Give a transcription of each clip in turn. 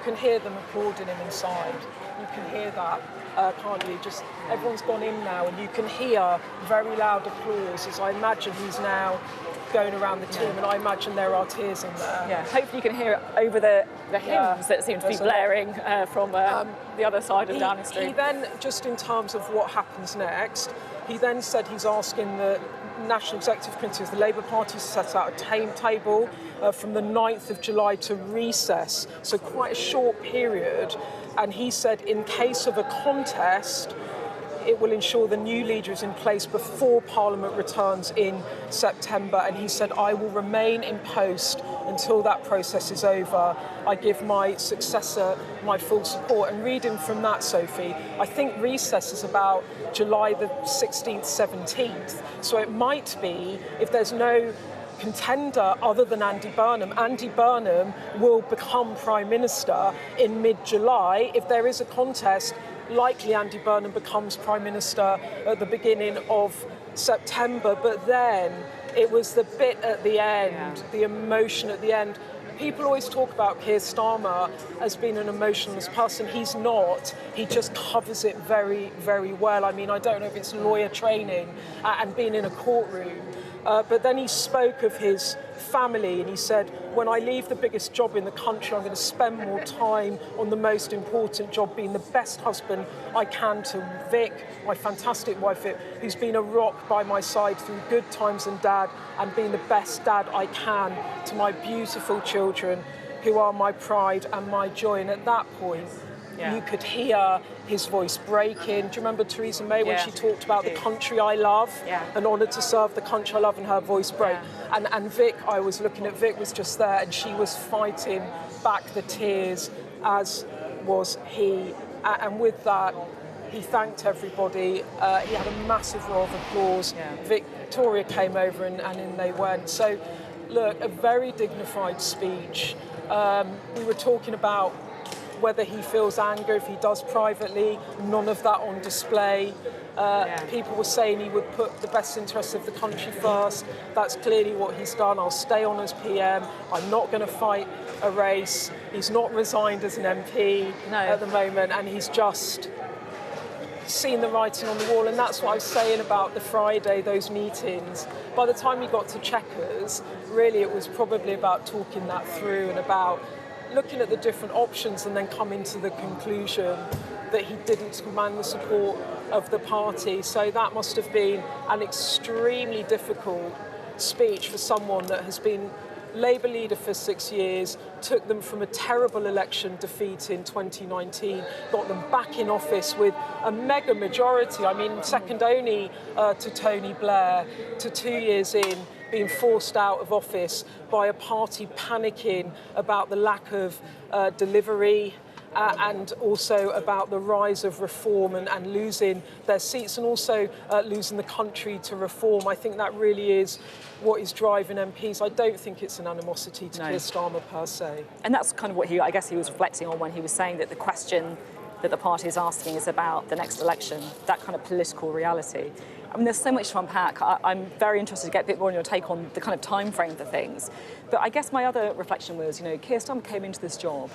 can hear them applauding him inside. You can hear that, can't you? Just everyone's gone in now, and you can hear very loud applause as I imagine he's now going around the team, and I imagine there are tears in there. Yeah, hopefully you can hear it over the hymns that seem to be blaring from the other side of Downing Street. He then, just in terms of what happens next, he then said he's asking the National Executive Committee of the Labour Party to set out a timetable from the 9th of July to recess, so quite a short period. And he said in case of a contest, it will ensure the new leader is in place before Parliament returns in September. And he said, I will remain in post until that process is over. I give my successor my full support. And reading from that, Sophie, I think recess is about July the 16th, 17th. So it might be, if there's no contender other than Andy Burnham will become Prime Minister in mid-July. If there is a contest, likely Andy Burnham becomes Prime Minister at the beginning of September. But then it was the bit at the end, the emotion at the end. People always talk about Keir Starmer as being an emotionless person. He's not. He just covers it very, very well. I mean, I don't know if it's lawyer training and being in a courtroom. But then he spoke of his family, and he said, when I leave the biggest job in the country, I'm going to spend more time on the most important job, being the best husband I can to Vic, my fantastic wife Vic, who's been a rock by my side through good times and dad, and being the best dad I can to my beautiful children, who are my pride and my joy. And at that point, you could hear his voice breaking. Do you remember Theresa May when she talked about the country I love, and honoured to serve the country I love, and her voice broke? And Vic, I was looking at Vic, was just there, and she was fighting back the tears, as was he. And with that, he thanked everybody. He had a massive roar of applause. Victoria came over, and in they went. So, look, a very dignified speech. We were talking about whether he feels anger, if he does privately, none of that on display. People were saying he would put the best interests of the country first. That's clearly what he's done. I'll stay on as PM. I'm not going to fight a race. He's not resigned as an MP at the moment, and he's just seen the writing on the wall. And that's what I was saying about the Friday, those meetings. By the time he got to Chequers, really it was probably about talking that through and about looking at the different options, and then coming to the conclusion that he didn't command the support of the party. So that must have been an extremely difficult speech for someone that has been Labour leader for 6 years, took them from a terrible election defeat in 2019, got them back in office with a mega majority. I mean, second only to Tony Blair, to 2 years in, being forced out of office by a party panicking about the lack of delivery and also about the rise of reform and losing their seats, and also losing the country to reform. I think that really is what is driving MPs. I don't think it's an animosity to Keir Starmer per se. And that's kind of what he was reflecting on when he was saying that the question that the party is asking is about the next election, that kind of political reality. I mean, there's so much to unpack. I'm very interested to get a bit more on your take on the kind of time frame for things. But I guess my other reflection was, Keir Starmer came into this job,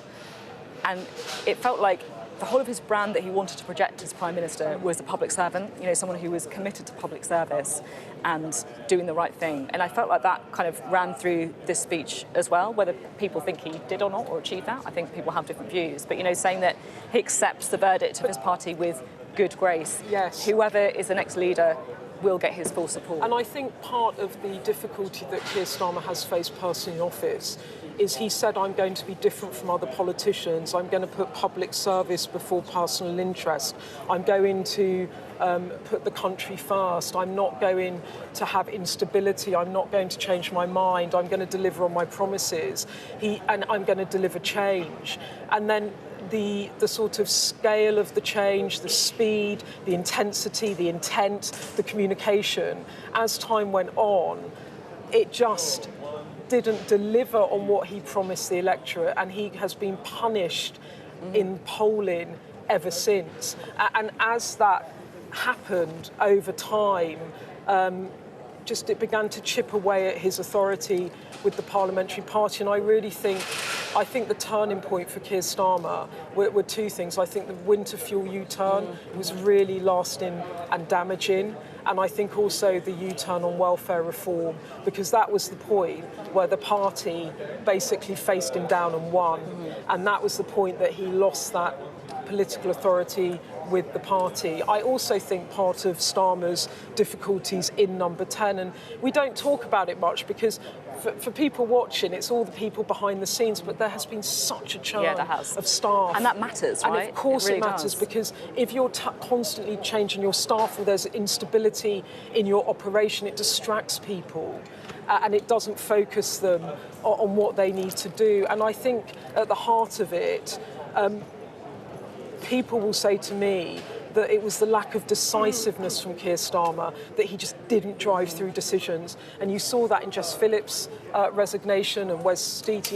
and it felt like the whole of his brand that he wanted to project as Prime Minister was a public servant, someone who was committed to public service and doing the right thing. And I felt like that kind of ran through this speech as well, whether people think he did or not, or achieved that. I think people have different views. But, saying that he accepts the verdict of his party with good grace. Yes. Whoever is the next leader will get his full support. And I think part of the difficulty that Keir Starmer has faced personally in office is he said, I'm going to be different from other politicians. I'm going to put public service before personal interest. I'm going to put the country first. I'm not going to have instability. I'm not going to change my mind. I'm going to deliver on my promises. And I'm going to deliver change. And then the sort of scale of the change, the speed, the intensity, the intent, the communication, as time went on, it just didn't deliver on what he promised the electorate, and he has been punished in polling ever since. And as that happened over time, it began to chip away at his authority with the parliamentary party. And I really think I think the turning point for Keir Starmer were two things. I think the winter fuel U-turn was really lasting and damaging. And I think also the U-turn on welfare reform, because that was the point where the party basically faced him down and won. And that was the point that he lost that political authority with the party. I also think part of Starmer's difficulties in Number 10, and we don't talk about it much because for people watching, it's all the people behind the scenes, but there has been such a churn of staff. And that matters, right? And of course it really matters does. because if you're constantly changing your staff or there's instability in your operation, it distracts people. And it doesn't focus them on what they need to do. And I think at the heart of it, people will say to me that it was the lack of decisiveness from Keir Starmer, that he just didn't drive through decisions. And you saw that in Jess Phillips' resignation and Wes Steed,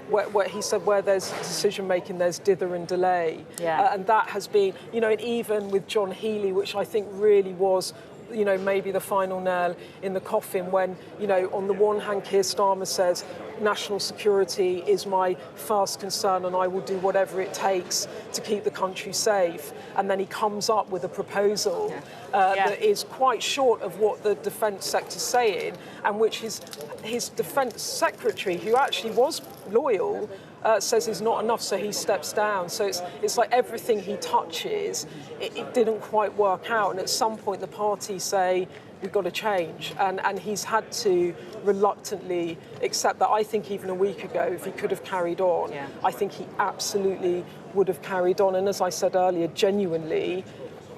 where he said where there's decision-making, there's dither and delay. And that has been, and even with John Healey, which I think really was maybe the final nail in the coffin when, on the one hand, Keir Starmer says, national security is my first concern and I will do whatever it takes to keep the country safe. And then he comes up with a proposal that is quite short of what the defence sector's saying, and which his defence secretary, who actually was loyal, says is not enough, so he steps down. So it's like everything he touches, it didn't quite work out. And at some point, the party say, we've got to change. And he's had to reluctantly accept that. I think even a week ago, if he could have carried on, I think he absolutely would have carried on. And as I said earlier, genuinely,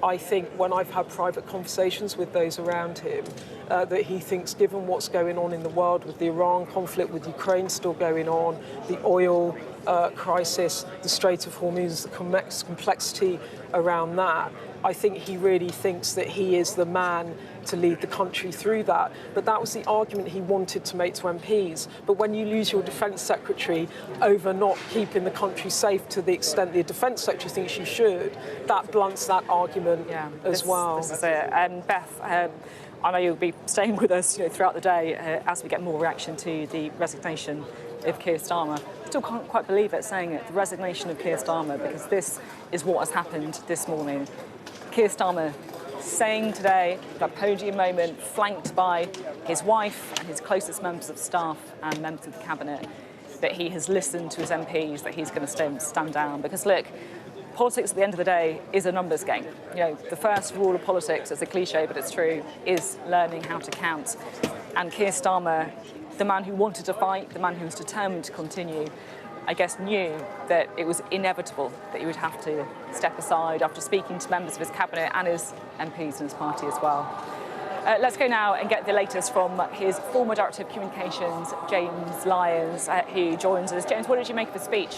I think when I've had private conversations with those around him, that he thinks, given what's going on in the world with the Iran conflict, with Ukraine still going on, the oil crisis, the Strait of Hormuz, the complexity around that, I think he really thinks that he is the man to lead the country through that. But that was the argument he wanted to make to MPs. But when you lose your defence secretary over not keeping the country safe to the extent the defence secretary thinks you should, that blunts that argument as well. This is it. Beth, I know you'll be staying with us throughout the day as we get more reaction to the resignation of Keir Starmer. I still can't quite believe it, saying it, the resignation of Keir Starmer, because this is what has happened this morning. Keir Starmer saying today, that podium moment, flanked by his wife and his closest members of staff and members of the cabinet, that he has listened to his MPs, that he's going to stand down. Because look, politics at the end of the day is a numbers game. The first rule of politics, it's a cliche, but it's true, is learning how to count. And Keir Starmer, the man who wanted to fight, the man who was determined to continue, I guess knew that it was inevitable that he would have to step aside after speaking to members of his cabinet and his MPs and his party as well. Let's go now and get the latest from his former Director of Communications, James Lyons, who joins us. James, what did you make of the speech?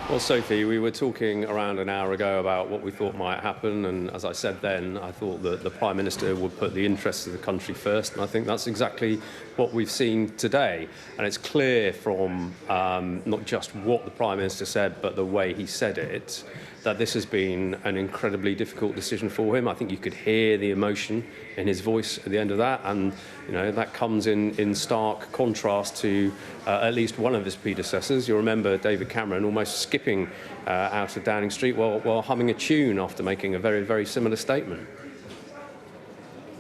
Well, Sophie, we were talking around an hour ago about what we thought might happen, and as I said then, I thought that the Prime Minister would put the interests of the country first, and I think that's exactly what we've seen today. And it's clear from not just what the Prime Minister said, but the way he said it, that this has been an incredibly difficult decision for him. I think you could hear the emotion in his voice at the end of that, and that comes in stark contrast to at least one of his predecessors. You'll remember David Cameron almost skipping out of Downing Street while humming a tune after making a very, very similar statement.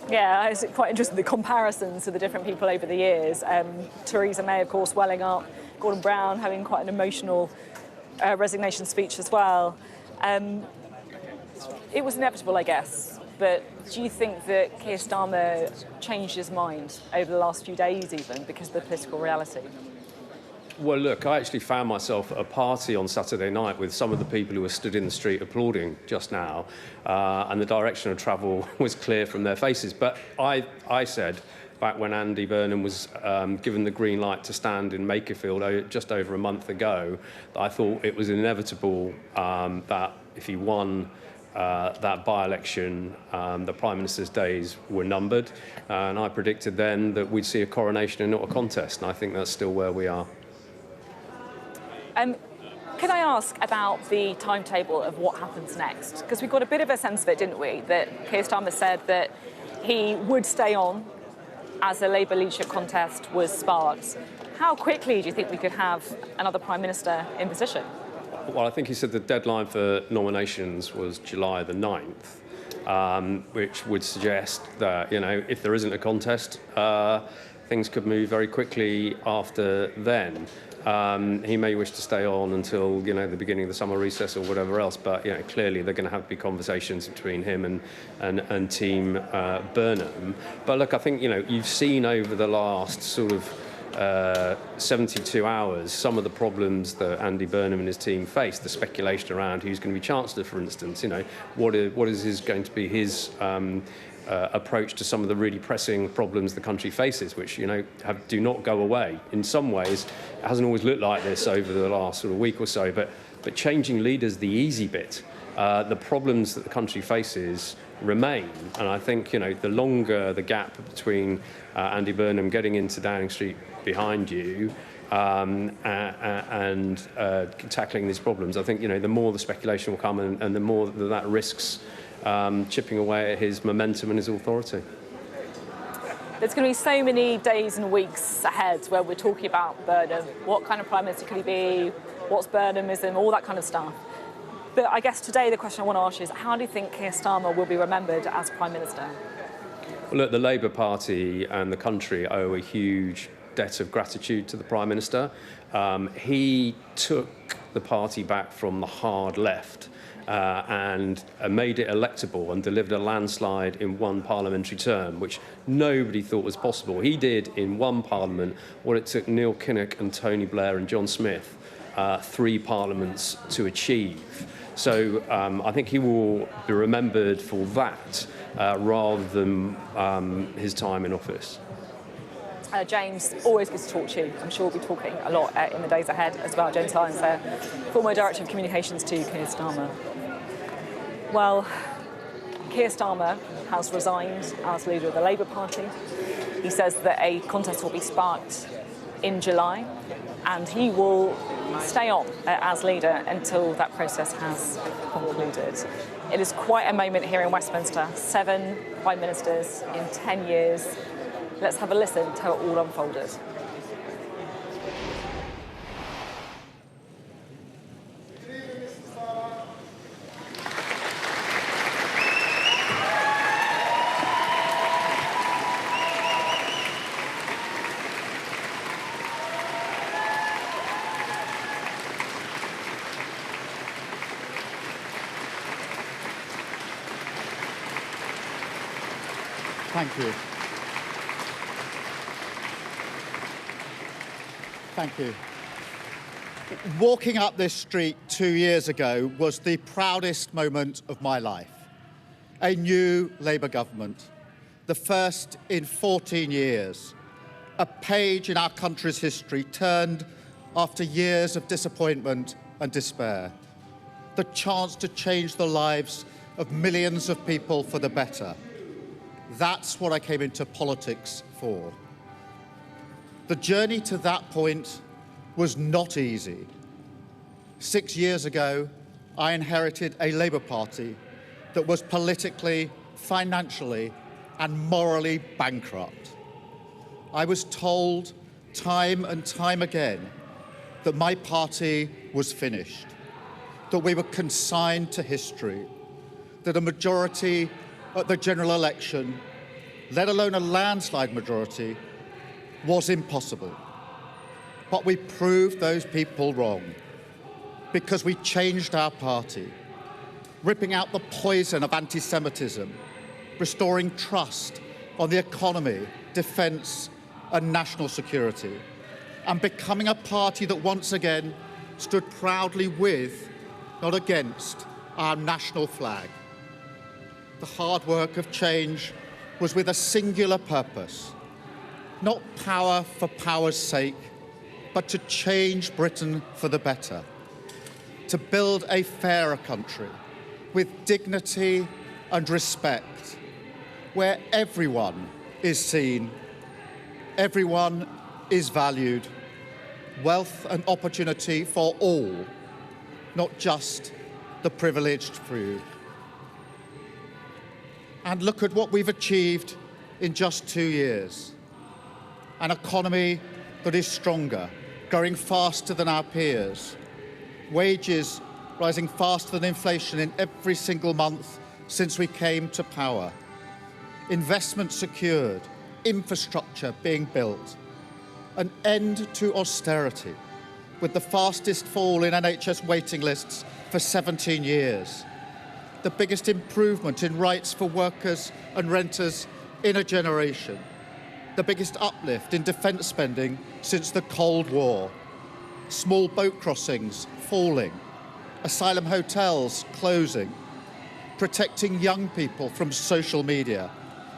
Yeah, it's quite interesting, the comparisons to the different people over the years. Theresa May, of course, welling up, Gordon Brown having quite an emotional resignation speech as well. It was inevitable, I guess, but do you think that Keir Starmer changed his mind over the last few days even because of the political reality? Well, look, I actually found myself at a party on Saturday night with some of the people who were stood in the street applauding just now, and the direction of travel was clear from their faces. But I said, back when Andy Burnham was given the green light to stand in Makerfield just over a month ago, that I thought it was inevitable that if he won that by-election, the Prime Minister's days were numbered. And I predicted then that we'd see a coronation and not a contest, and I think that's still where we are. Can I ask about the timetable of what happens next? Because we got a bit of a sense of it, didn't we? That Keir Starmer said that he would stay on as the Labour leadership contest was sparked. How quickly do you think we could have another Prime Minister in position? Well, I think he said the deadline for nominations was July the 9th, which would suggest that, if there isn't a contest, things could move very quickly after then. He may wish to stay on until, the beginning of the summer recess or whatever else, but, clearly they're going to have to be conversations between him and Team Burnham. But look, I think, you've seen over the last sort of 72 hours, some of the problems that Andy Burnham and his team face, the speculation around who's going to be Chancellor, for instance, what is going to be his approach to some of the really pressing problems the country faces, which, do not go away. In some ways, it hasn't always looked like this over the last sort of week or so, but changing leaders, the easy bit. The problems that the country faces remain. And I think, the longer the gap between Andy Burnham getting into Downing Street behind you and tackling these problems, I think, the more the speculation will come and the more that risks chipping away at his momentum and his authority. There's going to be so many days and weeks ahead where we're talking about Burnham. What kind of Prime Minister could he be? What's Burnhamism? All that kind of stuff. But I guess today the question I want to ask you is, how do you think Keir Starmer will be remembered as Prime Minister? Well, look, the Labour Party and the country owe a huge debt of gratitude to the Prime Minister. He took the party back from the hard left and made it electable and delivered a landslide in one parliamentary term, which nobody thought was possible. He did in one parliament what it took Neil Kinnock and Tony Blair and John Smith 3 parliaments to achieve. So I think he will be remembered for that rather than his time in office. James, always good to talk to you. I'm sure we'll be talking a lot in the days ahead as well. James Lyons there, former Director of Communications to Keir Starmer. Well, Keir Starmer has resigned as leader of the Labour Party. He says that a contest will be sparked in July, and he will stay on as leader until that process has concluded. It is quite a moment here in Westminster. 7 Prime Ministers in 10 years. Let's have a listen to how it all unfolded. Thank you. Thank you. Walking up this street 2 years ago was the proudest moment of my life. A new Labour government, the first in 14 years. A page in our country's history turned after years of disappointment and despair. The chance to change the lives of millions of people for the better. That's what I came into politics for. The journey to that point was not easy. 6 years ago, I inherited a Labour Party that was politically, financially, and morally bankrupt. I was told time and time again that my party was finished, that we were consigned to history, that a majority at the general election, let alone a landslide majority, was impossible. But we proved those people wrong because we changed our party, ripping out the poison of anti-Semitism, restoring trust on the economy, defence and national security, and becoming a party that once again stood proudly with, not against, our national flag. The hard work of change was with a singular purpose, not power for power's sake, but to change Britain for the better, to build a fairer country with dignity and respect, where everyone is seen, everyone is valued, wealth and opportunity for all, not just the privileged few. And look at what we've achieved in just 2 years. An economy that is stronger, growing faster than our peers. Wages rising faster than inflation in every single month since we came to power. Investment secured, infrastructure being built. An end to austerity, with the fastest fall in NHS waiting lists for 17 years. The biggest improvement in rights for workers and renters in a generation. The biggest uplift in defence spending since the Cold War. Small boat crossings falling. Asylum hotels closing. Protecting young people from social media.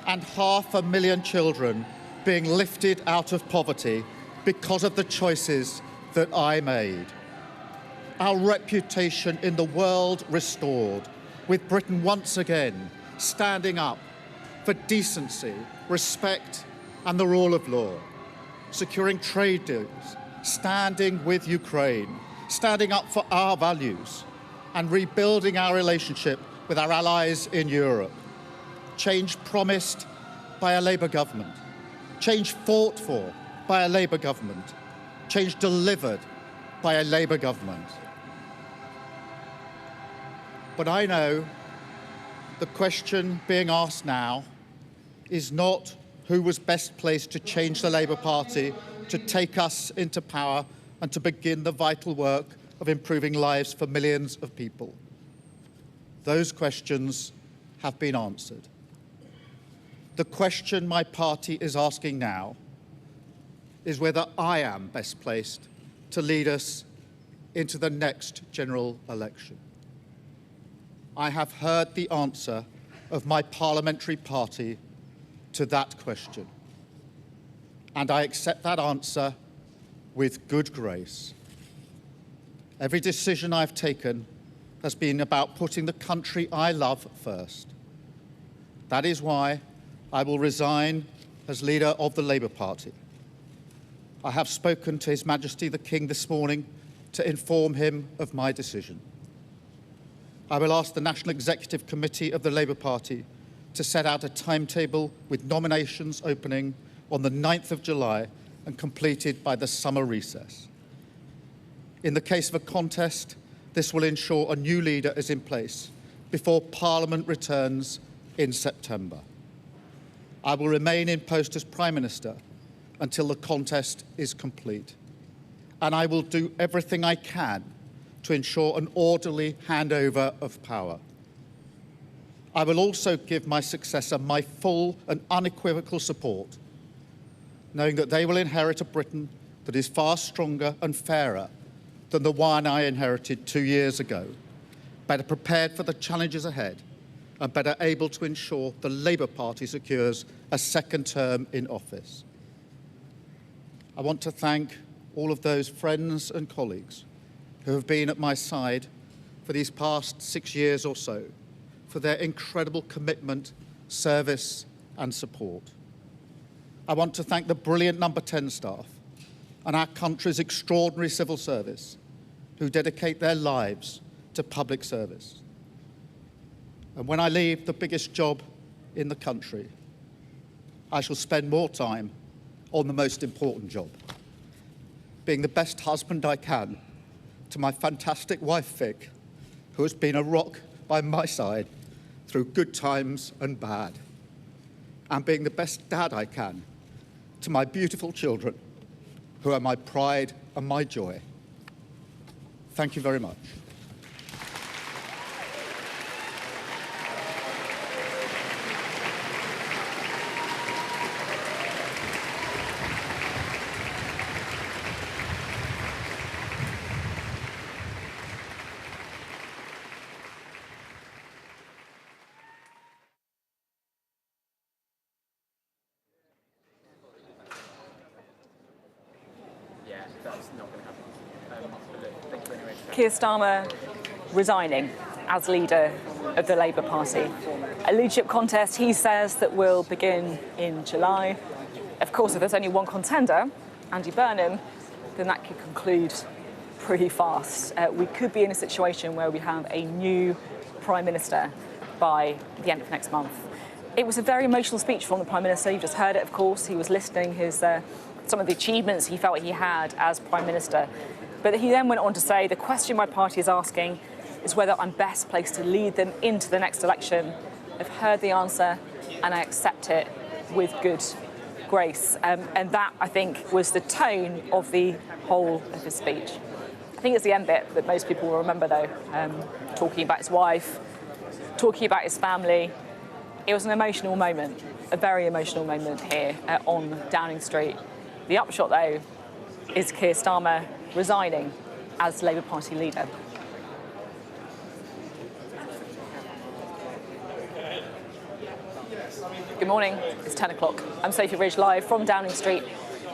And 500,000 children being lifted out of poverty because of the choices that I made. Our reputation in the world restored, with Britain once again standing up for decency, respect and the rule of law, securing trade deals, standing with Ukraine, standing up for our values and rebuilding our relationship with our allies in Europe. Change promised by a Labour government, change fought for by a Labour government, change delivered by a Labour government. But I know the question being asked now is not who was best placed to change the Labour Party, to take us into power and to begin the vital work of improving lives for millions of people. Those questions have been answered. The question my party is asking now is whether I am best placed to lead us into the next general election. I have heard the answer of my parliamentary party to that question, and I accept that answer with good grace. Every decision I've taken has been about putting the country I love first. That is why I will resign as leader of the Labour Party. I have spoken to His Majesty the King this morning to inform him of my decision. I will ask the National Executive Committee of the Labour Party to set out a timetable with nominations opening on the 9th of July and completed by the summer recess. In the case of a contest, this will ensure a new leader is in place before Parliament returns in September. I will remain in post as Prime Minister until the contest is complete, and I will do everything I can to ensure an orderly handover of power. I will also give my successor my full and unequivocal support, knowing that they will inherit a Britain that is far stronger and fairer than the one I inherited 2 years ago, better prepared for the challenges ahead and better able to ensure the Labour Party secures a second term in office. I want to thank all of those friends and colleagues who have been at my side for these past 6 years or so, for their incredible commitment, service and support. I want to thank the brilliant Number 10 staff and our country's extraordinary civil service who dedicate their lives to public service. And when I leave the biggest job in the country, I shall spend more time on the most important job, being the best husband I can to my fantastic wife, Vic, who has been a rock by my side through good times and bad, and being the best dad I can to my beautiful children, who are my pride and my joy. Thank you very much. Keir Starmer resigning as leader of the Labour Party. A leadership contest, he says, that will begin in July. Of course, if there's only one contender, Andy Burnham, then that could conclude pretty fast. We could be in a situation where we have a new Prime Minister by the end of next month. It was a very emotional speech from the Prime Minister. You just heard it, of course. He was listing his some of the achievements he felt he had as Prime Minister. But he then went on to say, the question my party is asking is whether I'm best placed to lead them into the next election. I've heard the answer and I accept it with good grace. And that, I think, was the tone of the whole of his speech. I think it's the end bit that most people will remember, though, talking about his wife, talking about his family. It was an emotional moment, a very emotional moment here on Downing Street. The upshot, though, is Keir Starmer resigning as Labour Party leader. Good morning, it's 10 o'clock. I'm Sophie Ridge, live from Downing Street,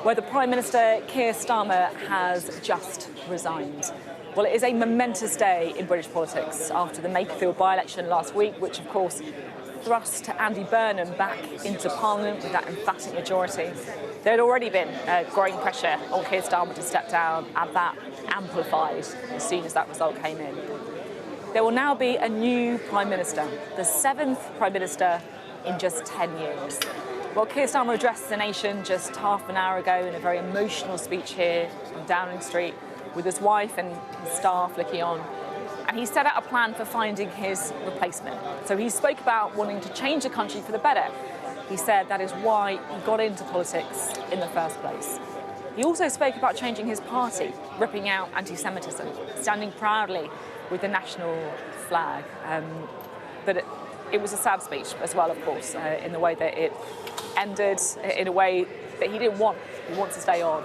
where the Prime Minister, Keir Starmer, has just resigned. Well, it is a momentous day in British politics after the Makerfield by-election last week, which of course thrust Andy Burnham back into Parliament with that emphatic majority. There had already been growing pressure on Keir Starmer to step down, and that amplified as soon as that result came in. There will now be a new Prime Minister, the 7th Prime Minister in just 10 years. Well, Keir Starmer addressed the nation just half an hour ago in a very emotional speech here on Downing Street with his wife and his staff looking on. And he set out a plan for finding his replacement. So he spoke about wanting to change the country for the better. He said that is why he got into politics in the first place. He also spoke about changing his party, ripping out anti-Semitism, standing proudly with the national flag. But it was a sad speech as well, of course, in the way that it ended, in a way that he didn't want. He wants to stay on.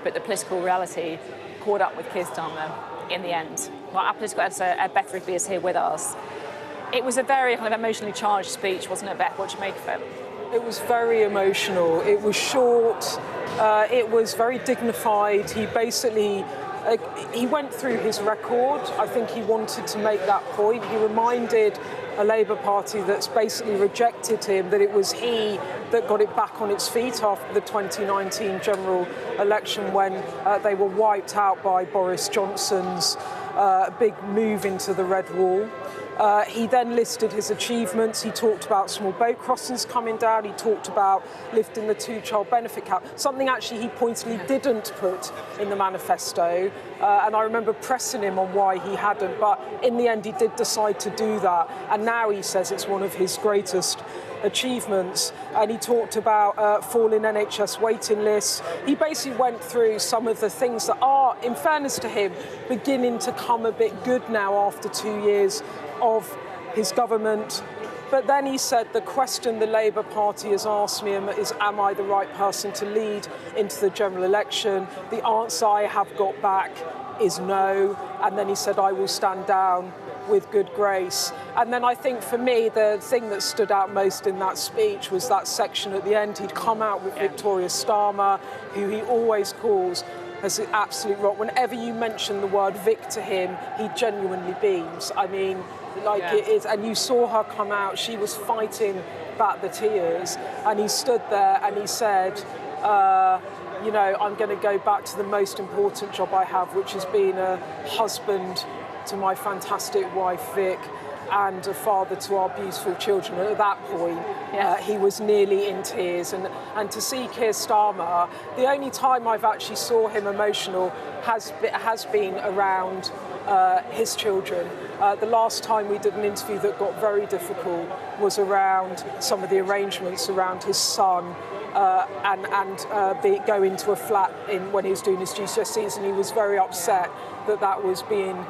But the political reality caught up with Keir Starmer in the end. Well, our political editor, Beth Rigby, is here with us. It was a very kind of emotionally charged speech, wasn't it, Beth? What did you make of it? It was very emotional. It was short. It was very dignified. He basically he went through his record. I think he wanted to make that point. He reminded a Labour Party that's basically rejected him that it was he that got it back on its feet after the 2019 general election when they were wiped out by Boris Johnson's big move into the Red Wall. He then listed his achievements. He talked about small boat crossings coming down. He talked about lifting the two-child benefit cap, something actually he pointedly didn't put in the manifesto. And I remember pressing him on why he hadn't, but in the end he did decide to do that. And now he says it's one of his greatest achievements. And he talked about falling NHS waiting lists. He basically went through some of the things that are, in fairness to him, beginning to come a bit good now after 2 years of his government. But then he said, the question the Labour Party has asked me is, am I the right person to lead into the general election? The answer I have got back is no. And then he said, I will stand down with good grace. And then I think for me, the thing that stood out most in that speech was that section at the end. He'd come out with Victoria Starmer, who he always calls as an absolute rock. Whenever you mention the word Vic to him, he genuinely beams. I mean, it is, and you saw her come out, she was fighting back the tears, and he stood there and he said, you know, I'm going to go back to the most important job I have, which is being a husband to my fantastic wife Vic and a father to our beautiful children. And at that point, he was nearly in tears. And to see Keir Starmer, the only time I've actually saw him emotional has been around his children. The last time we did an interview that got very difficult was around some of the arrangements around his son and go into a flat when he was doing his GCSEs, and he was very upset that was being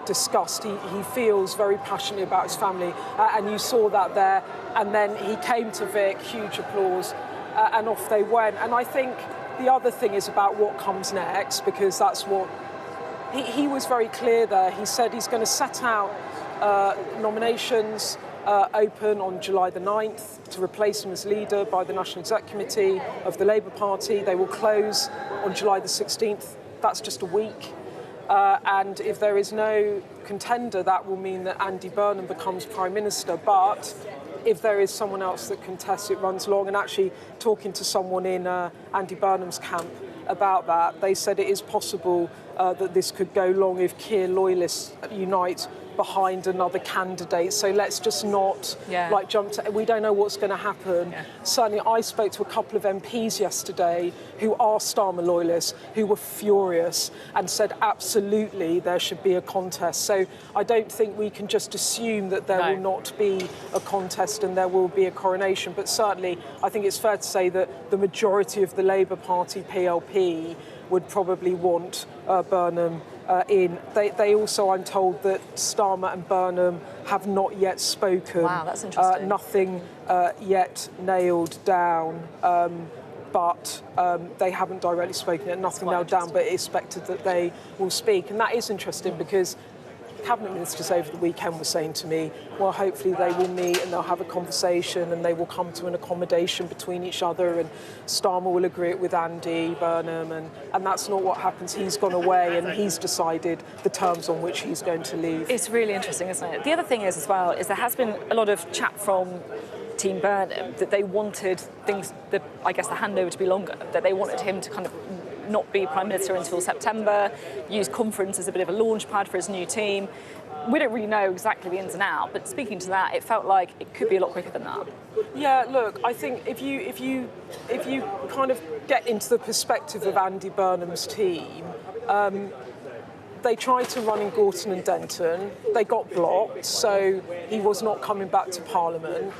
discussed. He feels very passionately about his family, and you saw that there. And then he came to Vic, huge applause, and off they went. And I think the other thing is about what comes next, because that's what he was very clear there. He said he's going to set out nominations open on July the 9th to replace him as leader by the National Exec Committee of the Labour Party. They will close on July the 16th. That's just a week. And if there is no contender, that will mean that Andy Burnham becomes Prime Minister. But if there is someone else that contests, it runs long. And actually talking to someone in Andy Burnham's camp about that, they said it is possible that this could go long if Keir loyalists unite behind another candidate. So let's just not like jump to. We don't know what's going to happen. Yeah. Certainly, I spoke to a couple of MPs yesterday who are Starmer loyalists, who were furious and said absolutely there should be a contest. So I don't think we can just assume that there will not be a contest and there will be a coronation. But certainly, I think it's fair to say that the majority of the Labour Party PLP would probably want Burnham in. They also, I'm told, that Starmer and Burnham have not yet spoken. Wow, that's interesting. Nothing yet nailed down, but they haven't directly spoken yet. Nothing nailed down, but it's expected that they will speak. And that is interesting because Cabinet ministers over the weekend were saying to me, well, hopefully they will meet and they'll have a conversation and they will come to an accommodation between each other, and Starmer will agree it with Andy Burnham, and that's not what happens. He's gone away and he's decided the terms on which he's going to leave. It's really interesting, isn't it? The other thing is, as well, is there has been a lot of chat from Team Burnham that they wanted things, I guess, the handover to be longer, that they wanted him to kind of not be Prime Minister until September, use conference as a bit of a launch pad for his new team. We don't really know exactly the ins and outs, but speaking to that, it felt like it could be a lot quicker than that. Yeah, look, I think if you kind of get into the perspective of Andy Burnham's team, they tried to run in Gorton and Denton. They got blocked, so he was not coming back to Parliament.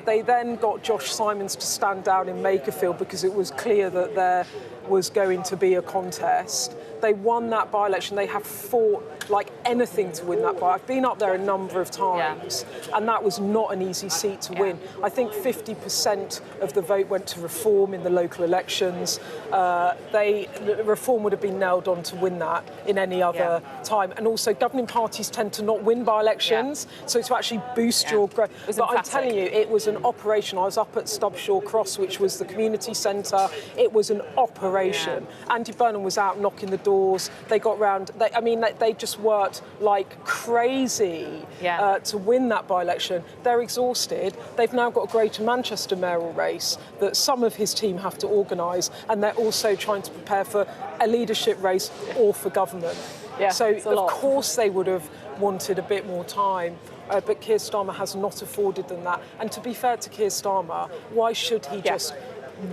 They then got Josh Simons to stand down in Makerfield because it was clear that there was going to be a contest. They won that by-election. They have fought like anything to win that by. I've been up there a number of times, and that was not an easy seat to win. I think 50% of the vote went to Reform in the local elections. Reform would have been nailed on to win that in any other time. And also, governing parties tend to not win by-elections, so to actually boost your growth. But I'm telling you, it was an operation. I was up at Stubshaw Cross, which was the community centre. It was an operation. Andy Burnham was out knocking the doors. They got round. They just worked like crazy to win that by-election. They're exhausted. They've now got a Greater Manchester mayoral race that some of his team have to organise, and they're also trying to prepare for a leadership race or for government. So of course they would have wanted a bit more time. But Keir Starmer has not afforded them that. And to be fair to Keir Starmer, why should he just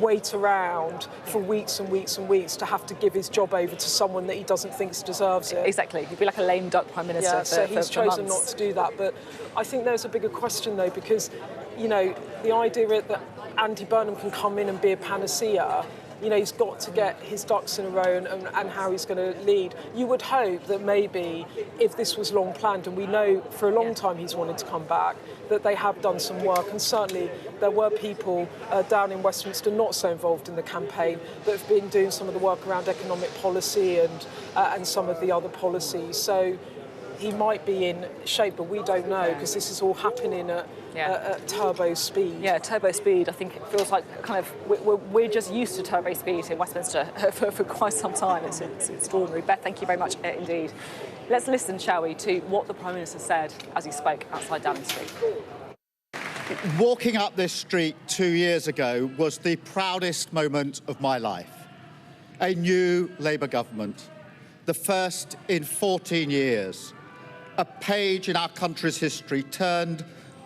wait around for weeks and weeks and weeks to have to give his job over to someone that he doesn't think deserves it? Exactly. He'd be like a lame duck Prime Minister so he's chosen not to do that. But I think there's a bigger question, though, because, you know, the idea that Andy Burnham can come in and be a panacea, you know, he's got to get his ducks in a row and how he's going to lead. You would hope that maybe if this was long planned, and we know for a long time he's wanted to come back, that they have done some work. And certainly there were people down in Westminster not so involved in the campaign that have been doing some of the work around economic policy and some of the other policies. So he might be in shape, but we don't know because this is all happening at turbo speed. Yeah, turbo speed. I think it feels like kind of we're just used to turbo speed in Westminster for quite some time. It's extraordinary. Beth, thank you very much indeed. Let's listen, shall we, to what the Prime Minister said as he spoke outside Downing Street. Walking up this street 2 years ago was the proudest moment of my life. A new Labour government, the first in 14 years. A page in our country's history turned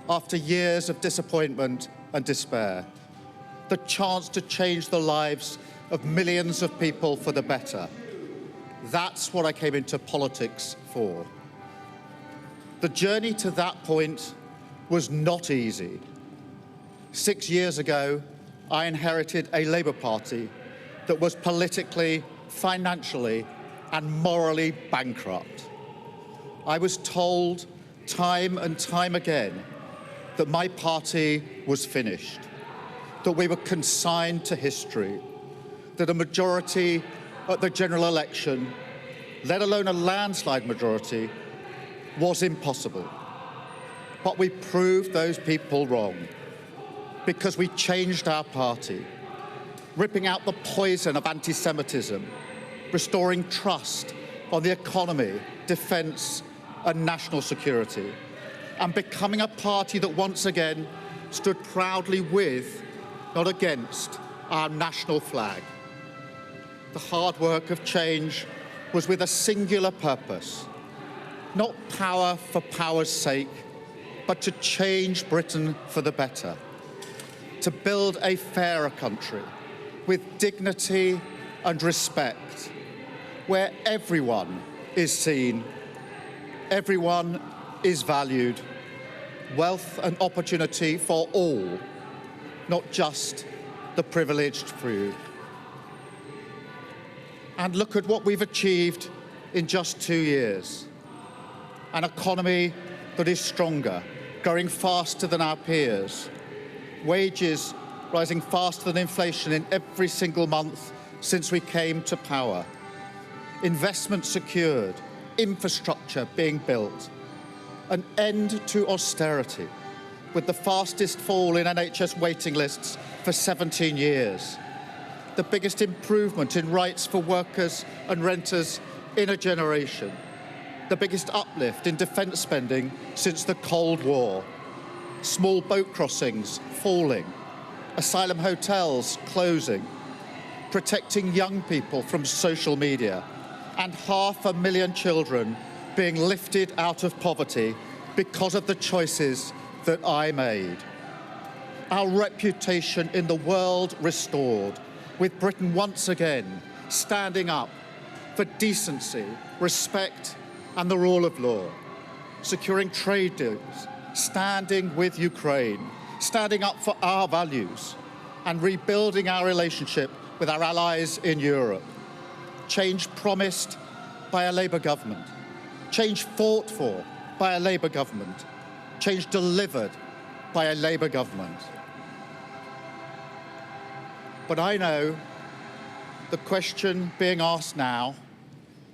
after years of disappointment and despair. The chance to change the lives of millions of people for the better. That's what I came into politics for. The journey to that point was not easy. 6 years ago, I inherited a Labour Party that was politically, financially, and morally bankrupt. I was told time and time again that my party was finished, that we were consigned to history, that a majority at the general election, let alone a landslide majority, was impossible. But we proved those people wrong because we changed our party, ripping out the poison of anti-Semitism, restoring trust on the economy, defence and national security, and becoming a party that once again stood proudly with, not against, our national flag. The hard work of change was with a singular purpose: not power for power's sake, but to change Britain for the better, to build a fairer country with dignity and respect, where everyone is seen, everyone is valued, wealth and opportunity for all, not just the privileged few. And look at what we've achieved in just 2 years. An economy that is stronger, growing faster than our peers, wages rising faster than inflation in every single month since we came to power, investment secured, infrastructure being built, an end to austerity, with the fastest fall in NHS waiting lists for 17 years, the biggest improvement in rights for workers and renters in a generation, the biggest uplift in defence spending since the Cold War, small boat crossings falling, asylum hotels closing, protecting young people from social media, and 500,000 children being lifted out of poverty because of the choices that I made. Our reputation in the world restored, with Britain once again standing up for decency, respect, and the rule of law, securing trade deals, standing with Ukraine, standing up for our values, and rebuilding our relationship with our allies in Europe. Change promised by a Labour government, change fought for by a Labour government, change delivered by a Labour government. But I know the question being asked now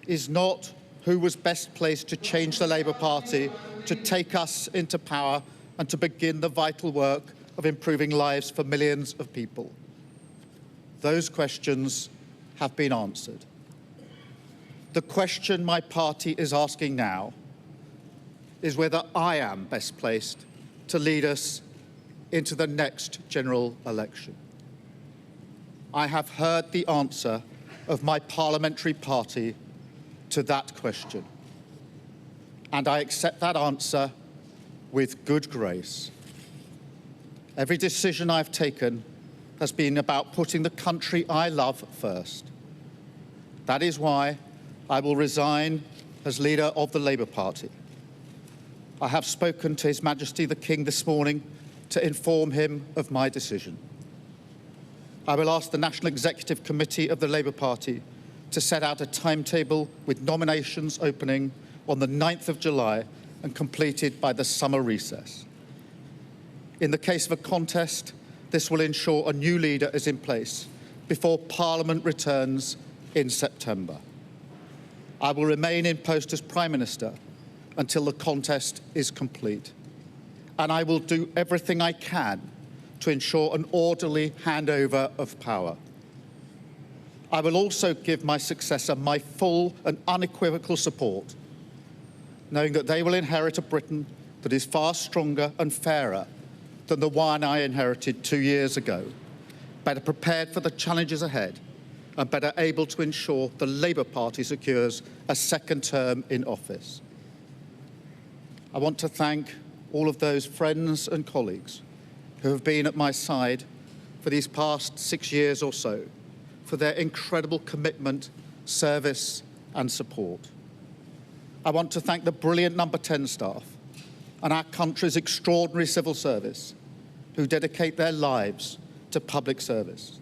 is not who was best placed to change the Labour Party, to take us into power and to begin the vital work of improving lives for millions of people. Those questions have been answered. The question my party is asking now is whether I am best placed to lead us into the next general election. I have heard the answer of my parliamentary party to that question, and I accept that answer with good grace. Every decision I've taken has been about putting the country I love first. That is why I will resign as leader of the Labour Party. I have spoken to His Majesty the King this morning to inform him of my decision. I will ask the National Executive Committee of the Labour Party to set out a timetable with nominations opening on the 9th of July and completed by the summer recess. In the case of a contest, this will ensure a new leader is in place before Parliament returns in September. I will remain in post as Prime Minister until the contest is complete, and I will do everything I can to ensure an orderly handover of power. I will also give my successor my full and unequivocal support, knowing that they will inherit a Britain that is far stronger and fairer than the one I inherited 2 years ago, better prepared for the challenges ahead, and better able to ensure the Labour Party secures a second term in office. I want to thank all of those friends and colleagues who have been at my side for these past 6 years or so, for their incredible commitment, service and support. I want to thank the brilliant Number 10 staff and our country's extraordinary civil service who dedicate their lives to public service.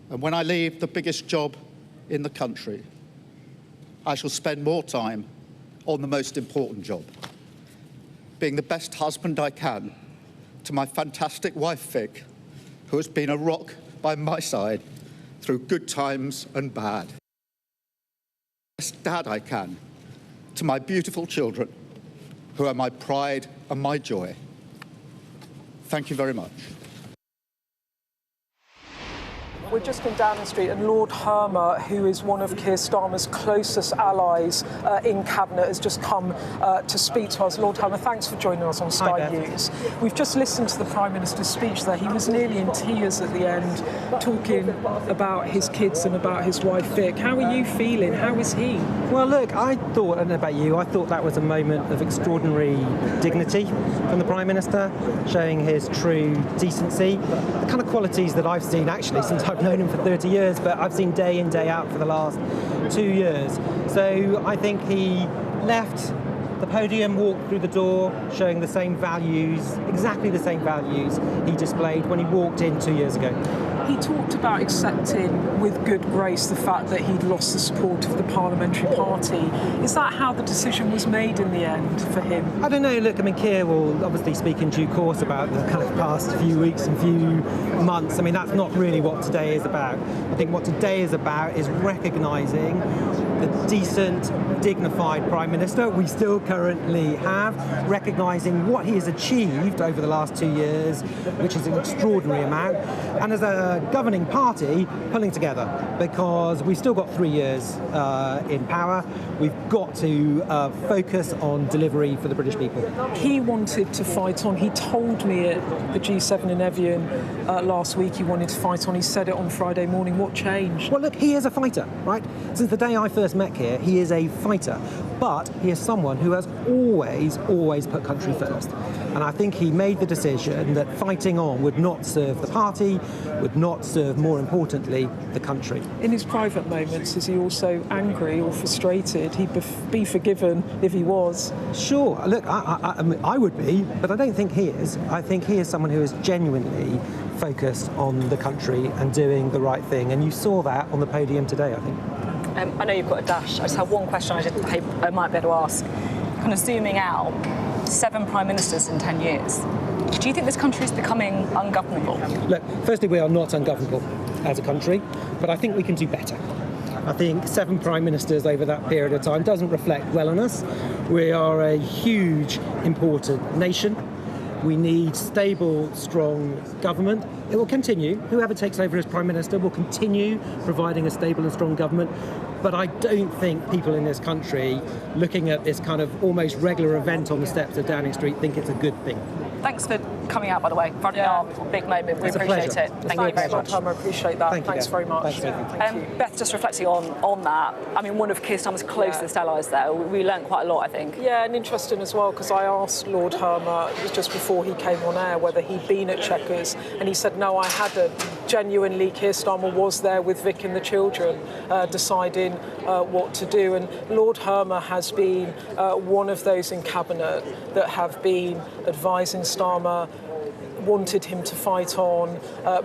And when I leave the biggest job in the country, I shall spend more time on the most important job, being the best husband I can to my fantastic wife, Vic, who has been a rock by my side through good times and bad. Best dad I can to my beautiful children, who are my pride and my joy. Thank you very much. We're just in Downing Street, and Lord Hermer, who is one of Keir Starmer's closest allies in Cabinet, has just come to speak to us. Lord Hermer, thanks for joining us on Sky News. We've just listened to the Prime Minister's speech there. He was nearly in tears at the end, talking about his kids and about his wife Vic. How are you feeling? How is he? Well, look, I don't know about you, I thought that was a moment of extraordinary dignity from the Prime Minister, showing his true decency, the kind of qualities that I've seen actually since I've known him for 30 years, but I've seen day in, day out for the last 2 years. So I think he left the podium, walked through the door, showing the same values, exactly the same values he displayed when he walked in 2 years ago. He talked about accepting with good grace the fact that he'd lost the support of the parliamentary party. Is that how the decision was made in the end for him? I don't know. Look, I mean, Keir will obviously speak in due course about the kind of past few weeks and few months. I mean, that's not really what today is about. I think what today is about is recognising the decent, dignified Prime Minister we still currently have, recognising what he has achieved over the last 2 years, which is an extraordinary amount, and as a governing party, pulling together, because we've still got 3 years in power. We've got to focus on delivery for the British people. He wanted to fight on. He told me at the G7 in Evian last week he wanted to fight on. He said it on Friday morning. What changed? Well, look, he is a fighter, right? Since the day I first met Keir, he is a fighter, but he is someone who has always put country first. And I think he made the decision that fighting on would not serve the party, would not serve, more importantly, the country. In his private moments, is he also angry or frustrated? He'd be forgiven if he was. Sure. Look, I would be, but I don't think he is. I think he is someone who is genuinely focused on the country and doing the right thing. And you saw that on the podium today, I think. I know you've got a dash. I just have one question I might be able to ask. Kind of zooming out, 7 Prime Ministers in 10 years. Do you think this country is becoming ungovernable? Look, firstly, we are not ungovernable as a country, but I think we can do better. I think 7 Prime Ministers over that period of time doesn't reflect well on us. We are a huge, important nation. We need stable, strong government. It will continue. Whoever takes over as Prime Minister will continue providing a stable and strong government. But I don't think people in this country, looking at this kind of almost regular event on the steps of Downing Street, think it's a good thing. Thanks for coming out, by the way, fronting our big moment. We appreciate it. Thank you very much. I appreciate that. Thanks very much. Thank you. Beth, just reflecting on that, I mean, one of Keir Starmer's closest allies there, we learned quite a lot, I think. Yeah, and interesting as well, because I asked Lord Hermer just before he came on air whether he'd been at Chequers, and he said, no, I hadn't. Genuinely, Keir Starmer was there with Vic and the children, deciding what to do. And Lord Hermer has been one of those in Cabinet that have been advising Starmer, wanted him to fight on,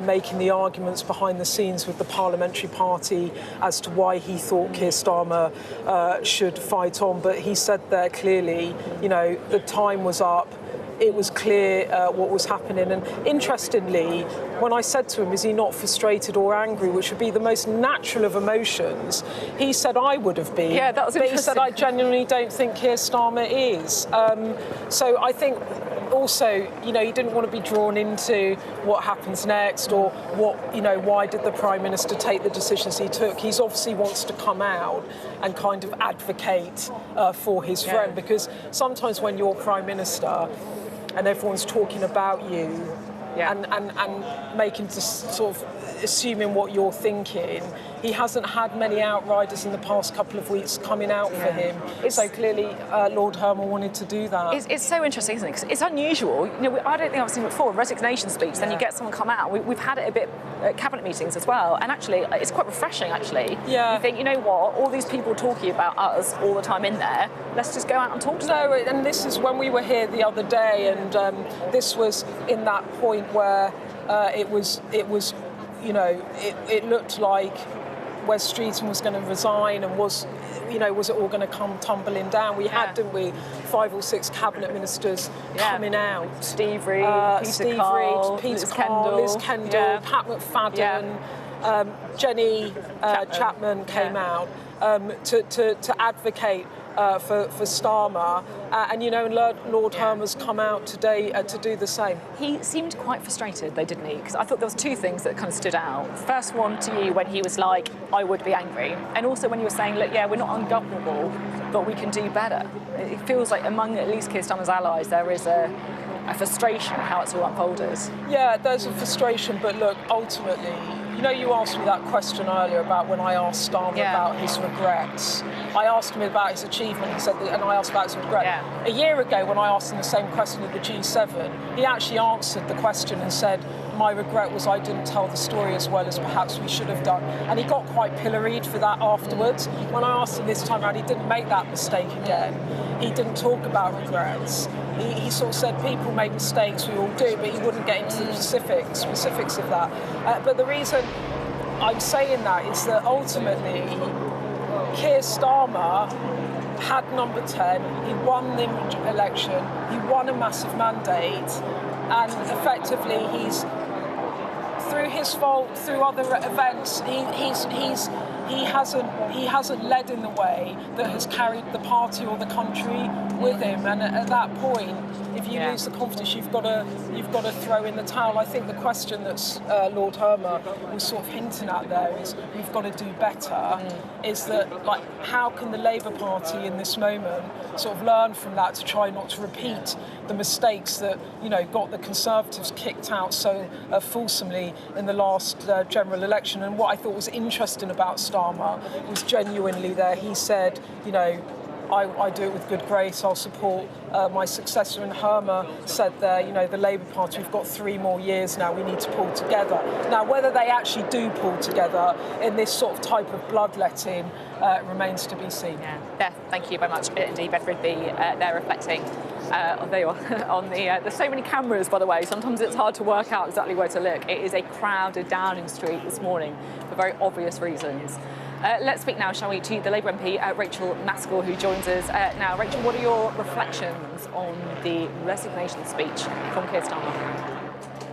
making the arguments behind the scenes with the parliamentary party as to why he thought Keir Starmer should fight on. But he said there clearly, you know, the time was up. It was clear what was happening. And interestingly, when I said to him, is he not frustrated or angry, which would be the most natural of emotions, he said I would have been. Yeah, that was interesting. But he said, I genuinely don't think Keir Starmer is. So I think also, you know, he didn't want to be drawn into what happens next or what, you know, why did the Prime Minister take the decisions he took. He obviously wants to come out and kind of advocate for his friend, because sometimes when you're Prime Minister and everyone's talking about you and making just sort of assuming what you're thinking, he hasn't had many outriders in the past couple of weeks coming out for him. So clearly, Lord Hermer wanted to do that. It's so interesting, isn't it? Because it's unusual. You know, I don't think I've seen it before. A resignation speech, then you get someone come out. We've had it a bit at cabinet meetings as well, and actually, it's quite refreshing. Actually, you think, you know what? All these people talking about us all the time in there. Let's just go out and talk to them. No, and this is when we were here the other day, and this was in that point where it was. You know, it looked like Wes Streeton was going to resign, and was it all going to come tumbling down? We had, didn't we, 5 or 6 cabinet ministers coming out. Steve Reid, Peter Carl, Liz Kendall, Pat McFadden, Jenny Chapman came out. to advocate for Starmer, and Lord Hermer's come out today to do the same. He seemed quite frustrated, though, didn't he? Because I thought there was two things that kind of stood out. First one to you when he was like, "I would be angry," and also when you were saying, "Look, yeah, we're not ungovernable, but we can do better." It feels like among at least Keir Starmer's allies there is a frustration at how it's all unfolded. Yeah, there's a frustration, but look, ultimately, you asked me that question earlier about when I asked Starmer about his regrets. I asked him about his achievement, he said, and I asked about his regret. Yeah. A year ago, when I asked him the same question at the G7, he actually answered the question and said, "My regret was I didn't tell the story as well as perhaps we should have done." And he got quite pilloried for that afterwards. When I asked him this time around, he didn't make that mistake again. He didn't talk about regrets. He sort of said people make mistakes, we all do, but he wouldn't get into the specifics of that. But the reason I'm saying that is that ultimately Keir Starmer had number 10, he won the election, he won a massive mandate, and effectively he's, through his fault, through other events, he hasn't led in the way that has carried the party or the country with him. And at that point, if you lose the confidence, you've got to throw in the towel. I think the question that Lord Hermer was sort of hinting at there is we've got to do better. Is that, like, how can the Labour Party in this moment sort of learn from that to try not to repeat the mistakes that got the Conservatives kicked out so fulsomely in the last general election? And what I thought was interesting about Starmer was genuinely there. He said, I do it with good grace, I'll support my successor. And Hermer said there, the Labour Party, we've got 3 more years now, we need to pull together. Now, whether they actually do pull together in this sort of type of bloodletting remains to be seen. Yeah. Beth, thank you very much indeed. Beth Rigby there reflecting. There you are. On there's so many cameras, by the way, sometimes it's hard to work out exactly where to look. It is a crowded Downing Street this morning for very obvious reasons. Let's speak now, shall we, to the Labour MP, Rachel Naskell, who joins us now. Rachel, what are your reflections on the resignation speech from Keir Starmer?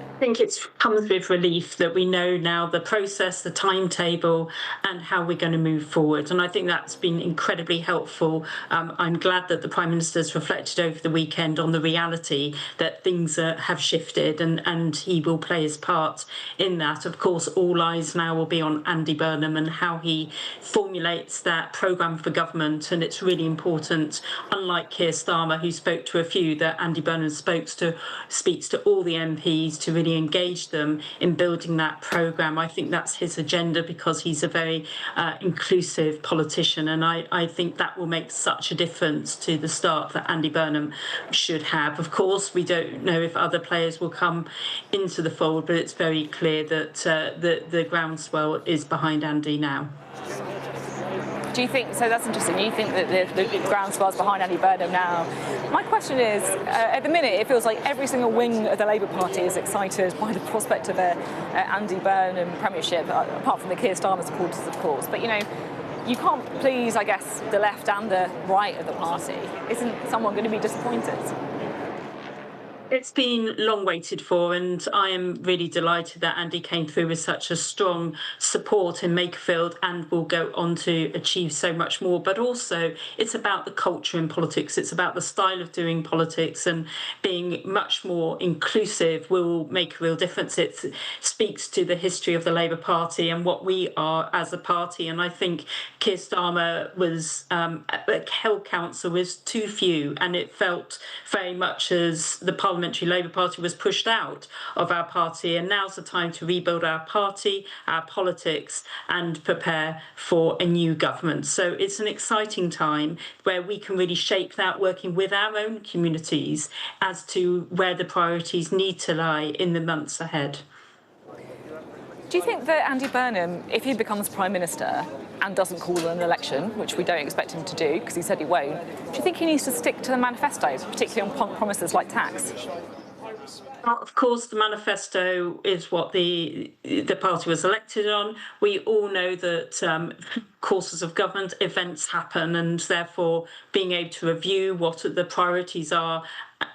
I think it comes with relief that we know now the process, the timetable, and how we're going to move forward. And I think that's been incredibly helpful. I'm glad that the Prime Minister's reflected over the weekend on the reality that things have shifted, and he will play his part in that. Of course, all eyes now will be on Andy Burnham and how he formulates that programme for government. And it's really important, unlike Keir Starmer, who spoke to a few, that Andy Burnham speaks to all the MPs to really engage them in building that programme. I think that's his agenda because he's a very inclusive politician, and I think that will make such a difference to the start that Andy Burnham should have. Of course, we don't know if other players will come into the fold, but it's very clear that the groundswell is behind Andy now. Do you think, so that's interesting, you think that the groundswell's behind Andy Burnham now? My question is, at the minute it feels like every single wing of the Labour Party is excited by the prospect of a Andy Burnham premiership, apart from the Keir Starmer supporters, of course. But, you can't please, I guess, the left and the right of the party. Isn't someone going to be disappointed? It's been long waited for, and I am really delighted that Andy came through with such a strong support in Makerfield and will go on to achieve so much more. But also, it's about the culture in politics. It's about the style of doing politics, and being much more inclusive will make a real difference. It speaks to the history of the Labour Party and what we are as a party. And I think Keir Starmer was held council with too few, and it felt very much as the Parliamentary Labour Party was pushed out of our party, and now's the time to rebuild our party, our politics, and prepare for a new government. So it's an exciting time where we can really shape that, working with our own communities as to where the priorities need to lie in the months ahead. Do you think that Andy Burnham, if he becomes Prime Minister and doesn't call an election, which we don't expect him to do because he said he won't, do you think he needs to stick to the manifesto, particularly on promises like tax? Well, of course, the manifesto is what the party was elected on. We all know that courses of government, events happen, and therefore being able to review what the priorities are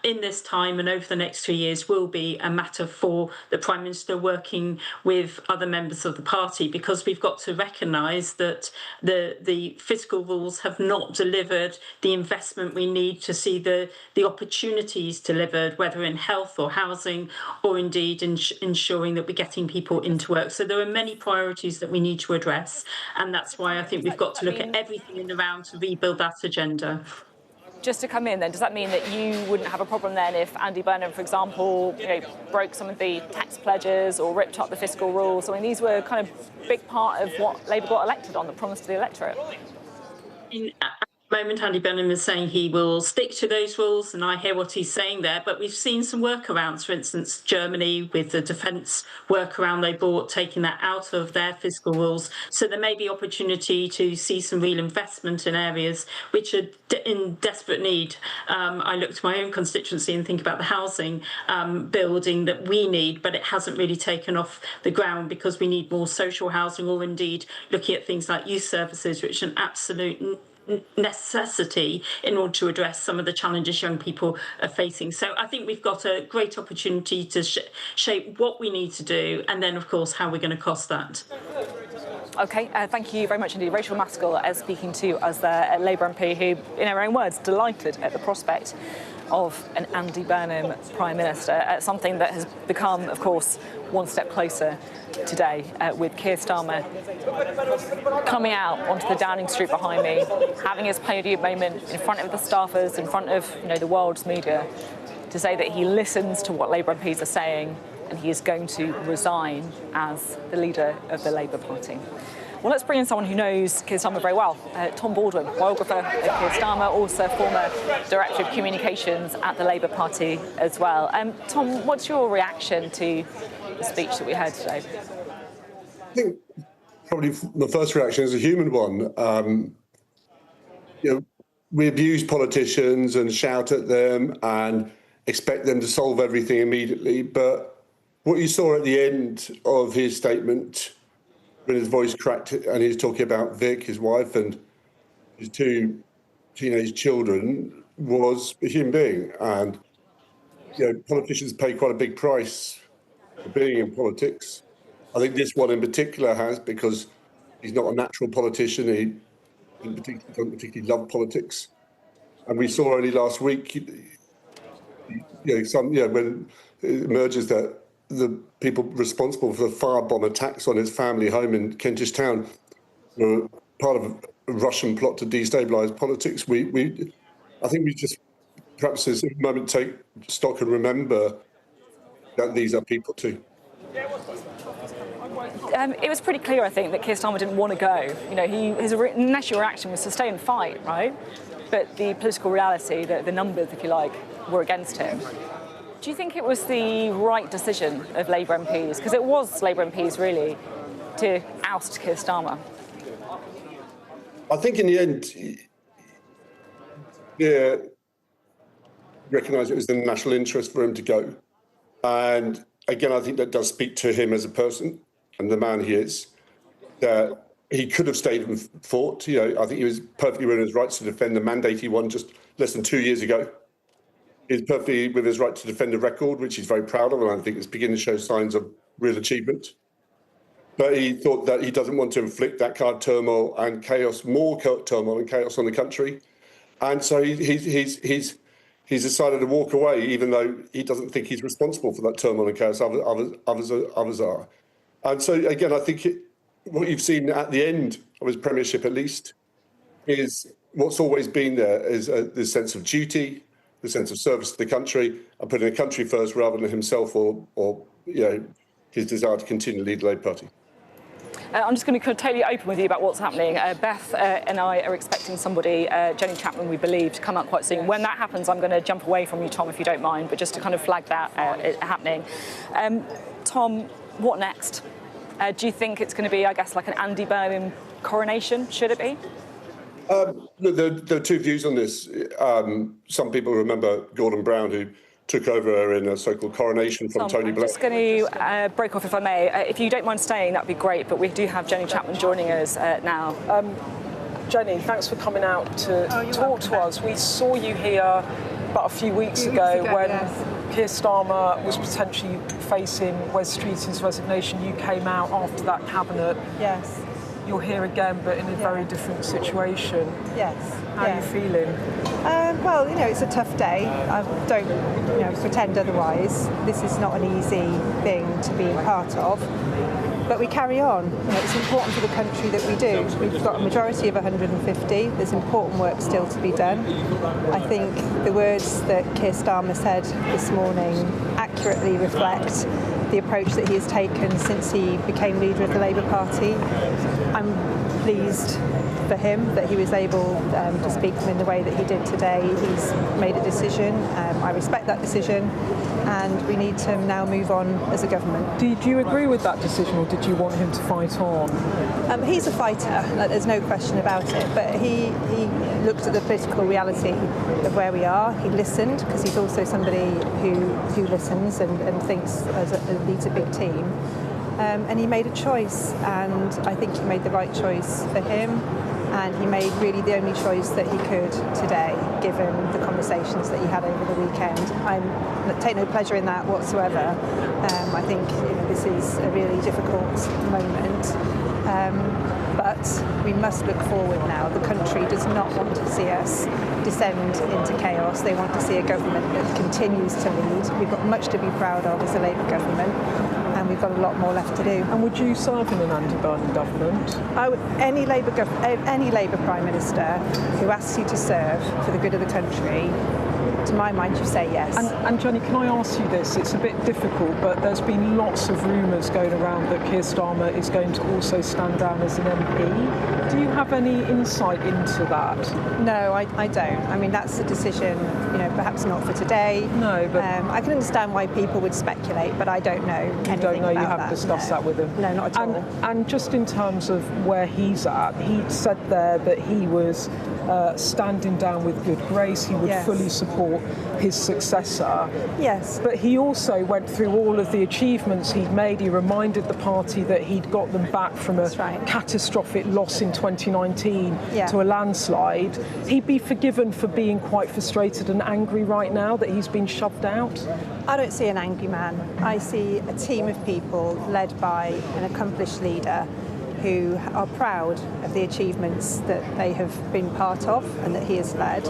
in this time and over the next 2 years will be a matter for the Prime Minister working with other members of the party, because we've got to recognise that the fiscal rules have not delivered the investment we need to see the opportunities delivered, whether in health or housing, or indeed ensuring that we're getting people into work. So there are many priorities that we need to address, and that's why I think we've got to look at everything in the round to rebuild that agenda. Just to come in then, does that mean that you wouldn't have a problem then if Andy Burnham, for example, broke some of the tax pledges or ripped up the fiscal rules? I mean, these were kind of big part of what Labour got elected on, the promise to the electorate. At the moment, Andy Burnham is saying he will stick to those rules, and I hear what he's saying there, but we've seen some workarounds. For instance, Germany, with the defence workaround they brought, taking that out of their fiscal rules. So there may be opportunity to see some real investment in areas which are in desperate need. I look to my own constituency and think about the housing building that we need, but it hasn't really taken off the ground because we need more social housing, or indeed looking at things like youth services, which are an absolute necessity in order to address some of the challenges young people are facing. So I think we've got a great opportunity to shape what we need to do, and then of course how we're going to cost that. OK, thank you very much indeed. Rachel Maskell speaking to us there, a Labour MP who, in her own words, delighted at the prospect of an Andy Burnham Prime Minister, something that has become, of course, one step closer today with Keir Starmer coming out onto the Downing Street behind me, having his podium moment in front of the staffers, in front of the world's media, to say that he listens to what Labour MPs are saying and he is going to resign as the leader of the Labour Party. Well, let's bring in someone who knows Keir Starmer very well. Tom Baldwin, biographer of Keir Starmer, also former Director of Communications at the Labour Party as well. Tom, what's your reaction to the speech that we heard today? I think probably the first reaction is a human one. We abuse politicians and shout at them and expect them to solve everything immediately. But what you saw at the end of his statement, when his voice cracked and he was talking about Vic, his wife, and his two teenage children, was a human being. And politicians pay quite a big price for being in politics. I think this one in particular has, because he's not a natural politician. He doesn't particularly love politics. And we saw only last week, when it emerges that the people responsible for the firebomb attacks on his family home in Kentish Town were part of a Russian plot to destabilise politics. I think we just perhaps this moment take stock and remember that these are people too. It was pretty clear, I think, that Keir Starmer didn't want to go. His initial reaction was to stay and fight, right? But the political reality, the numbers, if you like, were against him. Do you think it was the right decision of Labour MPs? Because it was Labour MPs, really, to oust Keir Starmer. I think in the end, recognised it was the national interest for him to go. And again, I think that does speak to him as a person and the man he is, that he could have stayed and fought. I think he was perfectly within his rights to defend the mandate he won just less than 2 years ago. He's perfectly with his right to defend a record, which he's very proud of, and I think it's beginning to show signs of real achievement. But he thought that he doesn't want to inflict that kind of turmoil and chaos, more turmoil and chaos on the country. And so he's decided to walk away, even though he doesn't think he's responsible for that turmoil and chaos. Others are. And so, again, I think what you've seen at the end of his premiership, at least, is what's always been there is this sense of duty, the sense of service to the country, and putting the country first rather than himself or his desire to continue to lead the Labour Party. I'm just going to be totally open with you about what's happening. Beth and I are expecting somebody, Jenny Chapman, we believe, to come up quite soon. When that happens, I'm going to jump away from you, Tom, if you don't mind, but just to kind of flag that happening. Tom, what next? Do you think it's going to be, I guess, like an Andy Burnham coronation? Should it be? There are two views on this. Some people remember Gordon Brown, who took over in a so-called coronation from Tony Blair. I'm just going to break off, if I may. If you don't mind staying, that'd be great, but we do have Jenny Chapman joining us now. Jenny, thanks for coming out to talk to us. We saw you here about a few weeks ago when Keir Starmer was potentially facing Wes Streeting's resignation. You came out after that cabinet. Yes. You're here again, but in a very different situation. Yes. How are you feeling? Well, it's a tough day. I don't, pretend otherwise. This is not an easy thing to be part of. But we carry on. It's important for the country that we do. We've got a majority of 150. There's important work still to be done. I think the words that Keir Starmer said this morning accurately reflect the approach that he has taken since he became leader of the Labour Party. I'm pleased for him that he was able to speak to them in the way that he did today. He's made a decision. I respect that decision. And we need to now move on as a government. Did you agree with that decision, or did you want him to fight on? He's a fighter, there's no question about it, but he looked at the political reality of where we are. He listened, because he's also somebody who listens and thinks leads a big team. And he made a choice, and I think he made the right choice for him. And he made really the only choice that he could today, given the conversations that he had over the weekend. I take no pleasure in that whatsoever. I think this is a really difficult moment. But we must look forward now. The country does not want to see us descend into chaos. They want to see a government that continues to lead. We've got much to be proud of as a Labour government, and we've got a lot more left to do. And would you serve in an Andy Burnham government? Any Labour Prime Minister who asks you to serve for the good of the country, to my mind, you say yes. And Jenny, can I ask you this? It's a bit difficult, but there's been lots of rumours going around that Keir Starmer is going to also stand down as an MP. Do you have any insight into that? No, I don't. I mean, that's a decision, perhaps not for today. No, but I can understand why people would speculate, but I don't know anything you don't know. about You haven't that. discussed that with him. No, not at all. And just in terms of where he's at, he said there that he was standing down with good grace. He would fully support his successor. Yes. But he also went through all of the achievements he'd made. He reminded the party that he'd got them back from a catastrophic loss in 2019 to a landslide. He'd be forgiven for being quite frustrated and angry right now that he's been shoved out. I don't see an angry man. I see a team of people led by an accomplished leader who are proud of the achievements that they have been part of and that he has led.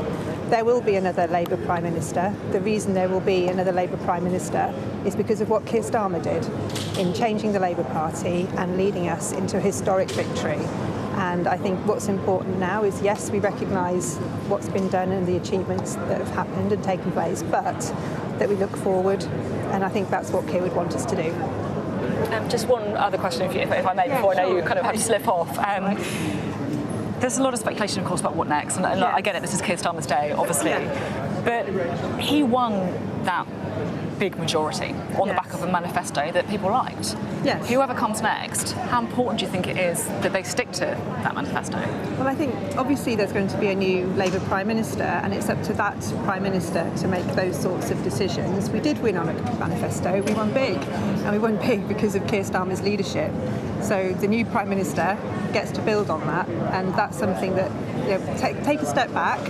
There will be another Labour Prime Minister. The reason there will be another Labour Prime Minister is because of what Keir Starmer did in changing the Labour Party and leading us into a historic victory. And I think what's important now is, yes, we recognise what's been done and the achievements that have happened and taken place, but that we look forward, and I think that's what Keir would want us to do. Just one other question, if I may, before I know you kind of have to slip off. There's a lot of speculation, of course, about what next, and I get it, this is Keir Starmer's day, obviously, but he won that big majority on the back of a manifesto that people liked. Yes. Whoever comes next, how important do you think it is that they stick to that manifesto? Well, I think obviously there's going to be a new Labour Prime Minister, and it's up to that Prime Minister to make those sorts of decisions. We did win on a manifesto, we won big, and we won big because of Keir Starmer's leadership. So the new Prime Minister gets to build on that, and that's something that, take a step back.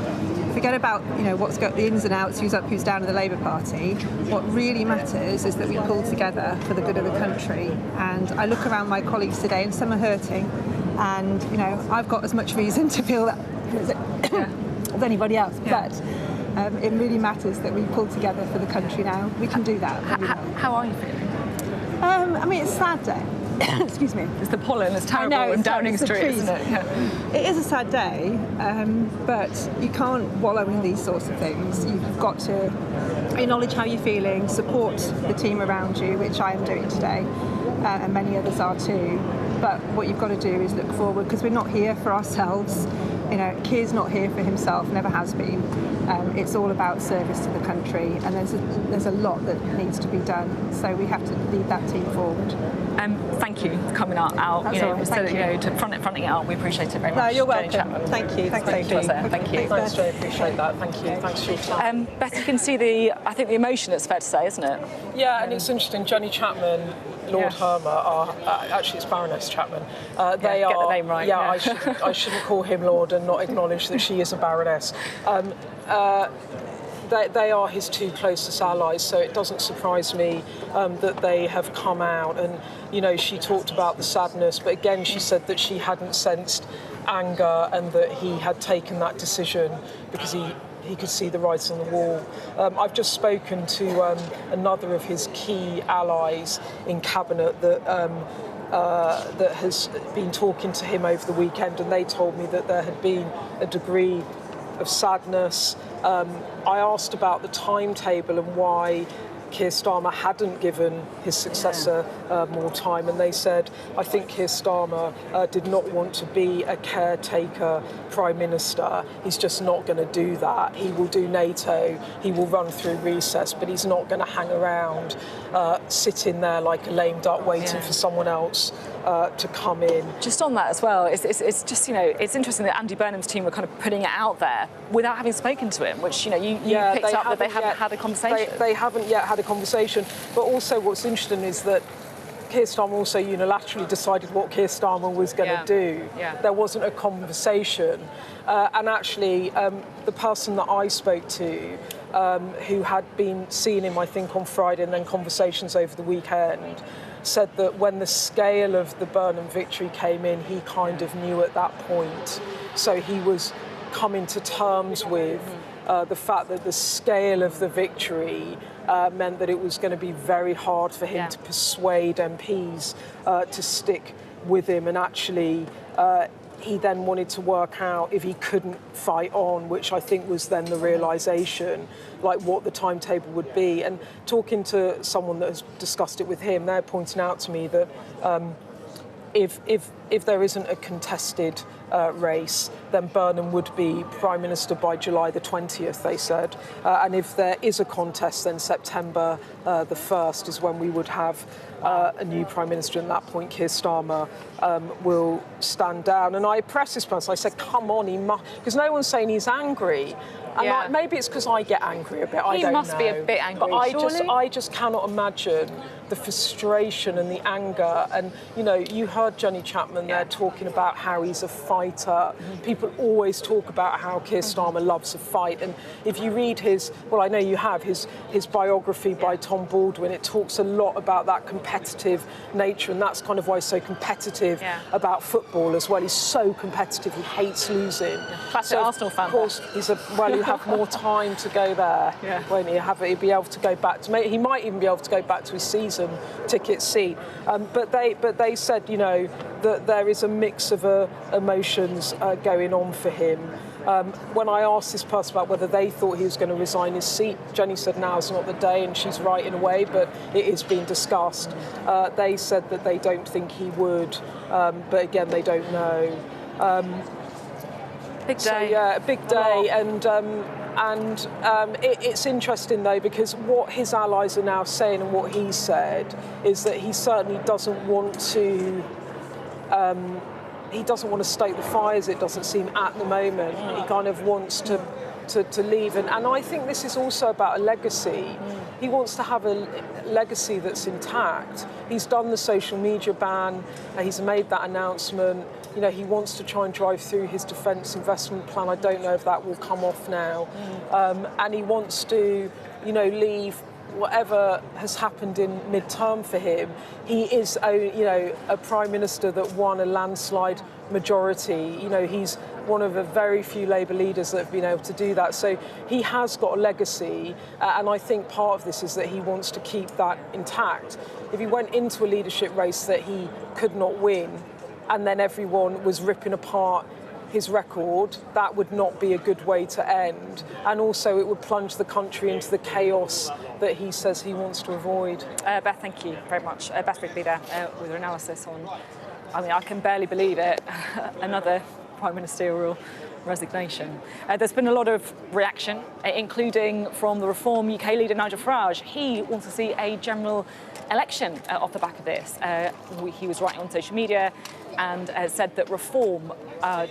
Forget about what's got the ins and outs, who's up, who's down in the Labour Party. What really matters is that we pull together for the good of the country. And I look around my colleagues today, and some are hurting. And I've got as much reason to feel that as anybody else. Yeah. But it really matters that we pull together for the country now. We can do that. How are you feeling? I mean, it's a sad day. Excuse me. It's the pollen, it's terrible in Downing Street, isn't it? Yeah. It is a sad day, but you can't wallow in these sorts of things. You've got to acknowledge how you're feeling, support the team around you, which I am doing today, and many others are too. But what you've got to do is look forward, because we're not here for ourselves. Keir's not here for himself, never has been. It's all about service to the country, and there's a lot that needs to be done. So we have to lead that team forward. Thank you for coming out. To fronting it out. We appreciate it very much. No, you're welcome. Thank you. Thanks, Sophie. Thank you. Thanks, Jay. Appreciate that. Thank you. Thanks for your time. Beth, you can see the emotion. It's fair to say, isn't it? Yeah, and it's interesting. Jenny Chapman, Lord Hermer are actually it's Baroness Chapman. They are. Get the name right. Yeah, I shouldn't call him Lord and not acknowledge that she is a Baroness. they are his two closest allies, so it doesn't surprise me that they have come out. And, you know, she talked about the sadness, but again, she said that she hadn't sensed anger and that he had taken that decision because he could see the writing on the wall. I've just spoken to another of his key allies in cabinet that has been talking to him over the weekend, and they told me that there had been a degree of sadness. I asked about the timetable and why Keir Starmer hadn't given his successor more time, and they said, I think Keir Starmer did not want to be a caretaker Prime Minister. He's just not going to do that. He will do NATO, he will run through recess, but he's not going to hang around sitting there like a lame duck waiting for someone else to come in. Just on that as well, it's just, you know, it's interesting that Andy Burnham's team were kind of putting it out there without having spoken to him, which, you know, you picked up that they haven't had a conversation. They haven't yet had a conversation, but also what's interesting is that Keir Starmer also unilaterally decided what Keir Starmer was going to do. There wasn't a conversation. And actually, the person that I spoke to, who had been seeing him, I think, on Friday and then conversations over the weekend, said that when the scale of the Burnham victory came in, he kind of knew at that point. So he was coming to terms with the fact that the scale of the victory meant that it was going to be very hard for him to persuade MPs to stick with him, and actually he then wanted to work out if he couldn't fight on, which I think was then the realisation, like what the timetable would be. And talking to someone that has discussed it with him, they're pointing out to me that if there isn't a contested race, then Burnham would be Prime Minister by July the 20th, they said. And if there is a contest, then September the 1st is when we would have a new Prime Minister. And at that point, Keir Starmer will stand down. And I pressed this person, I said, come on, he must, because no one's saying he's angry. And maybe it's because I get angry a bit, I don't know. He must be a bit angry, but surely? I just cannot imagine the frustration and the anger. And, you know, you heard Jenny Chapman there talking about how he's a fighter. People always talk about how Keir Starmer loves a fight. And if you read his, well, I know you have, his biography by Tom Baldwin, it talks a lot about that competitive nature. And that's kind of why he's so competitive about football as well. He's so competitive, he hates losing. Classic Arsenal fan. Of course, he's he'll have more time to go there, won't he? He'll be able to go back to, he might even be able to go back to his season ticket seat. But they said, you know, that there is a mix of emotions going on for him. When I asked this person about whether they thought he was going to resign his seat, Jenny said now's not the day, and she's right in a way, but it is being discussed. They said that they don't think he would, but again, they don't know. Big day. So, yeah, a big day, and it's interesting though, because what his allies are now saying and what he said is that he certainly doesn't want to. He doesn't want to stoke the fires, it doesn't seem, at the moment. He kind of wants to leave. And I think this is also about a legacy. He wants to have a legacy that's intact. He's done the social media ban, he's made that announcement. You know, he wants to try and drive through his defence investment plan. I don't know if that will come off now. And he wants to, you know, leave whatever has happened in mid-term for him. He is, a Prime Minister that won a landslide majority. You know, he's one of the very few Labour leaders that have been able to do that. So he has got a legacy, and I think part of this is that he wants to keep that intact. If he went into a leadership race that he could not win, and then everyone was ripping apart his record, that would not be a good way to end. And also it would plunge the country into the chaos that he says he wants to avoid. Beth, thank you very much. Beth Rigby there with her analysis on, I mean, I can barely believe it, another prime ministerial resignation. There's been a lot of reaction, including from the Reform UK leader Nigel Farage. He wants to see a general election off the back of this. He was writing on social media and said that Reform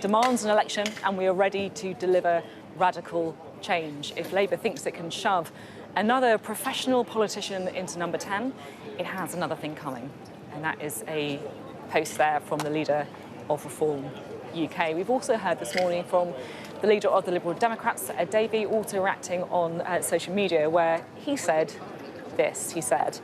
demands an election and we are ready to deliver radical change. If Labour thinks it can shove another professional politician into number 10, it has another thing coming. And that is a post there from the leader of Reform UK. We've also heard this morning from The leader of the Liberal Democrats, Ed Davey, also reacting on social media, where he said this. He said,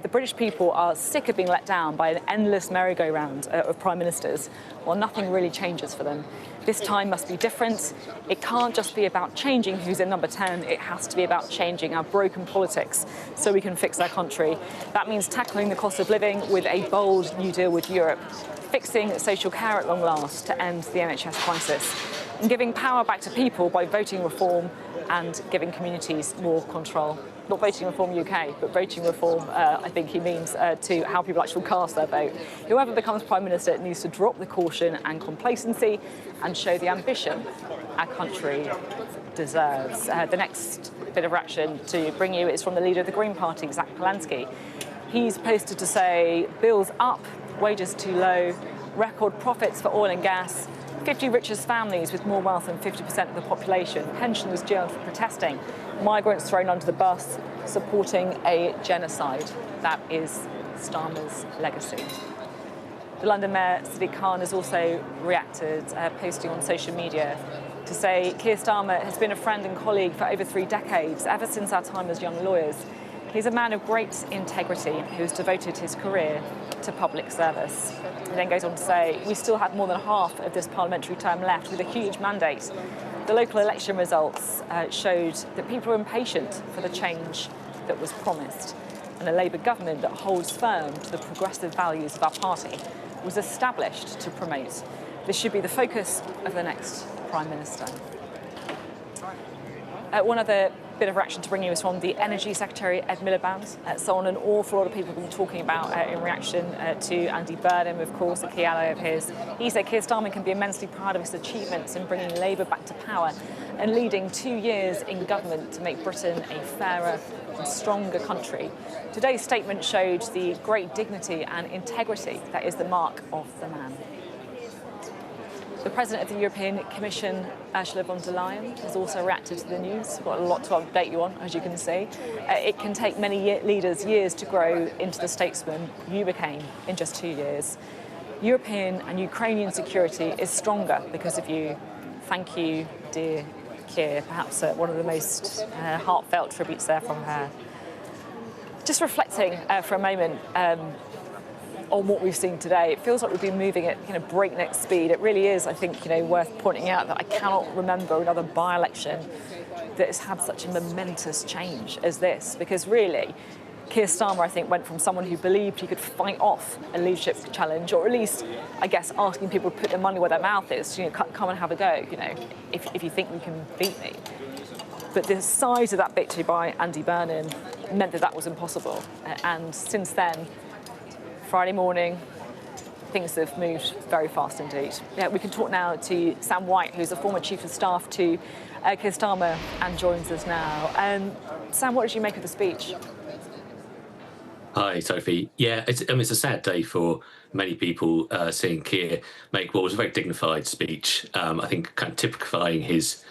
the British people are sick of being let down by an endless merry-go-round of prime ministers, while nothing really changes for them. This time must be different. It can't just be about changing who's in number 10. It has to be about changing our broken politics so we can fix our country. That means tackling the cost of living with a bold New Deal with Europe, fixing social care at long last to end the NHS crisis, and giving power back to people by voting reform and giving communities more control. Not voting reform UK, but voting reform, I think he means, to how people actually cast their vote. Whoever becomes Prime Minister needs to drop the caution and complacency and show the ambition our country deserves. The next bit of reaction to bring you is from the leader of the Green Party, Zach Polanski. He's posted to say, bills up, wages too low, record profits for oil and gas, 50 richest families with more wealth than 50% of the population, pensioners jailed for protesting, migrants thrown under the bus, supporting a genocide. That is Starmer's legacy. The London Mayor, Sadiq Khan, has also reacted, posting on social media to say Keir Starmer has been a friend and colleague for over 3 decades, ever since our time as young lawyers. He's a man of great integrity who's devoted his career to public service. He then goes on to say, we still have more than half of this parliamentary term left with a huge mandate. The local election results showed that people are impatient for the change that was promised. And a Labour government that holds firm to the progressive values of our party was established to promote. This should be the focus of the next Prime Minister. One other bit of reaction to bring you is from the Energy Secretary, Ed Miliband. Someone an awful lot of people have been talking about in reaction to Andy Burnham, of course, a key ally of his. He said Keir Starmer can be immensely proud of his achievements in bringing Labour back to power and leading 2 years in government to make Britain a fairer and stronger country. Today's statement showed the great dignity and integrity that is the mark of the man. The President of the European Commission, Ursula von der Leyen, has also reacted to the news. We've got a lot to update you on, as you can see. It can take many leaders years to grow into the statesman you became in just 2 years. European and Ukrainian security is stronger because of you. Thank you, dear Keir. Perhaps one of the most heartfelt tributes there from her. Just reflecting for a moment on what we've seen today, it feels like we've been moving at breakneck speed. It really is, I think, worth pointing out that I cannot remember another by-election that has had such a momentous change as this, because really, Keir Starmer, I think, went from someone who believed he could fight off a leadership challenge, or at least, I guess, asking people to put their money where their mouth is, come and have a go, if you think you can beat me. But the size of that victory by Andy Burnham meant that that was impossible. And since then, Friday morning, things have moved very fast indeed. Yeah, we can talk now to Sam White, who's a former Chief of Staff to Keir Starmer, and joins us now. Sam, what did you make of the speech? Hi, Sophie. Yeah, it's a sad day for many people seeing Keir make what was a very dignified speech. I think kind of typifying his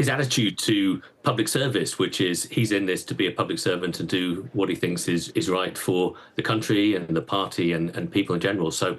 attitude to public service, which is he's in this to be a public servant and do what he thinks is right for the country and the party and people in general. So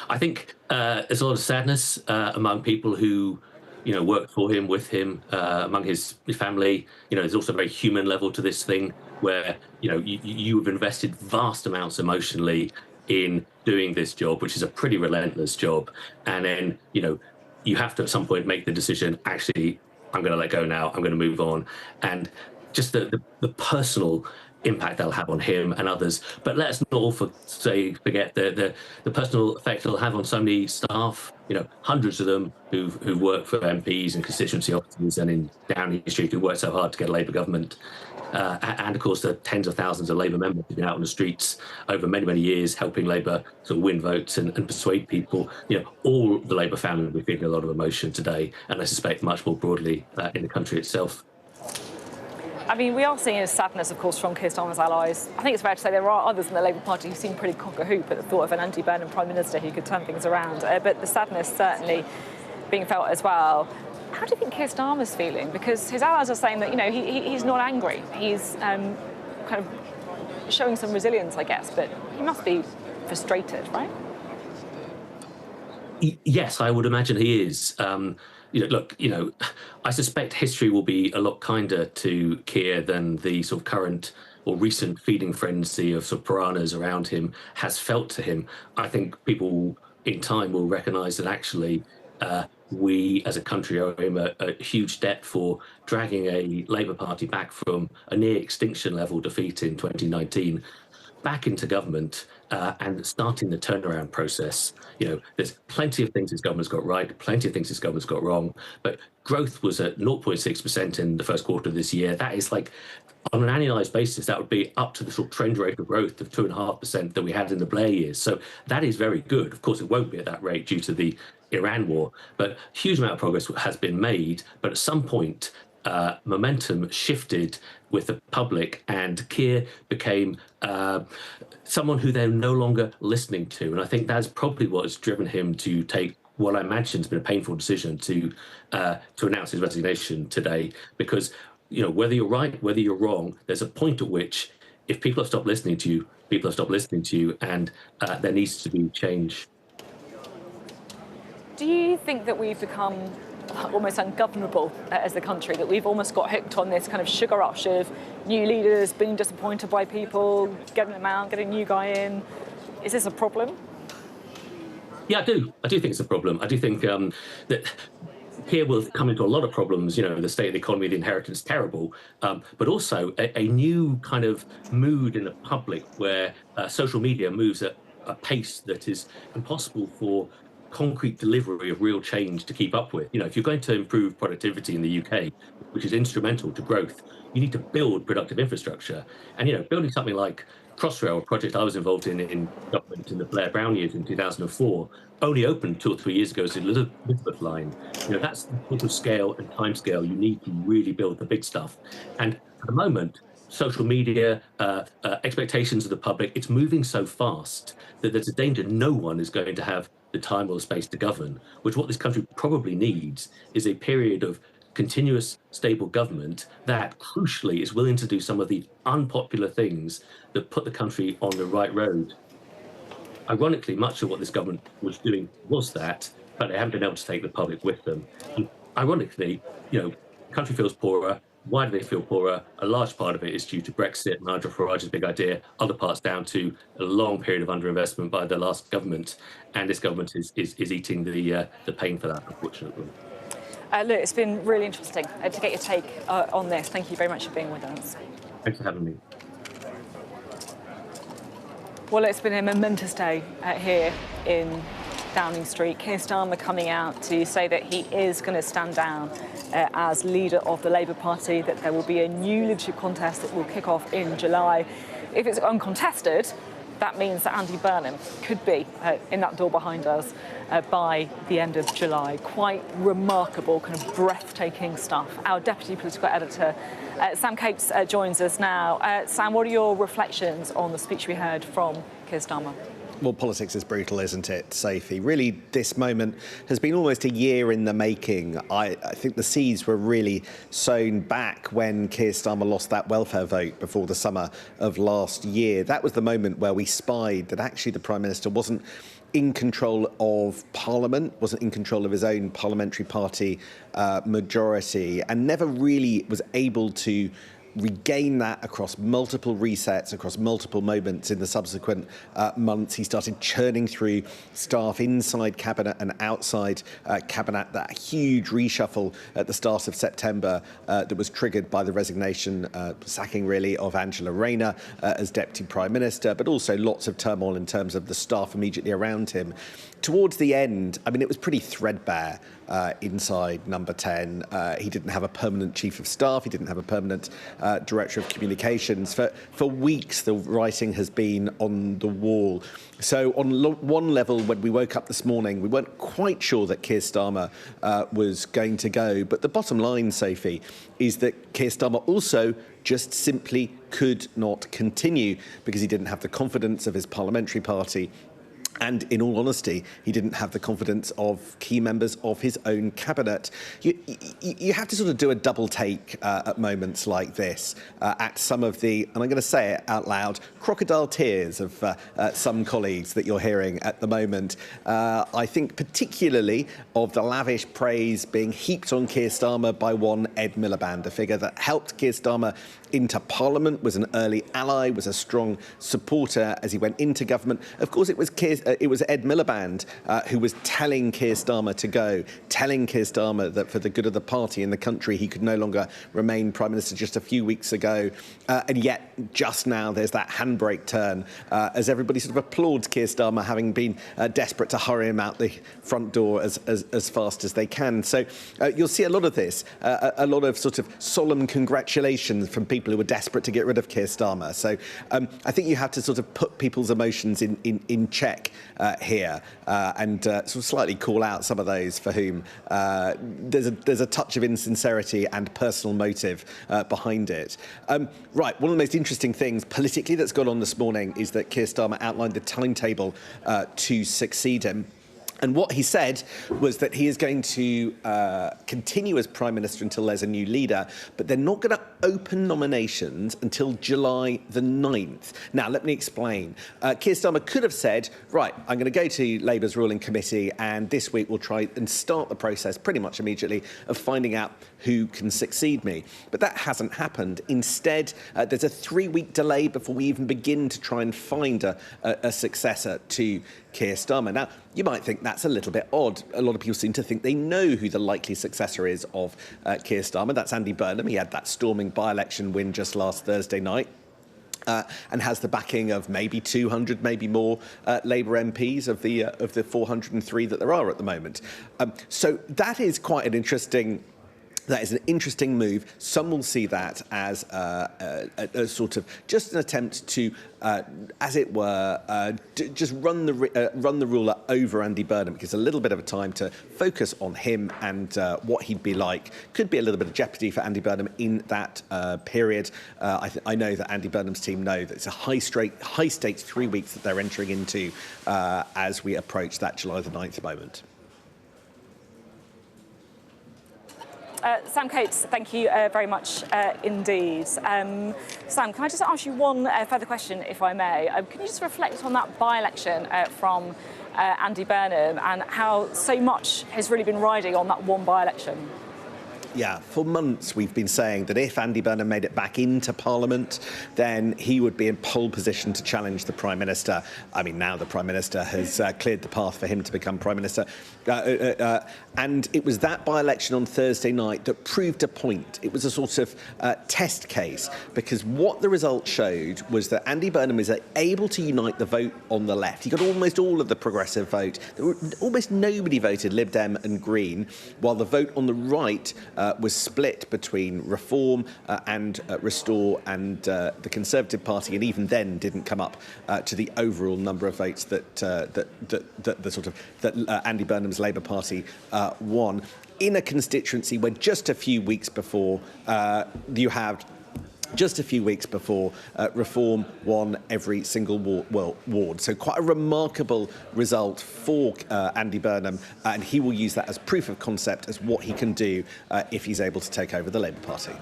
I think there's a lot of sadness among people who worked for him, with him, among his family. There's also a very human level to this thing where you have invested vast amounts emotionally in doing this job, which is a pretty relentless job, and then you have to at some point make the decision, actually, I'm going to let go now, I'm going to move on. And just the personal impact that'll have on him and others. But let's not all forget the personal effect it'll have on so many staff, hundreds of them who work for MPs and constituency offices and in Downing Street, who work so hard to get a Labour government. And of course, the tens of thousands of Labour members who've been out on the streets over many, many years, helping Labour sort of win votes and persuade people. All the Labour family will be feeling a lot of emotion today, and I suspect much more broadly in the country itself. I mean, we are seeing a sadness, of course, from Keir Starmer's allies. I think it's fair to say there are others in the Labour Party who seem pretty cock-a-hoop at the thought of an Andy Burnham Prime Minister who could turn things around. But the sadness certainly being felt as well. How do you think Keir Starmer's feeling? Because his allies are saying that, he's not angry. He's kind of showing some resilience, I guess, but he must be frustrated, right? Yes, I would imagine he is. I suspect history will be a lot kinder to Keir than the sort of current or recent feeding frenzy of sort of piranhas around him has felt to him. I think people in time will recognise that actually we as a country owe him a huge debt for dragging a Labour Party back from a near extinction level defeat in 2019 back into government and starting the turnaround process. There's plenty of things his government's got right, plenty of things his government's got wrong, but growth was at 0.6% in the first quarter of this year. That is like, on an annualized basis, that would be up to the sort of trend rate of growth of 2.5% that we had in the Blair years. So that is very good. Of course, it won't be at that rate due to the Iran war, but a huge amount of progress has been made. But at some point, momentum shifted with the public, and Keir became someone who they're no longer listening to. And I think that's probably what has driven him to take what I imagine has been a painful decision to announce his resignation today. Because whether you're right, whether you're wrong, there's a point at which, if people have stopped listening to you, people have stopped listening to you, and there needs to be change. Do you think that we've become almost ungovernable as a country, that we've almost got hooked on this kind of sugar rush of new leaders being disappointed by people, getting them out, getting a new guy in? Is this a problem? Yeah, I do. I do think it's a problem. I do think that Keir will come into a lot of problems. The state of the economy, the inheritance, terrible, but also a new kind of mood in the public where social media moves at a pace that is impossible for concrete delivery of real change to keep up with. If you're going to improve productivity in the UK, which is instrumental to growth, you need to build productive infrastructure. And building something like Crossrail, a project I was involved in government in the Blair Brown years in 2004, only opened 2 or 3 years ago as the Elizabeth line. That's the sort of scale and timescale you need to really build the big stuff. And at the moment, social media, expectations of the public, it's moving so fast that there's a danger no one is going to have the time or the space to govern, which what this country probably needs is a period of continuous, stable government that, crucially, is willing to do some of the unpopular things that put the country on the right road. Ironically, much of what this government was doing was that, but they haven't been able to take the public with them. And ironically, the country feels poorer. Why do they feel poorer? A large part of it is due to Brexit, Nigel Farage's big idea. Other parts down to a long period of underinvestment by the last government, and this government is eating the pain for that, unfortunately. Look, it's been really interesting to get your take on this. Thank you very much for being with us. Thanks for having me. Well, it's been a momentous day here in Downing Street. Keir Starmer coming out to say that he is going to stand down as leader of the Labour Party, that there will be a new leadership contest that will kick off in July. If it's uncontested, that means that Andy Burnham could be in that door behind us by the end of July. Quite remarkable, kind of breathtaking stuff. Our deputy political editor, Sam Capes, joins us now. Sam, what are your reflections on the speech we heard from Keir Starmer? Well, politics is brutal, isn't it, Sophie? Really, this moment has been almost a year in the making. I think the seeds were really sown back when Keir Starmer lost that welfare vote before the summer of last year. That was the moment where we spied that actually the Prime Minister wasn't in control of Parliament, wasn't in control of his own parliamentary party majority, and never really was able to regain that across multiple resets, across multiple moments in the subsequent months. He started churning through staff inside Cabinet and outside Cabinet. That huge reshuffle at the start of September that was triggered by the resignation, sacking really, of Angela Rayner as Deputy Prime Minister, but also lots of turmoil in terms of the staff immediately around him. Towards the end, I mean, it was pretty threadbare inside Number 10. He didn't have a permanent Chief of Staff. He didn't have a permanent Director of Communications. For weeks, the writing has been on the wall. So on one level, when we woke up this morning, we weren't quite sure that Keir Starmer was going to go. But the bottom line, Sophie, is that Keir Starmer also just simply could not continue because he didn't have the confidence of his parliamentary party. And in all honesty, he didn't have the confidence of key members of his own cabinet. You have to sort of do a double take at moments like this, at some of the, and I'm going to say it out loud, crocodile tears of some colleagues that you're hearing at the moment. I think particularly of the lavish praise being heaped on Keir Starmer by one Ed Miliband, a figure that helped Keir Starmer into Parliament, was an early ally, was a strong supporter as he went into government. Of course, it was Ed Miliband who was telling Keir Starmer to go, telling Keir Starmer that for the good of the party and the country, he could no longer remain Prime Minister just a few weeks ago. And yet, just now, there's that handbrake turn as everybody sort of applauds Keir Starmer, having been desperate to hurry him out the front door as fast as they can. So you'll see a lot of this, a lot of sort of solemn congratulations from people who were desperate to get rid of Keir Starmer. So I think you have to sort of put people's emotions in check here and sort of slightly call out some of those for whom there's a touch of insincerity and personal motive behind it. Right, one of the most interesting things politically that's gone on this morning is that Keir Starmer outlined the timetable to succeed him. And what he said was that he is going to continue as Prime Minister until there's a new leader, but they're not going to open nominations until July the 9th. Now, let me explain. Keir Starmer could have said, right, I'm going to go to Labour's ruling committee and this week we'll try and start the process pretty much immediately of finding out who can succeed me. But that hasn't happened. Instead, there's a 3-week delay before we even begin to try and find a successor to Keir Starmer. Now, you might think that's a little bit odd. A lot of people seem to think they know who the likely successor is of Keir Starmer. That's Andy Burnham. He had that storming by-election win just last Thursday night. And has the backing of maybe 200, maybe more Labour MPs of the 403 that there are at the moment. So that is quite an interesting. That is an interesting move. Some will see that as a sort of just an attempt to, as it were, just run the ruler over Andy Burnham. It gives a little bit of a time to focus on him and what he'd be like. Could be a little bit of jeopardy for Andy Burnham in that period. I know that Andy Burnham's team know that it's a high-stakes 3 weeks that they're entering into as we approach that July the 9th moment. Sam Coates, thank you very much indeed. Sam, can I just ask you one further question, if I may? Can you just reflect on that by-election from Andy Burnham and how so much has really been riding on that one by-election? Yeah, for months we've been saying that if Andy Burnham made it back into Parliament, then he would be in pole position to challenge the Prime Minister. I mean, now the Prime Minister has cleared the path for him to become Prime Minister. And it was that by-election on Thursday night that proved a point. It was a sort of test case, because what the result showed was that Andy Burnham is able to unite the vote on the left. He got almost all of the progressive vote. Almost nobody voted Lib Dem and Green, while the vote on the right was split between Reform and Restore and the Conservative Party, and even then didn't come up to the overall number of votes that Andy Burnham's Labour Party won in a constituency where just a few weeks before Reform won every single ward. So quite a remarkable result for Andy Burnham, and he will use that as proof of concept as what he can do if he's able to take over the Labour Party.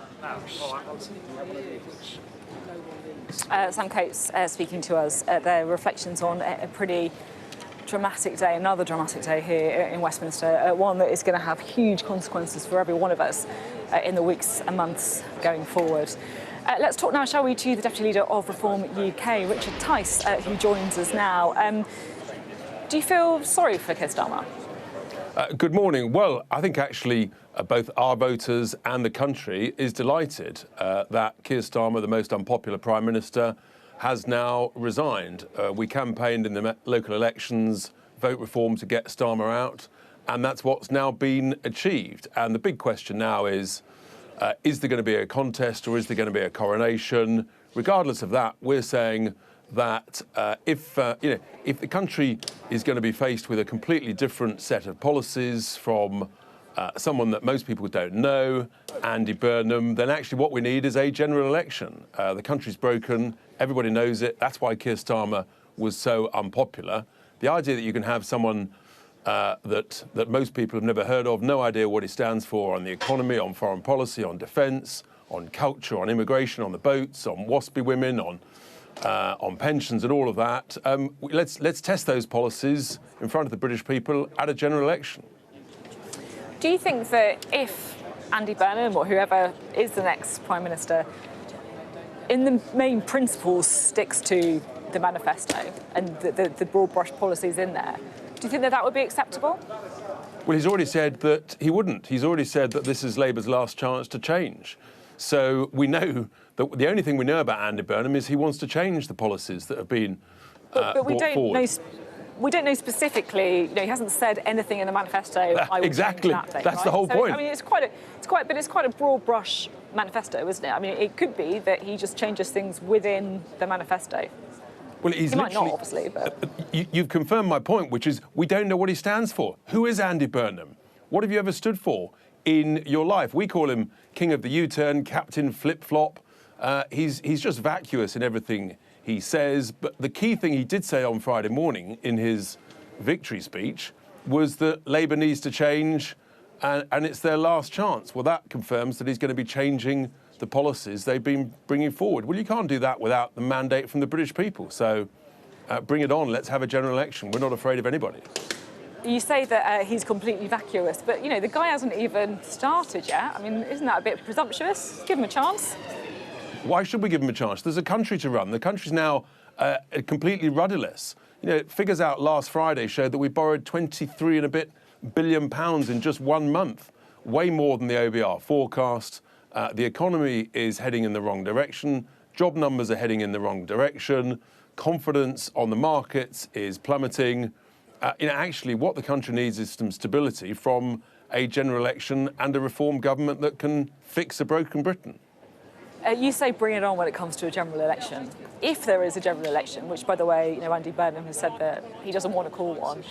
Sam Coates speaking to us, their reflections on a pretty dramatic day, another dramatic day here in Westminster, one that is going to have huge consequences for every one of us in the weeks and months going forward. Let's talk now, shall we, to the Deputy Leader of Reform UK, Richard Tice, who joins us now. Do you feel sorry for Keir Starmer? Good morning. Well, I think actually both our voters and the country is delighted that Keir Starmer, the most unpopular Prime Minister, has now resigned. We campaigned in the local elections, vote reform to get Starmer out, and that's what's now been achieved. And the big question now is there going to be a contest or is there going to be a coronation? Regardless of that, we're saying that if the country is going to be faced with a completely different set of policies from someone that most people don't know, Andy Burnham, then actually what we need is a general election. The country's broken, everybody knows it. That's why Keir Starmer was so unpopular, the idea that you can have someone that most people have never heard of, no idea what he stands for on the economy, on foreign policy, on defence, on culture, on immigration, on the boats, on WASPy women, on pensions and all of that. Let's test those policies in front of the British people at a general election. Do you think that if Andy Burnham or whoever is the next Prime Minister, in the main principles sticks to the manifesto and the broad brush policies in there, do you think that that would be acceptable? Well, he's already said that he wouldn't. He's already said that this is Labour's last chance to change. So we know that the only thing we know about Andy Burnham is he wants to change the policies that have been but we brought don't forward. We don't know specifically. He hasn't said anything in the manifesto. I will exactly. Change that thing, That's right? the whole point. I mean, it's quite a broad brush manifesto, isn't it? I mean, it could be that he just changes things within the manifesto. Well, he might not, obviously, but you've confirmed my point, which is we don't know what he stands for. Who is Andy Burnham? What have you ever stood for in your life? We call him King of the U-turn, Captain Flip-Flop. He's just vacuous in everything he says. But the key thing he did say on Friday morning in his victory speech was that Labour needs to change and it's their last chance. Well, that confirms that he's going to be changing the policies they've been bringing forward. Well, you can't do that without the mandate from the British people. So bring it on. Let's have a general election. We're not afraid of anybody. You say that he's completely vacuous, but, the guy hasn't even started yet. I mean, isn't that a bit presumptuous? Give him a chance. Why should we give him a chance? There's a country to run. The country's now completely rudderless. Figures out last Friday showed that we borrowed 23 and a bit billion pounds in just 1 month, way more than the OBR forecast. The economy is heading in the wrong direction. Job numbers are heading in the wrong direction. Confidence on the markets is plummeting. Actually, what the country needs is some stability from a general election and a reform government that can fix a broken Britain. You say bring it on when it comes to a general election. If there is a general election, which, by the way, Andy Burnham has said that he doesn't want to call one,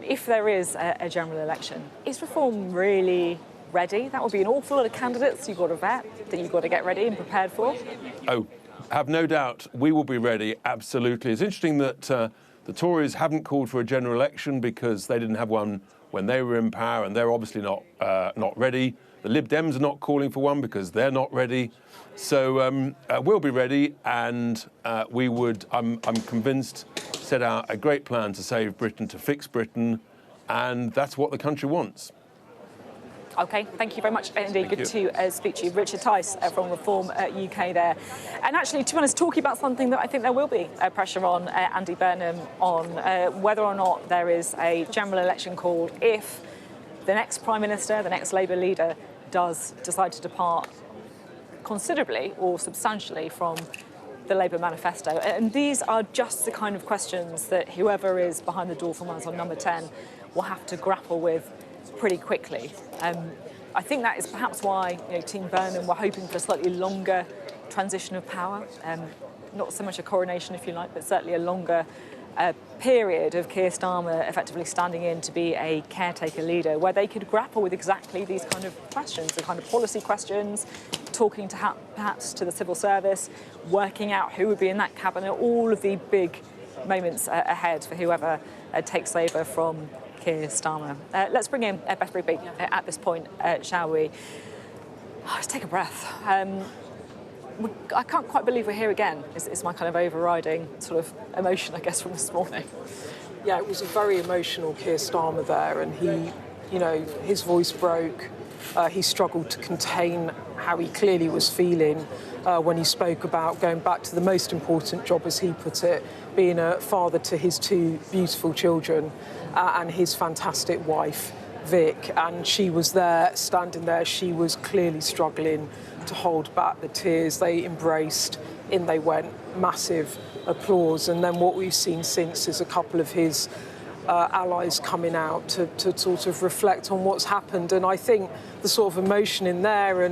if there is a general election, is reform really ready? That would be an awful lot of candidates you've got to vet, that you've got to get ready and prepared for. Oh, have no doubt we will be ready, absolutely. It's interesting that the Tories haven't called for a general election because they didn't have one when they were in power, and they're obviously not ready. The Lib Dems are not calling for one because they're not ready. So we'll be ready, and we would, I'm convinced, set out a great plan to save Britain, to fix Britain, and that's what the country wants. OK, thank you very much, Andy. Good to speak to you. Richard Tice from Reform UK there. And actually, to be honest, talking about something that I think there will be pressure on Andy Burnham on whether or not there is a general election called if the next Prime Minister, the next Labour leader, does decide to depart considerably or substantially from the Labour manifesto. And these are just the kind of questions that whoever is behind the door from us on number 10 will have to grapple with pretty quickly. I think that is perhaps why Team Burnham were hoping for a slightly longer transition of power, not so much a coronation, if you like, but certainly a longer period of Keir Starmer effectively standing in to be a caretaker leader, where they could grapple with exactly these kind of questions, the kind of policy questions, talking to perhaps to the civil service, working out who would be in that cabinet, all of the big moments ahead for whoever takes over from Keir Starmer. Let's bring in Beth Rigby at this point, shall we? Let's take a breath. I can't quite believe we're here again, is my kind of overriding sort of emotion, I guess, from this morning. Yeah, it was a very emotional Keir Starmer there, and he, his voice broke. He struggled to contain how he clearly was feeling when he spoke about going back to the most important job, as he put it, being a father to his 2 beautiful children and his fantastic wife, Vic. And she was there, standing there. She was clearly struggling to hold back the tears. They embraced, in they went, massive applause. And then what we've seen since is a couple of his allies coming out to sort of reflect on what's happened. And I think the sort of emotion in there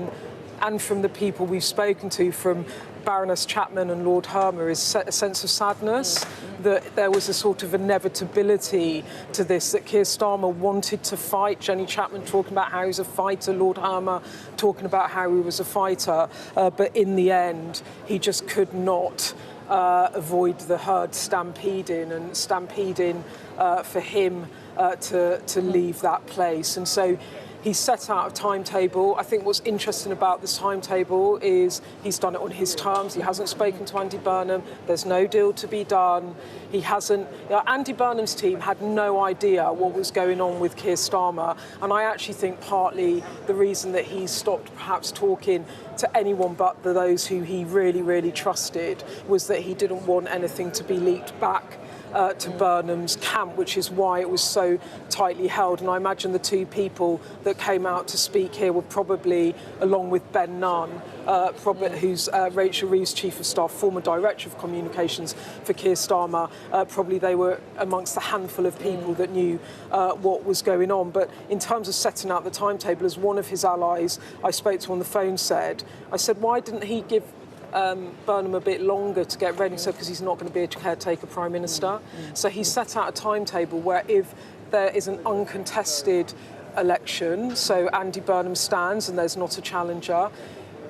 and from the people we've spoken to, from Baroness Chapman and Lord Hermer, is a sense of sadness, that there was a sort of inevitability to this, that Keir Starmer wanted to fight. Jenny Chapman talking about how he was a fighter, Lord Hermer talking about how he was a fighter, but in the end, he just could not avoid the herd stampeding and stampeding for him to leave that place. And so he set out a timetable. I think what's interesting about this timetable is he's done it on his terms. He hasn't spoken to Andy Burnham. There's no deal to be done. He hasn't. Andy Burnham's team had no idea what was going on with Keir Starmer, and I actually think partly the reason that he stopped perhaps talking to anyone but those who he really, really trusted was that he didn't want anything to be leaked back to Burnham's camp, which is why it was so tightly held. And I imagine the two people that came out to speak here were probably, along with Ben Nunn, who's Rachel Reeves' Chief of Staff, former Director of Communications for Keir Starmer, probably they were amongst the handful of people that knew what was going on. But in terms of setting out the timetable, as one of his allies I spoke to on the phone said, I said, why didn't he give Burnham a bit longer to get ready, so because he's not going to be a caretaker Prime Minister. So he set out a timetable where if there is an uncontested election, so Andy Burnham stands and there's not a challenger,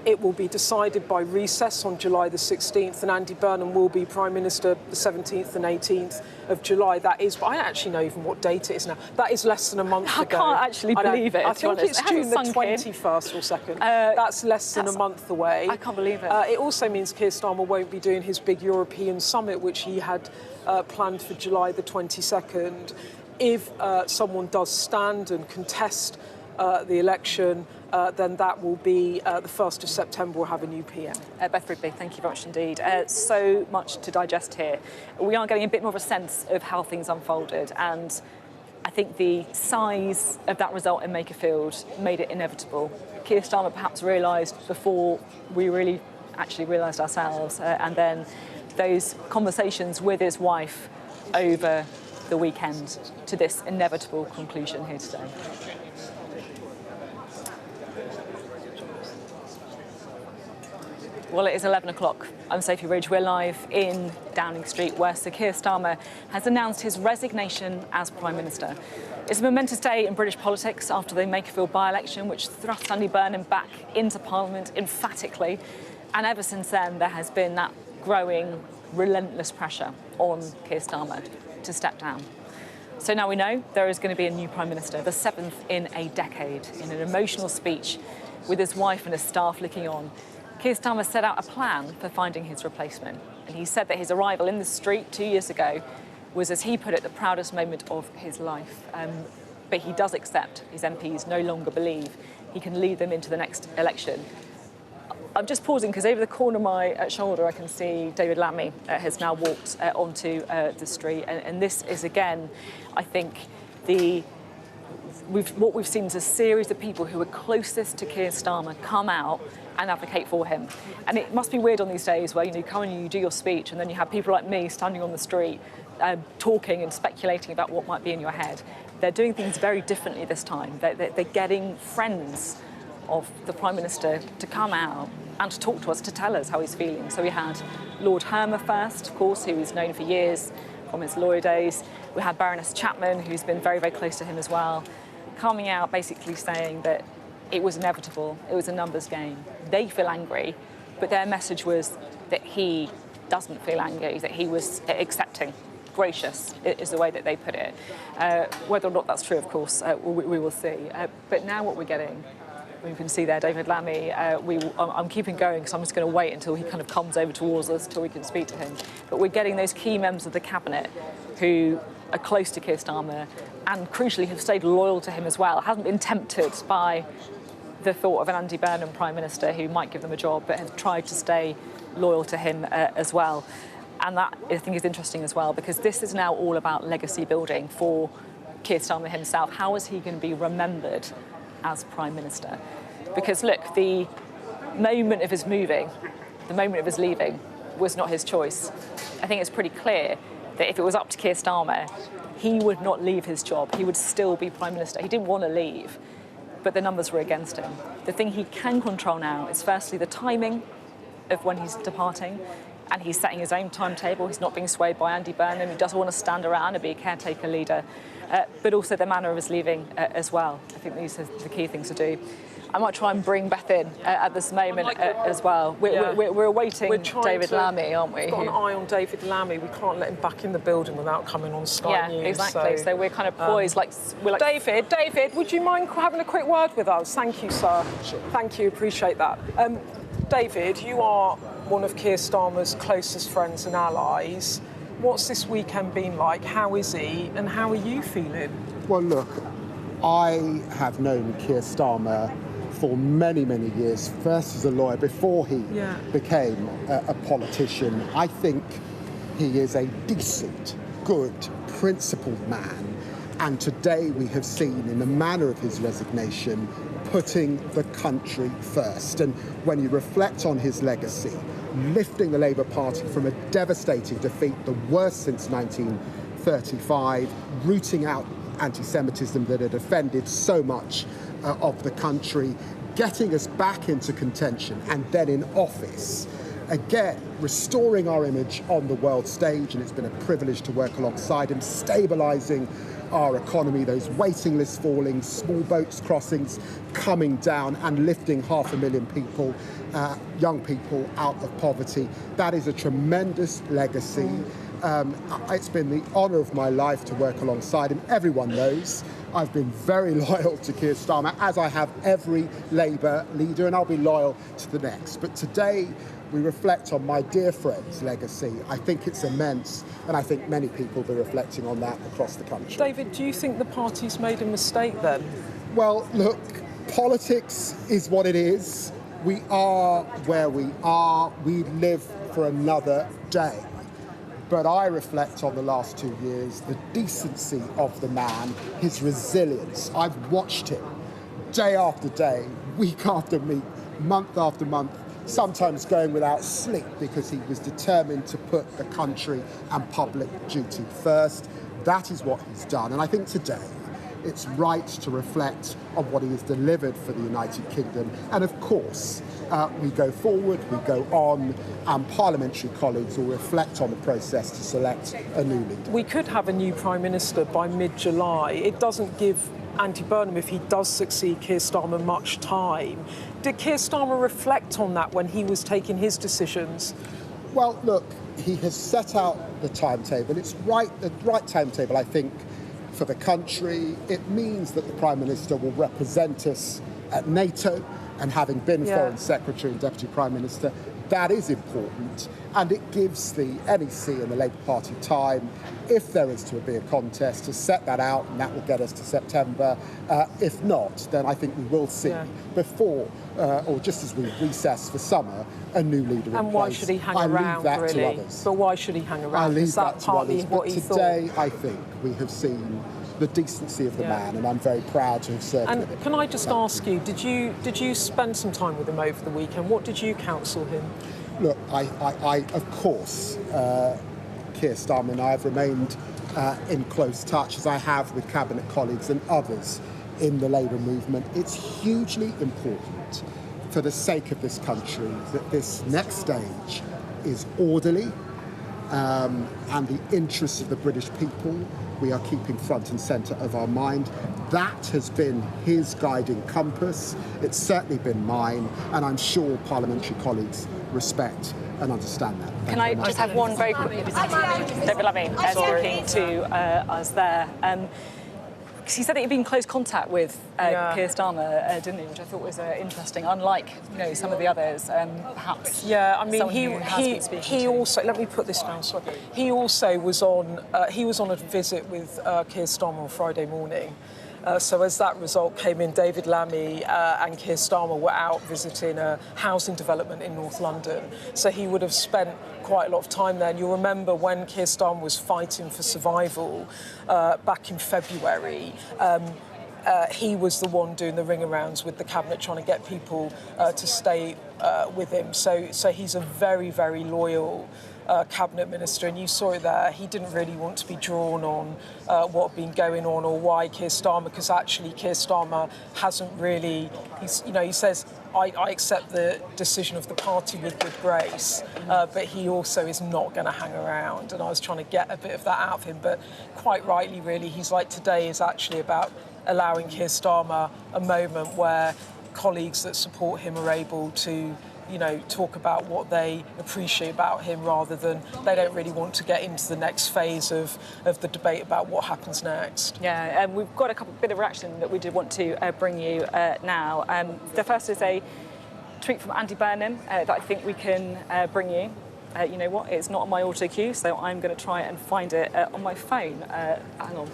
it will be decided by recess on July the 16th, and Andy Burnham will be Prime Minister the 17th and 18th of July. That is, but I actually know even what date it is now. That is less than a month ago. I can't actually believe it. I think it's June the 21st or 2nd. That's less than a month away. I can't believe it. It also means Keir Starmer won't be doing his big European summit, which he had planned for July the 22nd. If someone does stand and contest the election, then that will be the 1st of September. We'll have a new PM. Beth Rigby, thank you very much indeed. So much to digest here. We are getting a bit more of a sense of how things unfolded, and I think the size of that result in Makerfield made it inevitable. Keir Starmer perhaps realised before we really actually realised ourselves, and then those conversations with his wife over the weekend to this inevitable conclusion here today. Well, it is 11 o'clock. I'm Sophie Ridge. We're live in Downing Street, where Sir Keir Starmer has announced his resignation as Prime Minister. It's a momentous day in British politics after the Makerfield by-election, which thrust Andy Burnham back into Parliament emphatically. And ever since then, there has been that growing, relentless pressure on Keir Starmer to step down. So now we know there is going to be a new Prime Minister, the 7th in a decade. In an emotional speech with his wife and his staff looking on, Keir Starmer set out a plan for finding his replacement. And he said that his arrival in the street 2 years ago was, as he put it, the proudest moment of his life. But he does accept his MPs no longer believe he can lead them into the next election. I'm just pausing because over the corner of my shoulder I can see David Lammy has now walked onto the street. And this is, again, I think, what we've seen is a series of people who are closest to Keir Starmer come out and advocate for him. And it must be weird on these days where you come and you do your speech and then you have people like me standing on the street talking and speculating about what might be in your head. They're doing things very differently this time. They're getting friends of the Prime Minister to come out and to talk to us, to tell us how he's feeling. So we had Lord Hermer first, of course, who is known for years from his lawyer days. We had Baroness Chapman, who's been very, very close to him as well, coming out basically saying that it was inevitable, it was a numbers game. They feel angry, but their message was that he doesn't feel angry, that he was accepting. Gracious is the way that they put it. Whether or not that's true, of course, we will see. But now what we're getting, you can see there David Lammy, I'm keeping going because I'm just going to wait until he kind of comes over towards us till we can speak to him. But we're getting those key members of the Cabinet who are close to Keir Starmer and crucially have stayed loyal to him as well, hasn't been tempted by the thought of an Andy Burnham Prime Minister who might give them a job, but have tried to stay loyal to him as well. And that, I think, is interesting as well, because this is now all about legacy building for Keir Starmer himself. How is he going to be remembered as Prime Minister? Because, look, the moment of his moving, the moment of his leaving, was not his choice. I think it's pretty clear that if it was up to Keir Starmer, he would not leave his job. He would still be Prime Minister. He didn't want to leave, but the numbers were against him. The thing he can control now is firstly the timing of when he's departing, and he's setting his own timetable. He's not being swayed by Andy Burnham. He doesn't want to stand around and be a caretaker leader, but also the manner of his leaving as well. I think these are the key things to do. I might try and bring Beth in at this moment as well. We're awaiting David Lammy, aren't we? We've got an eye on David Lammy. We can't let him back in the building without coming on Sky News. Yeah, exactly. So we're kind of poised, David, would you mind having a quick word with us? Thank you, sir. Sure. Thank you, appreciate that. David, you are one of Keir Starmer's closest friends and allies. What's this weekend been like? How is he, and how are you feeling? Well, look, I have known Keir Starmer for many, many years, first as a lawyer before he became a politician. I think he is a decent, good, principled man. And today we have seen, in the manner of his resignation, putting the country first. And when you reflect on his legacy, lifting the Labour Party from a devastating defeat, the worst since 1935, rooting out anti-Semitism that had offended so much of the country, getting us back into contention, and then in office, again, restoring our image on the world stage, and it's been a privilege to work alongside him, stabilising our economy, those waiting lists falling, small boats crossings coming down, and lifting 500,000 people, young people, out of poverty. That is a tremendous legacy. It's been the honour of my life to work alongside him. Everyone knows I've been very loyal to Keir Starmer, as I have every Labour leader, and I'll be loyal to the next. But today, we reflect on my dear friend's legacy. I think it's immense, and I think many people will be reflecting on that across the country. David, do you think the party's made a mistake then? Well, look, politics is what it is. We are where we are. We live for another day. But I reflect on the last 2 years, the decency of the man, his resilience. I've watched him day after day, week after week, month after month, sometimes going without sleep because he was determined to put the country and public duty first. That is what he's done. And I think today it's right to reflect on what he has delivered for the United Kingdom. And of course, we go forward, we go on, and parliamentary colleagues will reflect on the process to select a new leader. We could have a new Prime Minister by mid-July. It doesn't give Andy Burnham, if he does succeed Keir Starmer, much time. Did Keir Starmer reflect on that when he was taking his decisions? Well, look, he has set out the timetable. It's the right timetable, I think, for the country. It means that the Prime Minister will represent us at NATO, and having been Foreign Secretary and Deputy Prime Minister, that is important. And it gives the NEC and the Labour Party time, if there is to be a contest, to set that out, and that will get us to September. If not, then I think we will see before, or just as we recess for summer, a new leader in place. And why should he hang around, really? To others. But why should he hang around? I leave that to others. But today, I think we have seen the decency of the man, and I'm very proud to have served with him. And can I just ask you, did you spend some time with him over the weekend? What did you counsel him? Look, I of course, Keir Starmer and I have remained in close touch, as I have with Cabinet colleagues and others in the Labour movement. It's hugely important for the sake of this country that this next stage is orderly, and the interests of the British people we are keeping front and centre of our mind. That has been his guiding compass. It's certainly been mine, and I'm sure parliamentary colleagues respect and understand that. Can I just have one very quick... David Lammy speaking to us there. Because he said that he'd been in close contact with Keir Starmer, didn't he? Which I thought was interesting, unlike some of the others, perhaps. Yeah, I mean, he also. Let me put this down. Sorry. He also was on. He was on a visit with Keir Starmer on Friday morning. So as that result came in, David Lammy and Keir Starmer were out visiting a housing development in North London. So he would have spent quite a lot of time there. And you'll remember when Keir Starmer was fighting for survival back in February, he was the one doing the ring-arounds with the Cabinet, trying to get people to stay with him. So he's a very, very loyal Cabinet Minister, and you saw it there. He didn't really want to be drawn on what had been going on or why Keir Starmer, because actually Keir Starmer hasn't really, he says, I accept the decision of the party with good grace, but he also is not going to hang around, and I was trying to get a bit of that out of him, but quite rightly, really, he's like, today is actually about allowing Keir Starmer a moment where colleagues that support him are able to, you know, talk about what they appreciate about him rather than they don't really want to get into the next phase of the debate about what happens next. Yeah, we've got a bit of reaction that we did want to bring you now. The first is a tweet from Andy Burnham that I think we can bring you. You know what, it's not on my auto cue, so I'm going to try and find it on my phone. Hang on.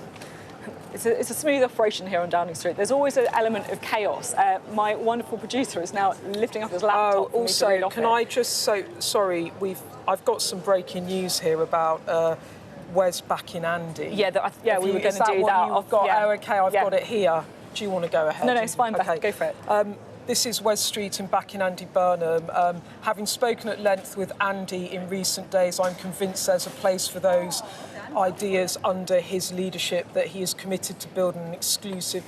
It's a smooth operation here on Downing Street. There's always an element of chaos. My wonderful producer is now lifting up his laptop. Oh, also, can I just sorry, I've got some breaking news here about Wes backing Andy. Yeah, we were going to do that. I've got. Yeah. Oh, okay, I've got it here. Do you want to go ahead? No, it's fine, Beth. Okay. Go for it. This is Wes Street and backing Andy Burnham. Having spoken at length with Andy in recent days, I'm convinced there's a place for those ideas under his leadership, that he is committed to building an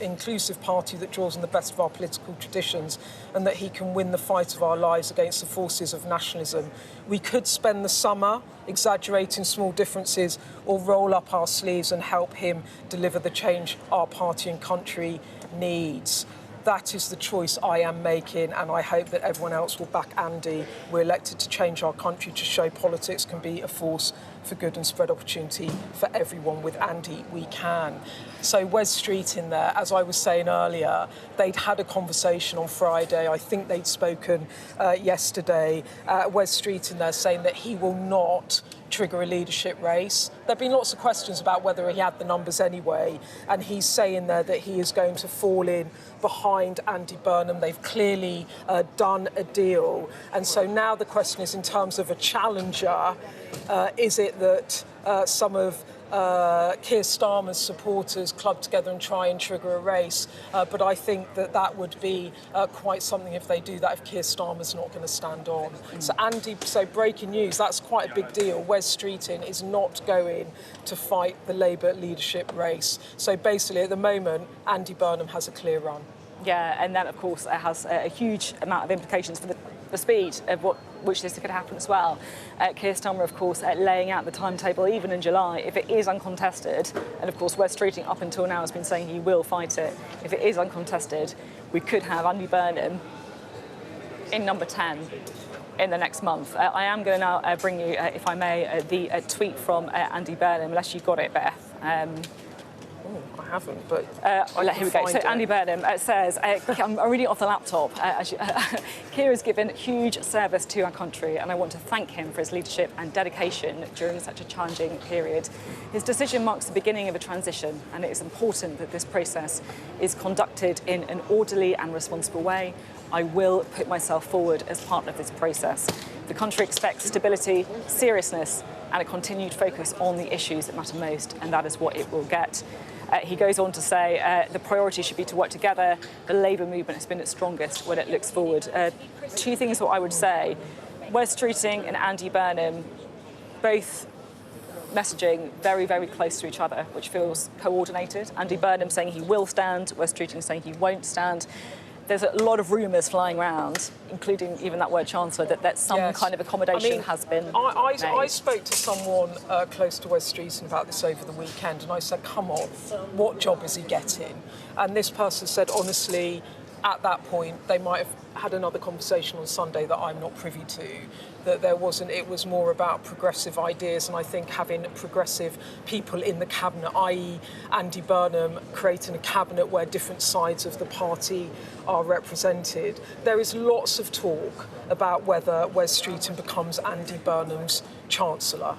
inclusive party that draws on the best of our political traditions, and that he can win the fight of our lives against the forces of nationalism. We could spend the summer exaggerating small differences, or roll up our sleeves and help him deliver the change our party and country needs. That is the choice I am making, and I hope that everyone else will back Andy. We're elected to change our country, to show politics can be a force for good and spread opportunity for everyone. With Andy, we can. So Wes Street in there, as I was saying earlier, they'd had a conversation on Friday. I think they'd spoken yesterday. Wes Street in there saying that he will not trigger a leadership race. There've been lots of questions about whether he had the numbers anyway, and he's saying there that he is going to fall in behind Andy Burnham. They've clearly done a deal, and so now the question is, in terms of a challenger, is it that some of Keir Starmer's supporters club together and try and trigger a race? But I think that would be quite something if they do that, if Keir Starmer's not going to stand on. So breaking news, that's quite a big deal. Wes Streeting is not going to fight the Labour leadership race. So basically, at the moment, Andy Burnham has a clear run. Yeah, and that, of course, has a huge amount of implications for the speed of which this could happen as well. Keir Starmer, of course, laying out the timetable even in July if it is uncontested, and of course Wes Streeting up until now has been saying he will fight it. If it is uncontested, we could have Andy Burnham in number 10 in the next month. I am going to now bring you, if I may, the tweet from Andy Burnham, unless you got it, Beth. I haven't, but here we go. So Andy Burnham says, I'm reading it off the laptop. Keir has given huge service to our country, and I want to thank him for his leadership and dedication during such a challenging period. His decision marks the beginning of a transition, and it is important that this process is conducted in an orderly and responsible way. I will put myself forward as part of this process. The country expects stability, seriousness, and a continued focus on the issues that matter most, and that is what it will get. He goes on to say the priority should be to work together. The Labour movement has been its strongest when it looks forward. Two things what I would say. Wes Streeting and Andy Burnham, both messaging very, very close to each other, which feels coordinated. Andy Burnham saying he will stand, Wes Streeting saying he won't stand. There's a lot of rumours flying around, including even that word Chancellor, that some kind of accommodation has been made. I spoke to someone close to Wes Streeting about this over the weekend, and I said, come on, what job is he getting? And this person said, honestly, at that point, they might have had another conversation on Sunday that I'm not privy to, that there wasn't, it was more about progressive ideas, and I think having progressive people in the cabinet, i.e. Andy Burnham creating a cabinet where different sides of the party are represented. There is lots of talk about whether Wes Streeting becomes Andy Burnham's Chancellor.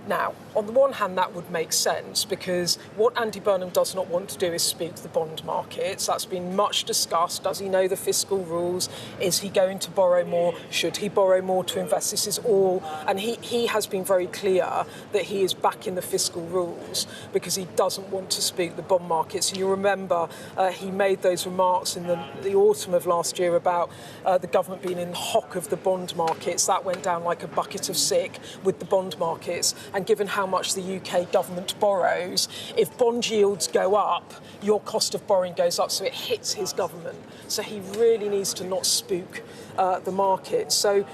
Now, on the one hand, that would make sense, because what Andy Burnham does not want to do is spook the bond markets. That's been much discussed. Does he know the fiscal rules? Is he going to borrow more? Should he borrow more to invest? This is all, and he has been very clear that he is backing the fiscal rules because he doesn't want to spook the bond markets. And you remember he made those remarks in the autumn of last year about the government being in the hock of the bond markets. That went down like a bucket of sick with the bond markets. And given how much the UK government borrows, if bond yields go up, your cost of borrowing goes up, so it hits his government. So he really needs to not spook the market. So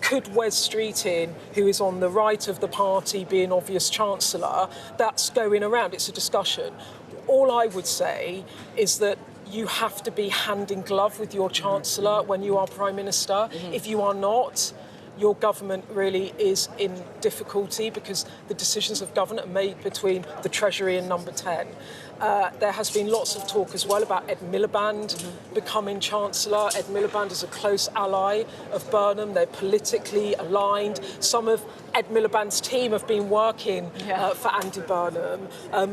could Wes Streeting, who is on the right of the party, be an obvious Chancellor? That's going around. It's a discussion. All I would say is that you have to be hand in glove with your Chancellor when you are Prime Minister. If you are not, your government really is in difficulty because the decisions of government are made between the Treasury and Number 10. There has been lots of talk as well about Ed Miliband becoming Chancellor. Ed Miliband is a close ally of Burnham. They're politically aligned. Some of Ed Miliband's team have been working for Andy Burnham.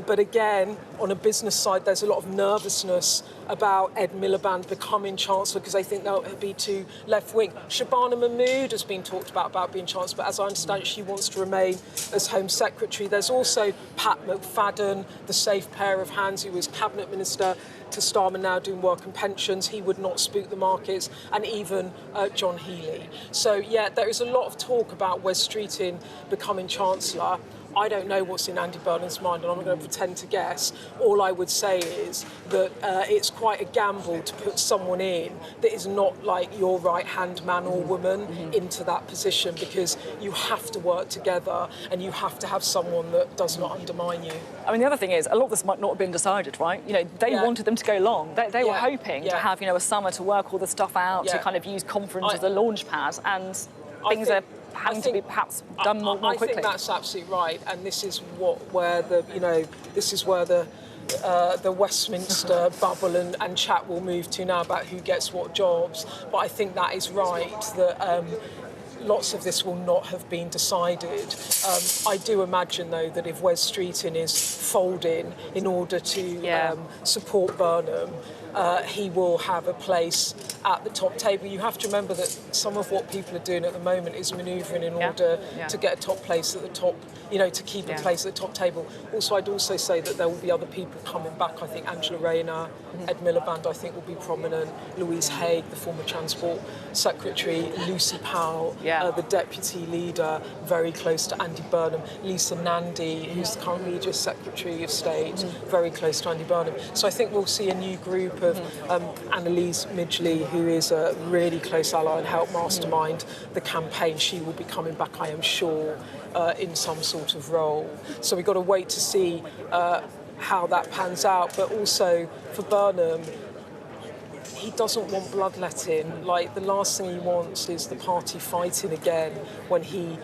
But again, on a business side, there's a lot of nervousness about Ed Miliband becoming Chancellor because they think they'll be too left-wing. Shabana Mahmood has been talked about being Chancellor, but as I understand it, she wants to remain as Home Secretary. There's also Pat McFadden, the safe pair of hands, who was Cabinet Minister to Starmer, now doing work and pensions. He would not spook the markets, and even John Healey. So, yeah, there is a lot of talk about Wes Streeting becoming Chancellor. I don't know what's in Andy Burnham's mind, and I'm not going to pretend to guess. All I would say is that it's quite a gamble to put someone in that is not like your right-hand man or woman into that position, because you have to work together and you have to have someone that does not undermine you. I mean, the other thing is, a lot of this might not have been decided, right? You know, they wanted them to go long. They were hoping to have, you know, a summer to work all the stuff out, to kind of use conference as a launch pad, and things are having to be perhaps done more quickly. I think that's absolutely right, and this is where the Westminster bubble and chat will move to now about who gets what jobs. But I think that is right, that lots of this will not have been decided. I do imagine, though, that if Wes Streeting is folding in order to support Burnham, he will have a place at the top table. You have to remember that some of what people are doing at the moment is manoeuvring in order to get a top place at the top, you know, to keep a place at the top table. Also, I'd also say that there will be other people coming back. I think Angela Rayner, Ed Miliband, I think, will be prominent. Louise Haigh, the former Transport Secretary, Lucy Powell, the Deputy Leader, very close to Andy Burnham, Lisa Nandy, who's the current Media Secretary of State, very close to Andy Burnham. So I think we'll see a new group of Annalise Midgley, who is a really close ally and helped mastermind the campaign. She will be coming back, I am sure, in some sort of role. So we've got to wait to see how that pans out. But also for Burnham, he doesn't want bloodletting. Like, the last thing he wants is the party fighting again when he,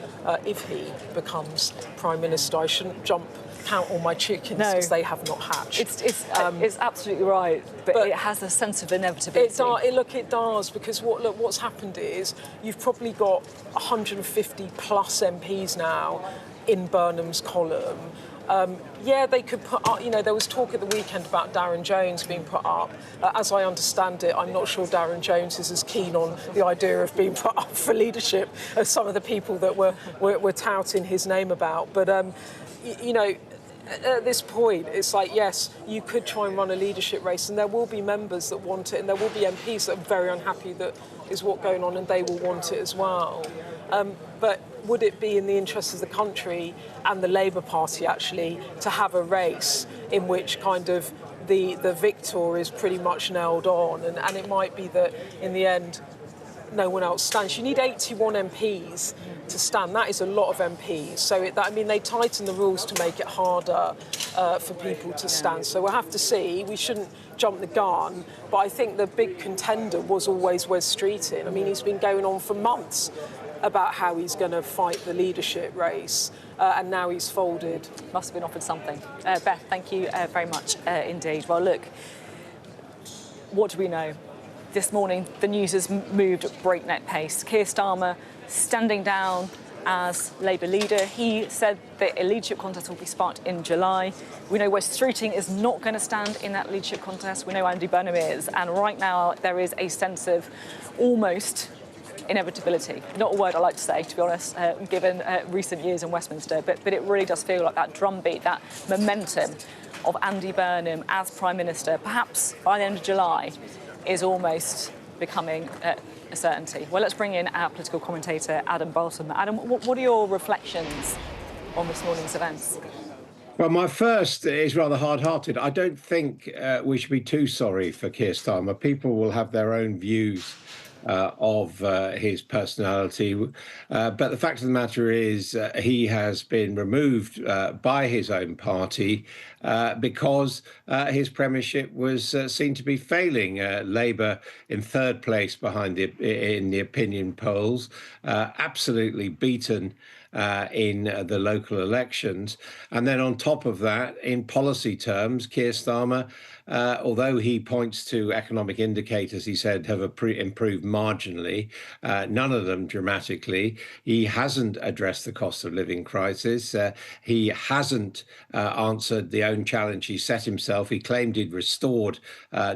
if he becomes Prime Minister. I shouldn't count all my chickens because they have not hatched. It's absolutely right, but it has a sense of inevitability. It does, because what's happened is you've probably got 150 plus MPs now in Burnham's column. They could put up, you know, there was talk at the weekend about Darren Jones being put up. As I understand it, I'm not sure Darren Jones is as keen on the idea of being put up for leadership as some of the people that were touting his name about. But, you know, at this point, it's like, yes, you could try and run a leadership race, and there will be members that want it, and there will be MPs that are very unhappy that is what's going on, and they will want it as well. But would it be in the interests of the country and the Labour Party, actually, to have a race in which kind of the victor is pretty much nailed on? And it might be that, in the end, no one else stands. You need 81 MPs to stand. That is a lot of MPs. So, they tighten the rules to make it harder for people to stand. So we'll have to see. We shouldn't jump the gun. But I think the big contender was always Wes Streeting. I mean, he's been going on for months about how he's going to fight the leadership race, and now he's folded. Must have been offered something. Beth, thank you very much indeed. Well, look, what do we know? This morning, the news has moved at breakneck pace. Keir Starmer standing down as Labour leader. He said that a leadership contest will be sparked in July. We know Wes Streeting is not going to stand in that leadership contest. We know Andy Burnham is. And right now, there is a sense of almost inevitability. Not a word I like to say, to be honest, given recent years in Westminster. But it really does feel like that drumbeat, that momentum of Andy Burnham as Prime Minister, perhaps by the end of July, is almost becoming a certainty. Well, let's bring in our political commentator, Adam Bolton. Adam, what are your reflections on this morning's events? Well, my first is rather hard-hearted. I don't think we should be too sorry for Keir Starmer. People will have their own views of his personality. But the fact of the matter is he has been removed by his own party because his premiership was seen to be failing. Labour in third place behind in the opinion polls, absolutely beaten in the local elections. And then on top of that, in policy terms, Keir Starmer, although he points to economic indicators, he said, have improved marginally, none of them dramatically. He hasn't addressed the cost of living crisis. He hasn't answered the own challenge he set himself. He claimed he'd restored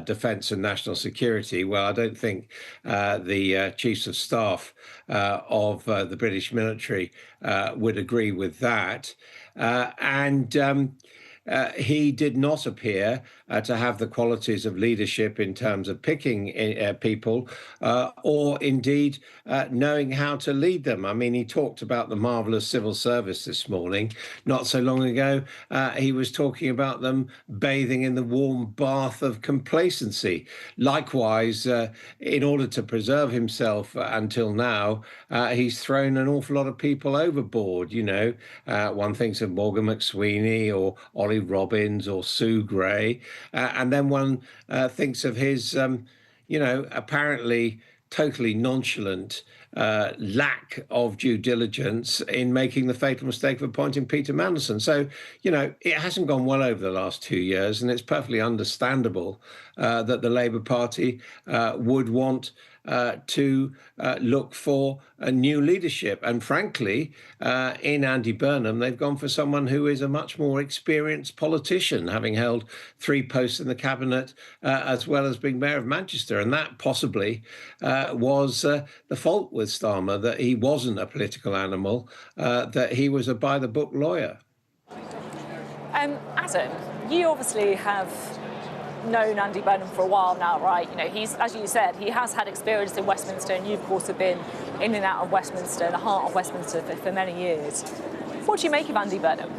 defence and national security. Well, I don't think the chiefs of staff of the British military would agree with that. He did not appear to have the qualities of leadership in terms of picking people or indeed knowing how to lead them. I mean, he talked about the marvellous civil service this morning. Not so long ago, he was talking about them bathing in the warm bath of complacency. Likewise, in order to preserve himself until now, he's thrown an awful lot of people overboard. You know, one thinks of Morgan McSweeney or Ollie Robbins or Sue Gray, and then one thinks of his, apparently totally nonchalant lack of due diligence in making the fatal mistake of appointing Peter Mandelson. So, it hasn't gone well over the last 2 years, and it's perfectly understandable that the Labour Party would want to look for a new leadership. And frankly, in Andy Burnham, they've gone for someone who is a much more experienced politician, having held 3 posts in the cabinet, as well as being Mayor of Manchester. And that possibly was the fault with Starmer, that he wasn't a political animal, that he was a by-the-book lawyer. Adam, you obviously have known Andy Burnham for a while now, right? He's, as you said, he has had experience in Westminster, and you, of course, have been in and out of Westminster, the heart of Westminster, for many years. What do you make of Andy Burnham?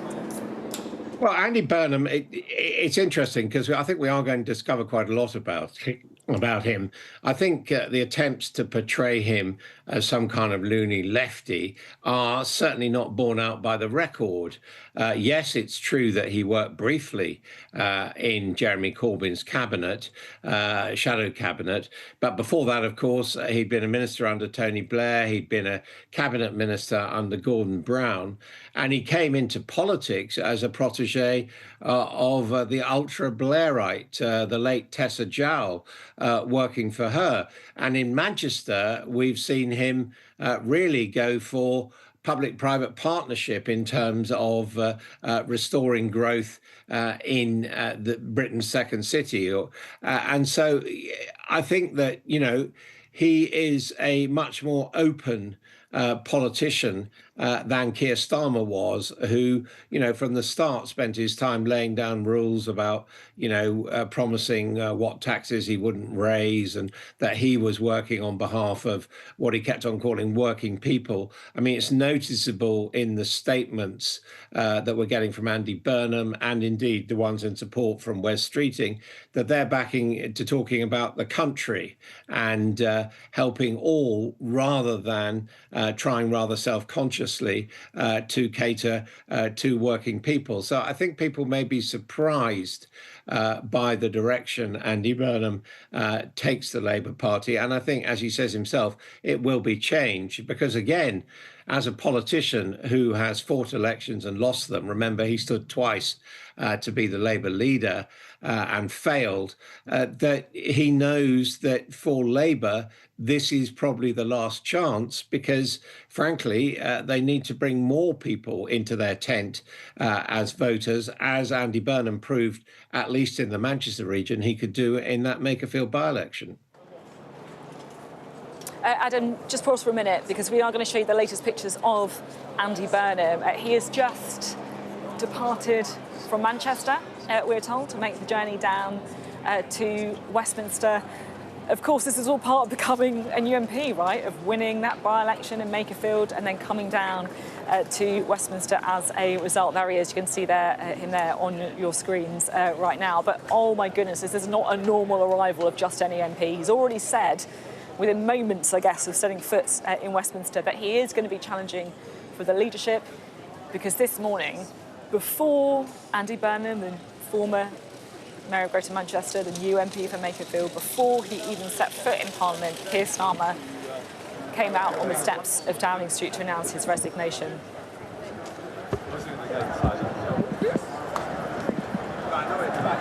Well, Andy Burnham, it's interesting because I think we are going to discover quite a lot about him. I think the attempts to portray him as some kind of loony lefty are certainly not borne out by the record. Yes, it's true that he worked briefly in Jeremy Corbyn's cabinet, shadow cabinet, but before that, of course, he'd been a minister under Tony Blair, he'd been a cabinet minister under Gordon Brown, and he came into politics as a protege of the ultra-Blairite, the late Tessa Jowell, working for her. And in Manchester, we've seen him really go for public-private partnership in terms of restoring growth in Britain's second city. And so I think that, he is a much more open politician than Keir Starmer was, who, from the start spent his time laying down rules about, promising what taxes he wouldn't raise, and that he was working on behalf of what he kept on calling working people. I mean, it's noticeable in the statements that we're getting from Andy Burnham, and indeed the ones in support from Wes Streeting, that they're backing to talking about the country and helping all, rather than trying rather self-consciously to cater to working people. So I think people may be surprised by the direction Andy Burnham takes the Labour Party. And I think, as he says himself, it will be changed because, again, as a politician who has fought elections and lost them, remember he stood twice to be the Labour leader and failed, that he knows that for Labour, this is probably the last chance because, frankly, they need to bring more people into their tent as voters, as Andy Burnham proved, at least in the Manchester region, he could do in that Makerfield by-election. Adam, just pause for a minute because we are going to show you the latest pictures of Andy Burnham. He has just departed from Manchester, we're told, to make the journey down to Westminster. Of course, this is all part of becoming a new MP, right, of winning that by-election in Makerfield and then coming down to Westminster as a result. There he is. You can see him there on your screens right now. But, oh, my goodness, this is not a normal arrival of just any MP. He's already said within moments, I guess, of setting foot in Westminster, that he is going to be challenging for the leadership, because this morning, before Andy Burnham, the former Mayor of Greater Manchester, the new MP for Makerfield, before he even set foot in Parliament, Keir Starmer came out on the steps of Downing Street to announce his resignation.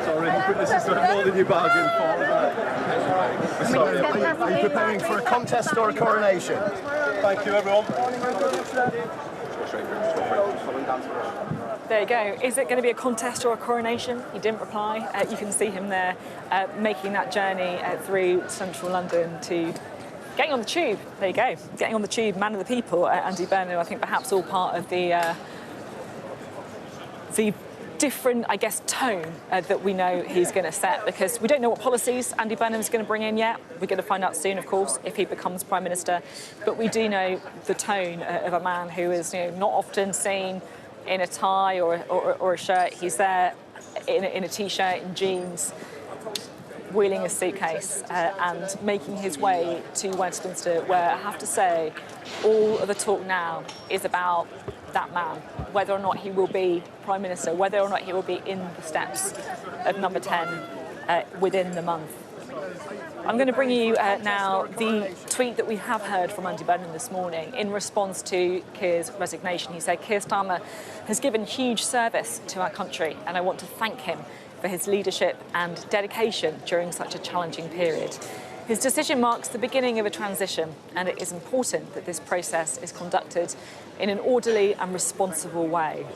Sorry, this is more than you bargained for. Sorry, are you preparing for a contest or a coronation? Thank you, everyone. There you go. Is it going to be a contest or a coronation? He didn't reply. You can see him there making that journey through central London to getting on the tube. There you go. Getting on the tube, man of the people, Andy Burnham. I think perhaps all part of the different, I guess, tone that we know he's going to set, because we don't know what policies Andy Burnham's going to bring in yet. We're going to find out soon, of course, if he becomes Prime Minister. But we do know the tone of a man who is, not often seen in a tie or a shirt. He's there in a T-shirt, in jeans, wheeling a suitcase and making his way to Westminster, where I have to say all of the talk now is about that man, whether or not he will be Prime Minister, whether or not he will be in the steps of number 10 within the month. I'm going to bring you now the tweet that we have heard from Andy Burnham this morning in response to Keir's resignation. He said, "Keir Starmer has given huge service to our country, and I want to thank him for his leadership and dedication during such a challenging period. His decision marks the beginning of a transition, and it is important that this process is conducted in an orderly and responsible way.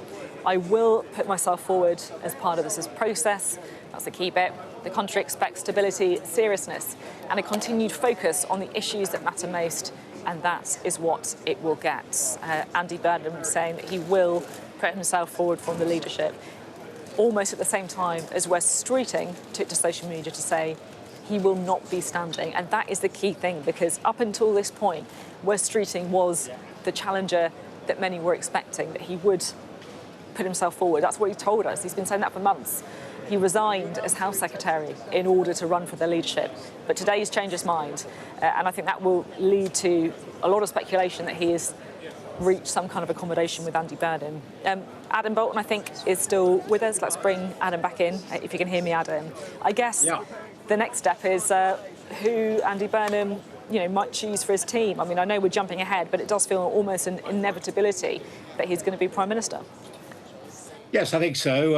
I will put myself forward as part of this process." That's the key bit. The country expects stability, seriousness, and a continued focus on the issues that matter most, and that is what it will get. Andy Burnham saying that he will put himself forward from the leadership, almost at the same time as Wes Streeting took to social media to say he will not be standing. And that is the key thing, because up until this point, Wes Streeting was the challenger that many were expecting, that he would put himself forward. That's what he told us. He's been saying that for months. He resigned as House Secretary in order to run for the leadership. But today he's changed his mind. And I think that will lead to a lot of speculation that he has reached some kind of accommodation with Andy Burnham. Adam Bolton, I think, is still with us. Let's bring Adam back in, if you can hear me, Adam. I guess the next step is who Andy Burnham might choose for his team. I mean, I know we're jumping ahead, but it does feel almost an inevitability that he's going to be Prime Minister. Yes, I think so.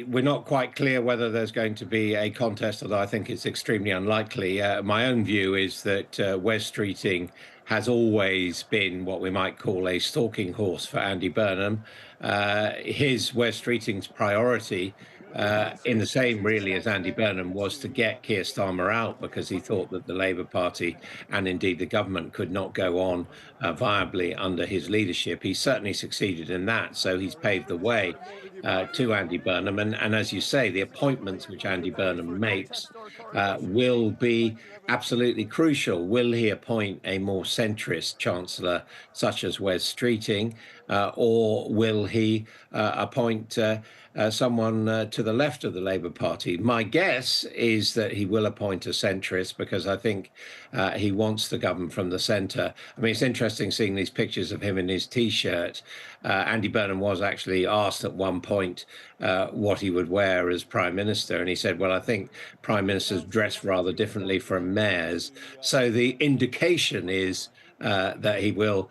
We're not quite clear whether there's going to be a contest, although I think it's extremely unlikely. My own view is that Wes Streeting has always been what we might call a stalking horse for Andy Burnham. Wes Streeting's priority, in the same really as Andy Burnham, was to get Keir Starmer out, because he thought that the Labour Party and indeed the government could not go on viably under his leadership. He certainly succeeded in that, so he's paved the way to Andy Burnham. And as you say, the appointments which Andy Burnham makes will be absolutely crucial. Will he appoint a more centrist chancellor such as Wes Streeting, or will he appoint someone to the left of the Labour Party? My guess is that he will appoint a centrist, because I think he wants to govern from the centre. I mean, it's interesting seeing these pictures of him in his T-shirt. Andy Burnham was actually asked at one point what he would wear as Prime Minister, and he said, well, I think Prime Ministers dress rather differently from mayors. So the indication is that he will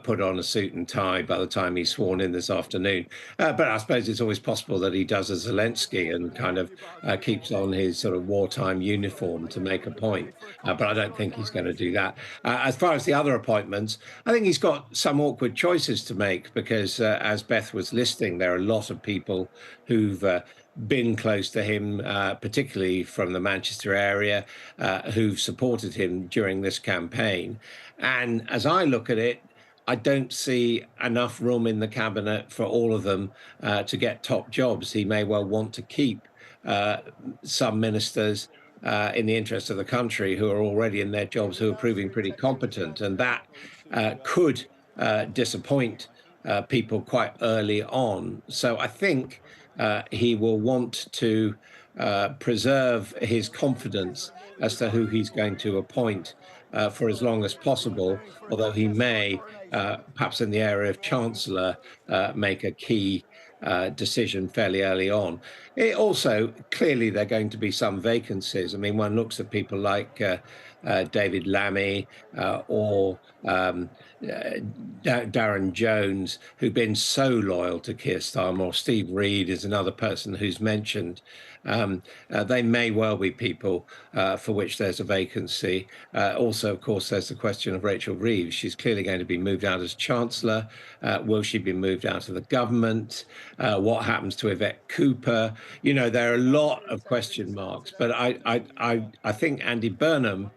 put on a suit and tie by the time he's sworn in this afternoon. But I suppose it's always possible that he does a Zelensky and kind of keeps on his sort of wartime uniform to make a point. But I don't think he's going to do that. As far as the other appointments, I think he's got some awkward choices to make, because as Beth was listing, there are a lot of people who've been close to him, particularly from the Manchester area, who've supported him during this campaign. And as I look at it, I don't see enough room in the cabinet for all of them to get top jobs. He may well want to keep some ministers in the interest of the country who are already in their jobs, who are proving pretty competent. And that could disappoint people quite early on. So I think he will want to preserve his confidence as to who he's going to appoint for as long as possible, although he may, perhaps in the area of Chancellor, make a key decision fairly early on. It also, clearly, there are going to be some vacancies. I mean, one looks at people like David Lammy or Darren Jones, who've been so loyal to Keir Starmer, or Steve Reed is another person who's mentioned. They may well be people for which there's a vacancy. Also, of course, there's the question of Rachel Reeves. She's clearly going to be moved out as Chancellor. Will she be moved out of the government? What happens to Yvette Cooper? You know, there are a lot of question marks, but I think Andy Burnham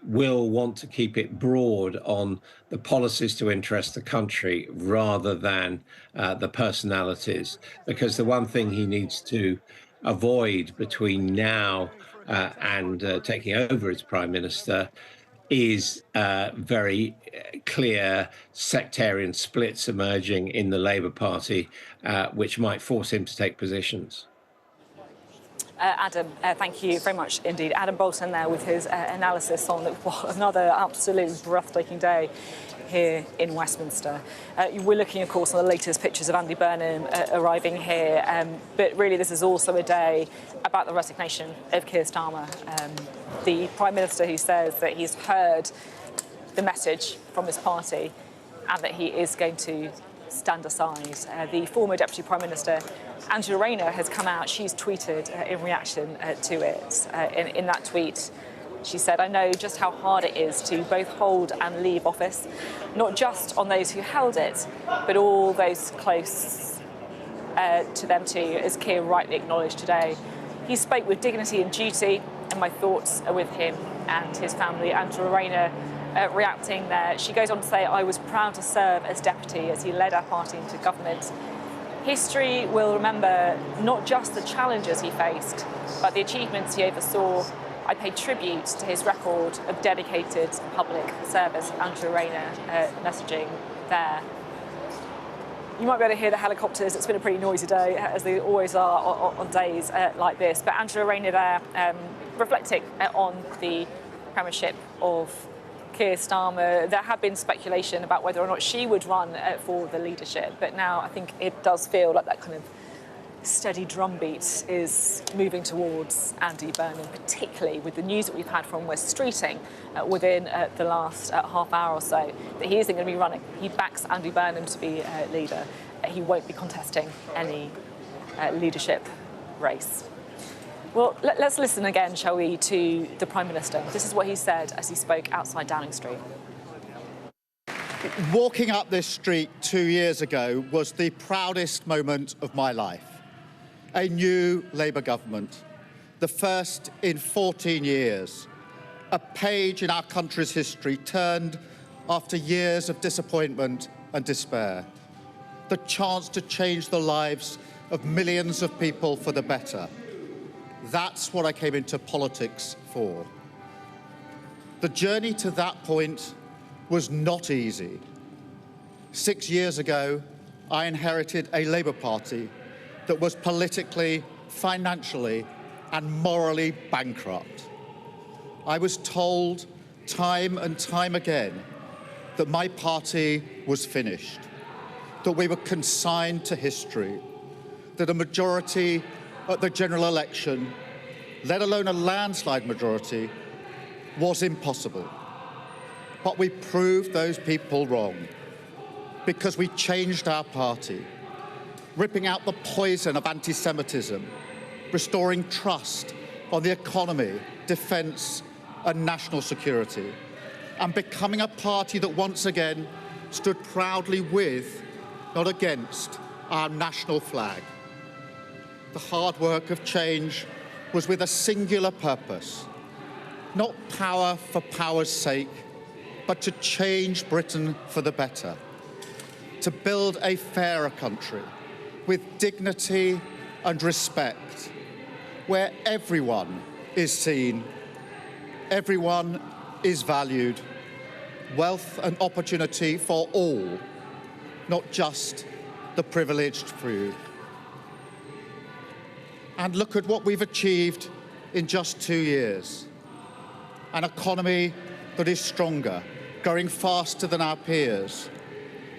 will want to keep it broad on the policies to interest the country rather than the personalities, because the one thing he needs to avoid between now and taking over as Prime Minister is very clear sectarian splits emerging in the Labour Party, which might force him to take positions. Adam, thank you very much indeed. Adam Bolton there with his analysis on another absolutely breathtaking day here in Westminster. We're looking, of course, on the latest pictures of Andy Burnham arriving here, but really this is also a day about the resignation of Keir Starmer, the Prime Minister who says that he's heard the message from his party and that he is going to stand aside. The former Deputy Prime Minister, Angela Rayner, has come out. She's tweeted in reaction to it. In that tweet, she said, "I know just how hard it is to both hold and leave office, not just on those who held it, but all those close to them too," as Keir rightly acknowledged today. He spoke with dignity and duty, and my thoughts are with him and his family. Angela Rayner reacting there. She goes on to say, "I was proud to serve as deputy as he led our party into government. History will remember not just the challenges he faced, but the achievements he oversaw. I pay tribute to his record of dedicated public service." Angela Rayner messaging there. You might be able to hear the helicopters. It's been a pretty noisy day, as they always are on days like this. But Angela Rayner there reflecting on the premiership of Keir Starmer. There had been speculation about whether or not she would run for the leadership, but now I think it does feel like that kind of steady drumbeat is moving towards Andy Burnham, particularly with the news that we've had from West Streeting within the last half hour or so, that he isn't going to be running. He backs Andy Burnham to be leader. He won't be contesting any leadership race. Well, let's listen again, shall we, to the Prime Minister. This is what he said as he spoke outside Downing Street. Walking up this street 2 years ago was the proudest moment of my life. A new Labour government, the first in 14 years. A page in our country's history turned after years of disappointment and despair. The chance to change the lives of millions of people for the better. That's what I came into politics for. The journey to that point was not easy. 6 years ago, I inherited a Labour Party that was politically, financially, and morally bankrupt. I was told time and time again that my party was finished, that we were consigned to history, that a majority at the general election, let alone a landslide majority, was impossible. But we proved those people wrong because we changed our party, ripping out the poison of anti-Semitism, restoring trust on the economy, defence and national security, and becoming a party that once again stood proudly with, not against, our national flag. The hard work of change was with a singular purpose, not power for power's sake, but to change Britain for the better, to build a fairer country with dignity and respect, where everyone is seen, everyone is valued, wealth and opportunity for all, not just the privileged few. And look at what we've achieved in just 2 years. An economy that is stronger, growing faster than our peers,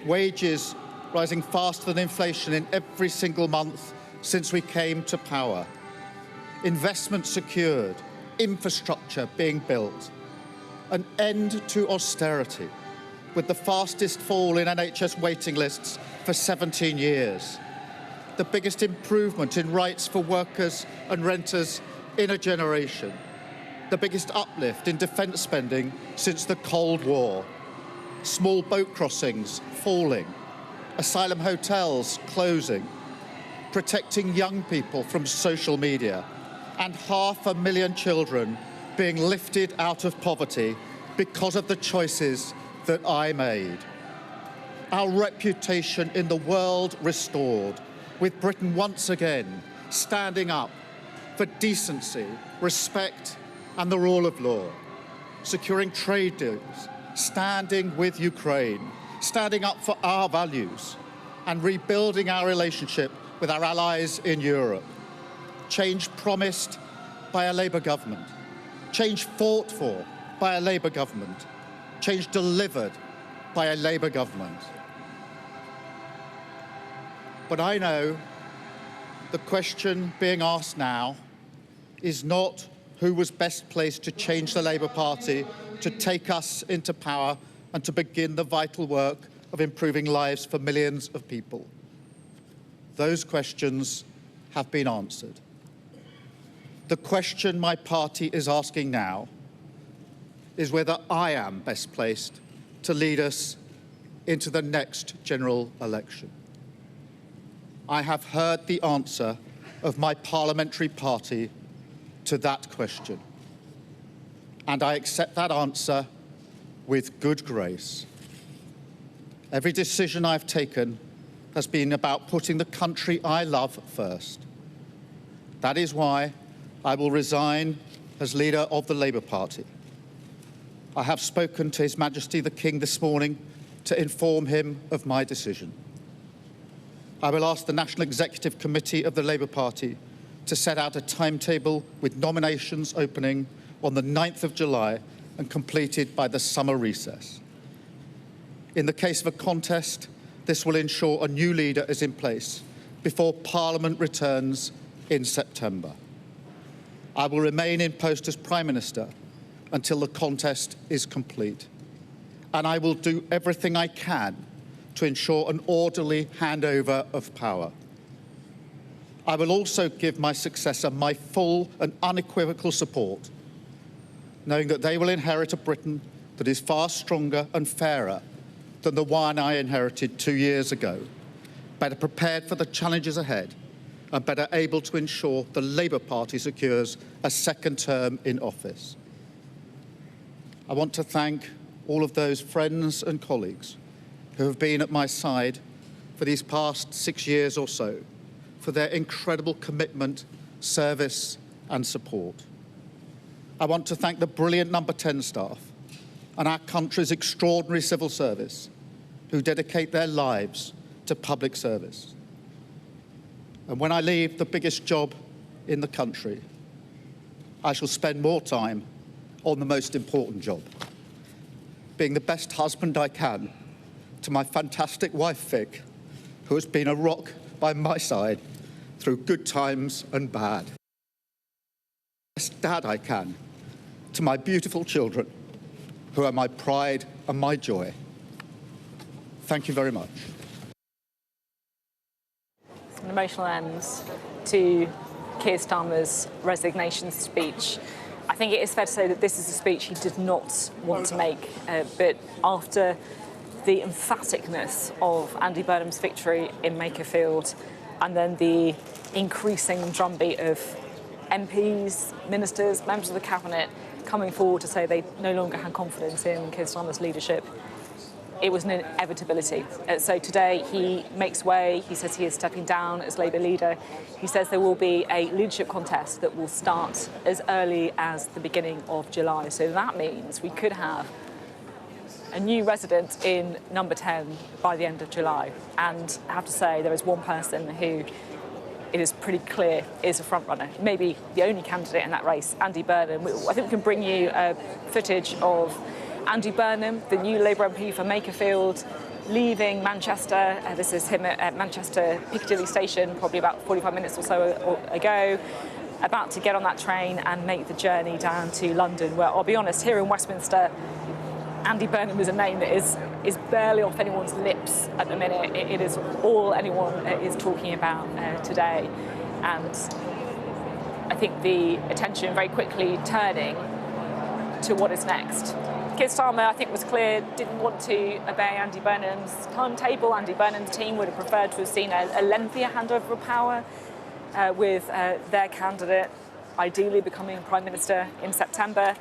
wages rising faster than inflation in every single month since we came to power, investment secured, infrastructure being built, an end to austerity, with the fastest fall in NHS waiting lists for 17 years, the biggest improvement in rights for workers and renters in a generation, the biggest uplift in defence spending since the Cold War, small boat crossings falling, asylum hotels closing, protecting young people from social media, and 500,000 children being lifted out of poverty because of the choices that I made. Our reputation in the world restored, with Britain once again standing up for decency, respect, and the rule of law, securing trade deals, standing with Ukraine, standing up for our values, and rebuilding our relationship with our allies in Europe. Change promised by a Labour government, change fought for by a Labour government, change delivered by a Labour government. But I know the question being asked now is not who was best placed to change the Labour Party, to take us into power and to begin the vital work of improving lives for millions of people. Those questions have been answered. The question my party is asking now is whether I am best placed to lead us into the next general election. I have heard the answer of my parliamentary party to that question, and I accept that answer with good grace. Every decision I've taken has been about putting the country I love first. That is why I will resign as leader of the Labour Party. I have spoken to His Majesty the King this morning to inform him of my decision. I will ask the National Executive Committee of the Labour Party to set out a timetable with nominations opening on the 9th of July and completed by the summer recess. In the case of a contest, this will ensure a new leader is in place before Parliament returns in September. I will remain in post as Prime Minister until the contest is complete, and I will do everything I can to ensure an orderly handover of power. I will also give my successor my full and unequivocal support, knowing that they will inherit a Britain that is far stronger and fairer than the one I inherited 2 years ago, better prepared for the challenges ahead, and better able to ensure the Labour Party secures a second term in office. I want to thank all of those friends and colleagues who have been at my side for these past 6 years or so, for their incredible commitment, service and support. I want to thank the brilliant Number 10 staff and our country's extraordinary civil service who dedicate their lives to public service. And when I leave the biggest job in the country, I shall spend more time on the most important job, being the best husband I can to my fantastic wife, Vic, who has been a rock by my side through good times and bad. Best dad I can to my beautiful children, who are my pride and my joy. Thank you very much. It's an emotional end to Keir Starmer's resignation speech. I think it is fair to say that this is a speech he did not want to make, but after the emphaticness of Andy Burnham's victory in Makerfield and then the increasing drumbeat of MPs, ministers, members of the cabinet coming forward to say they no longer had confidence in Keir Starmer's leadership, it was an inevitability. So today he makes way, he says he is stepping down as Labour leader. He says there will be a leadership contest that will start as early as the beginning of July. So that means we could have a new resident in Number 10 by the end of July. And I have to say there is one person who it is pretty clear is a front-runner, maybe the only candidate in that race, Andy Burnham. I think we can bring you footage of Andy Burnham, the new Labour MP for Makerfield, leaving Manchester. This is him at Manchester Piccadilly Station, probably about 45 minutes or so ago, about to get on that train and make the journey down to London, where I'll be honest, here in Westminster, Andy Burnham is a name that is barely off anyone's lips at the minute. It is all anyone is talking about today. And I think the attention very quickly turning to what is next. Keir Starmer, I think, was clear, didn't want to obey Andy Burnham's timetable. Andy Burnham's team would have preferred to have seen a lengthier handover of power with their candidate ideally becoming Prime Minister in September.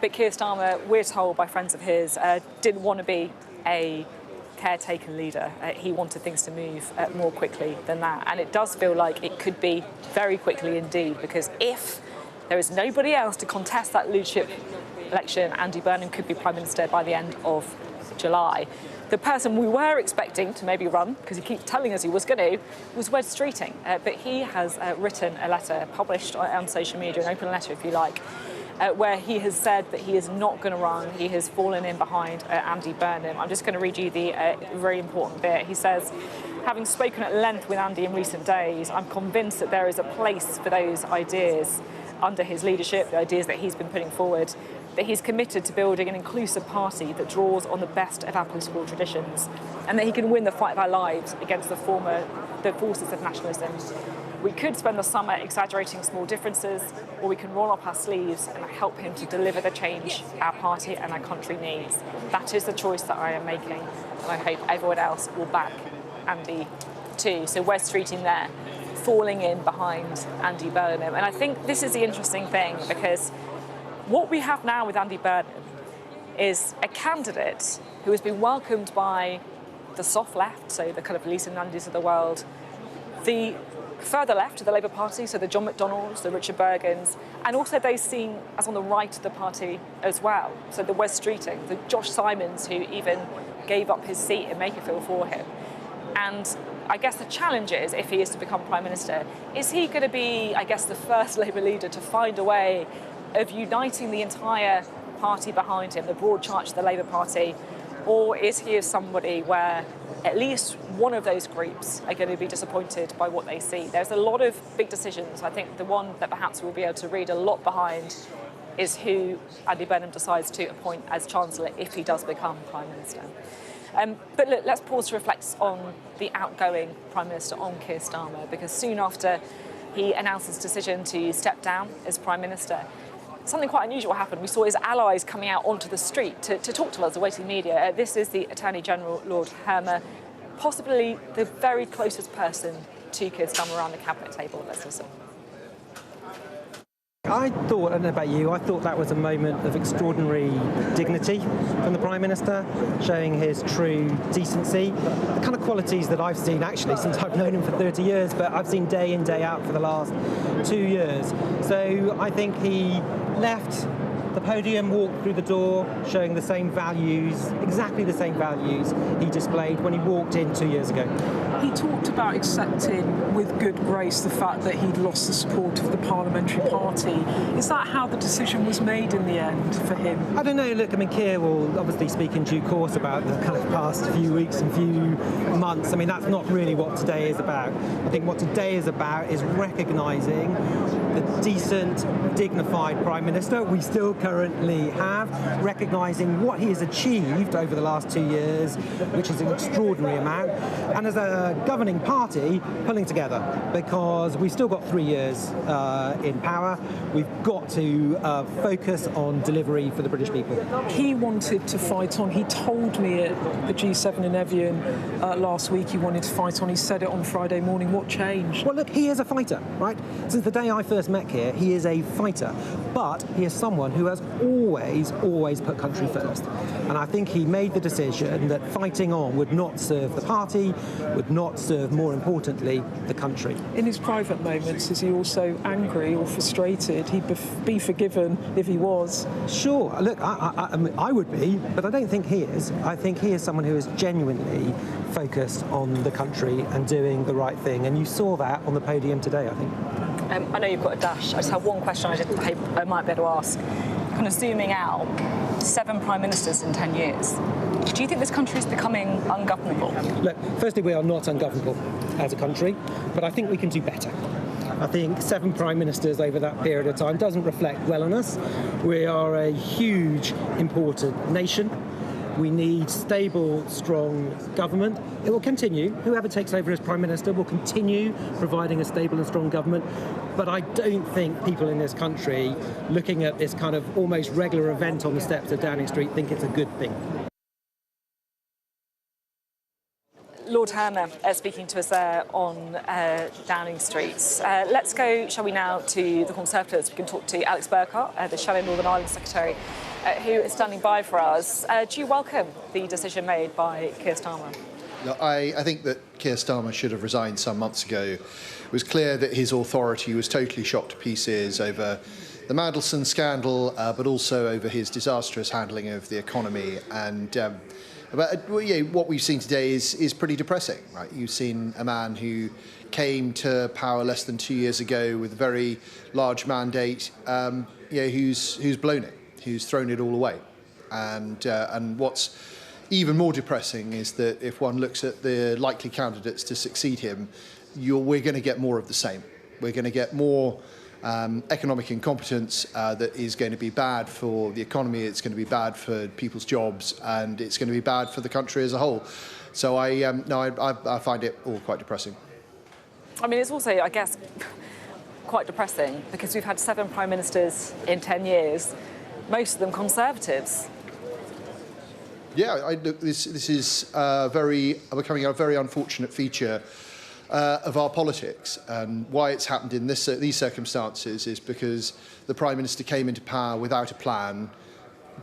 But Keir Starmer, we're told by friends of his, didn't want to be a caretaker leader. He wanted things to move more quickly than that. And it does feel like it could be very quickly indeed, because if there is nobody else to contest that leadership election, Andy Burnham could be Prime Minister by the end of July. The person we were expecting to maybe run, because he keeps telling us he was going to, was Wes Streeting. But he has written a letter, published on social media, an open letter if you like, where he has said that he is not going to run. He has fallen in behind Andy Burnham. I'm just going to read you the very important bit. He says, having spoken at length with Andy in recent days, I'm convinced that there is a place for those ideas under his leadership, the ideas that he's been putting forward, that he's committed to building an inclusive party that draws on the best of our political traditions, and that he can win the fight of our lives against the forces of nationalism. We could spend the summer exaggerating small differences, or we can roll up our sleeves and help him to deliver the change our party and our country needs. That is the choice that I am making, and I hope everyone else will back Andy too. So Wes Streeting there, falling in behind Andy Burnham. And I think this is the interesting thing, because what we have now with Andy Burnham is a candidate who has been welcomed by the soft left, so the kind of Lisa Nandis of the world, the further left of the Labour Party, so the John McDonnells, the Richard Bergens, and also those seen as on the right of the party as well. So the Wes Streeting, the Josh Simons, who even gave up his seat in Makerfield for him. And I guess the challenge is, if he is to become Prime Minister, is he going to be, I guess, the first Labour leader to find a way of uniting the entire party behind him, the broad church of the Labour Party, or is he somebody where at least one of those groups are going to be disappointed by what they see? There's a lot of big decisions. I think the one that perhaps we'll be able to read a lot behind is who Andy Burnham decides to appoint as Chancellor if he does become Prime Minister. But look, let's pause to reflect on the outgoing Prime Minister, on Keir Starmer, because soon after he announced his decision to step down as Prime Minister, something quite unusual happened. We saw his allies coming out onto the street to talk to us, the waiting media. This is the Attorney General, Lord Hermer, possibly the very closest person to Keir Starmer around the cabinet table. Let's listen. I thought, I don't know about you, I thought that was a moment of extraordinary dignity from the Prime Minister, showing his true decency, the kind of qualities that I've seen actually since I've known him for 30 years, but I've seen day in, day out for the last 2 years. So I think he left the podium, walked through the door, showing the same values, exactly the same values he displayed when he walked in 2 years ago. He talked about accepting with good grace the fact that he'd lost the support of the parliamentary party. Is that how the decision was made in the end for him? I don't know. Look, I mean, Keir will obviously speak in due course about the kind of past few weeks and few months. I mean, that's not really what today is about. I think what today is about is recognising the decent, dignified Prime Minister we still currently have, recognising what he has achieved over the last 2 years, which is an extraordinary amount, and as a governing party, pulling together, because we've still got 3 years in power. We've got to focus on delivery for the British people. He wanted to fight on. He told me at the G7 in Evian last week he wanted to fight on. He said it on Friday morning. What changed? Well, look, he is a fighter, right? Since the day I first met Keir, he is a fighter, but he is someone who has always put country first. And I think he made the decision that fighting on would not serve the party, would not serve, more importantly, the country. In his private moments, is he also angry or frustrated? He'd be forgiven if he was. Sure. Look, I would be, but I don't think he is. I think he is someone who is genuinely focused on the country and doing the right thing. And you saw that on the podium today, I think. I know you've got a dash. I just have one question I might be able to ask. kind of zooming out, 7 prime ministers in 10 years. Do you think this country is becoming ungovernable? Look, firstly, we are not ungovernable as a country, but I think we can do better. I think 7 prime ministers over that period of time doesn't reflect well on us. We are a huge, important nation. We need stable, strong government. It will continue. Whoever takes over as Prime Minister will continue providing a stable and strong government. But I don't think people in this country, looking at this kind of almost regular event on the steps of Downing Street, think it's a good thing. Lord Hermer speaking to us there on Downing Street. Let's go, shall we now, to the Conservatives. We can talk to Alex Burkhardt, the Shallow Northern Ireland Secretary, who is standing by for us. Do you welcome the decision made by Keir Starmer? Look, I think that Keir Starmer should have resigned some months ago. It was clear that his authority was totally shot to pieces over the Mandelson scandal, but also over his disastrous handling of the economy. And what we've seen today is pretty depressing. Right? You've seen a man who came to power less than 2 years ago with a very large mandate, who's blown it, who's thrown it all away. And what's even more depressing is that if one looks at the likely candidates to succeed him, we're going to get more of the same. We're going to get more economic incompetence that is going to be bad for the economy, it's going to be bad for people's jobs, and it's going to be bad for the country as a whole. So I find it all quite depressing. I mean, it's also, I guess, quite depressing because we've had 7 prime ministers in 10 years, most of them Conservatives. Yeah, this is becoming a very unfortunate feature of our politics, and why it's happened in these circumstances is because the Prime Minister came into power without a plan,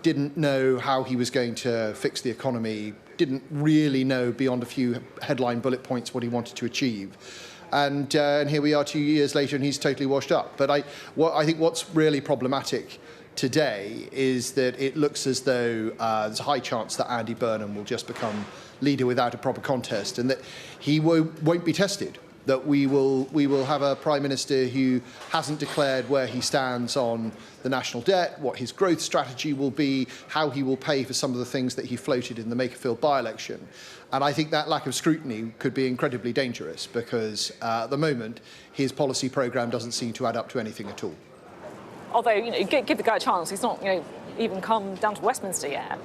didn't know how he was going to fix the economy, didn't really know beyond a few headline bullet points what he wanted to achieve. And here we are 2 years later and he's totally washed up. But I think what's really problematic today is that it looks as though there's a high chance that Andy Burnham will just become leader without a proper contest, and that he won't be tested, that we will have a Prime Minister who hasn't declared where he stands on the national debt, what his growth strategy will be, how he will pay for some of the things that he floated in the Makerfield by-election. And I think that lack of scrutiny could be incredibly dangerous because at the moment his policy programme doesn't seem to add up to anything at all. Although, give the guy a chance, he's not, even come down to Westminster yet.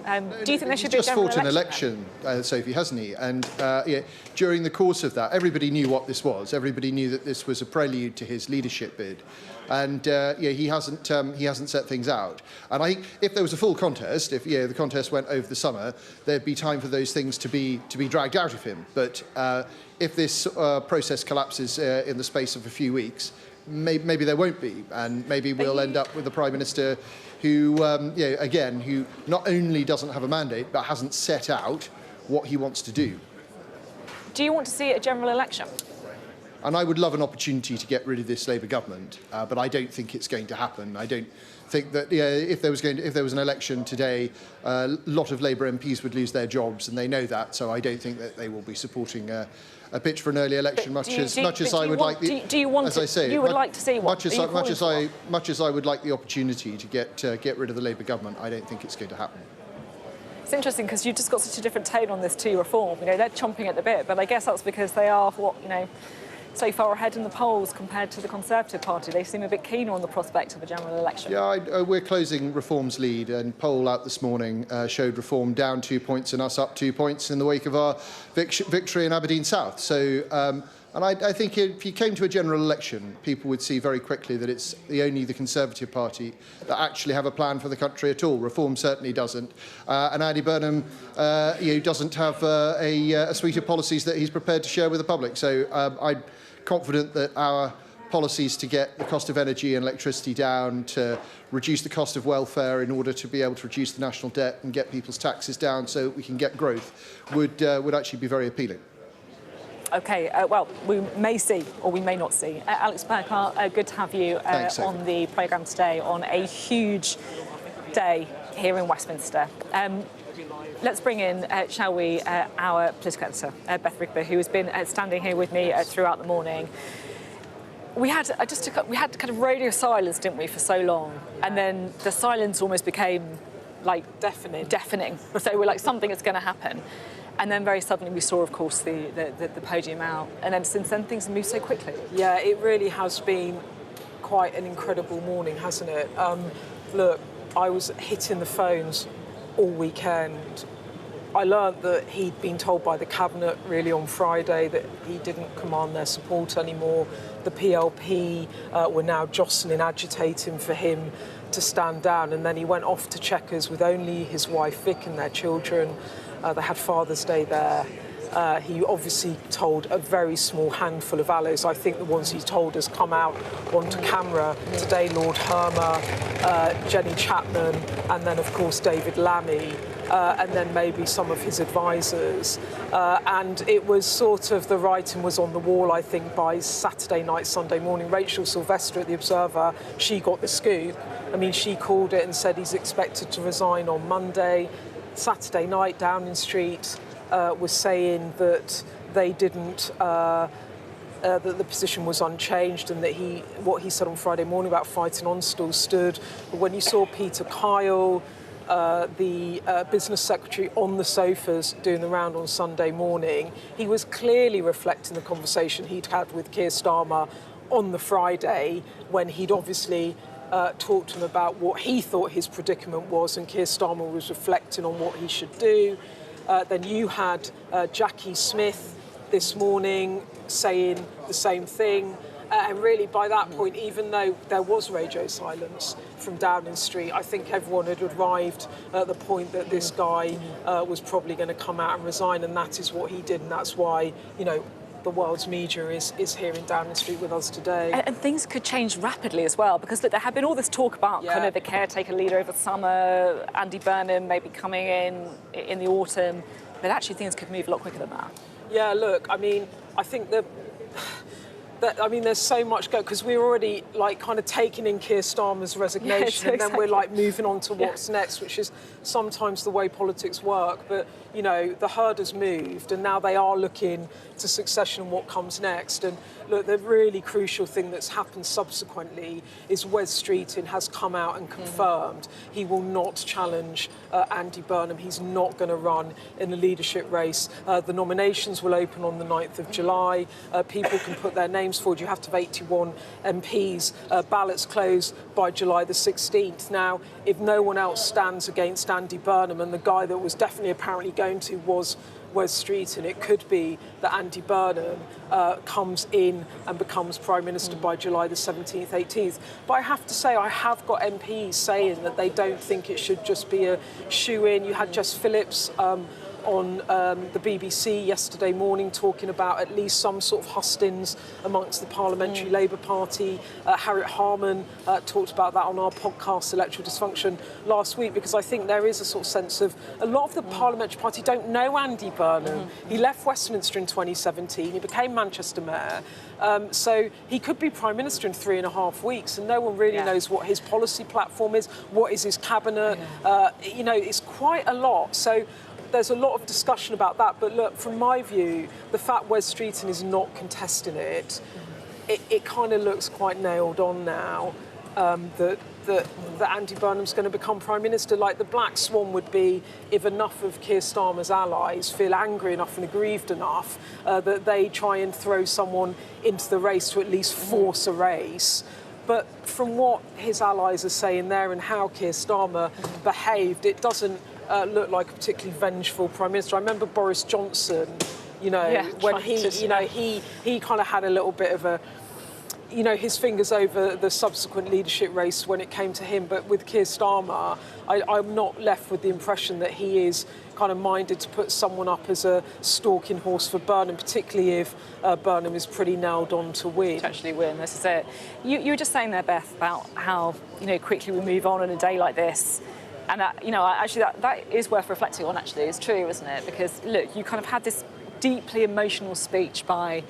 Do you think there should be a general election? He's just fought an election, Sophie, hasn't he? And during the course of that, everybody knew what this was. Everybody knew that this was a prelude to his leadership bid. And he hasn't set things out. And I think if there was a full contest, if the contest went over the summer, there'd be time for those things to be dragged out of him. But if this process collapses in the space of a few weeks, maybe there won't be, and maybe we'll end up with a Prime Minister who, who not only doesn't have a mandate, but hasn't set out what he wants to do. Do you want to see a general election? And I would love an opportunity to get rid of this Labour government, but I don't think it's going to happen. I don't think that if there was an election today, a lot of Labour MPs would lose their jobs, and they know that. So I don't think that they will be supporting a pitch for an early election, much as I would like the. Do you want? As I say, you would like to see one. Much as I would like the opportunity to get rid of the Labour government, I don't think it's going to happen. It's interesting because you've just got such a different tone on this tea reform. They're chomping at the bit, but I guess that's because they are so far ahead in the polls compared to the Conservative Party. They seem a bit keener on the prospect of a general election. Yeah, we're closing Reform's lead, and poll out this morning showed Reform down 2 points and us up 2 points in the wake of our victory in Aberdeen South. So, and I think if you came to a general election, people would see very quickly that it's only the Conservative Party that actually have a plan for the country at all. Reform certainly doesn't. And Andy Burnham doesn't have a suite of policies that he's prepared to share with the public. So I'm confident that our policies to get the cost of energy and electricity down, to reduce the cost of welfare in order to be able to reduce the national debt and get people's taxes down so that we can get growth, would actually be very appealing. OK, well, we may see, or we may not see. Alex Burkhardt, good to have you on the programme today on a huge day here in Westminster. Let's bring in, shall we, our political editor, Beth Rigby, who has been standing here with me throughout the morning. we had kind of radio silence, didn't we, for so long, and then the silence almost became like deafening. So we're like, something is going to happen, and then very suddenly we saw, of course, the podium out, and then since then things have moved so quickly. Yeah, it really has been quite an incredible morning, hasn't it? Look, I was hitting the phones all weekend. I learnt that he'd been told by the Cabinet really on Friday that he didn't command their support anymore. The PLP were now jostling, agitating for him to stand down, and then he went off to Chequers with only his wife Vic and their children. They had Father's Day there. He obviously told a very small handful of allies. I think the ones he told has come out onto camera today: Lord Hermer, Jenny Chapman, and then of course David Lammy. And then maybe some of his advisors. And it was sort of, the writing was on the wall, I think, by Saturday night, Sunday morning. Rachel Sylvester at The Observer, she got the scoop. I mean, she called it and said he's expected to resign on Monday. Saturday night, Downing Street was saying that they didn't, that the position was unchanged, and that what he said on Friday morning about fighting on still stood. But when you saw Peter Kyle, the business secretary, on the sofas doing the round on Sunday morning, he was clearly reflecting the conversation he'd had with Keir Starmer on the Friday, when he'd obviously talked to him about what he thought his predicament was, and Keir Starmer was reflecting on what he should do. Then you had Jackie Smith this morning saying the same thing. And really, by that point, even though there was radio silence from Downing Street, I think everyone had arrived at the point that this guy was probably going to come out and resign, and that is what he did, and that's why, you know, the world's media is here in Downing Street with us today. And things could change rapidly as well, because look, there had been all this talk about kind of the caretaker leader over the summer, Andy Burnham maybe coming in the autumn, but actually things could move a lot quicker than that. Yeah, look, I mean, I think there's so much go, because we're already like kind of taking in Keir Starmer's resignation, and then we're like moving on to what's next, which is sometimes the way politics work. But you know, the herd has moved, and now they are looking to succession and what comes next. And look, the really crucial thing that's happened subsequently is Wes Streeting has come out and confirmed he will not challenge Andy Burnham. He's not going to run in the leadership race. The nominations will open on the 9th of July. People can put their names forward. You have to have 81 MPs. Ballots close by July the 16th. Now, if no one else stands against Andy Burnham, and the guy that was definitely apparently going to was Wes Streeting, it could be that Andy Burnham comes in and becomes Prime Minister by July the 17th, 18th. But I have to say, I have got MPs saying that they don't think it should just be a shoe-in. You had Jess Phillips on the BBC yesterday morning talking about at least some sort of hustings amongst the Parliamentary Labour Party. Harriet Harman talked about that on our podcast, Electoral Dysfunction, last week, because I think there is a sort of sense of a lot of the Parliamentary Party don't know Andy Burnham. He left Westminster in 2017, he became Manchester Mayor, so he could be Prime Minister in 3.5 weeks, and no one really knows what his policy platform is, what is his cabinet. You know, it's quite a lot. So there's a lot of discussion about that, but look, from my view, the fact Wes Streeting is not contesting it, it kind of looks quite nailed on now that Andy Burnham's going to become Prime Minister. Like, the black swan would be if enough of Keir Starmer's allies feel angry enough and aggrieved enough that they try and throw someone into the race to at least force a race. But from what his allies are saying there and how Keir Starmer behaved, it doesn't look like a particularly vengeful Prime Minister. I remember Boris Johnson, you know, when he kind of had a little bit of a, you know, his fingers over the subsequent leadership race when it came to him. But with Keir Starmer, I'm not left with the impression that he is kind of minded to put someone up as a stalking horse for Burnham, particularly if Burnham is pretty nailed on to win. To actually win, this is it. You were just saying there, Beth, about how, you know, quickly we move on in a day like this. And, you know, actually that is worth reflecting on, actually. It's true, isn't it? Because, look, you kind of had this deeply emotional speech by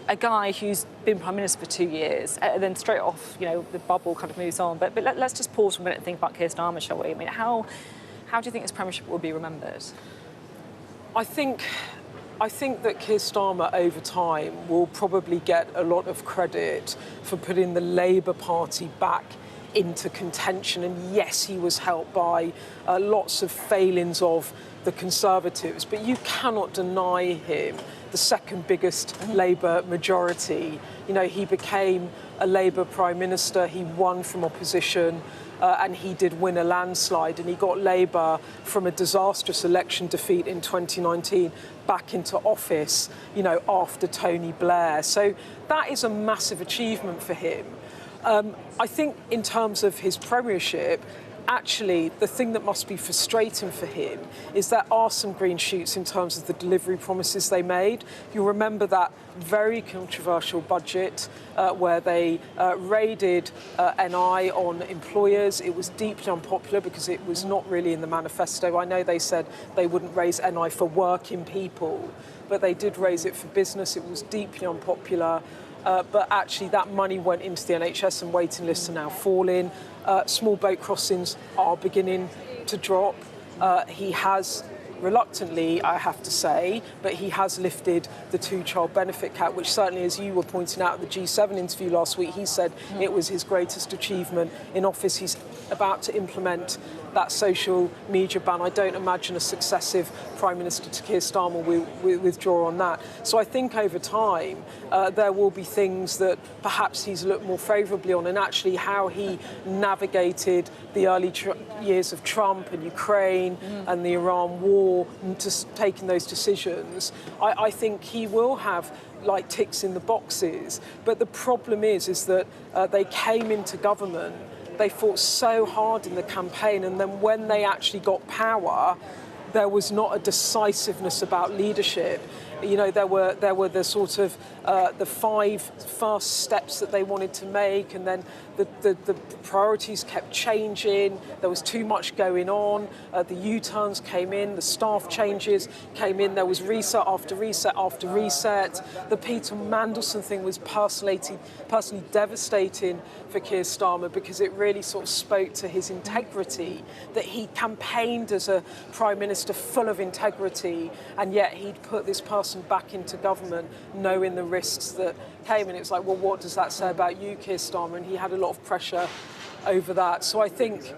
a guy who's been Prime Minister for 2 years, and then straight off, you know, the bubble kind of moves on. But let's just pause for a minute and think about Keir Starmer, shall we? I mean, how do you think his premiership will be remembered? I think I think that Keir Starmer over time will probably get a lot of credit for putting the Labour Party back into contention. And yes, he was helped by lots of failings of the Conservatives, but you cannot deny him the second biggest Labour majority. You know, he became a Labour Prime Minister, he won from opposition, and he did win a landslide, and he got Labour from a disastrous election defeat in 2019 back into office, you know, after Tony Blair. So that is a massive achievement for him. I think in terms of his premiership, actually, the thing that must be frustrating for him is there are some green shoots in terms of the delivery promises they made. You'll remember that very controversial budget where they raided NI on employers. It was deeply unpopular because it was not really in the manifesto. I know they said they wouldn't raise NI for working people, but they did raise it for business. It was deeply unpopular. But actually that money went into the NHS and waiting lists are now falling. Small boat crossings are beginning to drop. He has, reluctantly, I have to say, but he has lifted the two-child benefit cap, which certainly, as you were pointing out at the G7 interview last week, he said it was his greatest achievement in office. He's about to implement that social media ban. I don't imagine a successive Prime Minister to Keir Starmer will withdraw on that. So I think over time there will be things that perhaps he's looked more favourably on, and actually how he navigated the early years of Trump and Ukraine and the Iran war, and just taking those decisions. I think he will have like ticks in the boxes, but the problem is that they came into government. They fought so hard in the campaign, and then when they actually got power, there was not a decisiveness about leadership. You know, there were the sort of the 5 first steps that they wanted to make, and then the priorities kept changing. There was too much going on. The U-turns came in, the staff changes came in. There was reset after reset after reset. The Peter Mandelson thing was personally devastating for Keir Starmer, because it really sort of spoke to his integrity, that he campaigned as a Prime Minister full of integrity, and yet he'd put this person back into government knowing the risks that came. And it's like, well, what does that say about you, Keir Starmer? And he had a lot of pressure over that. So I think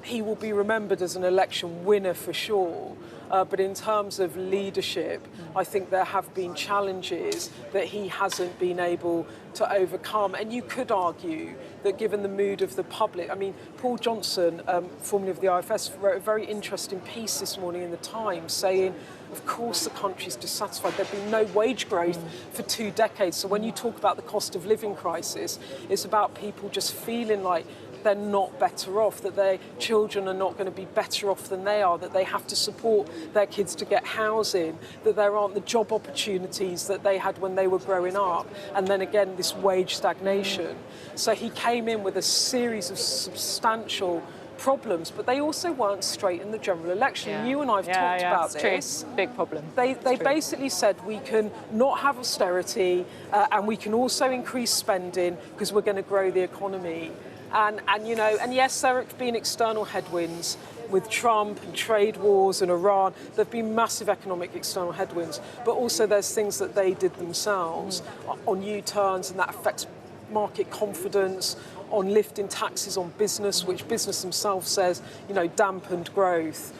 he will be remembered as an election winner for sure. But in terms of leadership, I think there have been challenges that he hasn't been able to overcome. And you could argue that given the mood of the public, I mean, Paul Johnson, formerly of the IFS, wrote a very interesting piece this morning in the Times saying, of course the country's dissatisfied. There'd been no wage growth for 2 decades. So when you talk about the cost of living crisis, it's about people just feeling like they're not better off, that their children are not going to be better off than they are, that they have to support their kids to get housing, that there aren't the job opportunities that they had when they were growing up, and then again this wage stagnation. So he came in with a series of substantial problems, but they also weren't straight in the general election. Yeah. You and I have talked about this. True. Big problem. They basically said we can not have austerity and we can also increase spending because we're going to grow the economy. And you know, and yes, there have been external headwinds with Trump and trade wars and Iran. There have been massive economic external headwinds, but also there's things that they did themselves on U-turns, and that affects market confidence, on lifting taxes on business, which business themselves says, you know, dampened growth.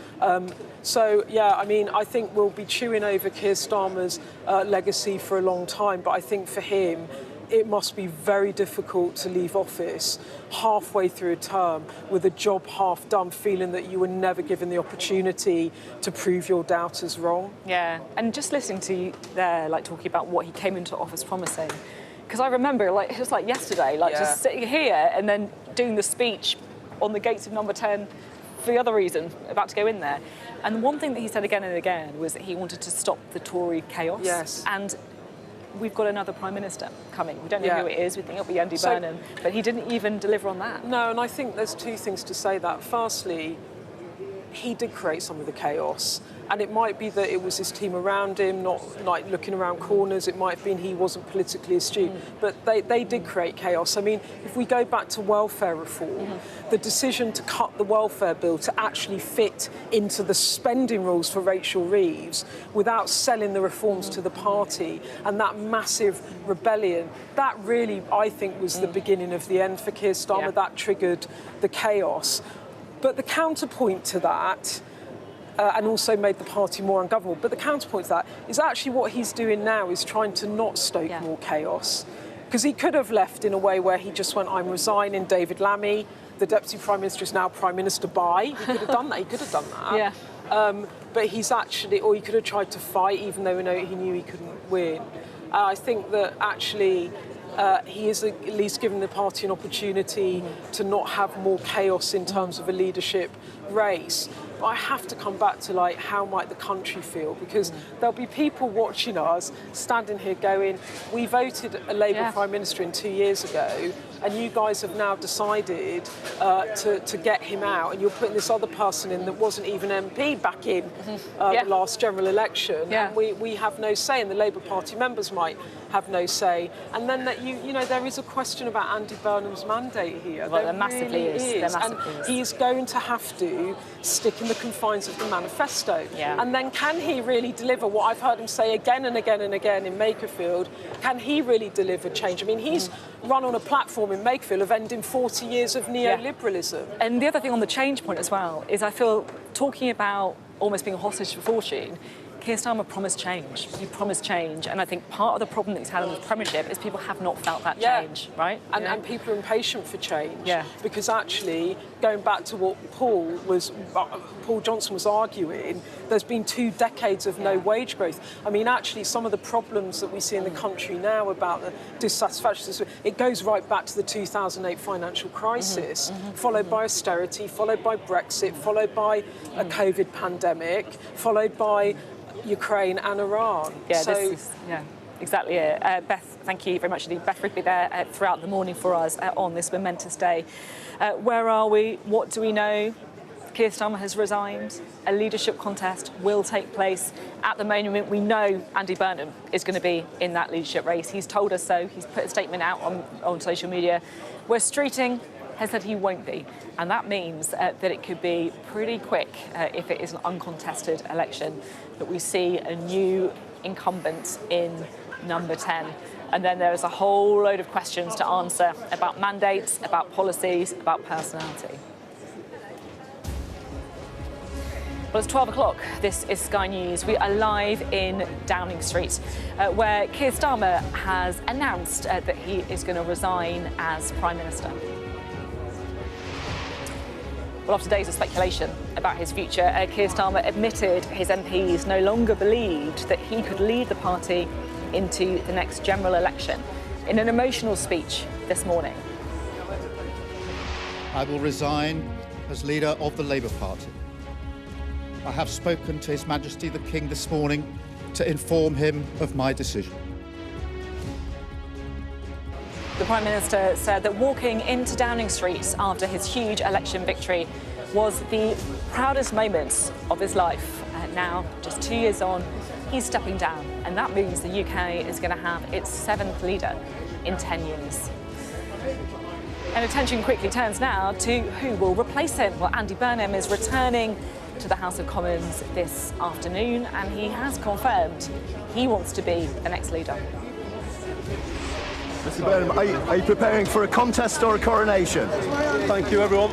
So, yeah, I mean, I think we'll be chewing over Keir Starmer's legacy for a long time, but I think for him, it must be very difficult to leave office halfway through a term with a job half done, feeling that you were never given the opportunity to prove your doubters wrong. Yeah, and just listening to you there, like talking about what he came into office promising, because I remember, like, it was like yesterday, like just sitting here and then doing the speech on the gates of Number 10 for the other reason, about to go in there. And the one thing that he said again and again was that he wanted to stop the Tory chaos. Yes. And we've got another Prime Minister coming. We don't know who it is. We think it'll be Andy Burnham. But he didn't even deliver on that. No, and I think there's 2 things to say that. Firstly, he did create some of the chaos. And it might be that it was his team around him, not like looking around corners. It might have been he wasn't politically astute. But they did create chaos. I mean, if we go back to welfare reform, the decision to cut the welfare bill to actually fit into the spending rules for Rachel Reeves without selling the reforms to the party, and that massive rebellion, that really, I think, was the beginning of the end for Keir Starmer. That triggered the chaos. But the counterpoint to that, and also made the party more ungovernable. But the counterpoint to that is actually what he's doing now is trying to not stoke more chaos. Because he could have left in a way where he just went, I'm resigning, David Lammy, the Deputy Prime Minister is now Prime Minister by. He could have done that, But he's actually, or he could have tried to fight even though he knew he couldn't win. I think that actually he is at least giving the party an opportunity to not have more chaos in terms of a leadership race. But I have to come back to like how might the country feel, because there'll be people watching us standing here going, we voted a Labour Prime Minister in 2 years ago, and you guys have now decided to get him out, and you're putting this other person in that wasn't even MP back in the last general election. And we have no say, and the Labour Party members might have no say. And then that you know there is a question about Andy Burnham's mandate here. Well, there massively is. And he's going to have to stick in the confines of the manifesto. And then can he really deliver what I've heard him say again and again and again in Makerfield? Can he really deliver change? I mean, he's run on a platform in Makerfield of ending 40 years of neoliberalism. And the other thing on the change point as well is I feel talking about almost being a hostage for fortune, Keir Starmer promised change. He promised change, and I think part of the problem that he's had in the Premiership is people have not felt that change, right? And people are impatient for change. Because actually, going back to what Paul Johnson was arguing, there's been 2 decades of no wage growth. I mean, actually, some of the problems that we see in the country now about the dissatisfaction, it goes right back to the 2008 financial crisis, followed by austerity, followed by Brexit, followed by a COVID pandemic, followed by Ukraine and Iran. Exactly it. Beth, thank you very much indeed. Beth Rigby there throughout the morning for us on this momentous day. Where are we? What do we know? Keir Starmer has resigned. A leadership contest will take place. At the moment, we know Andy Burnham is going to be in that leadership race. He's told us so. He's put a statement out on social media. Wes Streeting has said he won't be, and that means that it could be pretty quick if it is an uncontested election that we see a new incumbent in number 10. And then there's a whole load of questions to answer about mandates, about policies, about personality. Well, it's 12 o'clock. This is Sky News. We are live in Downing Street, where Keir Starmer has announced that he is going to resign as Prime Minister. Well, after days of speculation about his future, Keir Starmer admitted his MPs no longer believed that he could lead the party into the next general election in an emotional speech this morning. I will resign as leader of the Labour Party. I have spoken to His Majesty the King this morning to inform him of my decision. The Prime Minister said that walking into Downing Street after his huge election victory was the proudest moment of his life. Now, just 2 years on, he's stepping down, and that means the UK is going to have its 7th leader in 10 years. And attention quickly turns now to who will replace him. Well, Andy Burnham is returning to the House of Commons this afternoon, and he has confirmed he wants to be the next leader. Mr. Burnham, are you preparing for a contest or a coronation? Thank you, everyone.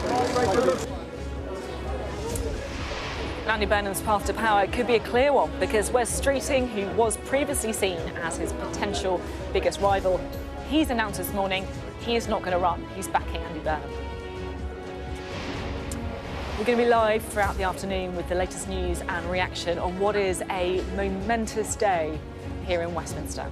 Andy Burnham's path to power could be a clear one, because Wes Streeting, who was previously seen as his potential biggest rival, he's announced this morning he is not going to run. He's backing Andy Burnham. We're going to be live throughout the afternoon with the latest news and reaction on what is a momentous day here in Westminster.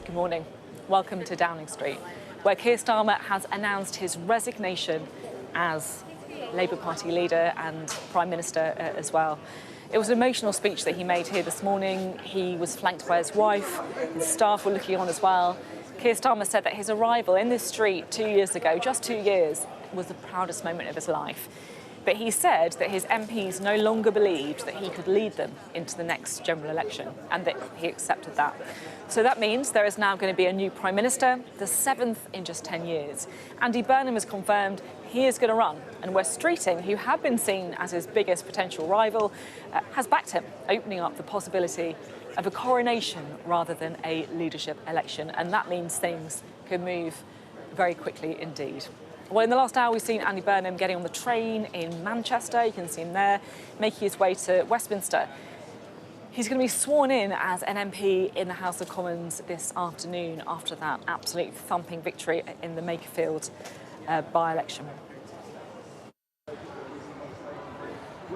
Good morning. Welcome to Downing Street, where Keir Starmer has announced his resignation as Labour Party leader and Prime Minister as well. It was an emotional speech that he made here this morning. He was flanked by his wife. His staff were looking on as well. Keir Starmer said that his arrival in this street 2 years ago, just 2 years, was the proudest moment of his life. But he said that his MPs no longer believed that he could lead them into the next general election, and that he accepted that. So that means there is now going to be a new Prime Minister, the 7th in just 10 years. Andy Burnham has confirmed he is going to run, and Wes Streeting, who had been seen as his biggest potential rival, has backed him, opening up the possibility of a coronation rather than a leadership election. And that means things could move very quickly indeed. Well, in the last hour, we've seen Andy Burnham getting on the train in Manchester. You can see him there, making his way to Westminster. He's going to be sworn in as an MP in the House of Commons this afternoon after that absolute thumping victory in the Makerfield by-election.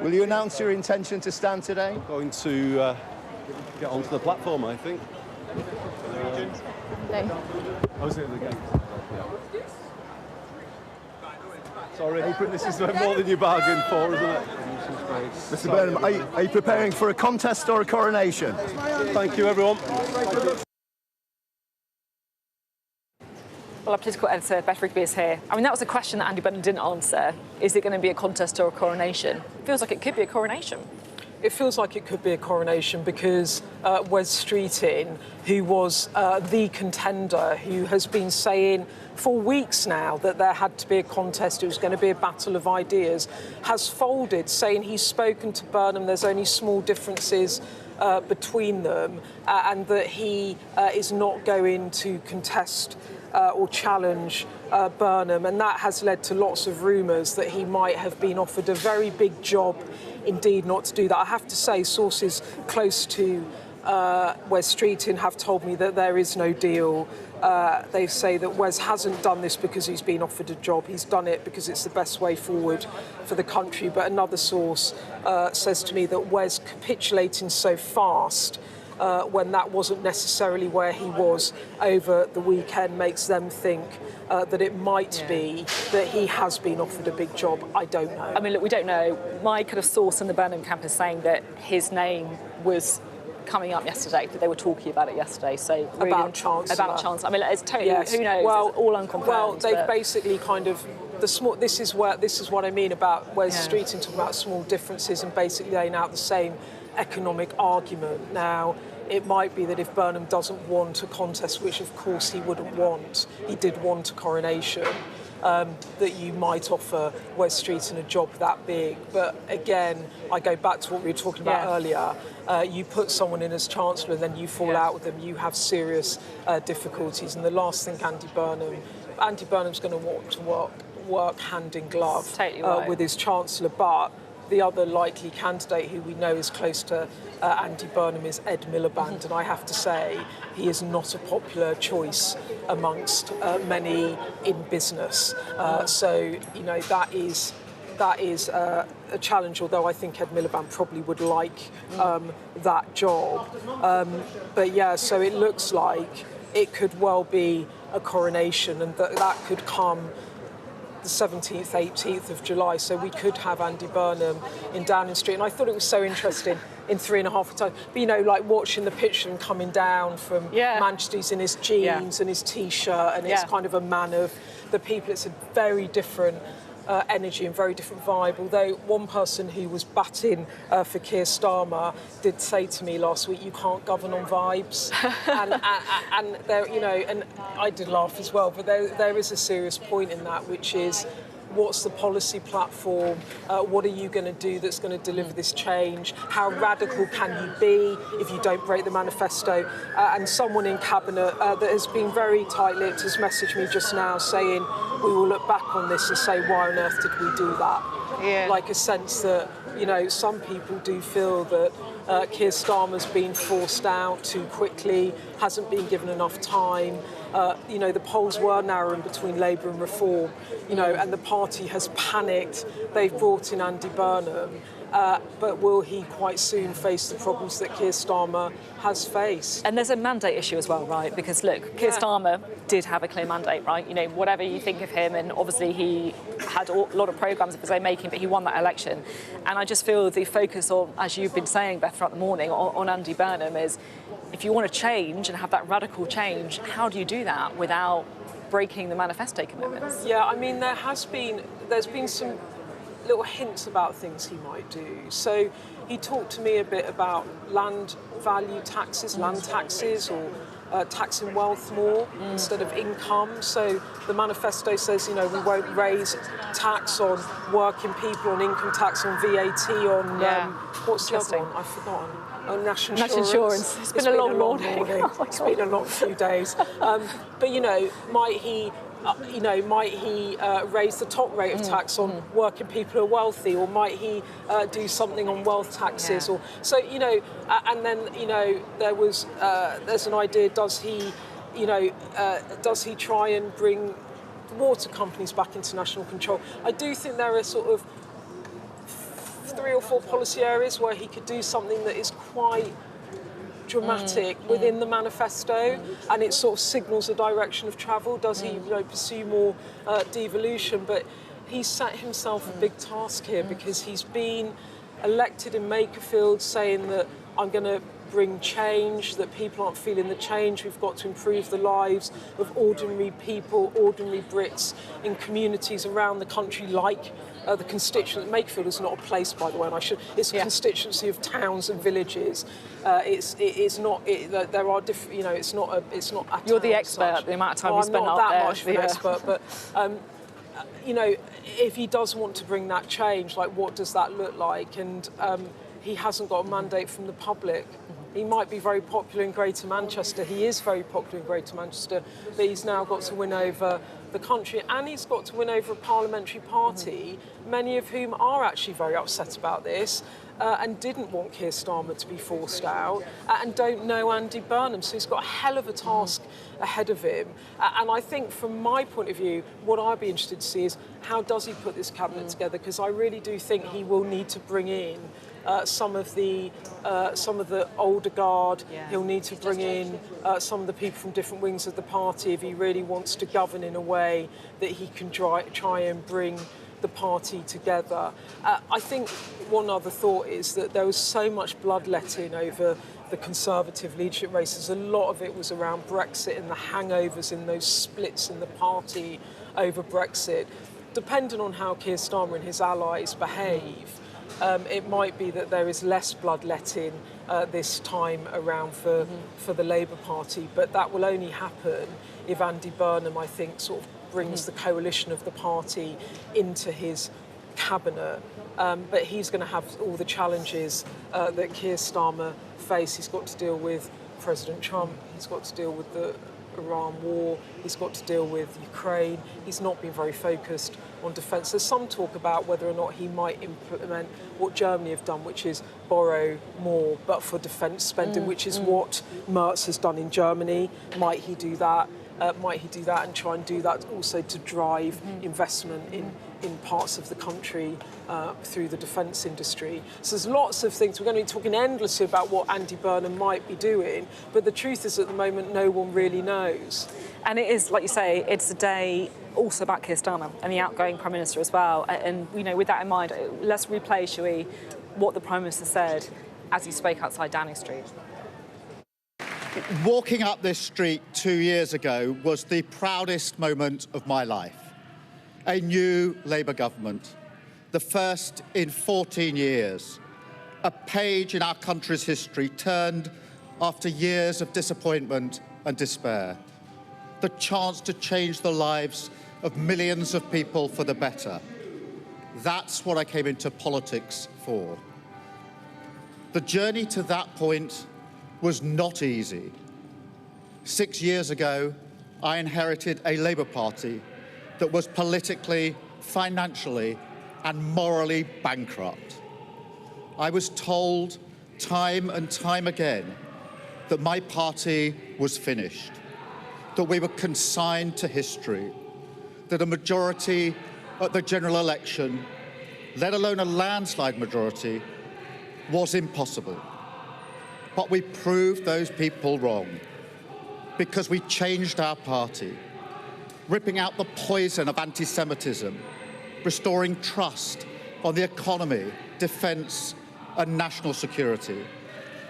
Will you announce your intention to stand today? I'm going to get onto the platform, I think. How's it again? Sorry, this is more than you bargained for, isn't it? Mr. Burnham, are you preparing for a contest or a coronation? Thank you, everyone. Well, our political editor, Beth Rigby, is here. I mean, that was a question that Andy Burnham didn't answer. Is it going to be a contest or a coronation? Feels like it could be a coronation. It feels like it could be a coronation because Wes Streeting, who was the contender, who has been saying for weeks now that there had to be a contest, it was going to be a battle of ideas, has folded, saying he's spoken to Burnham, there's only small differences between them, and that he is not going to contest or challenge Burnham. And that has led to lots of rumours that he might have been offered a very big job indeed not to do that. I have to say, sources close to Wes Streeting have told me that there is no deal. They say that Wes hasn't done this because he's been offered a job. He's done it because it's the best way forward for the country. But another source says to me that Wes capitulating so fast when that wasn't necessarily where he was over the weekend makes them think that it might be that he has been offered a big job. I don't know. I mean, look, we don't know. My kind of source in the Burnham camp is saying that his name was coming up yesterday, that they were talking about it yesterday. So really about Chancellor. About Chancellor. I mean, it's totally, yes. Who knows? Well, it's all unconfirmed. Well, they've basically kind of this is what I mean about Wes Streeting talking about small differences and basically laying out the same economic argument. Now, it might be that if Burnham doesn't want a contest, which of course he wouldn't want, he did want a coronation, that you might offer Wes Streeting a job that big. But again, I go back to what we were talking about earlier. You put someone in as Chancellor and then you fall out with them, you have serious difficulties. And the last thing Andy Burnham's going to want to work hand in glove with his Chancellor. But the other likely candidate who we know is close to Andy Burnham is Ed Miliband, and I have to say he is not a popular choice amongst many in business. So, you know, that is a challenge, although I think Ed Miliband probably would like that job. But yeah, so it looks like it could well be a coronation, and that could come the 17th, 18th of July, so we could have Andy Burnham in Downing Street. And I thought it was so interesting in 3.5 times. But, you know, like watching the picture and coming down from Manchester, he's in his jeans and his T-shirt, and it's kind of a man of the people. It's a very different energy and very different vibe. Although one person who was batting for Keir Starmer did say to me last week, "You can't govern on vibes," and there, you know, and I did laugh as well. But there is a serious point in that, which is, what's the policy platform? What are you going to do that's going to deliver this change? How radical can you be if you don't break the manifesto? And someone in Cabinet that has been very tight-lipped has messaged me just now saying, we will look back on this and say, why on earth did we do that? Yeah. Like a sense that, you know, some people do feel that Keir Starmer's been forced out too quickly, hasn't been given enough time. You know, the polls were narrowing between Labour and Reform, you know, and the party has panicked. They've brought in Andy Burnham, but will he quite soon face the problems that Keir Starmer has faced? And there's a mandate issue as well, right? Because look, Keir Starmer did have a clear mandate, right? You know, whatever you think of him, and obviously he had a lot of programmes of his own making, but he won that election. And I just feel the focus on, as you've been saying, Beth, throughout the morning, on Andy Burnham is, if you want to change and have that radical change, how do you do that without breaking the manifesto commitments? Yeah, I mean, there's been some little hints about things he might do. So he talked to me a bit about land value taxes, land taxes, or taxing wealth more instead of income. So the manifesto says, you know, we won't raise tax on working people, on income tax, on VAT, on what's the other one? I've forgotten. Oh, national insurance. It's been a long morning. It's been a long few days. But you know, might he raise the top rate of tax on working people who are wealthy, or might he do something on wealth taxes? Or so, you know, and then, you know, there's an idea. Does he try and bring water companies back into national control? I do think there are sort of 3 or 4 policy areas where he could do something that is quite dramatic within the manifesto, and it sort of signals a direction of travel. Does he pursue more devolution? But he's set himself a big task here, because he's been elected in Makerfield saying that I'm going to bring change, that people aren't feeling the change. We've got to improve the lives of ordinary people, ordinary Brits in communities around the country, like the constituent. Makerfield is not a place, by the way, and it's a constituency of towns and villages. It's not. There are different. You know, it's not. You're the expert. The amount of time you spend out there. I'm not that much of an expert, but you know, if he does want to bring that change, like, what does that look like? And he hasn't got a mandate from the public. He might be very popular in Greater Manchester. He is very popular in Greater Manchester, but he's now got to win over the country, and he's got to win over a parliamentary party, many of whom are actually very upset about this, and didn't want Keir Starmer to be forced out, and don't know Andy Burnham. So he's got a hell of a task ahead of him. And I think, from my point of view, what I'd be interested to see is, how does he put this cabinet together? Because I really do think he will need to bring in some of the older guard. He'll need to bring in some of the people from different wings of the party if he really wants to govern in a way that he can try and bring the party together. I think one other thought is that there was so much bloodletting over the Conservative leadership races. A lot of it was around Brexit and the hangovers in those splits in the party over Brexit. Depending on how Keir Starmer and his allies behave, it might be that there is less bloodletting this time around for the Labour Party, but that will only happen if Andy Burnham, I think, sort of brings the coalition of the party into his cabinet. But he's going to have all the challenges that Keir Starmer faced. He's got to deal with President Trump, he's got to deal with the Iran war, he's got to deal with Ukraine. He's not been very focused on defence. There's some talk about whether or not he might implement what Germany have done, which is borrow more, but for defence spending, which is what Merz has done in Germany. Might he do that? Might he do that and try and do that also to drive investment in parts of the country through the defence industry? So there's lots of things. We're going to be talking endlessly about what Andy Burnham might be doing, but the truth is, at the moment, no one really knows. And it is, like you say, it's a day also about Keir Starmer and the outgoing Prime Minister as well. And, you know, with that in mind, let's replay, shall we, what the Prime Minister said as he spoke outside Downing Street. Walking up this street 2 years ago was the proudest moment of my life. A new Labour government, the first in 14 years. A page in our country's history turned after years of disappointment and despair. The chance to change the lives of millions of people for the better. That's what I came into politics for. The journey to that point was not easy. 6 years ago, I inherited a Labour Party that was politically, financially, and morally bankrupt. I was told time and time again that my party was finished, that we were consigned to history, that a majority at the general election let alone a landslide majority, was impossible. But we proved those people wrong because we changed our party, ripping out the poison of anti-Semitism, restoring trust on the economy, defence and national security,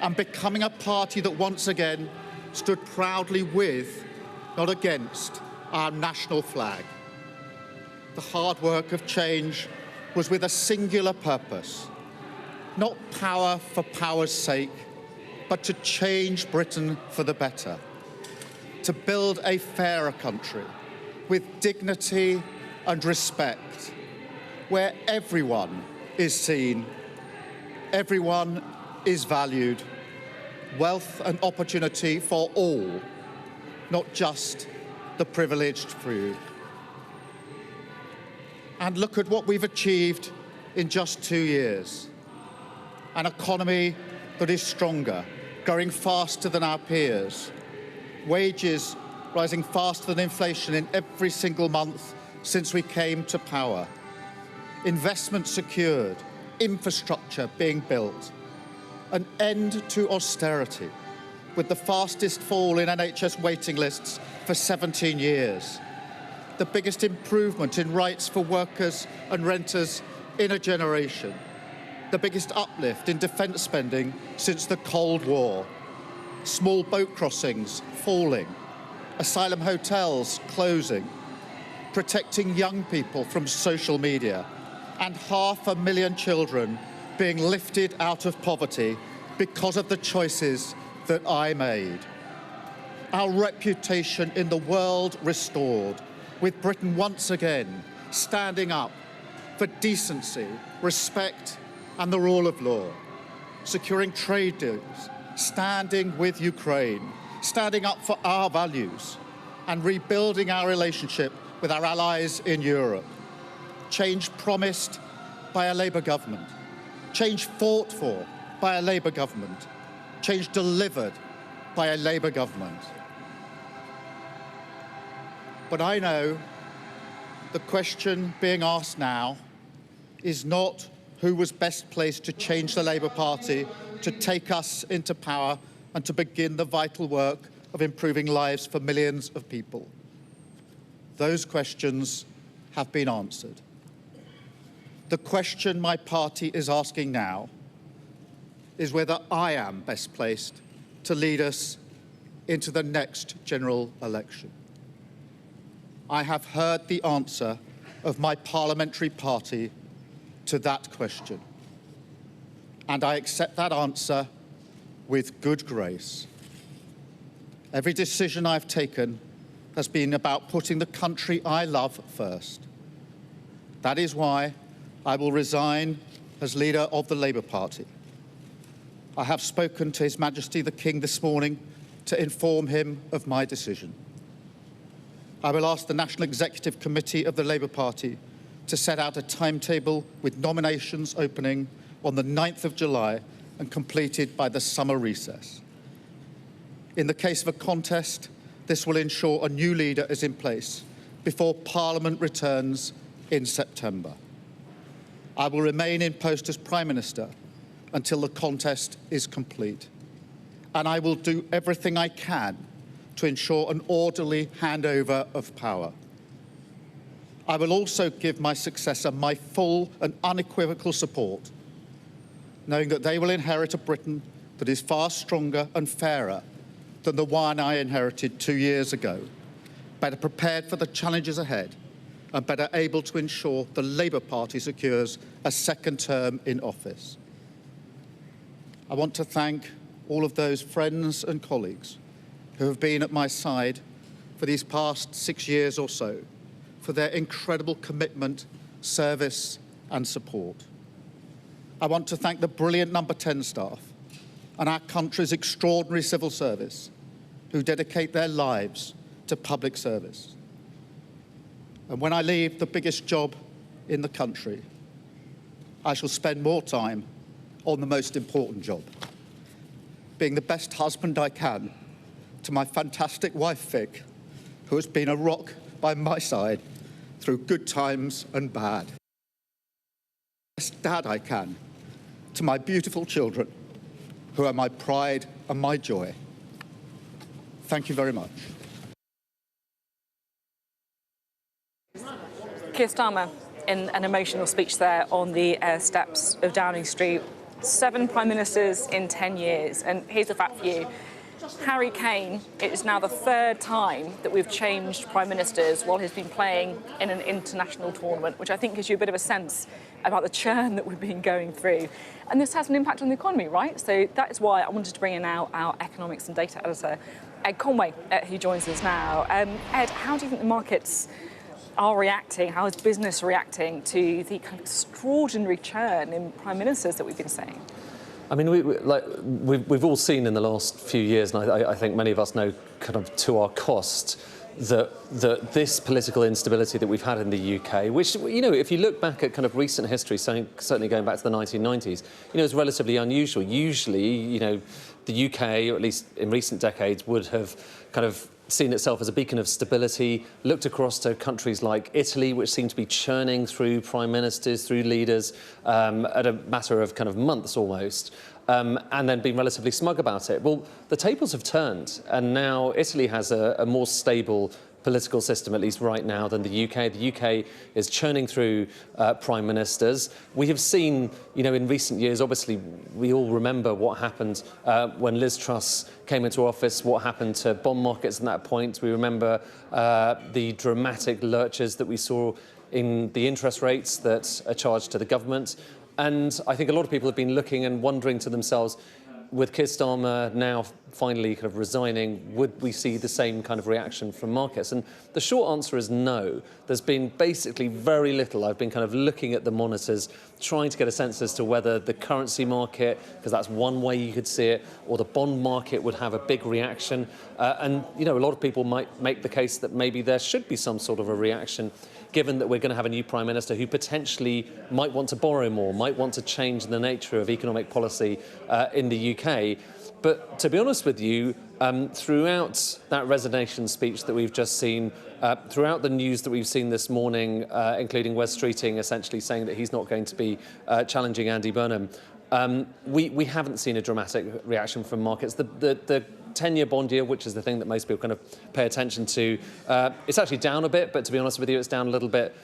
and becoming a party that once again stood proudly with, not against, our national flag. The hard work of change was with a singular purpose, not power for power's sake, but to change Britain for the better, to build a fairer country with dignity and respect, where everyone is seen, everyone is valued, wealth and opportunity for all, not just the privileged few. And look at what we've achieved in just 2 years. An economy that is stronger, growing faster than our peers, wages rising faster than inflation in every single month since we came to power, investment secured, infrastructure being built, an end to austerity, with the fastest fall in NHS waiting lists for 17 years, the biggest improvement in rights for workers and renters in a generation, the biggest uplift in defence spending since the Cold War, small boat crossings falling, asylum hotels closing, protecting young people from social media, and 500,000 children being lifted out of poverty because of the choices that I made. Our reputation in the world restored, with Britain once again standing up for decency, respect and the rule of law, securing trade deals, standing with Ukraine, standing up for our values and rebuilding our relationship with our allies in Europe. Change promised by a Labour government, change fought for by a Labour government, change delivered by a Labour government. But I know the question being asked now is not who was best placed to change the Labour Party, to take us into power and to begin the vital work of improving lives for millions of people. Those questions have been answered. The question my party is asking now is whether I am best placed to lead us into the next general election. I have heard the answer of my parliamentary party to that question, and I accept that answer with good grace. Every decision I've taken has been about putting the country I love first. That is why I will resign as leader of the Labour Party. I have spoken to His Majesty the King this morning to inform him of my decision. I will ask the National Executive Committee of the Labour Party to set out a timetable with nominations opening on the 9th of July and completed by the summer recess. In the case of a contest, this will ensure a new leader is in place before Parliament returns in September. I will remain in post as Prime Minister until the contest is complete, and I will do everything I can to ensure an orderly handover of power. I will also give my successor my full and unequivocal support, knowing that they will inherit a Britain that is far stronger and fairer than the one I inherited 2 years ago, better prepared for the challenges ahead and better able to ensure the Labour Party secures a second term in office. I want to thank all of those friends and colleagues who have been at my side for these past 6 years or so, for their incredible commitment, service and support. I want to thank the brilliant Number 10 staff and our country's extraordinary civil service who dedicate their lives to public service. And when I leave the biggest job in the country, I shall spend more time on the most important job, being the best husband I can to my fantastic wife, Vic, who has been a rock by my side through good times and bad. best dad I can to my beautiful children, who are my pride and my joy. Thank you very much. Keir Starmer, in an emotional speech there on the steps of Downing Street, 7 prime ministers in 10 years. And here's a fact for you. Harry Kane, it is now the 3rd time that we've changed prime ministers while he's been playing in an international tournament, which I think gives you a bit of a sense about the churn that we've been going through. And this has an impact on the economy, right? So that is why I wanted to bring in now our economics and data editor, Ed Conway, who joins us now. Ed, how do you think the markets are reacting? How is business reacting to the kind of extraordinary churn in prime ministers that we've been seeing? I mean, we've all seen in the last few years, and I think many of us know kind of to our cost, that this political instability that we've had in the UK, which, you know, if you look back at kind of recent history, certainly going back to the 1990s, you know, is relatively unusual. Usually, you know, the UK, or at least in recent decades, would have kind of seen itself as a beacon of stability, looked across to countries like Italy, which seem to be churning through prime ministers, through leaders, at a matter of kind of months almost, and then been relatively smug about it. Well, the tables have turned, and now Italy has a more stable political system, at least right now, than the UK. The UK is churning through prime ministers. We have seen, you know, in recent years, obviously, we all remember what happened when Liz Truss came into office, what happened to bond markets at that point. We remember the dramatic lurches that we saw in the interest rates that are charged to the government. And I think a lot of people have been looking and wondering to themselves, with Keir Starmer now finally kind of resigning, would we see the same kind of reaction from markets? And the short answer is no. There's been basically very little. I've been kind of looking at the monitors, trying to get a sense as to whether the currency market, because that's one way you could see it, or the bond market would have a big reaction. And, you know, a lot of people might make the case that maybe there should be some sort of a reaction, given that we're going to have a new Prime Minister who potentially might want to borrow more, might want to change the nature of economic policy in the UK. But to be honest with you, throughout that resignation speech that we've just seen, throughout the news that we've seen this morning, including Wes Streeting essentially saying that he's not going to be challenging Andy Burnham, we haven't seen a dramatic reaction from markets. The 10-year bond yield, which is the thing that most people kind of pay attention to, it's actually down a bit, but to be honest with you, it's down a little bit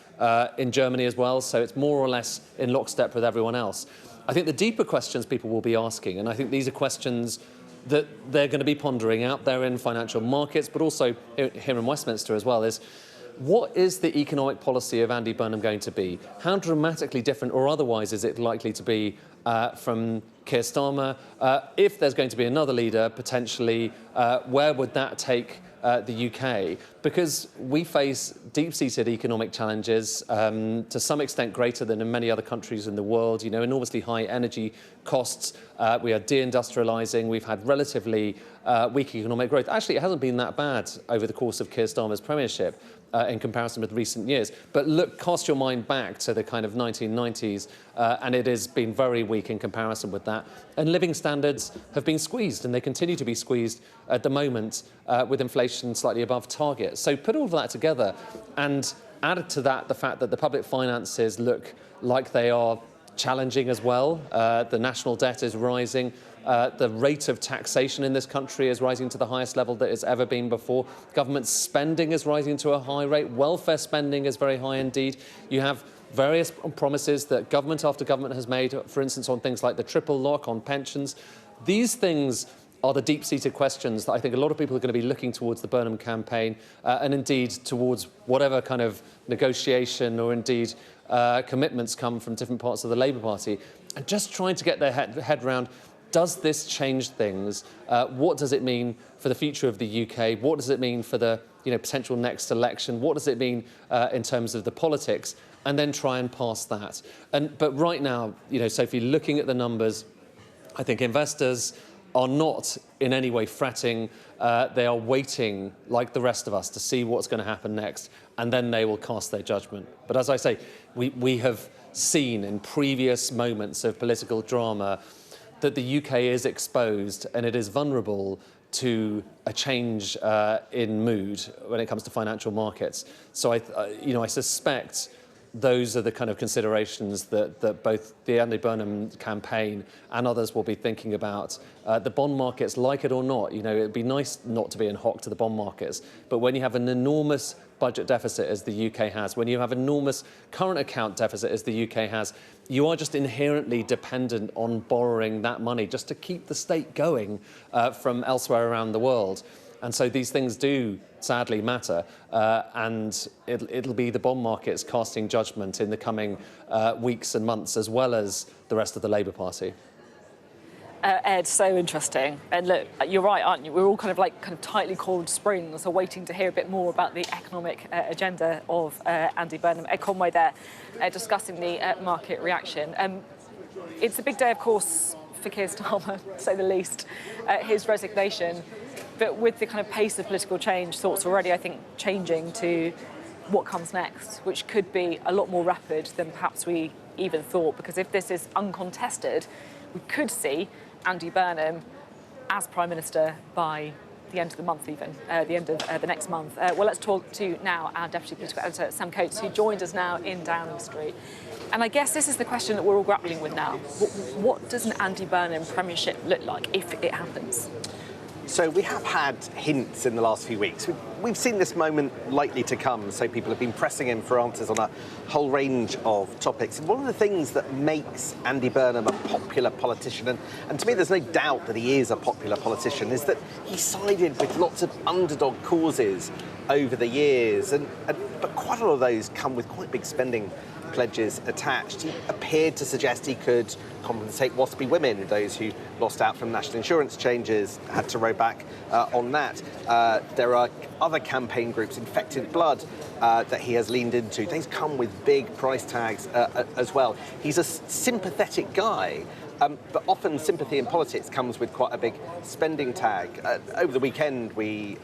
in Germany as well, so it's more or less in lockstep with everyone else. I think the deeper questions people will be asking, and I think these are questions that they're going to be pondering out there in financial markets, but also here in Westminster as well, is what is the economic policy of Andy Burnham going to be? How dramatically different or otherwise is it likely to be from Keir Starmer? If there's going to be another leader, potentially, where would that take the UK? Because we face deep-seated economic challenges, to some extent greater than in many other countries in the world. You know, enormously high energy costs. We are deindustrialising. We've had relatively weak economic growth. Actually, it hasn't been that bad over the course of Keir Starmer's premiership in comparison with recent years. But look, cast your mind back to the kind of 1990s, and it has been very weak in comparison with that. And living standards have been squeezed, and they continue to be squeezed at the moment, with inflation slightly above target. So put all of that together, and added to that the fact that the public finances look like they are challenging as well. The national debt is rising. The rate of taxation in this country is rising to the highest level that it's ever been before. Government spending is rising to a high rate. Welfare spending is very high indeed. You have various promises that government after government has made, for instance, on things like the triple lock, on pensions. These things are the deep-seated questions that I think a lot of people are going to be looking towards the Burnham campaign, and indeed towards whatever kind of negotiation or indeed commitments come from different parts of the Labour Party, and just trying to get their head around, does this change things? What does it mean for the future of the UK? What does it mean for the potential next election? What does it mean in terms of the politics? And then try and pass that. But right now, Sophie, looking at the numbers, I think investors are not in any way fretting. They are waiting, like the rest of us, to see what's going to happen next, and then they will cast their judgment. But as I say, we have seen in previous moments of political drama that the UK is exposed and it is vulnerable to a change in mood when it comes to financial markets. So I suspect those are the kind of considerations that both the Andy Burnham campaign and others will be thinking about. The bond markets, like it or not, it'd be nice not to be in hock to the bond markets, but when you have an enormous budget deficit as the UK has, when you have enormous current account deficit as the UK has, you are just inherently dependent on borrowing that money just to keep the state going from elsewhere around the world. And so these things do sadly matter, and it'll be the bond markets casting judgment in the coming weeks and months, as well as the rest of the Labour Party. Ed, so interesting. And look, you're right, aren't you? We're all kind of tightly coiled springs, so waiting to hear a bit more about the economic agenda of Andy Burnham. Ed Conway there, discussing the market reaction. It's a big day, of course, for Keir Starmer, to say the least, his resignation. But with the kind of pace of political change, thoughts already, I think, changing to what comes next, which could be a lot more rapid than perhaps we even thought. Because if this is uncontested, we could see Andy Burnham as Prime Minister by the end of the month even, the end of the next month. Well, let's talk to now our Deputy Political Editor, Sam Coates, who joined us now in Downing Street. And I guess this is the question that we're all grappling with now. What does an Andy Burnham premiership look like if it happens? So we have had hints in the last few weeks. We've seen this moment likely to come, so people have been pressing him for answers on a whole range of topics. And one of the things that makes Andy Burnham a popular politician, and to me there's no doubt that he is a popular politician, is that he sided with lots of underdog causes over the years, but quite a lot of those come with quite big spending pledges attached. He appeared to suggest he could compensate WASPy women, those who lost out from national insurance changes, had to row back on that. There are other campaign groups, Infected Blood, that he has leaned into. These come with big price tags as well. He's a sympathetic guy, but often sympathy in politics comes with quite a big spending tag. Over the weekend, we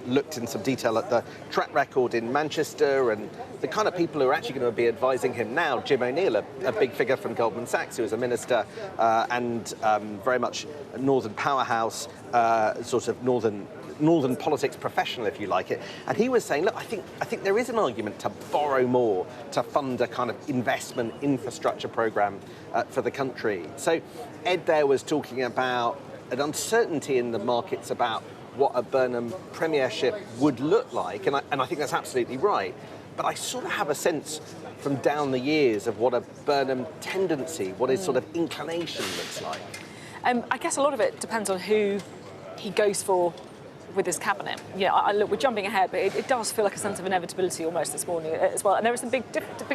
looked in some detail at the track record in Manchester and the kind of people who are actually going to be advising him now. Jim O'Neill, a big figure from Goldman Sachs, who is a minister and very much a northern powerhouse, sort of northern politics professional, if you like it. And he was saying, look, I think there is an argument to borrow more to fund a kind of investment infrastructure programme for the country. So Ed there was talking about an uncertainty in the markets about what a Burnham premiership would look like, and I think that's absolutely right. But I sort of have a sense from down the years of what a Burnham tendency, what his sort of inclination looks like. I guess a lot of it depends on who he goes for with his cabinet. Yeah, look, we're jumping ahead, but it does feel like a sense of inevitability almost this morning as well. And there are some big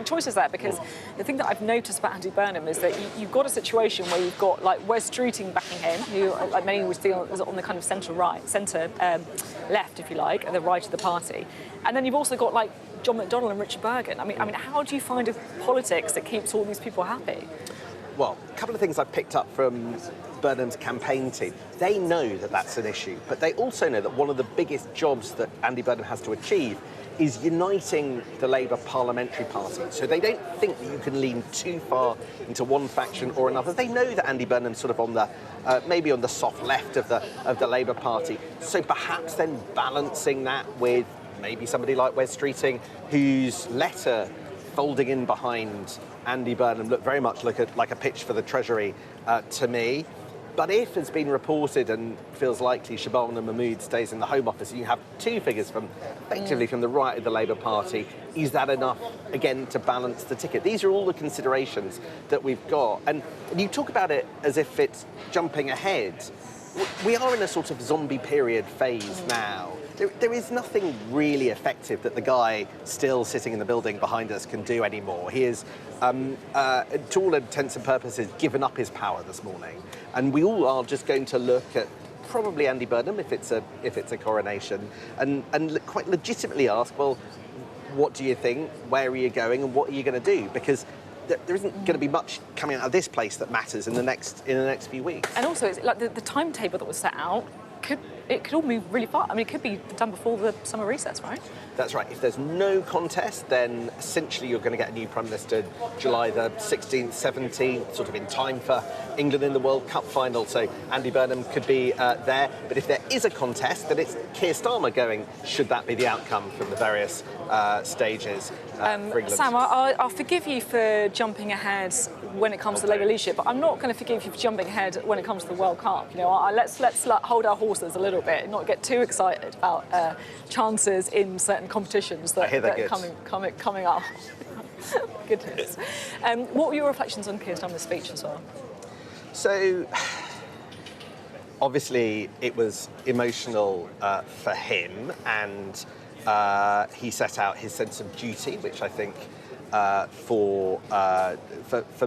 choices there, because the thing that I've noticed about Andy Burnham is that you've got a situation where you've got like Wes Streeting backing him, who like many would feel is on the kind of centre left, if you like, at the right of the party, and then you've also got like John McDonnell and Richard Bergen. I mean, how do you find a politics that keeps all these people happy? Well, a couple of things I picked up from Burnham's campaign team. They know that that's an issue, but they also know that one of the biggest jobs that Andy Burnham has to achieve is uniting the Labour parliamentary party. So they don't think that you can lean too far into one faction or another. They know that Andy Burnham's sort of on the maybe on the soft left of the Labour Party. So perhaps then balancing that with maybe somebody like Wes Streeting, whose letter folding in behind Andy Burnham looked very much like a pitch for the Treasury to me. But if it's been reported and feels likely Shabana Mahmood stays in the Home Office, and you have two figures effectively from the right of the Labour Party, is that enough, again, to balance the ticket? These are all the considerations that we've got. And you talk about it as if it's jumping ahead. We are in a sort of zombie period phase now. There is nothing really effective that the guy still sitting in the building behind us can do anymore. He is, to all intents and purposes, given up his power this morning. And we all are just going to look at probably Andy Burnham, if it's a coronation, and quite legitimately ask, well, what do you think? Where are you going? And what are you going to do? Because there isn't going to be much coming out of this place that matters in the next few weeks. And also, it's like the timetable that was set out could it could all move really fast. I mean, it could be done before the summer recess, right? That's right. If there's no contest, then essentially you're going to get a new Prime Minister July the 16th, 17th, sort of in time for England in the World Cup final. So Andy Burnham could be there. But if there is a contest, then it's Keir Starmer going, should that be the outcome from the various stages for England. Sam, I'll forgive you for jumping ahead when it comes to Labour leadership, but I'm not going to forgive you for jumping ahead when it comes to the World Cup. You know, let's hold our horses a little bit and not get too excited about chances in certain competitions that are coming up. Goodness. What were your reflections on Keir Starmer's speech as well? So, obviously, it was emotional for him, and he set out his sense of duty, which I think for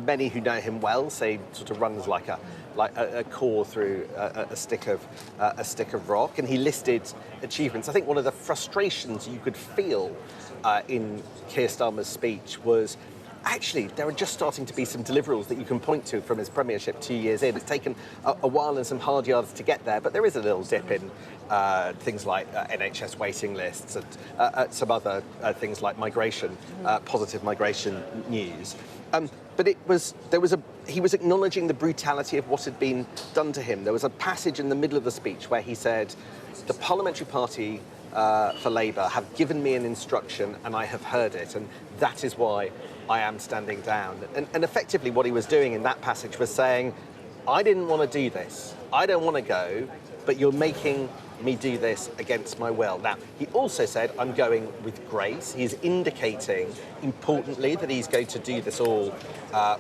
many who know him well, say, sort of runs like a core through a stick of rock, and he listed achievements. I think one of the frustrations you could feel in Keir Starmer's speech was actually there are just starting to be some deliverables that you can point to from his premiership 2 years in. It's taken a while and some hard yards to get there, but there is a little dip in things like NHS waiting lists and some other things like migration, positive migration news. But he was acknowledging the brutality of what had been done to him. There was a passage in the middle of the speech where he said, "The Parliamentary Party for Labour have given me an instruction and I have heard it, and that is why I am standing down." And effectively what he was doing in that passage was saying, I didn't want to do this. I don't want to go, but you're making me do this against my will. Now, he also said, I'm going with grace. He's indicating, importantly, that he's going to do this all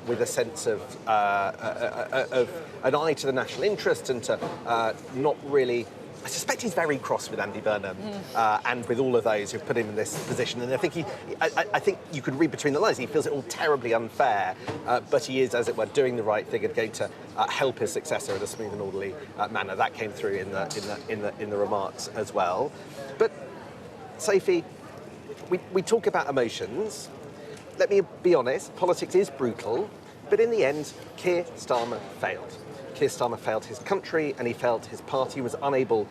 with a sense of an eye to the national interest and to not really... I suspect he's very cross with Andy Burnham and with all of those who've put him in this position. And I think you could read between the lines. He feels it all terribly unfair, but he is, as it were, doing the right thing and going to help his successor in a smooth and orderly manner. That came through in the remarks as well. But Sophie, we talk about emotions. Let me be honest. Politics is brutal, but in the end, Keir Starmer failed. Keir Starmer failed his country and he failed his party. He was unable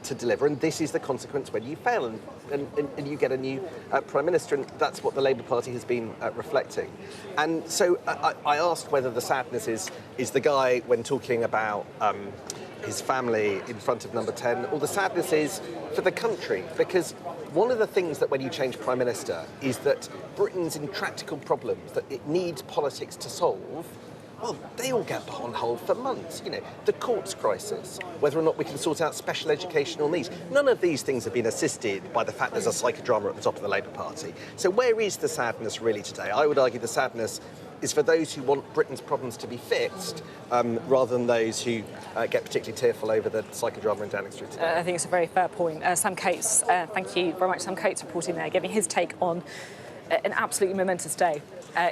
to deliver, and this is the consequence when you fail and you get a new Prime Minister, and that's what the Labour Party has been reflecting. And so I asked whether the sadness is the guy when talking about his family in front of number 10, or the sadness is for the country, because one of the things that when you change Prime Minister is that Britain's intractable problems that it needs politics to solve, well, they all get put on hold for months. You know, the courts crisis, whether or not we can sort out special educational needs. None of these things have been assisted by the fact there's a psychodrama at the top of the Labour Party. So where is the sadness really today? I would argue the sadness is for those who want Britain's problems to be fixed, rather than those who get particularly tearful over the psychodrama in Downing Street today. I think it's a very fair point. Sam Cates, thank you very much. Sam Cates reporting there, giving his take on an absolutely momentous day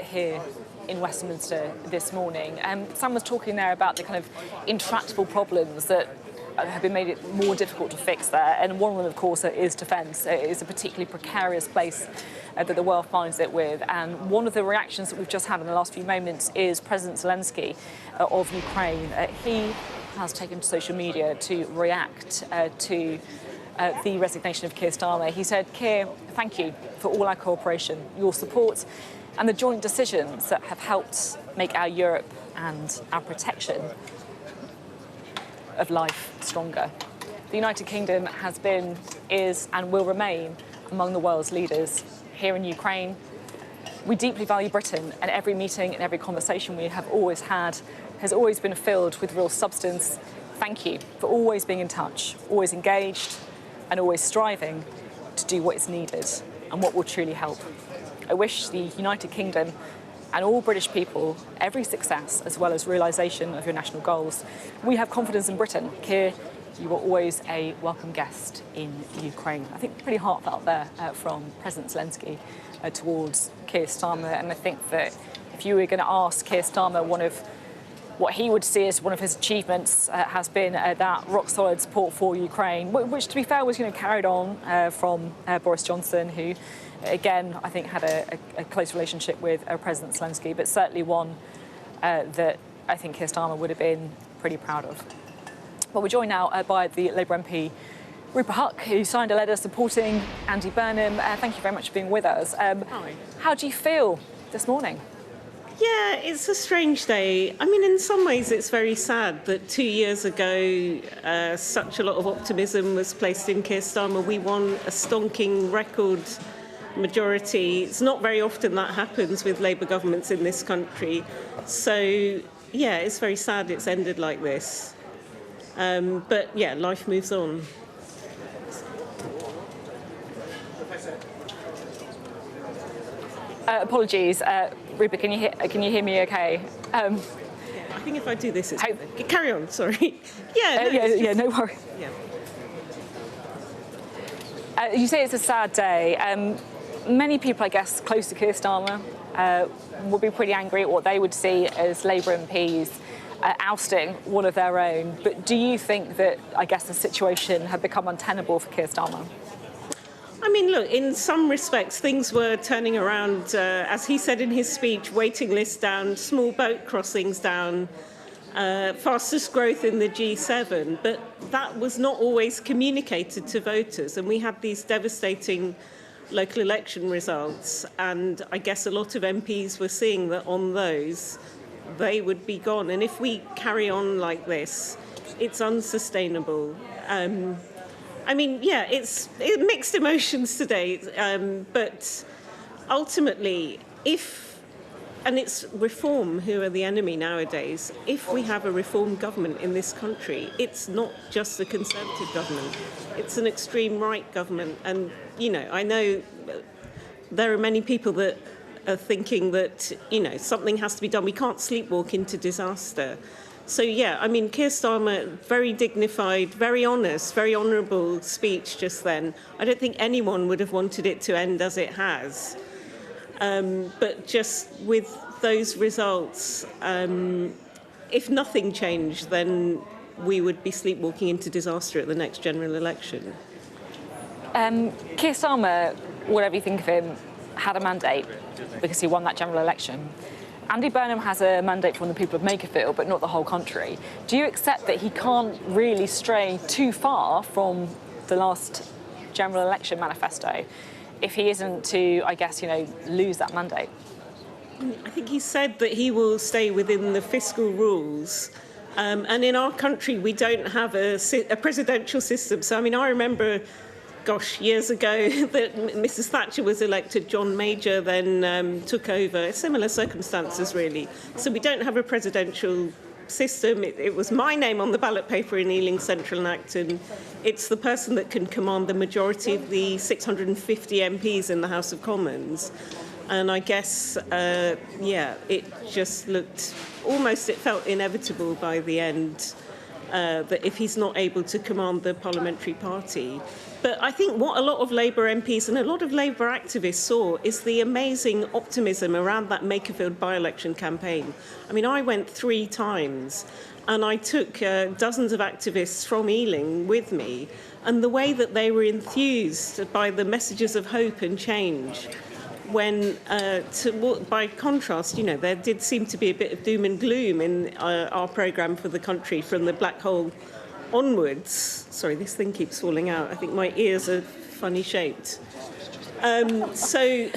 here in Westminster this morning. Sam was talking there about the kind of intractable problems that have been made it more difficult to fix there, and one of them, of course, is defence. It is a particularly precarious place that the world finds it with, and one of the reactions that we've just had in the last few moments is President Zelensky of Ukraine. He has taken to social media to react to the resignation of Keir Starmer. He said, "Keir, thank you for all our cooperation, your support, and the joint decisions that have helped make our Europe and our protection of life stronger." The United Kingdom has been, is, and will remain among the world's leaders here in Ukraine. We deeply value Britain, and every meeting and every conversation we have always had has always been filled with real substance. Thank you for always being in touch, always engaged, and always striving to do what is needed and what will truly help. I wish the United Kingdom and all British people every success as well as realisation of your national goals. We have confidence in Britain. Keir, you were always a welcome guest in Ukraine. I think pretty heartfelt there from President Zelensky towards Keir Starmer. And I think that if you were going to ask Keir Starmer, one of what he would see as one of his achievements has been that rock-solid support for Ukraine, which, to be fair, was carried on from Boris Johnson, who, again, I think had a close relationship with President Zelensky, but certainly one that I think Keir Starmer would have been pretty proud of. Well, we're joined now by the Labour MP Rupert Huck, who signed a letter supporting Andy Burnham. Thank you very much for being with us. Hi. How do you feel this morning? Yeah, it's a strange day. I mean, in some ways, it's very sad that 2 years ago, such a lot of optimism was placed in Keir Starmer. We won a stonking record majority. It's not very often that happens with Labour governments in this country. So, yeah, it's very sad it's ended like this. But, yeah, life moves on. Apologies, Rupert, can you hear me okay? I think if I do this, it's carry on. Sorry. No worries. Yeah. You say it's a sad day. Many people, I guess, close to Keir Starmer would be pretty angry at what they would see as Labour MPs ousting one of their own. But do you think that, I guess, the situation had become untenable for Keir Starmer? I mean, look, in some respects, things were turning around, as he said in his speech, waiting lists down, small boat crossings down, fastest growth in the G7. But that was not always communicated to voters. And we had these devastating local election results. And I guess a lot of MPs were seeing that on those, they would be gone. And if we carry on like this, it's unsustainable. I mean, yeah, it's mixed emotions today, but ultimately, and it's Reform who are the enemy nowadays, if we have a Reform government in this country, it's not just a Conservative government, it's an extreme right government. And, you know, I know there are many people that are thinking that, you know, something has to be done. We can't sleepwalk into disaster. So, yeah, I mean, Keir Starmer, very dignified, very honest, very honourable speech just then. I don't think anyone would have wanted it to end as it has. But just with those results, if nothing changed, then we would be sleepwalking into disaster at the next general election. Keir Starmer, whatever you think of him, had a mandate because he won that general election. Andy Burnham has a mandate from the people of Makerfield, but not the whole country. Do you accept that he can't really stray too far from the last general election manifesto if he isn't to, I guess, you know, lose that mandate? I think he said that he will stay within the fiscal rules. And in our country, we don't have a presidential system. So, I mean, I remember, gosh, years ago that Mrs. Thatcher was elected. John Major then took over. Similar circumstances, really. So we don't have a presidential system. It was my name on the ballot paper in Ealing Central and Acton. It's the person that can command the majority of the 650 MPs in the House of Commons. And I guess, it just looked almost, it felt inevitable by the end that if he's not able to command the parliamentary party. But I think what a lot of Labour MPs and a lot of Labour activists saw is the amazing optimism around that Makerfield by-election campaign. I mean, I went 3 times and I took dozens of activists from Ealing with me, and the way that they were enthused by the messages of hope and change when, by contrast, you know, there did seem to be a bit of doom and gloom in our programme for the country from the black hole onwards. Sorry, this thing keeps falling out. I think my ears are funny shaped. So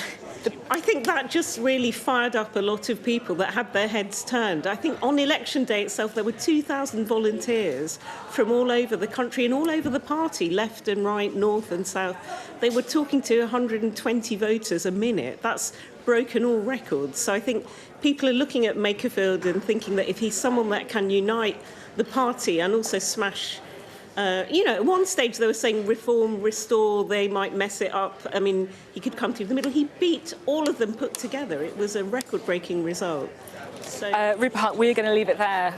I think that just really fired up a lot of people that had their heads turned. I think on election day itself, there were 2,000 volunteers from all over the country and all over the party, left and right, north and south. They were talking to 120 voters a minute. That's broken all records. So I think people are looking at Makerfield and thinking that if he's someone that can unite the party and also smash, at one stage they were saying reform, restore, they might mess it up. I mean, he could come through the middle. He beat all of them put together. It was a record-breaking result. So, Rupert Huck, we're going to leave it there.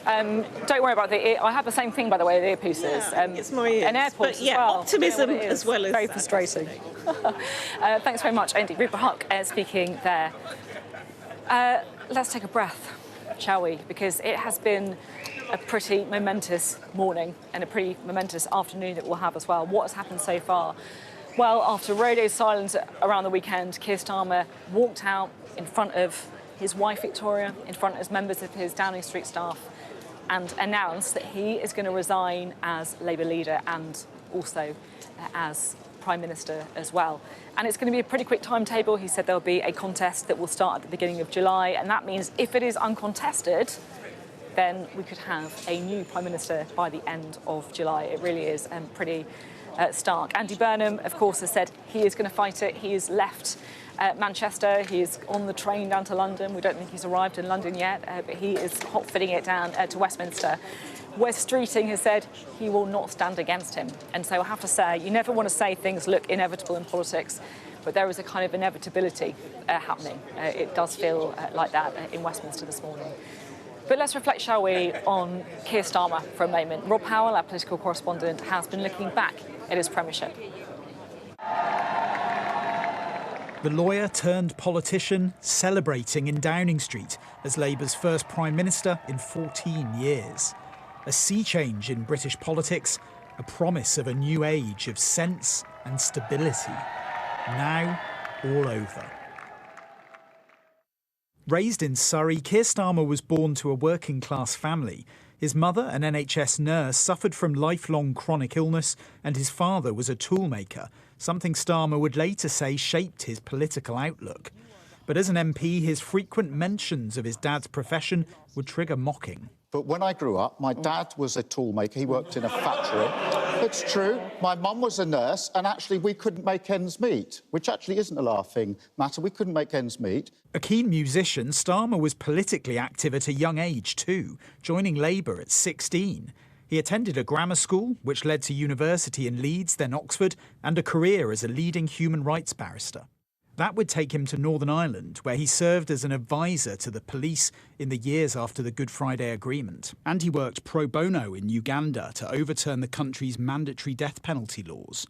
Don't worry about it. I have the same thing, by the way, with earpieces. Yeah, it's my ears. And airports as well. Optimism as well as very frustrating. Thanks very much, Andy. Rupert Huck speaking there. Let's take a breath, shall we? Because it has been a pretty momentous morning and a pretty momentous afternoon that we'll have as well. What has happened so far? Well, after radio silence around the weekend, Keir Starmer walked out in front of his wife Victoria, in front of members of his Downing Street staff, and announced that he is going to resign as Labour leader and also as Prime Minister as well. And it's going to be a pretty quick timetable. He said there'll be a contest that will start at the beginning of July, and that means if it is uncontested, then we could have a new Prime Minister by the end of July. It really is pretty stark. Andy Burnham, of course, has said he is going to fight it. He has left Manchester. He is on the train down to London. We don't think he's arrived in London yet, but he is hot-footing it down to Westminster. Wes Streeting has said he will not stand against him. And so I have to say, you never want to say things look inevitable in politics, but there is a kind of inevitability happening. It does feel like that in Westminster this morning. But let's reflect, shall we, on Keir Starmer for a moment. Rob Howell, our political correspondent, has been looking back at his premiership. The lawyer turned politician celebrating in Downing Street as Labour's first Prime Minister in 14 years. A sea change in British politics, a promise of a new age of sense and stability. Now, all over. Raised in Surrey, Keir Starmer was born to a working-class family. His mother, an NHS nurse, suffered from lifelong chronic illness, and his father was a toolmaker, something Starmer would later say shaped his political outlook. But as an MP, his frequent mentions of his dad's profession would trigger mocking. But when I grew up, my dad was a toolmaker. He worked in a factory. It's true. My mum was a nurse, and actually we couldn't make ends meet, which actually isn't a laughing matter. We couldn't make ends meet. A keen musician, Starmer was politically active at a young age too, joining Labour at 16. He attended a grammar school, which led to university in Leeds, then Oxford, and a career as a leading human rights barrister. That would take him to Northern Ireland, where he served as an advisor to the police in the years after the Good Friday Agreement. And he worked pro bono in Uganda to overturn the country's mandatory death penalty laws.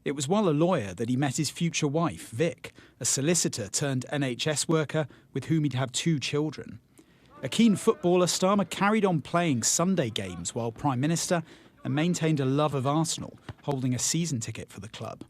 It was while a lawyer that he met his future wife, Vic, a solicitor turned NHS worker with whom he'd have 2 children. A keen footballer, Starmer carried on playing Sunday games while Prime Minister and maintained a love of Arsenal, holding a season ticket for the club.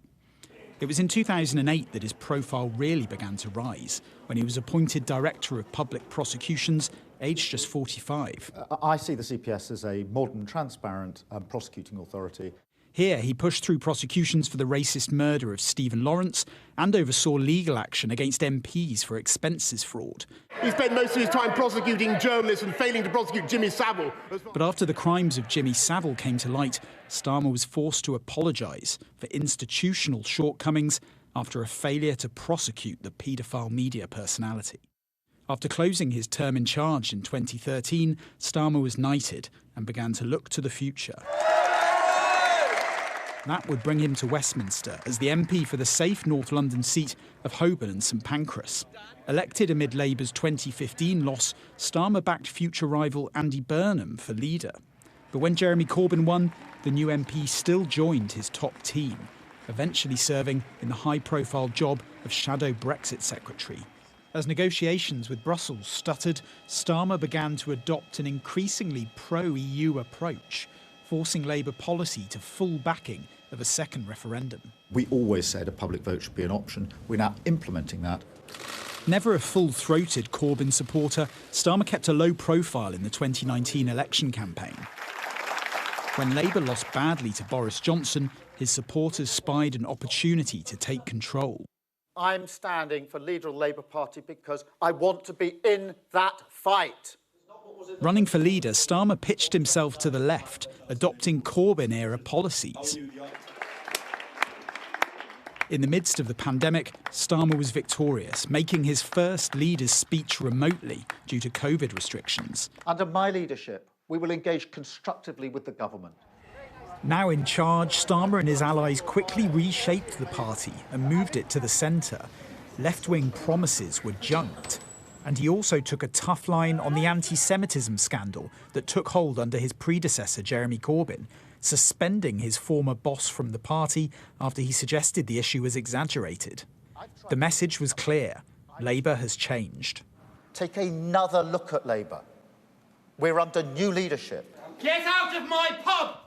It was in 2008 that his profile really began to rise, when he was appointed Director of Public Prosecutions, aged just 45. I see the CPS as a modern, transparent prosecuting authority. Here, he pushed through prosecutions for the racist murder of Stephen Lawrence and oversaw legal action against MPs for expenses fraud. He spent most of his time prosecuting journalists and failing to prosecute Jimmy Savile. But after the crimes of Jimmy Savile came to light, Starmer was forced to apologise for institutional shortcomings after a failure to prosecute the paedophile media personality. After closing his term in charge in 2013, Starmer was knighted and began to look to the future. That would bring him to Westminster as the MP for the safe North London seat of Holborn and St Pancras. Elected amid Labour's 2015 loss, Starmer backed future rival Andy Burnham for leader. But when Jeremy Corbyn won, the new MP still joined his top team, eventually serving in the high-profile job of shadow Brexit secretary. As negotiations with Brussels stuttered, Starmer began to adopt an increasingly pro-EU approach, forcing Labour policy to full backing of a second referendum. We always said a public vote should be an option. We're now implementing that. Never a full-throated Corbyn supporter, Starmer kept a low profile in the 2019 election campaign. When Labour lost badly to Boris Johnson, his supporters spied an opportunity to take control. I'm standing for leader of the Labour Party because I want to be in that fight. Running for leader, Starmer pitched himself to the left, adopting Corbyn-era policies. In the midst of the pandemic, Starmer was victorious, making his first leader's speech remotely due to COVID restrictions. Under my leadership, we will engage constructively with the government. Now in charge, Starmer and his allies quickly reshaped the party and moved it to the centre. Left-wing promises were junked. And he also took a tough line on the anti-Semitism scandal that took hold under his predecessor, Jeremy Corbyn, suspending his former boss from the party after he suggested the issue was exaggerated. The message was clear. Labour has changed. Take another look at Labour. We're under new leadership. Get out of my pub!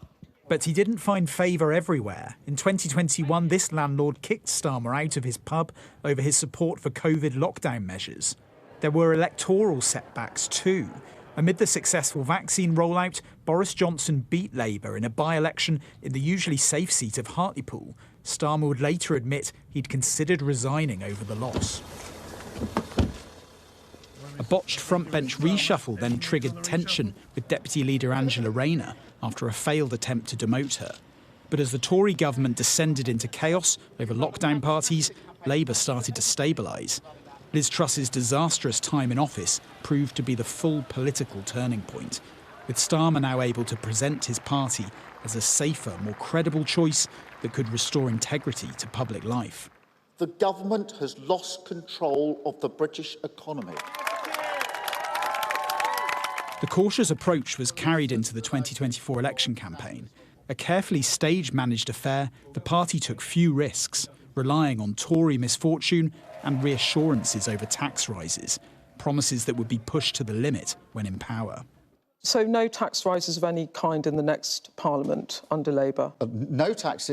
But he didn't find favour everywhere. In 2021, this landlord kicked Starmer out of his pub over his support for COVID lockdown measures. There were electoral setbacks too. Amid the successful vaccine rollout, Boris Johnson beat Labour in a by-election in the usually safe seat of Hartlepool. Starmer would later admit he'd considered resigning over the loss. A botched front-bench reshuffle then triggered tension with Deputy Leader Angela Rayner after a failed attempt to demote her. But as the Tory government descended into chaos over lockdown parties, Labour started to stabilise. Liz Truss's disastrous time in office proved to be the full political turning point, with Starmer now able to present his party as a safer, more credible choice that could restore integrity to public life. The government has lost control of the British economy. The cautious approach was carried into the 2024 election campaign. A carefully stage-managed affair, the party took few risks, relying on Tory misfortune and reassurances over tax rises, promises that would be pushed to the limit when in power. So no tax rises of any kind in the next Parliament under Labour? No tax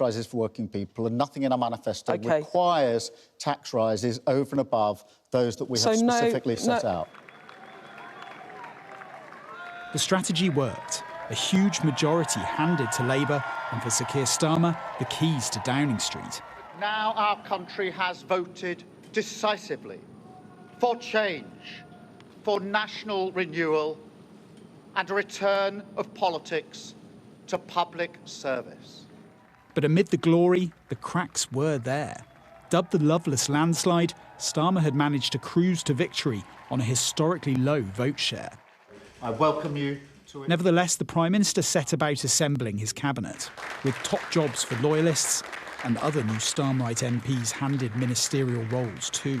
rises for working people, and nothing in our manifesto requires tax rises over and above those that we have specifically set out. The strategy worked. A huge majority handed to Labour, and for Sir Keir Starmer, the keys to Downing Street. Now our country has voted decisively for change, for national renewal, and a return of politics to public service. But amid the glory, the cracks were there. Dubbed the Loveless landslide, Starmer had managed to cruise to victory on a historically low vote share. I welcome you to it. Nevertheless, the Prime Minister set about assembling his cabinet, with top jobs for loyalists, and other new Starmerite MPs handed ministerial roles too.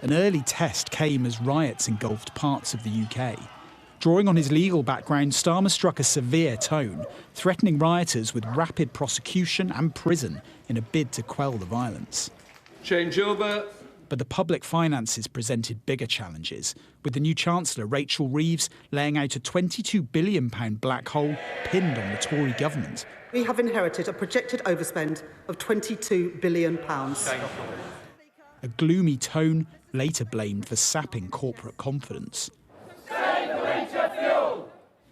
An early test came as riots engulfed parts of the UK. Drawing on his legal background, Starmer struck a severe tone, threatening rioters with rapid prosecution and prison in a bid to quell the violence. Change over. But the public finances presented bigger challenges, with the new Chancellor, Rachel Reeves, laying out a £22 billion black hole pinned on the Tory government. We have inherited a projected overspend of £22 billion. A gloomy tone later blamed for sapping corporate confidence.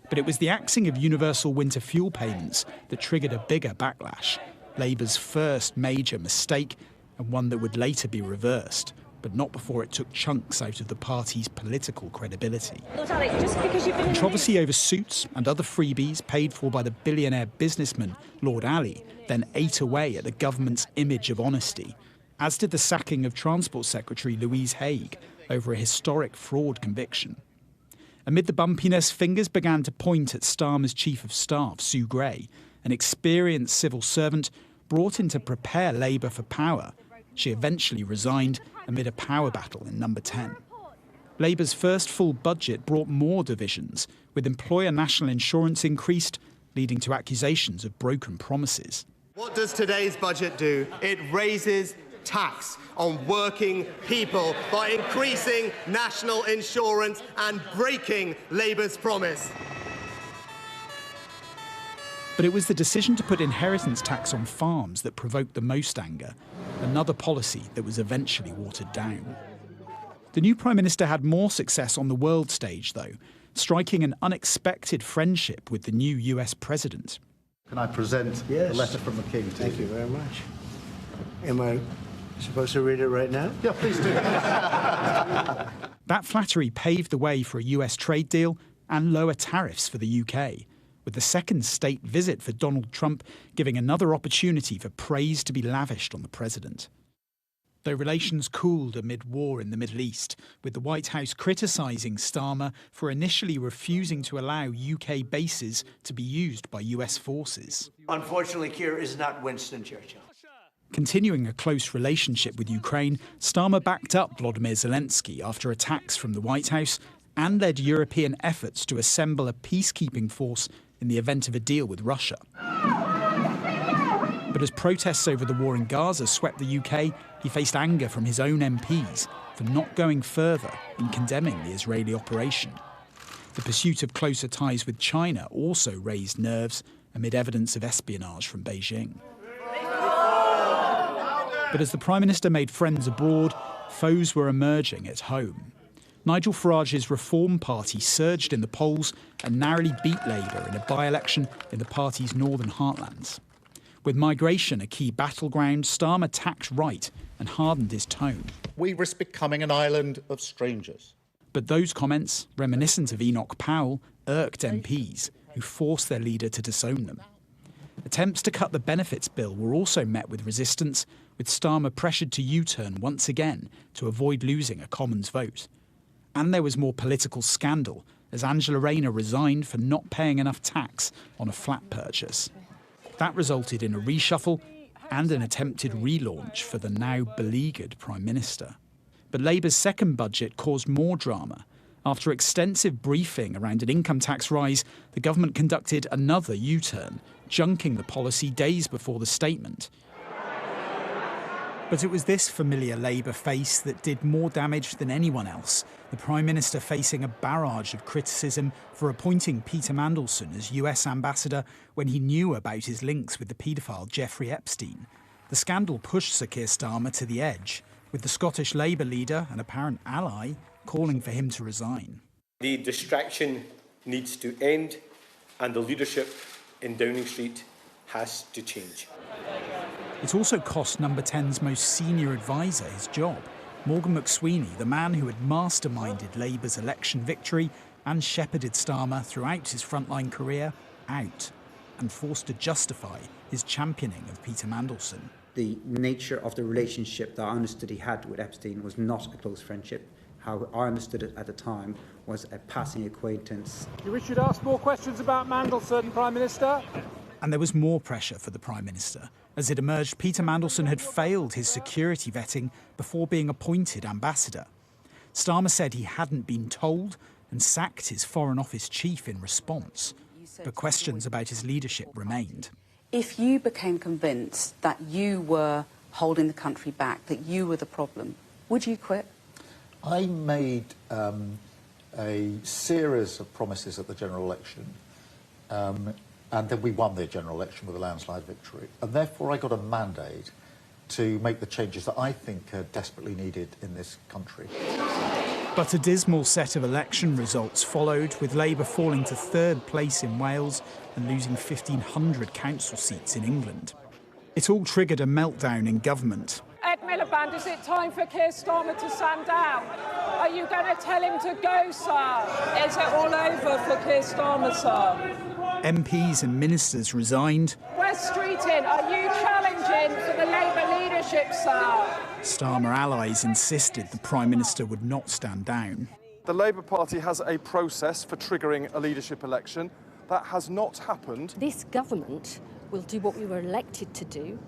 But it was the axing of universal winter fuel payments that triggered a bigger backlash, Labour's first major mistake, and one that would later be reversed, but not before it took chunks out of the party's political credibility. Controversy over suits and other freebies paid for by the billionaire businessman Lord Ali then ate away at the government's image of honesty, as did the sacking of Transport Secretary Louise Haigh over a historic fraud conviction. Amid the bumpiness, fingers began to point at Starmer's Chief of Staff, Sue Gray, an experienced civil servant brought in to prepare Labour for power. She eventually resigned amid a power battle in Number 10. Labour's first full budget brought more divisions, with employer national insurance increased, leading to accusations of broken promises. What does today's budget do? It raises tax on working people by increasing national insurance and breaking Labour's promise. But it was the decision to put inheritance tax on farms that provoked the most anger, another policy that was eventually watered down. The new Prime Minister had more success on the world stage, though, striking an unexpected friendship with the new US President. Can I present the letter from the King to you? Thank you very much. Am I supposed to read it right now? Yeah, please do. That flattery paved the way for a US trade deal and lower tariffs for the UK, with the second state visit for Donald Trump giving another opportunity for praise to be lavished on the president. Though relations cooled amid war in the Middle East, with the White House criticising Starmer for initially refusing to allow UK bases to be used by US forces. Unfortunately, Keir is not Winston Churchill. Continuing a close relationship with Ukraine, Starmer backed up Volodymyr Zelensky after attacks from the White House and led European efforts to assemble a peacekeeping force in the event of a deal with Russia. But as protests over the war in Gaza swept the UK, he faced anger from his own MPs for not going further in condemning the Israeli operation. The pursuit of closer ties with China also raised nerves amid evidence of espionage from Beijing. But as the Prime Minister made friends abroad, foes were emerging at home. Nigel Farage's Reform Party surged in the polls and narrowly beat Labour in a by-election in the party's northern heartlands. With migration a key battleground, Starmer tacked right and hardened his tone. We risk becoming an island of strangers. But those comments, reminiscent of Enoch Powell, irked MPs who forced their leader to disown them. Attempts to cut the benefits bill were also met with resistance, with Starmer pressured to U-turn once again to avoid losing a Commons vote. And there was more political scandal, as Angela Rayner resigned for not paying enough tax on a flat purchase. That resulted in a reshuffle and an attempted relaunch for the now beleaguered Prime Minister. But Labour's second budget caused more drama. After extensive briefing around an income tax rise, the government conducted another U-turn, junking the policy days before the statement. But it was this familiar Labour face that did more damage than anyone else, the Prime Minister facing a barrage of criticism for appointing Peter Mandelson as US ambassador when he knew about his links with the paedophile Jeffrey Epstein. The scandal pushed Sir Keir Starmer to the edge, with the Scottish Labour leader, an apparent ally, calling for him to resign. The distraction needs to end, and the leadership in Downing Street has to change. It also cost Number 10's most senior advisor his job. Morgan McSweeney, the man who had masterminded Labour's election victory and shepherded Starmer throughout his frontline career, out, and forced to justify his championing of Peter Mandelson. The nature of the relationship that I understood he had with Epstein was not a close friendship. How I understood it at the time was a passing acquaintance. You wish you'd ask more questions about Mandelson, Prime Minister? And there was more pressure for the Prime Minister. As it emerged, Peter Mandelson had failed his security vetting before being appointed ambassador. Starmer said he hadn't been told and sacked his Foreign Office chief in response. But questions about his leadership remained. If you became convinced that you were holding the country back, that you were the problem, would you quit? I made a series of promises at the general election, and then we won the general election with a landslide victory. And therefore I got a mandate to make the changes that I think are desperately needed in this country. But a dismal set of election results followed, with Labour falling to third place in Wales and losing 1,500 council seats in England. It all triggered a meltdown in government. Ed Miliband, is it time for Keir Starmer to stand down? Are you going to tell him to go, sir? Is it all over for Keir Starmer, sir? MPs and ministers resigned. West Streeting, are you challenging for the Labour leadership, sir? Starmer allies insisted the Prime Minister would not stand down. The Labour Party has a process for triggering a leadership election. That has not happened. This government will do what we were elected to do,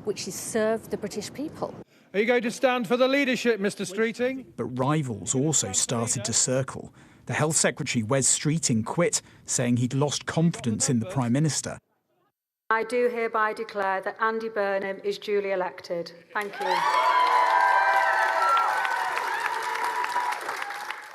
which is serve the British people. Are you going to stand for the leadership, Mr. Streeting? But rivals also started to circle. The Health Secretary, Wes Streeting, quit, saying he'd lost confidence in the Prime Minister. I do hereby declare that Andy Burnham is duly elected. Thank you.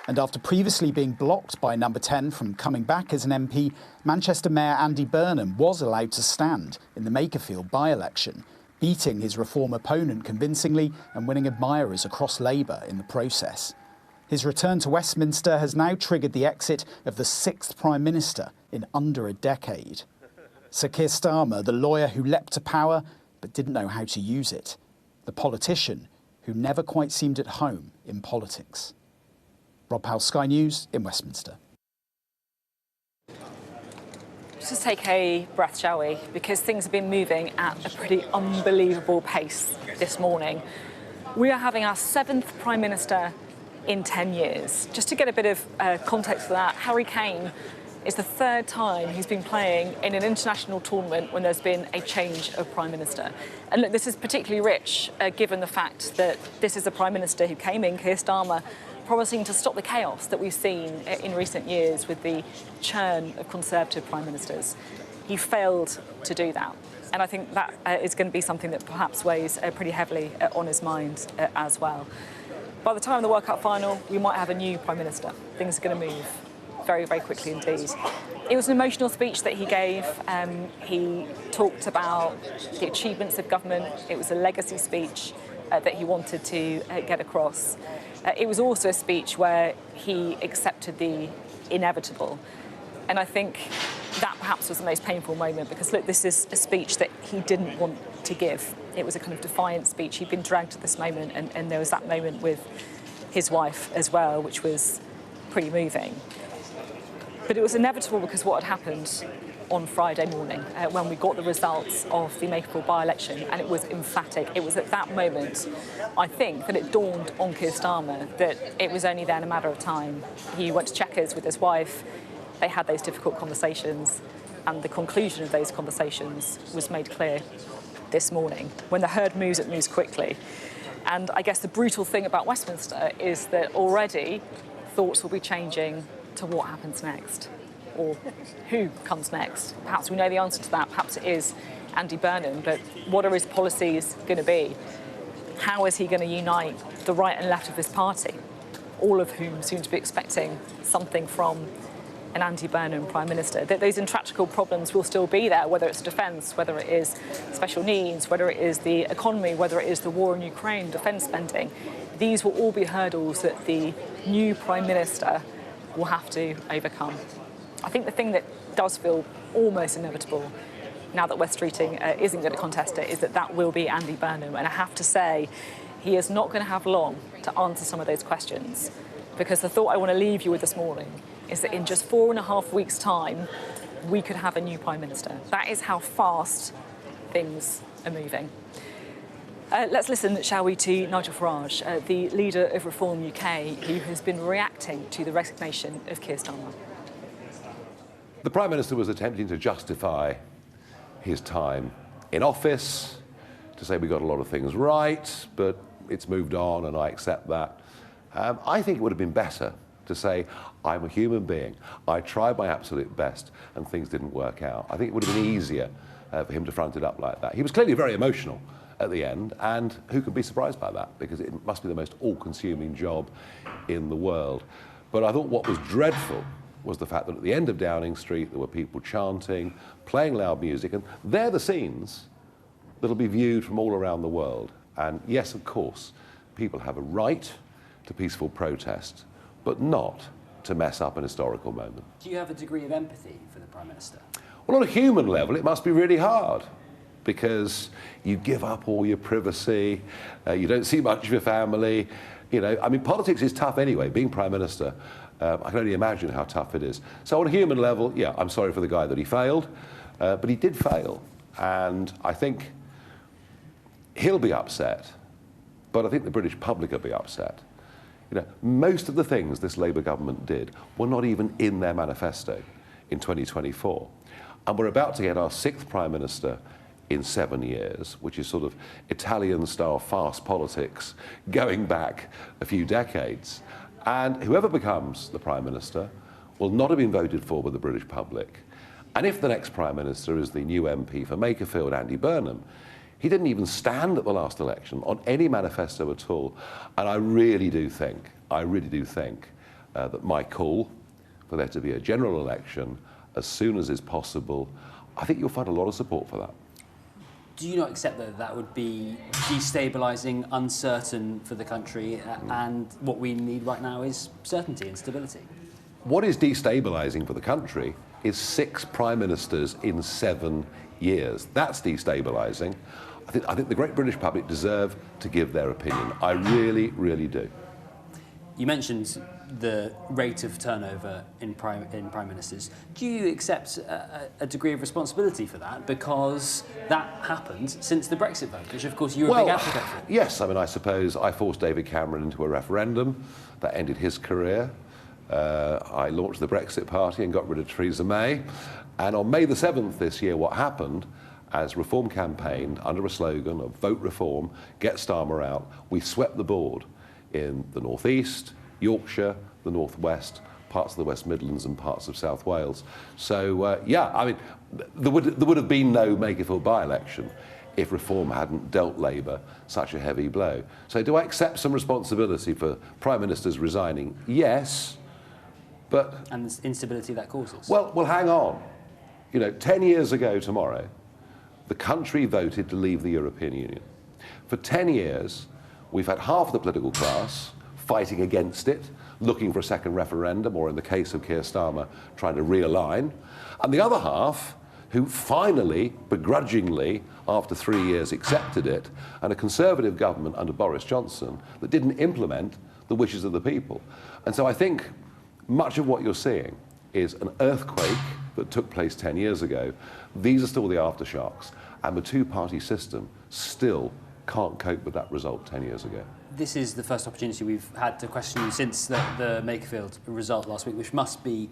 And after previously being blocked by Number 10 from coming back as an MP, Manchester Mayor Andy Burnham was allowed to stand in the Makerfield by-election, beating his Reform opponent convincingly and winning admirers across Labour in the process. His return to Westminster has now triggered the exit of the sixth Prime Minister in under a decade. Sir Keir Starmer, the lawyer who leapt to power but didn't know how to use it. The politician who never quite seemed at home in politics. Rob Powell, Sky News in Westminster. Let's just take a breath, shall we? Because things have been moving at a pretty unbelievable pace this morning. We are having our seventh Prime Minister in 10 years. Just to get a bit of context for that, Harry Kane is the third time he's been playing in an international tournament when there's been a change of Prime Minister. And look, this is particularly rich, given the fact that this is a Prime Minister who came in, Keir Starmer, promising to stop the chaos that we've seen in recent years with the churn of Conservative Prime Ministers. He failed to do that. And I think that is going to be something that perhaps weighs pretty heavily on his mind as well. By the time of the World Cup final, we might have a new Prime Minister. Things are going to move very, very quickly indeed. It was an emotional speech that he gave. He talked about the achievements of government. It was a legacy speech. that he wanted to get across. It was also a speech where he accepted the inevitable. And I think that perhaps was the most painful moment because, look, this is a speech that he didn't want to give. It was a kind of defiant speech. He'd been dragged to this moment, and there was that moment with his wife as well, which was pretty moving. But it was inevitable because what had happened on Friday morning when we got the results of the Makerfield by-election, and it was emphatic. It was at that moment, I think, that it dawned on Keir Starmer that it was only then a matter of time. He went to Chequers with his wife. They had those difficult conversations, and the conclusion of those conversations was made clear this morning. When the herd moves, it moves quickly. And I guess the brutal thing about Westminster is that already thoughts will be changing to what happens next, or who comes next. Perhaps we know the answer to that. Perhaps it is Andy Burnham, but what are his policies going to be? How is he going to unite the right and left of his party, all of whom seem to be expecting something from an Andy Burnham Prime Minister? That those intractable problems will still be there, whether it's defence, whether it is special needs, whether it is the economy, whether it is the war in Ukraine, defence spending. These will all be hurdles that the new Prime Minister will have to overcome. I think the thing that does feel almost inevitable now that West Streeting isn't going to contest it is that will be Andy Burnham. And I have to say, he is not going to have long to answer some of those questions, because the thought I want to leave you with this morning is that in just 4.5 weeks' time, we could have a new Prime Minister. That is how fast things are moving. Let's listen, shall we, to Nigel Farage, the leader of Reform UK, who has been reacting to the resignation of Keir Starmer. The Prime Minister was attempting to justify his time in office, to say we got a lot of things right, but it's moved on and I accept that. I think it would have been better to say, I'm a human being, I tried my absolute best and things didn't work out. I think it would have been easier for him to front it up like that. He was clearly very emotional at the end, and who could be surprised by that, because it must be the most all-consuming job in the world. But I thought what was dreadful was the fact that at the end of Downing Street there were people chanting, playing loud music, and they're the scenes that'll be viewed from all around the world. And yes, of course, people have a right to peaceful protest, but not to mess up an historical moment. Do you have a degree of empathy for the Prime Minister? Well, on a human level, it must be really hard, because you give up all your privacy, you don't see much of your family. You know, I mean, politics is tough anyway. Being Prime Minister, I can only imagine how tough it is. So on a human level, yeah, I'm sorry for the guy that he failed, but he did fail. And I think he'll be upset, but I think the British public will be upset. You know, most of the things this Labour government did were not even in their manifesto in 2024. And we're about to get our 6th Prime Minister in 7 years, which is sort of Italian-style fast politics going back a few decades. And whoever becomes the Prime Minister will not have been voted for by the British public. And if the next Prime Minister is the new MP for Makerfield, Andy Burnham, he didn't even stand at the last election on any manifesto at all. And I really do think that my call for there to be a general election as soon as is possible, I think you'll find a lot of support for that. Do you not accept that that would be destabilising, uncertain for the country, and what we need right now is certainty and stability? What is destabilising for the country is 6 Prime Ministers in 7 years. That's destabilising. I think the great British public deserve to give their opinion. I really, really do. You mentioned the rate of turnover in prime ministers. Do you accept a degree of responsibility for that? Because that happened since the Brexit vote, which of course you were a big advocate for. Yes, I mean, I suppose I forced David Cameron into a referendum that ended his career. I launched the Brexit Party and got rid of Theresa May. And on May the 7th this year, what happened, as Reform campaigned under a slogan of vote Reform, get Starmer out, we swept the board in the North East, Yorkshire, the North West, parts of the West Midlands and parts of South Wales. So, yeah, I mean, there would have been no Makerfield by-election if Reform hadn't dealt Labour such a heavy blow. So do I accept some responsibility for Prime Ministers resigning? Yes, but... And the instability that causes? Well, hang on. You know, 10 years ago tomorrow, the country voted to leave the European Union. For 10 years, We've had half of the political class fighting against it, looking for a second referendum, or in the case of Keir Starmer, trying to realign. And the other half, who finally, begrudgingly, after 3 years, accepted it, and a Conservative government under Boris Johnson that didn't implement the wishes of the people. And so I think much of what you're seeing is an earthquake that took place 10 years ago. These are still the aftershocks, and the two-party system still can't cope with that result 10 years ago. This is the first opportunity we've had to question you since the Makerfield result last week, which must be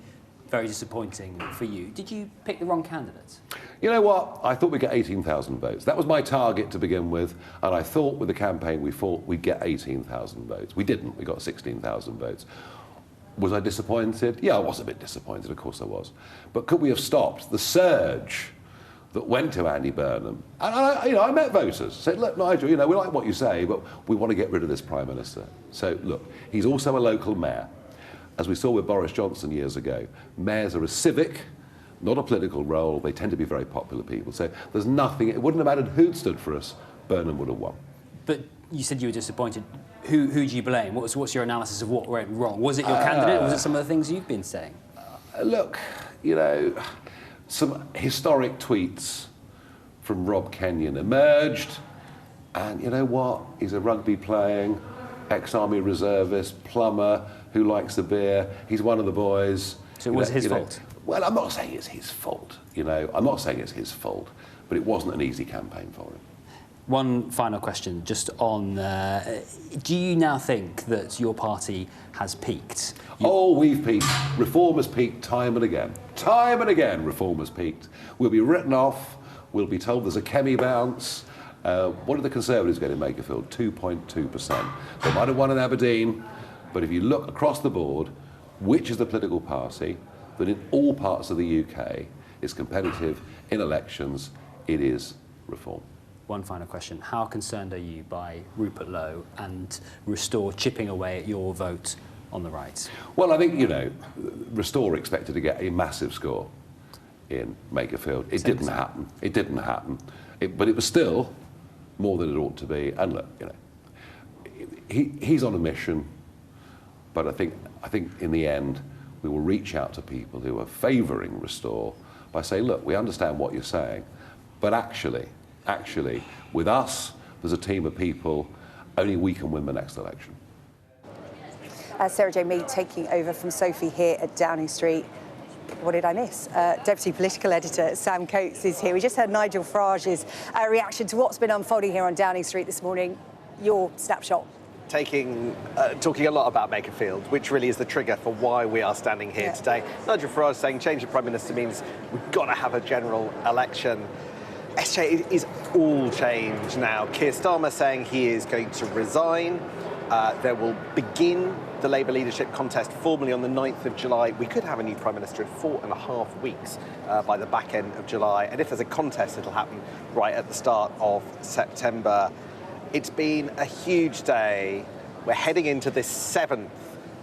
very disappointing for you. Did you pick the wrong candidates? You know what? I thought we'd get 18,000 votes. That was my target to begin with, and I thought with the campaign we fought we'd get 18,000 votes. We didn't. We got 16,000 votes. Was I disappointed? Yeah, I was a bit disappointed, of course I was. But could we have stopped the surge that went to Andy Burnham? And I met voters, said, look, Nigel, we like what you say, but we want to get rid of this Prime Minister. So, look, he's also a local mayor. As we saw with Boris Johnson years ago, mayors are a civic, not a political role. They tend to be very popular people. So there's nothing, it wouldn't have mattered who'd stood for us, Burnham would have won. But you said you were disappointed. Who do you blame? What's your analysis of what went wrong? Was it your candidate, or was it some of the things you've been saying? Look, some historic tweets from Rob Kenyon emerged, and you know what? He's a rugby-playing, ex-army reservist, plumber, who likes the beer. He's one of the boys. So it was his fault? Well, I'm not saying it's his fault, I'm not saying it's his fault, but it wasn't an easy campaign for him. One final question, just on, do you now think that your party has peaked? Oh, we've peaked. Reform has peaked time and again. Time and again, reform has peaked. We'll be written off. We'll be told there's a chemie bounce. What did the Conservatives get in Makerfield? 2.2%. They might have won in Aberdeen, but if you look across the board, which is the political party that in all parts of the UK is competitive in elections, it is reform. One final question. How concerned are you by Rupert Lowe and Restore chipping away at your vote on the right? Well, I think, Restore expected to get a massive score in Makerfield. It didn't happen. It didn't happen. But it was still more than it ought to be. And look, he's on a mission, but I think in the end, we will reach out to people who are favouring Restore by saying, look, we understand what you're saying, but actually, with us, there's a team of people, only we can win the next election. Sarah J. Mead taking over from Sophie here at Downing Street. What did I miss? Deputy Political Editor Sam Coates is here. We just heard Nigel Farage's reaction to what's been unfolding here on Downing Street this morning. Your snapshot. Talking a lot about Makerfield, which really is the trigger for why we are standing here today. Nigel Farage saying change of Prime Minister means we've got to have a general election. SJ is all change now. Keir Starmer saying he is going to resign. There will begin the Labour leadership contest formally on the 9th of July. We could have a new Prime Minister in 4.5 weeks by the back end of July. And if there's a contest, it'll happen right at the start of September. It's been a huge day. We're heading into this 7th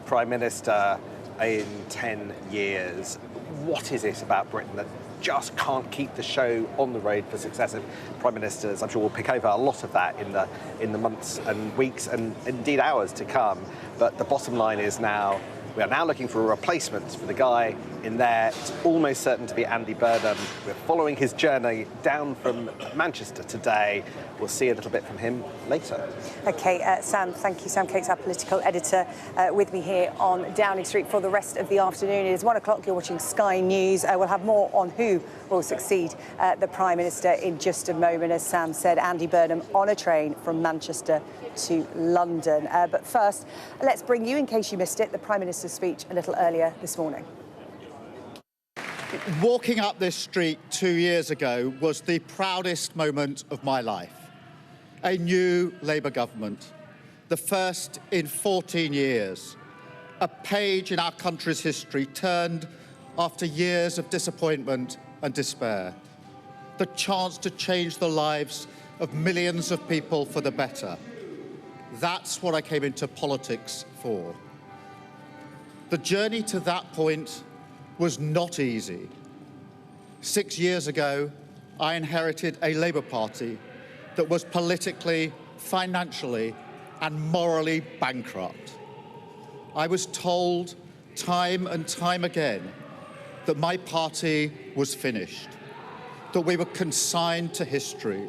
Prime Minister in 10 years. What is it about Britain that just can't keep the show on the road for successive Prime Ministers? I'm sure we'll pick over a lot of that in the months and weeks and indeed hours to come. But the bottom line is now, we are now looking for a replacement for the guy in there. It's almost certain to be Andy Burnham. We're following his journey down from Manchester today. We'll see a little bit from him later. OK, Sam, thank you. Sam Coates, our political editor, with me here on Downing Street for the rest of the afternoon. It is 1 o'clock. You're watching Sky News. We'll have more on who will succeed the Prime Minister in just a moment. As Sam said, Andy Burnham on a train from Manchester to London. But first, let's bring you, in case you missed it, the Prime Minister's speech a little earlier this morning. Walking up this street 2 years ago was the proudest moment of my life. A new Labour government, the first in 14 years. A page in our country's history turned after years of disappointment and despair. The chance to change the lives of millions of people for the better. That's what I came into politics for. The journey to that point was not easy. 6 years ago, I inherited a Labour Party that was politically, financially, and morally bankrupt. I was told time and time again that my party was finished, that we were consigned to history,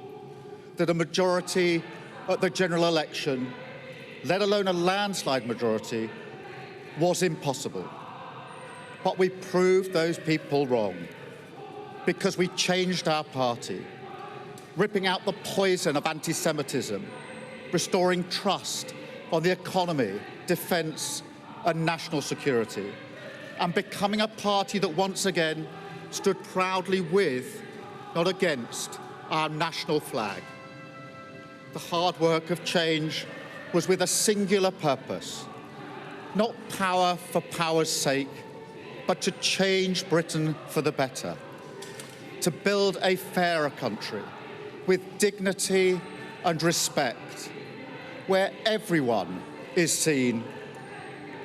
that a majority at the general election, let alone a landslide majority, was impossible. But we proved those people wrong because we changed our party, ripping out the poison of anti-Semitism, restoring trust on the economy, defence and national security, and becoming a party that once again stood proudly with, not against, our national flag. The hard work of change was with a singular purpose, not power for power's sake, but to change Britain for the better, to build a fairer country with dignity and respect, where everyone is seen,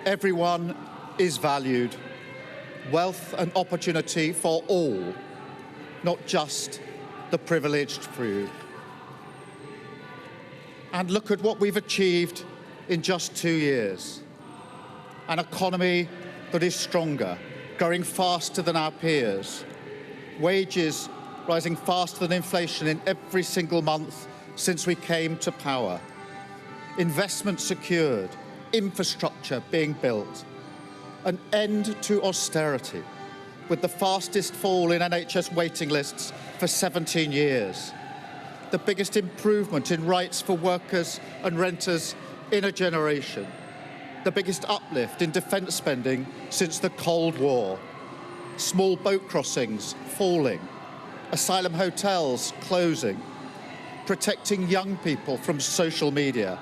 everyone is valued, wealth and opportunity for all, not just the privileged few. And look at what we've achieved in just 2 years. An economy that is stronger, growing faster than our peers, wages rising faster than inflation in every single month since we came to power, investment secured, infrastructure being built, an end to austerity, with the fastest fall in NHS waiting lists for 17 years, the biggest improvement in rights for workers and renters in a generation, the biggest uplift in defence spending since the Cold War, small boat crossings falling, asylum hotels closing, protecting young people from social media,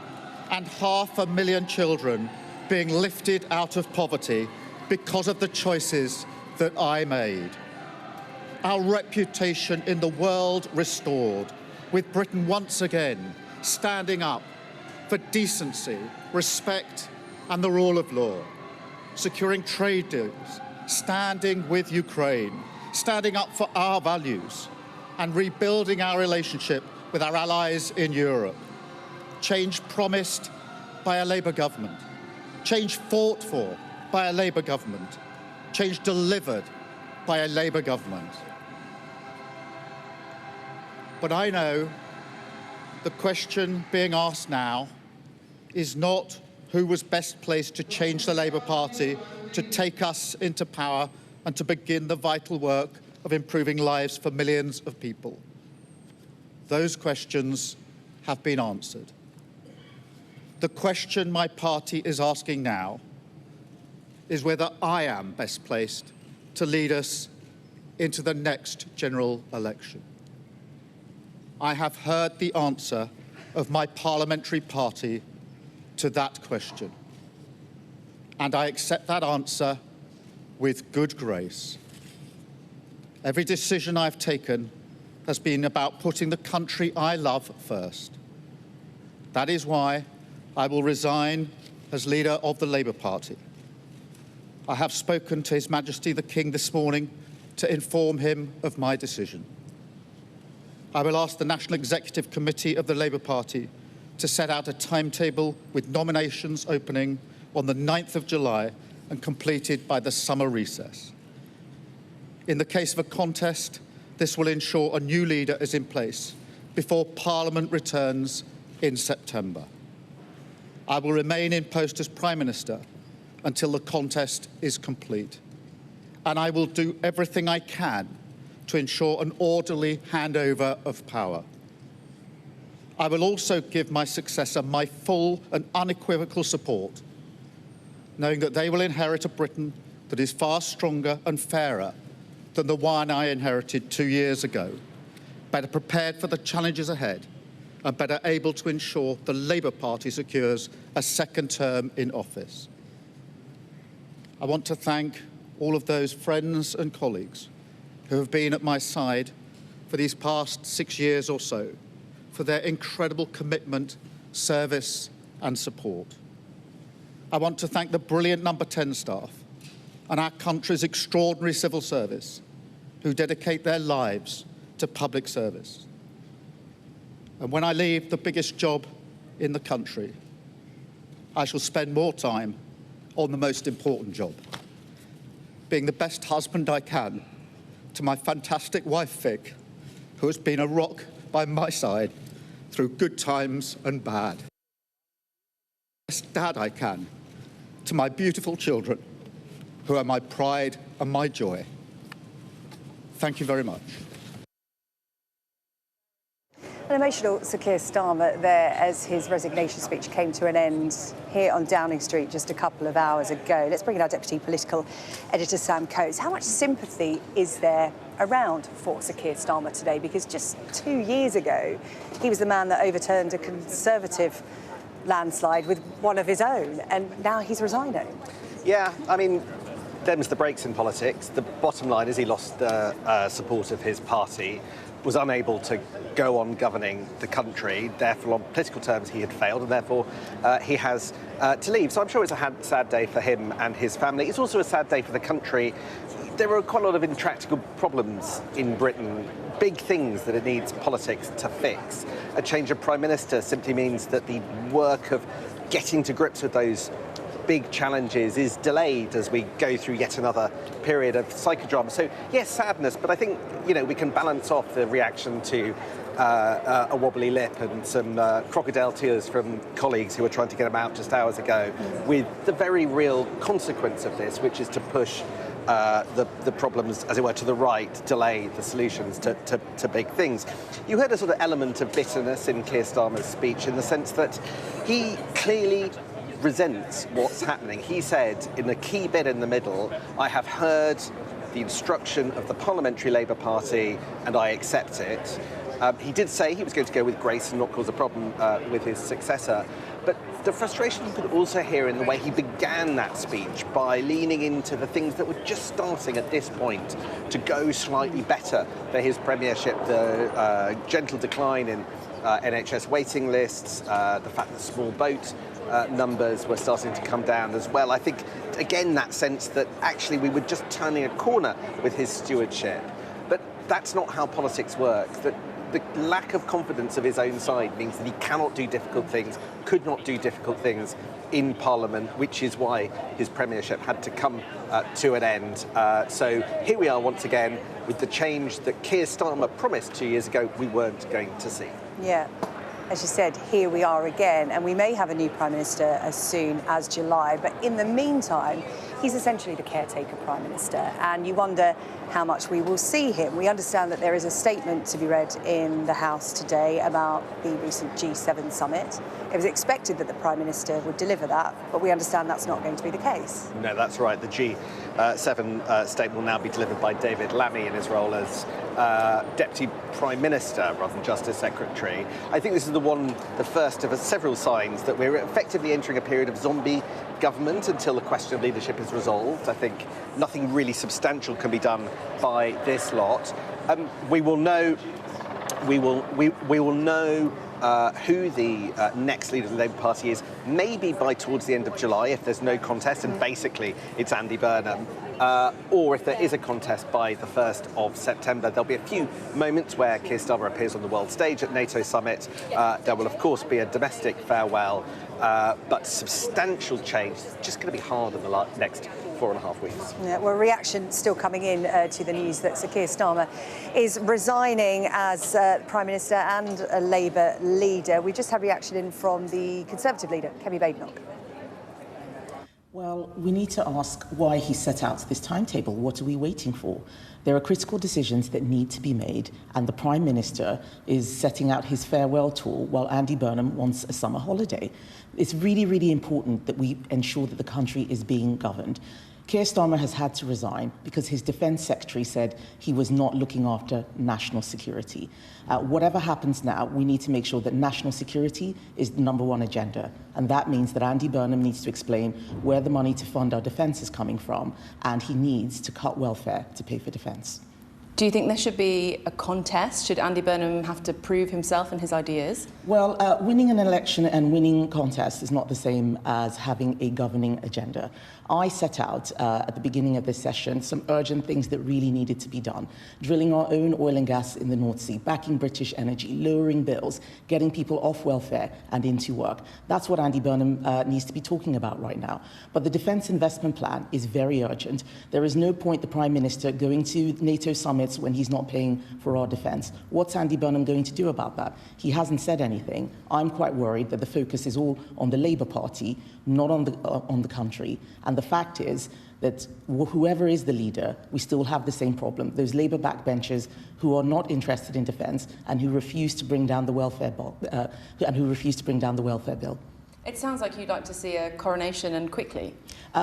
and 500,000 children being lifted out of poverty because of the choices that I made. Our reputation in the world restored, with Britain once again standing up for decency, respect and the rule of law, securing trade deals, standing with Ukraine, standing up for our values and rebuilding our relationship with our allies in Europe. Change promised by a Labour government, change fought for by a Labour government, change delivered by a Labour government. But I know the question being asked now is not who was best placed to change the Labour Party, to take us into power and to begin the vital work of improving lives for millions of people. Those questions have been answered. The question my party is asking now is whether I am best placed to lead us into the next general election. I have heard the answer of my parliamentary party to that question, and I accept that answer with good grace. Every decision I've taken has been about putting the country I love first. That is why I will resign as leader of the Labour Party. I have spoken to His Majesty the King this morning to inform him of my decision. I will ask the National Executive Committee of the Labour Party to set out a timetable with nominations opening on the 9th of July and completed by the summer recess. In the case of a contest, this will ensure a new leader is in place before Parliament returns in September. I will remain in post as Prime Minister until the contest is complete, and I will do everything I can to ensure an orderly handover of power. I will also give my successor my full and unequivocal support, knowing that they will inherit a Britain that is far stronger and fairer than the one I inherited 2 years ago, better prepared for the challenges ahead and better able to ensure the Labour Party secures a second term in office. I want to thank all of those friends and colleagues who have been at my side for these past 6 years or so, for their incredible commitment, service and support. I want to thank the brilliant Number 10 staff and our country's extraordinary civil service who dedicate their lives to public service. And when I leave the biggest job in the country, I shall spend more time on the most important job, being the best husband I can to my fantastic wife, Vic, who has been a rock by my side through good times and bad. Best dad I can to my beautiful children, who are my pride and my joy. Thank you very much. An emotional Sir Keir Starmer there as his resignation speech came to an end here on Downing Street just a couple of hours ago. Let's bring in our Deputy Political Editor, Sam Coates. How much sympathy is there around for Sir Keir Starmer today? Because just 2 years ago, he was the man that overturned a Conservative landslide with one of his own, and now he's resigning. Yeah, I mean, them's the breaks in politics. The bottom line is he lost the support of his party, was unable to go on governing the country. Therefore, on political terms, he had failed, and therefore he has to leave. So I'm sure it's a sad day for him and his family. It's also a sad day for the country. There are quite a lot of intractable problems in Britain, big things that it needs politics to fix. A change of Prime Minister simply means that the work of getting to grips with those big challenges is delayed as we go through yet another period of psychodrama. So, yes, sadness, but I think, you know, we can balance off the reaction to a wobbly lip and some crocodile tears from colleagues who were trying to get him out just hours ago with the very real consequence of this, which is to push the problems, as it were, to the right, delay the solutions to big things. You heard a sort of element of bitterness in Keir Starmer's speech in the sense that he clearly resents what's happening. He said in the key bit in the middle, I have heard the instruction of the Parliamentary Labour Party and I accept it. He did say he was going to go with grace and not cause a problem with his successor. But the frustration you could also hear in the way he began that speech by leaning into the things that were just starting at this point to go slightly better for his premiership, the gentle decline in NHS waiting lists, the fact that small boat numbers were starting to come down as well. I think, again, that sense that actually we were just turning a corner with his stewardship. But that's not how politics works. That the lack of confidence of his own side means that he cannot do difficult things, could not do difficult things in Parliament, which is why his premiership had to come to an end. So here we are once again with the change that Keir Starmer promised 2 years ago we weren't going to see. Yeah. As you said, here we are again, and we may have a new Prime Minister as soon as July, but in the meantime, he's essentially the caretaker Prime Minister, and you wonder how much we will see him. We understand that there is a statement to be read in the House today about the recent G7 summit. It was expected that the Prime Minister would deliver that, but we understand that's not going to be the case. No, that's right. The G7 statement will now be delivered by David Lammy in his role as Deputy Prime Minister rather than Justice Secretary. I think this is the first of several signs that we're effectively entering a period of zombie government until the question of leadership is resolved. I think nothing really substantial can be done by this lot. We will know who the next leader of the Labour Party is, maybe by towards the end of July if there's no contest, and basically it's Andy Burnham. Or if there is a contest by the 1st of September. There'll be a few moments where Keir Starmer appears on the world stage at NATO summit. There will, of course, be a domestic farewell, but substantial change is just going to be hard in the next 4.5 weeks. Yeah, well, reaction still coming in to the news that Sir Keir Starmer is resigning as Prime Minister and a Labour leader. We just had reaction in from the Conservative leader, Kemi Badenoch. Well, we need to ask why he set out this timetable. What are we waiting for? There are critical decisions that need to be made, and the Prime Minister is setting out his farewell tour while Andy Burnham wants a summer holiday. It's really, really important that we ensure that the country is being governed. Keir Starmer has had to resign because his Defence Secretary said he was not looking after national security. Whatever happens now, we need to make sure that national security is the #1 agenda. And that means that Andy Burnham needs to explain where the money to fund our defence is coming from, and he needs to cut welfare to pay for defence. Do you think there should be a contest? Should Andy Burnham have to prove himself and his ideas? Well, winning an election and winning contests is not the same as having a governing agenda. I set out at the beginning of this session some urgent things that really needed to be done. Drilling our own oil and gas in the North Sea, backing British energy, lowering bills, getting people off welfare and into work. That's what Andy Burnham needs to be talking about right now. But the Defence Investment Plan is very urgent. There is no point the Prime Minister going to NATO summits when he's not paying for our defence. What's Andy Burnham going to do about that? He hasn't said anything. I'm quite worried that the focus is all on the Labour Party, not on the country. And the fact is that whoever is the leader, we still have the same problem. Those Labour backbenchers who are not interested in defence and who refuse to bring down the welfare bill, It sounds like you'd like to see a coronation, and quickly.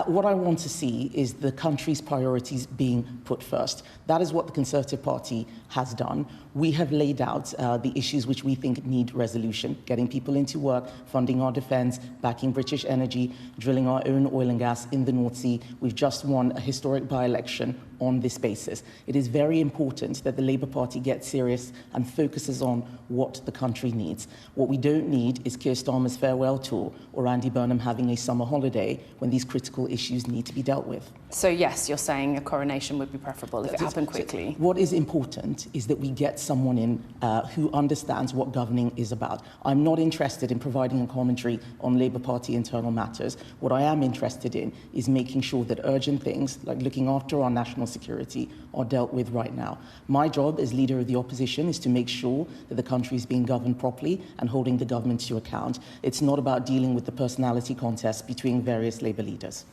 What I want to see is the country's priorities being put first. That is what the Conservative Party has done. We have laid out the issues which we think need resolution: getting people into work, funding our defence, backing British energy, drilling our own oil and gas in the North Sea. We've just won a historic by-election on this basis. It is very important that the Labour Party gets serious and focuses on what the country needs. What we don't need is Keir Starmer's farewell tour or Andy Burnham having a summer holiday when these critical issues need to be dealt with. So yes, you're saying a coronation would be preferable if it happened quickly. What is important is that we get someone in who understands what governing is about. I'm not interested in providing a commentary on Labour Party internal matters. What I am interested in is making sure that urgent things, like looking after our national security, are dealt with right now. My job as leader of the opposition is to make sure that the country is being governed properly and holding the government to account. It's not about dealing with the personality contest between various Labour leaders.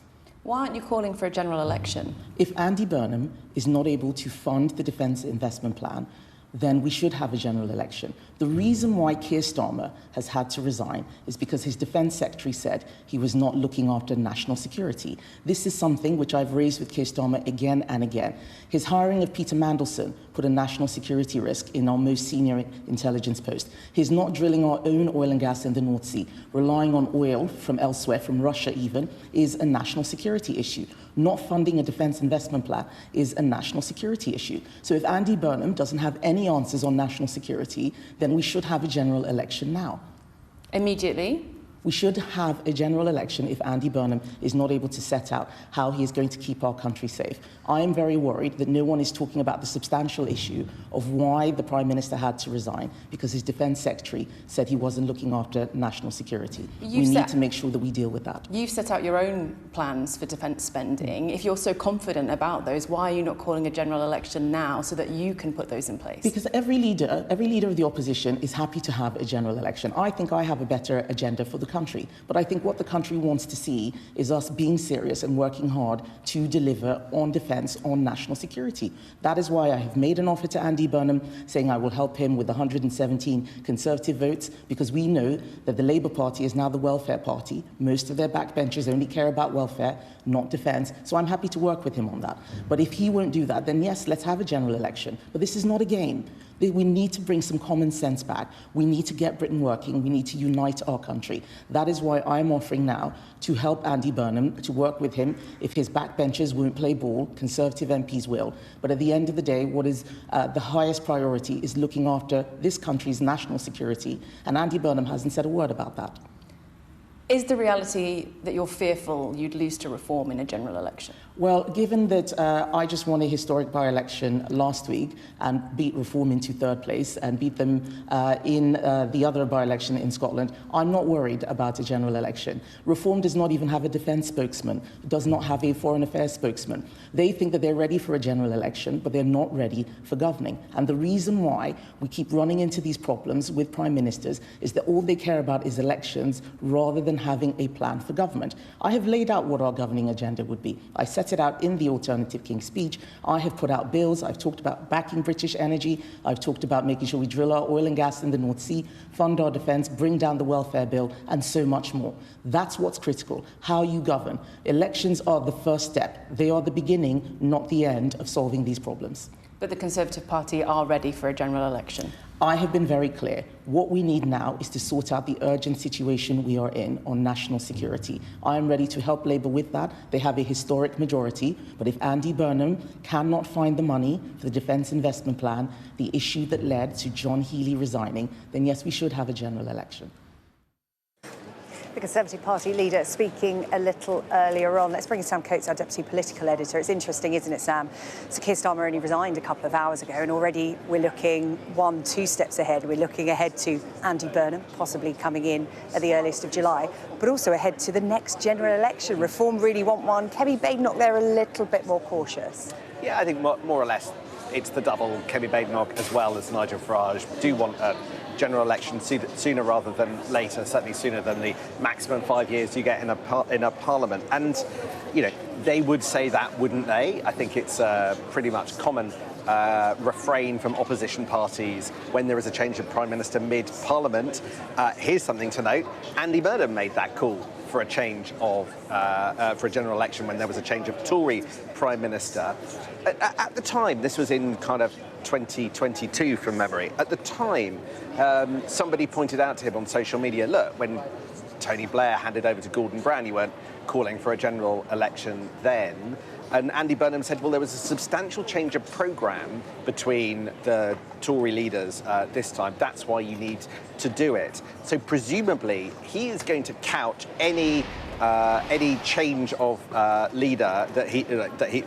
Why aren't you calling for a general election? If Andy Burnham is not able to fund the Defence Investment Plan, then we should have a general election. The reason why Keir Starmer has had to resign is because his Defence Secretary said he was not looking after national security. This is something which I've raised with Keir Starmer again and again. His hiring of Peter Mandelson put a national security risk in our most senior intelligence post. His not drilling our own oil and gas in the North Sea, relying on oil from elsewhere, from Russia even, is a national security issue. Not funding a defence investment plan is a national security issue. So if Andy Burnham doesn't have any answers on national security, then we should have a general election now. Immediately? We should have a general election if Andy Burnham is not able to set out how he is going to keep our country safe. I am very worried that no one is talking about the substantial issue of why the Prime Minister had to resign, because his Defence Secretary said he wasn't looking after national security. We need to make sure that we deal with that. You've set out your own plans for defence spending. If you're so confident about those, why are you not calling a general election now so that you can put those in place? Because every leader of the opposition is happy to have a general election. I think I have a better agenda for the country, but I think what the country wants to see is us being serious and working hard to deliver on defence, on national security. That is why I have made an offer to Andy Burnham, saying I will help him with 117 Conservative votes, because we know that the Labour Party is now the welfare party. Most of their backbenchers only care about welfare, not defence, so I'm happy to work with him on that. But if he won't do that, then yes, let's have a general election. But this is not a game. We need to bring some common sense back. We need to get Britain working. We need to unite our country. That is why I'm offering now to help Andy Burnham, to work with him. If his backbenchers won't play ball, Conservative MPs will. But at the end of the day, what is the highest priority is looking after this country's national security. And Andy Burnham hasn't said a word about that. Is the reality that you're fearful you'd lose to Reform in a general election? Well, given that I just won a historic by-election last week and beat Reform into third place and beat them in the other by-election in Scotland, I'm not worried about a general election. Reform does not even have a defence spokesman, does not have a foreign affairs spokesman. They think that they're ready for a general election, but they're not ready for governing. And the reason why we keep running into these problems with prime ministers is that all they care about is elections rather than having a plan for government. I have laid out what our governing agenda would be. I set it out in the Alternative King speech. I have put out bills. I've talked about backing British energy. I've talked about making sure we drill our oil and gas in the North Sea, fund our defence, bring down the welfare bill, and so much more. That's what's critical, how you govern. Elections are the first step. They are the beginning, not the end, of solving these problems. But the Conservative Party are ready for a general election. I have been very clear. What we need now is to sort out the urgent situation we are in on national security. I am ready to help Labour with that. They have a historic majority, but if Andy Burnham cannot find the money for the Defence Investment Plan, the issue that led to John Healey resigning, then yes, we should have a general election. The Conservative Party leader speaking a little earlier on. Let's bring in Sam Coates, our deputy political editor. It's interesting, isn't it, Sam? So Keir Starmer only resigned a couple of hours ago, and already we're looking 2 steps ahead. We're looking ahead to Andy Burnham possibly coming in at the earliest of July, but also ahead to the next general election. Reform really want one. Kemi Badenoch, they're a little bit more cautious. Yeah, I think more or less it's the double. Kemi Badenoch as well as Nigel Farage do want a general election sooner rather than later, certainly sooner than the maximum 5 years you get in a parliament. And, you know, they would say that, wouldn't they? I think it's pretty much common refrain from opposition parties when there is a change of Prime Minister mid-Parliament. Here's something to note. Andy Burnham made that call for a change of, for a general election when there was a change of Tory Prime Minister. At the time, this was in kind of 2022 from memory. At the time, somebody pointed out to him on social media, look, when Tony Blair handed over to Gordon Brown, you weren't calling for a general election then. And Andy Burnham said, well, there was a substantial change of programme between the Tory leaders this time. That's why you need to do it. So presumably, he is going to couch any change of leader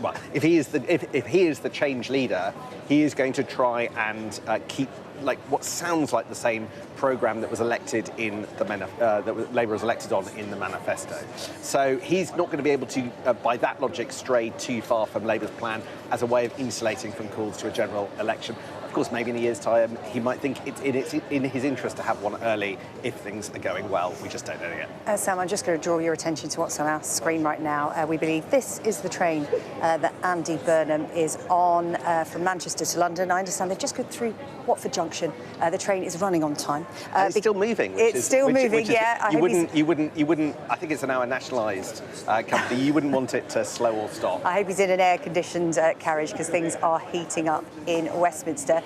well, if he is the change leader, he is going to try and keep like what sounds like the same programme that was elected in the that Labour was elected on in the manifesto. So he's not going to be able to, by that logic, stray too far from Labour's plan as a way of insulating from calls to a general election. Of course, maybe in a year's time, he might think it's in his interest to have one early if things are going well. We just don't know yet. Sam, I'm just going to draw your attention to what's on our screen right now. We believe this is the train that Andy Burnham is on from Manchester to London. I understand they've just got through Watford Junction. The train is running on time. It's still moving. It's still moving, yeah. You wouldn't. I think it's now a nationalised company. You wouldn't want it to slow or stop. I hope he's in an air-conditioned carriage because things are heating up in Westminster.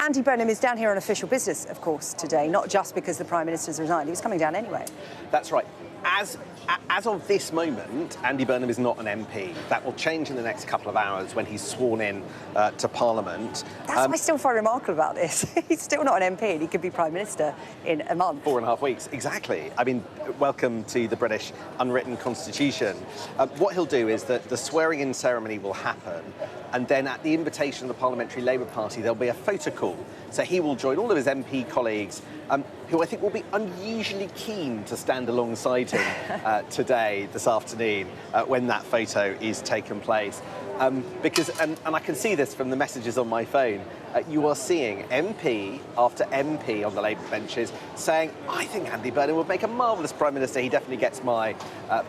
Andy Burnham is down here on official business, of course, today, not just because the Prime Minister's resigned. He was coming down anyway. That's right. As of this moment, Andy Burnham is not an MP. That will change in the next couple of hours when he's sworn in to Parliament. That's what I still find remarkable about this. He's still not an MP and he could be Prime Minister in a month. 4.5 weeks, exactly. I mean, welcome to the British unwritten constitution. What he'll do is that the swearing-in ceremony will happen, and then at the invitation of the Parliamentary Labour Party, there'll be a photo call. So he will join all of his MP colleagues, who I think will be unusually keen to stand alongside him today, this afternoon, when that photo is taken place. Because, and I can see this from the messages on my phone, you are seeing MP after MP on the Labour benches saying, I think Andy Burnham would make a marvellous Prime Minister, he definitely gets my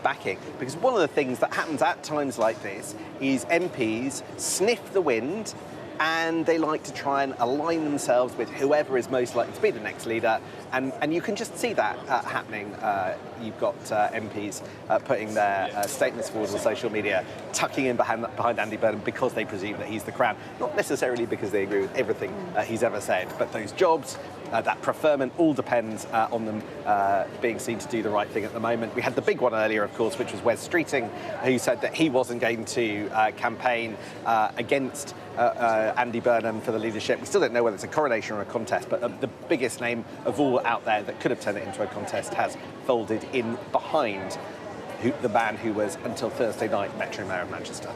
backing. Because one of the things that happens at times like this is MPs sniff the wind and they like to try and align themselves with whoever is most likely to be the next leader. And you can just see that happening. You've got MPs putting their statements forward on social media, tucking in behind Andy Burnham because they presume that he's the crown. Not necessarily because they agree with everything he's ever said, but those jobs, that preferment, all depends on them being seen to do the right thing at the moment. We had the big one earlier, of course, which was Wes Streeting, who said that he wasn't going to campaign against Andy Burnham for the leadership. We still don't know whether it's a coronation or a contest, but the biggest name of all out there that could have turned it into a contest has folded in behind the man who was, until Thursday night, Metro Mayor of Manchester.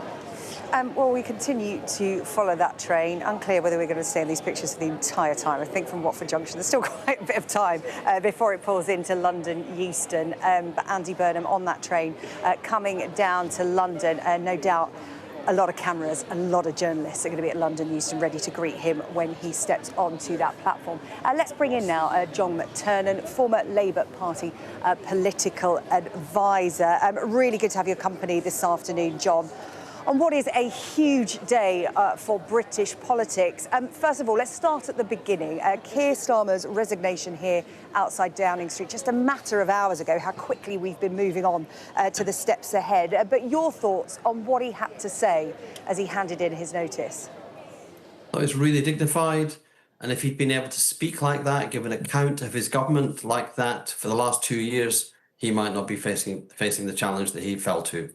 Well, we continue to follow that train. Unclear whether we're going to stay in these pictures for the entire time. I think from Watford Junction, there's still quite a bit of time before it pulls into London Euston. But Andy Burnham on that train coming down to London, no doubt. A lot of cameras, a lot of journalists are going to be at London Euston ready to greet him when he steps onto that platform. Let's bring in now John McTernan, former Labour Party political advisor. Really good to have your company this afternoon, John, on what is a huge day for British politics. First of all, let's start at the beginning. Keir Starmer's resignation here outside Downing Street, just a matter of hours ago, how quickly we've been moving on to the steps ahead. But your thoughts on what he had to say as he handed in his notice? That was really dignified. And if he'd been able to speak like that, give an account of his government like that for the last 2 years, he might not be facing the challenge that he fell to.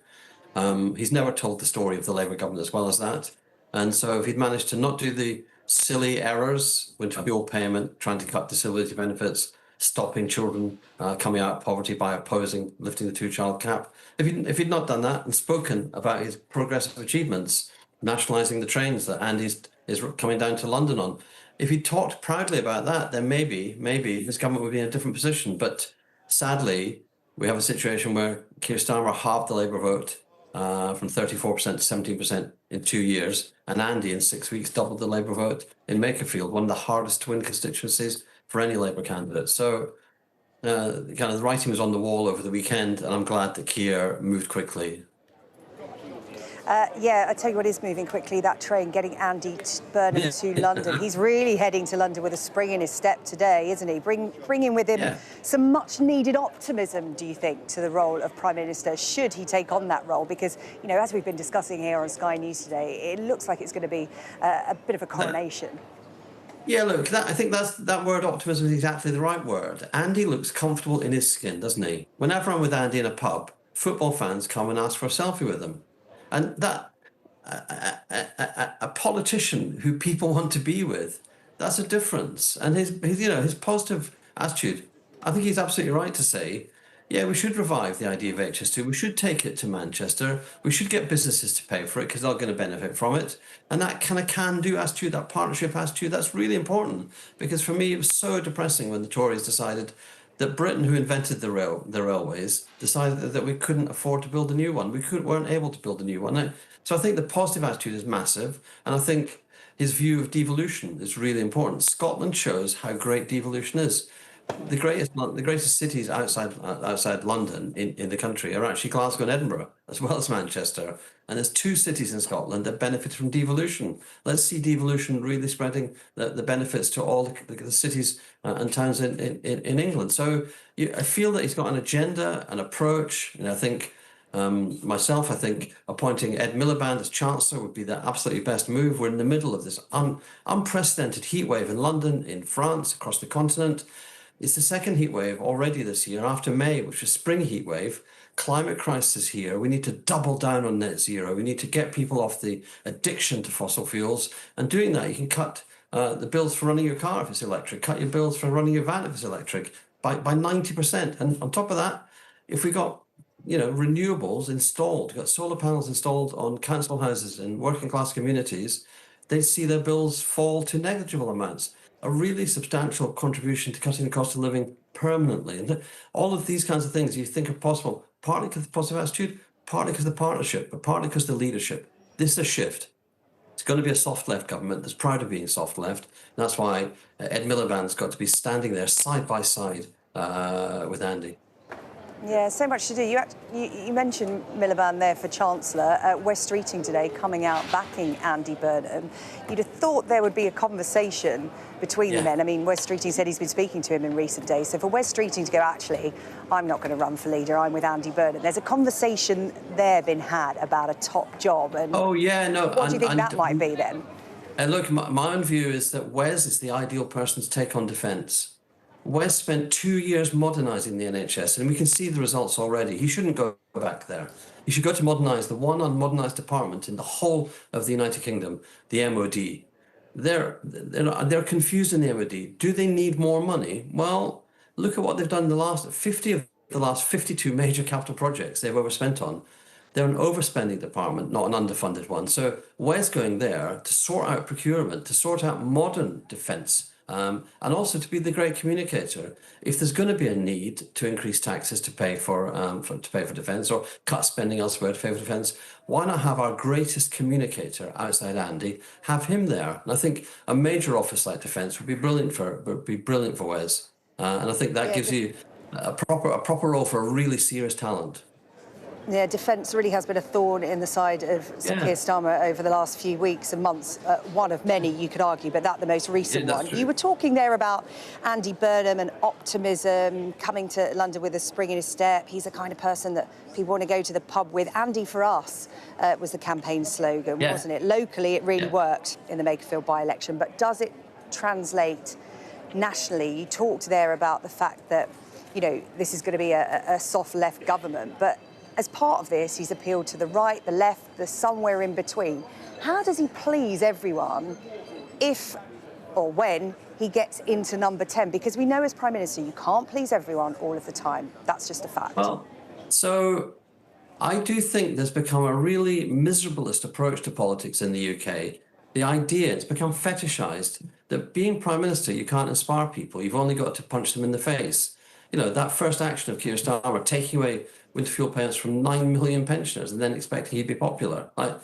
He's never told the story of the Labour government as well as that. And so if he'd managed to not do the silly errors, winter fuel payment, trying to cut disability benefits, stopping children coming out of poverty by opposing lifting the 2-child cap, if he'd not done that and spoken about his progressive achievements, nationalising the trains that Andy is coming down to London on, if he talked proudly about that, then maybe his government would be in a different position. But sadly, we have a situation where Keir Starmer halved the Labour vote from 34% to 17% in 2 years, and Andy in 6 weeks doubled the Labour vote in Makerfield, one of the hardest to win constituencies for any Labour candidate. So kind of the writing was on the wall over the weekend, and I'm glad that Keir moved quickly. Yeah, I tell you what is moving quickly, that train getting Andy Burnham to London. He's really heading to London with a spring in his step today, isn't he? Bringing with him some much-needed optimism, do you think, to the role of Prime Minister, should he take on that role? Because, you know, as we've been discussing here on Sky News today, it looks like it's going to be a bit of a coronation. Yeah, look, I think that word optimism is exactly the right word. Andy looks comfortable in his skin, doesn't he? Whenever I'm with Andy in a pub, football fans come and ask for a selfie with him. And that, a politician who people want to be with, that's a difference. And his positive attitude, I think he's absolutely right to say, yeah, we should revive the idea of HS2. We should take it to Manchester. We should get businesses to pay for it because they're going to benefit from it. And that kind of can-do attitude, that partnership attitude, that's really important. Because for me, it was so depressing when the Tories decided that Britain, who invented the railways, decided that we couldn't afford to build a new one. We weren't able to build a new one. So I think the positive attitude is massive. And I think his view of devolution is really important. Scotland shows how great devolution is. The greatest cities outside London in the country are actually Glasgow and Edinburgh, as well as Manchester. And there's 2 cities in Scotland that benefit from devolution. Let's see devolution really spreading the benefits to all the cities and towns in England. So I feel that he's got an agenda, an approach, and I think myself, I think appointing Ed Miliband as Chancellor would be the absolutely best move. We're in the middle of this unprecedented heatwave in London, in France, across the continent. It's the second heatwave already this year, after May, which was spring heatwave. Climate crisis here. We need to double down on net zero. We need to get people off the addiction to fossil fuels. And doing that, you can cut the bills for running your car if it's electric, cut your bills for running your van if it's electric by 90%. And on top of that, if we got renewables installed, got solar panels installed on council houses in working class communities, they'd see their bills fall to negligible amounts. A really substantial contribution to cutting the cost of living permanently. And all of these kinds of things you think are possible, partly because of the positive attitude, partly because of the partnership, but partly because of the leadership. This is a shift. It's going to be a soft left government that's proud of being soft left. And that's why Ed Miliband's got to be standing there side by side with Andy. Yeah, so much to do. You mentioned Miliband there for Chancellor. West Streeting today coming out backing Andy Burnham. You'd have thought there would be a conversation between the men. I mean, West Streeting said he's been speaking to him in recent days. So for West Streeting to go, actually, I'm not going to run for leader, I'm with Andy Burnham. There's a conversation there been had about a top job. And what do you think that might be then? Look, my own view is that Wes is the ideal person to take on defence. Wes spent 2 years modernising the NHS, and we can see the results already. He shouldn't go back there. He should go to modernise the one unmodernised department in the whole of the United Kingdom, the MOD. They're confused in the MOD. Do they need more money? Well, look at what they've done in the last 50 of the last 52 major capital projects they've overspent on. They're an overspending department, not an underfunded one. So Wes going there to sort out procurement, to sort out modern defence, and also to be the great communicator. If there's going to be a need to increase taxes to pay for defence or cut spending elsewhere to pay for defence, why not have our greatest communicator outside Andy, have him there? And I think a major office like defence would be brilliant for Wes, and I think that gives you a proper role for a really serious talent. Yeah, defence really has been a thorn in the side of Sir Keir Starmer over the last few weeks and months. One of many, you could argue, but that the most recent one. True. You were talking there about Andy Burnham and optimism, coming to London with a spring in his step. He's the kind of person that people want to go to the pub with. Andy for us was the campaign slogan, wasn't it? Locally, it really worked in the Makerfield by-election, but does it translate nationally? You talked there about the fact that, you know, this is going to be a soft left government, but as part of this, he's appealed to the right, the left, the somewhere in between. How does he please everyone if or when he gets into number 10? Because we know as Prime Minister, you can't please everyone all of the time. That's just a fact. Well, so I do think there's become a really miserablest approach to politics in the UK. The idea, it's become fetishized, that being Prime Minister, you can't inspire people. You've only got to punch them in the face. You know, that first action of Keir Starmer, taking away winter fuel payments from 9 million pensioners and then expecting he'd be popular. Like,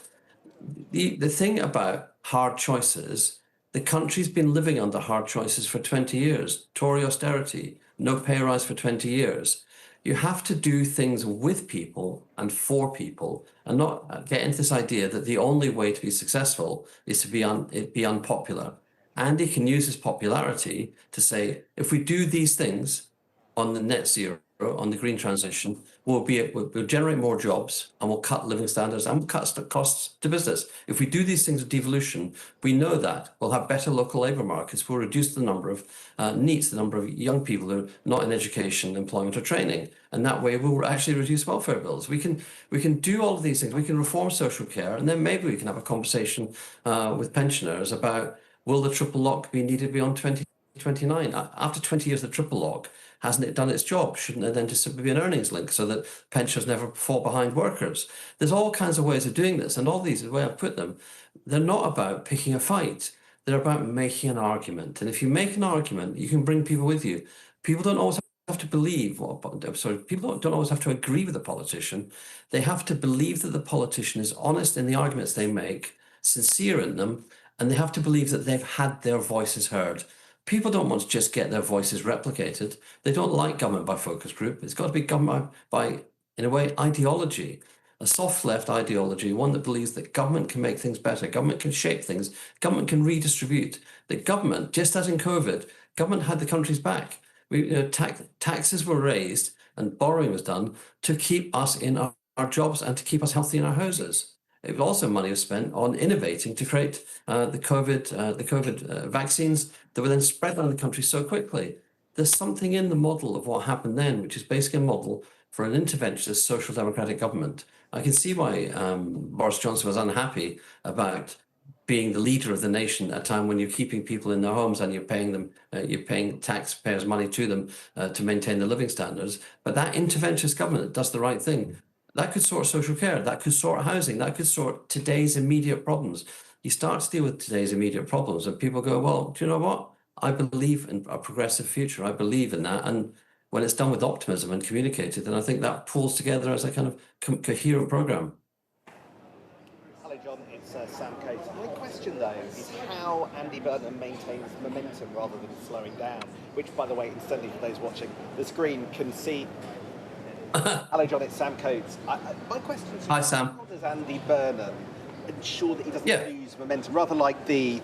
the thing about hard choices, the country's been living under hard choices for 20 years. Tory austerity, no pay rise for 20 years. You have to do things with people and for people and not get into this idea that the only way to be successful is to be unpopular. Andy can use his popularity to say, if we do these things on the net zero, on the green transition, we'll generate more jobs and we'll cut living standards and we'll cut costs to business. If we do these things with devolution, we know that we'll have better local labour markets, we'll reduce the number of NEETs, the number of young people who are not in education, employment or training, and that way we'll actually reduce welfare bills. We can do all of these things, we can reform social care, and then maybe we can have a conversation with pensioners about, will the triple lock be needed beyond 2029? After 20 years of the triple lock, hasn't it done its job? Shouldn't there then just simply be an earnings link so that pensioners never fall behind workers? There's all kinds of ways of doing this, and all these, the way I put them, they're not about picking a fight. They're about making an argument. And if you make an argument, you can bring people with you. People don't always have to believe, people don't always have to agree with the politician. They have to believe that the politician is honest in the arguments they make, sincere in them, and they have to believe that they've had their voices heard. People don't want to just get their voices replicated. They don't like government by focus group. It's got to be government by, in a way, ideology. A soft left ideology, one that believes that government can make things better, government can shape things, government can redistribute. The government, just as in COVID, government had the country's back. Taxes were raised and borrowing was done to keep us in our jobs and to keep us healthy in our houses. It was also money was spent on innovating to create the COVID vaccines that were then spread around the country so quickly. There's something in the model of what happened then, which is basically a model for an interventionist social democratic government. I can see why Boris Johnson was unhappy about being the leader of the nation at a time when you're keeping people in their homes and you're paying them, you're paying taxpayers' money to them to maintain their living standards. But that interventionist government that does the right thing, that could sort social care, that could sort housing, that could sort today's immediate problems. You start to deal with today's immediate problems and people go, well, do you know what? I believe in a progressive future. I believe in that. And when it's done with optimism and communicated, then I think that pulls together as a kind of coherent programme. Hello, John. It's Sam Coates. My question, though, is how Andy Burnham maintains momentum rather than slowing down, which, by the way, incidentally, for those watching the screen, can see. Hello, John. It's Sam Coates. My question is, hi, Sam. How does Andy Burnham ensure that he doesn't lose momentum, rather like the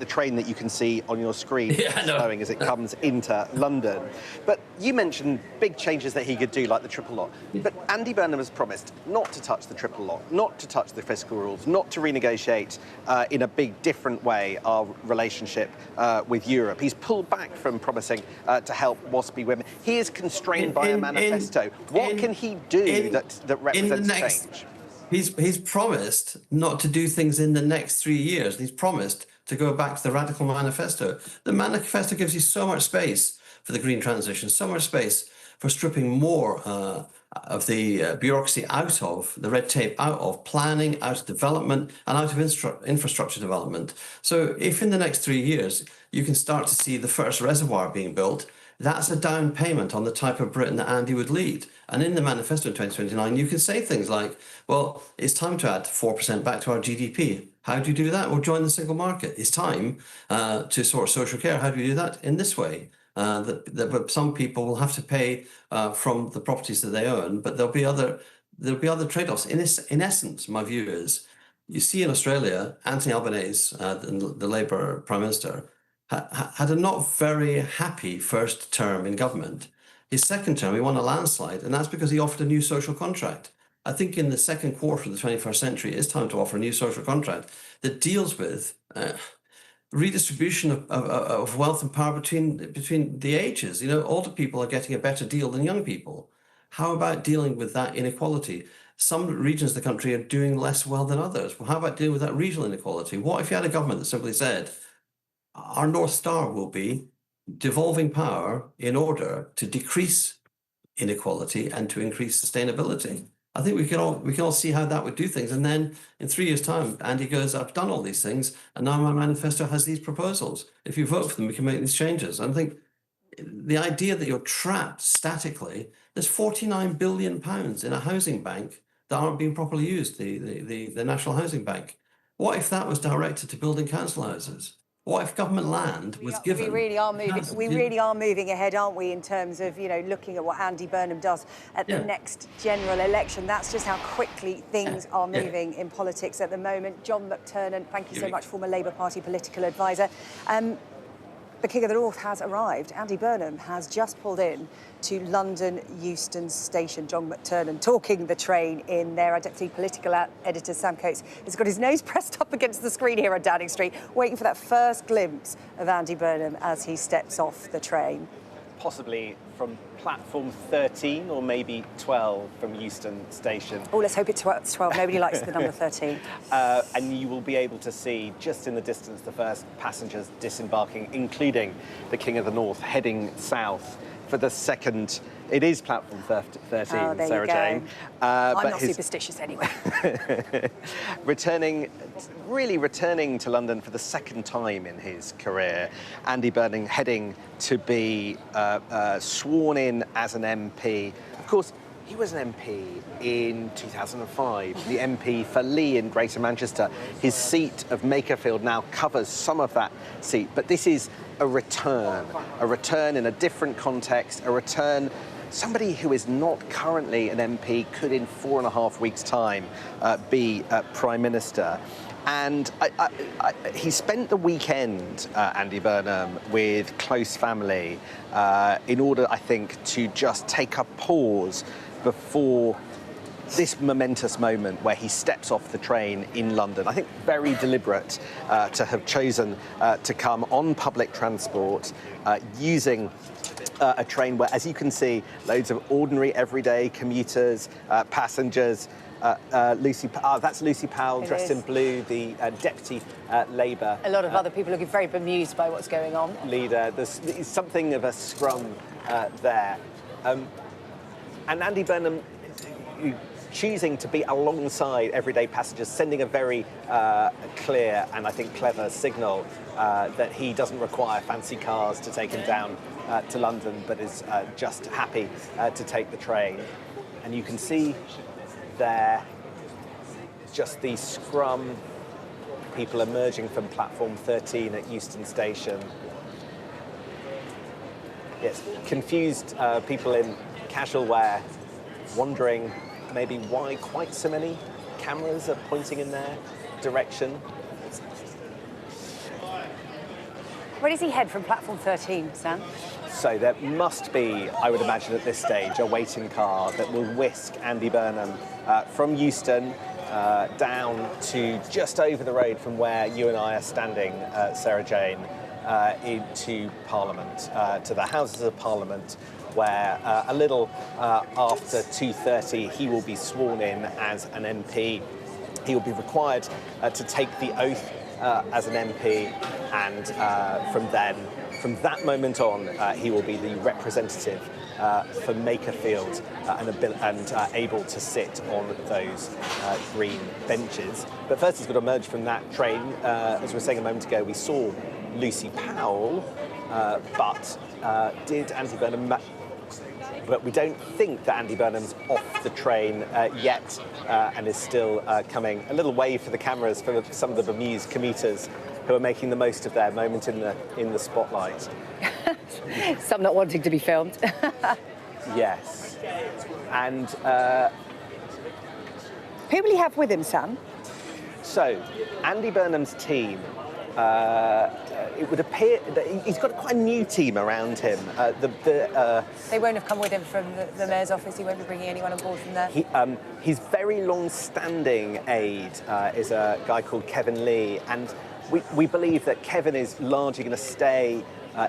train that you can see on your screen slowing as it comes into London? But you mentioned big changes that he could do, like the triple lock. But Andy Burnham has promised not to touch the triple lock, not to touch the fiscal rules, not to renegotiate in a big different way our relationship with Europe. He's pulled back from promising to help WASPy women. He is constrained by a manifesto. What can he do that represents change? He's promised not to do things in the next 3 years. He's promised to go back to the Radical Manifesto. The manifesto gives you so much space for the green transition, so much space for stripping more of the bureaucracy out of, the red tape out of planning, out of development, and out of infrastructure development. So if in the next 3 years you can start to see the first reservoir being built, that's a down payment on the type of Britain that Andy would lead. And in the manifesto in 2029, you can say things like, well, it's time to add 4% back to our GDP. How do you do that? Well, join the single market. It's time to sort social care. How do you do that? In this way. that some people will have to pay from the properties that they own, but there'll be other trade-offs. In essence, my view is, you see in Australia, Anthony Albanese, the Labour Prime Minister, had a not very happy first term in government. His second term, he won a landslide, and that's because he offered a new social contract. I think in the second quarter of the 21st century, it's time to offer a new social contract that deals with redistribution of wealth and power between the ages. You know, older people are getting a better deal than young people. How about dealing with that inequality? Some regions of the country are doing less well than others. Well, how about dealing with that regional inequality? What if you had a government that simply said, our North Star will be devolving power in order to decrease inequality and to increase sustainability? I think we can all see how that would do things. And then in 3 years' time, Andy goes, I've done all these things, and now my manifesto has these proposals. If you vote for them, we can make these changes. And I think the idea that you're trapped statically, there's £49 billion in a housing bank that aren't being properly used, the National Housing Bank. What if that was directed to building council houses? What if government land was given? We really are moving. We really are moving ahead, aren't we? In terms of looking at what Andy Burnham does at the next general election. That's just how quickly things are moving in politics at the moment. John McTernan, thank you so much, former Labour Party political advisor. The King of the North has arrived. Andy Burnham has just pulled in to London Euston Station. John McTernan talking the train in there. Our deputy political editor, Sam Coates, has got his nose pressed up against the screen here at Downing Street, waiting for that first glimpse of Andy Burnham as he steps off the train. Possibly from platform 13 or maybe 12 from Euston Station. Oh, let's hope it's 12. Nobody likes the number 13. And you will be able to see just in the distance the first passengers disembarking, including the King of the North heading south for the second. It is platform 13, Sarah Jane. I'm not superstitious anyway. returning to London for the second time in his career. Andy Burnham heading to be sworn in as an MP. Of course, he was an MP in 2005, the MP for Lee in Greater Manchester. His seat of Makerfield now covers some of that seat, but this is a return in a different context, a return. Somebody who is not currently an MP could in 4.5 weeks' time be Prime Minister. And he spent the weekend, Andy Burnham, with close family in order, I think, to just take a pause before this momentous moment where he steps off the train in London. I think very deliberate to have chosen to come on public transport using a train where, as you can see, loads of ordinary, everyday commuters, passengers. That's Lucy Powell, dressed in blue, the deputy Labour. A lot of other people looking very bemused by what's going on. Leader. There's something of a scrum there. And Andy Burnham choosing to be alongside everyday passengers, sending a very clear and I think clever signal that he doesn't require fancy cars to take him down to London, but is just happy to take the train. And you can see there just the scrum, people emerging from platform 13 at Euston Station. Yes, confused people in casual wear, wondering maybe why quite so many cameras are pointing in their direction. Where does he head from platform 13, Sam? So there must be, I would imagine at this stage, a waiting car that will whisk Andy Burnham from Euston down to just over the road from where you and I are standing, Sarah Jane, into Parliament, to the Houses of Parliament, where a little after 2:30 he will be sworn in as an MP. He will be required to take the oath as an MP, and from that moment on, he will be the representative for Makerfield and able to sit on those green benches. But first he's got to emerge from that train. As we were saying a moment ago, we saw Lucy Powell, but did Andy Burnham... But we don't think that Andy Burnham's off the train yet and is still coming. A little wave for the cameras for some of the bemused commuters who are making the most of their moment in the spotlight. Some not wanting to be filmed. Yes. And who will he have with him, Sam? So, Andy Burnham's team, it would appear that he's got quite a new team around him. They won't have come with him from the Mayor's office. He won't be bringing anyone on board from there. His very long-standing aide is a guy called Kevin Lee, and we believe that Kevin is largely going to stay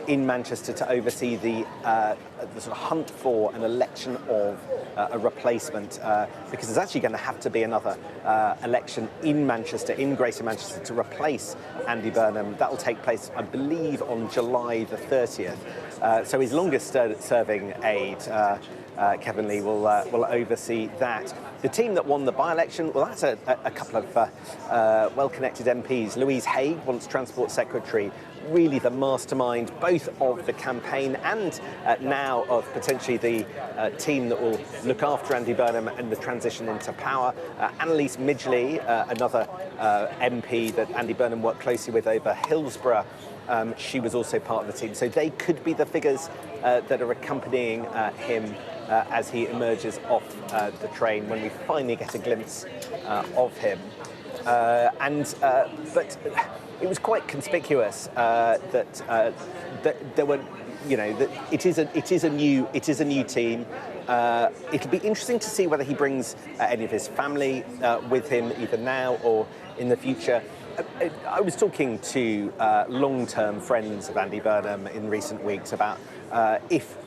in Manchester to oversee the sort of hunt for an election of a replacement, because there's actually going to have to be another election in Manchester, in Greater Manchester, to replace Andy Burnham. That will take place, I believe, on July the 30th. So his longest-serving aide, Kevin Lee, will oversee that. The team that won the by-election, well, that's a couple of well-connected MPs. Louise Haigh, once Transport Secretary, really the mastermind both of the campaign and now of potentially the team that will look after Andy Burnham and the transition into power. Annalise Midgley, another MP that Andy Burnham worked closely with over Hillsborough, she was also part of the team. So they could be the figures that are accompanying him as he emerges off the train when we finally get a glimpse of him. But it was quite conspicuous that there were, that it is a new team. It'll be interesting to see whether he brings any of his family with him, either now or in the future. I was talking to long-term friends of Andy Burnham in recent weeks about if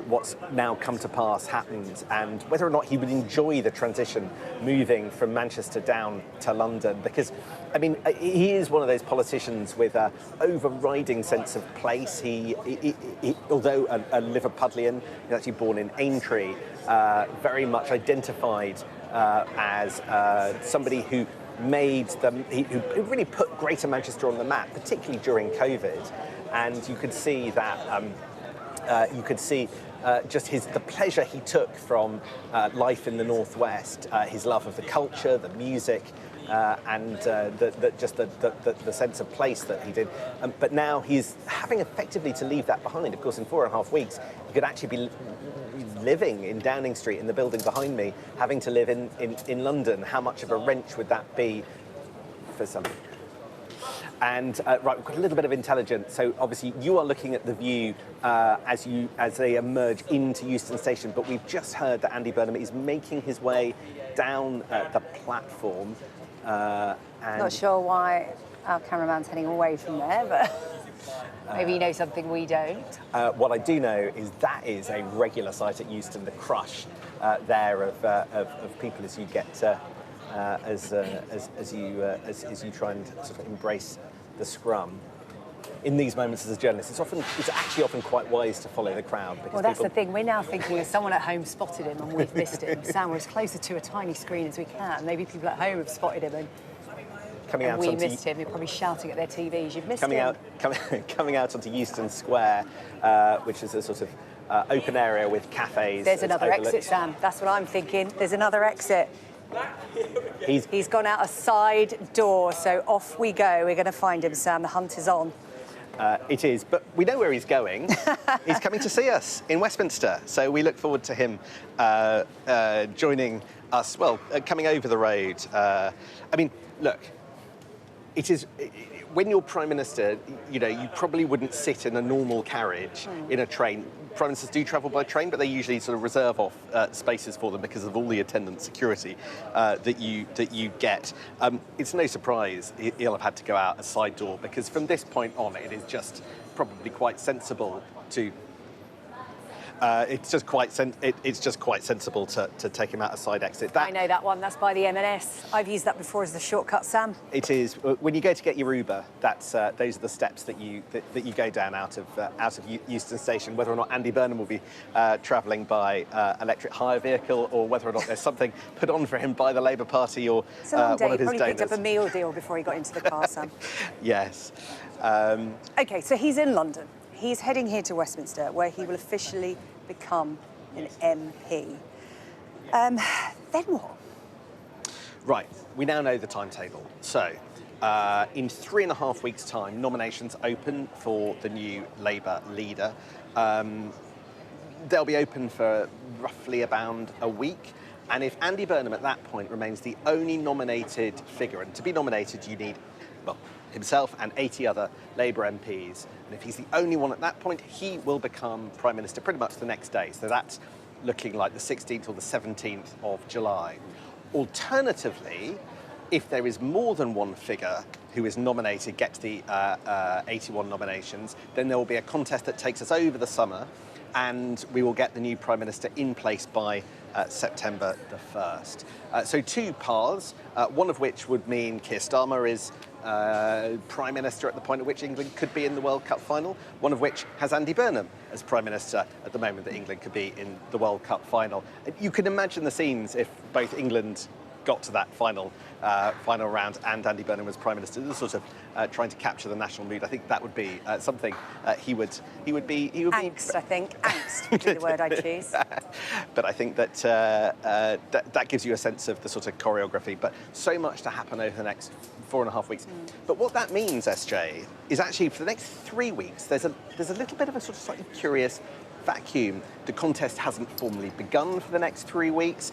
what's now come to pass happened and whether or not he would enjoy the transition moving from Manchester down to London, because I mean he is one of those politicians with an overriding sense of place. He although a Liverpudlian, he's actually born in Aintree, very much identified as somebody who who really put Greater Manchester on the map, particularly during COVID, and you could see that. Just the pleasure he took from life in the Northwest, his love of the culture, the music, and the sense of place that he did. But now he's having effectively to leave that behind. Of course, in 4.5 weeks, he could actually be living in Downing Street in the building behind me, having to live in London. How much of a wrench would that be for somebody? And right, we've got a little bit of intelligence. So obviously you are looking at the view as they emerge into Euston Station, but we've just heard that Andy Burnham is making his way down the platform. Not sure why our cameraman's heading away from there, but maybe you know something we don't. What I do know is that is a regular sight at Euston, the crush there of people as you get as you try and sort of embrace the scrum. In these moments as a journalist, it's actually often quite wise to follow the crowd. Because well, that's the thing. We're now thinking that someone at home spotted him and we've missed him. Sam, we're as closer to a tiny screen as we can. Maybe people at home have spotted him and we missed him. They're probably shouting at their TVs, "You've missed him." Coming out onto Euston Square, which is a sort of open area with cafes. There's another exit, Sam. That's what I'm thinking. There's another exit. He's gone out a side door, so off we go. We're going to find him, Sam. The hunt is on. It is, but we know where he's going. He's coming to see us in Westminster, so we look forward to him joining us, coming over the road. I mean, look, it is... when you're Prime Minister, you probably wouldn't sit in a normal carriage in a train. Prime Ministers do travel by train, but they usually sort of reserve off spaces for them because of all the attendant security that you get. It's no surprise he'll have had to go out a side door, because from this point on, it is just probably quite sensible to. It's just quite sensible to take him out a side exit. I know that one. That's by the M&S. I've used that before as the shortcut, Sam. It is. When you go to get your Uber, those are the steps that you go down out of Euston Station. Whether or not Andy Burnham will be travelling by electric hire vehicle, or whether or not there's something put on for him by the Labour Party or it's a long day. One of his donors. He probably picked up a meal deal before he got into the car, Sam. Yes. OK, so he's in London. He's heading here to Westminster, where he will officially become an MP. Then what? Right, we now know the timetable. So in 3.5 weeks' time, nominations open for the new Labour leader. They'll be open for roughly about a week. And if Andy Burnham at that point remains the only nominated figure, and to be nominated you need, well, himself and 80 other Labour MPs, and if he's the only one at that point, he will become Prime Minister pretty much the next day. So that's looking like the 16th or the 17th of July. Alternatively, if there is more than one figure who is nominated, gets the 81 nominations, then there will be a contest that takes us over the summer, and we will get the new Prime Minister in place by September the 1st. So two paths, one of which would mean Keir Starmer is Prime Minister at the point at which England could be in the World Cup final, one of which has Andy Burnham as Prime Minister at the moment that England could be in the World Cup final. You can imagine the scenes if both England got to that final round and Andy Burnham was Prime Minister, sort of trying to capture the national mood. I think that would be something he would be angst. I think angst would be the word I'd choose. But I think that that gives you a sense of the sort of choreography. But so much to happen over the next 4.5 weeks. But what that means, SJ, is actually for the next 3 weeks there's a little bit of a sort of slightly curious vacuum. The contest hasn't formally begun for the next 3 weeks.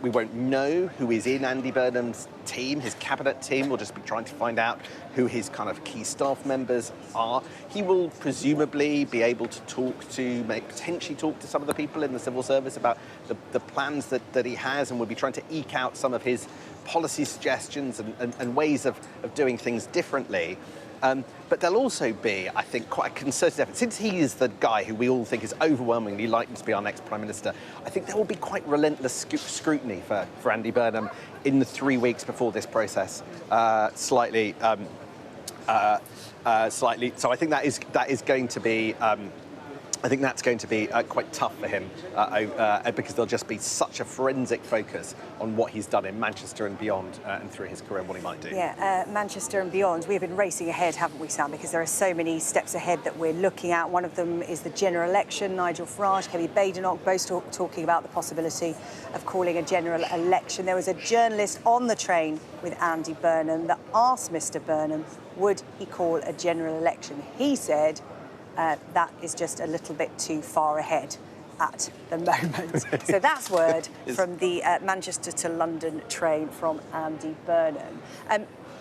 We won't know who is in Andy Burnham's team, his cabinet team. We'll just be trying to find out who his kind of key staff members are. He will presumably be able to potentially talk to some of the people in the civil service about the plans that he has, and we'll be trying to eke out some of his policy suggestions and ways of doing things differently. But there'll also be, I think, quite a concerted effort. Since he is the guy who we all think is overwhelmingly likely to be our next Prime Minister, I think there will be quite relentless scrutiny for Andy Burnham in the 3 weeks before this process. Slightly. So I think that is going to be. I think that's going to be quite tough for him because there'll just be such a forensic focus on what he's done in Manchester and beyond and through his career and what he might do. Yeah, Manchester and beyond. We've been racing ahead, haven't we, Sam? Because there are so many steps ahead that we're looking at. One of them is the general election. Nigel Farage, Kemi Badenoch, both talking about the possibility of calling a general election. There was a journalist on the train with Andy Burnham that asked Mr. Burnham, would he call a general election? He said, that is just a little bit too far ahead at the moment. So that's word from the Manchester to London train from Andy Burnham.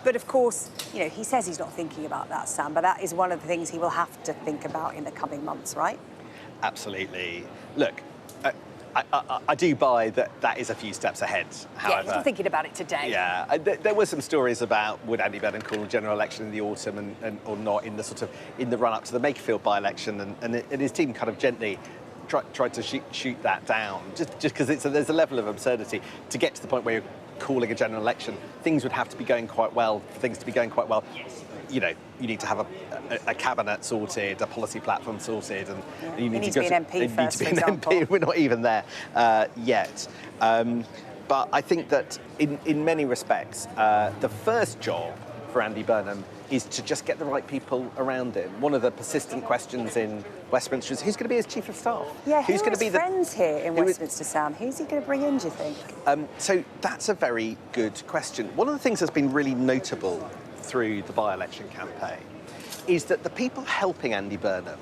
But of course, he says he's not thinking about that, Sam, but that is one of the things he will have to think about in the coming months, right? Absolutely. Look, I do buy that is a few steps ahead. However, yeah, he's not thinking about it today. Yeah, there were some stories about would Andy Burnham call a general election in the autumn or not in the run up to the Makerfield by-election, and his team kind of gently tried to shoot that down just because there's a level of absurdity to get to the point where you're calling a general election. Things would have to be going quite well for things to be going quite well. You need to have a cabinet sorted, a policy platform sorted, and you need to be an MP first, for example. We're not even there yet. But I think that in many respects, the first job for Andy Burnham is to just get the right people around him. One of the persistent questions in Westminster is who's going to be his chief of staff? Yeah, who's going to be friends here in Westminster, Sam? Who's he going to bring in, do you think? So that's a very good question. One of the things that's been really notable through the by-election campaign is that the people helping Andy Burnham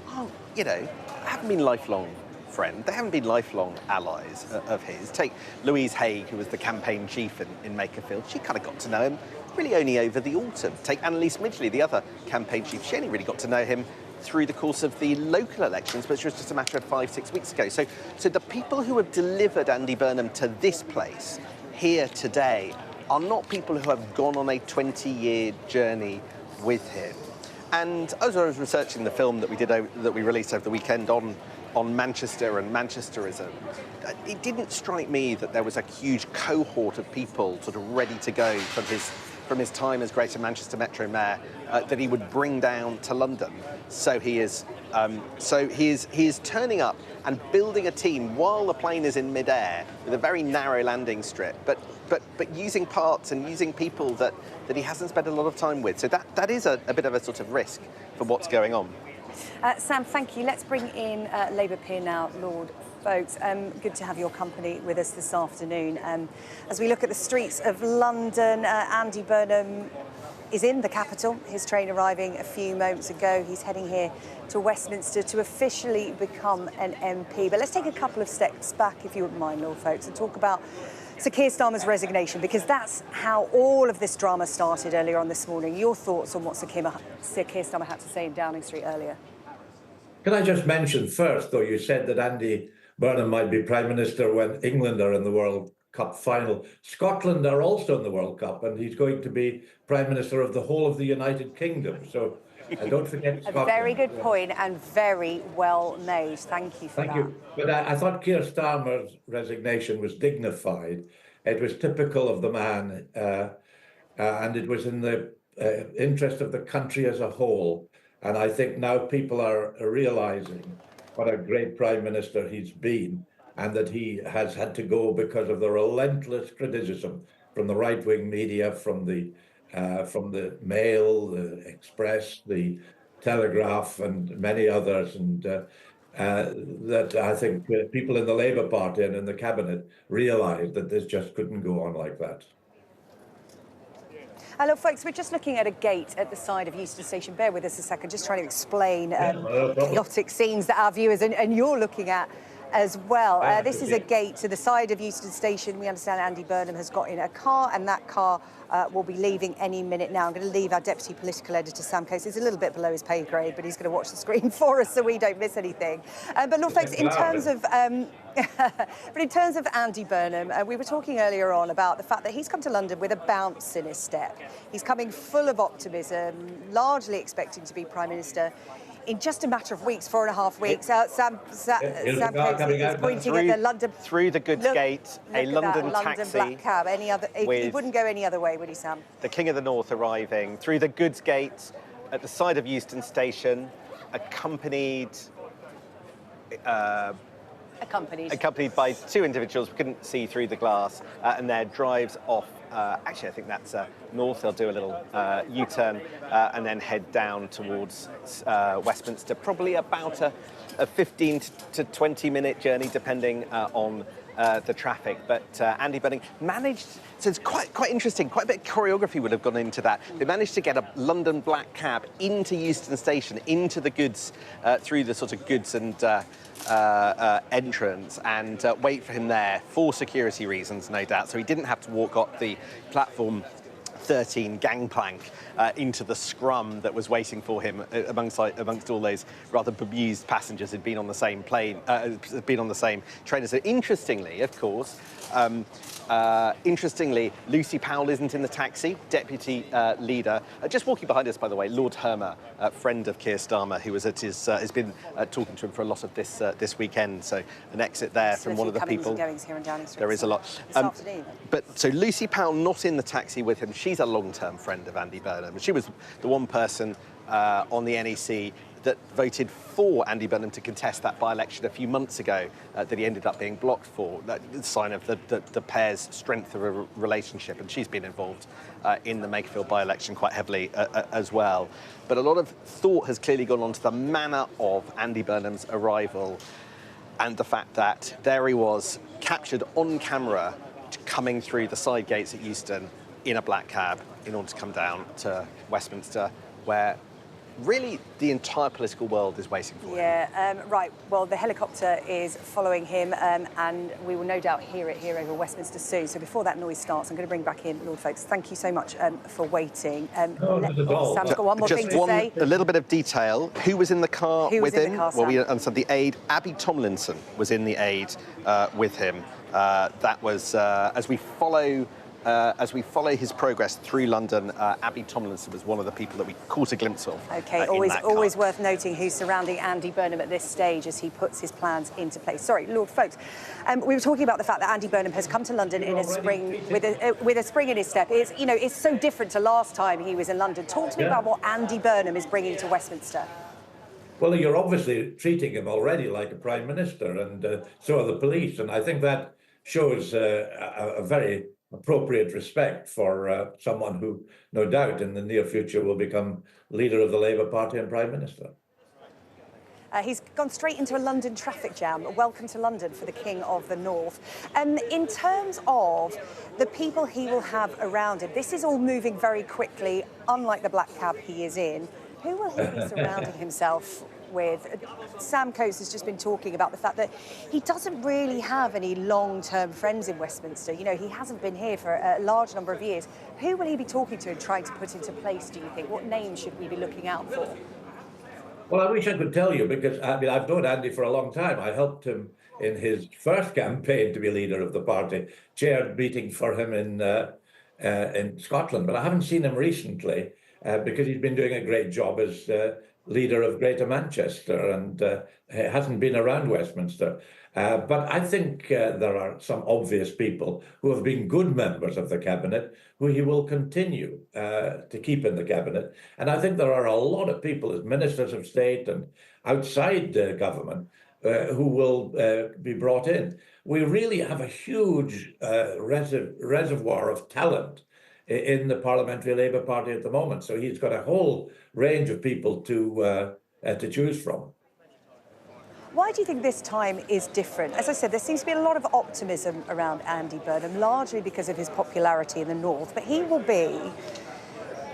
haven't been lifelong friends. They haven't been lifelong allies of his. Take Louise Haigh, who was the campaign chief in Makerfield. She kind of got to know him really only over the autumn. Take Annalise Midgley, the other campaign chief. She only really got to know him through the course of the local elections, which was just a matter of 5-6 weeks ago. So the people who have delivered Andy Burnham to this place here today are not people who have gone on a 20-year journey with him. And as I was researching the film that we released over the weekend on Manchester and Manchesterism, it didn't strike me that there was a huge cohort of people sort of ready to go from his time as Greater Manchester Metro Mayor that he would bring down to London. So he is turning up and building a team while the plane is in midair with a very narrow landing strip, but using parts and using people that he hasn't spent a lot of time with. So that is a bit of a sort of risk for what's going on. Sam, thank you. Let's bring in Labour peer now, Lord folks. Good to have your company with us this afternoon. As we look at the streets of London, Andy Burnham is in the capital. His train arriving a few moments ago. He's heading here to Westminster to officially become an MP. But let's take a couple of steps back, if you wouldn't mind, Lord folks, and talk about Sir Keir Starmer's resignation, because that's how all of this drama started earlier on this morning. Your thoughts on what Sir Keir Starmer had to say in Downing Street earlier? Can I just mention first, though, you said that Andy Burnham might be Prime Minister when England are in the World Cup final. Scotland are also in the World Cup, and he's going to be Prime Minister of the whole of the United Kingdom. So don't forget Scotland. A very good point and very well made. Thank you for that. Thank you. But I thought Keir Starmer's resignation was dignified. It was typical of the man, and it was in the interest of the country as a whole. And I think now people are realising what a great Prime Minister he's been, and that he has had to go because of the relentless criticism from the right-wing media, from the Mail, the Express, the Telegraph, and many others, and that I think people in the Labour Party and in the Cabinet realised that this just couldn't go on like that. Hello, folks. We're just looking at a gate at the side of Euston Station. Bear with us a second, just trying to explain chaotic scenes that our viewers and you're looking at as well. This is a gate to the side of Euston Station. We understand Andy Burnham has got in a car, and that car will be leaving any minute now. I'm going to leave our deputy political editor, Sam Coates. He's a little bit below his pay grade, but he's going to watch the screen for us so we don't miss anything. But look, folks, in terms of but in terms of Andy Burnham, we were talking earlier on about the fact that he's come to London with a bounce in his step. He's coming full of optimism, largely expecting to be Prime Minister in just a matter of weeks, 4.5 weeks. Sam Coates is pointing at the London... Through the goods gate, a London taxi... black cab. He wouldn't go any other way, would he, Sam? The King of the North arriving through the goods gate at the side of Euston Station, accompanied by two individuals we couldn't see through the glass, and their drives off. Actually, I think that's north. They'll do a little U-turn and then head down towards Westminster, probably about a 15 to 20-minute journey, depending on the traffic. But Andy Burnham managed, so it's quite interesting, quite a bit of choreography would have gone into that. They managed to get a London black cab into Euston Station, into the goods, through the sort of goods and entrance, and wait for him there for security reasons, no doubt. So he didn't have to walk up the platform 13 gangplank into the scrum that was waiting for him amongst all those rather bemused passengers who'd been on the same plane, been on the same train. So interestingly, of course, Lucy Powell isn't in the taxi, deputy leader. Just walking behind us, by the way, Lord Hermer, friend of Keir Starmer, who was at his, has been talking to him for a lot of this weekend. So an exit there from one of the people. Here in Downing Street, there is a lot. This afternoon. But so Lucy Powell not in the taxi with him. She's a long-term friend of Andy Burnham. She was the one person on the NEC that voted for Andy Burnham to contest that by-election a few months ago that he ended up being blocked for. That's a sign of the pair's strength of a relationship, and she's been involved in the Makerfield by-election quite heavily as well. But a lot of thought has clearly gone on to the manner of Andy Burnham's arrival and the fact that there he was, captured on camera, coming through the side gates at Euston in a black cab in order to come down to Westminster, where really the entire political world is waiting for him. Yeah, right. Well, the helicopter is following him, and we will no doubt hear it here over Westminster soon. So before that noise starts, I'm going to bring back in Lord Folks. Thank you so much for waiting. Sam's got one more thing to say. A little bit of detail. Who was in the car with him? Car, well, we understand the aide, Abby Tomlinson, was in the aide with him. That was, as we follow his progress through London, Abby Tomlinson was one of the people that we caught a glimpse of. OK, always worth noting who's surrounding Andy Burnham at this stage as he puts his plans into place. Sorry, Lord Folks, we were talking about the fact that Andy Burnham has come to London in a spring with a spring in his step. It's, you know, it's so different to last time he was in London. Talk to me about what Andy Burnham is bringing to Westminster. Well, you're obviously treating him already like a Prime Minister, and so are the police. And I think that shows a very appropriate respect for someone who, no doubt, in the near future will become leader of the Labour Party and Prime Minister. He's gone straight into a London traffic jam. Welcome to London for the King of the North. In terms of the people he will have around him, this is all moving very quickly, unlike the black cab he is in. Who will he be surrounding himself with? Sam Coates has just been talking about the fact that he doesn't really have any long-term friends in Westminster. You know, he hasn't been here for a large number of years. Who will he be talking to and trying to put into place, do you think? What names should we be looking out for? Well, I wish I could tell you, because I mean, I've known Andy for a long time. I helped him in his first campaign to be leader of the party, chaired meetings for him in Scotland, but I haven't seen him recently because he's been doing a great job as leader of Greater Manchester and hasn't been around Westminster. But I think there are some obvious people who have been good members of the cabinet who he will continue to keep in the cabinet. And I think there are a lot of people as ministers of state and outside government who will be brought in. We really have a huge reservoir of talent in the Parliamentary Labour Party at the moment. So he's got a whole range of people to choose from. Why do you think this time is different? As I said, there seems to be a lot of optimism around Andy Burnham, largely because of his popularity in the North. But he will be,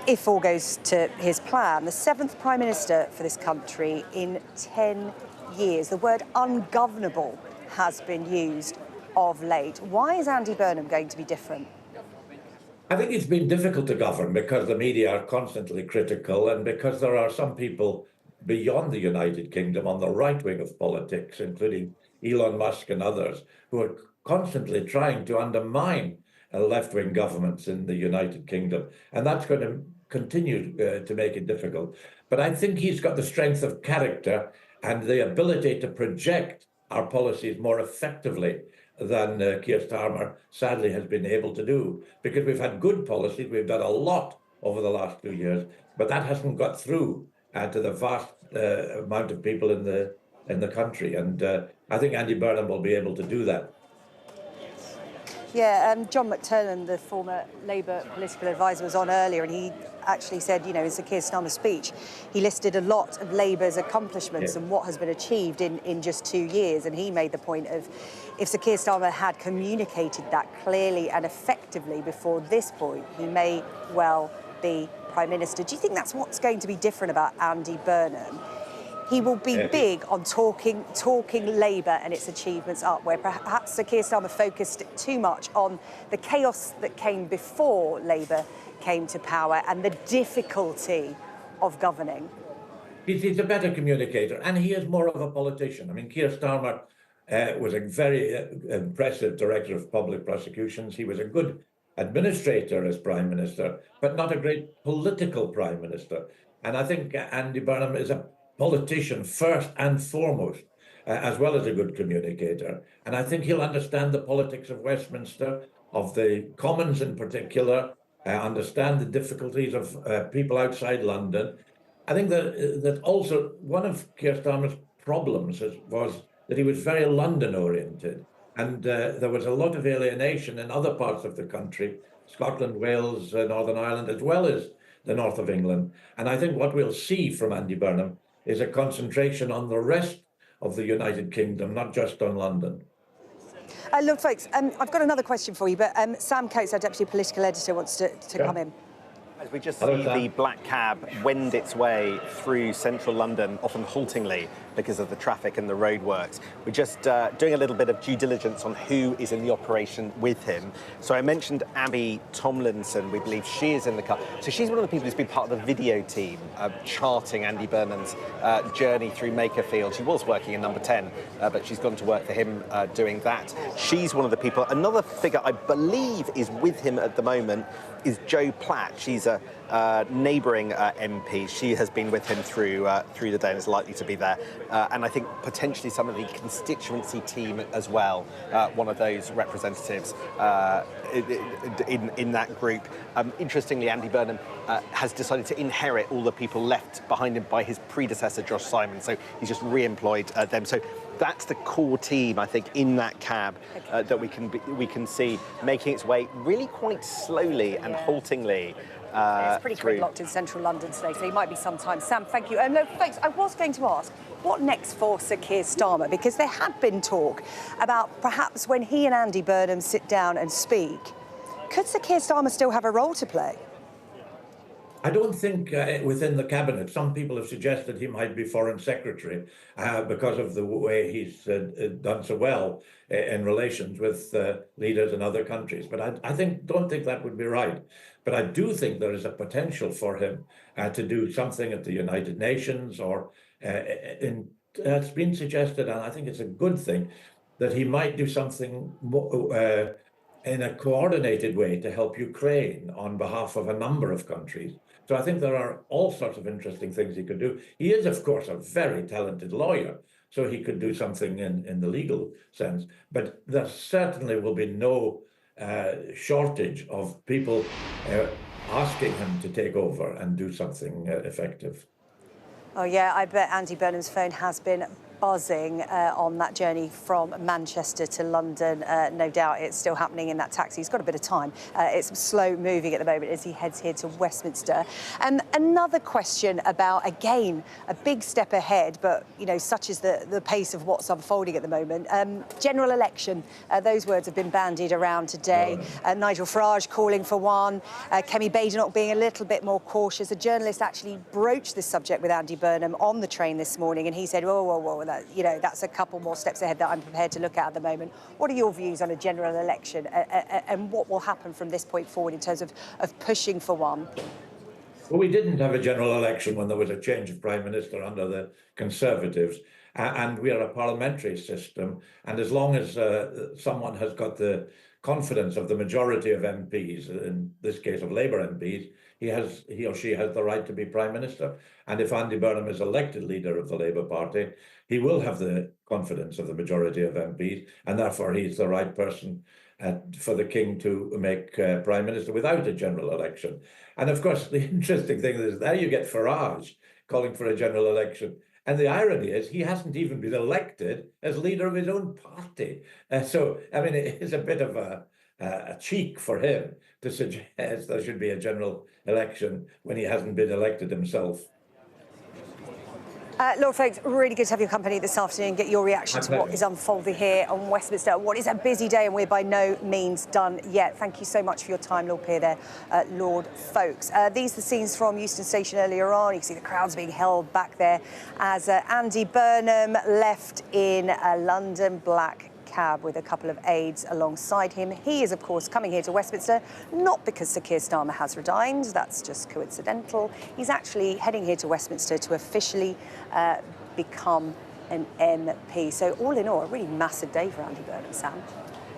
if all goes to his plan, the 7th Prime Minister for this country in 10 years. The word ungovernable has been used of late. Why is Andy Burnham going to be different? I think it's been difficult to govern because the media are constantly critical and because there are some people beyond the United Kingdom on the right wing of politics, including Elon Musk and others, who are constantly trying to undermine left-wing governments in the United Kingdom. And that's going to continue to make it difficult. But I think he's got the strength of character and the ability to project our policies more effectively than Keir Starmer sadly has been able to do, because we've had good policies, we've done a lot over the last 2 years, but that hasn't got through to the vast amount of people in the country, and I think Andy Burnham will be able to do that. Yeah, John McTernan, the former Labour political advisor, was on earlier, and he actually said, you know, in Sir Keir Starmer's speech, he listed a lot of Labour's accomplishments and what has been achieved in just 2 years. And he made the point of, if Sir Keir Starmer had communicated that clearly and effectively before this point, he may well be Prime Minister. Do you think that's what's going to be different about Andy Burnham? He will be big on talking Labour and its achievements up, where perhaps Sir Keir Starmer focused too much on the chaos that came before Labour came to power and the difficulty of governing. He's a better communicator, and he is more of a politician. I mean, Keir Starmer was a very impressive director of public prosecutions. He was a good administrator as Prime Minister, but not a great political Prime Minister. And I think Andy Burnham is a politician first and foremost, as well as a good communicator. And I think he'll understand the politics of Westminster, of the Commons in particular, understand the difficulties of people outside London. I think that also one of Keir Starmer's problems was that he was very London-oriented. And there was a lot of alienation in other parts of the country, Scotland, Wales, Northern Ireland, as well as the north of England. And I think what we'll see from Andy Burnham is a concentration on the rest of the United Kingdom, not just on London. Look, folks, I've got another question for you, but Sam Coates, our Deputy Political Editor, wants to come in. As we just see the black cab wend its way through central London, often haltingly because of the traffic and the roadworks. We're just doing a little bit of due diligence on who is in the operation with him. So I mentioned Abby Tomlinson. We believe she is in the car. So she's one of the people who's been part of the video team charting Andy Burnham's journey through Makerfield. She was working in Number 10, but she's gone to work for him doing that. She's one of the people. Another figure I believe is with him at the moment is Jo Platt. She's a neighbouring MP. She has been with him through the day and is likely to be there. And I think potentially some of the constituency team as well, one of those representatives in that group. Interestingly, Andy Burnham has decided to inherit all the people left behind him by his predecessor, Josh Simon. So he's just re-employed them. So that's the core team, I think, in that cab that we can see making its way really quite slowly and haltingly It's pretty gridlocked in central London today, so he might be sometime. Sam, thank you. No, folks, I was going to ask, what next for Sir Keir Starmer? Because there had been talk about perhaps when he and Andy Burnham sit down and speak, could Sir Keir Starmer still have a role to play? I don't think within the cabinet, some people have suggested he might be foreign secretary because of the way he's done so well in relations with leaders in other countries. But I don't think that would be right. But I do think there is a potential for him to do something at the United Nations, or it's been suggested, and I think it's a good thing, that he might do something more, in a coordinated way to help Ukraine on behalf of a number of countries. So I think there are all sorts of interesting things he could do. He is, of course, a very talented lawyer, so he could do something in the legal sense. But there certainly will be no shortage of people asking him to take over and do something effective. Oh, yeah, I bet Andy Burnham's phone has been buzzing on that journey from Manchester to London. No doubt it's still happening in that taxi. He's got a bit of time. It's slow moving at the moment as he heads here to Westminster. Another question about, again, a big step ahead, but, you know, such is the pace of what's unfolding at the moment. General election, those words have been bandied around today. Nigel Farage calling for one. Kemi Badenoch being a little bit more cautious. A journalist actually broached this subject with Andy Burnham on the train this morning, and he said, whoa, whoa, whoa, you know, that's a couple more steps ahead that I'm prepared to look at the moment. What are your views on a general election and what will happen from this point forward in terms of pushing for one? Well, we didn't have a general election when there was a change of Prime Minister under the Conservatives, and we are a parliamentary system, and as long as someone has got the confidence of the majority of MPs, in this case of Labour MPs, he or she has the right to be Prime Minister. And if Andy Burnham is elected leader of the Labour Party, he will have the confidence of the majority of MPs, and therefore he's the right person for the King to make Prime Minister without a general election. And of course, the interesting thing is there you get Farage calling for a general election. And the irony is he hasn't even been elected as leader of his own party. So, I mean, it is a bit of a cheek for him to suggest there should be a general election when he hasn't been elected himself. Lord Folks, really good to have your company this afternoon, get your reaction to what is unfolding here on Westminster. What is a busy day, and we're by no means done yet. Thank you so much for your time, Lord Peer there, Lord Folks. These are the scenes from Euston Station earlier on. You can see the crowds being held back there as Andy Burnham left in a London black cab with a couple of aides alongside him. He is, of course, coming here to Westminster, not because Sir Keir Starmer has resigned, that's just coincidental. He's actually heading here to Westminster to officially become an MP. So all in all, a really massive day for Andy Burnham, Sam.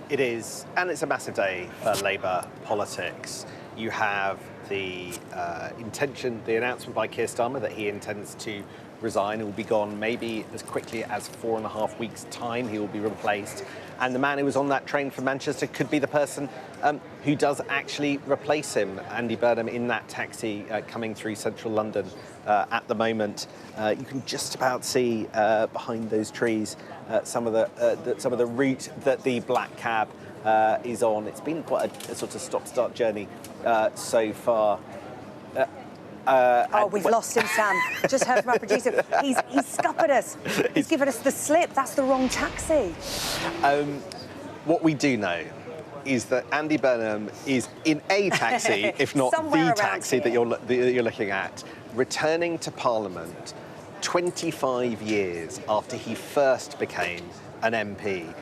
It is, and it's a massive day for Labour politics. You have the the announcement by Keir Starmer that he intends to resign. He will be gone maybe as quickly as 4.5 weeks' time. He will be replaced. And the man who was on that train from Manchester could be the person who does actually replace him, Andy Burnham, in that taxi coming through central London at the moment. You can just about see behind those trees some of the route that the black cab is on. It's been quite a sort of stop-start journey so far. We've lost him, Sam. Just heard from our producer. He's scuppered us. He's given us the slip. That's the wrong taxi. What we do know is that Andy Burnham is in a taxi, if not the taxi that you're looking at, returning to Parliament 25 years after he first became an MP.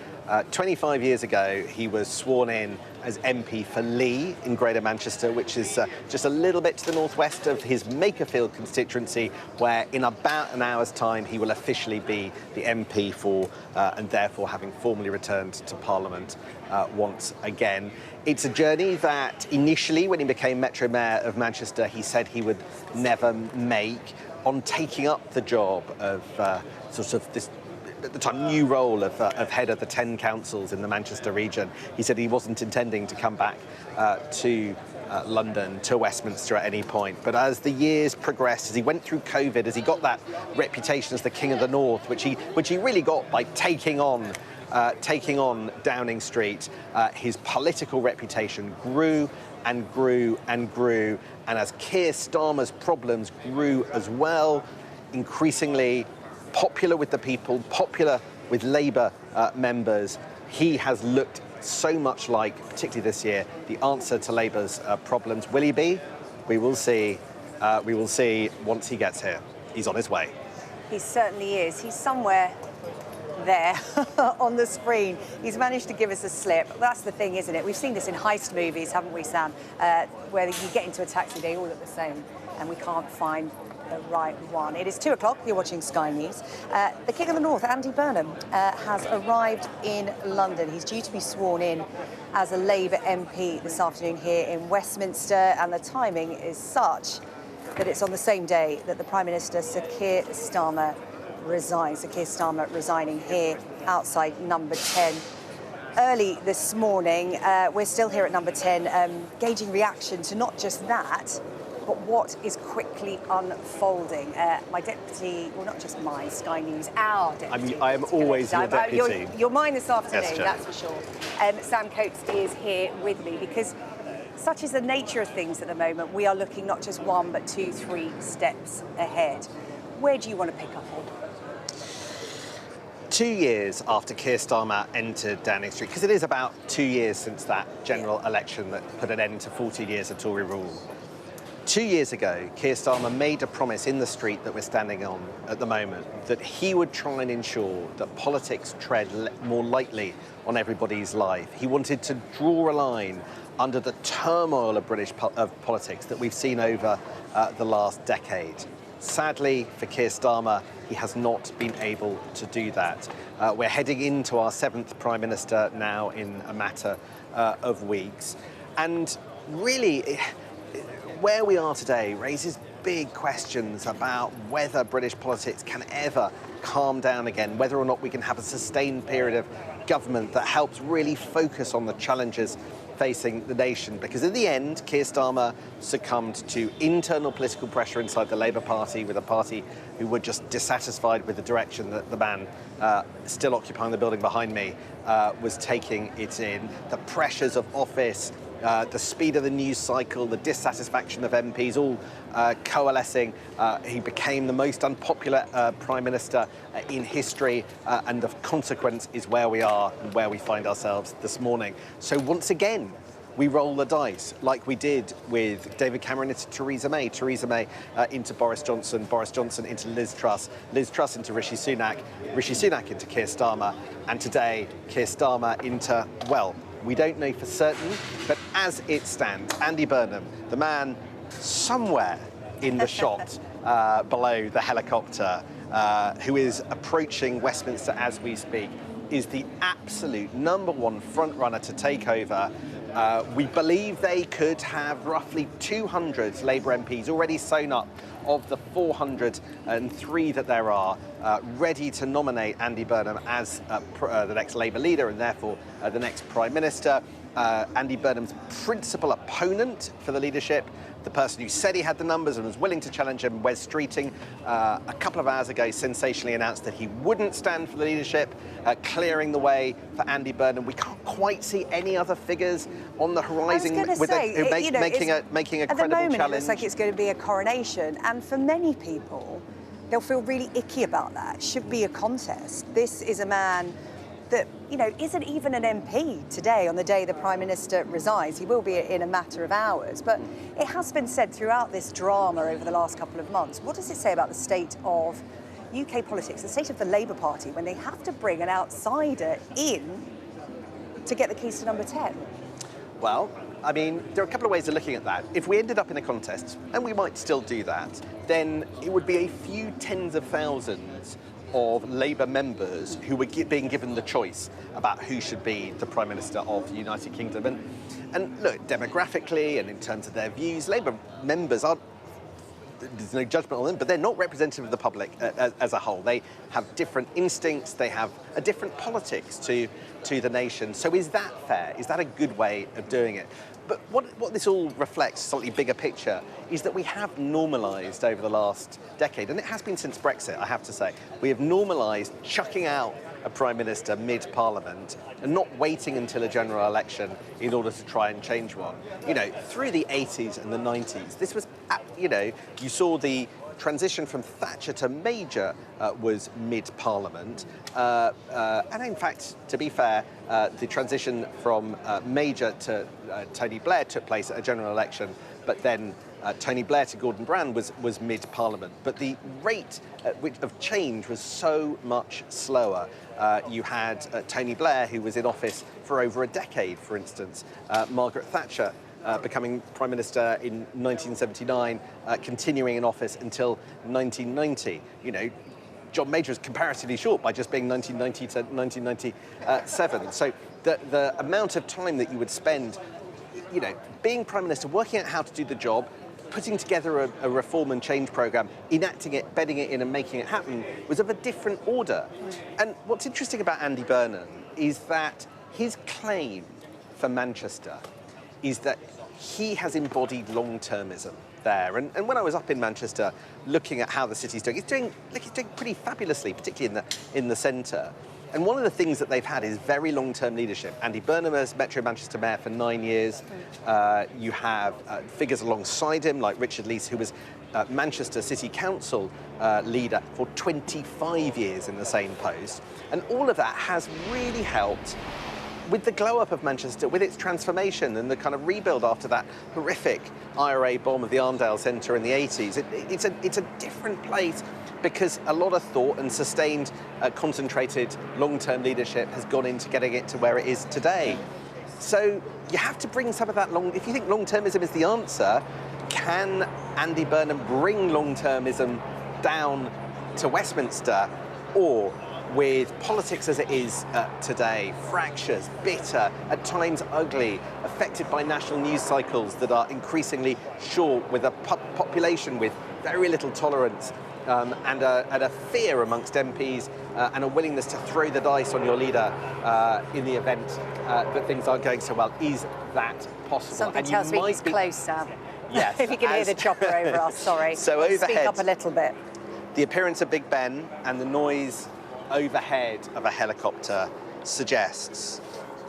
25 years ago, he was sworn in as MP for Lee in Greater Manchester, which is just a little bit to the northwest of his Makerfield constituency, where in about an hour's time he will officially be the MP for, and therefore having formally returned to Parliament once again. It's a journey that initially, when he became Metro Mayor of Manchester, he said he would never make. On taking up the job of sort of this, at the time, new role of head of the 10 councils in the Manchester region, he said he wasn't intending to come back to London, to Westminster at any point. But as the years progressed, as he went through COVID, as he got that reputation as the King of the North, which he really got by taking on Downing Street, his political reputation grew and grew and grew. And as Keir Starmer's problems grew as well, increasingly popular with the people, popular with Labour members, he has looked so much like, particularly this year, the answer to Labour's problems. Will he be? We will see. We will see once he gets here. He's on his way. He certainly is. He's somewhere there on the screen. He's managed to give us a slip. That's the thing, isn't it? We've seen this in heist movies, haven't we, Sam? Where you get into a taxi, they all look the same, and we can't find the right one. It is 2 o'clock. You're watching Sky News. The King of the North, Andy Burnham, has arrived in London. He's due to be sworn in as a Labour MP this afternoon here in Westminster, and the timing is such that it's on the same day that the Prime Minister, Sir Keir Starmer, resigns. Sir Keir Starmer resigning here outside number 10. Early this morning, we're still here at number 10, gauging reaction to not just that, but what is quickly unfolding. My deputy, well, not just mine, Sky News, our deputy. I am always your deputy. You're mine this afternoon, Yes, that's for sure. Sam Coates is here with me because such is the nature of things at the moment. We are looking not just 1, but 2, 3 steps ahead. Where do you want to pick up on? 2 years after Keir Starmer entered Downing Street, because it is about 2 years since that general election that put an end to 14 years of Tory rule. 2 years ago, Keir Starmer made a promise in the street that we're standing on at the moment that he would try and ensure that politics tread more lightly on everybody's life. He wanted to draw a line under the turmoil of British politics that we've seen over the last decade. Sadly, for Keir Starmer, he has not been able to do that. We're heading into our 7th Prime Minister now in a matter of weeks. And really, where we are today raises big questions about whether British politics can ever calm down again, whether or not we can have a sustained period of government that helps really focus on the challenges facing the nation. Because in the end, Keir Starmer succumbed to internal political pressure inside the Labour Party, with a party who were just dissatisfied with the direction that the man still occupying the building behind me was taking it in. The pressures of office, the speed of the news cycle, the dissatisfaction of MPs, all coalescing. He became the most unpopular Prime Minister in history, and the consequence is where we are and where we find ourselves this morning. So once again, we roll the dice, like we did with David Cameron into Theresa May, Theresa May into Boris Johnson, Boris Johnson into Liz Truss, Liz Truss into Rishi Sunak, Rishi Sunak into Keir Starmer, and today Keir Starmer into, well, we don't know for certain, but as it stands, Andy Burnham, the man somewhere in the shot below the helicopter, who is approaching Westminster as we speak, is the absolute #1 front runner to take over. We believe they could have roughly 200 Labour MPs already sewn up of the 403 that there are, ready to nominate Andy Burnham as the next Labour leader and therefore the next Prime Minister. Andy Burnham's principal opponent for the leadership, the person who said he had the numbers and was willing to challenge him, Wes Streeting, a couple of hours ago sensationally announced that he wouldn't stand for the leadership, clearing the way for Andy Burnham. We can't quite see any other figures on the horizon making a credible challenge. At the moment, it looks like it's going to be a coronation, and for many people, they'll feel really icky about that. It should be a contest. This is a man that, isn't even an MP today on the day the Prime Minister resigns. He will be in a matter of hours. But it has been said throughout this drama over the last couple of months, what does it say about the state of UK politics, the state of the Labour Party, when they have to bring an outsider in to get the keys to number 10? Well, I mean, there are a couple of ways of looking at that. If we ended up in a contest, and we might still do that, then it would be a few tens of thousands of Labour members who were being given the choice about who should be the Prime Minister of the United Kingdom. And look, demographically and in terms of their views, Labour members aren't, there's no judgment on them, but they're not representative of the public as a whole. They have different instincts, they have a different politics to the nation. So is that fair? Is that a good way of doing it? But what this all reflects, slightly bigger picture, is that we have normalised over the last decade, and it has been since Brexit, I have to say, we have normalised chucking out a Prime Minister mid-Parliament and not waiting until a general election in order to try and change one. You know, through the 80s and the 90s, this was, you know, you saw the transition from Thatcher to Major was mid-Parliament. And in fact, to be fair, the transition from Major to Tony Blair took place at a general election, but then Tony Blair to Gordon Brown was mid-Parliament. But the rate of change was so much slower. You had Tony Blair, who was in office for over a decade, for instance, Margaret Thatcher, becoming Prime Minister in 1979, continuing in office until 1990. You know, John Major was comparatively short by just being 1990 to 1997. So the amount of time that you would spend, you know, being Prime Minister, working out how to do the job, putting together a reform and change programme, enacting it, bedding it in and making it happen was of a different order. And what's interesting about Andy Burnham is that his claim for Manchester is that he has embodied long-termism there. And when I was up in Manchester looking at how the city's doing, it's doing pretty fabulously, particularly in the centre. And one of the things that they've had is very long-term leadership. Andy Burnham as Metro Manchester Mayor for 9 years. You have figures alongside him like Richard Leese, who was Manchester City Council leader for 25 years in the same post. And all of that has really helped with the glow-up of Manchester, with its transformation and the kind of rebuild after that horrific IRA bomb of the Arndale Centre in the 80s. It's a different place because a lot of thought and sustained, concentrated, long-term leadership has gone into getting it to where it is today. So you have to bring some of that if you think long-termism is the answer, can Andy Burnham bring long-termism down to Westminster, or with politics as it is today, fractious, bitter, at times ugly, affected by national news cycles that are increasingly short, with a population with very little tolerance and a fear amongst MPs and a willingness to throw the dice on your leader in the event that things aren't going so well. Is that possible? Something tells me he's close, Sam. Yes. If you can hear the chopper over us, sorry. So overhead, speak up a little bit. The appearance of Big Ben and the noise overhead of a helicopter suggests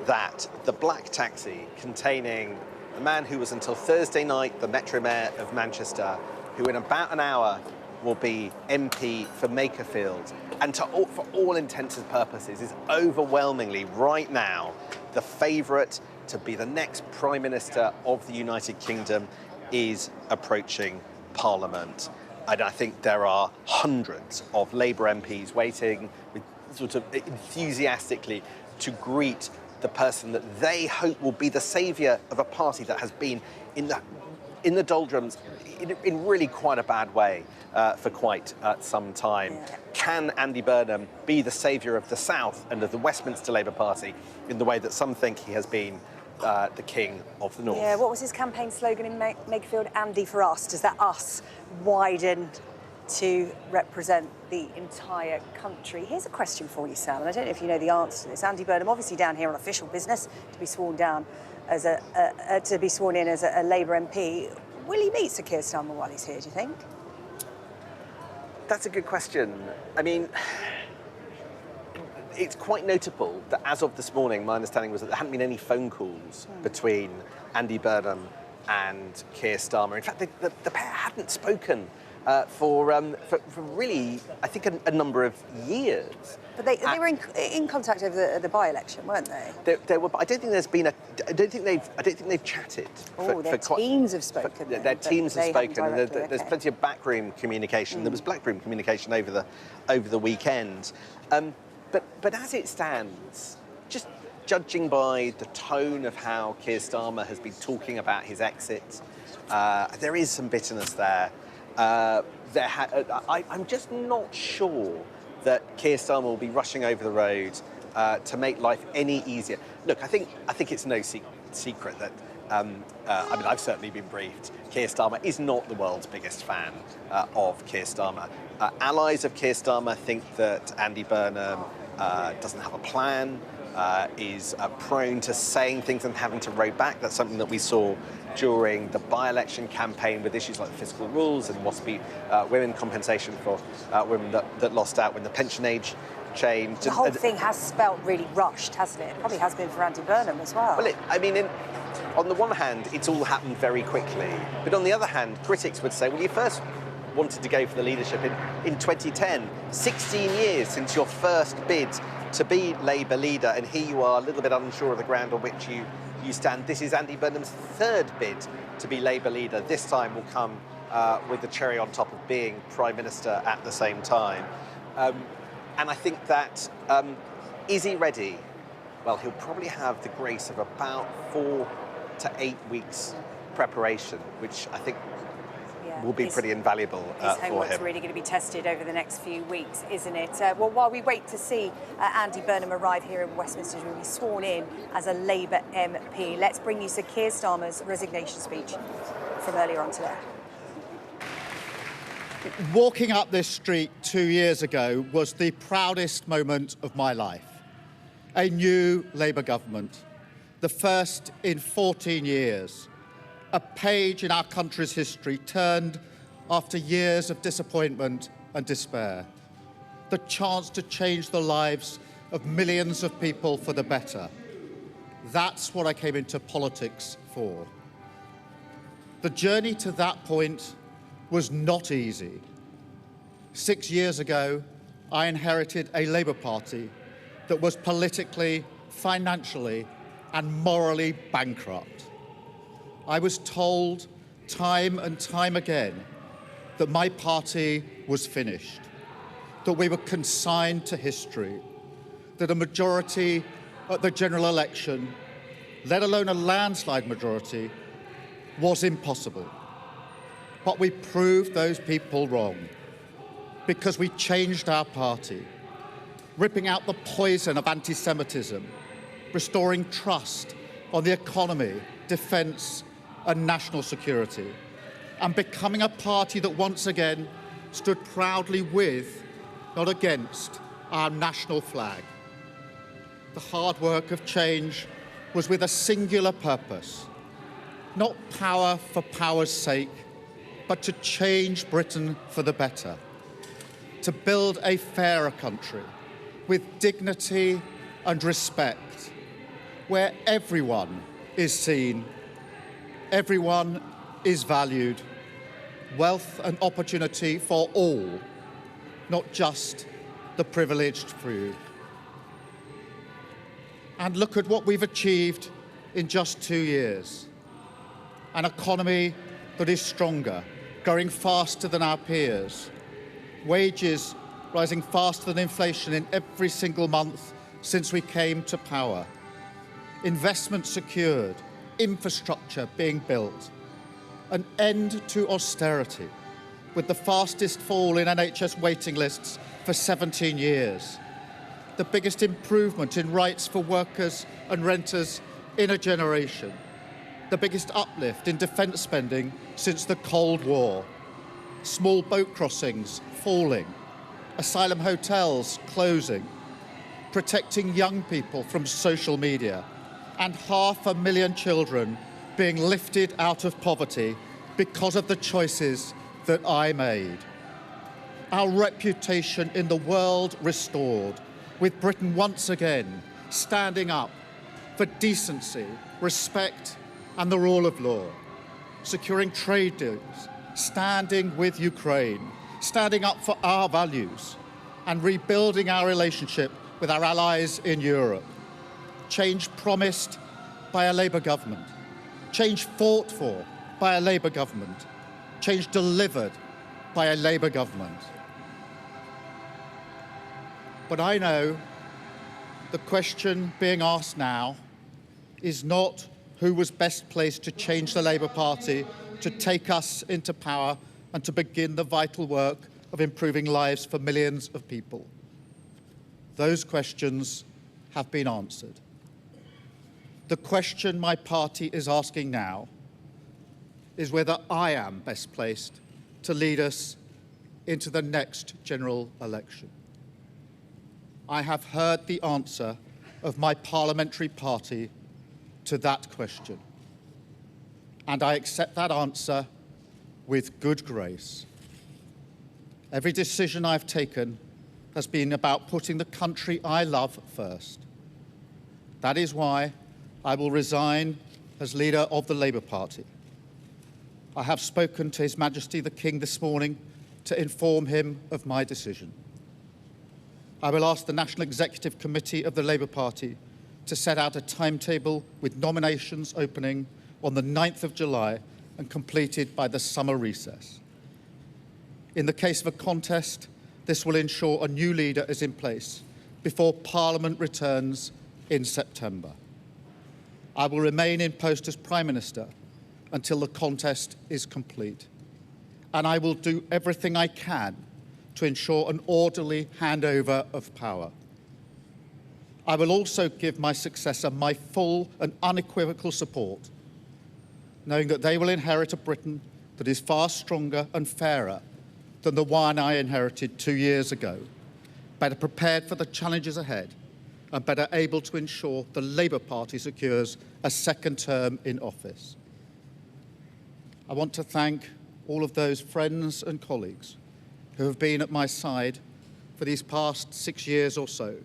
that the black taxi containing the man who was until Thursday night the Metro Mayor of Manchester, who in about an hour will be MP for Makerfield, and for all intents and purposes is overwhelmingly right now the favourite to be the next Prime Minister of the United Kingdom, is approaching Parliament. And I think there are hundreds of Labour MPs waiting with sort of enthusiastically to greet the person that they hope will be the saviour of a party that has been in the doldrums in really quite a bad way for quite some time. Yeah. Can Andy Burnham be the saviour of the South and of the Westminster Labour Party in the way that some think he has been the king of the North? Yeah, what was his campaign slogan in Makerfield? Andy for us. Does that us widen to represent the entire country? Here's a question for you, Sam, and I don't know if you know the answer to this. Andy Burnham, obviously down here on official business to be sworn in as a Labour MP. Will he meet Sir Keir Starmer while he's here, do you think? That's a good question. I mean, it's quite notable that as of this morning, my understanding was that there hadn't been any phone calls between Andy Burnham and Keir Starmer. In fact, the pair hadn't spoken for really, I think, a number of years. But they were in contact over the by-election, weren't they? They were. But I don't think there's been I don't think they've chatted. Oh, their teams have spoken. Their teams have spoken. And there's plenty of backroom communication. There was backroom communication over the weekend. But as it stands, just judging by the tone of how Keir Starmer has been talking about his exit, there is some bitterness there. I'm just not sure that Keir Starmer will be rushing over the road to make life any easier. Look, I think it's no secret that I mean, I've certainly been briefed. Keir Starmer is not the world's biggest fan of Keir Starmer. Allies of Keir Starmer think that Andy Burnham doesn't have a plan, is prone to saying things and having to row back. That's something that we saw during the by-election campaign with issues like the fiscal rules and WASPy women compensation for women that lost out when the pension age changed. The whole thing has felt really rushed, hasn't it? It probably has been for Andy Burnham as well. Well, on the one hand, it's all happened very quickly. But on the other hand, critics would say, well, you first wanted to go for the leadership in 2010, 16 years since your first bid to be Labour leader, and here you are a little bit unsure of the ground on which you stand. This is Andy Burnham's third bid to be Labour leader. This time will come with the cherry on top of being Prime Minister at the same time. And I think that, is he ready? Well, he'll probably have the grace of about 4 to 8 weeks preparation, which I think will be pretty invaluable for him. His homework's really going to be tested over the next few weeks, isn't it? Well, while we wait to see Andy Burnham arrive here in Westminster to be sworn in as a Labour MP, let's bring you Sir Keir Starmer's resignation speech from earlier on today. Walking up this street 2 years ago was the proudest moment of my life. A new Labour government, the first in 14 years. A page in our country's history turned after years of disappointment and despair. The chance to change the lives of millions of people for the better. That's what I came into politics for. The journey to that point was not easy. 6 years ago, I inherited a Labour Party that was politically, financially, and morally bankrupt. I was told time and time again that my party was finished, that we were consigned to history, that a majority at the general election, let alone a landslide majority, was impossible. But we proved those people wrong because we changed our party, ripping out the poison of anti-Semitism, restoring trust on the economy, defence and national security, and becoming a party that once again stood proudly with, not against, our national flag. The hard work of change was with a singular purpose, not power for power's sake, but to change Britain for the better, to build a fairer country with dignity and respect, where everyone is seen, everyone is valued, wealth and opportunity for all, not just the privileged few. And look at what we've achieved in just 2 years. An economy that is stronger, growing faster than our peers, wages rising faster than inflation in every single month since we came to power, investment secured, infrastructure being built, an end to austerity with the fastest fall in NHS waiting lists for 17 years, the biggest improvement in rights for workers and renters in a generation, the biggest uplift in defence spending since the Cold War, small boat crossings falling, asylum hotels closing, protecting young people from social media, and 500,000 children being lifted out of poverty because of the choices that I made. Our reputation in the world restored, with Britain once again standing up for decency, respect, and the rule of law, securing trade deals, standing with Ukraine, standing up for our values, and rebuilding our relationship with our allies in Europe. Change promised by a Labour government, change fought for by a Labour government, change delivered by a Labour government. But I know the question being asked now is not who was best placed to change the Labour Party, to take us into power and to begin the vital work of improving lives for millions of people. Those questions have been answered. The question my party is asking now is whether I am best placed to lead us into the next general election. I have heard the answer of my parliamentary party to that question. And I accept that answer with good grace. Every decision I've taken has been about putting the country I love first. That is why I will resign as leader of the Labour Party. I have spoken to His Majesty the King this morning to inform him of my decision. I will ask the National Executive Committee of the Labour Party to set out a timetable with nominations opening on the 9th of July and completed by the summer recess. In the case of a contest, this will ensure a new leader is in place before Parliament returns in September. I will remain in post as Prime Minister until the contest is complete, and I will do everything I can to ensure an orderly handover of power. I will also give my successor my full and unequivocal support, knowing that they will inherit a Britain that is far stronger and fairer than the one I inherited 2 years ago, better prepared for the challenges ahead, and better able to ensure the Labour Party secures a second term in office. I want to thank all of those friends and colleagues who have been at my side for these past 6 years or so,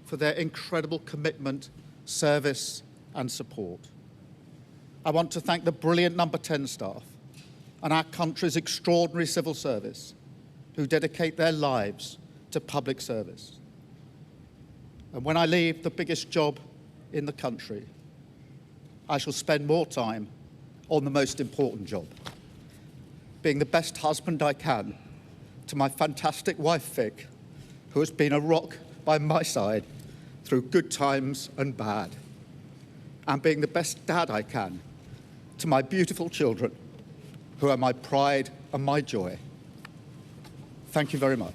for their incredible commitment, service and support. I want to thank the brilliant Number 10 staff and our country's extraordinary civil service who dedicate their lives to public service. And when I leave the biggest job in the country, I shall spend more time on the most important job, being the best husband I can to my fantastic wife, Vic, who has been a rock by my side through good times and bad, and being the best dad I can to my beautiful children, who are my pride and my joy. Thank you very much.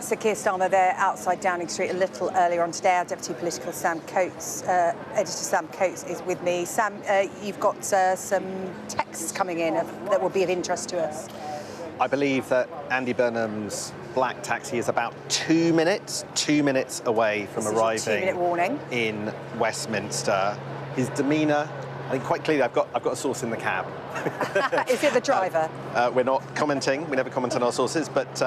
Sir Keir Starmer there outside Downing Street a little earlier on today. Our Deputy Political Sam Coates, Editor Sam Coates is with me. Sam, you've got some texts coming in that will be of interest to us. I believe that Andy Burnham's black taxi is about 2 minutes away from arriving 2-minute warning in Westminster. His demeanour, I think quite clearly I've got a source in the cab. Is it the driver? We're not commenting, we never comment on our sources, but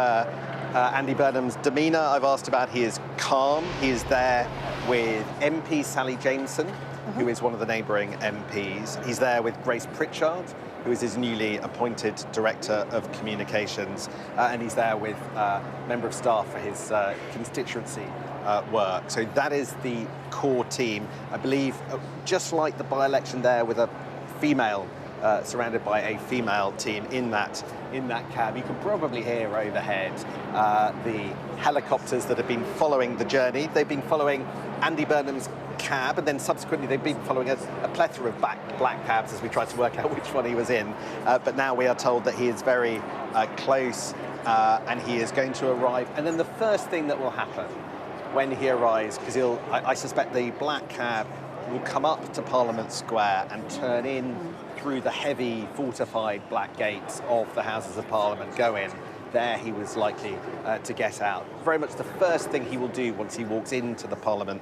Andy Burnham's demeanour I've asked about. He is calm. He is there with MP Sally Jameson, who is one of the neighbouring MPs. He's there with Grace Pritchard, who is his newly appointed Director of Communications, and he's there with a member of staff for his constituency work. So that is the core team. I believe, just like the by-election there with a female surrounded by a female team in that cab. You can probably hear overhead the helicopters that have been following the journey. They've been following Andy Burnham's cab, and then subsequently they've been following a plethora of black cabs as we tried to work out which one he was in. But now we are told that he is very close and he is going to arrive. And then the first thing that will happen when he arrives, because I suspect the black cab will come up to Parliament Square and turn in through the heavy fortified black gates of the Houses of Parliament, go in. There he was likely to get out. Very much the first thing he will do once he walks into the Parliament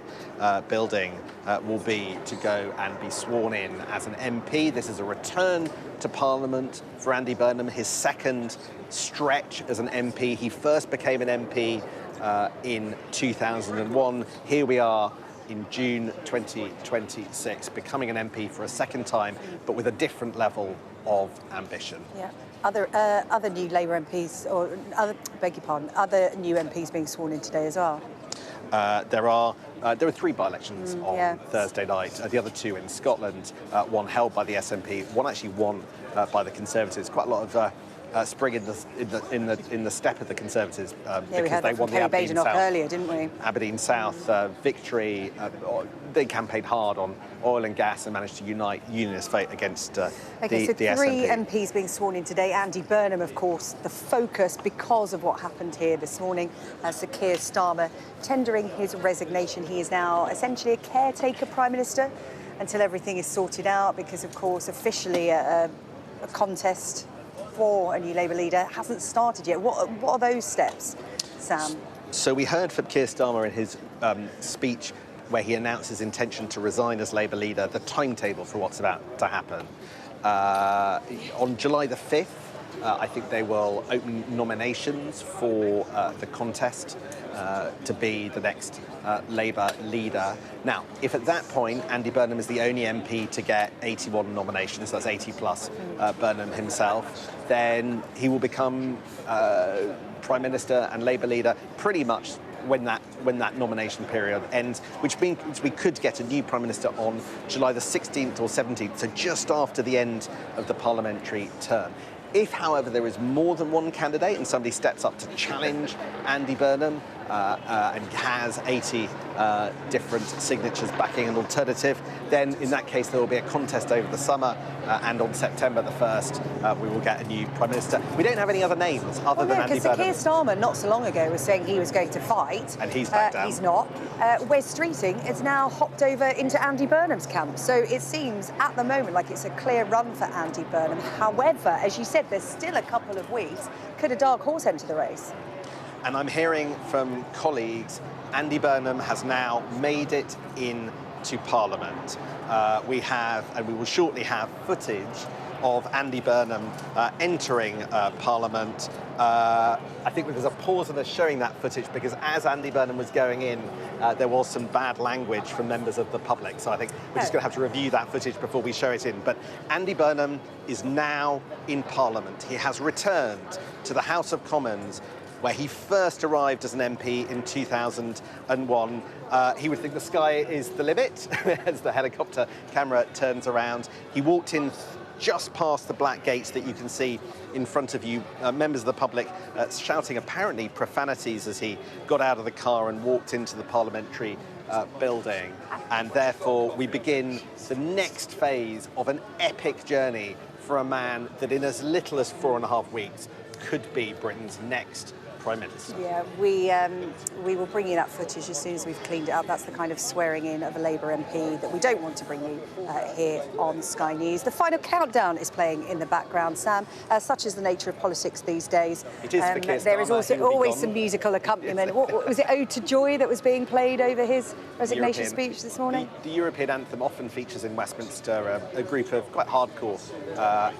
building will be to go and be sworn in as an MP. This is a return to Parliament for Andy Burnham, his second stretch as an MP. He first became an MP in 2001. Here we are in June 2026, becoming an MP for a second time, but with a different level of ambition. Yeah. Other new Labour MPs, or other new MPs being sworn in today as well. There were 3 by-elections on Thursday night. The other 2 in Scotland, one held by the SNP, one actually won by the Conservatives. Quite a lot of spring in the step of the Conservatives because they won the Aberdeen South earlier, didn't we? Aberdeen South victory. They campaigned hard on oil and gas and managed to unite Unionist vote against the so 3 SNP. MPs being sworn in today. Andy Burnham, of course, the focus because of what happened here this morning. Sir Keir Starmer tendering his resignation. He is now essentially a caretaker Prime Minister until everything is sorted out, because, of course, officially a contest for a new Labour leader hasn't started yet. What are those steps? Sam? So we heard from Keir Starmer in his speech where he announced his intention to resign as Labour leader, the timetable for what's about to happen. On July the 5th, I think they will open nominations for the contest to be the next Labour leader. Now, if at that point Andy Burnham is the only MP to get 81 nominations, that's 80 plus Burnham himself, then he will become Prime Minister and Labour leader pretty much when that nomination period ends, which means we could get a new Prime Minister on July the 16th or 17th, so just after the end of the parliamentary term. If, however, there is more than one candidate and somebody steps up to challenge Andy Burnham and has 80 different signatures backing an alternative, then in that case there will be a contest over the summer and on September the 1st we will get a new Prime Minister. We don't have any other names other than Andy Burnham. Keir Starmer not so long ago was saying he was going to fight. And he's back down. He's not. Wes Streeting has now hopped over into Andy Burnham's camp. So it seems at the moment like it's a clear run for Andy Burnham. However, as you said, there's still a couple of weeks. Could a dark horse enter the race? And I'm hearing from colleagues, Andy Burnham has now made it into Parliament. We have, and we will shortly have, footage of Andy Burnham entering Parliament. I think there's a pause in us showing that footage because as Andy Burnham was going in, there was some bad language from members of the public. So I think we're just going to have to review that footage before we show it in. But Andy Burnham is now in Parliament. He has returned to the House of Commons, where he first arrived as an MP in 2001. He would think the sky is the limit as the helicopter camera turns around. He walked in just past the black gates that you can see in front of you, members of the public shouting apparently profanities as he got out of the car and walked into the parliamentary building. And therefore we begin the next phase of an epic journey for a man that in as little as 4.5 weeks could be Britain's next Prime Minister. Yeah, we will bring you that footage as soon as we've cleaned it up. That's the kind of swearing in of a Labour MP that we don't want to bring you here on Sky News. The final countdown is playing in the background, Sam. Such is the nature of politics these days. It is for Keir Starmer. There is also always some musical accompaniment. What was it, Ode to Joy, that was being played over his resignation speech this morning? The European anthem often features in Westminster. A group of quite hardcore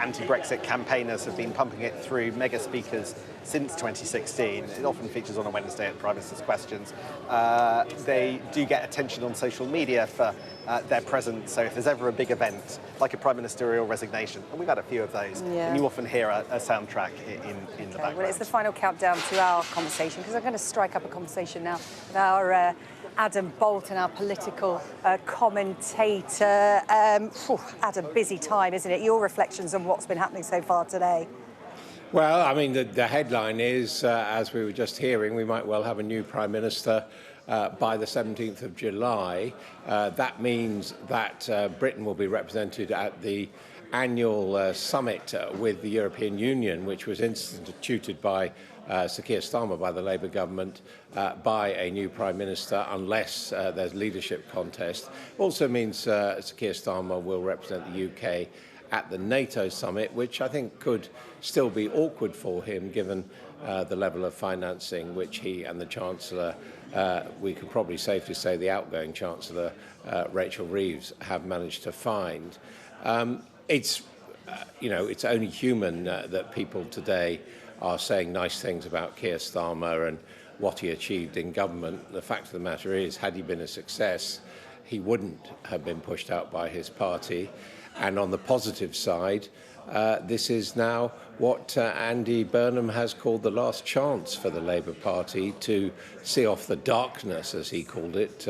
anti-Brexit campaigners have been pumping it through mega speakers since 2016. It often features on a Wednesday at Prime Minister's Questions. They do get attention on social media for their presence, so if there's ever a big event, like a Prime Ministerial resignation, and we've had a few of those, and you often hear a soundtrack in the background. Well, it's the final countdown to our conversation, because I'm going to strike up a conversation now with our Adam Bolton, our political commentator. Adam, busy time, isn't it? Your reflections on what's been happening so far today. Well, I mean, the headline is, as we were just hearing, we might well have a new Prime Minister by the 17th of July. That means that Britain will be represented at the annual summit with the European Union, which was instituted by Sir Keir Starmer, by the Labour government, by a new Prime Minister, unless there's leadership contest. Also means Sir Keir Starmer will represent the UK at the NATO summit, which I think could still be awkward for him, given the level of financing which he and the Chancellor, we could probably safely say the outgoing Chancellor, Rachel Reeves, have managed to find. It's only human that people today are saying nice things about Keir Starmer and what he achieved in government. The fact of the matter is, had he been a success, he wouldn't have been pushed out by his party. And on the positive side, this is now what Andy Burnham has called the last chance for the Labour Party to see off the darkness, as he called it.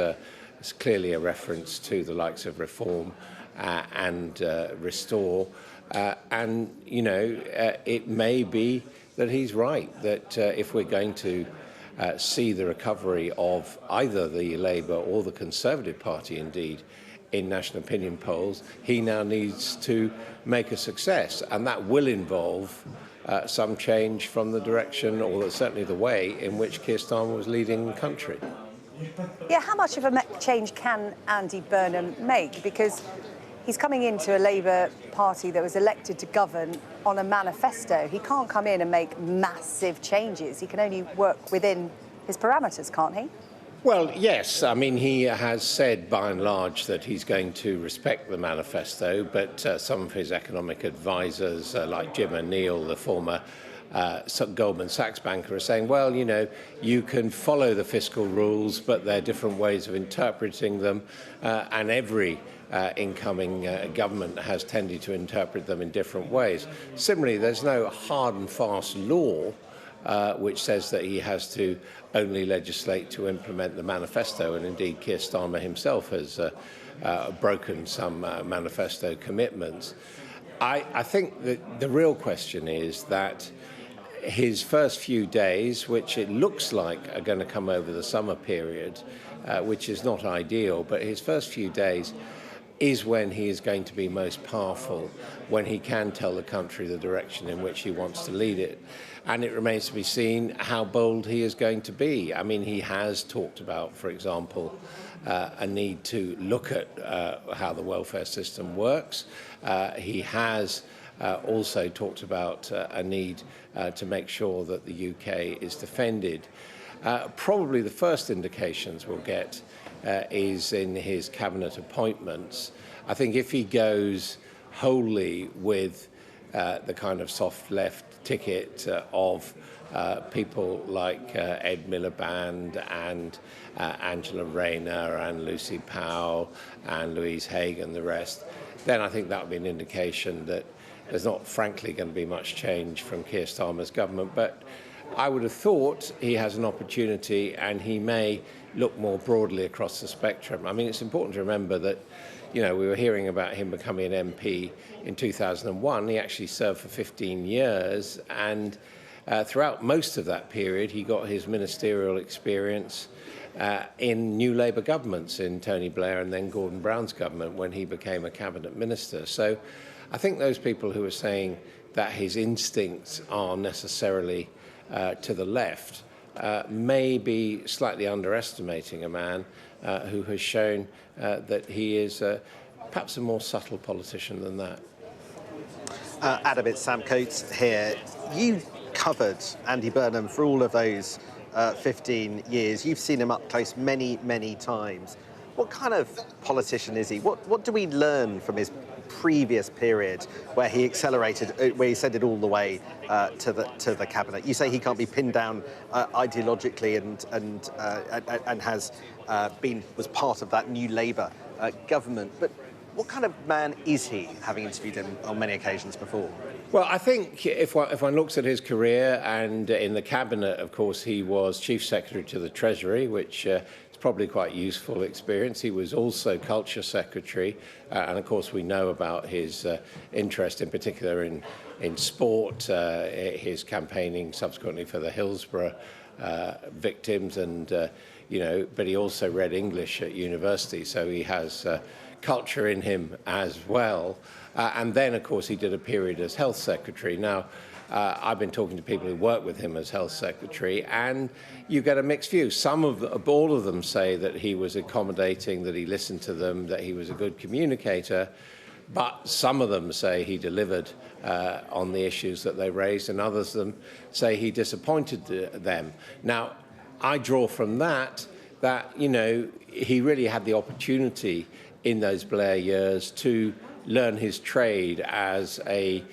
It's clearly a reference to the likes of Reform and Restore. And, it may be that he's right, that if we're going to see the recovery of either the Labour or the Conservative Party, indeed, in national opinion polls, he now needs to make a success, and that will involve some change from the direction, or certainly the way in which Keir Starmer was leading the country. Yeah, how much of a change can Andy Burnham make? Because he's coming into a Labour Party that was elected to govern on a manifesto. He can't come in and make massive changes. He can only work within his parameters, can't he? Well, yes. I mean, he has said by and large that he's going to respect the manifesto, but some of his economic advisors, like Jim O'Neill, the former Goldman Sachs banker, are saying, well, you know, you can follow the fiscal rules, but there are different ways of interpreting them, and every incoming government has tended to interpret them in different ways. Similarly, there's no hard and fast law which says that he has to only legislate to implement the manifesto, and indeed Keir Starmer himself has broken some manifesto commitments. I think that the real question is that his first few days, which it looks like are going to come over the summer period, which is not ideal, but his first few days is when he is going to be most powerful, when he can tell the country the direction in which he wants to lead it. And it remains to be seen how bold he is going to be. I mean, he has talked about, for example, a need to look at how the welfare system works. He has also talked about a need to make sure that the UK is defended. Probably the first indications we'll get is in his cabinet appointments. I think if he goes wholly with the kind of soft left ticket of people like Ed Miliband and Angela Rayner and Lucy Powell and Louise Haig and the rest, then I think that would be an indication that there's not, frankly, going to be much change from Keir Starmer's government. But I would have thought he has an opportunity, and he may look more broadly across the spectrum. I mean, it's important to remember that, you know, we were hearing about him becoming an MP in 2001. He actually served for 15 years, and throughout most of that period, he got his ministerial experience in new Labour governments, in Tony Blair and then Gordon Brown's government when he became a cabinet minister. So I think those people who are saying that his instincts are necessarily to the left may be slightly underestimating a man who has shown that he is perhaps a more subtle politician than that. Adam, it's Sam Coates here. You covered Andy Burnham for all of those 15 years. You've seen him up close many, many times. What kind of politician is he? What do we learn from his previous period where he accelerated, where he sent it all the way to the cabinet? You say he can't be pinned down ideologically and was part of that new Labour government. But what kind of man is he, having interviewed him on many occasions before? Well, I think if one looks at his career, and in the cabinet, of course, he was Chief Secretary to the Treasury, which is probably quite useful experience. He was also Culture Secretary, and of course we know about his interest in particular in sport, his campaigning subsequently for the Hillsborough victims, and you know, but he also read English at university, so he has culture in him as well. And then, of course, he did a period as Health Secretary. Now, I've been talking to people who work with him as Health Secretary, and you get a mixed view. All of them say that he was accommodating, that he listened to them, that he was a good communicator, but some of them say he delivered on the issues that they raised, and others of them say he disappointed them. Now, I draw from that, you know, he really had the opportunity in those Blair years to learn his trade as a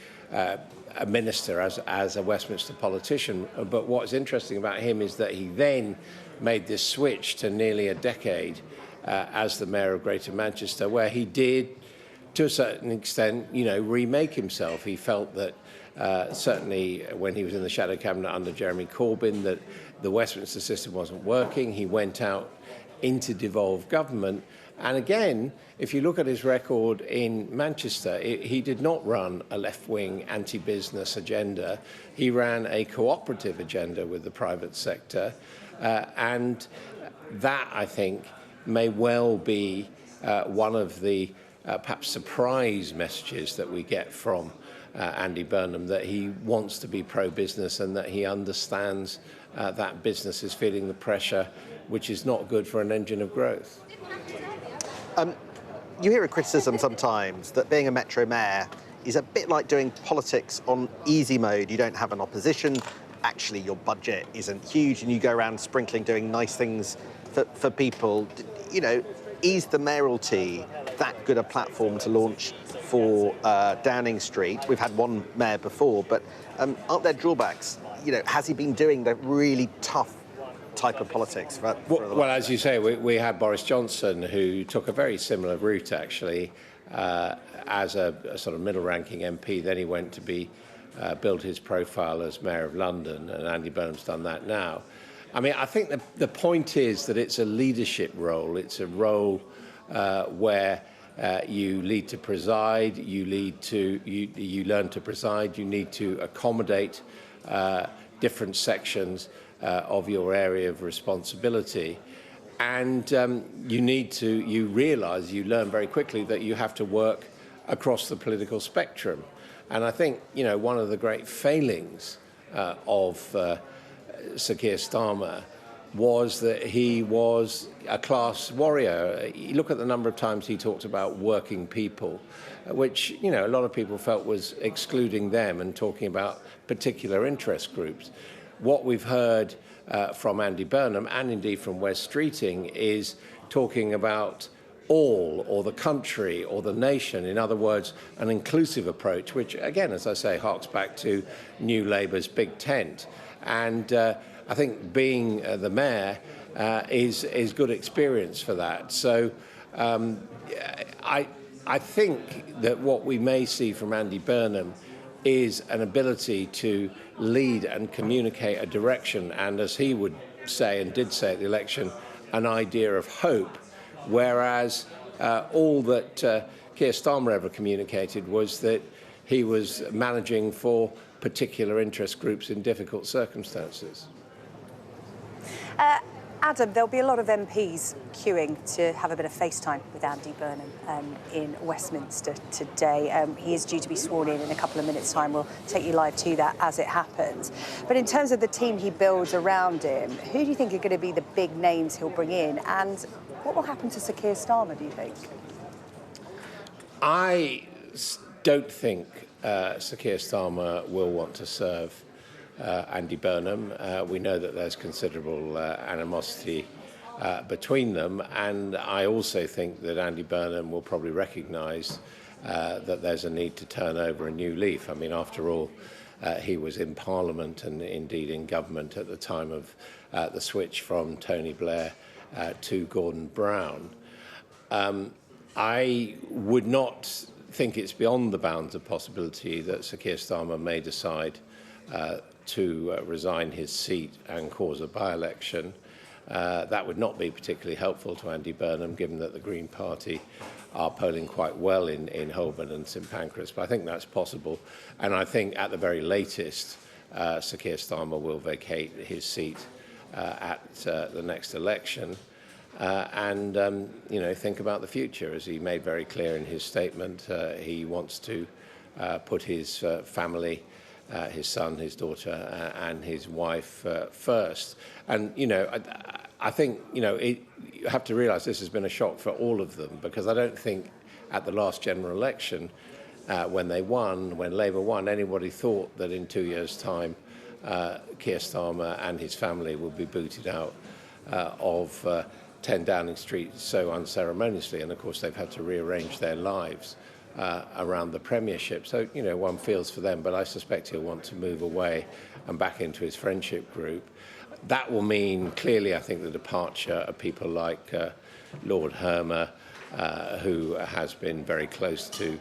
minister, as a Westminster politician. But what's interesting about him is that he then made this switch to nearly a decade as the Mayor of Greater Manchester, where he did, to a certain extent, you know, remake himself. He felt that certainly when he was in the shadow cabinet under Jeremy Corbyn, that the Westminster system wasn't working. He went out into devolved government. And again, if you look at his record in Manchester, he did not run a left-wing anti-business agenda. He ran a cooperative agenda with the private sector. And that, I think, may well be one of the perhaps surprise messages that we get from Andy Burnham, that he wants to be pro-business and that he understands that business is feeling the pressure, which is not good for an engine of growth. you hear a criticism sometimes that being a Metro mayor is a bit like doing politics on easy mode. You don't have an opposition. Actually, your budget isn't huge, and you go around sprinkling, doing nice things for people. You know, is the mayoralty that good a platform to launch for Downing Street? We've had one mayor before, but aren't there drawbacks? You know, has he been doing the really tough type of politics? Well, as you say, we had Boris Johnson, who took a very similar route, actually, as a sort of middle-ranking MP. Then he went to build his profile as Mayor of London, and Andy Burnham's done that now. I mean, I think the point is that it's a leadership role. It's a role where you lead to preside, you learn to preside, you need to accommodate different sections of your area of responsibility. And you realise, you learn very quickly that you have to work across the political spectrum. And I think, you know, one of the great failings of Sir Keir Starmer was that he was a class warrior. You look at the number of times he talked about working people, which, you know, a lot of people felt was excluding them and talking about particular interest groups. What we've heard from Andy Burnham, and indeed from Wes Streeting, is talking about all, or the country, or the nation. In other words, an inclusive approach, which, again, as I say, harks back to New Labour's big tent. And I think being the mayor is good experience for that. So I think that what we may see from Andy Burnham is an ability to lead and communicate a direction, and as he would say and did say at the election, an idea of hope, whereas all that Keir Starmer ever communicated was that he was managing for particular interest groups in difficult circumstances. Adam, there'll be a lot of MPs queuing to have a bit of FaceTime with Andy Burnham in Westminster today. He is due to be sworn in a couple of minutes' time. We'll take you live to that as it happens. But in terms of the team he builds around him, who do you think are going to be the big names he'll bring in? And what will happen to Sir Keir Starmer, do you think? I don't think Sir Keir Starmer will want to serve Andy Burnham. We know that there's considerable animosity between them, and I also think that Andy Burnham will probably recognise that there's a need to turn over a new leaf. I mean, after all, he was in Parliament and indeed in government at the time of the switch from Tony Blair to Gordon Brown. I would not think it's beyond the bounds of possibility that Sir Keir Starmer may decide to resign his seat and cause a by-election. That would not be particularly helpful to Andy Burnham, given that the Green Party are polling quite well in Holborn and St Pancras, but I think that's possible. And I think at the very latest, Sir Keir Starmer will vacate his seat at the next election and you know, think about the future. As he made very clear in his statement, he wants to put his family, his son, his daughter, and his wife first. And, you know, I think, you know, you have to realise this has been a shock for all of them, because I don't think at the last general election, when Labour won, anybody thought that in 2 years' time, Keir Starmer and his family would be booted out of 10 Downing Street so unceremoniously. And, of course, they've had to rearrange their lives around the Premiership. So, you know, one feels for them, but I suspect he'll want to move away and back into his friendship group. That will mean, clearly, I think, the departure of people like Lord Hermer, who has been very close to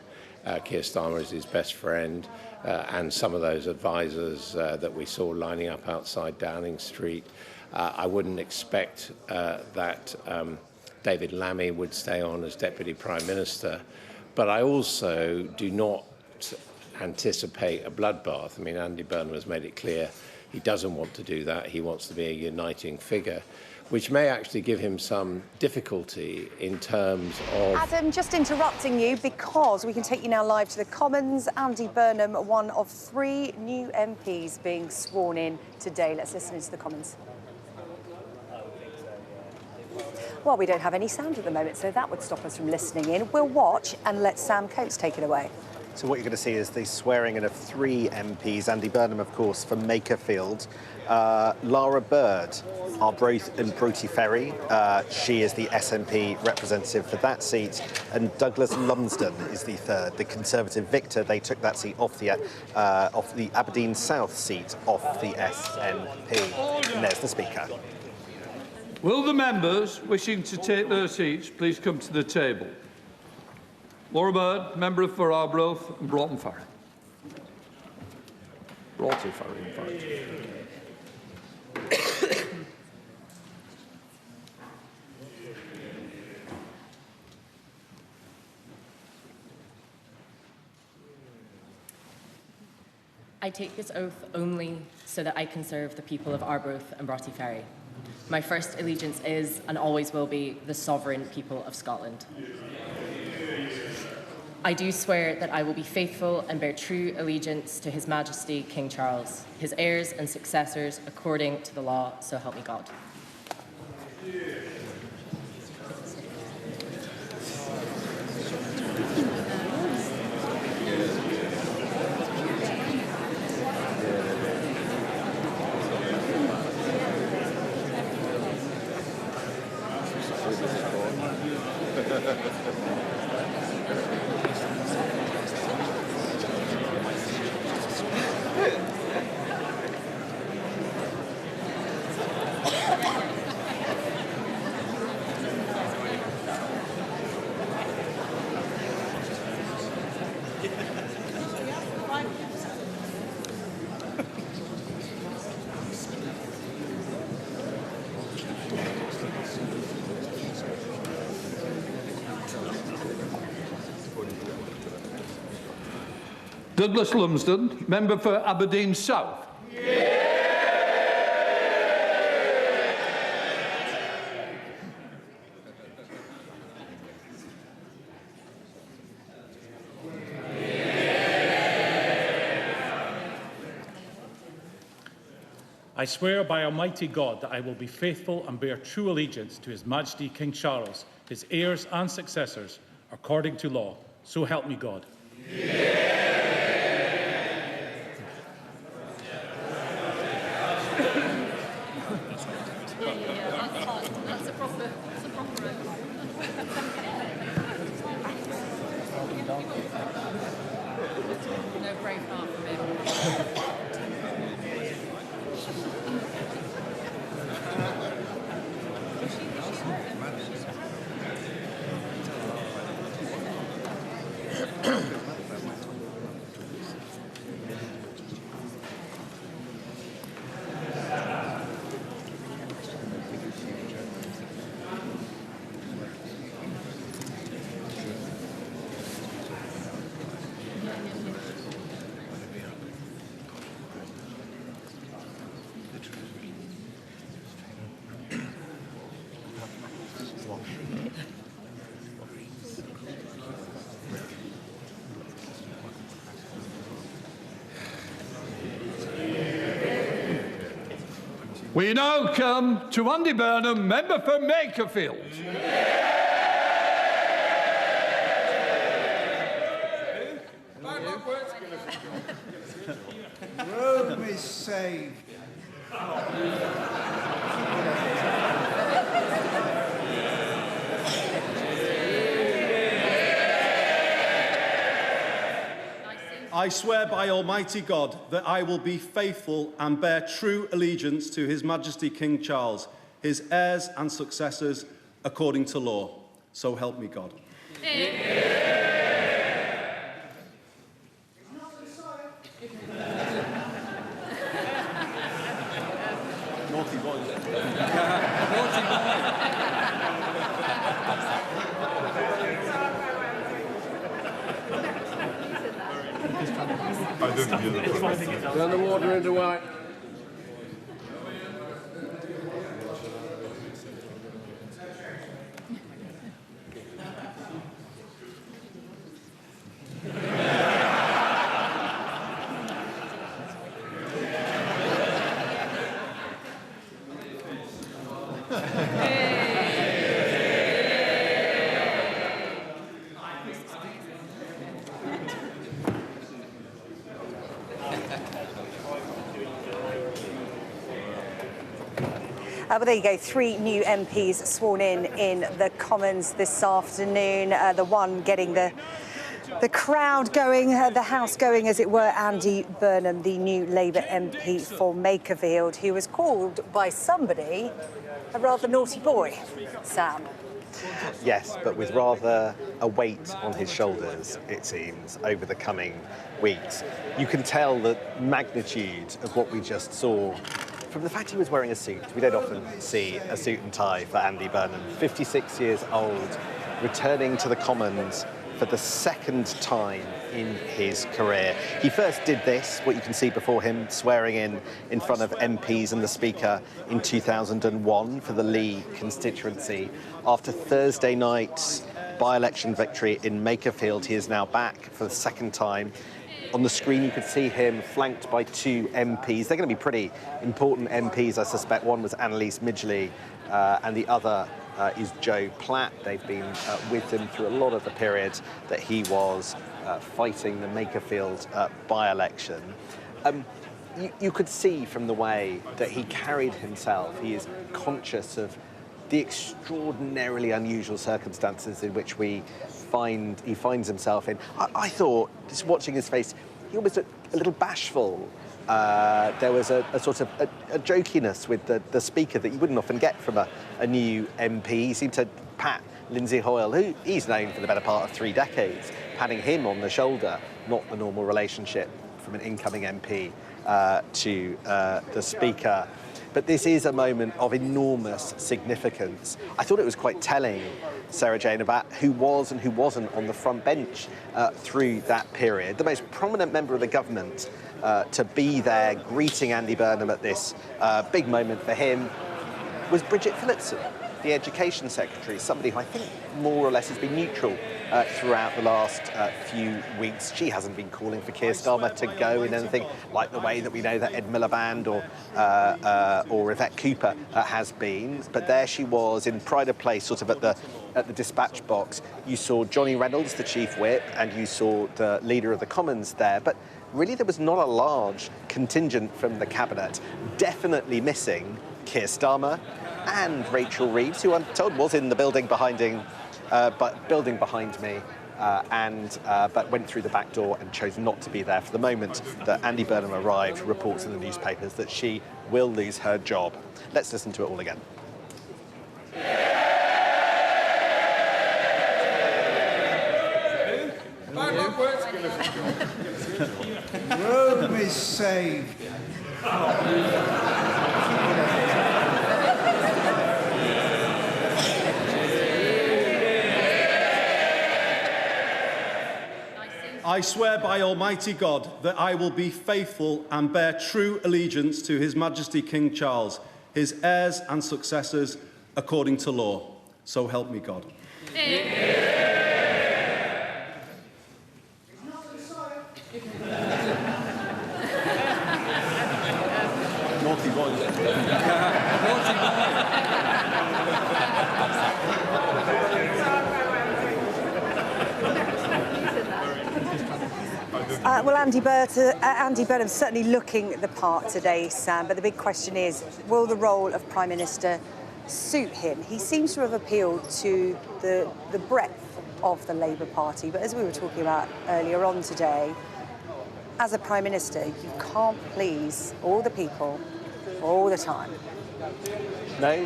Keir Starmer as his best friend, and some of those advisors that we saw lining up outside Downing Street. I wouldn't expect that David Lammy would stay on as Deputy Prime Minister, but I also do not anticipate a bloodbath. I mean, Andy Burnham has made it clear he doesn't want to do that. He wants to be a uniting figure, which may actually give him some difficulty in terms of... Adam, just interrupting you because we can take you now live to the Commons. Andy Burnham, one of 3 new MPs being sworn in today. Let's listen into the Commons. Well, we don't have any sound at the moment, so that would stop us from listening in. We'll watch and let Sam Coates take it away. So what you're going to see is the swearing in of 3 MPs. Andy Burnham, of course, for Makerfield. Lara Bird, Arbroath and Broughty Ferry. She is the SNP representative for that seat. And Douglas Lumsden is the third, the Conservative victor. They took that seat off the Aberdeen South seat off the SNP. And there's the Speaker. Will the members wishing to take their seats please come to the table? Laura Bird, member for Arbroath and Broughton Ferry. Broughton Ferry, in fact. I take this oath only so that I can serve the people of Arbroath and Broughty Ferry. My first allegiance is, and always will be, the sovereign people of Scotland. I do swear that I will be faithful and bear true allegiance to His Majesty King Charles, his heirs and successors, according to the law, so help me God. Douglas Lumsden, member for Aberdeen South. I swear by Almighty God that I will be faithful and bear true allegiance to His Majesty King Charles, his heirs and successors, according to law. So help me God. That's a proper no brave heart from him. We now come to Andy Burnham, member for Makerfield. Rome is saved. I swear by Almighty God that I will be faithful and bear true allegiance to His Majesty King Charles, his heirs and successors, according to law. So help me God. Naughty boy. I didn't hear the Turn the water into wine. Well, there you go. 3 new MPs sworn in the Commons this afternoon. The one getting the crowd going, the House going, as it were, Andy Burnham, the new Labour MP for Makerfield, who was called by somebody a rather naughty boy, Sam. Yes, but with rather a weight on his shoulders, it seems, over the coming weeks. You can tell the magnitude of what we just saw from the fact he was wearing a suit. We don't often see a suit and tie for Andy Burnham. 56 years old, returning to the Commons for the second time in his career. He first did this, what you can see before him, swearing in front of MPs and the Speaker in 2001 for the Lee constituency. After Thursday night's by-election victory in Makerfield, he is now back for the second time. On the screen, you could see him flanked by 2 MPs. They're going to be pretty important MPs, I suspect. One was Annalise Midgley, and the other is Joe Platt. They've been with him through a lot of the period that he was fighting the Makerfield by-election. You could see from the way that he carried himself, he is conscious of the extraordinarily unusual circumstances in which he finds himself in. I thought, just watching his face, he almost looked a little bashful. There was a sort of a jokiness with the Speaker that you wouldn't often get from a new MP. He seemed to pat Lindsay Hoyle, who he's known for the better part of 3 decades, patting him on the shoulder, not the normal relationship from an incoming MP to the Speaker. But this is a moment of enormous significance. I thought it was quite telling, Sarah Jane, about who was and who wasn't on the front bench through that period. The most prominent member of the government to be there greeting Andy Burnham at this big moment for him was Bridget Phillipson, the Education Secretary, somebody who I think more or less has been neutral throughout the last few weeks. She hasn't been calling for Keir Starmer to go in anything like the way that we know that Ed Miliband or Yvette Cooper has been. But there she was in pride of place, sort of at the dispatch box. You saw Johnny Reynolds, the Chief Whip, and you saw the Leader of the Commons there. But really there was not a large contingent from the Cabinet, definitely missing Keir Starmer and Rachel Reeves, who I'm told was in the building behind me, but went through the back door and chose not to be there for the moment that Andy Burnham arrived. Reports in the newspapers that she will lose her job. Let's listen to it all again. Rome is saved. I swear by Almighty God that I will be faithful and bear true allegiance to His Majesty King Charles, his heirs and successors, according to law. So help me God. Naughty boys. Well, Andy Burnham's certainly looking the part today, Sam, but the big question is, will the role of Prime Minister suit him? He seems to have appealed to the breadth of the Labour Party, but as we were talking about earlier on today, as a Prime Minister, you can't please all the people all the time. No,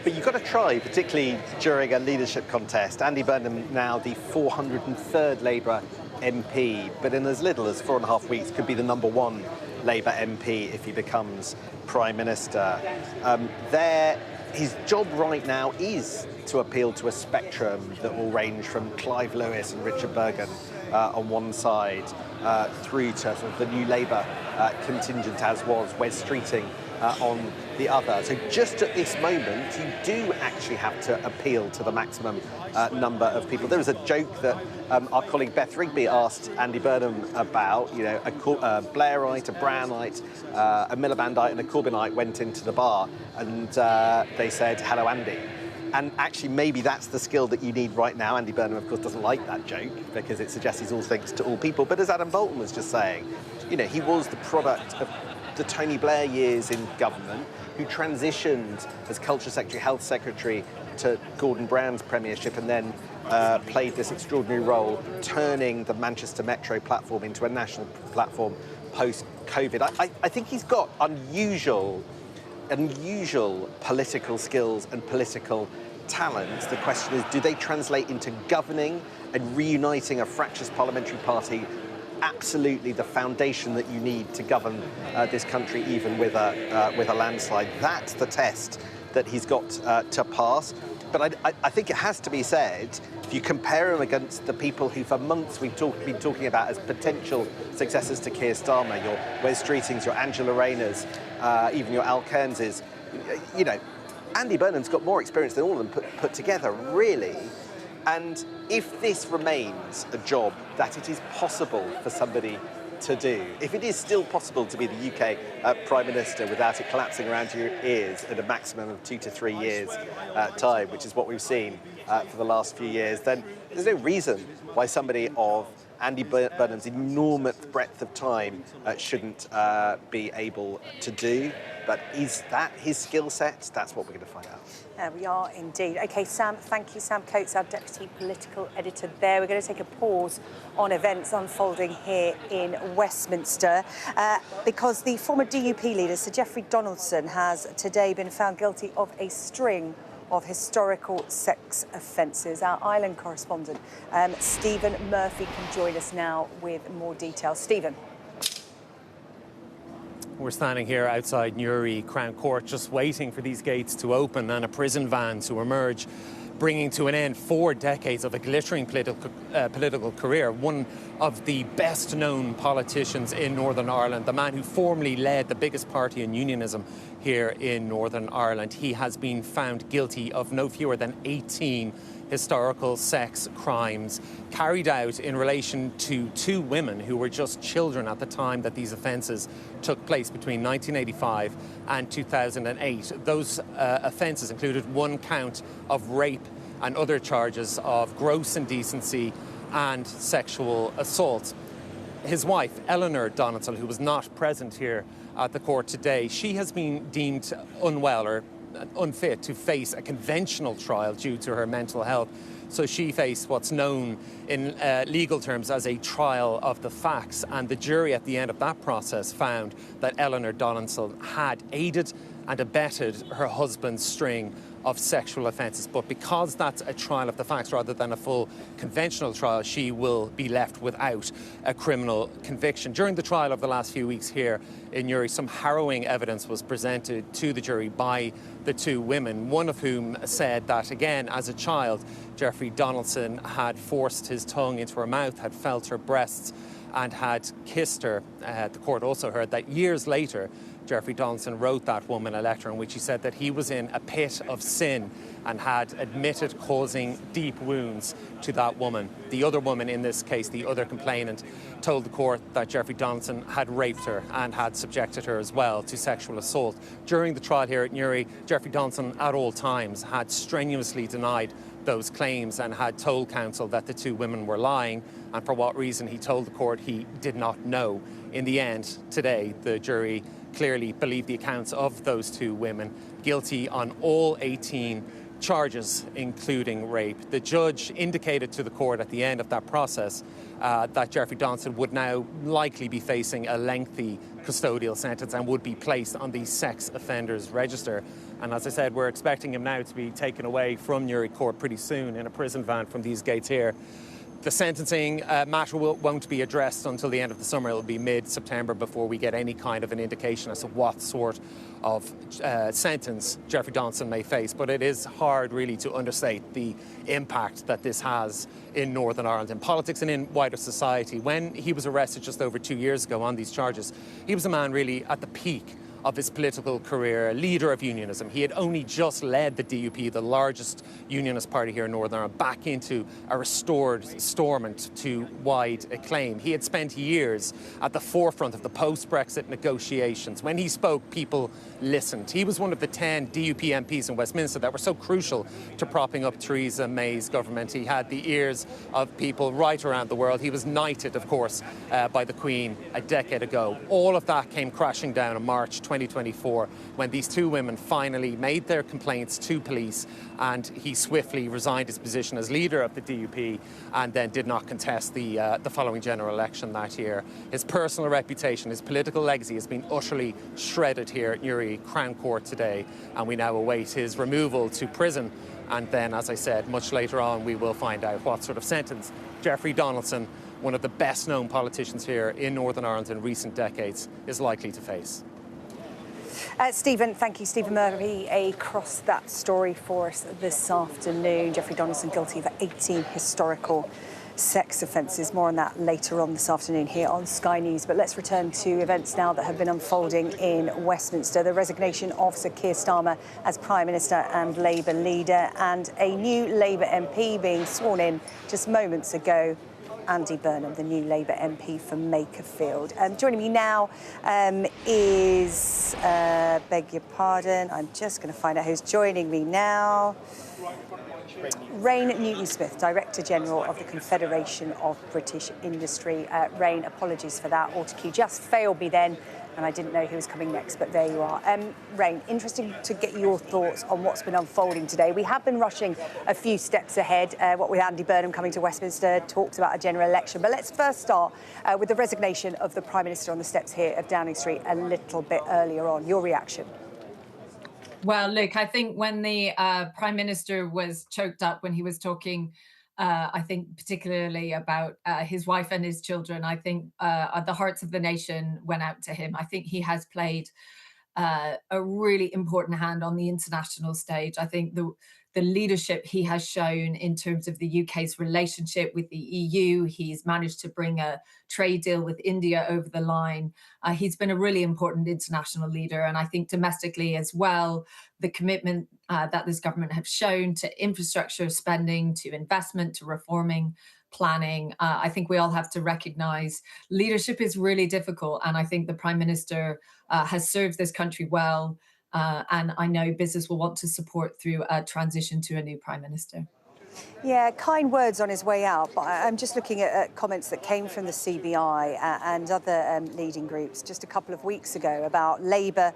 but you've got to try, particularly during a leadership contest. Andy Burnham now the 403rd Labour MP, but in as little as 4.5 weeks could be the #1 Labour MP if he becomes Prime Minister. His job right now is to appeal to a spectrum that will range from Clive Lewis and Richard Bergen on one side through to sort of the new Labour contingent, as was Wes Streeting on the other. So just at this moment, you do actually have to appeal to the maximum number of people. There was a joke that our colleague Beth Rigby asked Andy Burnham about, you know, a Blairite, a Brownite, a Milibandite and a Corbynite went into the bar and they said, "Hello, Andy." And actually, maybe that's the skill that you need right now. Andy Burnham, of course, doesn't like that joke because it suggests he's all things to all people. But as Adam Bolton was just saying, you know, he was the product of the Tony Blair years in government, who transitioned as Culture Secretary, Health Secretary to Gordon Brown's premiership, and then played this extraordinary role turning the Manchester Metro platform into a national platform post-COVID. I think he's got unusual political skills and political talents. The question is, do they translate into governing and reuniting a fractious parliamentary party? Absolutely the foundation that you need to govern this country, even with a landslide. That's the test that he's got to pass. But I think it has to be said, if you compare him against the people who for months we've been talking about as potential successors to Keir Starmer, your Wes Streetings, your Angela Rayners, even your Al Cairnses, you know, Andy Burnham's got more experience than all of them put together, really. And if this remains a job that it is possible for somebody to do, if it is still possible to be the UK Prime Minister without it collapsing around your ears at a maximum of 2 to 3 years time, which is what we've seen for the last few years, then there's no reason why somebody of Andy Burnham's enormous breadth of time shouldn't be able to do. But is that his skill set? That's what we're going to find out. There we are indeed. OK, Sam, thank you. Sam Coates, our Deputy Political Editor there. We're going to take a pause on events unfolding here in Westminster because the former DUP leader, Sir Geoffrey Donaldson, has today been found guilty of a string of historical sex offences. Our Ireland correspondent, Stephen Murphy, can join us now with more details. Stephen. We're standing here outside Newry Crown Court, just waiting for these gates to open and a prison van to emerge, bringing to an end 4 decades of a glittering political career. One of the best-known politicians in Northern Ireland, the man who formerly led the biggest party in unionism here in Northern Ireland. He has been found guilty of no fewer than 18 historical sex crimes carried out in relation to 2 women who were just children at the time that these offences took place between 1985 and 2008. Those offences included 1 count of rape and other charges of gross indecency and sexual assault. His wife, Eleanor Donaldson, who was not present here at the court today, she has been deemed unwell or unfit to face a conventional trial due to her mental health. So she faced what's known in legal terms as a trial of the facts, and the jury at the end of that process found that Eleanor Donaldson had aided and abetted her husband's string of sexual offences. But because that's a trial of the facts rather than a full conventional trial, she will be left without a criminal conviction. During the trial of the last few weeks here in Newry, some harrowing evidence was presented to the jury by the 2 women, one of whom said that, again, as a child, Geoffrey Donaldson had forced his tongue into her mouth, had felt her breasts and had kissed her. The court also heard that years later, Geoffrey Donaldson wrote that woman a letter in which he said that he was in a pit of sin and had admitted causing deep wounds to that woman. The other woman in this case, the other complainant, told the court that Geoffrey Donaldson had raped her and had subjected her as well to sexual assault. During the trial here at Newry, Geoffrey Donaldson at all times had strenuously denied those claims and had told counsel that the 2 women were lying, and for what reason he told the court he did not know. In the end, today, the jury clearly believed the accounts of those 2 women, guilty on all 18 charges, including rape. The judge indicated to the court at the end of that process that Geoffrey Donaldson would now likely be facing a lengthy custodial sentence and would be placed on the sex offenders register. And as I said, we're expecting him now to be taken away from Newry Court pretty soon in a prison van from these gates here. The sentencing matter won't be addressed until the end of the summer. It'll be mid-September before we get any kind of an indication as to what sort of sentence Geoffrey Donaldson may face. But it is hard, really, to understate the impact that this has in Northern Ireland, in politics and in wider society. When he was arrested just over 2 years ago on these charges, he was a man really at the peak of his political career, a leader of unionism. He had only just led the DUP, the largest unionist party here in Northern Ireland, back into a restored Stormont to wide acclaim. He had spent years at the forefront of the post-Brexit negotiations. When he spoke, people listened. He was one of the 10 DUP MPs in Westminster that were so crucial to propping up Theresa May's government. He had the ears of people right around the world. He was knighted, of course, by the Queen a decade ago. All of that came crashing down in March 2024 when these two women finally made their complaints to police, and he swiftly resigned his position as leader of the DUP and then did not contest the following general election that year. His personal reputation, his political legacy has been utterly shredded here at Newry Crown Court today, and we now await his removal to prison. And then, as I said, much later on, we will find out what sort of sentence Jeffrey Donaldson, one of the best-known politicians here in Northern Ireland in recent decades, is likely to face. Stephen, thank you. Stephen Murphy across that story for us this afternoon. Jeffrey Donaldson guilty of 18 historical sex offences. More on that later on this afternoon here on Sky News. But let's return to events now that have been unfolding in Westminster. The resignation of Sir Keir Starmer as Prime Minister and Labour leader, and a new Labour MP being sworn in just moments ago. Andy Burnham, the new Labour MP for Makerfield. Joining me now is, beg your pardon, I'm just going to find out who's joining me now. Rain Newton-Smith, Director General of the Confederation of British Industry. Rain, apologies for that. Autocue just failed me then, and I didn't know who was coming next, but there you are. Rain, interesting to get your thoughts on what's been unfolding today. We have been rushing a few steps ahead, what with Andy Burnham coming to Westminster, talks about a general election. But let's first start with the resignation of the Prime Minister on the steps here of Downing Street a little bit earlier on. Your reaction? Well, look, I think when the Prime Minister was choked up when he was talking, I think particularly about his wife and his children, I think the hearts of the nation went out to him. I think he has played a really important hand on the international stage. I think the leadership he has shown in terms of the UK's relationship with the EU, he's managed to bring a trade deal with India over the line. He's been a really important international leader. And I think domestically as well, the commitment that this government have shown to infrastructure spending, to investment, to reforming, planning, I think we all have to recognise leadership is really difficult. And I think the Prime Minister has served this country well. And I know business will want to support through a transition to a new Prime Minister. Yeah, kind words on his way out, but I'm just looking at comments that came from the CBI and other leading groups just a couple of weeks ago about Labour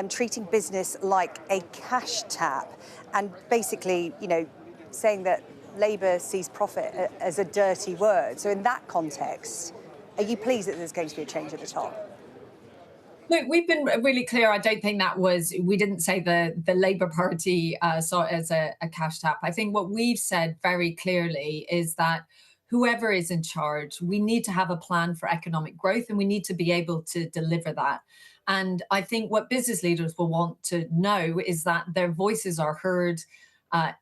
treating business like a cash tap, and basically, you know, saying that Labour sees profit as a dirty word. So in that context, are you pleased that there's going to be a change at the top? Look, we've been really clear. I don't think we didn't say the Labour Party saw it as a cash tap. I think what we've said very clearly is that whoever is in charge, we need to have a plan for economic growth, and we need to be able to deliver that. And I think what business leaders will want to know is that their voices are heard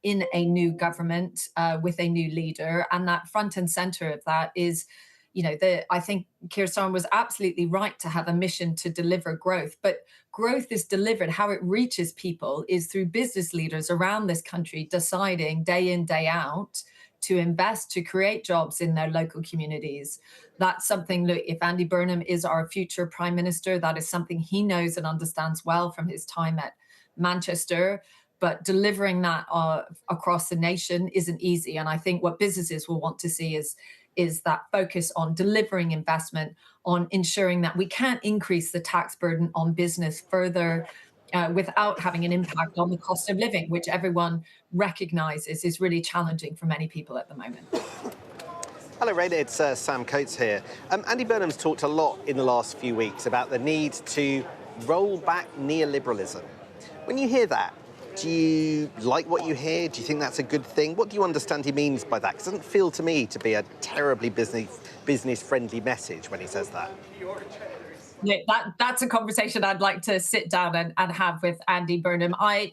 in a new government with a new leader, and that front and centre of that is, you know, I think Keir Starmer was absolutely right to have a mission to deliver growth, but growth is delivered. How it reaches people is through business leaders around this country deciding day in, day out to invest, to create jobs in their local communities. That's something, look, if Andy Burnham is our future Prime Minister, that is something he knows and understands well from his time at Manchester. But delivering that across the nation isn't easy. And I think what businesses will want to see is that focus on delivering investment, on ensuring that we can't increase the tax burden on business further without having an impact on the cost of living, which everyone recognises is really challenging for many people at the moment. Hello, Raina. It's Sam Coates here. Andy Burnham's talked a lot in the last few weeks about the need to roll back neoliberalism. When you hear that, do you like what you hear? Do you think that's a good thing? What do you understand he means by that? 'Cause it doesn't feel to me to be a terribly business-friendly message when he says that. Yeah, that's a conversation I'd like to sit down and have with Andy Burnham. I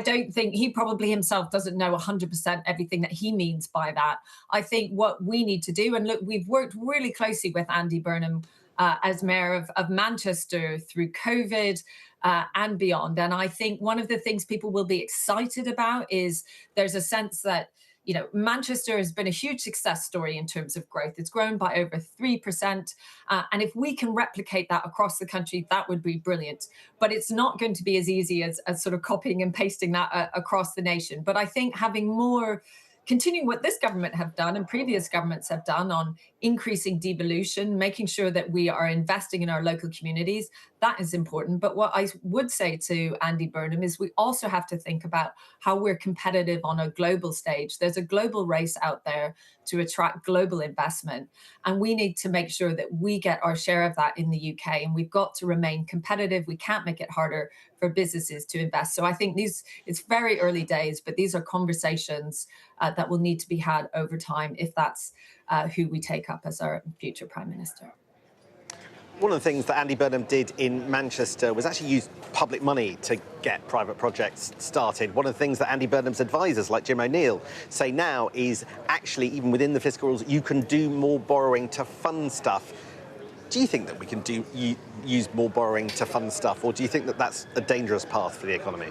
don't think he probably himself doesn't know 100% everything that he means by that. I think what we need to do, and look, we've worked really closely with Andy Burnham as mayor of Manchester through COVID and beyond. And I think one of the things people will be excited about is there's a sense that, you know, Manchester has been a huge success story in terms of growth. It's grown by over 3%. And if we can replicate that across the country, that would be brilliant. But it's not going to be as easy as sort of copying and pasting that across the nation. But I think having more, continuing what this government have done and previous governments have done on increasing devolution, making sure that we are investing in our local communities, that is important. But what I would say to Andy Burnham is we also have to think about how we're competitive on a global stage. There's a global race out there to attract global investment, and we need to make sure that we get our share of that in the UK, and we've got to remain competitive. We can't make it harder for businesses to invest. So I think it's very early days, but these are conversations that will need to be had over time if that's who we take up as our future Prime Minister. One of the things that Andy Burnham did in Manchester was actually use public money to get private projects started. One of the things that Andy Burnham's advisors, like Jim O'Neill, say now is actually, even within the fiscal rules, you can do more borrowing to fund stuff. Do you think that we can use more borrowing to fund stuff, or do you think that that's a dangerous path for the economy?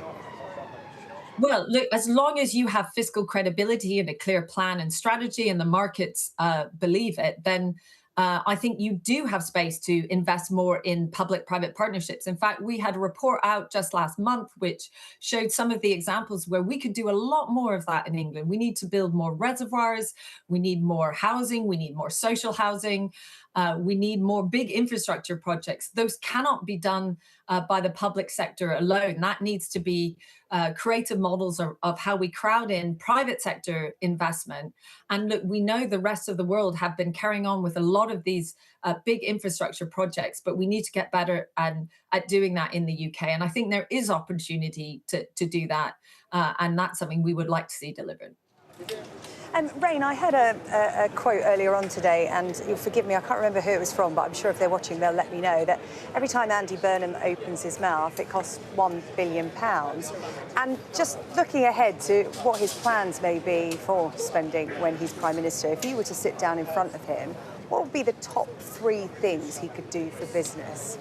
Well, look, as long as you have fiscal credibility and a clear plan and strategy and the markets believe it, then I think you do have space to invest more in public-private partnerships. In fact, we had a report out just last month which showed some of the examples where we could do a lot more of that in England. We need to build more reservoirs, we need more housing, we need more social housing, we need more big infrastructure projects. Those cannot be done by the public sector alone. That needs to be creative models of how we crowd in private sector investment. And look, we know the rest of the world have been carrying on with a lot of these big infrastructure projects, but we need to get better at doing that in the UK. And I think there is opportunity to do that. And that's something we would like to see delivered. Rain, I heard a quote earlier on today, and you'll forgive me, I can't remember who it was from, but I'm sure if they're watching, they'll let me know, that every time Andy Burnham opens his mouth, it costs £1 billion. And just looking ahead to what his plans may be for spending when he's Prime Minister, if you were to sit down in front of him, what would be the top 3 things he could do for business?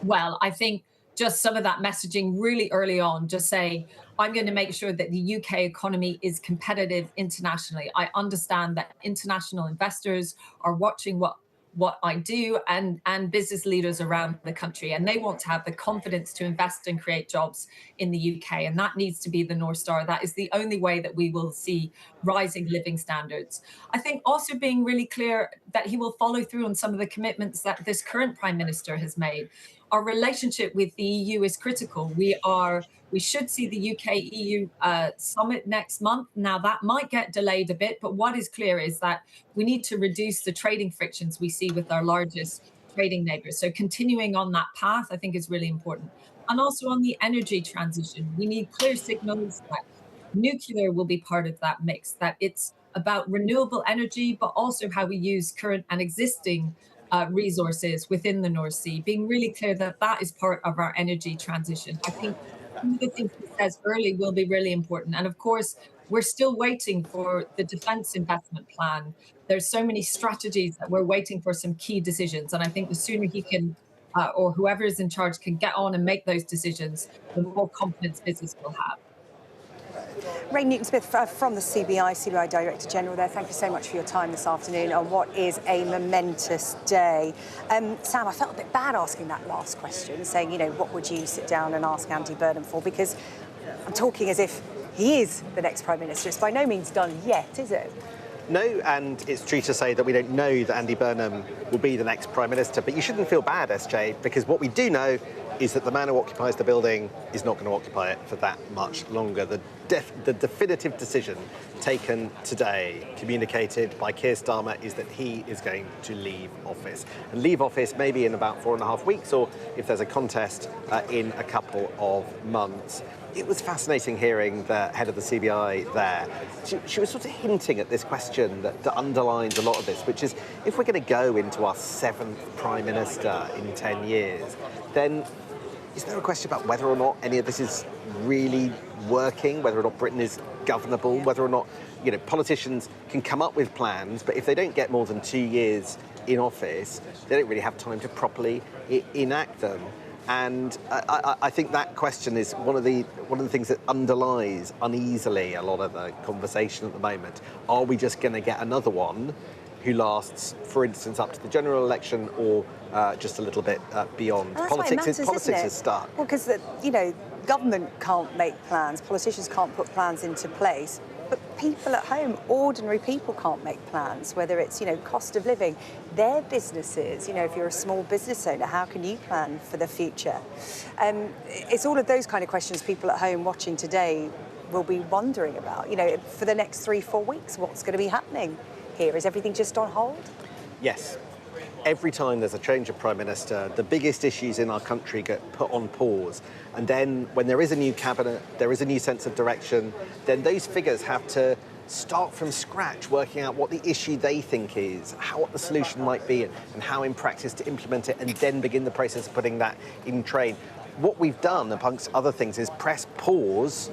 Well, I think just some of that messaging really early on, just saying, I'm going to make sure that the UK economy is competitive internationally. I understand that international investors are watching what I do and business leaders around the country, and they want to have the confidence to invest and create jobs in the UK, and that needs to be the North Star. That is the only way that we will see rising living standards. I think also being really clear that he will follow through on some of the commitments that this current Prime Minister has made. Our relationship with the EU is critical. We should see the UK-EU summit next month. Now, that might get delayed a bit, but what is clear is that we need to reduce the trading frictions we see with our largest trading neighbours. So continuing on that path, I think, is really important. And also on the energy transition, we need clear signals that nuclear will be part of that mix, that it's about renewable energy, but also how we use current and existing resources within the North Sea, being really clear that that is part of our energy transition. I think some of the things he says early will be really important. And of course, we're still waiting for the defence investment plan. There's so many strategies that we're waiting for some key decisions. And I think the sooner he can, or whoever is in charge can get on and make those decisions, the more confidence business will have. Ray Newton-Smith from the CBI Director General there. Thank you so much for your time this afternoon on what is a momentous day. Sam, I felt a bit bad asking that last question, saying, you know, what would you sit down and ask Andy Burnham for? Because I'm talking as if he is the next Prime Minister. It's by no means done yet, is it? No, and it's true to say that we don't know that Andy Burnham will be the next Prime Minister, but you shouldn't feel bad, SJ, because what we do know is that the man who occupies the building is not going to occupy it for that much longer. The definitive decision taken today, communicated by Keir Starmer, is that he is going to leave office. And leave office maybe in about 4.5 weeks, or if there's a contest, in a couple of months. It was fascinating hearing the head of the CBI there. She was sort of hinting at this question that underlines a lot of this, which is, if we're going to go into our 7th Prime Minister in 10 years, then is there a question about whether or not any of this is really working, whether or not Britain is governable, whether or not, you know, politicians can come up with plans, but if they don't get more than 2 years in office, they don't really have time to properly enact them. And I think that question is one of the things that underlies uneasily a lot of the conversation at the moment. Are we just going to get another one who lasts, for instance, up to the general election, or just a little bit beyond? Politics is stuck. Well, because government can't make plans, politicians can't put plans into place. But people at home, ordinary people, can't make plans, whether it's, cost of living, their businesses. If you're a small business owner, how can you plan for the future? It's all of those kind of questions people at home watching today will be wondering about. For the next 3-4 weeks, what's going to be happening here? Is everything just on hold? Yes. Every time there's a change of Prime Minister, the biggest issues in our country get put on pause. And then when there is a new cabinet, there is a new sense of direction, then those figures have to start from scratch, working out what the issue they think is, what the solution might be, and how in practice to implement it, and then begin the process of putting that in train. What we've done, amongst other things, is press pause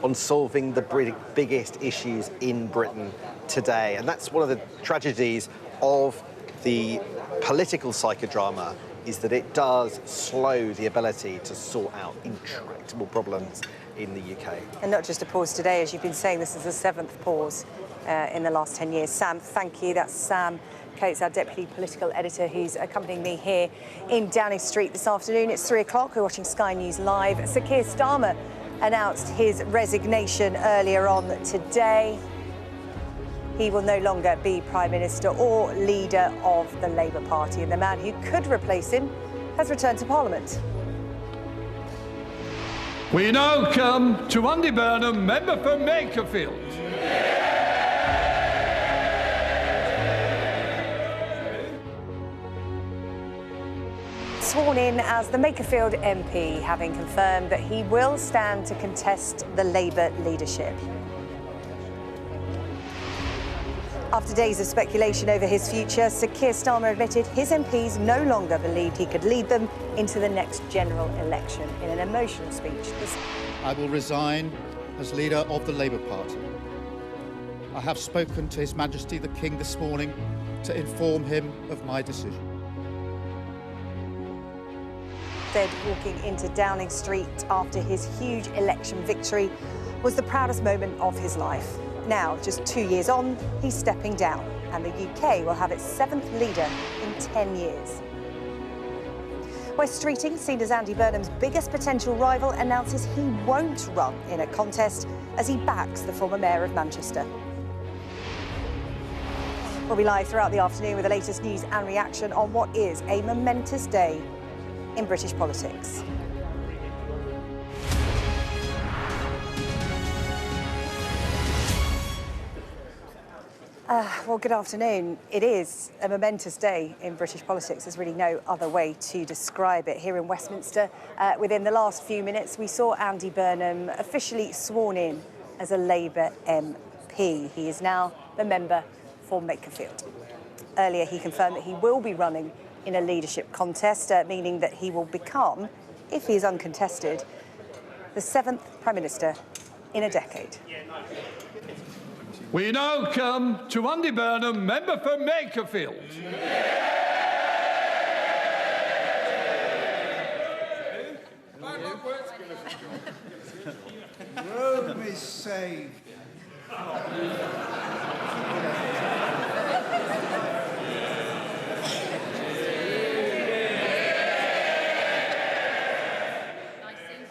on solving the biggest issues in Britain today. And that's one of the tragedies of the political psychodrama, is that it does slow the ability to sort out intractable problems in the UK. And not just a pause today, as you've been saying, this is the 7th pause in the last 10 years. Sam, thank you. That's Sam Coates, our Deputy Political Editor, who's accompanying me here in Downing Street this afternoon. It's 3 o'clock. We're watching Sky News Live. Sir Keir Starmer announced his resignation earlier on today. He will no longer be Prime Minister or leader of the Labour Party, and the man who could replace him has returned to Parliament. We now come to Andy Burnham, member for Makerfield. Sworn in as the Makerfield MP, having confirmed that he will stand to contest the Labour leadership. After days of speculation over his future, Sir Keir Starmer admitted his MPs no longer believed he could lead them into the next general election. In an emotional speech, I will resign as leader of the Labour Party. I have spoken to His Majesty the King this morning to inform him of my decision. Said walking into Downing Street after his huge election victory was the proudest moment of his life. Now, just 2 years on, he's stepping down, and the UK will have its 7th leader in 10 years. West Streeting, seen as Andy Burnham's biggest potential rival, announces he won't run in a contest as he backs the former Mayor of Manchester. We'll be live throughout the afternoon with the latest news and reaction on what is a momentous day in British politics. Well, good afternoon. It is a momentous day in British politics. There's really no other way to describe it. Here in Westminster, within the last few minutes, we saw Andy Burnham officially sworn in as a Labour MP. He is now the member for Makerfield. Earlier, he confirmed that he will be running in a leadership contest, meaning that he will become, if he is uncontested, the 7th Prime Minister in a decade. We now come to Andy Burnham, member for Makerfield. Rome is saved.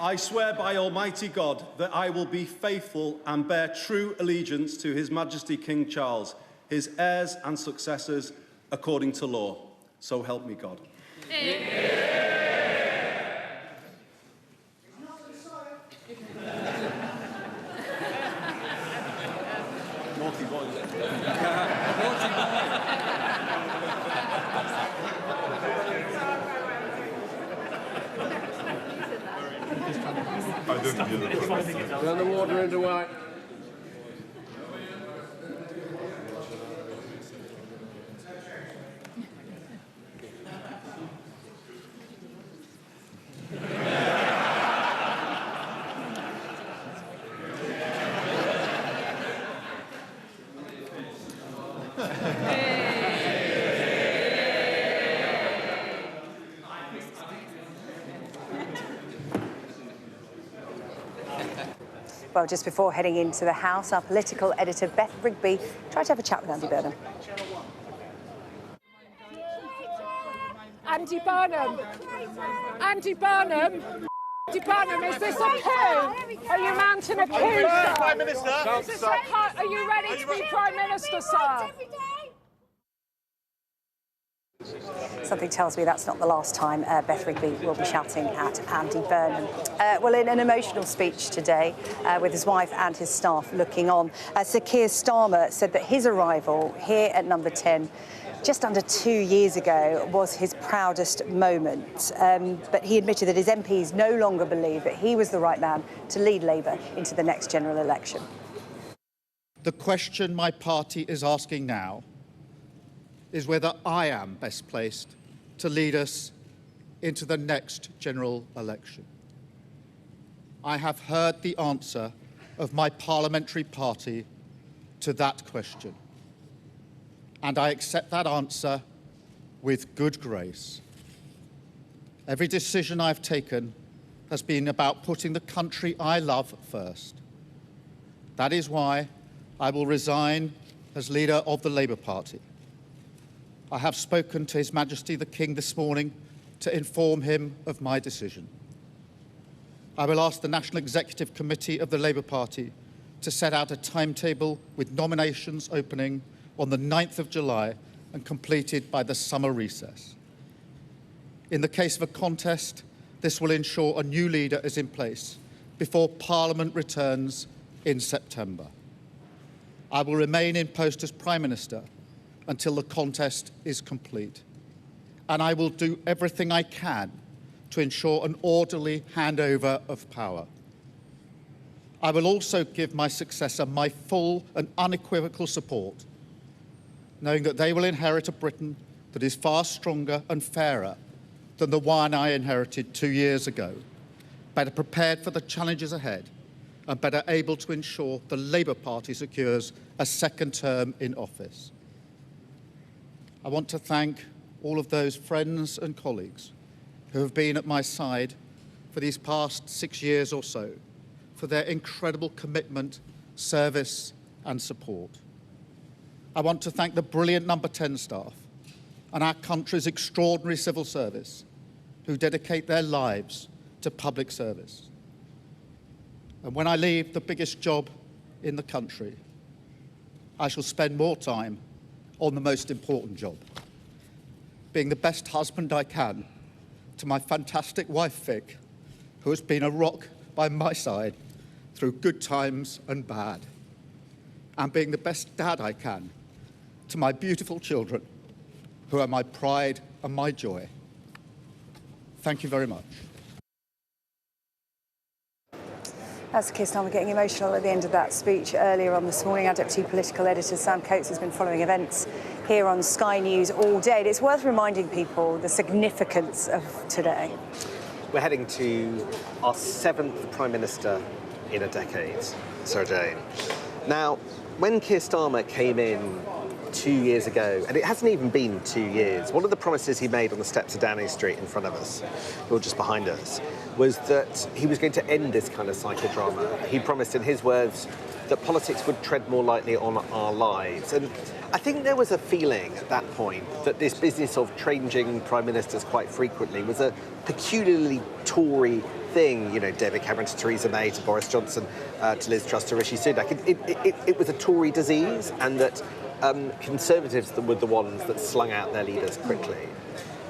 I swear by Almighty God that I will be faithful and bear true allegiance to His Majesty King Charles, his heirs and successors, according to law. So help me God. Naughty boy. Turn the water into wine. Well, just before heading into the House, our political editor, Beth Rigby, tried to have a chat with Andy Burnham. Andy Burnham! Andy Burnham! Andy Burnham, is this a coup? Are you mounting a coup, sir? Prime Minister. Is this are you ready to be Prime Minister, sir? Something tells me that's not the last time Beth Rigby will be shouting at Andy Burnham. Well, in an emotional speech today, with his wife and his staff looking on, Sir Keir Starmer said that his arrival here at Number 10 just under 2 years ago was his proudest moment. But he admitted that his MPs no longer believe that he was the right man to lead Labour into the next general election. The question my party is asking now is whether I am best placed to lead us into the next general election. I have heard the answer of my parliamentary party to that question, and I accept that answer with good grace. Every decision I've taken has been about putting the country I love first. That is why I will resign as leader of the Labour Party. I have spoken to His Majesty the King this morning to inform him of my decision. I will ask the National Executive Committee of the Labour Party to set out a timetable with nominations opening on the 9th of July and completed by the summer recess. In the case of a contest, this will ensure a new leader is in place before Parliament returns in September. I will remain in post as Prime Minister until the contest is complete. And I will do everything I can to ensure an orderly handover of power. I will also give my successor my full and unequivocal support, knowing that they will inherit a Britain that is far stronger and fairer than the one I inherited 2 years ago, better prepared for the challenges ahead, and better able to ensure the Labour Party secures a second term in office. I want to thank all of those friends and colleagues who have been at my side for these past 6 years or so, for their incredible commitment, service and support. I want to thank the brilliant Number 10 staff and our country's extraordinary civil service who dedicate their lives to public service. And when I leave the biggest job in the country, I shall spend more time on the most important job, being the best husband I can to my fantastic wife, Vic, who has been a rock by my side through good times and bad, and being the best dad I can to my beautiful children, who are my pride and my joy. Thank you very much. That's Keir Starmer getting emotional at the end of that speech earlier on this morning. Our Deputy Political Editor, Sam Coates, has been following events here on Sky News all day. And it's worth reminding people the significance of today. We're heading to our 7th Prime Minister in a decade, Sarah Jane. Now, when Keir Starmer came in 2 years ago, and it hasn't even been 2 years, one of the promises he made on the steps of Downing Street in front of us, or just behind us, was that he was going to end this kind of psychodrama. He promised, in his words, that politics would tread more lightly on our lives. And I think there was a feeling at that point that this business of changing prime ministers quite frequently was a peculiarly Tory thing. You know, David Cameron to Theresa May to Boris Johnson to Liz Truss to Rishi Sunak. It was a Tory disease, and that Conservatives were the ones that slung out their leaders quickly.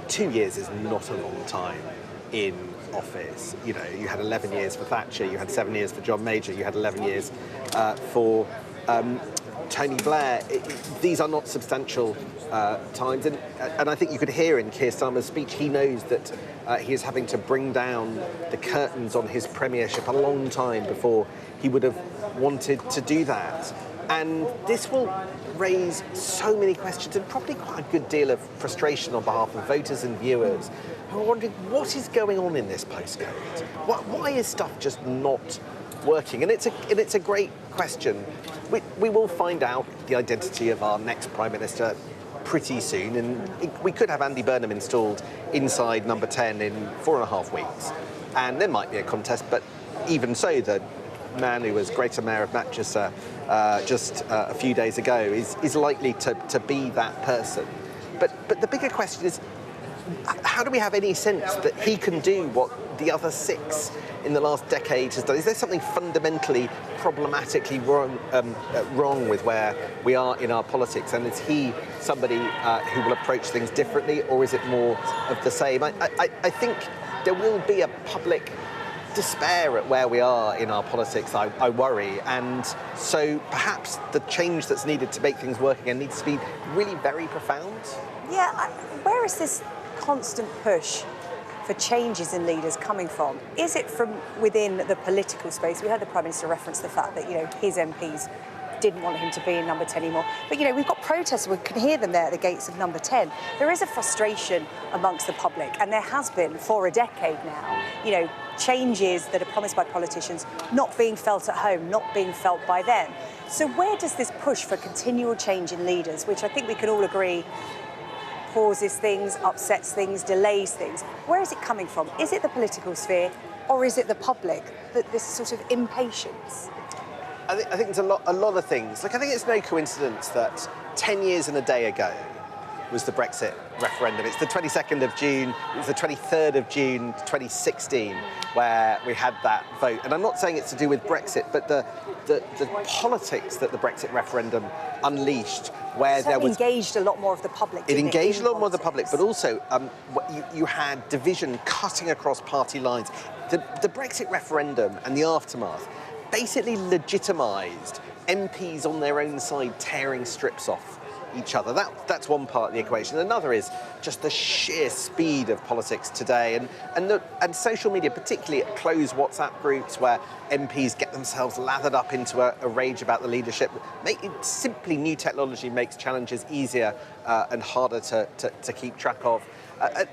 2 years is not a long time in office. You know, you had 11 years for Thatcher, you had 7 years for John Major, you had 11 years for Tony Blair. These are not substantial times, and I think you could hear in Keir Starmer's speech, he knows that he is having to bring down the curtains on his premiership a long time before he would have wanted to do that. And this will raise so many questions and probably quite a good deal of frustration on behalf of voters and viewers who are wondering what is going on in this postcode. Why is stuff just not working? And it's a great question. We will find out the identity of our next Prime Minister pretty soon, and we could have Andy Burnham installed inside Number 10 in 4.5 weeks. And there might be a contest, but even so, the man who was Greater Mayor of Manchester just a few days ago, is likely to be that person. But the bigger question is, how do we have any sense that he can do what the other 6 in the last decade has done? Is there something fundamentally problematically wrong with where we are in our politics? And is he somebody who will approach things differently, or is it more of the same? I think there will be a public despair at where we are in our politics, I worry. And so perhaps the change that's needed to make things work again needs to be really very profound. Yeah, where is this constant push for changes in leaders coming from? Is it from within the political space? We heard the Prime Minister reference the fact that, his MPs didn't want him to be in number 10 anymore. But, we've got protests, we can hear them there at the gates of number 10. There is a frustration amongst the public, and there has been for a decade now, changes that are promised by politicians not being felt at home, not being felt by them. So where does this push for continual change in leaders, which I think we can all agree pauses things, upsets things, delays things, where is it coming from? Is it the political sphere, or is it the public, that this sort of impatience? I think there's a lot of things. I think it's no coincidence that 10 years and a day ago was the Brexit referendum. It's the 22nd of June, it was the 23rd of June 2016 where we had that vote. And I'm not saying it's to do with Brexit, but the politics that the Brexit referendum unleashed, where there was... engaged a lot more of the public, It engaged a lot more of the public, but also you had division cutting across party lines. The Brexit referendum and the aftermath basically legitimised MPs on their own side tearing strips off each other. That's one part of the equation. Another is just the sheer speed of politics today, and social media, particularly closed WhatsApp groups where MPs get themselves lathered up into a rage about the leadership. Simply new technology makes challenges easier and harder to keep track of.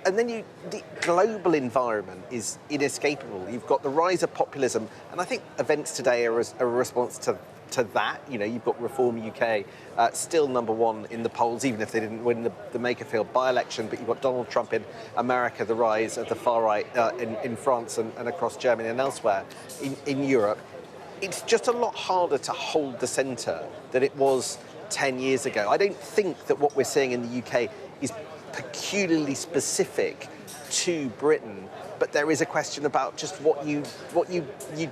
And then the global environment is inescapable. You've got the rise of populism, and I think events today are a response to that. You've got Reform UK still number 1 in the polls, even if they didn't win the Makerfield by-election. But you've got Donald Trump in America, the rise of the far right in France and across Germany and elsewhere in Europe. It's just a lot harder to hold the centre than it was 10 years ago. I don't think that what we're seeing in the UK is peculiarly specific to Britain, but there is a question about just what you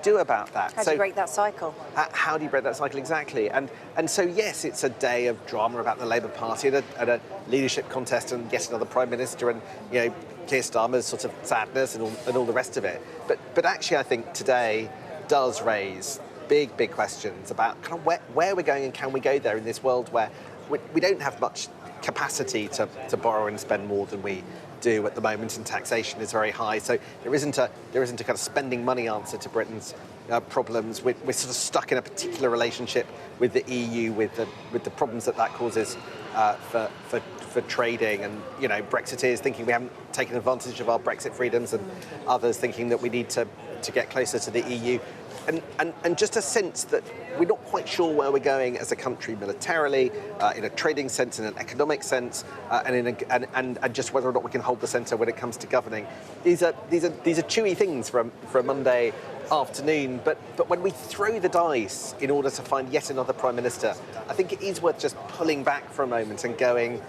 do about that. How do you break that cycle? How do you break that cycle, exactly? And so yes, it's a day of drama about the Labour Party and a leadership contest and yet another Prime Minister and Keir Starmer's sort of sadness and all the rest of it. But actually, I think today does raise big questions about kind of where we're going and can we go there in this world where we don't have much capacity to borrow and spend more than we do at the moment, and taxation is very high. So there isn't a kind of spending money answer to Britain's problems. We're sort of stuck in a particular relationship with the EU, with the problems that causes for trading, and Brexiteers thinking we haven't taken advantage of our Brexit freedoms, and others thinking that we need to get closer to the EU. And just a sense that we're not quite sure where we're going as a country militarily, in a trading sense, in an economic sense, and just whether or not we can hold the centre when it comes to governing. These are chewy things for a Monday afternoon, but when we throw the dice in order to find yet another Prime Minister, I think it is worth just pulling back for a moment and going,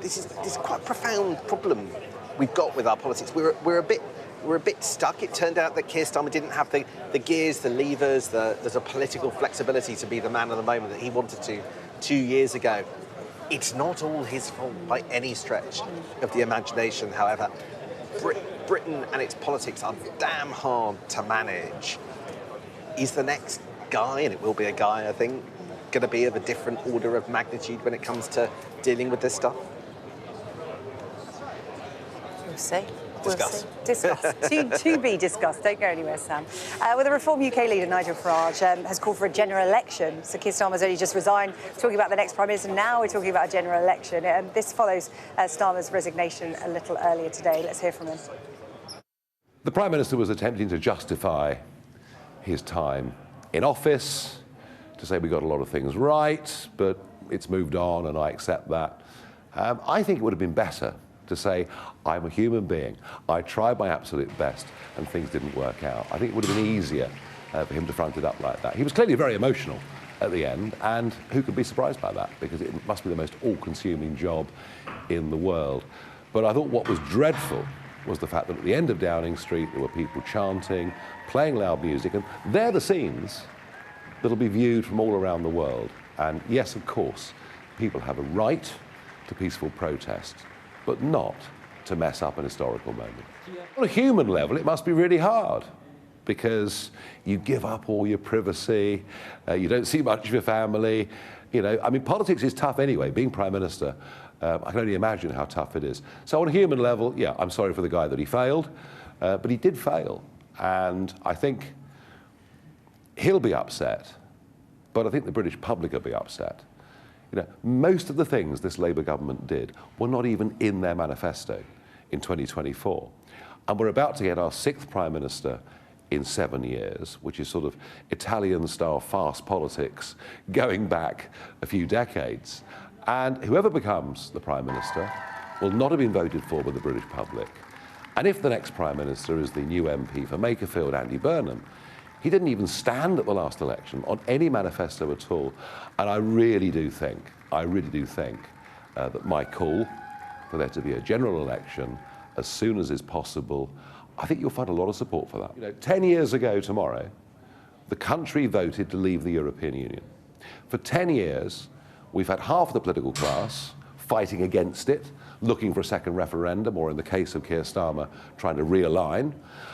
this is quite a profound problem we've got with our politics. We're a bit stuck. It turned out that Keir Starmer didn't have the gears, the levers, there's a political flexibility to be the man of the moment that he wanted to 2 years ago. It's not all his fault by any stretch of the imagination, however. Britain and its politics are damn hard to manage. Is the next guy, and it will be a guy, I think, going to be of a different order of magnitude when it comes to dealing with this stuff? We'll see. Discuss. To be discussed. Don't go anywhere, Sam. Well, the Reform UK leader, Nigel Farage, has called for a general election. So Keir Starmer's only just resigned. We're talking about the next Prime Minister. Now we're talking about a general election. And this follows Starmer's resignation a little earlier today. Let's hear from him. The Prime Minister was attempting to justify his time in office, to say we got a lot of things right, but it's moved on and I accept that. I think it would have been better to say, I'm a human being, I tried my absolute best and things didn't work out. I think it would have been easier for him to front it up like that. He was clearly very emotional at the end, and who could be surprised by that? Because it must be the most all-consuming job in the world. But I thought what was dreadful was the fact that at the end of Downing Street there were people chanting, playing loud music, and they're the scenes that'll be viewed from all around the world. And yes, of course, people have a right to peaceful protest, but not to mess up an historical moment. On a human level, it must be really hard, because you give up all your privacy, you don't see much of your family. You know, I mean, politics is tough anyway. Being Prime Minister, I can only imagine how tough it is. So on a human level, yeah, I'm sorry for the guy that he failed, but he did fail. And I think he'll be upset, but I think the British public will be upset. You know, most of the things this Labour government did were not even in their manifesto in 2024. And we're about to get our 6th Prime Minister in 7 years, which is sort of Italian-style fast politics going back a few decades. And whoever becomes the Prime Minister will not have been voted for by the British public. And if the next Prime Minister is the new MP for Makerfield, Andy Burnham, he didn't even stand at the last election on any manifesto at all. And I really do think that my call for there to be a general election as soon as is possible, I think you'll find a lot of support for that. You know, 10 years ago tomorrow, the country voted to leave the European Union. For 10 years, we've had half the political class fighting against it, looking for a second referendum, or in the case of Keir Starmer, trying to realign,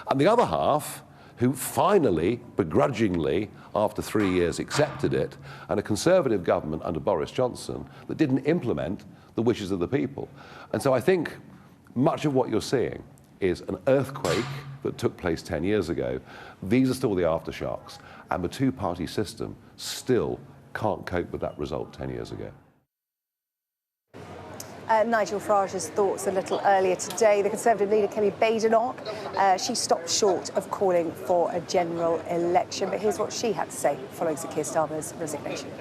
and the other half who finally, begrudgingly, after 3 years accepted it, and a Conservative government under Boris Johnson that didn't implement the wishes of the people. And so I think much of what you're seeing is an earthquake that took place 10 years ago. These are still the aftershocks, and the two-party system still can't cope with that result 10 years ago. Nigel Farage's thoughts a little earlier today. The Conservative leader, Kelly Badenoch, she stopped short of calling for a general election. But here's what she had to say following Sir Keir Starmer's resignation.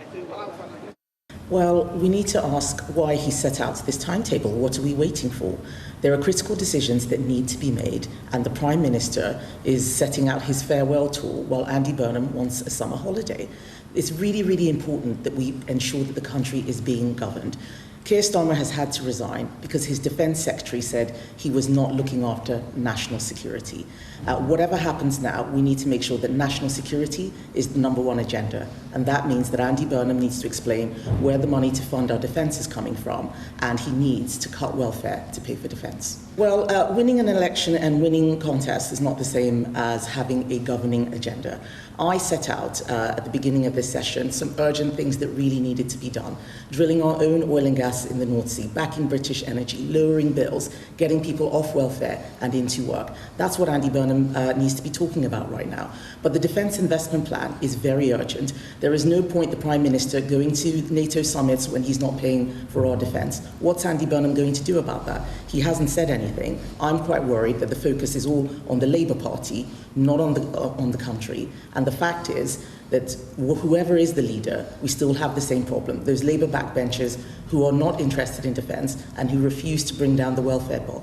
Well, we need to ask why he set out this timetable. What are we waiting for? There are critical decisions that need to be made, and the Prime Minister is setting out his farewell tour while Andy Burnham wants a summer holiday. It's really, really important that we ensure that the country is being governed. Keir Starmer has had to resign because his Defence Secretary said he was not looking after national security. Whatever happens now, we need to make sure that national security is the #1 agenda. And that means that Andy Burnham needs to explain where the money to fund our defence is coming from, and he needs to cut welfare to pay for defence. Well, winning an election and winning contests is not the same as having a governing agenda. I set out at the beginning of this session some urgent things that really needed to be done. Drilling our own oil and gas in the North Sea, backing British energy, lowering bills, getting people off welfare and into work. That's what Andy Burnham needs to be talking about right now. But the Defence Investment Plan is very urgent. There is no point the Prime Minister going to NATO summits when he's not paying for our defence. What's Andy Burnham going to do about that? He hasn't said anything. I'm quite worried that the focus is all on the Labour Party, not on the country. And the fact is that whoever is the leader, we still have the same problem. Those Labour backbenchers who are not interested in defence and who refuse to bring down the welfare bill.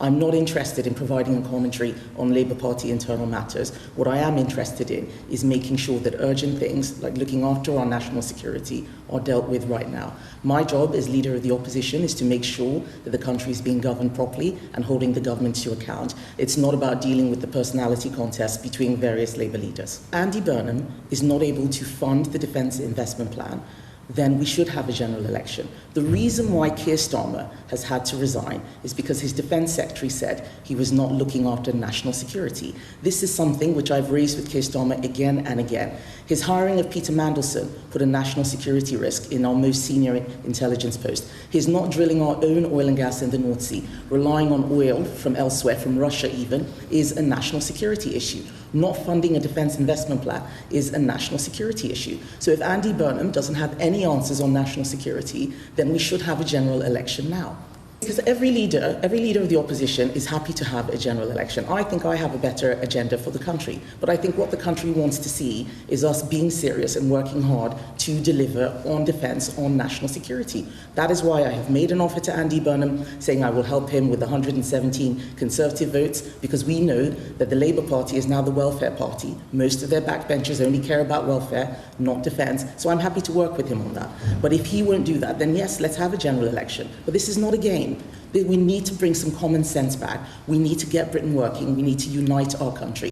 I'm not interested in providing a commentary on Labour Party internal matters. What I am interested in is making sure that urgent things like looking after our national security are dealt with right now. My job as leader of the opposition is to make sure that the country is being governed properly and holding the government to account. It's not about dealing with the personality contest between various Labour leaders. Andy Burnham is not able to fund the Defence Investment Plan, then we should have a general election. The reason why Keir Starmer has had to resign is because his Defence Secretary said he was not looking after national security. This is something which I've raised with Keir Starmer again and again. His hiring of Peter Mandelson put a national security risk in our most senior intelligence post. His not drilling our own oil and gas in the North Sea, relying on oil from elsewhere, from Russia even, is a national security issue. Not funding a defence investment plan is a national security issue. So if Andy Burnham doesn't have any answers on national security, then we should have a general election now. Because every leader of the opposition is happy to have a general election. I think I have a better agenda for the country. But I think what the country wants to see is us being serious and working hard to deliver on defence, on national security. That is why I have made an offer to Andy Burnham, saying I will help him with 117 Conservative votes, because we know that the Labour Party is now the welfare party. Most of their backbenchers only care about welfare, not defence. So I'm happy to work with him on that. But if he won't do that, then yes, let's have a general election. But this is not a game. We need to bring some common sense back. We need to get Britain working. We need to unite our country.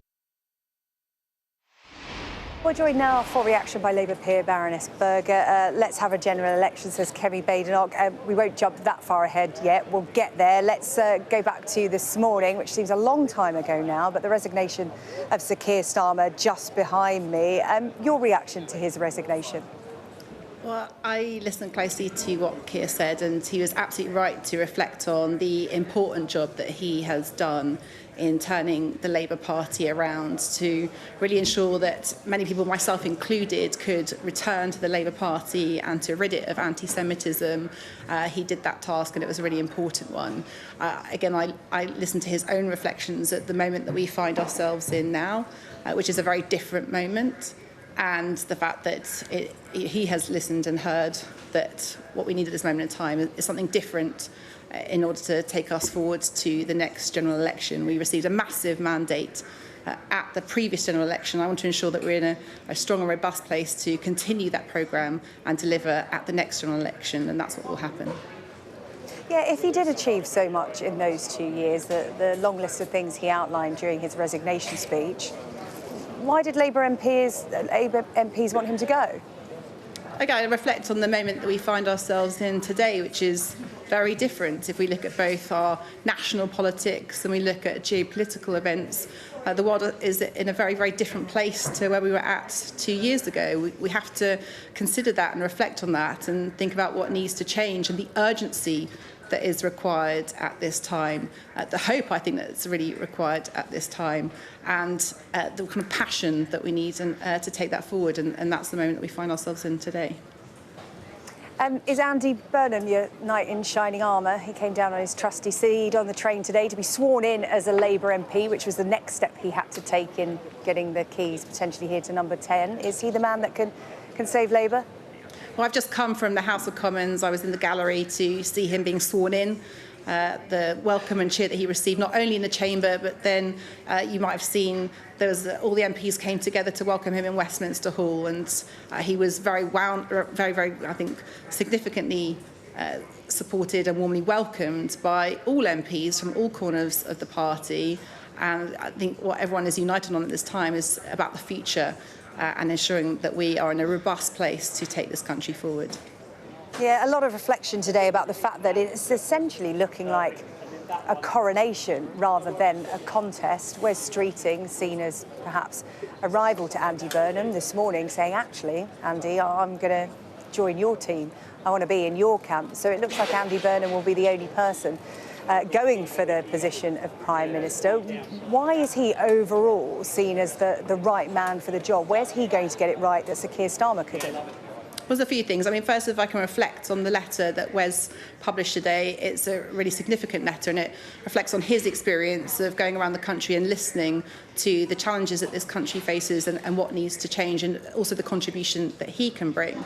We're joined now for reaction by Labour peer Baroness Berger. Let's have a general election, says Kemi Badenoch. We won't jump that far ahead yet. We'll get there. Let's go back to this morning, which seems a long time ago now, but the resignation of Sir Keir Starmer just behind me. Your reaction to his resignation? Well, I listened closely to what Keir said, and he was absolutely right to reflect on the important job that he has done in turning the Labour Party around to really ensure that many people, myself included, could return to the Labour Party and to rid it of anti-Semitism. He did that task, and it was a really important one. Again, I listened to his own reflections at the moment that we find ourselves in now, which is a very different moment. And the fact that he has listened and heard that what we need at this moment in time is something different in order to take us forward to the next general election. We received a massive mandate at the previous general election. I want to ensure that we're in a strong and robust place to continue that programme and deliver at the next general election, and that's what will happen. Yeah, if he did achieve so much in those 2 years, the long list of things he outlined during his resignation speech, why did Labour MPs want him to go? Okay, I reflect on the moment that we find ourselves in today, which is very different. If we look at both our national politics and we look at geopolitical events, the world is in a very, very different place to where we were at 2 years ago. We have to consider that and reflect on that and think about what needs to change and the urgency that is required at this time, the hope I think that's really required at this time, and the kind of passion that we need to take that forward, and that's the moment that we find ourselves in today. Is Andy Burnham your knight in shining armour? He came down on his trusty steed on the train today to be sworn in as a Labour MP, which was the next step he had to take in getting the keys potentially here to number 10. Is he the man that can save Labour? Well, I've just come from the House of Commons. I was in the gallery to see him being sworn in. The welcome and cheer that he received, not only in the chamber, but then you might have seen there was all the MPs came together to welcome him in Westminster Hall, and he was very, I think, significantly supported and warmly welcomed by all MPs from all corners of the party. And I think what everyone is united on at this time is about the future and ensuring that we are in a robust place to take this country forward. Yeah, a lot of reflection today about the fact that it's essentially looking like a coronation rather than a contest. Wes Streeting, seen as perhaps a rival to Andy Burnham, this morning saying, actually, Andy, I'm going to join your team. I want to be in your camp. So it looks like Andy Burnham will be the only person going for the position of Prime Minister. Why is he overall seen as the right man for the job? Where's he going to get it right that Sir Keir Starmer couldn't? There's a few things. I mean, first, if I can reflect on the letter that Wes published today, it's a really significant letter, and it reflects on his experience of going around the country and listening to the challenges that this country faces and what needs to change, and also the contribution that he can bring.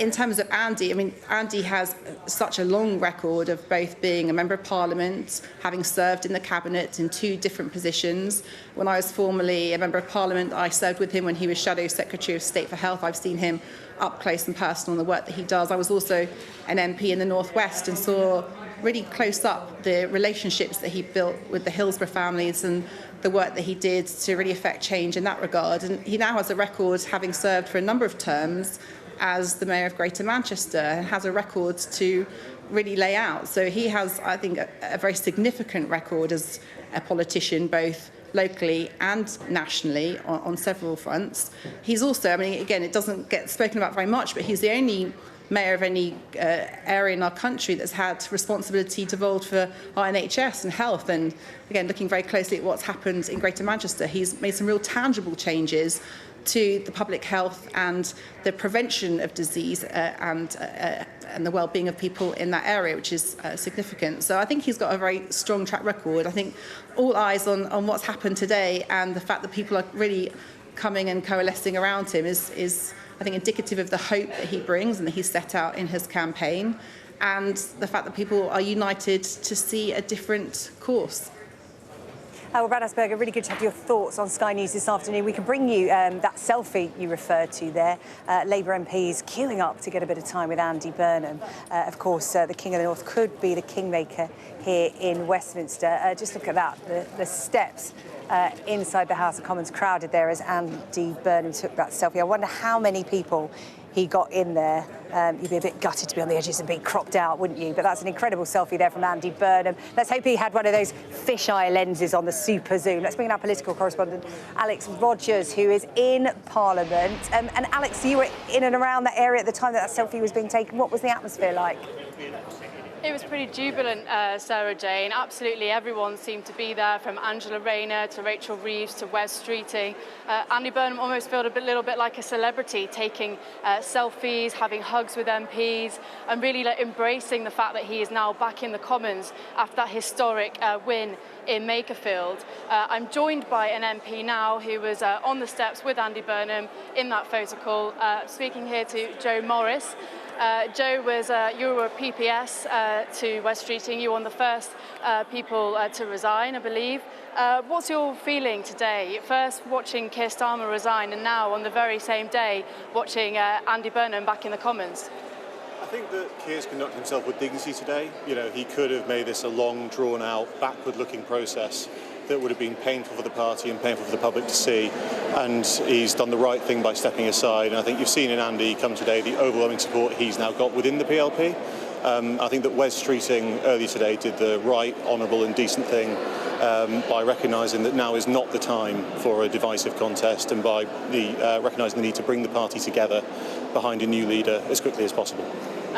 In terms of Andy, I mean, Andy has such a long record of both being a Member of Parliament, having served in the Cabinet in 2 different positions. When I was formerly a Member of Parliament, I served with him when he was Shadow Secretary of State for Health. I've seen him up close and personal in the work that he does. I was also an MP in the North West and saw really close up the relationships that he built with the Hillsborough families and the work that he did to really affect change in that regard. And he now has a record, having served for a number of terms as the Mayor of Greater Manchester, and has a record to really lay out. So he has, I think, a very significant record as a politician, both locally and nationally on several fronts. He's also, I mean, again, it doesn't get spoken about very much, but he's the only mayor of any area in our country that's had responsibility devolved for our NHS and health. And again, looking very closely at what's happened in Greater Manchester, he's made some real tangible changes to the public health and the prevention of disease and the well-being of people in that area, which is significant. So I think he's got a very strong track record. I think all eyes on what's happened today, and the fact that people are really coming and coalescing around him is I think, indicative of the hope that he brings and that he set out in his campaign, and the fact that people are united to see a different course. Well, Brad Asperger, really good to have your thoughts on Sky News this afternoon. We can bring you that selfie you referred to there. Labour MPs queuing up to get a bit of time with Andy Burnham. Of course, the King of the North could be the kingmaker here in Westminster. Just look at that, the steps inside the House of Commons crowded there as Andy Burnham took that selfie. I wonder how many people he got in there. You'd be a bit gutted to be on the edges and be cropped out, wouldn't you? But that's an incredible selfie there from Andy Burnham. Let's hope he had one of those fisheye lenses on the super zoom. Let's bring in our political correspondent, Alex Rogers, who is in Parliament. And Alex, you were in and around that area at the time that selfie was being taken. What was the atmosphere like? It was pretty jubilant, Sarah Jane. Absolutely everyone seemed to be there, from Angela Rayner to Rachel Reeves to Wes Streeting. Andy Burnham almost felt a little bit like a celebrity, taking selfies, having hugs with MPs, and really embracing the fact that he is now back in the Commons after that historic win in Makerfield. I'm joined by an MP now who was on the steps with Andy Burnham in that photo call, speaking here to Joe Morris. Joe, you were a PPS to Wes Streeting. You were one of the first people to resign, I believe. What's your feeling today? First watching Keir Starmer resign, and now on the very same day watching Andy Burnham back in the Commons. I think that Keir's conducted himself with dignity today. You know, he could have made this a long, drawn-out, backward-looking process that would have been painful for the party and painful for the public to see, and he's done the right thing by stepping aside. And I think you've seen in Andy come today the overwhelming support he's now got within the PLP. I think that Wes Streeting earlier today did the right, honourable and decent thing by recognising that now is not the time for a divisive contest, and by recognising the need to bring the party together behind a new leader as quickly as possible.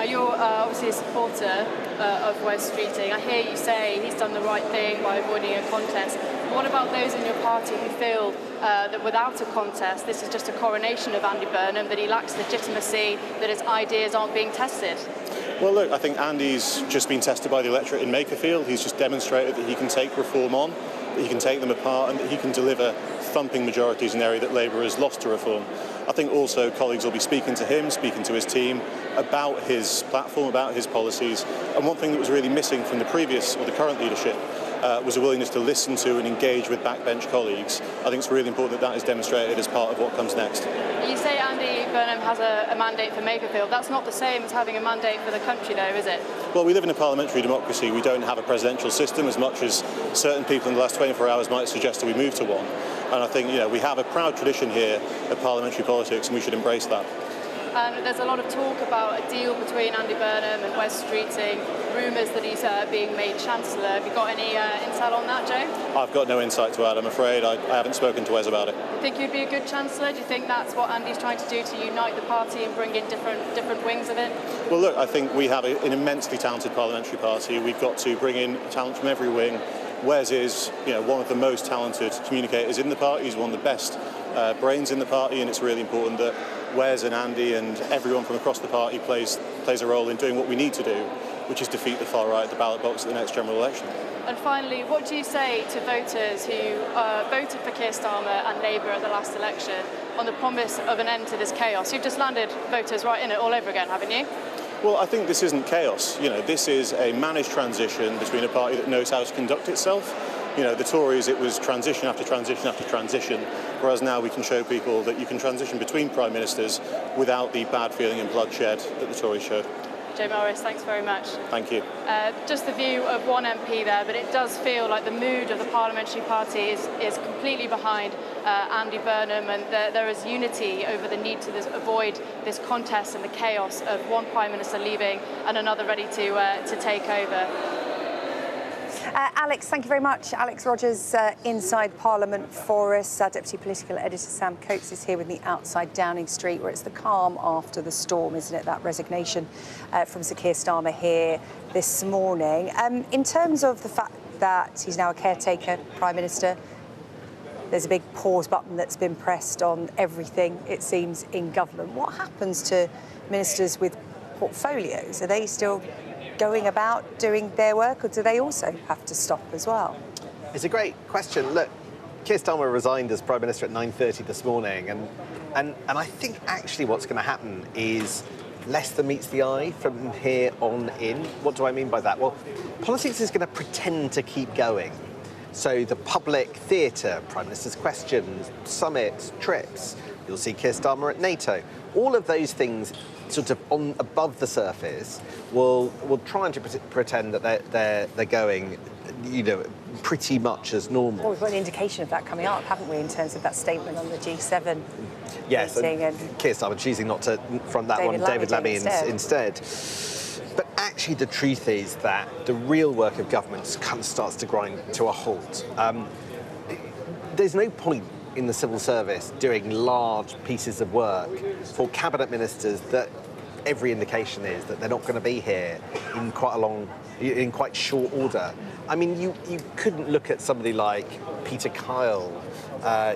You're obviously a supporter of Wes Streeting. I hear you say he's done the right thing by avoiding a contest. What about those in your party who feel that without a contest, this is just a coronation of Andy Burnham, that he lacks legitimacy, that his ideas aren't being tested? Well, look, I think Andy's just been tested by the electorate in Makerfield. He's just demonstrated that he can take reform on, that he can take them apart, and that he can deliver thumping majorities in an area that Labour has lost to reform. I think also colleagues will be speaking to him, speaking to his team about his platform, about his policies. And one thing that was really missing from the previous or the current leadership was a willingness to listen to and engage with backbench colleagues. I think it's really important that that is demonstrated as part of what comes next. You say Andy Burnham has a mandate for Makerfield. That's not the same as having a mandate for the country, though, is it? Well, we live in a parliamentary democracy. We don't have a presidential system, as much as certain people in the last 24 hours might suggest that we move to one. And I think, you know, we have a proud tradition here of parliamentary politics, and we should embrace that. And there's a lot of talk about a deal between Andy Burnham and Wes Streeting, rumours that he's being made Chancellor. Have you got any insight on that, Joe? I've got no insight to add, I'm afraid. I haven't spoken to Wes about it. Do you think you'd be a good Chancellor? Do you think that's what Andy's trying to do, to unite the party and bring in different wings of it? Well, look, I think we have an immensely talented parliamentary party. We've got to bring in talent from every wing. Wes is, you know, one of the most talented communicators in the party. He's one of the best brains in the party, and it's really important that Wes and Andy and everyone from across the party plays a role in doing what we need to do, which is defeat the far right at the ballot box at the next general election. And finally, what do you say to voters who voted for Keir Starmer and Labour at the last election on the promise of an end to this chaos? You've just landed voters right in it all over again, haven't you? Well, I think this isn't chaos. You know, this is a managed transition between a party that knows how to conduct itself. You know, the Tories, it was transition after transition after transition, whereas now we can show people that you can transition between prime ministers without the bad feeling and bloodshed that the Tories showed. Joe Morris, thanks very much. Thank you. Just the view of one MP there, but it does feel like the mood of the parliamentary party is completely behind Andy Burnham, and there is unity over the need to avoid this contest and the chaos of one Prime Minister leaving and another ready to take over. Alex, thank you very much. Alex Rogers inside Parliament for us. Deputy Political Editor Sam Coates is here with me outside Downing Street, where it's the calm after the storm, isn't it? That resignation from Sir Keir Starmer here this morning. In terms of the fact that he's now a caretaker Prime Minister, there's a big pause button that's been pressed on everything, it seems, in government. What happens to ministers with portfolios? Are they still going about doing their work, or do they also have to stop as well? It's a great question. Look, Keir Starmer resigned as Prime Minister at 9:30 this morning, and I think actually what's going to happen is less than meets the eye from here on in. What do I mean by that? Well, politics is going to pretend to keep going. So the public theatre, Prime Minister's questions, summits, trips, you'll see Keir Starmer at NATO. All of those things sort of above the surface will try and pretend that they're going, you know, pretty much as normal. Well, we've got an indication of that coming up, haven't we, in terms of that statement on the G7 meeting, and Keir Starmer choosing not to front that David Lammy instead. But actually the truth is that the real work of government kind of starts to grind to a halt. There's no point in the civil service doing large pieces of work for cabinet ministers that every indication is that they're not going to be here in quite short order. I mean, you couldn't look at somebody like Peter Kyle,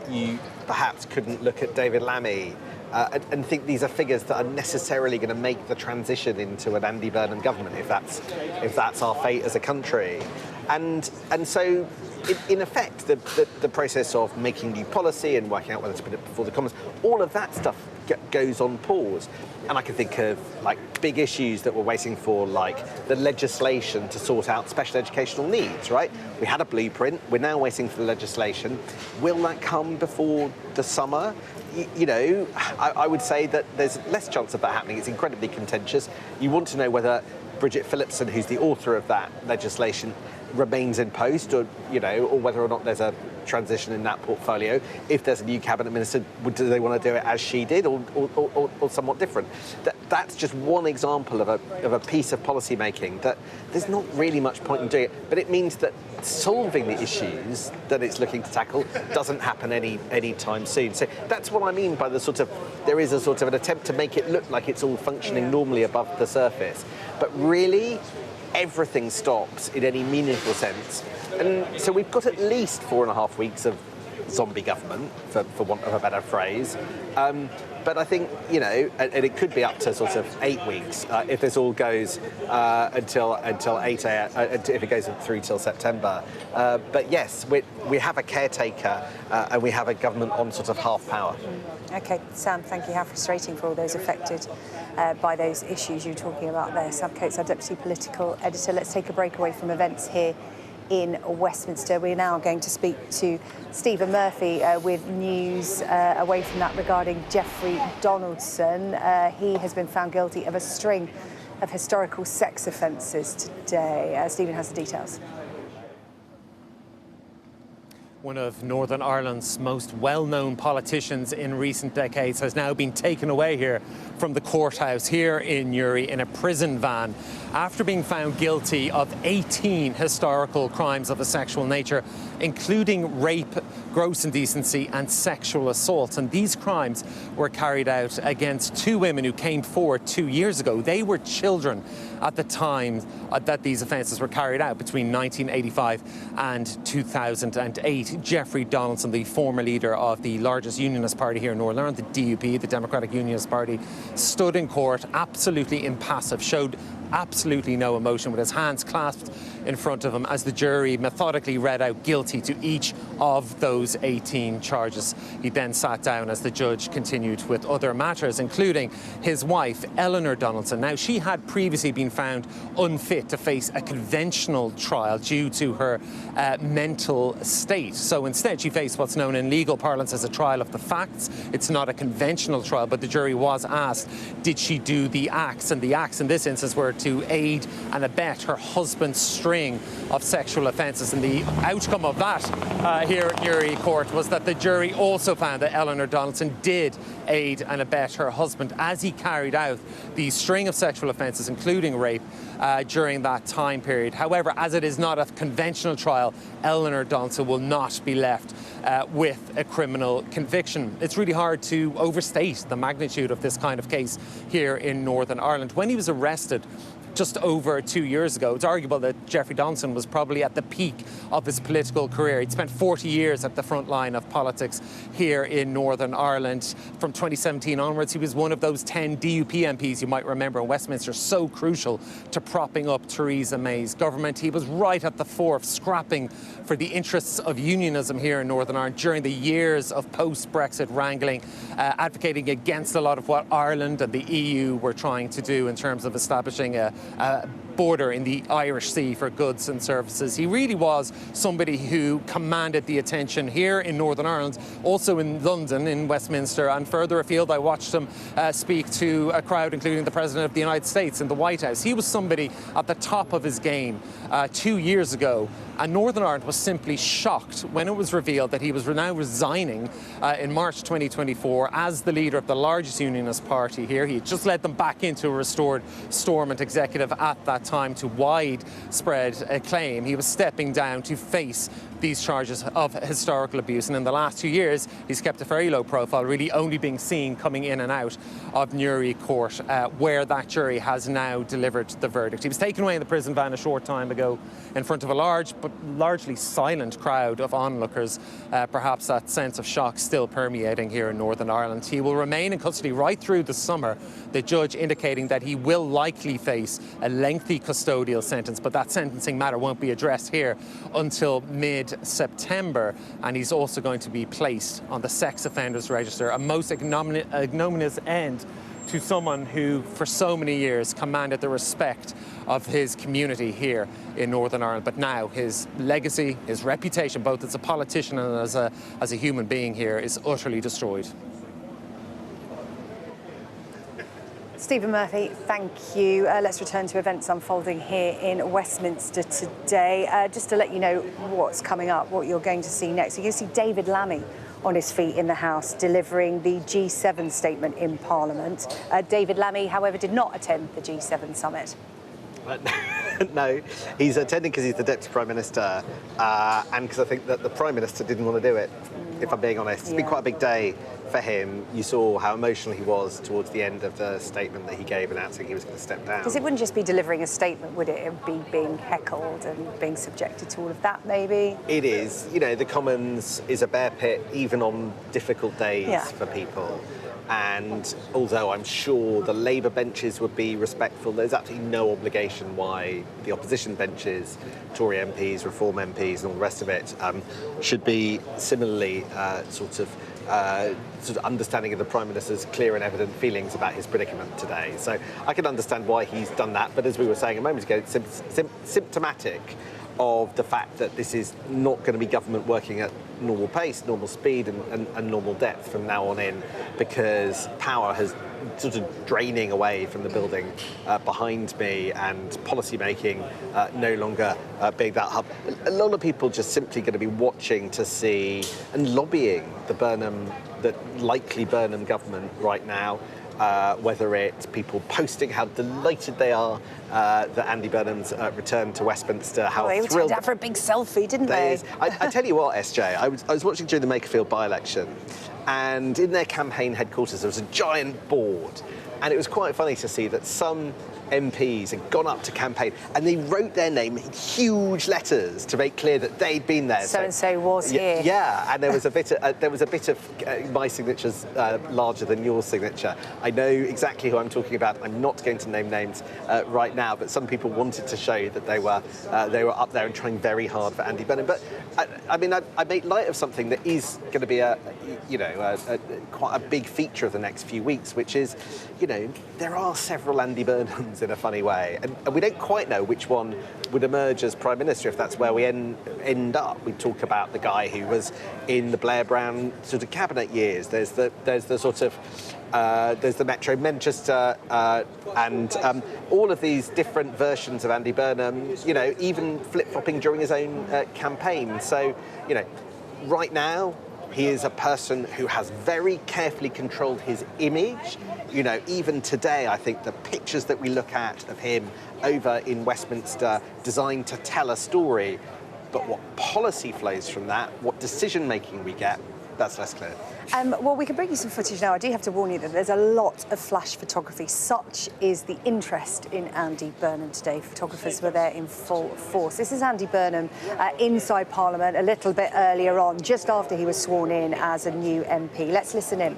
you perhaps couldn't look at David Lammy and think these are figures that are necessarily going to make the transition into an Andy Burnham government if that's our fate as a country. And so, in effect, the process of making new policy and working out whether to put it before the Commons, all of that stuff goes on pause. And I can think of like big issues that we're waiting for, like the legislation to sort out special educational needs, right? We had a blueprint, we're now waiting for the legislation. Will that come before the summer? You know, I would say that there's less chance of that happening. It's incredibly contentious. You want to know whether Bridget Phillipson, who's the author of that legislation, remains in post, or whether or not there's a transition in that portfolio. If there's a new cabinet minister, do they want to do it as she did, or somewhat different? That's just one example of a piece of policy making that there's not really much point in doing it, but it means that solving the issues that it's looking to tackle doesn't happen any time soon. So that's what I mean by there is a sort of an attempt to make it look like it's all functioning normally above the surface, but really everything stops in any meaningful sense. And so we've got at least 4.5 weeks of zombie government, for want of a better phrase. But I think, and it could be up to sort of 8 weeks if this all goes until 8 a.m., if it goes through till September. But yes, we have a caretaker and we have a government on sort of half power. OK, Sam, thank you. How frustrating for all those affected by those issues you're talking about there. Sam Coates, our Deputy Political Editor. Let's take a break away from events here in Westminster. We're now going to speak to Stephen Murphy with news away from that regarding Jeffrey Donaldson. He has been found guilty of a string of historical sex offences today. Stephen has the details. One of Northern Ireland's most well-known politicians in recent decades has now been taken away here from the courthouse here in Newry in a prison van after being found guilty of 18 historical crimes of a sexual nature, including rape, gross indecency and sexual assault. And these crimes were carried out against two women who came forward 2 years ago. They were children at the time that these offences were carried out, between 1985 and 2008. Jeffrey Donaldson, the former leader of the largest unionist party here in Northern Ireland, the DUP, the Democratic Unionist Party, stood in court absolutely impassive, showed absolutely no emotion, with his hands clasped in front of him as the jury methodically read out guilty to each of those 18 charges. He then sat down as the judge continued with other matters, including his wife, Eleanor Donaldson. Now, she had previously been found unfit to face a conventional trial due to her mental state. So instead, she faced what's known in legal parlance as a trial of the facts. It's not a conventional trial, but the jury was asked, did she do the acts? And the acts in this instance were to aid and abet her husband's string of sexual offences. And the outcome of that here at Newry Court was that the jury also found that Eleanor Donaldson did aid and abet her husband as he carried out the string of sexual offences, including rape, during that time period. However, as it is not a conventional trial, Eleanor Donaldson will not be left with a criminal conviction. It's really hard to overstate the magnitude of this kind of case here in Northern Ireland. When he was arrested just over 2 years ago. It's arguable that Jeffrey Donaldson was probably at the peak of his political career. He'd spent 40 years at the front line of politics here in Northern Ireland. From 2017 onwards, he was one of those 10 DUP MPs you might remember in Westminster, so crucial to propping up Theresa May's government. He was right at the fore of scrapping for the interests of unionism here in Northern Ireland during the years of post-Brexit wrangling, advocating against a lot of what Ireland and the EU were trying to do in terms of establishing a border in the Irish Sea for goods and services. He really was somebody who commanded the attention here in Northern Ireland, also in London, in Westminster, and further afield. I watched him speak to a crowd, including the President of the United States in the White House. He was somebody at the top of his game 2 years ago, and Northern Ireland was simply shocked when it was revealed that he was now resigning in March 2024 as the leader of the largest unionist party here. He had just led them back into a restored Stormont executive at that time to widespread acclaim. He was stepping down to face these charges of historical abuse, and in the last 2 years he's kept a very low profile, really only being seen coming in and out of Newry Court, where that jury has now delivered the verdict. He was taken away in the prison van a short time ago in front of a large but largely silent crowd of onlookers, perhaps that sense of shock still permeating here in Northern Ireland. He will remain in custody right through the summer, the judge indicating that he will likely face a lengthy custodial sentence, but that sentencing matter won't be addressed here until mid-September, and he's also going to be placed on the sex offenders register, a most ignominious end to someone who for so many years commanded the respect of his community here in Northern Ireland. But now his legacy, his reputation, both as a politician and as a human being here, is utterly destroyed. Stephen Murphy, thank you. Let's return to events unfolding here in Westminster today. Just to let you know what's coming up, what you're going to see next. You're going to see David Lammy on his feet in the House delivering the G7 statement in Parliament. David Lammy, however, did not attend the G7 summit. No, he's attending because he's the Deputy Prime Minister and because I think that the Prime Minister didn't want to do it, if I'm being honest. It's been quite a big day for him. You saw how emotional he was towards the end of the statement that he gave announcing he was going to step down. Because it wouldn't just be delivering a statement, would it? It would be being heckled and being subjected to all of that, maybe? It is. You know, the Commons is a bear pit even on difficult days for people. And although I'm sure the Labour benches would be respectful, there's absolutely no obligation why the opposition benches, Tory MPs, Reform MPs and all the rest of it, should be similarly sort of understanding of the Prime Minister's clear and evident feelings about his predicament today. So I can understand why he's done that, but as we were saying a moment ago, it's symptomatic of the fact that this is not going to be government working at normal pace, normal speed and normal depth from now on in, because power has sort of draining away from the building behind me and policy making no longer being that hub. A lot of people just simply going to be watching to see and lobbying the likely Burnham government right now. Whether it's people posting how delighted they are that Andy Burnham's returned to Westminster, how they thrilled. turned out for a big selfie, didn't they? I tell you what, SJ, I was watching during the Makerfield by-election, and in their campaign headquarters there was a giant board, and it was quite funny to see that some MPs had gone up to campaign and they wrote their name in huge letters to make clear that they'd been there. So and so was here. Yeah, and there was a bit of my signature's larger than your signature. I know exactly who I'm talking about. I'm not going to name names right now, but some people wanted to show that they were up there and trying very hard for Andy Burnham. But I make light of something that is going to be quite a big feature of the next few weeks, which is, there are several Andy Burnhams in a funny way, and we don't quite know which one would emerge as Prime Minister if that's where we end up. We talk about the guy who was in the Blair Brown sort of cabinet years. There's the Metro Manchester and all of these different versions of Andy Burnham, even flip-flopping during his own campaign. So, right now, he is a person who has very carefully controlled his image. Even today, I think the pictures that we look at of him over in Westminster designed to tell a story, but what policy flows from that, what decision-making we get, that's less clear. Well, we can bring you some footage now. I do have to warn you that there's a lot of flash photography. Such is the interest in Andy Burnham today. Photographers were there in full force. This is Andy Burnham inside Parliament a little bit earlier on, just after he was sworn in as a new MP. Let's listen in.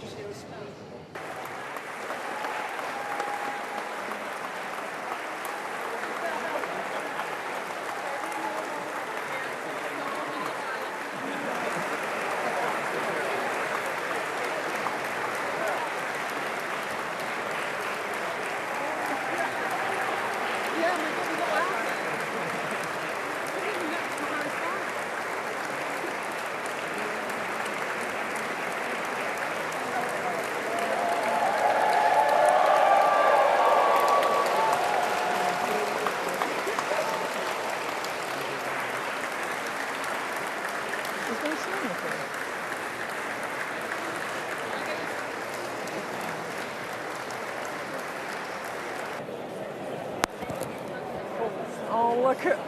Oh, look at...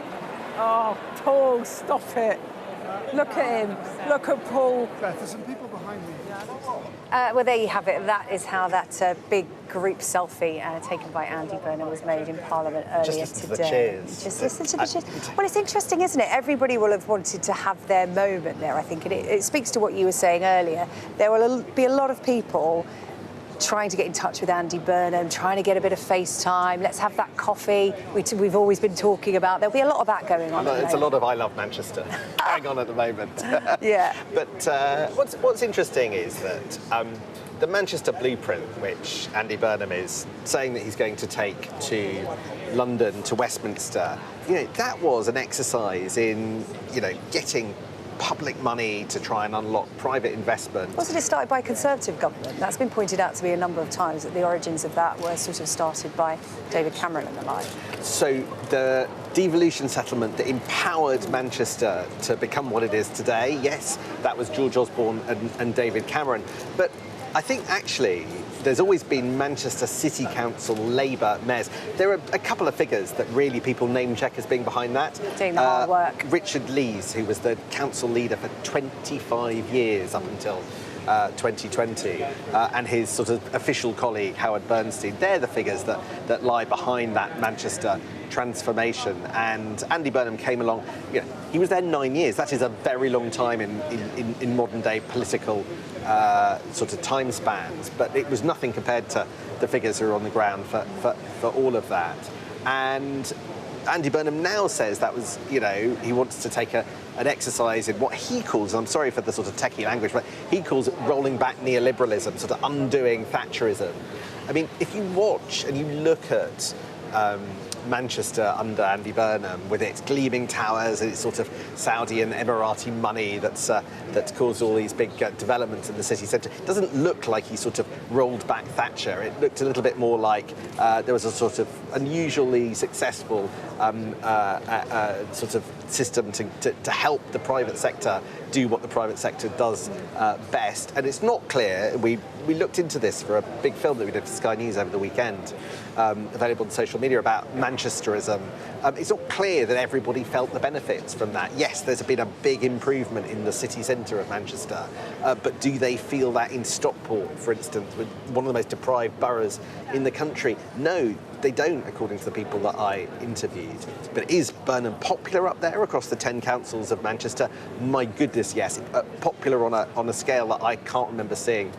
Oh, Paul, stop it. Look at him. Look at Paul. Beth, there's some people behind me. Well, there you have it. That is how that big group selfie taken by Andy Burnham was made in Parliament earlier Just today. listen to the cheers. Just listen to the cheers. Well, it's interesting, isn't it? Everybody will have wanted to have their moment there, I think. And it speaks to what you were saying earlier. There will be a lot of people trying to get in touch with Andy Burnham, trying to get a bit of FaceTime. Let's have that coffee we've always been talking about. There'll be a lot of that going on. It's a lot of I love Manchester going on at the moment. Yeah. But what's interesting is that the Manchester blueprint, which Andy Burnham is saying that he's going to take to London, to Westminster, that was an exercise in, getting public money to try and unlock private investment. Wasn't it started by a Conservative government? That's been pointed out to me a number of times, that the origins of that were sort of started by David Cameron and the like. So the devolution settlement that empowered Manchester to become what it is today, yes, that was George Osborne and David Cameron. But I think actually there's always been Manchester City Council Labour mayors. There are a couple of figures that really people name check as being behind that. Doing the hard work. Richard Lees, who was the council leader for 25 years up until 2020, and his sort of official colleague Howard Bernstein. They're the figures that lie behind that Manchester transformation. And Andy Burnham came along. He was there 9 years. That is a very long time in modern day political sort of time spans. But it was nothing compared to the figures who are on the ground for all of that. And Andy Burnham now says that was, he wants to take an exercise in what he calls, and I'm sorry for the sort of techie language, but he calls it rolling back neoliberalism, sort of undoing Thatcherism. I mean, if you watch and you look at Manchester under Andy Burnham, with its gleaming towers and its sort of Saudi and Emirati money that's caused all these big developments in the city centre, it doesn't look like he sort of rolled back Thatcher. It looked a little bit more like there was a sort of unusually successful sort of system to help the private sector do what the private sector does best. And it's not clear. We looked into this for a big film that we did for Sky News over the weekend, available on social media, about Manchesterism. It's not clear that everybody felt the benefits from that. Yes, there's been a big improvement in the city centre of Manchester, but do they feel that in Stockport, for instance, with one of the most deprived boroughs in the country? No, they don't, according to the people that I interviewed. But is Burnham popular up there across the 10 councils of Manchester? My goodness, yes. Popular on a scale that I can't remember seeing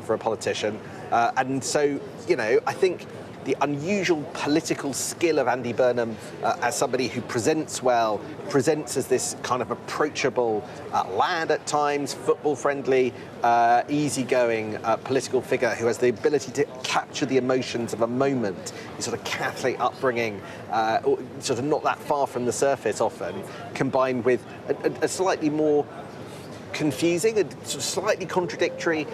for a politician. And so, I think the unusual political skill of Andy Burnham as somebody who presents well, presents as this kind of approachable lad at times, football-friendly, easygoing political figure who has the ability to capture the emotions of a moment, his sort of Catholic upbringing, sort of not that far from the surface often, combined with a slightly more confusing, a sort of slightly contradictory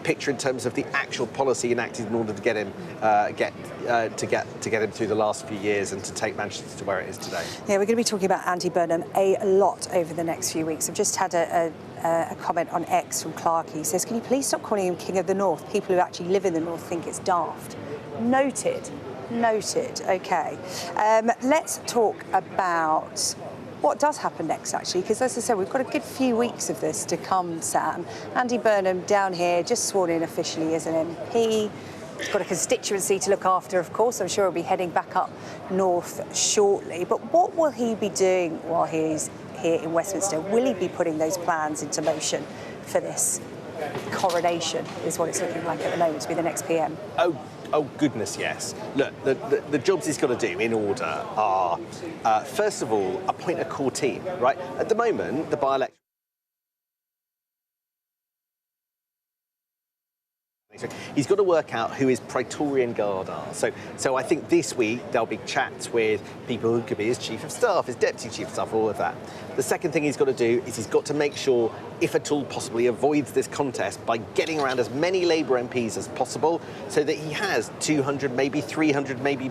picture in terms of the actual policy enacted in order to get him him through the last few years and to take Manchester to where it is today. Yeah, we're going to be talking about Andy Burnham a lot over the next few weeks. I've just had a comment on X from Clark. He says, "Can you please stop calling him King of the North? People who actually live in the North think it's daft." Noted. Okay. Let's talk about what does happen next, actually, because as I said, we've got a good few weeks of this to come, Sam. Andy Burnham down here, just sworn in officially as an MP. He's got a constituency to look after, of course. I'm sure he'll be heading back up north shortly. But what will he be doing while he's here in Westminster? Will he be putting those plans into motion for this coronation, is what it's looking like at the moment, to be the next PM? Oh, goodness, yes. Look, the jobs he's got to do in order are, first of all, appoint a core team, right? At the moment, the by-election... He's got to work out who his Praetorian Guard are. So I think this week there'll be chats with people who could be his Chief of Staff, his Deputy Chief of Staff, all of that. The second thing he's got to do is he's got to make sure, if at all possible, he avoids this contest by getting around as many Labour MPs as possible so that he has 200, maybe 300, maybe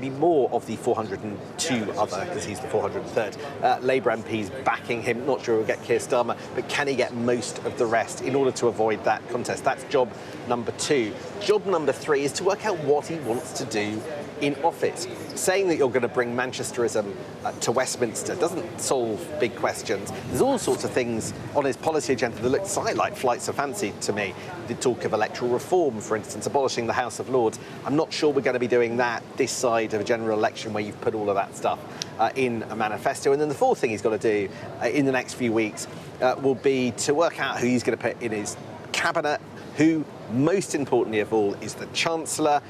more of the 402 other, because he's the 403rd, Labour MPs backing him. Not sure he'll get Keir Starmer, but can he get most of the rest in order to avoid that contest? That's job number 2. Job number 3 is to work out what he wants to do in office. Saying that you're going to bring Manchesterism to Westminster doesn't solve big questions. There's all sorts of things on his policy agenda that look like flights of fancy to me. The talk of electoral reform, for instance, abolishing the House of Lords. I'm not sure we're going to be doing that this side of a general election where you've put all of that stuff in a manifesto. And then the fourth thing he's got to do in the next few weeks will be to work out who he's going to put in his cabinet, who, most importantly of all, is the Chancellor.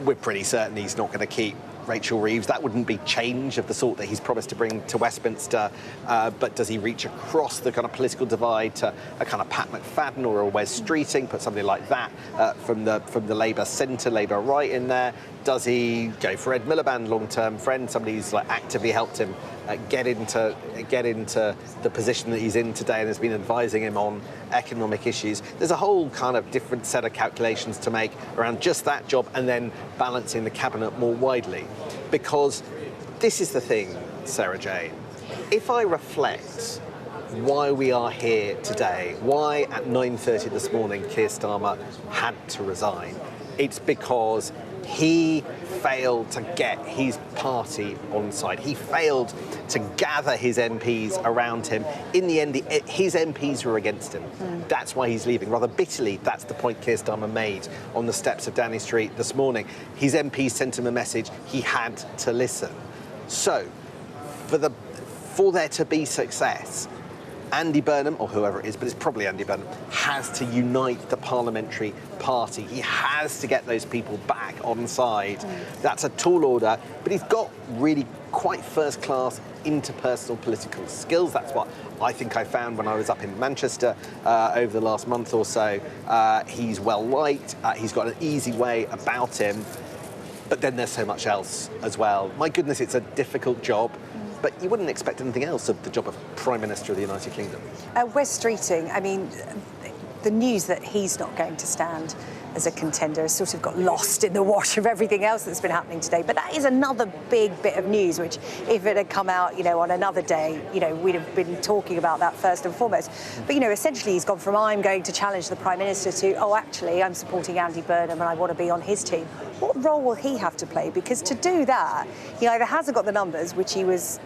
We're pretty certain he's not going to keep Rachel Reeves. That wouldn't be change of the sort that he's promised to bring to Westminster. But does he reach across the kind of political divide to a kind of Pat McFadden or a Wes Streeting, put somebody like that from the Labour centre, Labour right in there? Does he go for Ed Miliband, long-term friend, somebody who's like actively helped him get into the position that he's in today and has been advising him on economic issues? There's a whole kind of different set of calculations to make around just that job and then balancing the cabinet more widely. Because this is the thing, Sarah Jane. If I reflect why we are here today, why at 9:30 this morning Keir Starmer had to resign, it's because he failed to get his party on side. He failed to gather his MPs around him. In the end, his MPs were against him. That's why he's leaving. Rather bitterly, that's the point Keir Starmer made on the steps of Downing Street this morning. His MPs sent him a message. He had to listen. So, for there to be success, Andy Burnham, or whoever it is, but it's probably Andy Burnham, has to unite the parliamentary party. He has to get those people back on side. That's a tall order, but he's got really quite first-class interpersonal political skills. That's what I think I found when I was up in Manchester over the last month or so. He's well-liked. He's got an easy way about him. But then there's so much else as well. My goodness, it's a difficult job. But you wouldn't expect anything else of the job of Prime Minister of the United Kingdom. Wes Streeting, I mean, the news that he's not going to stand as a contender has sort of got lost in the wash of everything else that's been happening today. But that is another big bit of news, which if it had come out, on another day, we'd have been talking about that first and foremost. But, essentially he's gone from I'm going to challenge the Prime Minister to, oh, actually, I'm supporting Andy Burnham and I want to be on his team. What role will he have to play? Because to do that, he either hasn't got the numbers, which he was,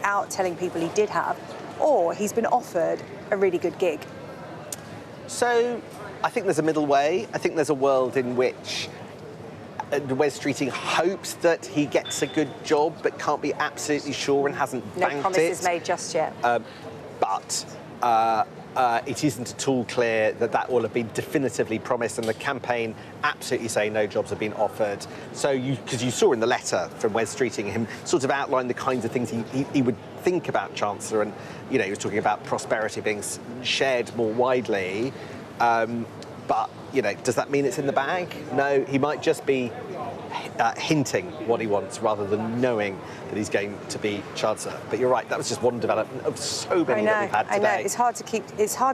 out telling people he did have, or he's been offered a really good gig. So I think there's a middle way. I think there's a world in which Wes Streeting hopes that he gets a good job but can't be absolutely sure and hasn't banked it. No promises made just yet. It isn't at all clear that will have been definitively promised, and the campaign absolutely say no jobs have been offered. So, because you saw in the letter from Wes Streeting, him sort of outline the kinds of things he would think about Chancellor, and he was talking about prosperity being shared more widely. But does that mean it's in the bag? No, he might just be hinting what he wants rather than knowing that he's going to be Chancellor. But you're right, that was just one development of so many that we've had today. I know, it's hard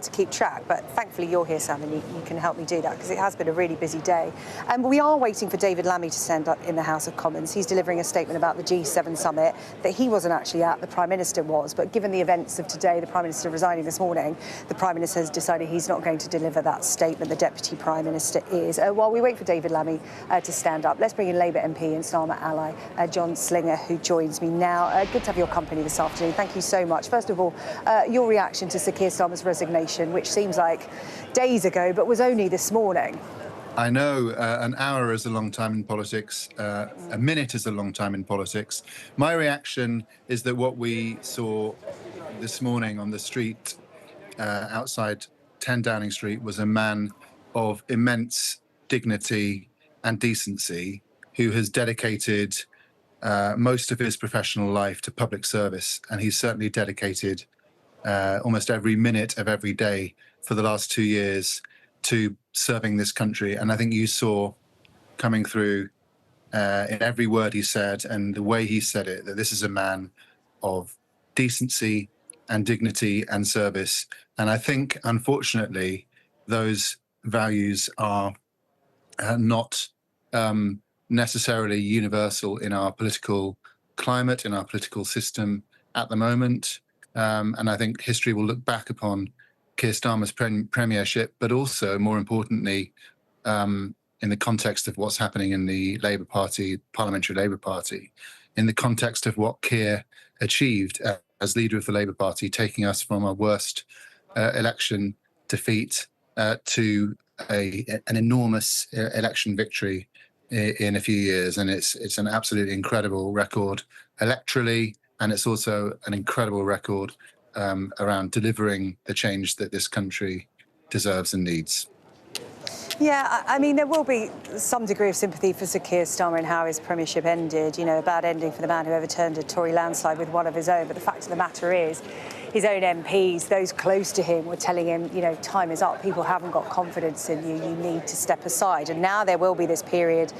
to keep track, but thankfully you're here, Sam, and you can help me do that, because it has been a really busy day. And we are waiting for David Lammy to stand up in the House of Commons. He's delivering a statement about the G7 summit that he wasn't actually at, the Prime Minister was, but given the events of today, the Prime Minister resigning this morning, the Prime Minister has decided he's not going to deliver that statement. The Deputy Prime Minister is. While we wait for David Lammy to stand up, let's bring in Labour MP and Starmer ally John Slinger, who joins me now. Good to have your company this afternoon. Thank you so much. First of all, your reaction to Sir Keir Starmer's resignation, which seems like days ago, but was only this morning. I know an hour is a long time in politics, a minute is a long time in politics. My reaction is that what we saw this morning on the street outside 10 Downing Street was a man of immense dignity and decency who has dedicated most of his professional life to public service, and he's certainly dedicated almost every minute of every day for the last 2 years to serving this country. And I think you saw coming through in every word he said and the way he said it, that this is a man of decency and dignity and service. And I think, unfortunately, those values are not necessarily universal in our political climate, in our political system at the moment. And I think history will look back upon Keir Starmer's premiership, but also, more importantly, in the context of what's happening in the Labour Party, Parliamentary Labour Party, in the context of what Keir achieved as leader of the Labour Party, taking us from our worst election defeat to an enormous election victory in a few years. And it's an absolutely incredible record electorally, and it's also an incredible record around delivering the change that this country deserves and needs. Yeah, I mean, there will be some degree of sympathy for Sir Keir Starmer and how his premiership ended. You know, a bad ending for the man who overturned a Tory landslide with one of his own. But the fact of the matter is, his own MPs, those close to him, were telling him, you know, time is up. People haven't got confidence in you. You need to step aside. And now there will be this period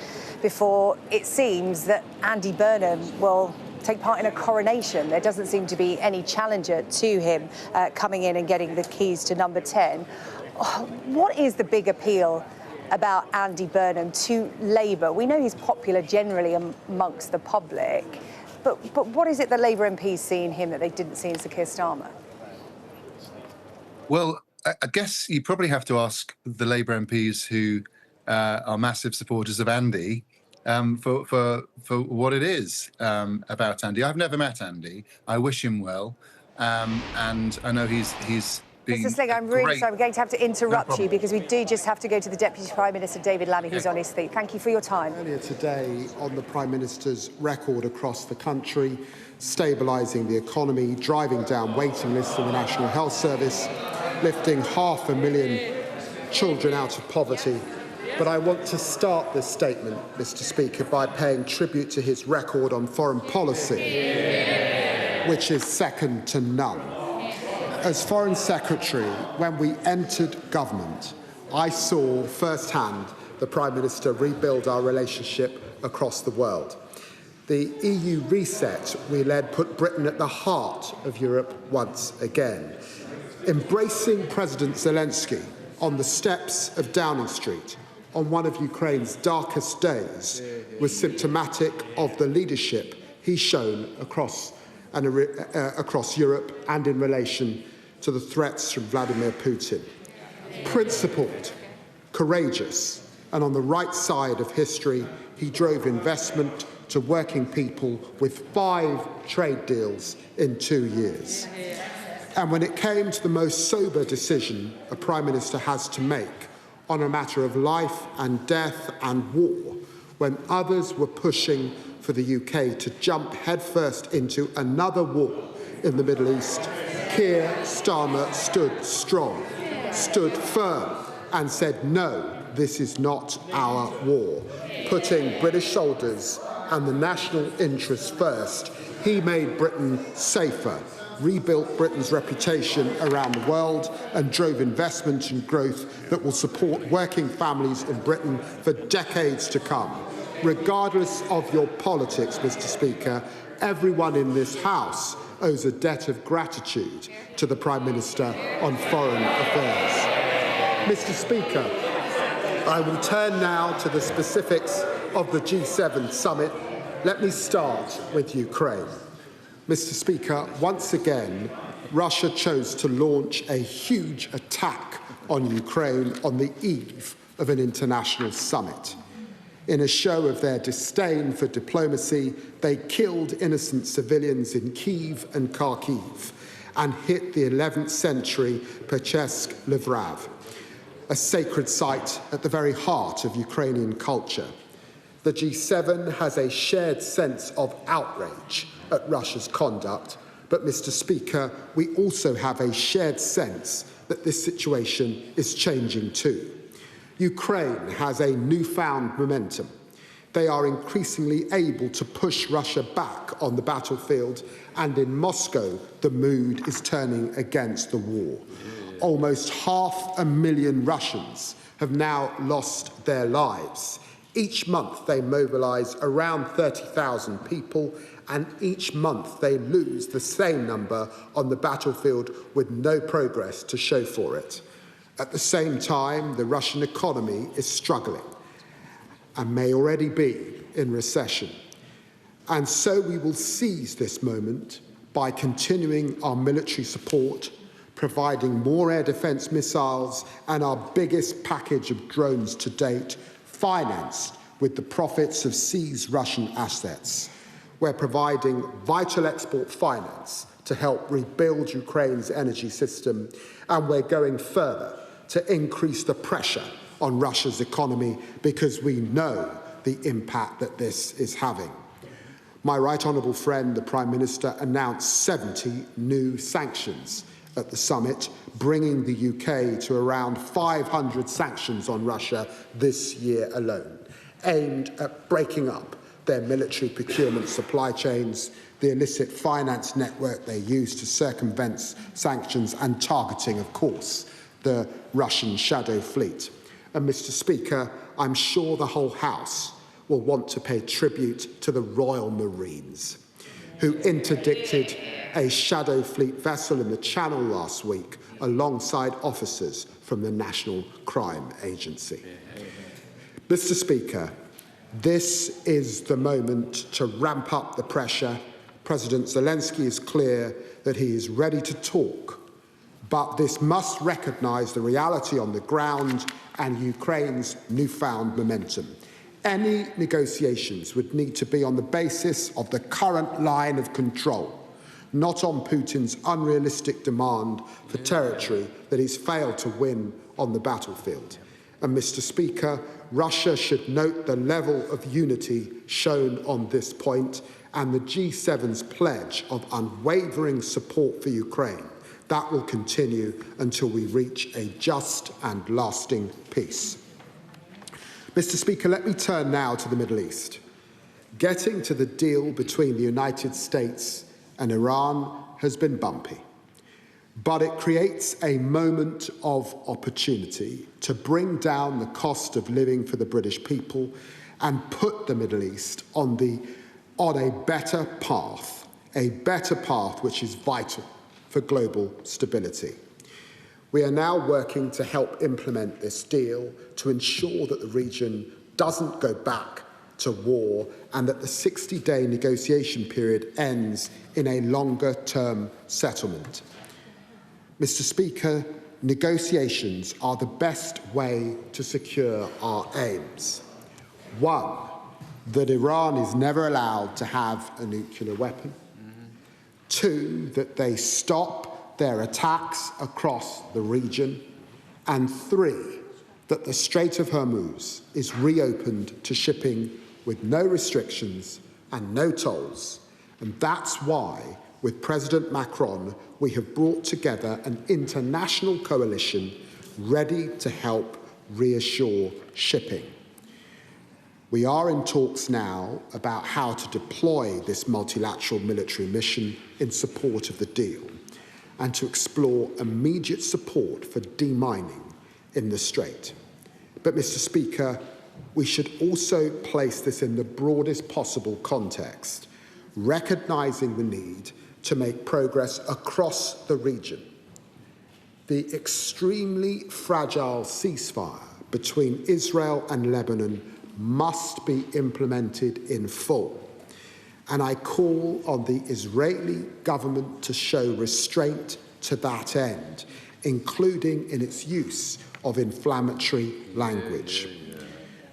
before it seems that Andy Burnham will take part in a coronation. There doesn't seem to be any challenger to him coming in and getting the keys to number 10. What is the big appeal about Andy Burnham to Labour? We know he's popular generally amongst the public, but what is it that Labour MPs see in him that they didn't see in Sir Keir Starmer? Well, I guess you probably have to ask the Labour MPs who are massive supporters of Andy for what it is about Andy. I've never met Andy. I wish him well, and I know he's Mr. Slinger, I'm really sorry. We're going to have to interrupt you because we do just have to go to the Deputy Prime Minister, David Lammy, who's on his feet. Thank you for your time. Earlier today, on the Prime Minister's record across the country, stabilising the economy, driving down waiting lists in the National Health Service, lifting 500,000 children out of poverty. But I want to start this statement, Mr. Speaker, by paying tribute to his record on foreign policy, which is second to none. As Foreign Secretary, when we entered government, I saw firsthand the Prime Minister rebuild our relationship across the world. The EU reset we led put Britain at the heart of Europe once again. Embracing President Zelensky on the steps of Downing Street on one of Ukraine's darkest days was symptomatic of the leadership he's shown across Europe and in relation to the threats from Vladimir Putin. Principled, courageous, and on the right side of history, he drove investment to working people with 5 trade deals in 2 years. And when it came to the most sober decision a Prime Minister has to make on a matter of life and death and war, when others were pushing for the UK to jump headfirst into another war in the Middle East, Keir Starmer stood strong, stood firm, and said, no, this is not our war. Putting British soldiers and the national interest first, he made Britain safer, rebuilt Britain's reputation around the world, and drove investment and growth that will support working families in Britain for decades to come. Regardless of your politics, Mr. Speaker, everyone in this House owes a debt of gratitude to the Prime Minister on foreign affairs. Mr. Speaker, I will turn now to the specifics of the G7 summit. Let me start with Ukraine. Mr. Speaker, once again, Russia chose to launch a huge attack on Ukraine on the eve of an international summit. In a show of their disdain for diplomacy, they killed innocent civilians in Kyiv and Kharkiv and hit the 11th century Pechesk Lvov, a sacred site at the very heart of Ukrainian culture. The G7 has a shared sense of outrage at Russia's conduct, but, Mr. Speaker, we also have a shared sense that this situation is changing too. Ukraine has a newfound momentum. They are increasingly able to push Russia back on the battlefield, and in Moscow, the mood is turning against the war. Almost 500,000 Russians have now lost their lives. Each month, they mobilise around 30,000 people, and each month they lose the same number on the battlefield with no progress to show for it. At the same time, the Russian economy is struggling and may already be in recession. And so we will seize this moment by continuing our military support, providing more air defence missiles and our biggest package of drones to date, financed with the profits of seized Russian assets. We're providing vital export finance to help rebuild Ukraine's energy system, and we're going further to increase the pressure on Russia's economy because we know the impact that this is having. My right honourable friend, the Prime Minister, announced 70 new sanctions at the summit, bringing the UK to around 500 sanctions on Russia this year alone, aimed at breaking up their military procurement supply chains, the illicit finance network they use to circumvent sanctions, and targeting, of course, the Russian shadow fleet. And, Mr. Speaker, I'm sure the whole House will want to pay tribute to the Royal Marines, who interdicted a shadow fleet vessel in the Channel last week alongside officers from the National Crime Agency. Mr. Speaker, this is the moment to ramp up the pressure. President Zelensky is clear that he is ready to talk, but this must recognise the reality on the ground and Ukraine's newfound momentum. Any negotiations would need to be on the basis of the current line of control, not on Putin's unrealistic demand for territory that he's failed to win on the battlefield. And, Mr. Speaker, Russia should note the level of unity shown on this point and the G7's pledge of unwavering support for Ukraine. That will continue until we reach a just and lasting peace. Mr. Speaker, let me turn now to the Middle East. Getting to the deal between the United States and Iran has been bumpy, but it creates a moment of opportunity to bring down the cost of living for the British people and put the Middle East on a better path which is vital for global stability. We are now working to help implement this deal to ensure that the region doesn't go back to war and that the 60-day negotiation period ends in a longer-term settlement. Mr. Speaker, negotiations are the best way to secure our aims. One, that Iran is never allowed to have a nuclear weapon. Two, that they stop their attacks across the region. And three, that the Strait of Hormuz is reopened to shipping with no restrictions and no tolls. And that's why, with President Macron, we have brought together an international coalition ready to help reassure shipping. We are in talks now about how to deploy this multilateral military mission in support of the deal and to explore immediate support for demining in the Strait. But, Mr. Speaker, we should also place this in the broadest possible context, recognising the need to make progress across the region. The extremely fragile ceasefire between Israel and Lebanon must be implemented in full. And I call on the Israeli government to show restraint to that end, including in its use of inflammatory language.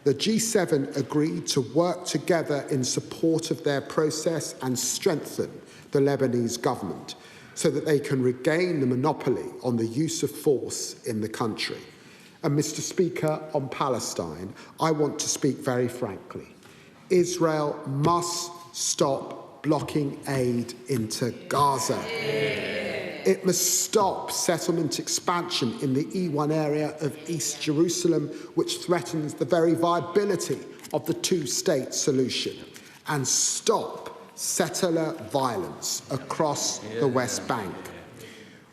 The G7 agreed to work together in support of their process and strengthen the Lebanese government so that they can regain the monopoly on the use of force in the country. And Mr. Speaker, on Palestine, I want to speak very frankly. Israel must stop blocking aid into Gaza. It must stop settlement expansion in the E1 area of East Jerusalem, which threatens the very viability of the two-state solution, and stop settler violence across the West Bank.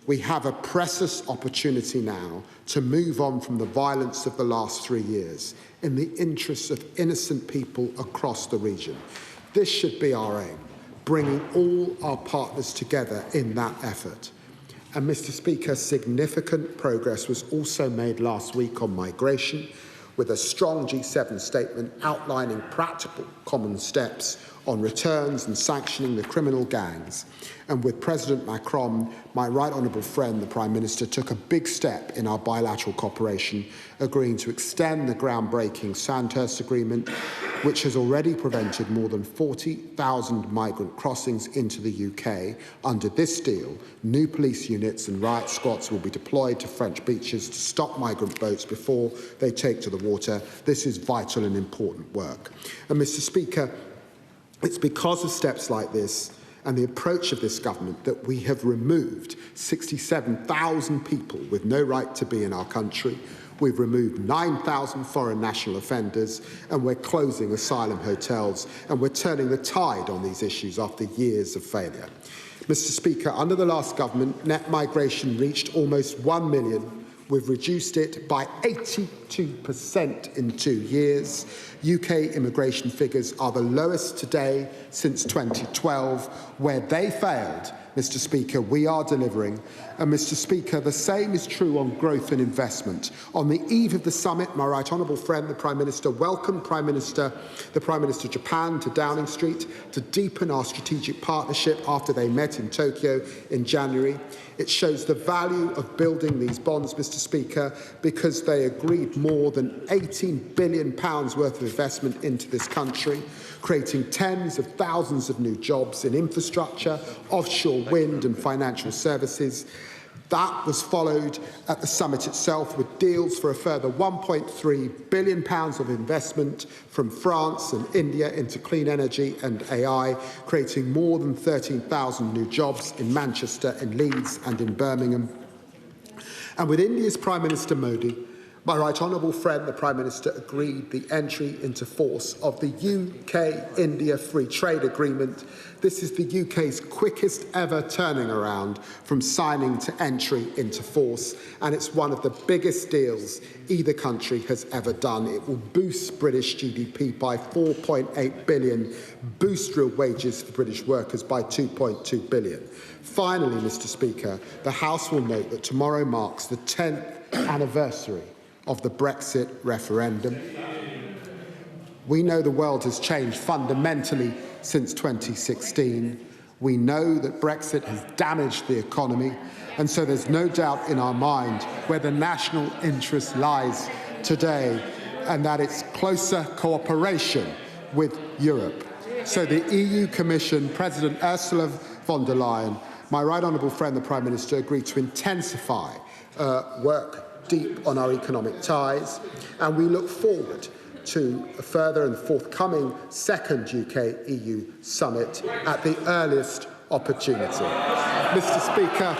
We have a precious opportunity now to move on from the violence of the last 3 years in the interests of innocent people across the region. This should be our aim, bringing all our partners together in that effort. And Mr. Speaker, significant progress was also made last week on migration, with a strong G7 statement outlining practical common steps on returns and sanctioning the criminal gangs. And with President Macron, my right honourable friend, the Prime Minister, took a big step in our bilateral cooperation, agreeing to extend the groundbreaking Sandhurst Agreement, which has already prevented more than 40,000 migrant crossings into the UK. Under this deal, new police units and riot squads will be deployed to French beaches to stop migrant boats before they take to the water. This is vital and important work. And Mr. Speaker, it's because of steps like this and the approach of this government that we have removed 67,000 people with no right to be in our country. We've removed 9,000 foreign national offenders, and we're closing asylum hotels, and we're turning the tide on these issues after years of failure. Mr. Speaker, under the last government, net migration reached almost 1 million. We've reduced it by 82% in 2 years. UK immigration figures are the lowest today since 2012. Where they failed, Mr. Speaker, we are delivering. And Mr. Speaker, the same is true on growth and investment. On the eve of the summit, my right honourable friend, the Prime Minister, welcomed the Prime Minister of Japan to Downing Street to deepen our strategic partnership after they met in Tokyo in January. It shows the value of building these bonds, Mr. Speaker, because they agreed more than £18 billion worth of investment into this country, creating tens of thousands of new jobs in infrastructure, offshore wind and financial services. That was followed at the summit itself with deals for a further £1.3 billion of investment from France and India into clean energy and AI, creating more than 13,000 new jobs in Manchester, in Leeds and in Birmingham. And with India's Prime Minister Modi, my right honourable friend, the Prime Minister, agreed the entry into force of the UK-India Free Trade Agreement. This is the UK's quickest ever turning around from signing to entry into force, and it's one of the biggest deals either country has ever done. It will boost British GDP by 4.8 billion, boost real wages for British workers by 2.2 billion. Finally, Mr. Speaker, the House will note that tomorrow marks the 10th anniversary of the Brexit referendum. We know the world has changed fundamentally since 2016. We know that Brexit has damaged the economy, and so there's no doubt in our mind where the national interest lies today, and that it's closer cooperation with Europe. So the EU Commission, President Ursula von der Leyen, my right honourable friend, the Prime Minister, agreed to intensify work deep on our economic ties, and we look forward to a further and forthcoming second UK-EU summit at the earliest opportunity. Mr. Speaker,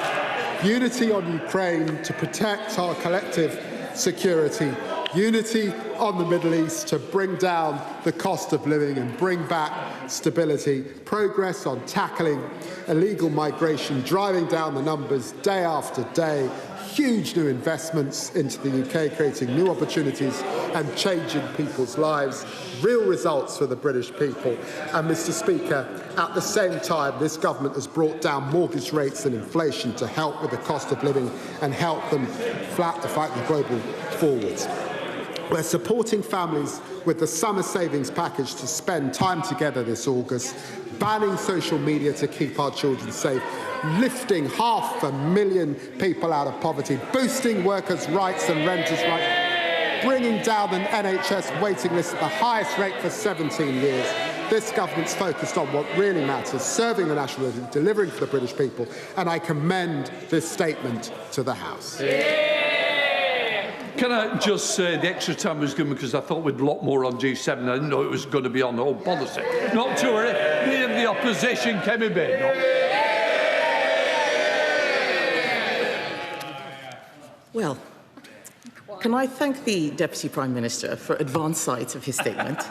unity on Ukraine to protect our collective security, unity on the Middle East to bring down the cost of living and bring back stability, progress on tackling illegal migration, driving down the numbers day after day, huge new investments into the UK, creating new opportunities and changing people's lives, real results for the British people. And, Mr. Speaker, at the same time, this government has brought down mortgage rates and inflation to help with the cost of living and help them fight the global forwards. We're supporting families with the summer savings package to spend time together this August, banning social media to keep our children safe, lifting 500,000 people out of poverty, boosting workers' rights and renters' rights, bringing down the NHS waiting list at the highest rate for 17 years. This government's focused on what really matters, serving the national interest, delivering for the British people, and I commend this statement to the House. Can I just say the extra time was given because I thought we'd a lot more on G7. I didn't know it was going to be on the whole policy. Not to worry, me and the opposition came in bed. No. Well, can I thank the Deputy Prime Minister for advance sight of his statement?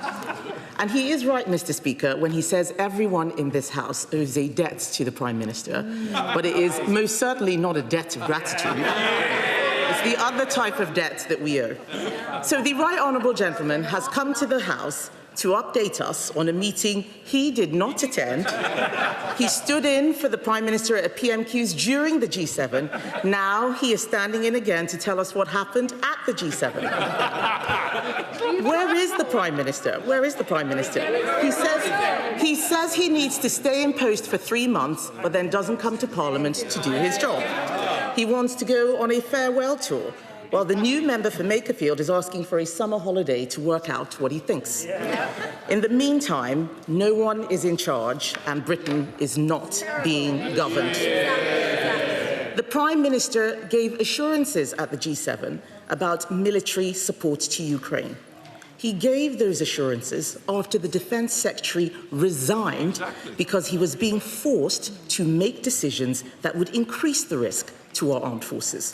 And he is right, Mr. Speaker, when he says everyone in this House owes a debt to the Prime Minister, but it is most certainly not a debt of gratitude. It's the other type of debt that we owe. So the Right Honourable Gentleman has come to the House to update us on a meeting he did not attend. He stood in for the Prime Minister at PMQs during the G7. Now he is standing in again to tell us what happened at the G7. Where is the Prime Minister? Where is the Prime Minister? He says he needs to stay in post for 3 months, but then doesn't come to Parliament to do his job. He wants to go on a farewell tour, while the new member for Makerfield is asking for a summer holiday to work out what he thinks. In the meantime, no one is in charge and Britain is not being governed. The Prime Minister gave assurances at the G7 about military support to Ukraine. He gave those assurances after the Defence Secretary resigned because he was being forced to make decisions that would increase the risk to our armed forces.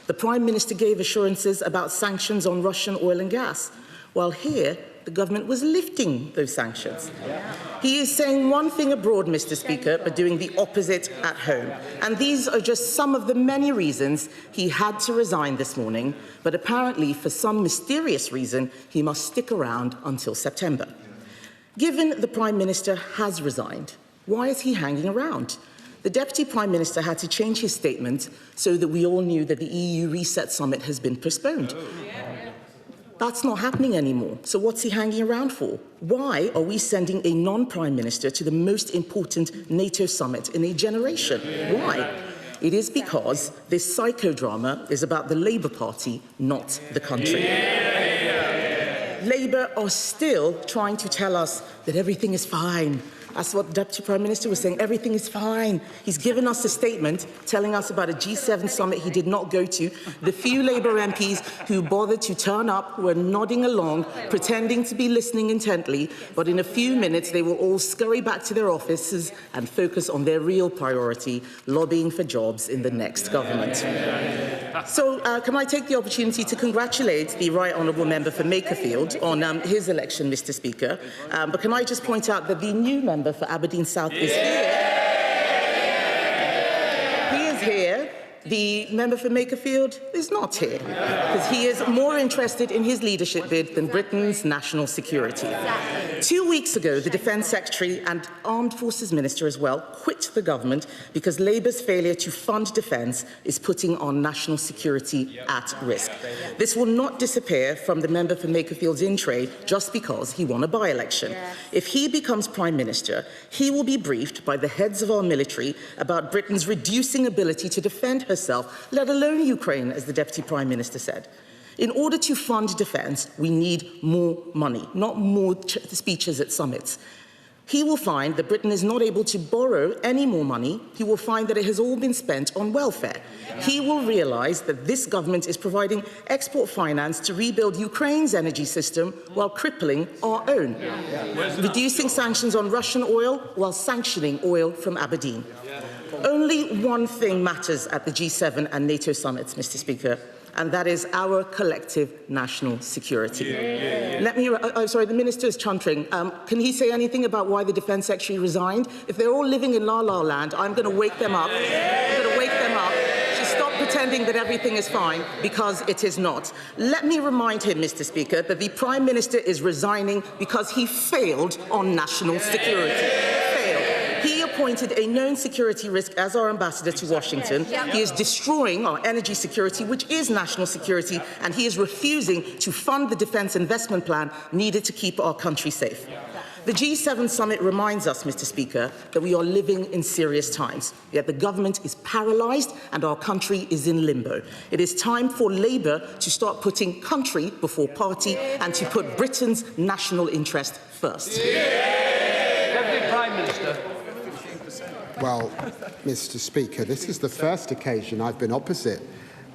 The Prime Minister gave assurances about sanctions on Russian oil and gas, while here the government was lifting those sanctions. He is saying one thing abroad, Mr. Speaker, but doing the opposite at home. And these are just some of the many reasons he had to resign this morning, but apparently for some mysterious reason he must stick around until September. Given the Prime Minister has resigned, why is he hanging around? The Deputy Prime Minister had to change his statement so that we all knew that the EU Reset Summit has been postponed. That's not happening anymore. So what's he hanging around for? Why are we sending a non-Prime Minister to the most important NATO summit in a generation? Why? It is because this psychodrama is about the Labour Party, not the country. Labour are still trying to tell us that everything is fine. That's what the Deputy Prime Minister was saying. Everything is fine. He's given us a statement telling us about a G7 summit he did not go to. The few Labour MPs who bothered to turn up were nodding along, pretending to be listening intently, but in a few minutes they will all scurry back to their offices and focus on their real priority, lobbying for jobs in the next government. So can I take the opportunity to congratulate the Right Honourable Member for Makerfield on his election, Mr. Speaker, but can I just point out that the new member for Aberdeen South is here. He is here. The member for Makerfield is not here because he is more interested in his leadership bid than Britain's national security. 2 weeks ago, the Defence Secretary and Armed Forces Minister as well quit the government because Labour's failure to fund defence is putting our national security at risk. This will not disappear from the member for Makerfield's in tray just because he won a by-election. If he becomes Prime Minister, he will be briefed by the heads of our military about Britain's reducing ability to defend herself, let alone Ukraine, as the Deputy Prime Minister said. In order to fund defence, we need more money, not more speeches at summits. He will find that Britain is not able to borrow any more money. He will find that it has all been spent on welfare. He will realise that this government is providing export finance to rebuild Ukraine's energy system while crippling our own, reducing sanctions on Russian oil while sanctioning oil from Aberdeen. Only one thing matters at the G7 and NATO summits, Mr. Speaker, and that is our collective national security. Sorry, the Minister is chuntering. Can he say anything about why the Defence Secretary resigned? If they're all living in la-la land, I'm going to wake them up. I'm going to wake them up to stop pretending that everything is fine, because it is not. Let me remind him, Mr. Speaker, that the Prime Minister is resigning because he failed on national security. He appointed appointed a known security risk as our ambassador to Washington. He is destroying our energy security, which is national security, and he is refusing to fund the defence investment plan needed to keep our country safe. The G7 summit reminds us, Mr. Speaker, that we are living in serious times, yet the government is paralysed and our country is in limbo. It is time for Labour to start putting country before party and to put Britain's national interest first. Deputy Prime Minister. Well, Mr. Speaker, this is the first occasion I've been opposite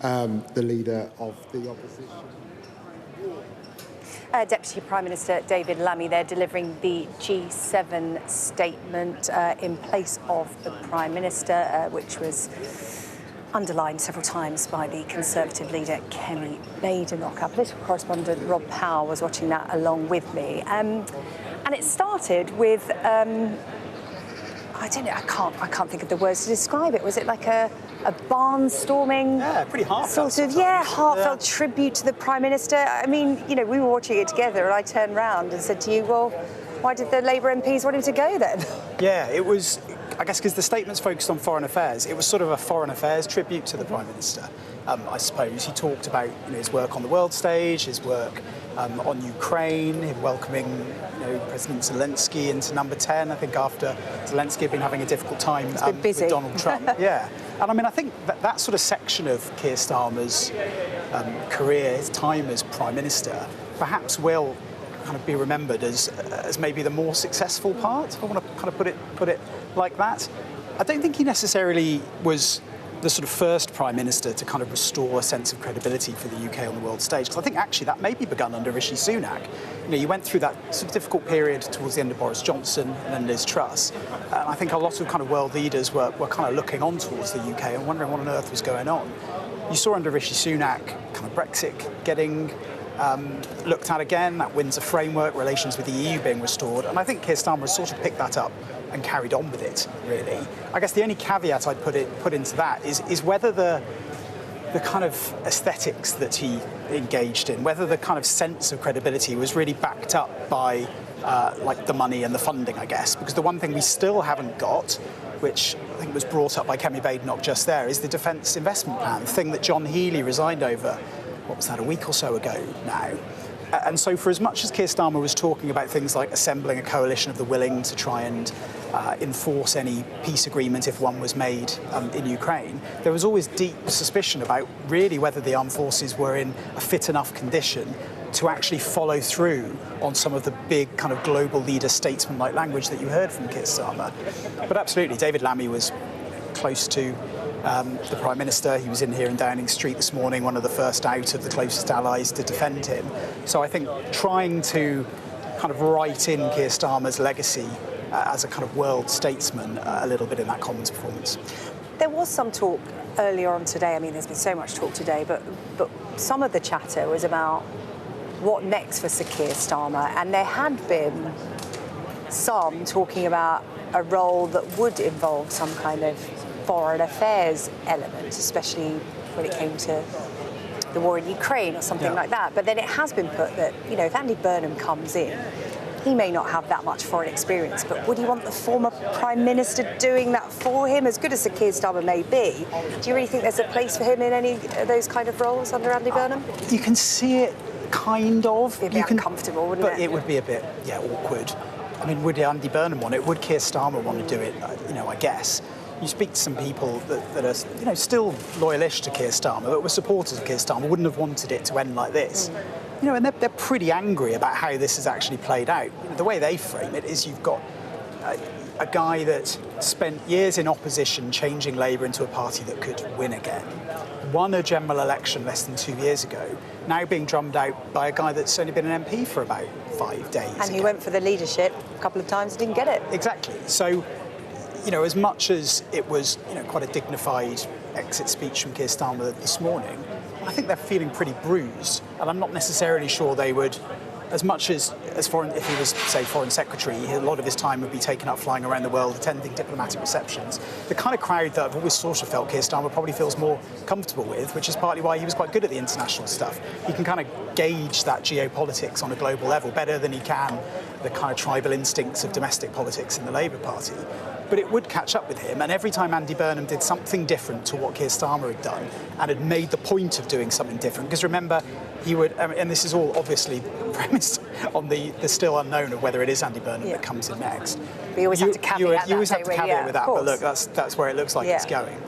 the Leader of the Opposition. Deputy Prime Minister David Lammy there delivering the G7 statement in place of the Prime Minister, which was underlined several times by the Conservative leader Kemi Badenoch. Our political correspondent Rob Powell was watching that along with me. And it started with, I don't know, I can't think of the words to describe it. Was it like a barnstorming, pretty heartfelt sort of, heartfelt tribute to the Prime Minister? I mean, you know, we were watching it together and I turned round and said to you, well, why did the Labour MPs want him to go then? Yeah, it was, I guess, because the statement's focused on foreign affairs. It was sort of a foreign affairs tribute to the Prime Minister. I suppose he talked about his work on the world stage, his work on Ukraine, him welcoming President Zelensky into number 10, I think, after Zelensky had been having a difficult time with Donald Trump. Yeah. And I mean, I think that sort of section of Keir Starmer's career, his time as Prime Minister, perhaps will kind of be remembered as maybe the more successful part, if I want to kind of put it like that. I don't think he necessarily was the sort of first Prime Minister to kind of restore a sense of credibility for the UK on the world stage, because I think actually that may be begun under Rishi Sunak. You went through that sort of difficult period towards the end of Boris Johnson and then Liz Truss. And I think a lot of kind of world leaders were kind of looking on towards the UK and wondering what on earth was going on. You saw under Rishi Sunak kind of Brexit getting looked at again, that Windsor framework, relations with the EU being restored, and I think Keir Starmer has sort of picked that up and carried on with it, really. I guess the only caveat I'd put into that is whether the kind of aesthetics that he engaged in, whether the kind of sense of credibility was really backed up by like the money and the funding, I guess, because the one thing we still haven't got, which I think was brought up by Kemi Badenoch just there, is the defence investment plan, the thing that John Healey resigned over, what was that, a week or so ago now. And so for as much as Keir Starmer was talking about things like assembling a coalition of the willing to try and enforce any peace agreement if one was made in Ukraine, there was always deep suspicion about really whether the armed forces were in a fit enough condition to actually follow through on some of the big kind of global leader statesman-like language that you heard from Keir Starmer. But absolutely, David Lammy was close to the Prime Minister. He was in here in Downing Street this morning, one of the first out of the closest allies to defend him. So I think trying to kind of write in Keir Starmer's legacy as a kind of world statesman a little bit in that Commons performance. There was some talk earlier on today, I mean, there's been so much talk today, but some of the chatter was about what next for Sir Keir Starmer, and there had been some talking about a role that would involve some kind of foreign affairs element, especially when it came to the war in Ukraine or something like that. But then it has been put that, if Andy Burnham comes in, he may not have that much foreign experience, but would he want the former Prime Minister doing that for him? As good as Sir Keir Starmer may be, do you really think there's a place for him in any of those kind of roles under Andy Burnham? You can see it kind of. It'd be uncomfortable, wouldn't it? But it would be a bit, awkward. I mean, would Andy Burnham want it? Would Keir Starmer want to do it? I guess. You speak to some people that are, still loyalish to Keir Starmer, but were supporters of Keir Starmer, wouldn't have wanted it to end like this. And they're pretty angry about how this has actually played out. The way they frame it is you've got a guy that spent years in opposition, changing Labour into a party that could win again, won a general election less than 2 years ago, now being drummed out by a guy that's only been an MP for about 5 days. And he went for the leadership a couple of times and didn't get it. Exactly. So, as much as it was, quite a dignified exit speech from Keir Starmer this morning, I think they're feeling pretty bruised, and I'm not necessarily sure they would as much as foreign, if he was, say, foreign secretary, a lot of his time would be taken up flying around the world, attending diplomatic receptions. The kind of crowd that I've always sort of felt Keir Starmer probably feels more comfortable with, which is partly why he was quite good at the international stuff. He can kind of gauge that geopolitics on a global level better than he can the kind of tribal instincts of domestic politics in the Labour Party. But it would catch up with him, and every time Andy Burnham did something different to what Keir Starmer had done and had made the point of doing something different, because remember, he would, and this is all obviously premised on the still unknown of whether it is Andy Burnham that comes in next. But you always have to caveat you always have to caveat with that, but look, course. that's where it looks like it's going.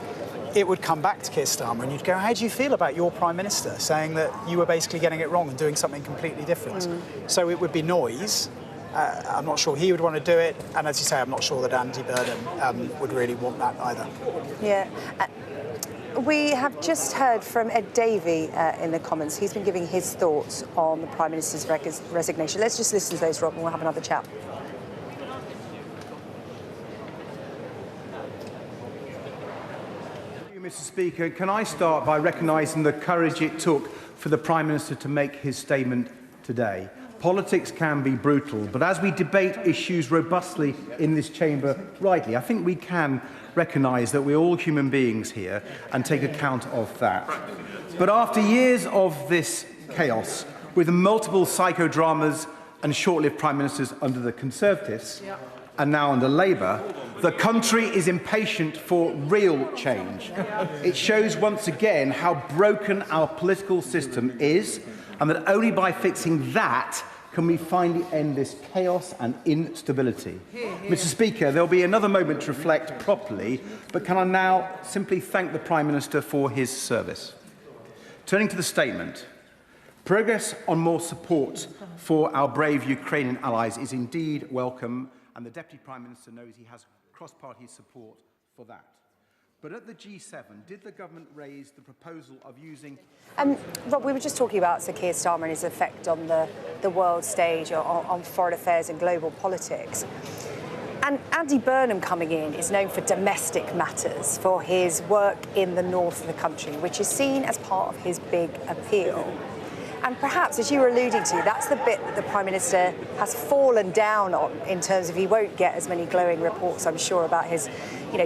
It would come back to Keir Starmer and you'd go, how do you feel about your Prime Minister saying that you were basically getting it wrong and doing something completely different? So it would be noise. I'm not sure he would want to do it, and as you say, I'm not sure that Andy Burnham would really want that either. Yeah. We have just heard from Ed Davey in the comments. He's been giving his thoughts on the Prime Minister's resignation. Let's just listen to those, Rob, and we'll have another chat. Mr. Speaker, can I start by recognising the courage it took for the Prime Minister to make his statement today? Politics can be brutal, but as we debate issues robustly in this chamber rightly, I think we can recognise that we're all human beings here and take account of that. But after years of this chaos, with multiple psychodramas and short-lived Prime Ministers under the Conservatives and now under Labour, the country is impatient for real change. It shows once again how broken our political system is, and that only by fixing that can we finally end this chaos and instability. Mr. Speaker, there'll be another moment to reflect properly, but can I now simply thank the Prime Minister for his service? Turning to the statement, progress on more support for our brave Ukrainian allies is indeed welcome, and the Deputy Prime Minister knows he has cross-party support for that. But at the G7, did the government raise the proposal of using... Rob, we were just talking about Sir Keir Starmer and his effect on the world stage, on foreign affairs and global politics. And Andy Burnham coming in is known for domestic matters, for his work in the north of the country, which is seen as part of his big appeal. And perhaps, as you were alluding to, that's the bit that the Prime Minister has fallen down on in terms of he won't get as many glowing reports, I'm sure, about his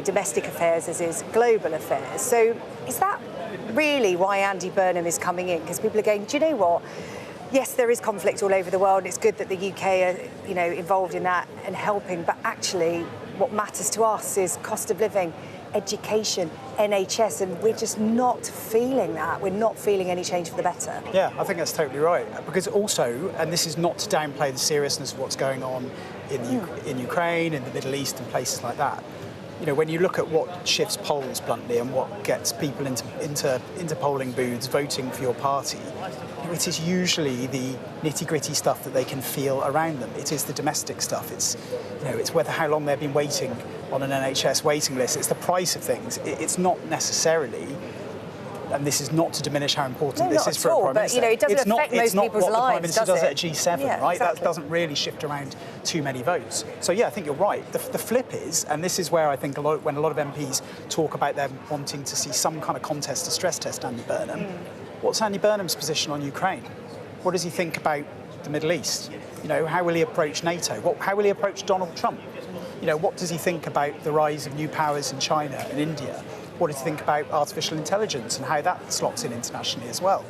domestic affairs as his global affairs. So is that really why Andy Burnham is coming in? Because people are going, do you know what? Yes, there is conflict all over the world. It's good that the UK are involved in that and helping. But actually, what matters to us is cost of living, education, NHS, and we're just not feeling that. We're not feeling any change for the better. Yeah, I think that's totally right. Because also, and this is not to downplay the seriousness of what's going on in Ukraine, in the Middle East and places like that, when you look at what shifts polls bluntly and what gets people into polling booths voting for your party, it is usually the nitty-gritty stuff that they can feel around them. It is the domestic stuff. It's whether how long they've been waiting on an NHS waiting list. It's the price of things. It's not necessarily, and this is not to diminish how important this is for a Prime Minister. It doesn't affect most people's lives, the Prime Minister does at G7, right? Exactly. That doesn't really shift around too many votes. So yeah, I think you're right. The flip is, and this is where I think when a lot of MPs talk about them wanting to see some kind of contest to stress test Andy Burnham, what's Andy Burnham's position on Ukraine? What does he think about the Middle East? How will he approach NATO? How will he approach Donald Trump? What does he think about the rise of new powers in China and India? What does he think about artificial intelligence and how that slots in internationally as well?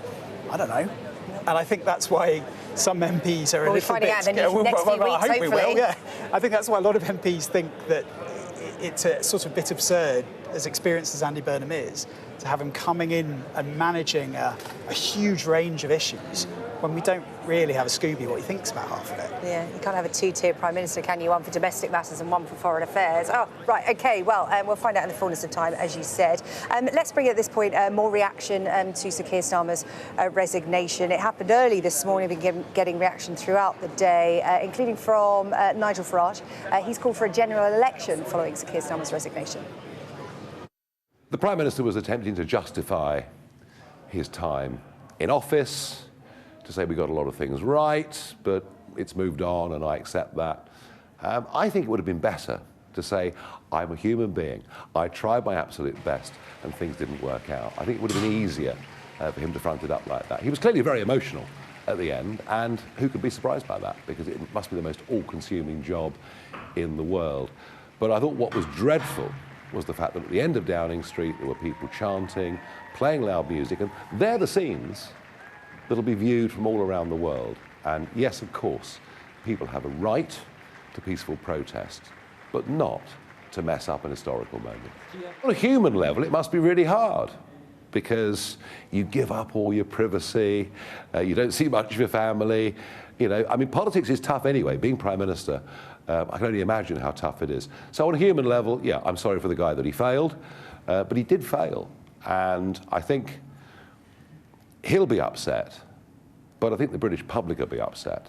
I don't know. And I think that's why some MPs are a little bit... Out in the next few weeks, I hope we will, hopefully. yeah. I think that's why a lot of MPs think that it's a sort of bit absurd, as experienced as Andy Burnham is, to have him coming in and managing a huge range of issues when we don't really have a Scooby what he thinks about half of it. Yeah, you can't have a two-tier Prime Minister, can you? One for domestic matters and one for foreign affairs. Oh, right, OK, well, we'll find out in the fullness of time, as you said. Let's bring at this point more reaction to Sir Keir Starmer's resignation. It happened early this morning. We've been getting reaction throughout the day, including from Nigel Farage. He's called for a general election following Sir Keir Starmer's resignation. The Prime Minister was attempting to justify his time in office, to say we got a lot of things right, but it's moved on and I accept that. I think it would have been better to say, I'm a human being, I tried my absolute best and things didn't work out. I think it would have been easier for him to front it up like that. He was clearly very emotional at the end, and who could be surprised by that? Because it must be the most all-consuming job in the world. But I thought what was dreadful was the fact that at the end of Downing Street there were people chanting, playing loud music, and they're the scenes that'll be viewed from all around the world. And yes, of course, people have a right to peaceful protest, but not to mess up an historical moment. On a human level, it must be really hard, because you give up all your privacy, you don't see much of your family. You know, I mean, politics is tough anyway. Being Prime Minister, I can only imagine how tough it is. So on a human level, yeah, I'm sorry for the guy that he failed, but he did fail. And I think he'll be upset, but I think the British public will be upset.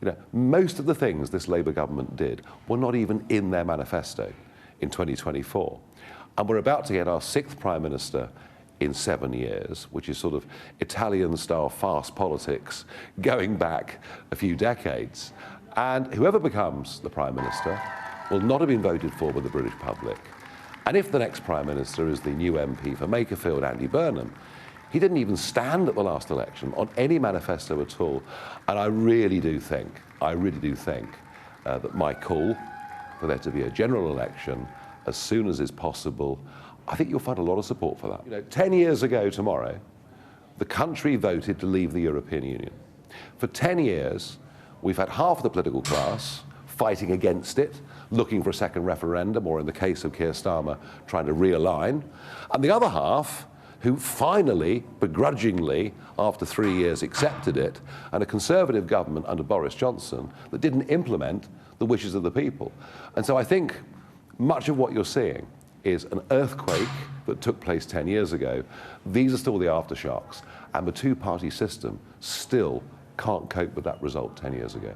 You know, most of the things this Labour government did were not even in their manifesto in 2024. And we're about to get our 6th Prime Minister in 7 years, which is sort of Italian-style fast politics going back a few decades. And whoever becomes the Prime Minister will not have been voted for by the British public. And if the next Prime Minister is the new MP for Makerfield, Andy Burnham, he didn't even stand at the last election on any manifesto at all. And I really do think that my call for there to be a general election as soon as is possible, I think you'll find a lot of support for that. You know, 10 years ago tomorrow, the country voted to leave the European Union. For 10 years, we've had half of the political class fighting against it, looking for a second referendum, or in the case of Keir Starmer, trying to realign, and the other half who finally, begrudgingly, after 3 years, accepted it, and a Conservative government under Boris Johnson that didn't implement the wishes of the people. And so I think much of what you're seeing is an earthquake that took place 10 years ago. These are still the aftershocks, and the two-party system still can't cope with that result 10 years ago.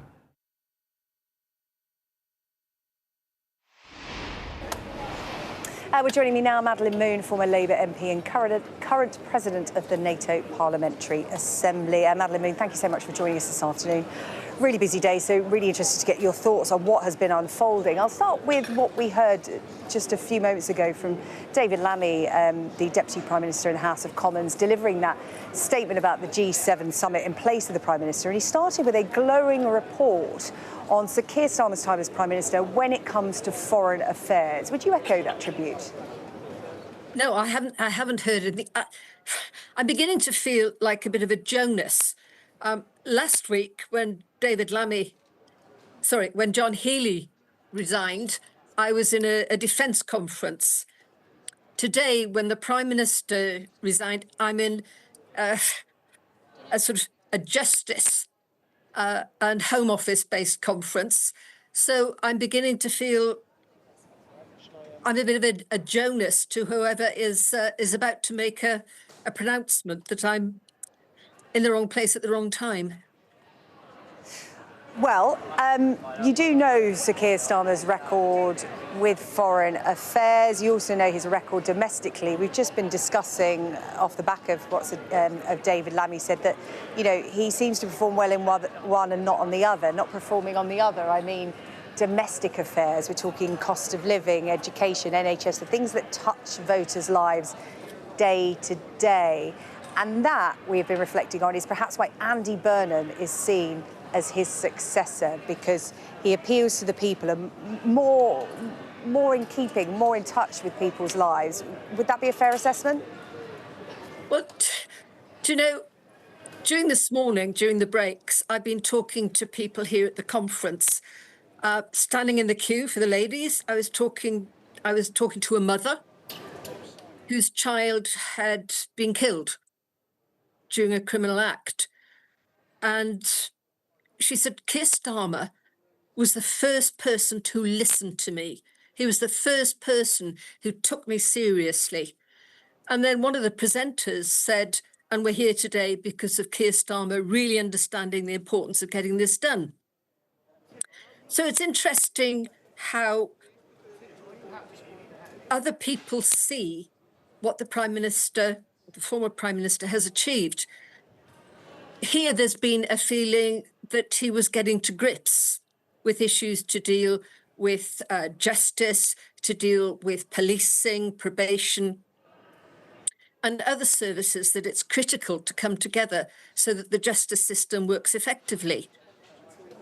We're joining me now, Madeleine Moon, former Labour MP and current President of the NATO Parliamentary Assembly. Madeleine Moon, thank you so much for joining us this afternoon. Really busy day, so really interested to get your thoughts on what has been unfolding. I'll start with what we heard just a few moments ago from David Lammy, the Deputy Prime Minister in the House of Commons, delivering that statement about the G7 summit in place of the Prime Minister. And he started with a glowing report on Sir Keir Starmer's time as Prime Minister when it comes to foreign affairs. Would you echo that tribute? No, I haven't heard anything. I'm beginning to feel like a bit of a Jonas. Last week, when when John Healey resigned, I was in a defence conference. Today, when the Prime Minister resigned, I'm in a sort of a justice and Home Office-based conference. So I'm beginning to feel I'm a bit of a Jonas to whoever is about to make a pronouncement that I'm in the wrong place at the wrong time. Well, you do know Sir Keir Starmer's record with foreign affairs. You also know his record domestically. We've just been discussing off the back of what of David Lammy said that, you know, he seems to perform well in one and not on the other. Not performing on the other, I mean domestic affairs. We're talking cost of living, education, NHS, the things that touch voters' lives day to day. And that we've been reflecting on is perhaps why Andy Burnham is seen as his successor, because he appeals to the people and more in keeping, more in touch with people's lives. Would that be a fair assessment? Well, do you know, during this morning, during the breaks, I've been talking to people here at the conference, standing in the queue for the ladies. I was talking to a mother whose child had been killed during a criminal act. And she said, Keir Starmer was the first person to listen to me. He was the first person who took me seriously. And then one of the presenters said, and we're here today because of Keir Starmer really understanding the importance of getting this done. So it's interesting how other people see what the Prime Minister, the former Prime Minister, has achieved. Here, there's been a feeling that he was getting to grips with issues to deal with justice, to deal with policing, probation. and other services that it's critical to come together so that the justice system works effectively.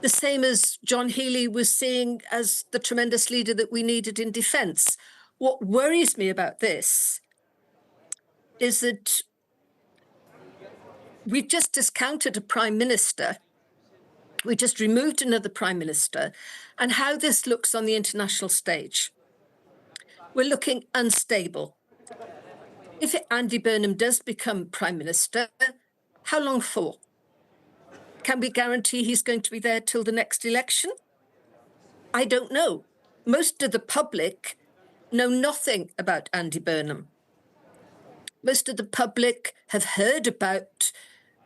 The same as John Healey was seeing as the tremendous leader that we needed in defence. What worries me about this is that we've just discounted a prime minister. We just removed another prime minister, and how this looks on the international stage. We're looking unstable. If Andy Burnham does become prime minister, how long for? Can we guarantee he's going to be there till the next election? I don't know. Most of the public know nothing about Andy Burnham. Most of the public have heard about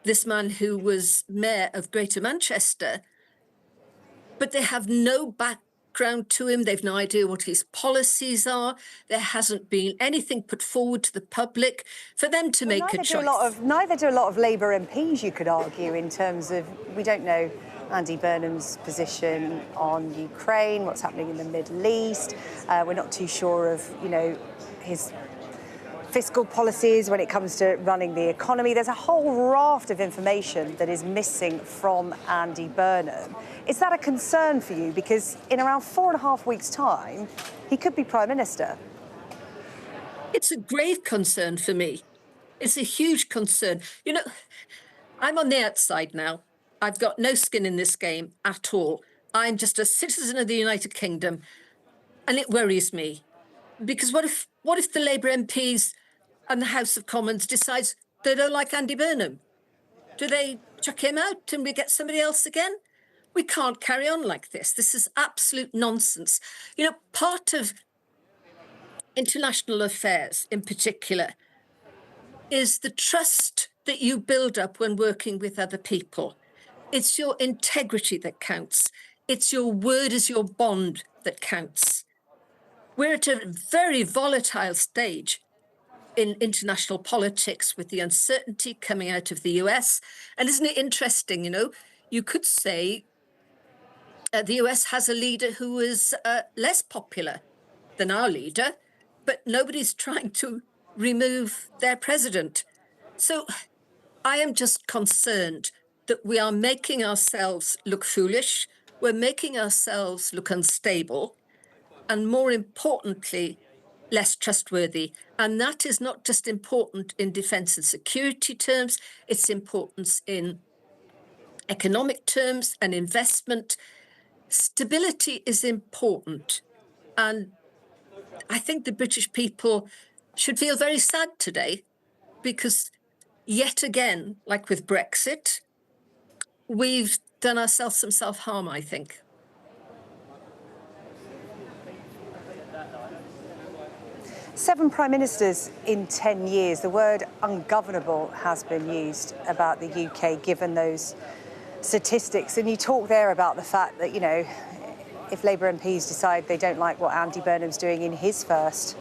this man who was mayor of Greater Manchester, but they have no background to him. They've no idea what his policies are. There hasn't been anything put forward to the public for them to make a choice. Neither do a lot of Labour MPs, you could argue, in terms of we don't know Andy Burnham's position on Ukraine, what's happening in the Middle East. We're not too sure of, his fiscal policies when it comes to running the economy. There's a whole raft of information that is missing from Andy Burnham. Is that a concern for you? Because in around 4.5 weeks' time, he could be Prime Minister. It's a grave concern for me. It's a huge concern. I'm on the outside now. I've got no skin in this game at all. I'm just a citizen of the United Kingdom, and it worries me. Because what if the Labour MPs and the House of Commons decides they don't like Andy Burnham? Do they chuck him out and we get somebody else again? We can't carry on like this. This is absolute nonsense. Part of international affairs in particular is the trust that you build up when working with other people. It's your integrity that counts. It's your word as your bond that counts. We're at a very volatile stage in international politics with the uncertainty coming out of the US. And isn't it interesting, you could say the US has a leader who is less popular than our leader, but nobody's trying to remove their president. So I am just concerned that we are making ourselves look foolish, we're making ourselves look unstable, and more importantly, less trustworthy. And that is not just important in defence and security terms, it's important in economic terms and investment. Stability is important. And I think the British people should feel very sad today because yet again, like with Brexit, we've done ourselves some self-harm, I think. Seven prime ministers in 10 years. The word ungovernable has been used about the UK, given those statistics. And you talk there about the fact that, if Labour MPs decide they don't like what Andy Burnham's doing in his first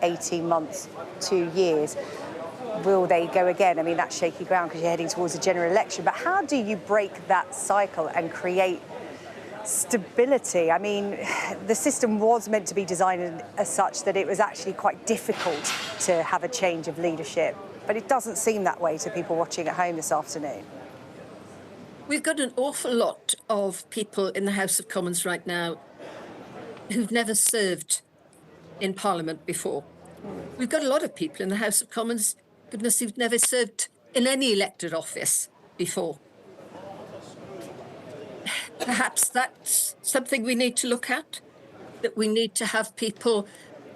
18 months, 2 years, will they go again? I mean, that's shaky ground because you're heading towards a general election. But how do you break that cycle and create stability? I mean, the system was meant to be designed as such that it was actually quite difficult to have a change of leadership. But it doesn't seem that way to people watching at home this afternoon. We've got an awful lot of people in the House of Commons right now who've never served in Parliament before. We've got a lot of people in the House of Commons, goodness, who've never served in any elected office before. Perhaps that's something we need to look at, that we need to have people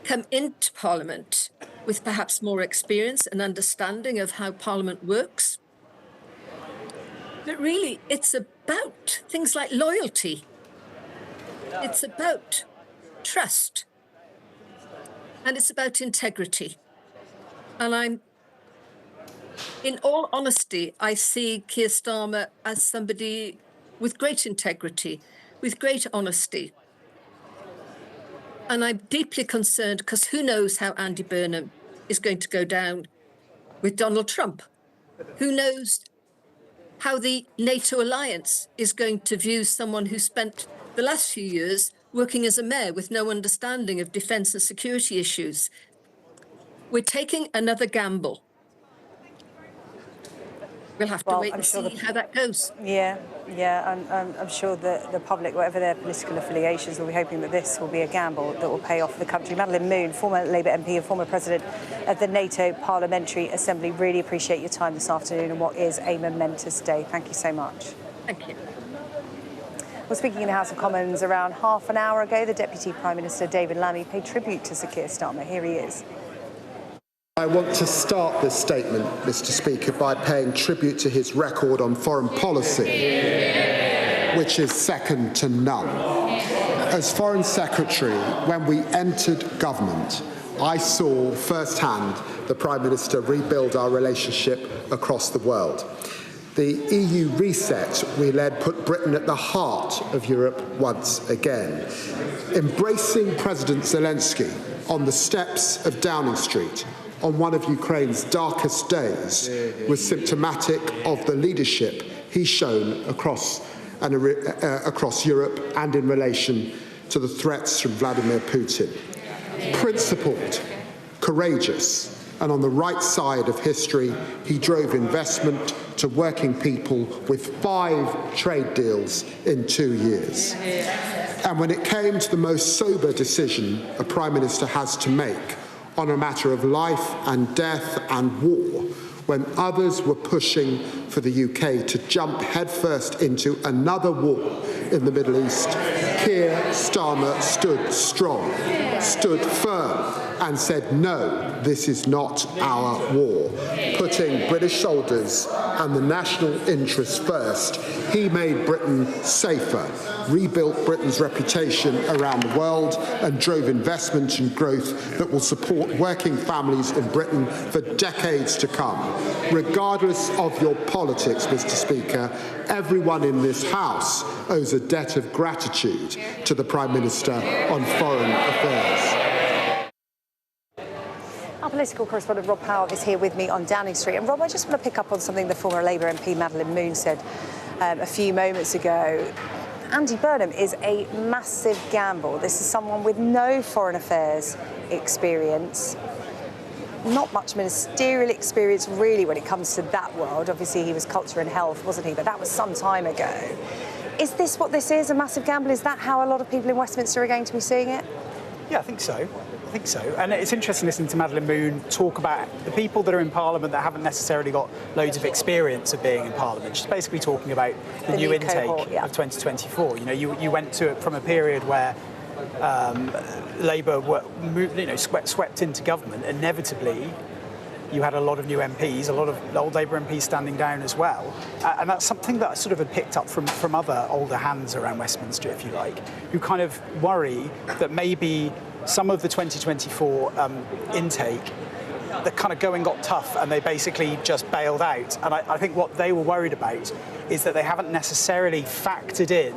come into Parliament with perhaps more experience and understanding of how Parliament works. But really, it's about things like loyalty. It's about trust. And it's about integrity. And in all honesty, I see Keir Starmer as somebody with great integrity, with great honesty. And I'm deeply concerned because who knows how Andy Burnham is going to go down with Donald Trump? Who knows how the NATO alliance is going to view someone who spent the last few years working as a mayor with no understanding of defence and security issues? We're taking another gamble. we'll have to wait and see how that goes. Yeah, and I'm sure that the public, whatever their political affiliations, will be hoping that this will be a gamble that will pay off for the country. Madeline Moon, former Labour MP and former president of the NATO Parliamentary Assembly, really appreciate your time this afternoon and what is a momentous day. Thank you so much. Thank you. Well, speaking in the House of Commons, around half an hour ago, the Deputy Prime Minister, David Lammy, paid tribute to Sir Keir Starmer. Here he is. I want to start this statement, Mr. Speaker, by paying tribute to his record on foreign policy, which is second to none. As Foreign Secretary, when we entered government, I saw firsthand the Prime Minister rebuild our relationship across the world. The EU reset we led put Britain at the heart of Europe once again. Embracing President Zelensky on the steps of Downing Street on one of Ukraine's darkest days was symptomatic of the leadership he's shown across Europe and in relation to the threats from Vladimir Putin. Principled, courageous, and on the right side of history, he drove investment to working people with 5 trade deals in 2 years. And when it came to the most sober decision a Prime Minister has to make on a matter of life and death and war, when others were pushing for the UK to jump headfirst into another war in the Middle East, Keir Starmer stood strong, stood firm, and said, no, this is not our war. Putting British soldiers and the national interest first, he made Britain safer, rebuilt Britain's reputation around the world, and drove investment and growth that will support working families in Britain for decades to come. Regardless of your politics, Mr. Speaker, everyone in this House owes a debt of gratitude to the Prime Minister on foreign affairs. Our political correspondent Rob Powell is here with me on Downing Street. And Rob, I just want to pick up on something the former Labour MP Madeline Moon said a few moments ago. Andy Burnham is a massive gamble. This is someone with no foreign affairs experience, not much ministerial experience really when it comes to that world. Obviously, he was culture and health, wasn't he? But that was some time ago. Is this what this is, a massive gamble? Is that how a lot of people in Westminster are going to be seeing it? Yeah, I think so. And it's interesting listening to Madeline Moon talk about the people that are in Parliament that haven't necessarily got loads of experience of being in Parliament. She's basically talking about the new intake cohort, of 2024. You know, you went to from a period where Labour were, swept into government. Inevitably, you had a lot of new MPs, a lot of old Labour MPs standing down as well. And that's something that I sort of had picked up from other older hands around Westminster, if you like, who kind of worry that maybe some of the 2024 intake, the kind of going got tough and they basically just bailed out. And I think what they were worried about is that they haven't necessarily factored in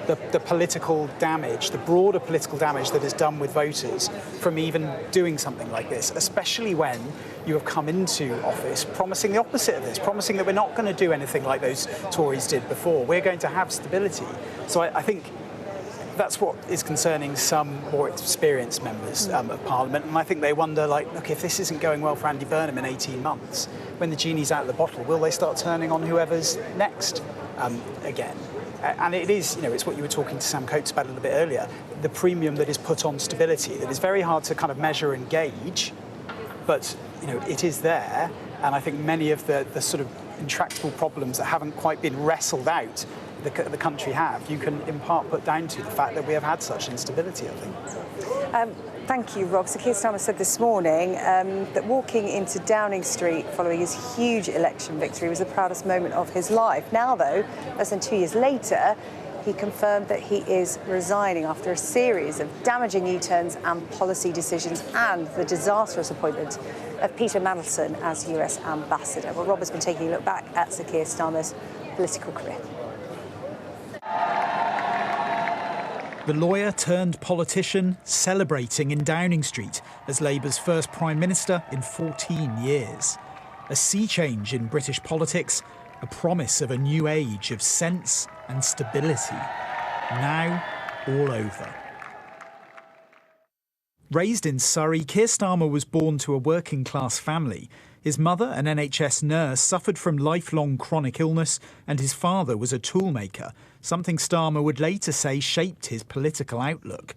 the political damage, the broader political damage that is done with voters from even doing something like this, especially when you have come into office promising the opposite of this, promising that we're not going to do anything like those Tories did before. We're going to have stability. So I think that's what is concerning some more experienced members of Parliament. And I think they wonder, like, look, if this isn't going well for Andy Burnham in 18 months, when the genie's out of the bottle, will they start turning on whoever's next again? And it is, it's what you were talking to Sam Coates about a little bit earlier, the premium that is put on stability, that is very hard to kind of measure and gauge, but, it is there. And I think many of the sort of intractable problems that haven't quite been wrestled out the country have, you can in part put down to the fact that we have had such instability, I think. Thank you, Rob. So Keir Starmer said this morning that walking into Downing Street following his huge election victory was the proudest moment of his life. Now, though, less than 2 years later, he confirmed that he is resigning after a series of damaging U-turns and policy decisions and the disastrous appointment of Peter Mandelson as US ambassador. Well, Rob has been taking a look back at Sir Keir Starmer's political career. The lawyer turned politician celebrating in Downing Street as Labour's first Prime Minister in 14 years. A sea change in British politics, a promise of a new age of sense and stability. Now, all over. Raised in Surrey, Keir Starmer was born to a working-class family. His mother, an NHS nurse, suffered from lifelong chronic illness, and his father was a toolmaker, something Starmer would later say shaped his political outlook.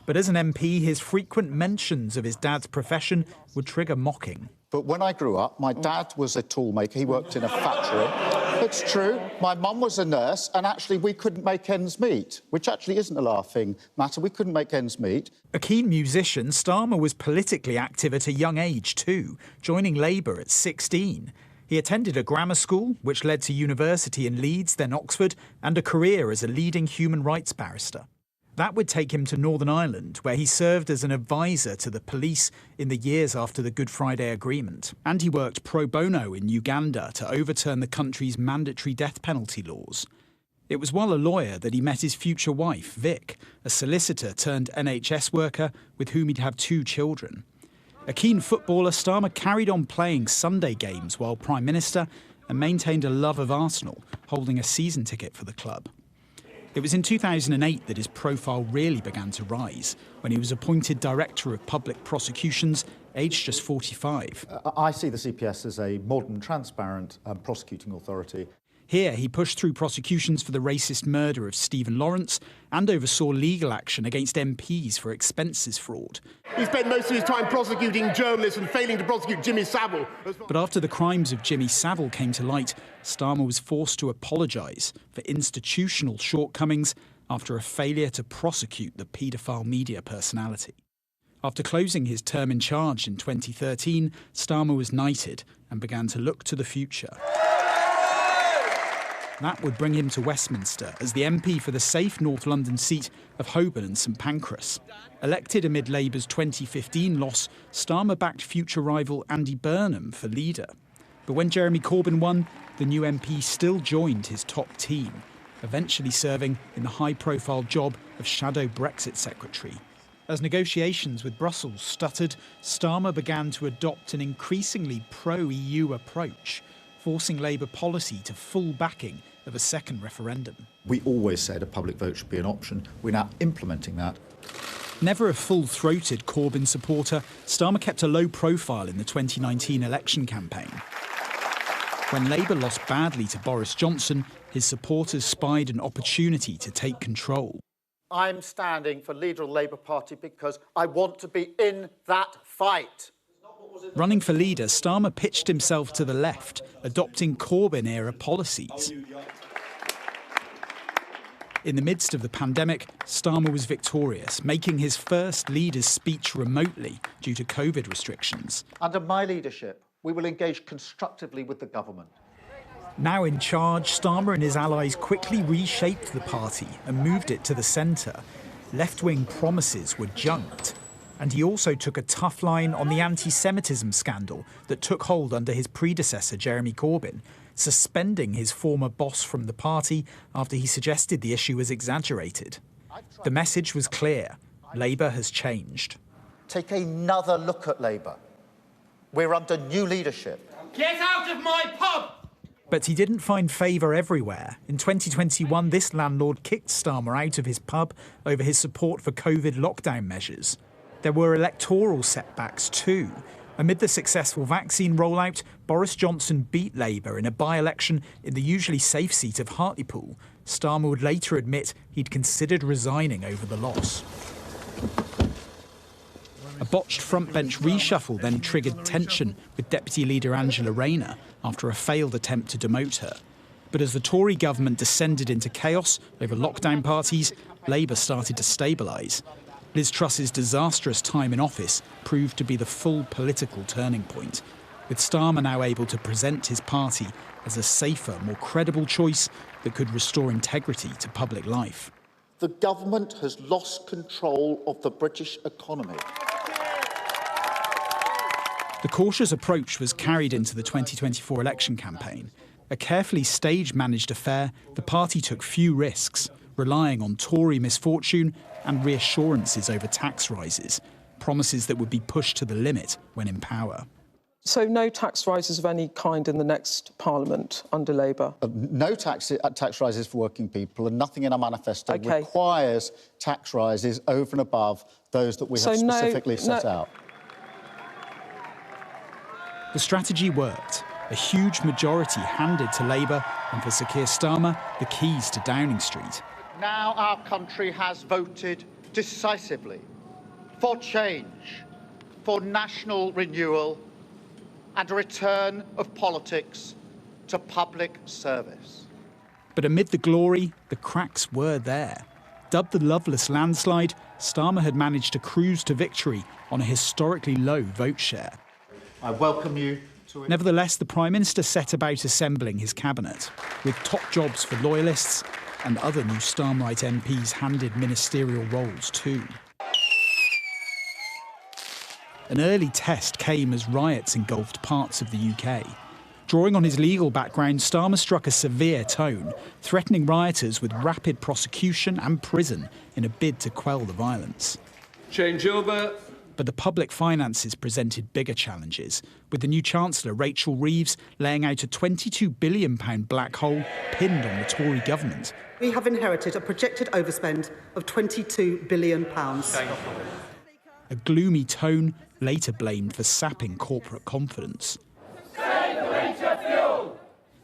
But as an MP, his frequent mentions of his dad's profession would trigger mocking. But when I grew up, my dad was a toolmaker. He worked in a factory. It's true. My mum was a nurse, and actually we couldn't make ends meet, which actually isn't a laughing matter. We couldn't make ends meet. A keen musician, Starmer was politically active at a young age too, joining Labour at 16. He attended a grammar school, which led to university in Leeds, then Oxford, and a career as a leading human rights barrister. That would take him to Northern Ireland, where he served as an advisor to the police in the years after the Good Friday Agreement. And he worked pro bono in Uganda to overturn the country's mandatory death penalty laws. It was while a lawyer that he met his future wife, Vic, a solicitor turned NHS worker with whom he'd have 2 children. A keen footballer, Starmer carried on playing Sunday games while Prime Minister and maintained a love of Arsenal, holding a season ticket for the club. It was in 2008 that his profile really began to rise, when he was appointed Director of Public Prosecutions, aged just 45. I see the CPS as a modern, transparent prosecuting authority. Here, he pushed through prosecutions for the racist murder of Stephen Lawrence and oversaw legal action against MPs for expenses fraud. He spent most of his time prosecuting journalists and failing to prosecute Jimmy Savile. But after the crimes of Jimmy Savile came to light, Starmer was forced to apologise for institutional shortcomings after a failure to prosecute the paedophile media personality. After closing his term in charge in 2013, Starmer was knighted and began to look to the future. That would bring him to Westminster as the MP for the safe North London seat of Holborn and St Pancras. Elected amid Labour's 2015 loss, Starmer backed future rival Andy Burnham for leader. But when Jeremy Corbyn won, the new MP still joined his top team, eventually serving in the high-profile job of shadow Brexit secretary. As negotiations with Brussels stuttered, Starmer began to adopt an increasingly pro-EU approach, forcing Labour policy to full backing of a second referendum. We always said a public vote should be an option. We're now implementing that. Never a full-throated Corbyn supporter, Starmer kept a low profile in the 2019 election campaign. When Labour lost badly to Boris Johnson, his supporters spied an opportunity to take control. I'm standing for leader of the Labour Party because I want to be in that fight. Running for leader, Starmer pitched himself to the left, adopting Corbyn-era policies. In the midst of the pandemic, Starmer was victorious, making his first leader's speech remotely due to COVID restrictions. Under my leadership, we will engage constructively with the government. Now in charge, Starmer and his allies quickly reshaped the party and moved it to the centre. Left-wing promises were junked. And he also took a tough line on the anti-Semitism scandal that took hold under his predecessor, Jeremy Corbyn, suspending his former boss from the party after he suggested the issue was exaggerated. The message was clear. Labour has changed. Take another look at Labour. We're under new leadership. Get out of my pub! But he didn't find favour everywhere. In 2021, this landlord kicked Starmer out of his pub over his support for COVID lockdown measures. There were electoral setbacks too. Amid the successful vaccine rollout, Boris Johnson beat Labour in a by-election in the usually safe seat of Hartlepool. Starmer would later admit he'd considered resigning over the loss. A botched front-bench reshuffle then triggered tension with Deputy Leader Angela Rayner after a failed attempt to demote her. But as the Tory government descended into chaos over lockdown parties, Labour started to stabilise. Liz Truss's disastrous time in office proved to be the full political turning point, with Starmer now able to present his party as a safer, more credible choice that could restore integrity to public life. The government has lost control of the British economy. The cautious approach was carried into the 2024 election campaign. A carefully stage-managed affair, the party took few risks, relying on Tory misfortune and reassurances over tax rises, promises that would be pushed to the limit when in power. So no tax rises of any kind in the next Parliament under Labour? No tax rises for working people, and nothing in our manifesto requires tax rises over and above those that we have specifically set out. The strategy worked. A huge majority handed to Labour, and for Sir Keir Starmer, the keys to Downing Street. Now our country has voted decisively for change, for national renewal, and a return of politics to public service. But amid the glory, the cracks were there. Dubbed the Loveless landslide, Starmer had managed to cruise to victory on a historically low vote share. I welcome you to... Nevertheless, the Prime Minister set about assembling his cabinet, with top jobs for loyalists, and other new Starmerite MPs handed ministerial roles too. An early test came as riots engulfed parts of the UK. Drawing on his legal background, Starmer struck a severe tone, threatening rioters with rapid prosecution and prison in a bid to quell the violence. Change over. But the public finances presented bigger challenges, with the new Chancellor, Rachel Reeves, laying out a £22 billion black hole pinned on the Tory government. We have inherited a projected overspend of £22 billion. A gloomy tone later blamed for sapping corporate confidence.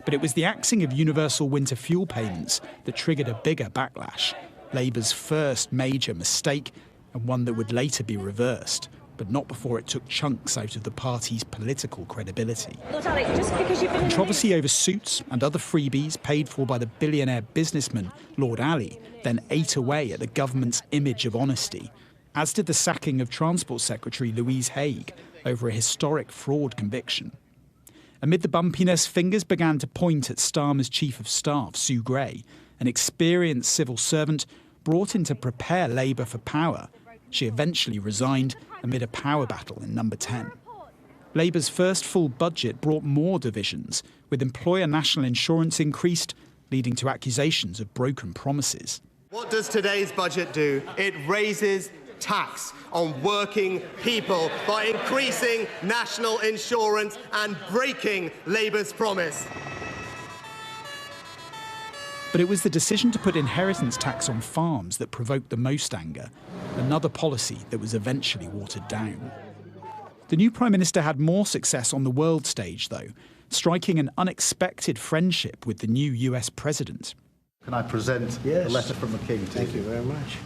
But it was the axing of universal winter fuel payments that triggered a bigger backlash. Labour's first major mistake, and one that would later be reversed, but not before it took chunks out of the party's political credibility. Controversy over suits and other freebies paid for by the billionaire businessman Lord Ali then ate away at the government's image of honesty, as did the sacking of Transport Secretary Louise Haigh over a historic fraud conviction. Amid the bumpiness, fingers began to point at Starmer's Chief of Staff, Sue Gray, an experienced civil servant brought in to prepare Labour for power. She eventually resigned amid a power battle in Number 10. Labour's first full budget brought more divisions, with employer national insurance increased, leading to accusations of broken promises. What does today's budget do? It raises tax on working people by increasing national insurance and breaking Labour's promise. But it was the decision to put inheritance tax on farms that provoked the most anger, another policy that was eventually watered down. The new Prime Minister had more success on the world stage, though, striking an unexpected friendship with the new US President. Can I present the letter from the King to you? Thank you very much.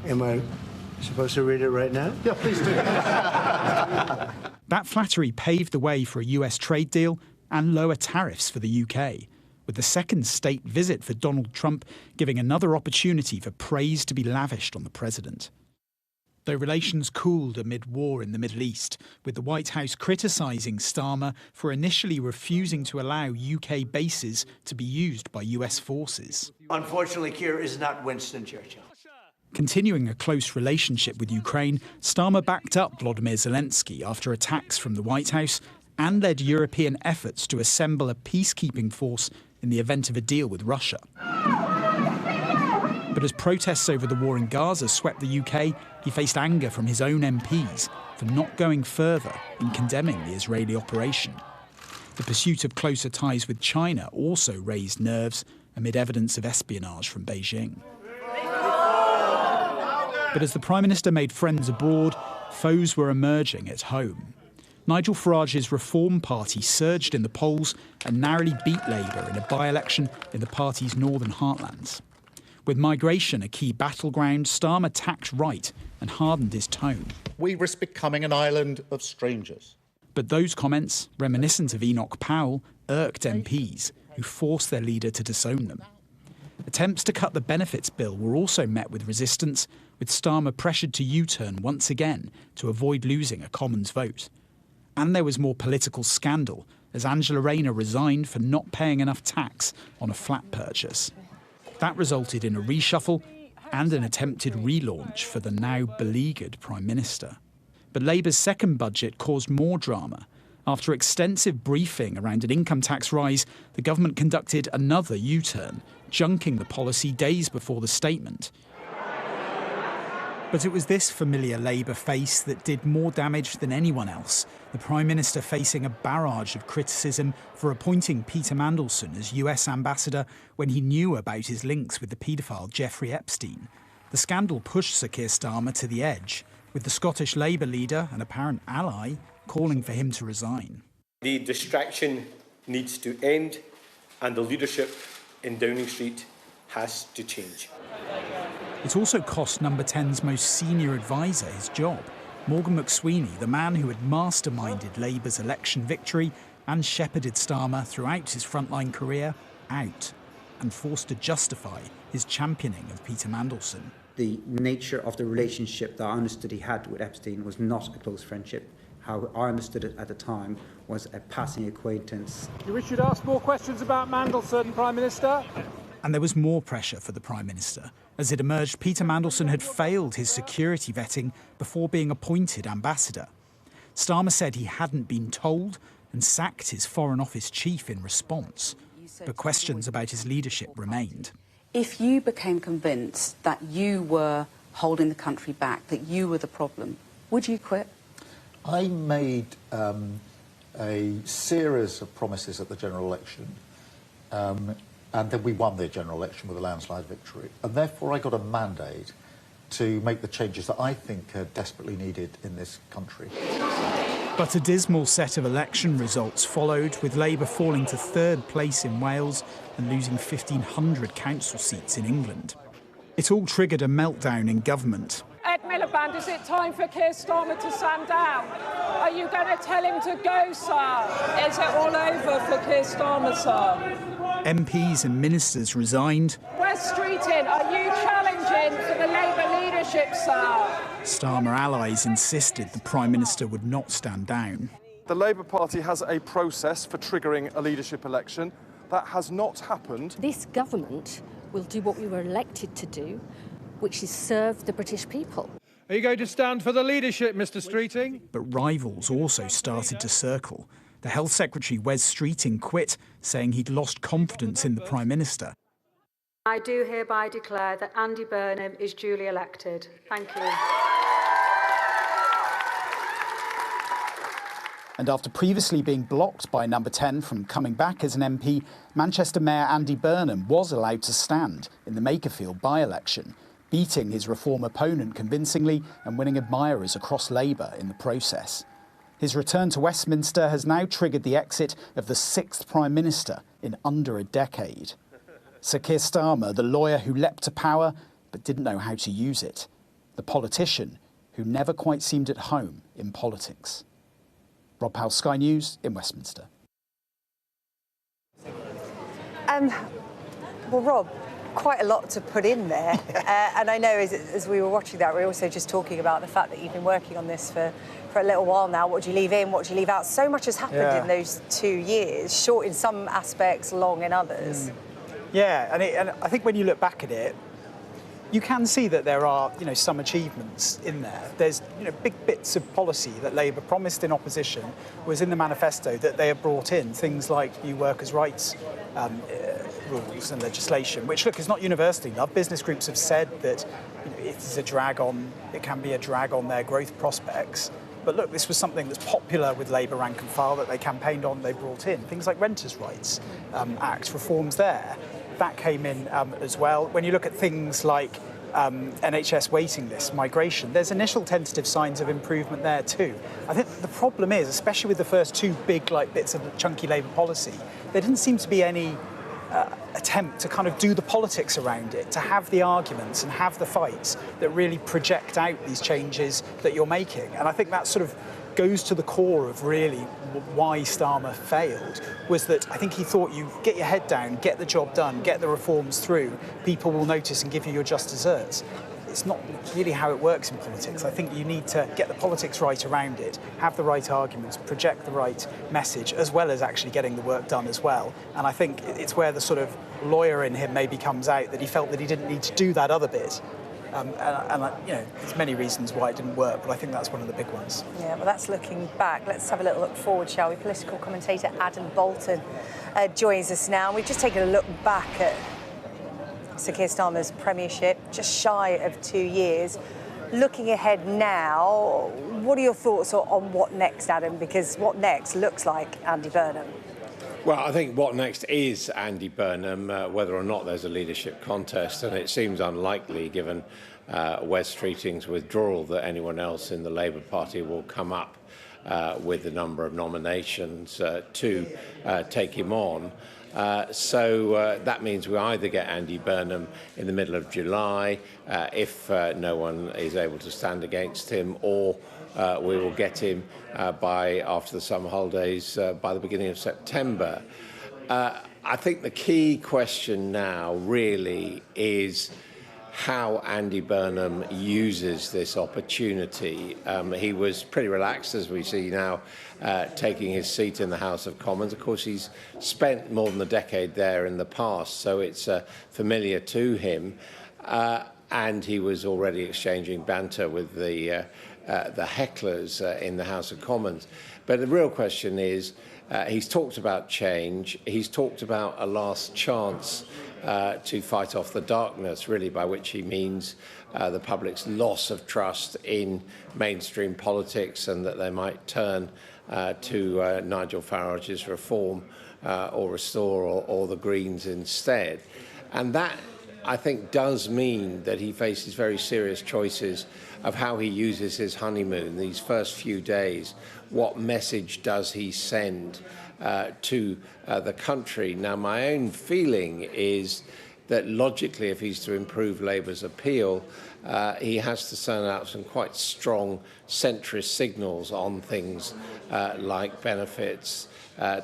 Am I supposed to read it right now? Yeah, please do. That flattery paved the way for a US trade deal and lower tariffs for the UK, with the second state visit for Donald Trump giving another opportunity for praise to be lavished on the president. Though relations cooled amid war in the Middle East, with the White House criticising Starmer for initially refusing to allow UK bases to be used by US forces. Unfortunately, Keir is not Winston Churchill. Continuing a close relationship with Ukraine, Starmer backed up Volodymyr Zelensky after attacks from the White House and led European efforts to assemble a peacekeeping force in the event of a deal with Russia. But as protests over the war in Gaza swept the UK, he faced anger from his own MPs for not going further in condemning the Israeli operation. The pursuit of closer ties with China also raised nerves amid evidence of espionage from Beijing. But as the Prime Minister made friends abroad, foes were emerging at home. Nigel Farage's Reform Party surged in the polls and narrowly beat Labour in a by-election in the party's northern heartlands. With migration a key battleground, Starmer tacked right and hardened his tone. We risk becoming an island of strangers. But those comments, reminiscent of Enoch Powell, irked MPs, who forced their leader to disown them. Attempts to cut the benefits bill were also met with resistance, with Starmer pressured to U-turn once again to avoid losing a Commons vote. And there was more political scandal, as Angela Rayner resigned for not paying enough tax on a flat purchase. That resulted in a reshuffle and an attempted relaunch for the now beleaguered Prime Minister. But Labour's second budget caused more drama. After extensive briefing around an income tax rise, the government conducted another U-turn, junking the policy days before the statement. But it was this familiar Labour face that did more damage than anyone else, the Prime Minister facing a barrage of criticism for appointing Peter Mandelson as US ambassador when he knew about his links with the paedophile Jeffrey Epstein. The scandal pushed Sir Keir Starmer to the edge, with the Scottish Labour leader, an apparent ally, calling for him to resign. The distraction needs to end, and the leadership in Downing Street has to change. It also cost Number 10's most senior advisor his job. Morgan McSweeney, the man who had masterminded Labour's election victory and shepherded Starmer throughout his frontline career, out, and forced to justify his championing of Peter Mandelson. The nature of the relationship that I understood he had with Epstein was not a close friendship. How I understood it at the time was a passing acquaintance. You wish you'd ask more questions about Mandelson, Prime Minister? And there was more pressure for the Prime Minister. As it emerged, Peter Mandelson had failed his security vetting before being appointed ambassador. Starmer said he hadn't been told and sacked his Foreign Office chief in response. But questions about his leadership remained. If you became convinced that you were holding the country back, that you were the problem, would you quit? I made a series of promises at the general election, and then we won the general election with a landslide victory. And therefore I got a mandate to make the changes that I think are desperately needed in this country. But a dismal set of election results followed, with Labour falling to third place in Wales and losing 1,500 council seats in England. It all triggered a meltdown in government. Ed Miliband, is it time for Keir Starmer to stand down? Are you going to tell him to go, sir? Is it all over for Keir Starmer, sir? MPs and ministers resigned. West Streeting, are you challenging for the Labour leadership, sir? Starmer allies insisted the Prime Minister would not stand down. The Labour Party has a process for triggering a leadership election. That has not happened. This government will do what we were elected to do, which is serve the British people. Are you going to stand for the leadership, Mr Streeting? But rivals also started to circle. The Health Secretary, Wes Streeting, quit, saying he'd lost confidence in the Prime Minister. I do hereby declare that Andy Burnham is duly elected. Thank you. And after previously being blocked by Number 10 from coming back as an MP, Manchester Mayor Andy Burnham was allowed to stand in the Makerfield by-election, beating his Reform opponent convincingly and winning admirers across Labour in the process. His return to Westminster has now triggered the exit of the 6th Prime Minister in under a decade. Sir Keir Starmer, the lawyer who leapt to power but didn't know how to use it. The politician who never quite seemed at home in politics. Rob Powell, Sky News in Westminster. Well, Rob, quite a lot to put in there. And I know as we were watching that, we were also just talking about the fact that you've been working on this for a little while now. What do you leave in? What do you leave out? So much has happened in those 2 years, short in some aspects, long in others. Yeah, and I think when you look back at it, you can see that there are, some achievements in there. There's, big bits of policy that Labour promised in opposition was in the manifesto that they have brought in, things like new workers' rights rules and legislation, which, look, is not universally loved. Business groups have said that it can be a drag on their growth prospects. But look, this was something that's popular with Labour rank and file that they campaigned on, they brought in. Things like Renters' Rights Act, reforms there. That came in as well. When you look at things like NHS waiting lists, migration, there's initial tentative signs of improvement there too. I think the problem is, especially with the first two big bits of chunky Labour policy, there didn't seem to be any attempt to kind of do the politics around it, to have the arguments and have the fights that really project out these changes that you're making. And I think that sort of goes to the core of really why Starmer failed, was that I think he thought you get your head down, get the job done, get the reforms through, people will notice and give you your just desserts. It's not really how it works in politics. I think you need to get the politics right around it, have the right arguments, project the right message, as well as actually getting the work done as well. And I think it's where the sort of lawyer in him maybe comes out, that he felt that he didn't need to do that other bit. There's many reasons why it didn't work, but I think that's one of the big ones. Yeah, well, that's looking back. Let's have a little look forward, shall we? Political commentator Adam Bolton joins us now. We've just taken a look back at Sir Keir Starmer's premiership, just shy of 2 years. Looking ahead now, what are your thoughts on what next, Adam? Because what next looks like Andy Burnham. Well, I think what next is Andy Burnham, whether or not there's a leadership contest, and it seems unlikely, given Wes Streeting's withdrawal, that anyone else in the Labour Party will come up with the number of nominations to take him on. So that means we either get Andy Burnham in the middle of July if no one is able to stand against him, or we will get him by after the summer holidays by the beginning of September. I think the key question now really is how Andy Burnham uses this opportunity. He was pretty relaxed, as we see now, taking his seat in the House of Commons. Of course, he's spent more than a decade there in the past, so it's familiar to him. And he was already exchanging banter with the hecklers in the House of Commons. But the real question is, he's talked about change. He's talked about a last chance to fight off the darkness, really, by which he means the public's loss of trust in mainstream politics, and that they might turn to Nigel Farage's Reform or Restore or the Greens instead. And that, I think, does mean that he faces very serious choices of how he uses his honeymoon, these first few days. What message does he send to the country? Now, my own feeling is that logically, if he's to improve Labour's appeal, he has to send out some quite strong centrist signals on things like benefits,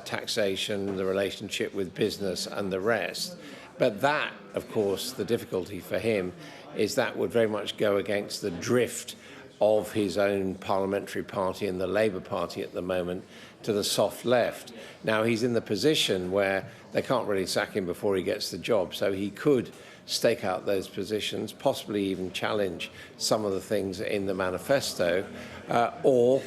taxation, the relationship with business and the rest. But that, of course, the difficulty for him is that would very much go against the drift of his own parliamentary party and the Labour Party at the moment to the soft left. Now, he's in the position where they can't really sack him before he gets the job, so he could stake out those positions, possibly even challenge some of the things in the manifesto, or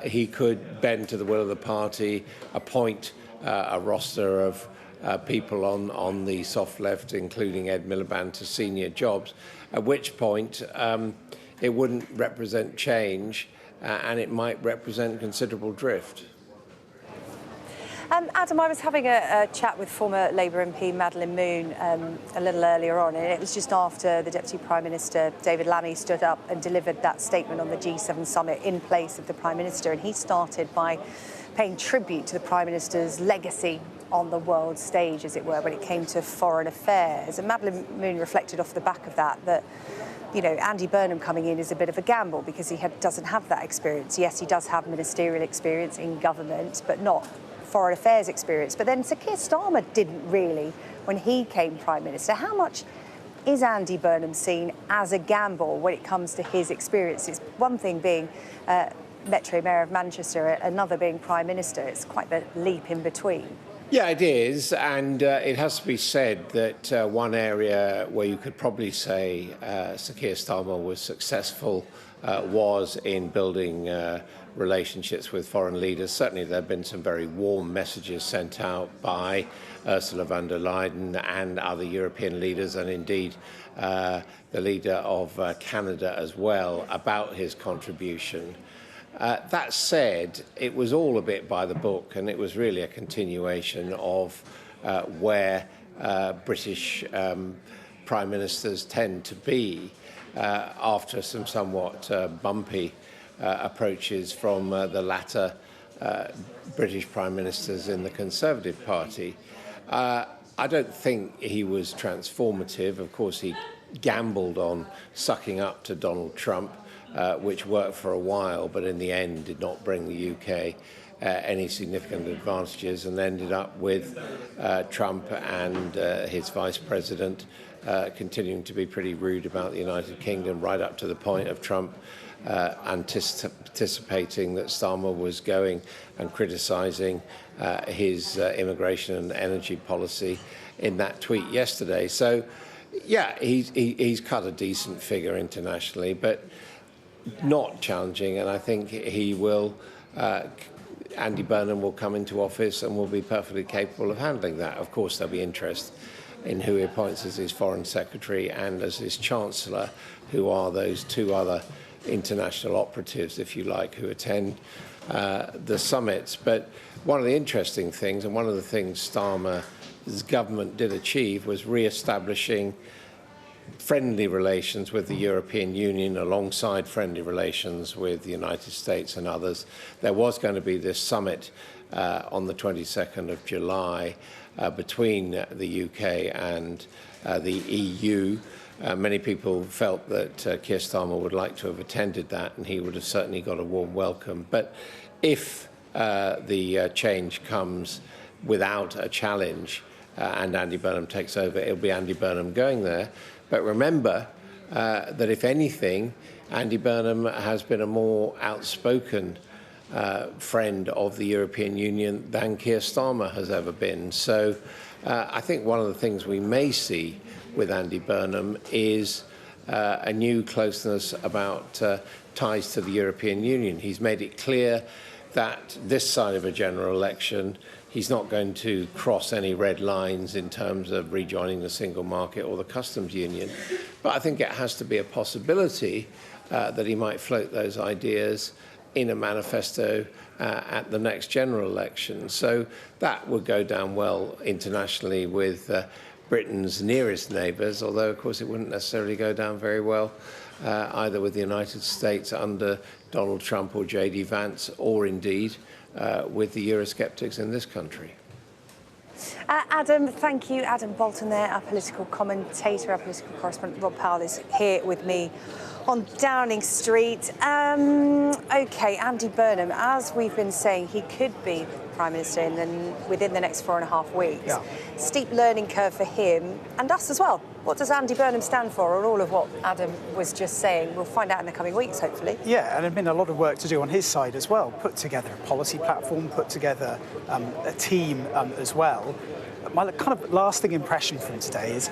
he could bend to the will of the party, appoint a roster of people on the soft left, including Ed Miliband, to senior jobs, at which point it wouldn't represent change and it might represent considerable drift. Adam, I was having a chat with former Labour MP Madeleine Moon a little earlier on, and it was just after the Deputy Prime Minister, David Lammy, stood up and delivered that statement on the G7 summit in place of the Prime Minister, and he started by paying tribute to the Prime Minister's legacy on the world stage, as it were, when it came to foreign affairs. And Madeleine Moon reflected off the back of that, you know, Andy Burnham coming in is a bit of a gamble because he doesn't have that experience. Yes, he does have ministerial experience in government, but not foreign affairs experience. But then Sir Keir Starmer didn't really when he came Prime Minister. How much is Andy Burnham seen as a gamble when it comes to his experiences? One thing being Metro Mayor of Manchester, another being Prime Minister. It's quite the leap in between. Yeah, it is, and it has to be said that one area where you could probably say Sir Keir Starmer was successful was in building relationships with foreign leaders. Certainly there have been some very warm messages sent out by Ursula von der Leyen and other European leaders, and indeed the leader of Canada as well, about his contribution. That said, it was all a bit by the book, and it was really a continuation of where British prime ministers tend to be after some somewhat bumpy approaches from the latter British prime ministers in the Conservative Party. I don't think he was transformative. Of course, he gambled on sucking up to Donald Trump, which worked for a while, but in the end did not bring the UK any significant advantages, and ended up with Trump and his vice president continuing to be pretty rude about the United Kingdom, right up to the point of Trump anticipating that Starmer was going and criticising his immigration and energy policy in that tweet yesterday. So, yeah, he's cut a decent figure internationally, but not challenging, and I think he will, Andy Burnham will come into office and will be perfectly capable of handling that. Of course, there'll be interest in who he appoints as his Foreign Secretary and as his Chancellor, who are those two other international operatives, if you like, who attend the summits. But one of the interesting things, and one of the things Starmer's government did achieve, was re-establishing friendly relations with the European Union alongside friendly relations with the United States and others. There was going to be this summit on the 22nd of July between the UK and the EU. Many people felt that Keir Starmer would like to have attended that, and he would have certainly got a warm welcome. But if the change comes without a challenge and Andy Burnham takes over, it'll be Andy Burnham going there. But remember that if anything, Andy Burnham has been a more outspoken friend of the European Union than Keir Starmer has ever been. So I think one of the things we may see with Andy Burnham is a new closeness about ties to the European Union. He's made it clear that this side of a general election, he's not going to cross any red lines in terms of rejoining the single market or the customs union. But I think it has to be a possibility that he might float those ideas in a manifesto at the next general election. So that would go down well internationally with Britain's nearest neighbours, although, of course, it wouldn't necessarily go down very well either with the United States under Donald Trump or J.D. Vance, or indeed with the Eurosceptics in this country. Adam, thank you. Adam Bolton there, our political commentator, our political correspondent. Rob Powell is here with me on Downing Street. OK, Andy Burnham, as we've been saying, he could be Prime Minister within the next 4.5 weeks. Yeah. Steep learning curve for him and us as well. What does Andy Burnham stand for, and all of what Adam was just saying? We'll find out in the coming weeks, hopefully. Yeah, and there's been a lot of work to do on his side as well. Put together a policy platform, put together a team as well. My kind of lasting impression from today is,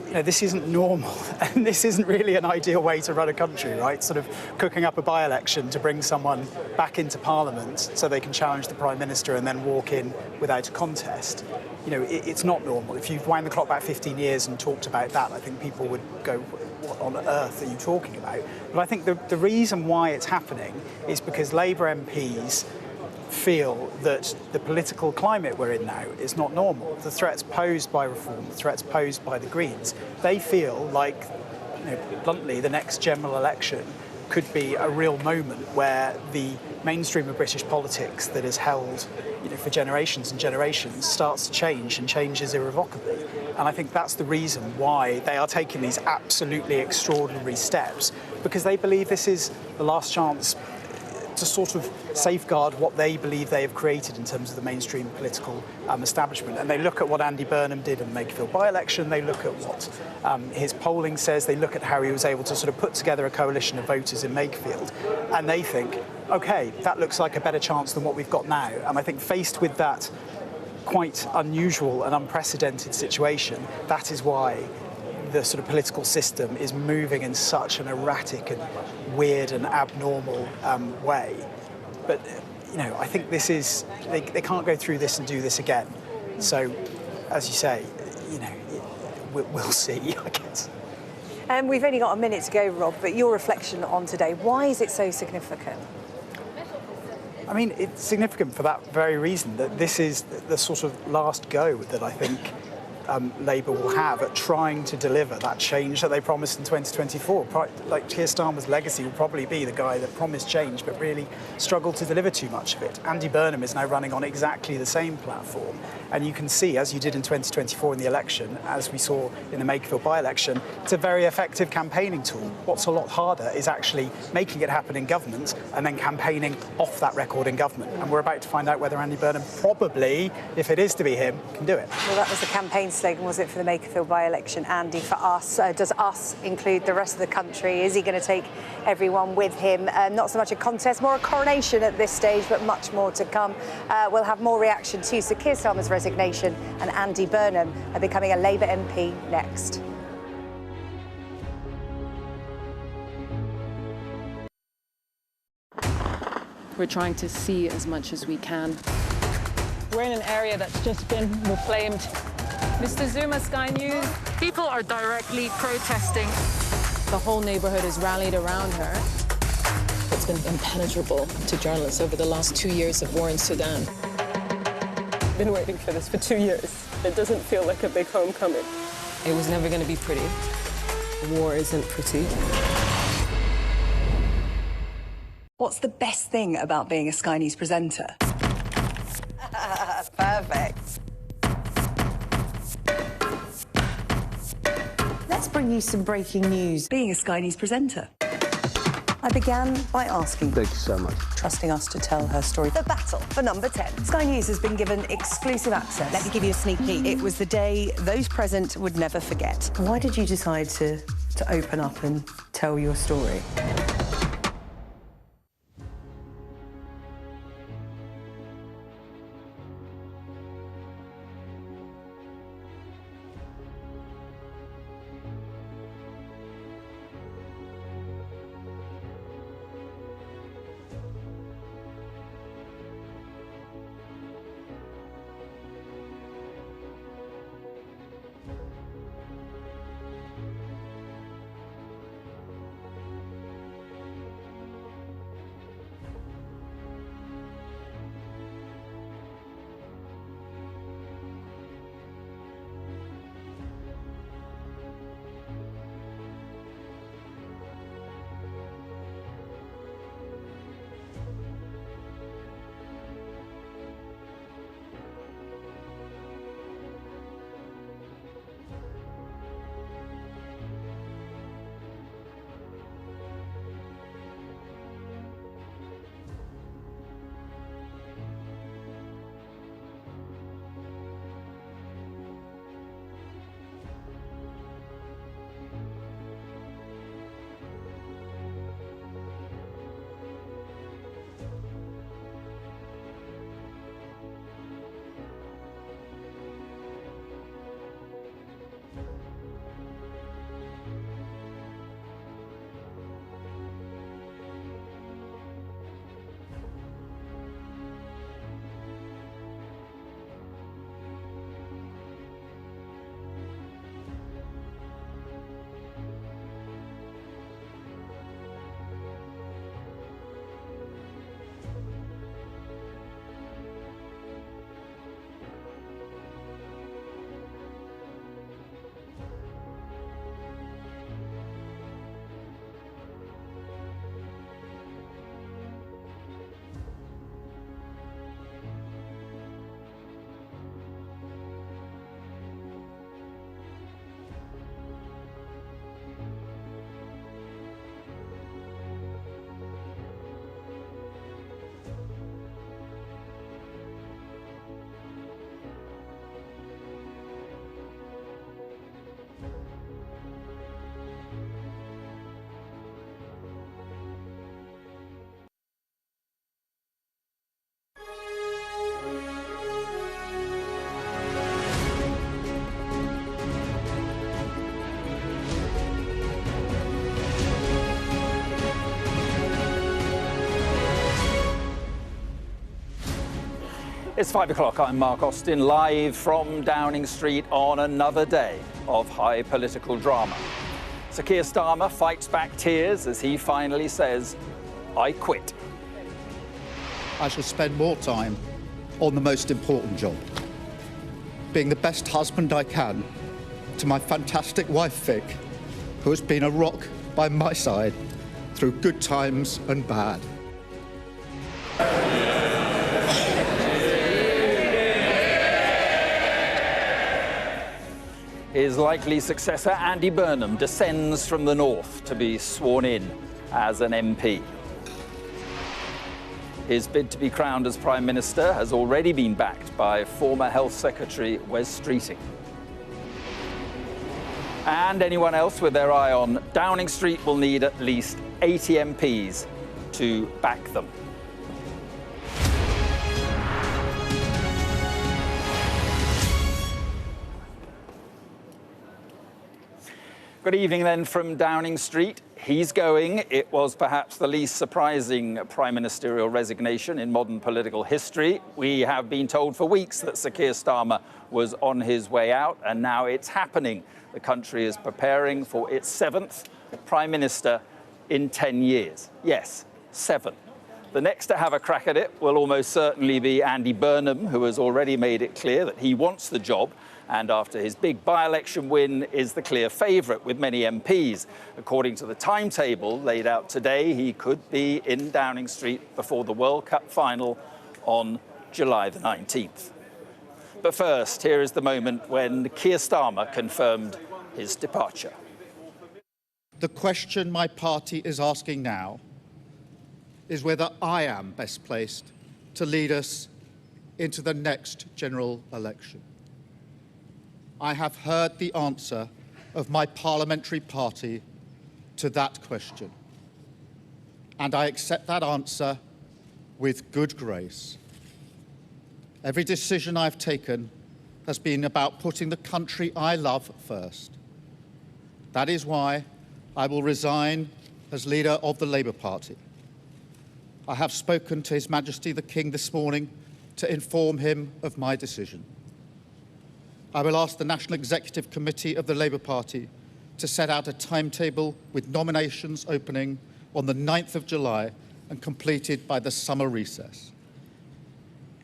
you know, this isn't normal, and this isn't really an ideal way to run a country, right? Sort of cooking up a by-election to bring someone back into Parliament so they can challenge the Prime Minister and then walk in without a contest. You know, it's not normal. If you've wound the clock back 15 years and talked about that, I think people would go, what on earth are you talking about? But I think the reason why it's happening is because Labour MPs feel that the political climate we're in now is not normal. The threats posed by reform, the threats posed by the Greens, they feel like, you know, bluntly, the next general election could be a real moment where the mainstream of British politics that has held, you know, for generations and generations starts to change, and changes irrevocably. And I think that's the reason why they are taking these absolutely extraordinary steps, because they believe this is the last chance to sort of safeguard what they believe they have created in terms of the mainstream political establishment. And they look at what Andy Burnham did in the Makerfield by-election, they look at what his polling says, they look at how he was able to sort of put together a coalition of voters in Makerfield, and they think, OK, that looks like a better chance than what we've got now. And I think faced with that quite unusual and unprecedented situation, that is why the sort of political system is moving in such an erratic and weird and abnormal way. But, you know, I think this is, they can't go through this and do this again. So, as you say, you know, we'll see, I guess. We've only got a minute to go, Rob, but your reflection on today, why is it so significant? I mean, it's significant for that very reason, that this is the sort of last go that I think Labour will have at trying to deliver that change that they promised in 2024. Like Keir Starmer's legacy will probably be the guy that promised change but really struggled to deliver too much of it. Andy Burnham is now running on exactly the same platform, and you can see, as you did in 2024 in the election, as we saw in the Makerfield by-election, it's a very effective campaigning tool. What's a lot harder is actually making it happen in government and then campaigning off that record in government. And we're about to find out whether Andy Burnham probably, if it is to be him, can do it. Well, that was the campaign slogan, was it, for the Makerfield by-election, Andy, for us? Does us include the rest of the country? Is he going to take everyone with him? Not so much a contest, more a coronation at this stage, but much more to come. We'll have more reaction to Sir Keir Starmer's resignation and Andy Burnham becoming a Labour MP next. We're trying to see as much as we can. We're in an area that's just been reclaimed. Mr. Zuma, Sky News. People are directly protesting. The whole neighbourhood has rallied around her. It's been impenetrable to journalists over the last 2 years of war in Sudan. I've been waiting for this for 2 years. It doesn't feel like a big homecoming. It was never going to be pretty. War isn't pretty. What's the best thing about being a Sky News presenter? Perfect. Let's bring you some breaking news. Being a Sky News presenter. I began by asking... Thank you so much. ...trusting us to tell her story. The battle for number 10. Sky News has been given exclusive access. Let me give you a sneak peek. It was the day those present would never forget. Why did you decide to open up and tell your story? It's 5 o'clock. I'm Mark Austin, live from Downing Street on another day of high political drama. Sir Keir Starmer fights back tears as he finally says, "I quit." I shall spend more time on the most important job, being the best husband I can to my fantastic wife, Vic, who has been a rock by my side through good times and bad. His likely successor, Andy Burnham, descends from the north to be sworn in as an MP. His bid to be crowned as Prime Minister has already been backed by former Health Secretary Wes Streeting. And anyone else with their eye on Downing Street will need at least 80 MPs to back them. Good evening, then, from Downing Street. He's going. It was perhaps the least surprising prime ministerial resignation in modern political history. We have been told for weeks that Sir Keir Starmer was on his way out, and now it's happening. The country is preparing for its 7th prime minister in 10 years. Yes, 7. The next to have a crack at it will almost certainly be Andy Burnham, who has already made it clear that he wants the job and after his big by-election win is the clear favourite with many MPs. According to the timetable laid out today, he could be in Downing Street before the World Cup final on July the 19th. But first, here is the moment when Keir Starmer confirmed his departure. The question my party is asking now is whether I am best placed to lead us into the next general election. I have heard the answer of my parliamentary party to that question, and I accept that answer with good grace. Every decision I've taken has been about putting the country I love first. That is why I will resign as leader of the Labour Party. I have spoken to His Majesty the King this morning to inform him of my decision. I will ask the National Executive Committee of the Labour Party to set out a timetable with nominations opening on the 9th of July and completed by the summer recess.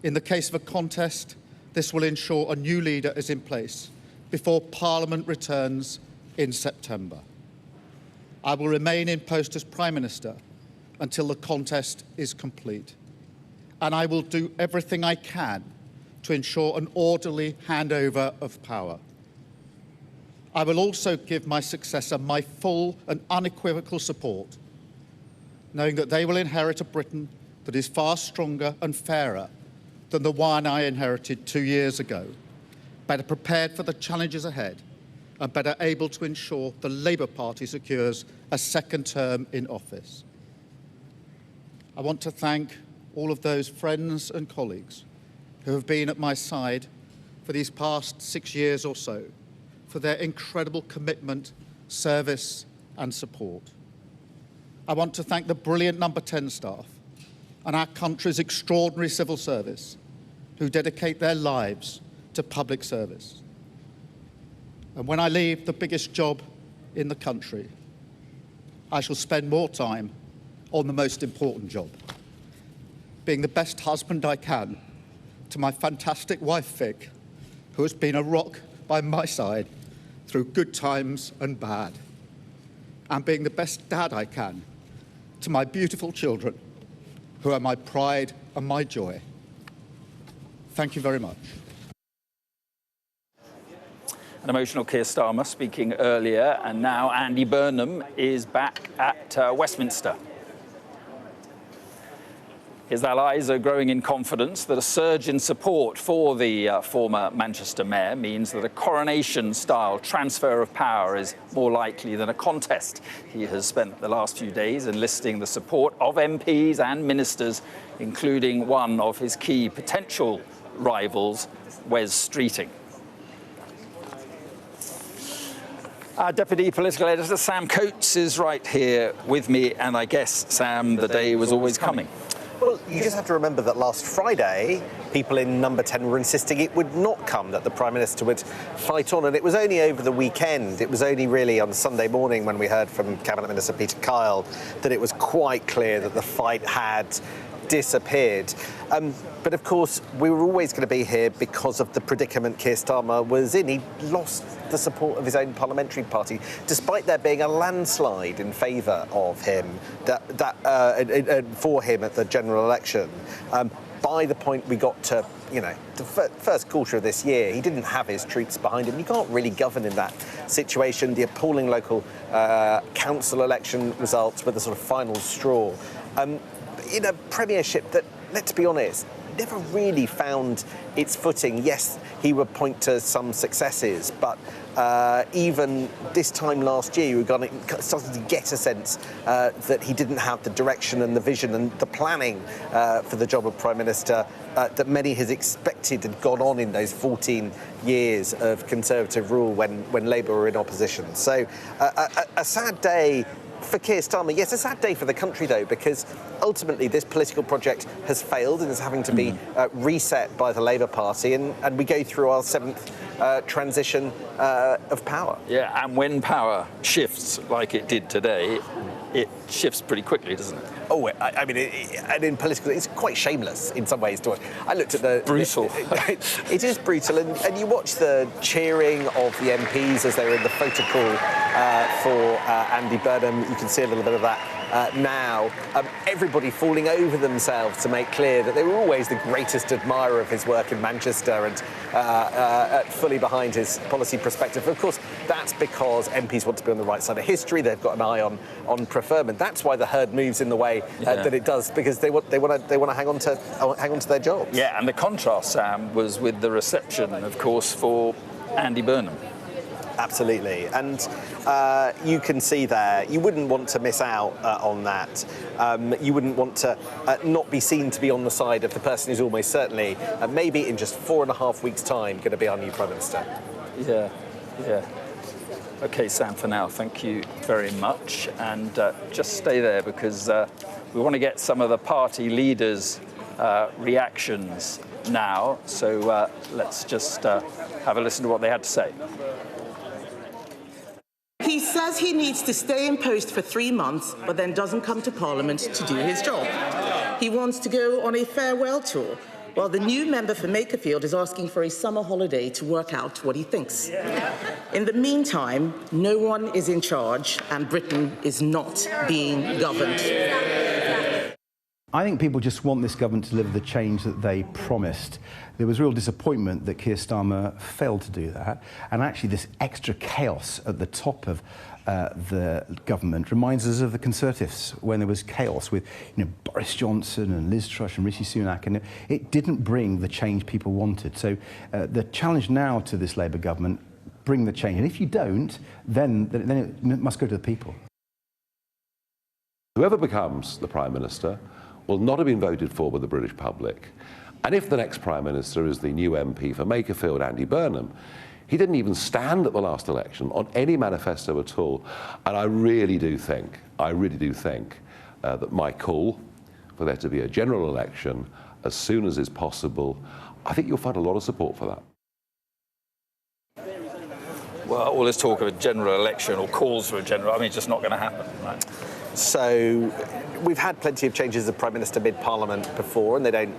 In the case of a contest, this will ensure a new leader is in place before Parliament returns in September. I will remain in post as Prime Minister until the contest is complete, and I will do everything I can to ensure an orderly handover of power. I will also give my successor my full and unequivocal support, knowing that they will inherit a Britain that is far stronger and fairer than the one I inherited 2 years ago, better prepared for the challenges ahead, and better able to ensure the Labour Party secures a second term in office. I want to thank all of those friends and colleagues who have been at my side for these past 6 years or so, for their incredible commitment, service and support. I want to thank the brilliant Number 10 staff and our country's extraordinary civil service who dedicate their lives to public service. And when I leave the biggest job in the country, I shall spend more time on the most important job, being the best husband I can to my fantastic wife, Vic, who has been a rock by my side through good times and bad, and being the best dad I can to my beautiful children, who are my pride and my joy. Thank you very much. An emotional Keir Starmer speaking earlier, and now Andy Burnham is back at Westminster. His allies are growing in confidence that a surge in support for the former Manchester mayor means that a coronation-style transfer of power is more likely than a contest. He has spent the last few days enlisting the support of MPs and ministers, including one of his key potential rivals, Wes Streeting. Our Deputy Political Editor, Sam Coates, is right here with me, and I guess, Sam, the day was always coming. Well, you just have to remember that last Friday, people in Number 10 were insisting it would not come, that the Prime Minister would fight on, and it was only over the weekend, it was only really on Sunday morning when we heard from Cabinet Minister Peter Kyle that it was quite clear that the fight had disappeared. But of course, we were always going to be here because of the predicament Keir Starmer was in. He lost the support of his own parliamentary party, despite there being a landslide in favour of him, for him at the general election. By the point we got to, the first quarter of this year, he didn't have his troops behind him. You can't really govern in that situation. The appalling local council election results were the sort of final straw. In a premiership that, let's be honest, never really found its footing. Yes, he would point to some successes, but even this time last year, you were starting to get a sense that he didn't have the direction and the vision and the planning for the job of Prime Minister that many had expected had gone on in those 14 years of Conservative rule when Labour were in opposition. So a sad day for Keir Starmer. Yes, a sad day for the country, though, because ultimately this political project has failed and is having to be reset by the Labour Party, and we go through our 7th transition of power. Yeah, and when power shifts like it did today, it shifts pretty quickly, doesn't it? Oh, I mean, and in political, it's quite shameless in some ways to watch. I looked at the... Brutal. It is brutal, and you watch the cheering of the MPs as they were in the photo call for Andy Burnham. You can see a little bit of that now. Everybody falling over themselves to make clear that they were always the greatest admirer of his work in Manchester and fully behind his policy perspective. Of course, that's because MPs want to be on the right side of history. They've got an eye on preferment. That's why the herd moves in the way that it does, because they want to hang on to their jobs. Yeah, and the contrast, Sam, was with the reception, of course, for Andy Burnham. Absolutely, and you can see there, you wouldn't want to miss out on that. You wouldn't want to not be seen to be on the side of the person who's almost certainly, maybe in just 4.5 weeks' time, going to be our new Prime Minister. Yeah. OK, Sam, for now, thank you very much. And just stay there, because we want to get some of the party leaders' reactions now. So let's just have a listen to what they had to say. He says he needs to stay in post for 3 months, but then doesn't come to Parliament to do his job. He wants to go on a farewell tour, while the new member for Makerfield is asking for a summer holiday to work out what he thinks. In the meantime, no one is in charge, and Britain is not being governed. I think people just want this government to deliver the change that they promised. There was real disappointment that Keir Starmer failed to do that, and actually this extra chaos at the top of the government reminds us of the Conservatives when there was chaos with Boris Johnson and Liz Truss and Rishi Sunak, and it didn't bring the change people wanted. So the challenge now to this Labour government, bring the change, and if you don't, then it must go to the people. Whoever becomes the Prime Minister will not have been voted for by the British public. And if the next Prime Minister is the new MP for Makerfield, Andy Burnham, he didn't even stand at the last election on any manifesto at all. And I really do think that my call for there to be a general election as soon as is possible, I think you'll find a lot of support for that. Well, all this talk of a general election or calls for a general, I mean, it's just not going to happen, right? So we've had plenty of changes of Prime Minister mid-Parliament before, and they don't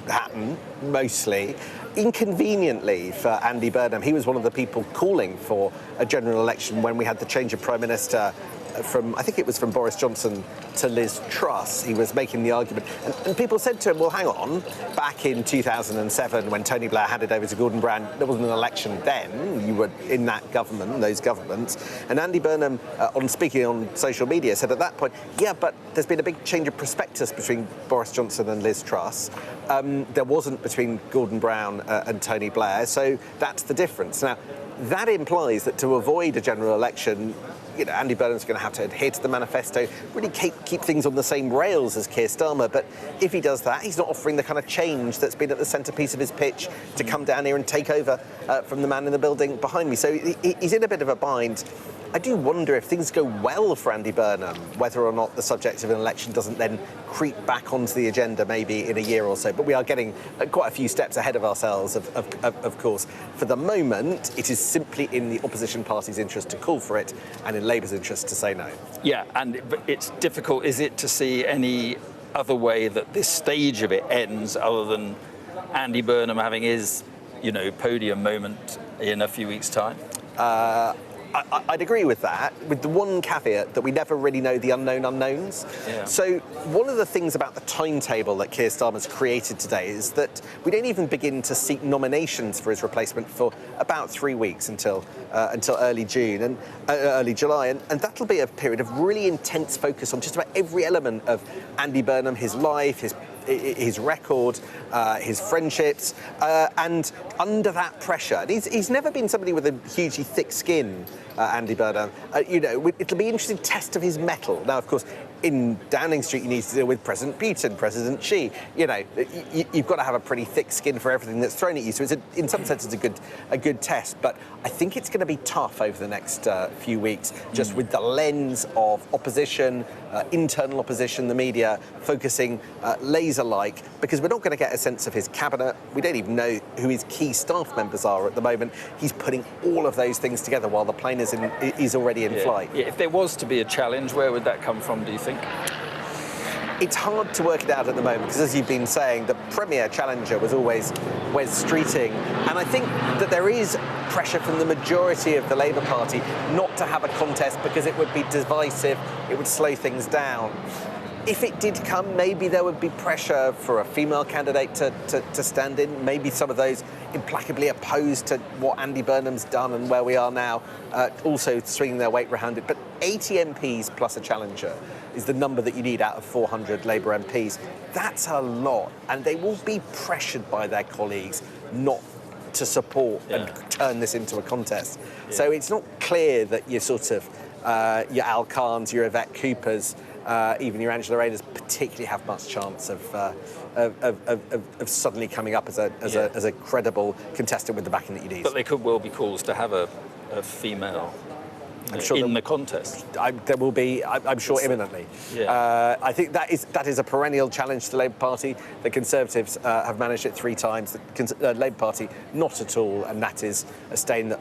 happen, mostly. Inconveniently for Andy Burnham, he was one of the people calling for a general election when we had the change of Prime Minister from, I think it was from Boris Johnson to Liz Truss. He was making the argument. And people said to him, well, hang on, back in 2007 when Tony Blair handed over to Gordon Brown, there wasn't an election then. You were in that government, those governments. And Andy Burnham, on speaking on social media, said at that point, yeah, but there's been a big change of prospectus between Boris Johnson and Liz Truss. There wasn't between Gordon Brown and Tony Blair, so that's the difference. Now, that implies that to avoid a general election, Andy Burnham's going to have to adhere to the manifesto, really keep things on the same rails as Keir Starmer. But if he does that, he's not offering the kind of change that's been at the centrepiece of his pitch to come down here and take over from the man in the building behind me. So he's in a bit of a bind. I do wonder if things go well for Andy Burnham, whether or not the subject of an election doesn't then creep back onto the agenda maybe in a year or so. But we are getting quite a few steps ahead of ourselves, of course. For the moment, it is simply in the opposition party's interest to call for it and in Labour's interest to say no. Yeah, but it's difficult, is it, to see any other way that this stage of it ends other than Andy Burnham having his, podium moment in a few weeks' time? I'd agree with that, with the one caveat that we never really know the unknown unknowns. Yeah. So one of the things about the timetable that Keir Starmer's created today is that we don't even begin to seek nominations for his replacement for about 3 weeks until early June and early July, and that'll be a period of really intense focus on just about every element of Andy Burnham, his life, his record, his friendships, and under that pressure, and he's never been somebody with a hugely thick skin, Andy Burnham. It'll be an interesting test of his mettle. Now, of course, in Downing Street, you need to deal with President Putin, President Xi. You know, you've got to have a pretty thick skin for everything that's thrown at you. So in some sense, it's a good test. But I think it's going to be tough over the next few weeks, just with the lens of opposition, internal opposition, the media focusing laser-like, because we're not going to get a sense of his cabinet. We don't even know who his key staff members are at the moment. He's putting all of those things together while the plane is already in flight. Yeah, if there was to be a challenge, where would that come from, do you think? It's hard to work it out at the moment, because as you've been saying, the premier challenger was always Wes Streeting. And I think that there is pressure from the majority of the Labour Party not to have a contest because it would be divisive, it would slow things down. If it did come, maybe there would be pressure for a female candidate to stand in. Maybe some of those implacably opposed to what Andy Burnham's done and where we are now, also swinging their weight around it. But 80 MPs plus a challenger is the number that you need out of 400 Labour MPs. That's a lot, and they will be pressured by their colleagues not to support and turn this into a contest. So it's not clear that you're sort of your Al Kahns, your Yvette Coopers, even your Angela Rayner's particularly have much chance of suddenly coming up as a credible contestant with the backing that you need. But there could well be calls to have a female in the contest. There will be, I'm sure, imminently. Yeah. I think that is a perennial challenge to the Labour Party. The Conservatives have managed it 3 times. The Labour Party, not at all, and that is a stain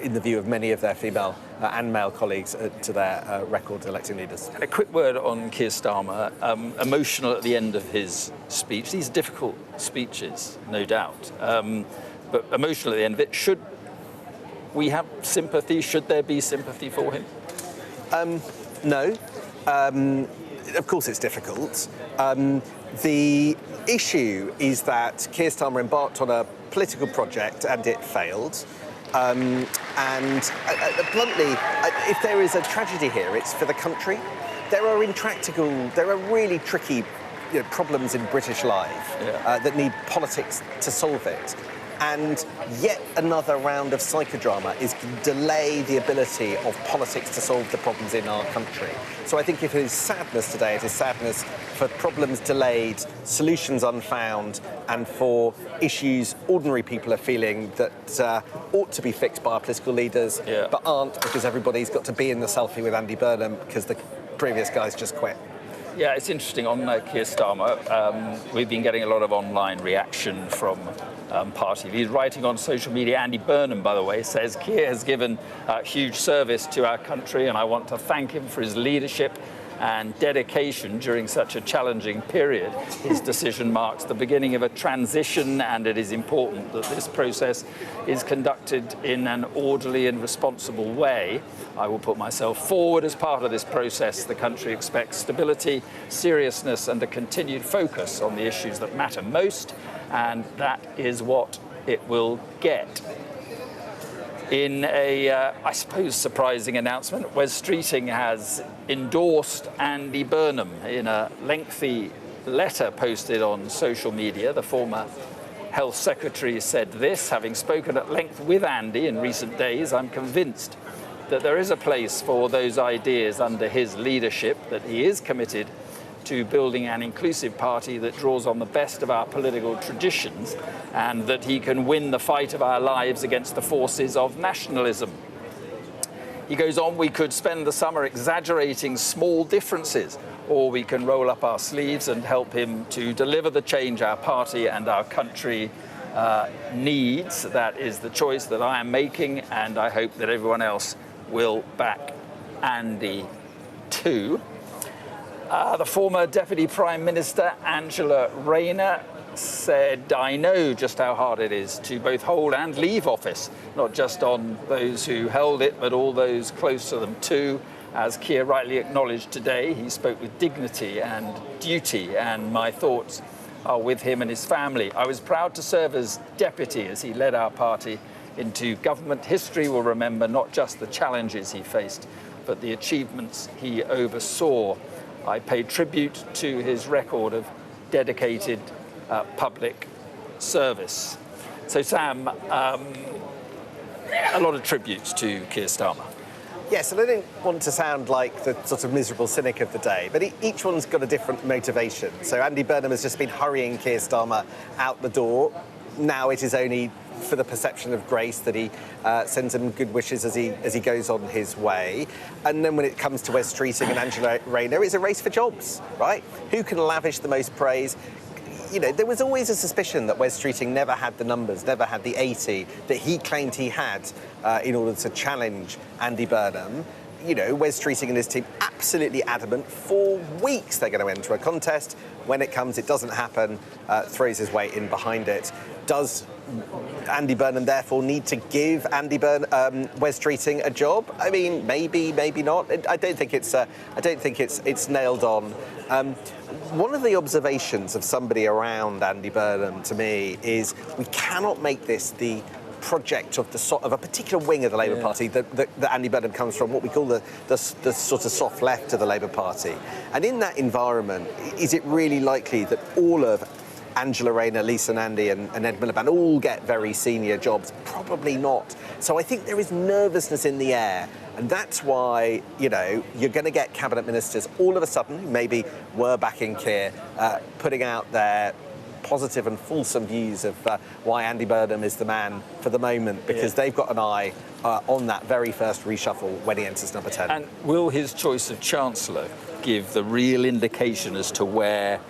in the view of many of their female and male colleagues to their record electing leaders. And a quick word on Keir Starmer. Emotional at the end of his speech. These are difficult speeches, no doubt. But emotional at the end of it. Should we have sympathy? Should there be sympathy for him? No. Of course it's difficult. The issue is that Keir Starmer embarked on a political project and it failed. And bluntly, if there is a tragedy here, it's for the country. There are really tricky problems in British life that need politics to solve it. And yet another round of psychodrama is to delay the ability of politics to solve the problems in our country. So I think if it is sadness today, it is sadness for problems delayed, solutions unfound, and for issues ordinary people are feeling that ought to be fixed by our political leaders, but aren't, because everybody's got to be in the selfie with Andy Burnham because the previous guys just quit. Yeah, it's interesting on Keir Starmer. We've been getting a lot of online reaction from party leaders. Writing on social media, Andy Burnham, by the way, says Keir has given huge service to our country, and I want to thank him for his leadership and dedication during such a challenging period. His decision marks the beginning of a transition, and it is important that this process is conducted in an orderly and responsible way. I will put myself forward as part of this process. The country expects stability, seriousness, and a continued focus on the issues that matter most, and that is what it will get. In a, I suppose, surprising announcement, Wes Streeting has endorsed Andy Burnham in a lengthy letter posted on social media. The former Health Secretary said this: having spoken at length with Andy in recent days, I'm convinced that there is a place for those ideas under his leadership, that he is committed to building an inclusive party that draws on the best of our political traditions, and that he can win the fight of our lives against the forces of nationalism. He goes on, we could spend the summer exaggerating small differences, or we can roll up our sleeves and help him to deliver the change our party and our country needs. That is the choice that I am making, and I hope that everyone else will back Andy too. The former Deputy Prime Minister, Angela Rayner, said, I know just how hard it is to both hold and leave office, not just on those who held it, but all those close to them too. As Keir rightly acknowledged today, he spoke with dignity and duty, and my thoughts are with him and his family. I was proud to serve as deputy as he led our party into government. History will remember not just the challenges he faced, but the achievements he oversaw. I pay tribute to his record of dedicated public service. So, Sam, a lot of tributes to Keir Starmer. Yes, and I don't want to sound like the sort of miserable cynic of the day, but each one's got a different motivation. So Andy Burnham has just been hurrying Keir Starmer out the door. Now it is only for the perception of grace that he sends him good wishes as he goes on his way. And then when it comes to Wes Streeting and Angela Rayner, it's a race for jobs, right? Who can lavish the most praise? You know, there was always a suspicion that Wes Streeting never had the numbers, never had the 80 that he claimed he had in order to challenge Andy Burnham. You know, Wes Streeting and his team absolutely adamant. For weeks they're going to enter a contest. When it comes, it doesn't happen, throws his weight in behind it. Does Andy Burnham therefore need to give Wes Streeting a job? I mean, maybe, maybe not. I don't think it's nailed on. One of the observations of somebody around Andy Burnham to me is we cannot make this the project of a particular wing of the Labour Party that Andy Burnham comes from, what we call the sort of soft left of the Labour Party. And in that environment, is it really likely that all of Angela Rayner, Lisa Nandy and Ed Miliband all get very senior jobs? Probably not. So I think there is nervousness in the air. And that's why, you know, you're going to get cabinet ministers all of a sudden, who maybe were backing Keir, putting out their positive and fulsome views of why Andy Burnham is the man for the moment, because they've got an eye on that very first reshuffle when he enters number 10. And will his choice of Chancellor give the real indication as to where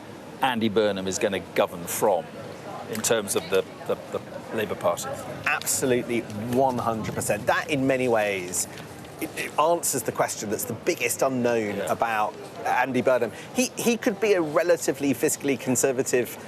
Andy Burnham is going to govern from in terms of the Labour Party? Absolutely, 100%. That, in many ways, it answers the question that's the biggest unknown about Andy Burnham. He could be a relatively fiscally conservative,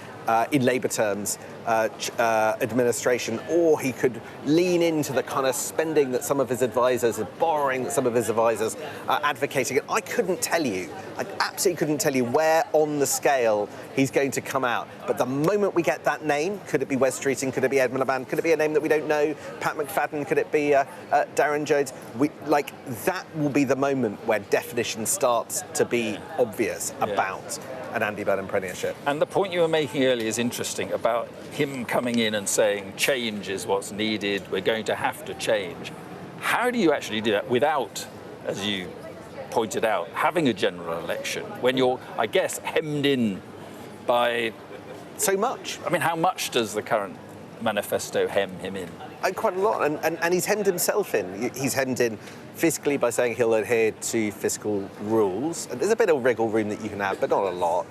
in Labour terms, administration, or he could lean into the kind of spending that some of his advisors are borrowing, that some of his advisors are advocating. And I absolutely couldn't tell you where on the scale he's going to come out. But the moment we get that name, could it be Wes Streeting, could it be Ed Miliband, could it be a name that we don't know, Pat McFadden, could it be Darren Jones? That will be the moment where definition starts to be obvious about an Andy Burnham premiership. And the point you were making earlier is interesting about him coming in and saying change is what's needed, we're going to have to change. How do you actually do that without, as you pointed out, having a general election when you're, I guess, hemmed in by so much? I mean, how much does the current manifesto hem him in? Quite a lot, and he's hemmed himself in. He's hemmed in fiscally by saying he'll adhere to fiscal rules. And there's a bit of wriggle room that you can have, but not a lot.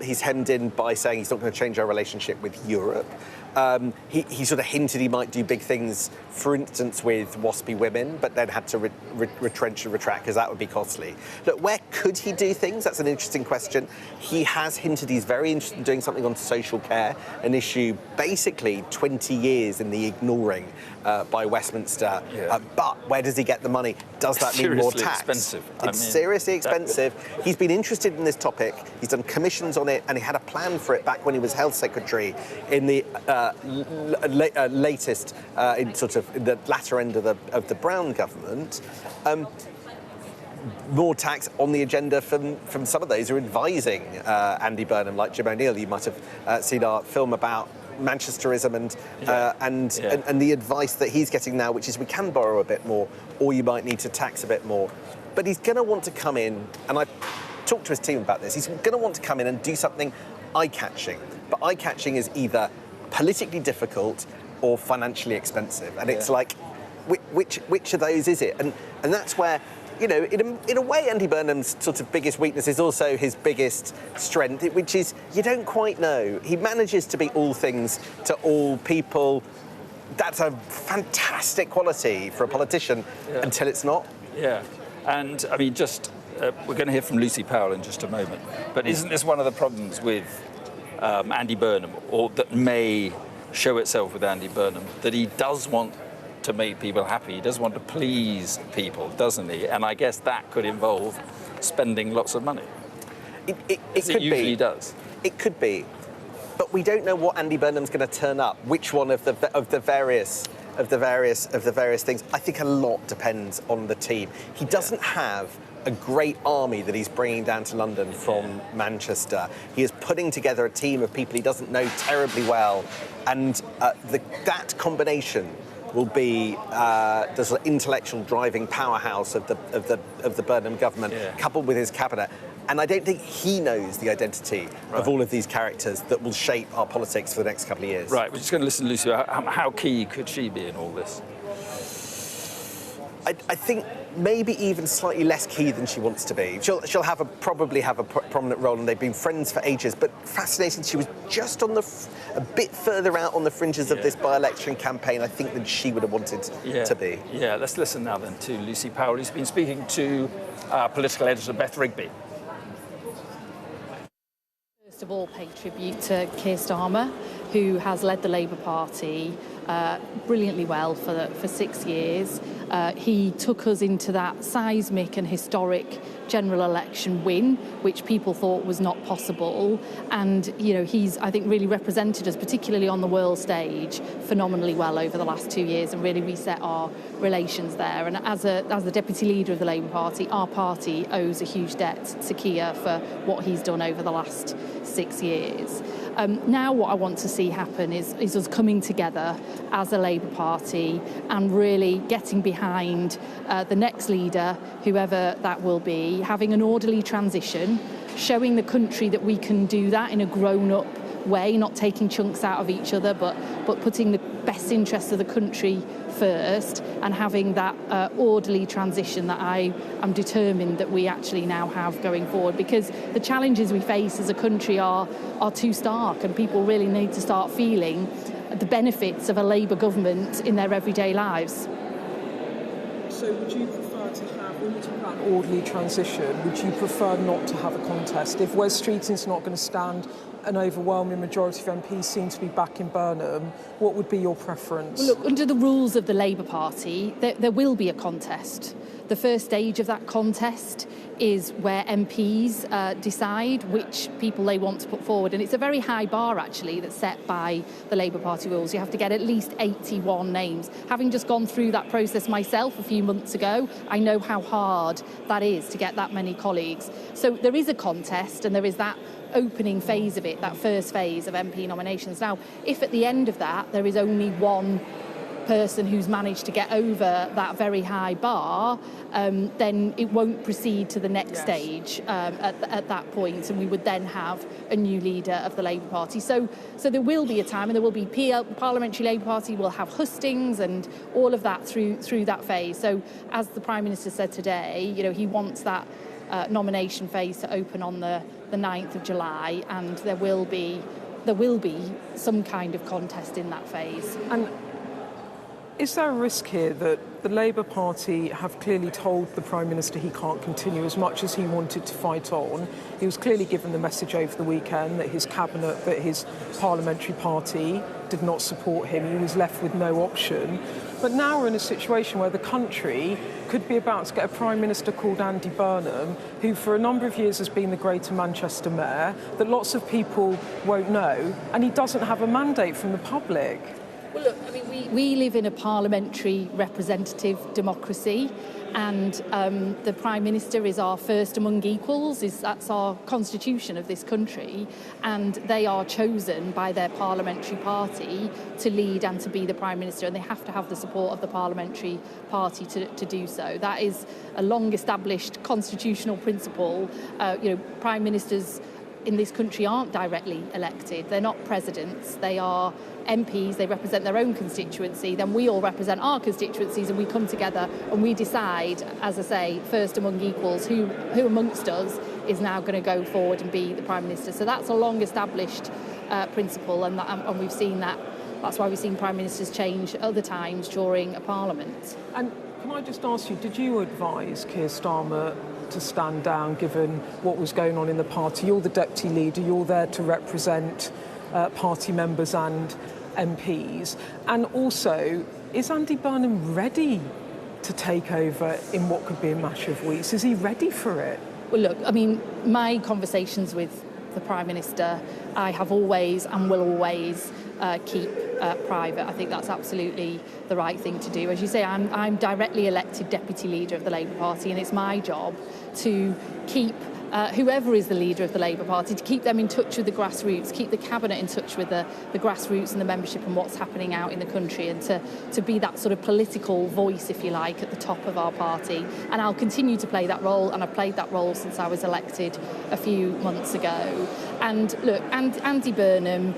He's hemmed in by saying he's not going to change our relationship with Europe. He sort of hinted he might do big things, for instance, with WASPy women, but then had to retrench and retract because that would be costly. Look, where could he do things? That's an interesting question. He has hinted he's very interested in doing something on social care, an issue basically 20 years in the ignoring by Westminster. But where does he get the money? Does that mean more tax? Expensive. It's seriously expensive. He's been interested in this topic. He's done commissions on it, and he had a plan for it back when he was health secretary in the latest, in sort of the latter end of the Brown government. More tax on the agenda from some of those who are advising Andy Burnham, like Jim O'Neill. You might have seen our film about Manchesterism and the advice that he's getting now, which is we can borrow a bit more, or you might need to tax a bit more. But he's going to want to come in, and I talked to his team about this, he's going to want to come in and do something eye-catching. But eye-catching is either politically difficult or financially expensive. And it's like, which of those is it? And that's where, you know, in a way, Andy Burnham's sort of biggest weakness is also his biggest strength, which is you don't quite know. He manages to be all things to all people. That's a fantastic quality for a politician until it's not. Yeah, and I mean, we're going to hear from Lucy Powell in just a moment. But isn't this one of the problems with Andy Burnham, or that may show itself with Andy Burnham, that he does want to make people happy, he does want to please people, doesn't he? And I guess that could involve spending lots of money. It usually does. It could be, but we don't know what Andy Burnham's going to turn up. Which one of the various things? I think a lot depends on the team. He doesn't have a great army that he's bringing down to London from Manchester. He is putting together a team of people he doesn't know terribly well, and that combination will be the sort of intellectual driving powerhouse of the Burnham government, coupled with his cabinet. And I don't think he knows the identity of all of these characters that will shape our politics for the next couple of years. Right, we're just going to listen to Lucy. How key could she be in all this? I think maybe even slightly less key than she wants to be. She'll probably have a prominent role, and they've been friends for ages. But fascinating, she was just on a bit further out on the fringes of this by-election campaign, I think, than she would have wanted to be. Yeah, let's listen now then to Lucy Powell, who's been speaking to our political editor Beth Rigby. First of all, pay tribute to Keir Starmer, who has led the Labour Party brilliantly well for 6 years. He took us into that seismic and historic general election win, which people thought was not possible. And, you know, he's, I think, really represented us, particularly on the world stage, phenomenally well over the last 2 years and really reset our relations there. And as the deputy leader of the Labour Party, our party owes a huge debt to Keir for what he's done over the last 6 years. Now what I want to see happen is us coming together as a Labour Party and really getting behind the next leader, whoever that will be, having an orderly transition, showing the country that we can do that in a grown-up way, not taking chunks out of each other, but putting the best interests of the country first, and having that orderly transition that I am determined that we actually now have going forward, because the challenges we face as a country are too stark, and people really need to start feeling the benefits of a Labour government in their everyday lives. So would you prefer to have, when you talk about an orderly transition, would you prefer not to have a contest? If Wes Streeting's not going to stand, an overwhelming majority of MPs seem to be back in Burnham, what would be your preference? Well, look, under the rules of the Labour Party, there will be a contest. The first stage of that contest is where MPs decide which people they want to put forward. And it's a very high bar, actually, that's set by the Labour Party rules. You have to get at least 81 names. Having just gone through that process myself a few months ago, I know how hard that is to get that many colleagues. So there is a contest, and there is that opening phase of it, that first phase of MP nominations. Now, if at the end of that there is only one person who's managed to get over that very high bar, then it won't proceed to the next stage at that point, and we would then have a new leader of the Labour Party. So there will be a time, and there will be Parliamentary Labour Party will have hustings and all of that through that phase. So as the Prime Minister said today, you know, he wants that nomination phase to open on the 9th of July, and there will be some kind of contest in that phase. And is there a risk here that the Labour Party have clearly told the Prime Minister he can't continue as much as he wanted to fight on? He was clearly given the message over the weekend that his cabinet, that his parliamentary party did not support him. He was left with no option. But now we're in a situation where the country could be about to get a Prime Minister called Andy Burnham, who for a number of years has been the Greater Manchester Mayor, that lots of people won't know, and he doesn't have a mandate from the public. Well, look, I mean, we live in a parliamentary representative democracy, and the Prime Minister is our first among equals. That's our constitution of this country, and they are chosen by their parliamentary party to lead and to be the Prime Minister, and they have to have the support of the parliamentary party to do so. That is a long-established constitutional principle. You know, Prime Ministers in this country aren't directly elected. They're not presidents. They are MPs. They represent their own constituency. Then we all represent our constituencies, and we come together and we decide, as I say, first among equals, who amongst us is now going to go forward and be the Prime Minister. So that's a long-established principle, and we've seen that. That's why we've seen Prime Ministers change other times during a Parliament. And can I just ask you, did you advise Keir Starmer to stand down given what was going on in the party? You're the deputy leader, you're there to represent party members and MPs. And also, is Andy Burnham ready to take over in what could be a matter of weeks? Is he ready for it? Well, look, I mean, my conversations with the Prime Minister, I have always and will always keep private. I think that's absolutely the right thing to do. As you say, I'm directly elected deputy leader of the Labour Party, and it's my job to keep whoever is the leader of the Labour Party, to keep them in touch with the grassroots, keep the Cabinet in touch with the grassroots and the membership and what's happening out in the country, and to be that sort of political voice, if you like, at the top of our party. And I'll continue to play that role, and I've played that role since I was elected a few months ago. And look, Andy Burnham,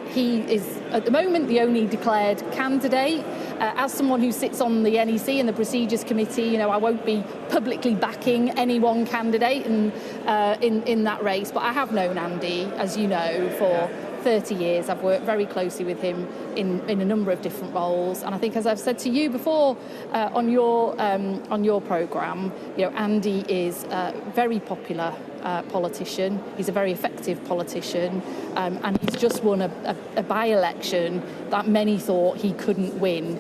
he is at the moment the only declared candidate. As someone who sits on the NEC and the Procedures Committee, you know, I won't be publicly backing any one candidate in that race, but I have known Andy, as you know, for 30 years. I've worked very closely with him in a number of different roles, and I think, as I've said to you before on your programme, you know, Andy is a very popular politician. He's a very effective politician, and he's just won a by-election that many thought he couldn't win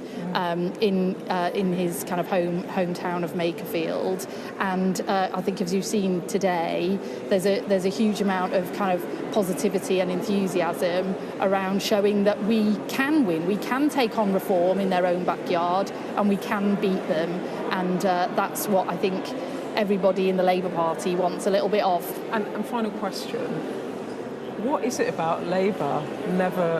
in his kind of hometown of Makerfield. And I think, as you've seen today, there's a huge amount of kind of positivity and enthusiasm around showing that we can win, we can take on reform in their own backyard, and we can beat them. And that's what I think everybody in the Labour Party wants a little bit of. And final question, what is it about Labour never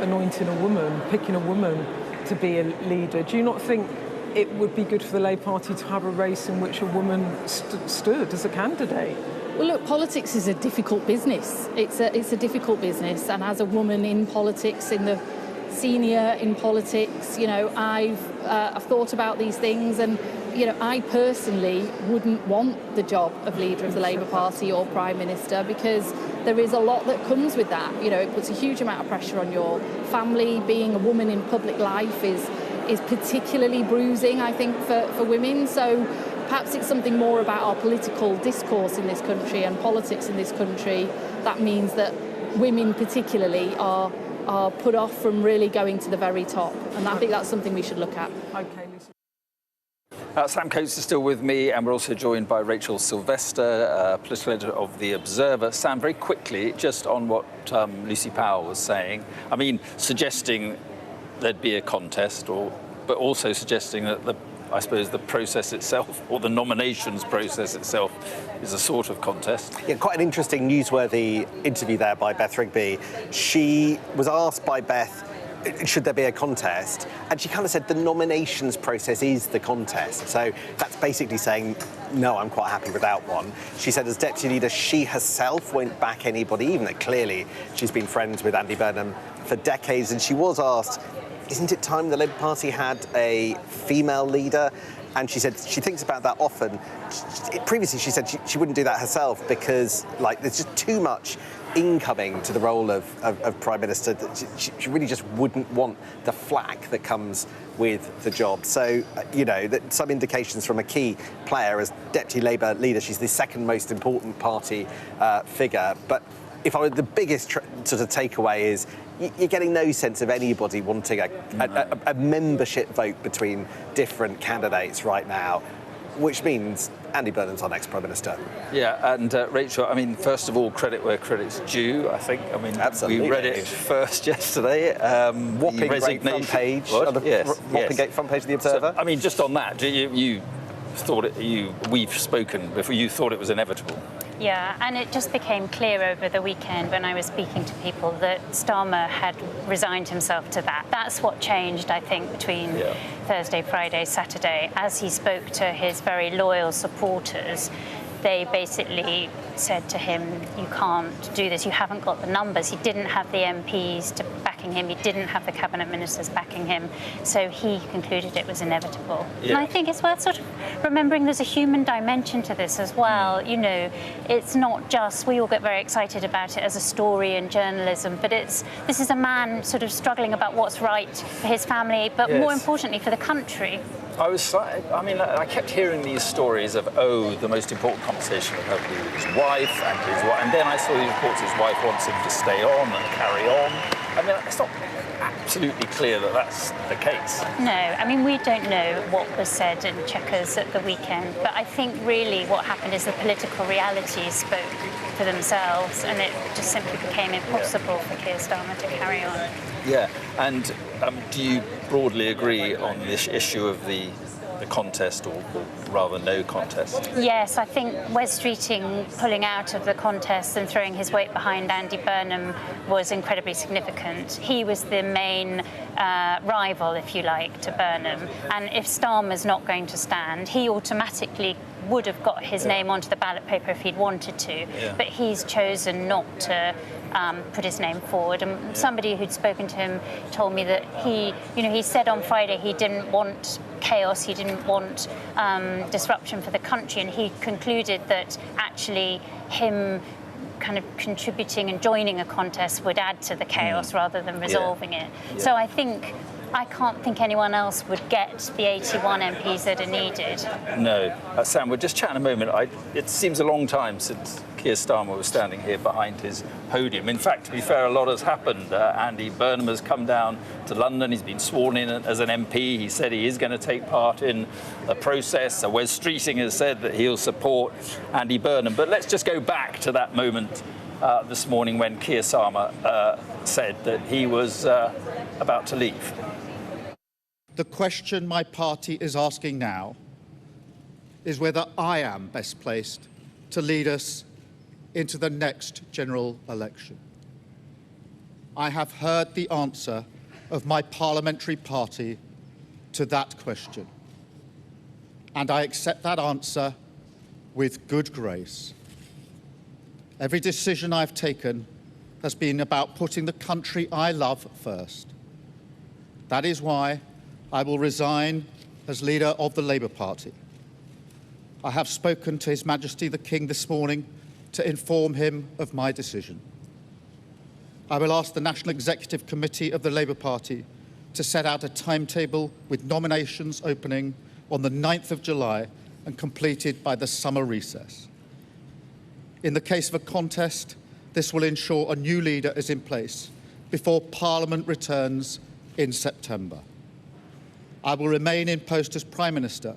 anointing a woman, picking a woman to be a leader? Do you not think it would be good for the Labour Party to have a race in which a woman stood as a candidate? Well, look, politics is a difficult business. It's a difficult business, and as a woman in politics, in the senior in politics, you know, I've thought about these things, and you know, I personally wouldn't want the job of leader of the Labour Party or Prime Minister, because there is a lot that comes with that. You know, it puts a huge amount of pressure on your family. Being a woman in public life is particularly bruising, I think, for women. So perhaps it's something more about our political discourse in this country and politics in this country that means that women particularly are put off from really going to the very top. And I think that's something we should look at. Okay, Lucy. Sam Coates is still with me, and we're also joined by Rachel Sylvester, political editor of The Observer. Sam, very quickly, just on what Lucy Powell was saying, I mean, suggesting there'd be a contest, but also suggesting that I suppose the process itself, or the nominations process itself, is a sort of contest. Yeah, quite an interesting, newsworthy interview there by Beth Rigby. She was asked by Beth, should there be a contest? And she kind of said the nominations process is the contest. So that's basically saying, no, I'm quite happy without one. She said as deputy leader, she herself won't back anybody, even though clearly she's been friends with Andy Burnham for decades. And she was asked, isn't it time the Labour Party had a female leader? And she said she thinks about that often. Previously, she said she wouldn't do that herself because, like, there's just too much incoming to the role of Prime Minister. She really just wouldn't want the flack that comes with the job. So, you know, some indications from a key player as Deputy Labour leader. She's the second most important party figure. But if I were, the biggest sort of takeaway is you're getting no sense of anybody wanting a membership vote between different candidates right now, which means Andy Burnham's our next Prime Minister. Yeah, and Rachel, I mean, first of all, credit where credit's due, I think. I mean, absolutely. We read it first yesterday. Whopping great front page. Whopping front page of The Observer. So, I mean, just on that, you thought we've spoken before, you thought it was inevitable. Yeah, and it just became clear over the weekend when I was speaking to people that Starmer had resigned himself to that. That's what changed, I think, between Thursday, Friday, Saturday. As he spoke to his very loyal supporters, they basically said to him, you can't do this, you haven't got the numbers. He didn't have the MPs backing him, he didn't have the cabinet ministers backing him, so he concluded it was inevitable. Yeah. And I think it's worth sort of remembering there's a human dimension to this as well. You know, it's not just, we all get very excited about it as a story in journalism, but this is a man sort of struggling about what's right for his family, but more importantly for the country. I kept hearing these stories of, the most important conversation I've had with his wife and then I saw these reports his wife wants him to stay on and carry on. I mean, it's not absolutely clear that that's the case. No, I mean, we don't know what was said in Chequers at the weekend, but I think really what happened is the political realities spoke for themselves, and it just simply became impossible for Keir Starmer to carry on. Yeah, and do you broadly agree on this issue of the the contest or rather no contest? Yes, I think Wes Streeting pulling out of the contest and throwing his weight behind Andy Burnham was incredibly significant. He was the main rival, if you like, to Burnham. And if Starmer's not going to stand, he automatically would have got his name onto the ballot paper if he'd wanted to. But he's chosen not to put his name forward. And somebody who'd spoken to him told me that he said on Friday he didn't want chaos, he didn't want disruption for the country, and he concluded that actually him kind of contributing and joining a contest would add to the chaos rather than resolving it. So I can't think anyone else would get the 81 MPs that are needed. No. Sam, we're just chatting a moment. It seems a long time since Keir Starmer was standing here behind his podium. In fact, to be fair, a lot has happened. Andy Burnham has come down to London. He's been sworn in as an MP. He said he is going to take part in a process. Wes Streeting has said that he'll support Andy Burnham. But let's just go back to that moment this morning when Keir Starmer said that he was about to leave. The question my party is asking now is whether I am best placed to lead us into the next general election. I have heard the answer of my parliamentary party to that question, and I accept that answer with good grace. Every decision I've taken has been about putting the country I love first. That is why I will resign as leader of the Labour Party. I have spoken to His Majesty the King this morning to inform him of my decision. I will ask the National Executive Committee of the Labour Party to set out a timetable with nominations opening on the 9th of July and completed by the summer recess. In the case of a contest, this will ensure a new leader is in place before Parliament returns in September. I will remain in post as Prime Minister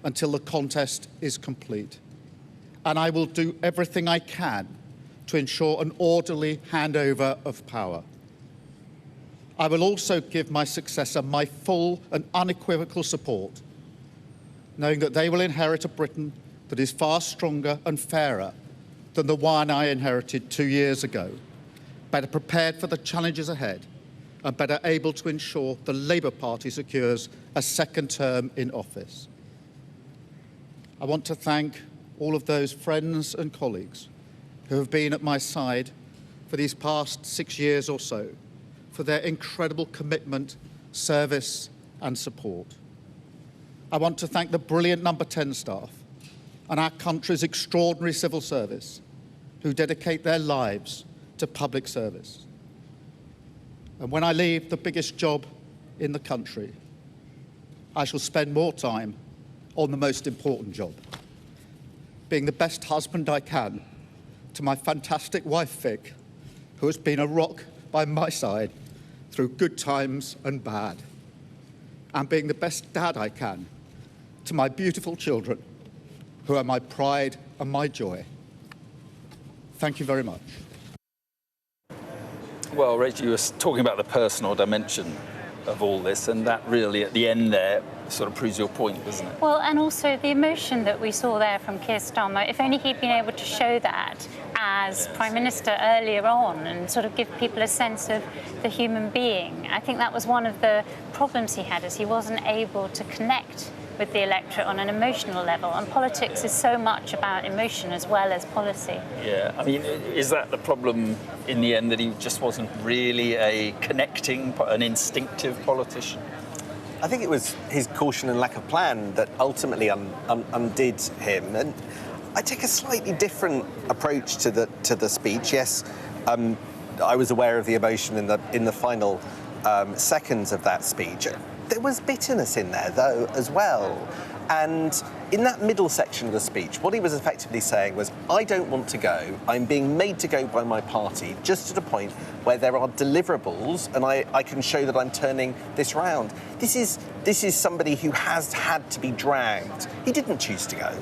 until the contest is complete. And I will do everything I can to ensure an orderly handover of power. I will also give my successor my full and unequivocal support, knowing that they will inherit a Britain that is far stronger and fairer than the one I inherited 2 years ago, better prepared for the challenges ahead, and better able to ensure the Labour Party secures a second term in office. I want to thank all of those friends and colleagues who have been at my side for these past 6 years or so, for their incredible commitment, service and support. I want to thank the brilliant Number 10 staff and our country's extraordinary civil service who dedicate their lives to public service. And when I leave the biggest job in the country, I shall spend more time on the most important job, being the best husband I can to my fantastic wife, Vic, who has been a rock by my side through good times and bad, and being the best dad I can to my beautiful children, who are my pride and my joy. Thank you very much. Well, Rachel, you were talking about the personal dimension of all this, and that really, at the end there, sort of proves your point, doesn't it? Well, and also the emotion that we saw there from Keir Starmer, if only he'd been able to show that as Prime Minister earlier on and sort of give people a sense of the human being. I think that was one of the problems he had, is he wasn't able to connect with the electorate on an emotional level, and politics is so much about emotion as well as policy. Yeah, I mean, is that the problem in the end, that he just wasn't really a connecting, an instinctive politician? I think it was his caution and lack of plan that ultimately undid him. And I take a slightly different approach to the speech. Yes, I was aware of the emotion in the final seconds of that speech. There was bitterness in there, though, as well. And in that middle section of the speech, what he was effectively saying was, I don't want to go. I'm being made to go by my party, just at a point where there are deliverables and I can show that I'm turning this round. This is somebody who has had to be dragged. He didn't choose to go.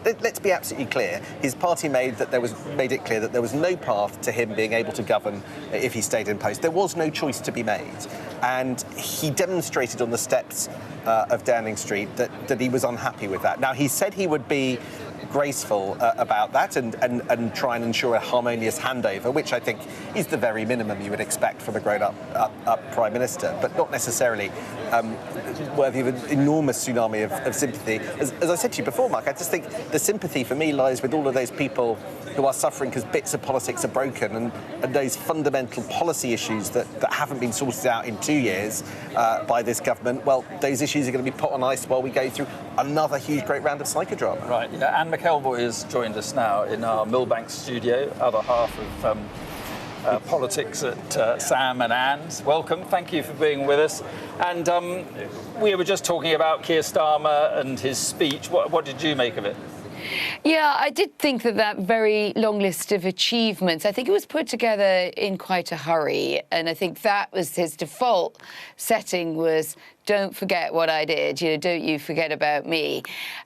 let's be absolutely clear. His party made it clear that there was no path to him being able to govern if he stayed in post. There was no choice to be made. And he demonstrated on the steps of Downing Street that he was unhappy with that. Now, he said he would be graceful about that and try and ensure a harmonious handover, which I think is the very minimum you would expect from a grown-up Prime Minister, but not necessarily worthy of an enormous tsunami of sympathy. As I said to you before, Mark, I just think the sympathy for me lies with all of those people who are suffering because bits of politics are broken and those fundamental policy issues that haven't been sorted out in 2 years by this government. Well, those issues are going to be put on ice while we go through another huge, great round of psychodrama. Right, yeah. Anne McElvoy has joined us now in our Millbank studio, other half of politics at Sam and Anne's. Welcome, thank you for being with us. And we were just talking about Keir Starmer and his speech. What did you make of it? Yeah, I did think that very long list of achievements, I think it was put together in quite a hurry. And I think that was his default setting was, don't forget what I did, don't you forget about me.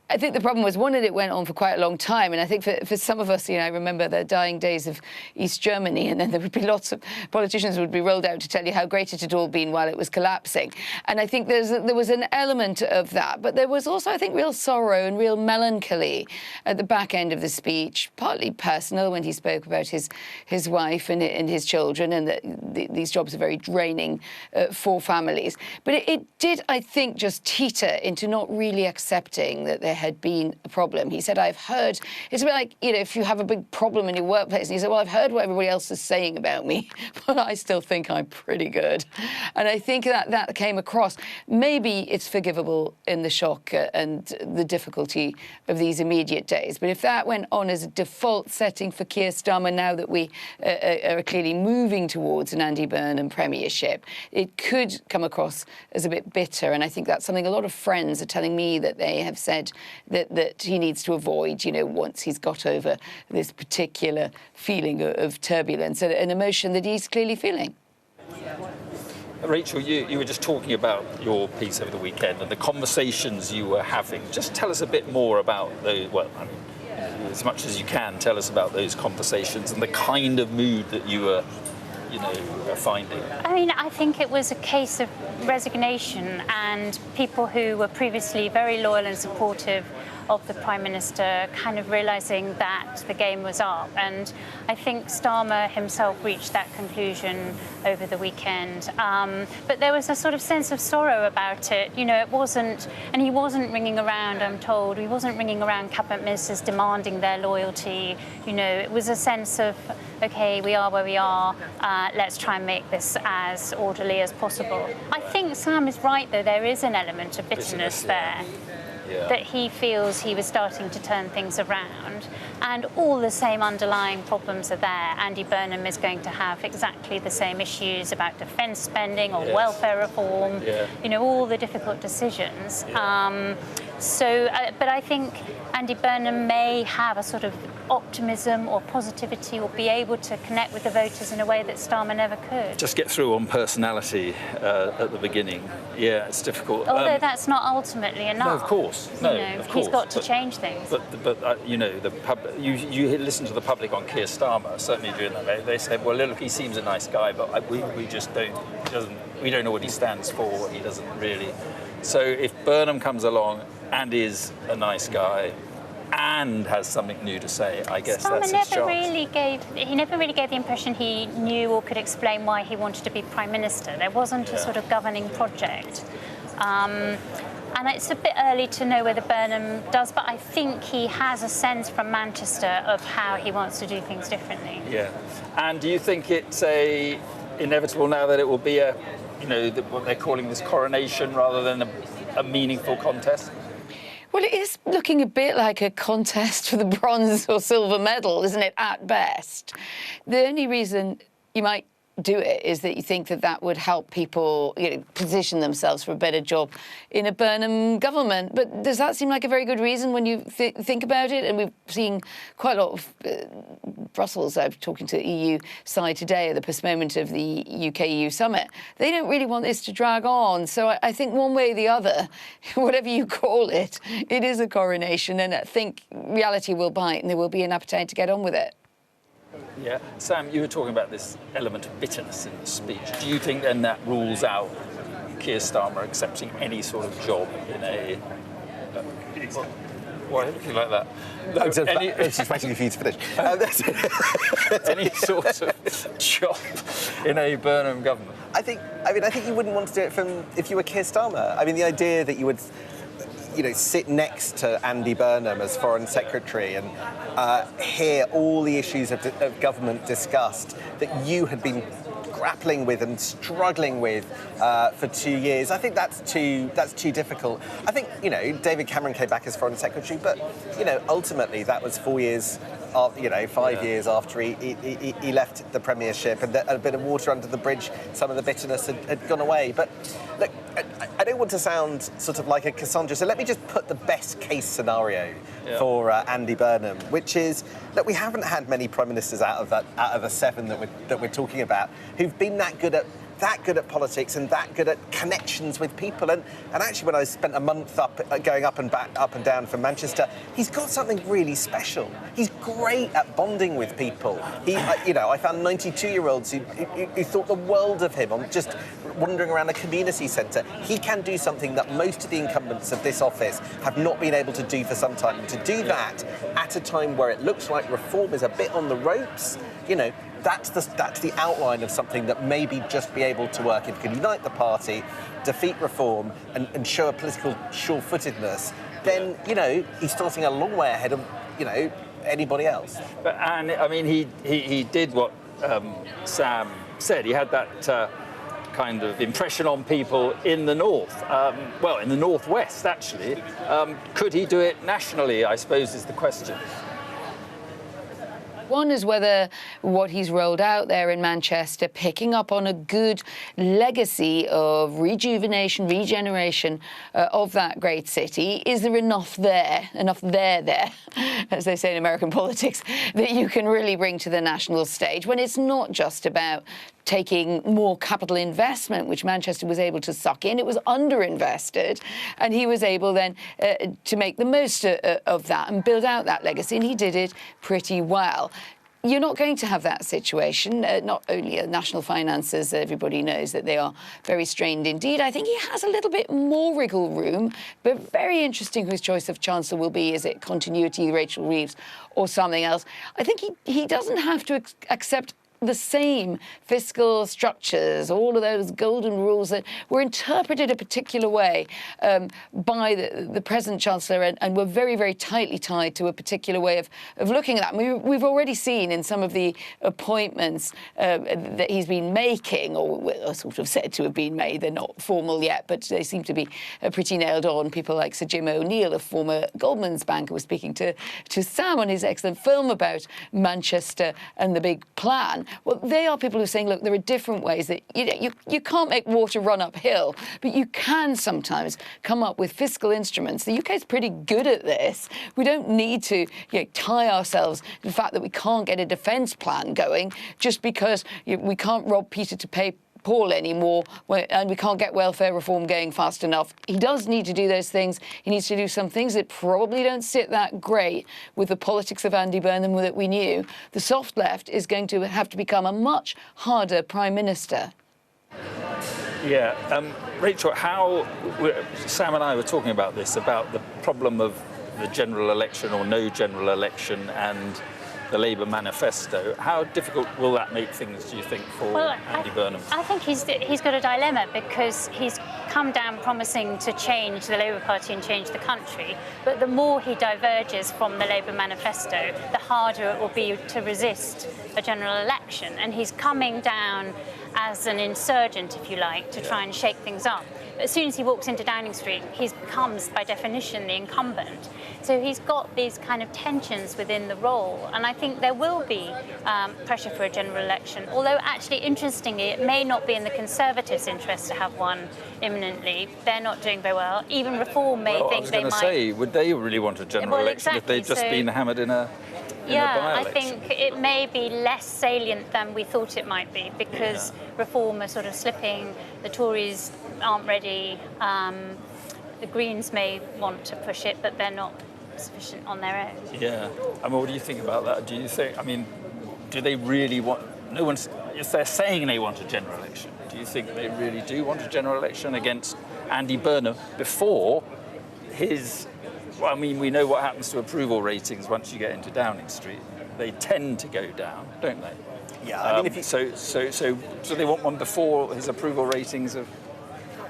I think the problem was, one, that it went on for quite a long time. And I think for some of us, I remember the dying days of East Germany, and then there would be lots of politicians who would be rolled out to tell you how great it had all been while it was collapsing. And I think there was an element of that. But there was also, I think, real sorrow and real melancholy at the back end of the speech, partly personal when he spoke about his wife and his children, and that these jobs are very draining for families. But it did, I think, just teeter into not really accepting that there had been a problem. He said, I've heard, it's a bit like, if you have a big problem in your workplace, and he said, well, I've heard what everybody else is saying about me, but I still think I'm pretty good. And I think that came across. Maybe it's forgivable in the shock and the difficulty of these immediate days. But if that went on as a default setting for Keir Starmer, now that we are clearly moving towards an Andy Burnham premiership, it could come across as a bit bitter. And I think that's something a lot of friends are telling me that they have said that he needs to avoid, once he's got over this particular feeling of turbulence, an emotion that he's clearly feeling. Rachel, you were just talking about your piece over the weekend and the conversations you were having. Just tell us a bit more about those, as much as you can, tell us about those conversations and the kind of mood that you were finding. I think it was a case of resignation, and people who were previously very loyal and supportive of the Prime Minister kind of realising that the game was up. And I think Starmer himself reached that conclusion over the weekend. But there was a sort of sense of sorrow about it. It wasn't, and he wasn't ringing around, I'm told, he wasn't ringing around cabinet ministers demanding their loyalty. It was a sense of, OK, we are where we are, let's try and make this as orderly as possible. I think Sam is right, though, there is an element of bitterness there. Yeah. That he feels he was starting to turn things around, and all the same underlying problems are there. Andy Burnham is going to have exactly the same issues about defence spending or welfare reform, all the difficult decisions. Yeah. But I think Andy Burnham may have a sort of optimism or positivity or be able to connect with the voters in a way that Starmer never could. Just get through on personality at the beginning. Yeah, it's difficult. Although that's not ultimately enough. No, of course. No, of course. He's got to change things. But you listen to the public on Keir Starmer, certainly during that. They said, well, look, he seems a nice guy, but we just don't, we don't know what he stands for. He doesn't really. So if Burnham comes along and is a nice guy and has something new to say, I guess Starmer that's his chance. He never really gave the impression he knew or could explain why he wanted to be Prime Minister. There wasn't a sort of governing project. And it's a bit early to know whether Burnham does, but I think he has a sense from Manchester of how he wants to do things differently. Yeah. And do you think it's inevitable now that it will be what they're calling this coronation rather than a meaningful contest? Well, it is looking a bit like a contest for the bronze or silver medal, isn't it, at best? The only reason you might do it is that you think that that would help people, you know, position themselves for a better job in a Burnham government. But does that seem like a very good reason when you think about it? And we've seen quite a lot of Brussels. I was talking to the EU side today at the postponement of the UK-EU summit. They don't really want this to drag on. So I think one way or the other, whatever you call it, it is a coronation. And I think reality will bite and there will be an appetite to get on with it. Yeah. Sam, you were talking about this element of bitterness in the speech. Do you think then that rules out Keir Starmer accepting any sort of job in a... why are you looking like that? No, I was just waiting for you to finish. Any sort of job in a Burnham government? I think you wouldn't want to do it if you were Keir Starmer. I mean, the idea that you would, you know, sit next to Andy Burnham as Foreign Secretary and hear all the issues of government discussed that you had been grappling with and struggling with for 2 years. I think that's too difficult. I think, you know, David Cameron came back as Foreign Secretary, but, you know, ultimately that was 4 years, you know, 5 years after he left the Premiership, and a bit of water under the bridge, some of the bitterness had gone away. But look, I don't want to sound sort of like a Cassandra, so let me just put the best case scenario for Andy Burnham, which is that we haven't had many prime ministers out of the 7 that we're talking about who've been that good at politics and that good at connections with people. And actually, when I spent a month going up and down from Manchester, he's got something really special. He's great at bonding with people. You know, I found 92-year-olds who thought the world of him on just wandering around a community centre. He can do something that most of the incumbents of this office have not been able to do for some time. And to do that at a time where it looks like reform is a bit on the ropes, you know, that's the outline of something that maybe just be able to work. If you can unite the party, defeat reform, and show a political sure-footedness, then, you know, he's starting a long way ahead of, you know, anybody else. And I mean, he did what Sam said. He had that kind of impression on people in the north, well, in the northwest, actually. Could he do it nationally, I suppose, is the question. One is whether what he's rolled out there in Manchester, picking up on a good legacy of rejuvenation, regeneration of that great city, is there enough there, as they say in American politics, that you can really bring to the national stage, when it's not just about taking more capital investment, which Manchester was able to suck in. It was underinvested, and he was able then to make the most of that and build out that legacy, and he did it pretty well. You're not going to have that situation. Not only are national finances, everybody knows that they are very strained indeed. I think he has a little bit more wriggle room, but very interesting who his choice of chancellor will be. Is it continuity, Rachel Reeves, or something else? I think he doesn't have to accept the same fiscal structures, all of those golden rules that were interpreted a particular way by the present Chancellor and were very, very tightly tied to a particular way of looking at that. We've already seen in some of the appointments that he's been making, or sort of said to have been made, they're not formal yet, but they seem to be pretty nailed on. People like Sir Jim O'Neill, a former Goldman's banker, was speaking to Sam on his excellent film about Manchester and the big plan. Well, they are people who are saying, look, there are different ways that you can't make water run uphill, but you can sometimes come up with fiscal instruments. The UK is pretty good at this. We don't need to tie ourselves to the fact that we can't get a defence plan going just because we can't rob Peter to pay Paul anymore, and we can't get welfare reform going fast enough. He does need to do those things. He needs to do some things that probably don't sit that great with the politics of Andy Burnham that we knew. The soft left is going to have to become a much harder prime minister. Yeah, Rachel, Sam and I were talking about this, about the problem of the general election or no general election and the Labour manifesto. How difficult will that make things, do you think, for Andy Burnham? I think he's got a dilemma, because he's come down promising to change the Labour Party and change the country, but the more he diverges from the Labour manifesto, the harder it will be to resist a general election. And he's coming down as an insurgent, if you like, to try and shake things up. as soon as he walks into Downing Street, he becomes, by definition, the incumbent. So he's got these kind of tensions within the role. And I think there will be pressure for a general election. Although, actually, interestingly, it may not be in the Conservatives' interest to have one imminently. They're not doing very well. Even Reform may think they might. I was going to say, would they really want a general election if they'd just been hammered in a I think it may be less salient than we thought it might be, because Reform are sort of slipping, the Tories aren't ready, the Greens may want to push it, but they're not sufficient on their own. Yeah. I mean, what do you think about that? Do you think, I mean, do they really want, no one's, if they're saying they want a general election, do you think they really do want a general election against Andy Burnham before his, well, I mean, we know what happens to approval ratings once you get into Downing Street. They tend to go down, don't they? Yeah, I mean, if you... So they want one before his approval ratings have...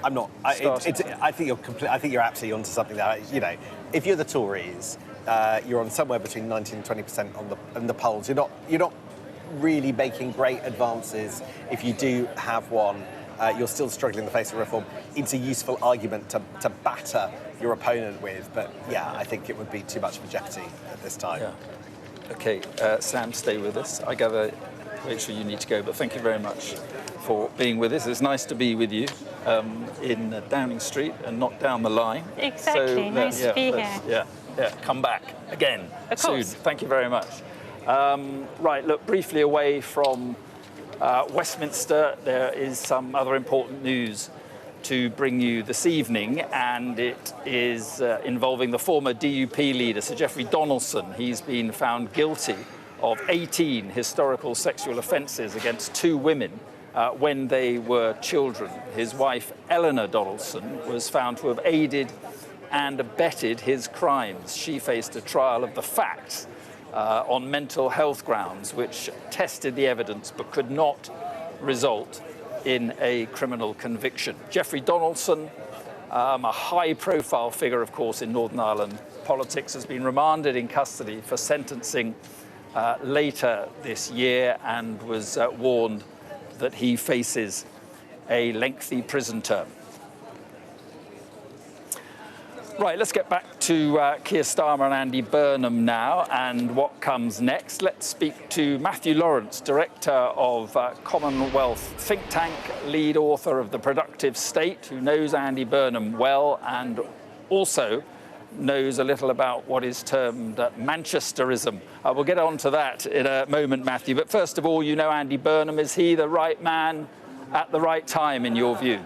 I'm not. I think you're absolutely onto something there. You know, if you're the Tories, you're on somewhere between 19 and 20% on the polls. You're not really making great advances. If you do have one, you're still struggling in the face of Reform. It's a useful argument to batter your opponent with, but yeah, I think it would be too much of a jeopardy at this time. Yeah. Okay, Sam, stay with us. I gather, Rachel, you need to go, but thank you very much for being with us. It's nice to be with you in Downing Street and not down the line. Exactly, so, nice to be here. Yeah, come back again soon. Thank you very much. Right, look, briefly away from Westminster, there is some other important news to bring you this evening, and it is involving the former DUP leader, Sir Geoffrey Donaldson. He's been found guilty of 18 historical sexual offences against 2 women when they were children. His wife, Eleanor Donaldson, was found to have aided and abetted his crimes. She faced a trial of the facts on mental health grounds, which tested the evidence but could not result in a criminal conviction. Geoffrey Donaldson, a high-profile figure, of course, in Northern Ireland politics, has been remanded in custody for sentencing later this year and was warned that he faces a lengthy prison term. Right, let's get back to Keir Starmer and Andy Burnham now and what comes next. Let's speak to Matthew Lawrence, Director of Commonwealth think tank, lead author of The Productive State, who knows Andy Burnham well and also knows a little about what is termed Manchesterism. We'll get on to that in a moment, Matthew. But first of all, you know Andy Burnham. Is he the right man at the right time, in your view?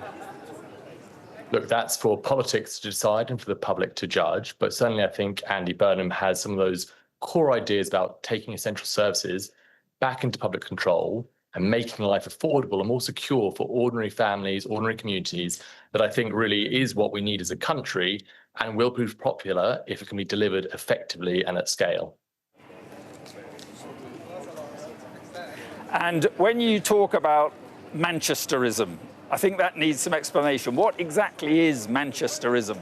Look, that's for politics to decide and for the public to judge. But certainly I think Andy Burnham has some of those core ideas about taking essential services back into public control and making life affordable and more secure for ordinary families, ordinary communities, that I think really is what we need as a country and will prove popular if it can be delivered effectively and at scale. And when you talk about Manchesterism, I think that needs some explanation. What exactly is Manchesterism?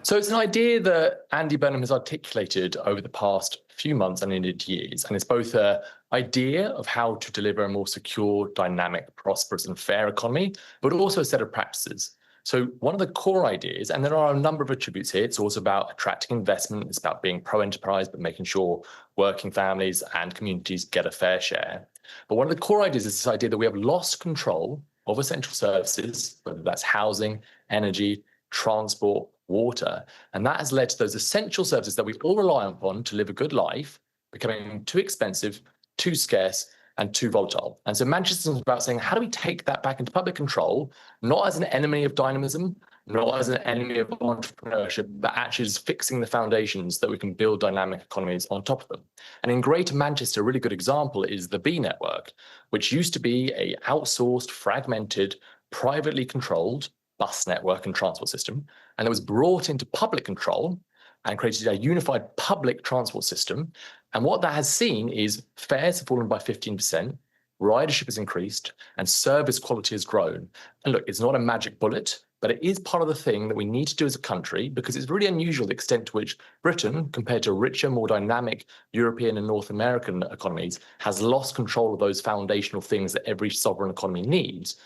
So it's an idea that Andy Burnham has articulated over the past few months and indeed years. And it's both an idea of how to deliver a more secure, dynamic, prosperous and fair economy, but also a set of practices. So one of the core ideas, and there are a number of attributes here, it's also about attracting investment, it's about being pro-enterprise, but making sure working families and communities get a fair share. But one of the core ideas is this idea that we have lost control of essential services, whether that's housing, energy, transport, water, and that has led to those essential services that we all rely upon to live a good life becoming too expensive, too scarce, and too volatile. And so Manchester is about saying, how do we take that back into public control, not as an enemy of dynamism, not as an enemy of entrepreneurship, but actually just fixing the foundations that we can build dynamic economies on top of them. And in Greater Manchester, a really good example is the B network, which used to be an outsourced, fragmented, privately controlled bus network and transport system, and it was brought into public control and created a unified public transport system. And what that has seen is fares have fallen by 15%, ridership has increased, and service quality has grown. And look, it's not a magic bullet, but it is part of the thing that we need to do as a country, because it's really unusual the extent to which Britain, compared to richer, more dynamic European and North American economies, has lost control of those foundational things that every sovereign economy needs.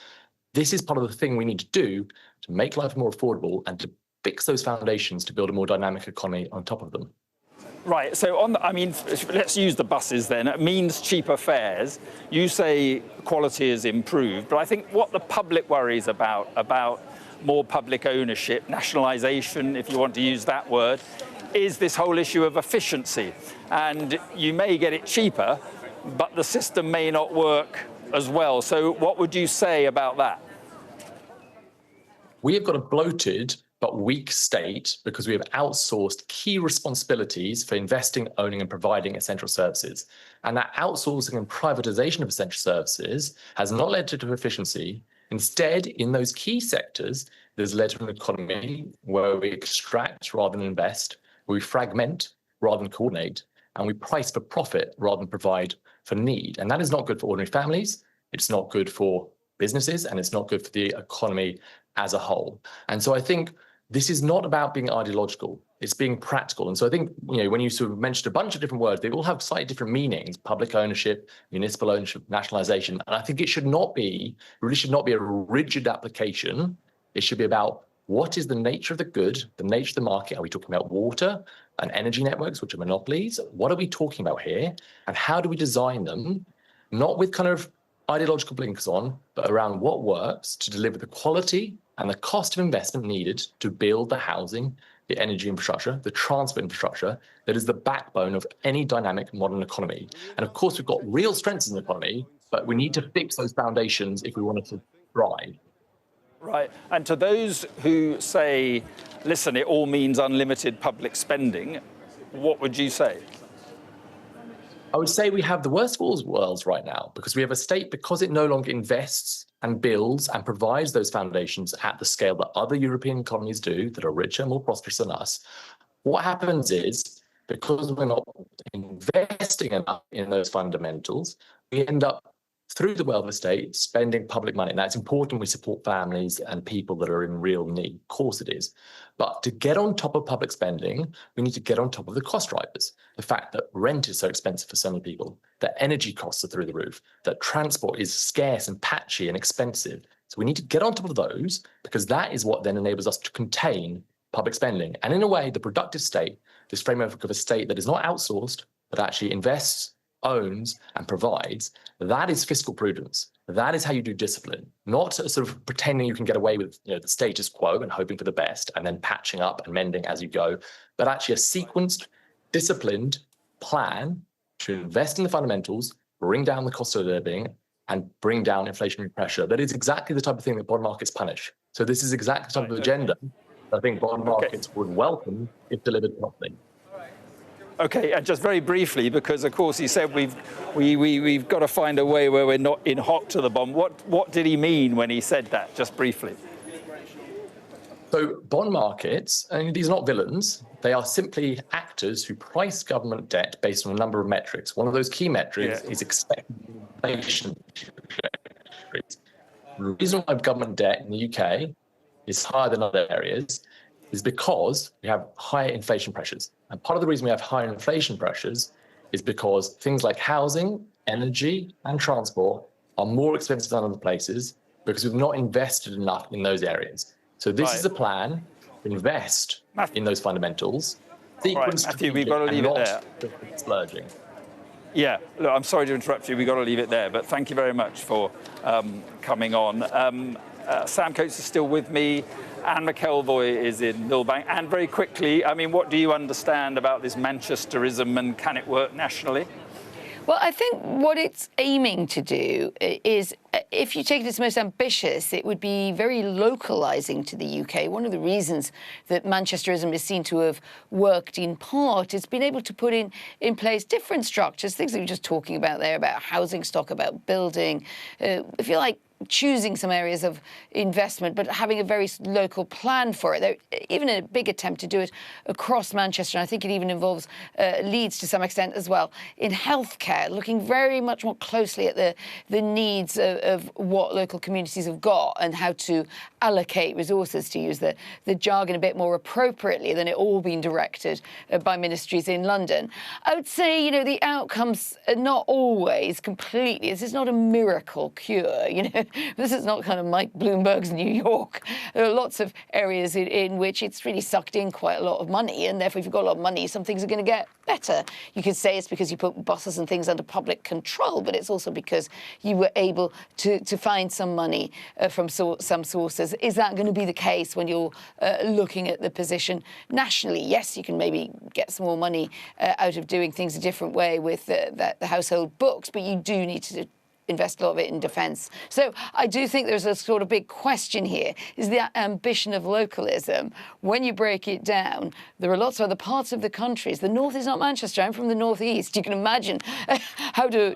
This is part of the thing we need to do to make life more affordable and to fix those foundations to build a more dynamic economy on top of them. Right, so let's use the buses then. It means cheaper fares. You say quality is improved, but I think what the public worries about more public ownership, nationalisation, if you want to use that word, is this whole issue of efficiency. And you may get it cheaper, but the system may not work as well. So what would you say about that? We have got a bloated but weak state because we have outsourced key responsibilities for investing, owning and providing essential services. And that outsourcing and privatisation of essential services has not led to efficiency. Instead, in those key sectors, there's led to an economy where we extract rather than invest, where we fragment rather than coordinate, and we price for profit rather than provide for need. And that is not good for ordinary families, it's not good for businesses, and it's not good for the economy as a whole. And so I think this is not about being ideological, it's being practical. And so I think, when you sort of mentioned a bunch of different words, they all have slightly different meanings: public ownership, municipal ownership, nationalisation. And I think it really should not be a rigid application. It should be about what is the nature of the good, the nature of the market. Are we talking about water and energy networks, which are monopolies? What are we talking about here? And how do we design them, not with kind of ideological blinkers on, but around what works to deliver the quality and the cost of investment needed to build the housing, the energy infrastructure, the transport infrastructure that is the backbone of any dynamic modern economy. And of course, we've got real strengths in the economy, but we need to fix those foundations if we want it to thrive. Right. And to those who say, listen, it all means unlimited public spending, what would you say? I would say we have the worst of all worlds right now, because we have a state, because it no longer invests and builds and provides those foundations at the scale that other European economies do, that are richer, more prosperous than us. What happens is, because we're not investing enough in those fundamentals, we end up, through the welfare state, spending public money. Now, it's important we support families and people that are in real need. Of course it is. But to get on top of public spending, we need to get on top of the cost drivers. The fact that rent is so expensive for so many people, that energy costs are through the roof, that transport is scarce and patchy and expensive. So we need to get on top of those, because that is what then enables us to contain public spending. And in a way, the productive state, this framework of a state that is not outsourced, but actually invests, owns and provides, that is fiscal prudence. That is how you do discipline, not sort of pretending you can get away with the status quo and hoping for the best and then patching up and mending as you go, but actually a sequenced, disciplined plan to invest in the fundamentals, bring down the cost of living and bring down inflationary pressure. That is exactly the type of thing that bond markets punish. So this is exactly the type of agenda that I think bond markets would welcome if delivered properly. Okay, and just very briefly, because of course he said we've got to find a way where we're not in hock to the bond. What did he mean when he said that? Just briefly. So bond markets, and these are not villains, they are simply actors who price government debt based on a number of metrics. One of those key metrics is expected inflation. The reason why government debt in the UK is higher than other areas is because we have higher inflation pressures. And part of the reason we have higher inflation pressures is because things like housing, energy, and transport are more expensive than other places because we've not invested enough in those areas. So this is a plan to invest in those fundamentals. Matthew, we've got to leave it there. Splurging. Yeah, look, I'm sorry to interrupt you. We've got to leave it there, but thank you very much for coming on. Sam Coates is still with me. Anne McElvoy is in Millbank. And very quickly, I mean, what do you understand about this Manchesterism and can it work nationally? Well, I think what it's aiming to do is, if you take it as most ambitious, it would be very localising to the UK. One of the reasons that Manchesterism is seen to have worked in part is being able to put in place different structures, things that we were just talking about there, about housing stock, about building, if you like, choosing some areas of investment, but having a very local plan for it. There, even a big attempt to do it across Manchester, and I think it even involves Leeds to some extent as well, in healthcare, looking very much more closely at the needs of of what local communities have got and how to allocate resources, to use the jargon a bit more appropriately than it all being directed by ministries in London. I would say, you know, the outcomes are not always completely. This is not a miracle cure, you know. This is not kind of Mike Bloomberg's New York. There are lots of areas in which it's really sucked in quite a lot of money, and therefore if you've got a lot of money, some things are going to get better. You could say it's because you put buses and things under public control, but it's also because you were able to find some money from some sources. Is that going to be the case when you're looking at the position nationally? Yes, you can maybe get some more money out of doing things a different way with the household books, but you do need to invest a lot of it in defence. So I do think there's a sort of big question here, is the ambition of localism. When you break it down, there are lots of other parts of the countries. The north is not Manchester. I'm from the northeast. You can imagine how do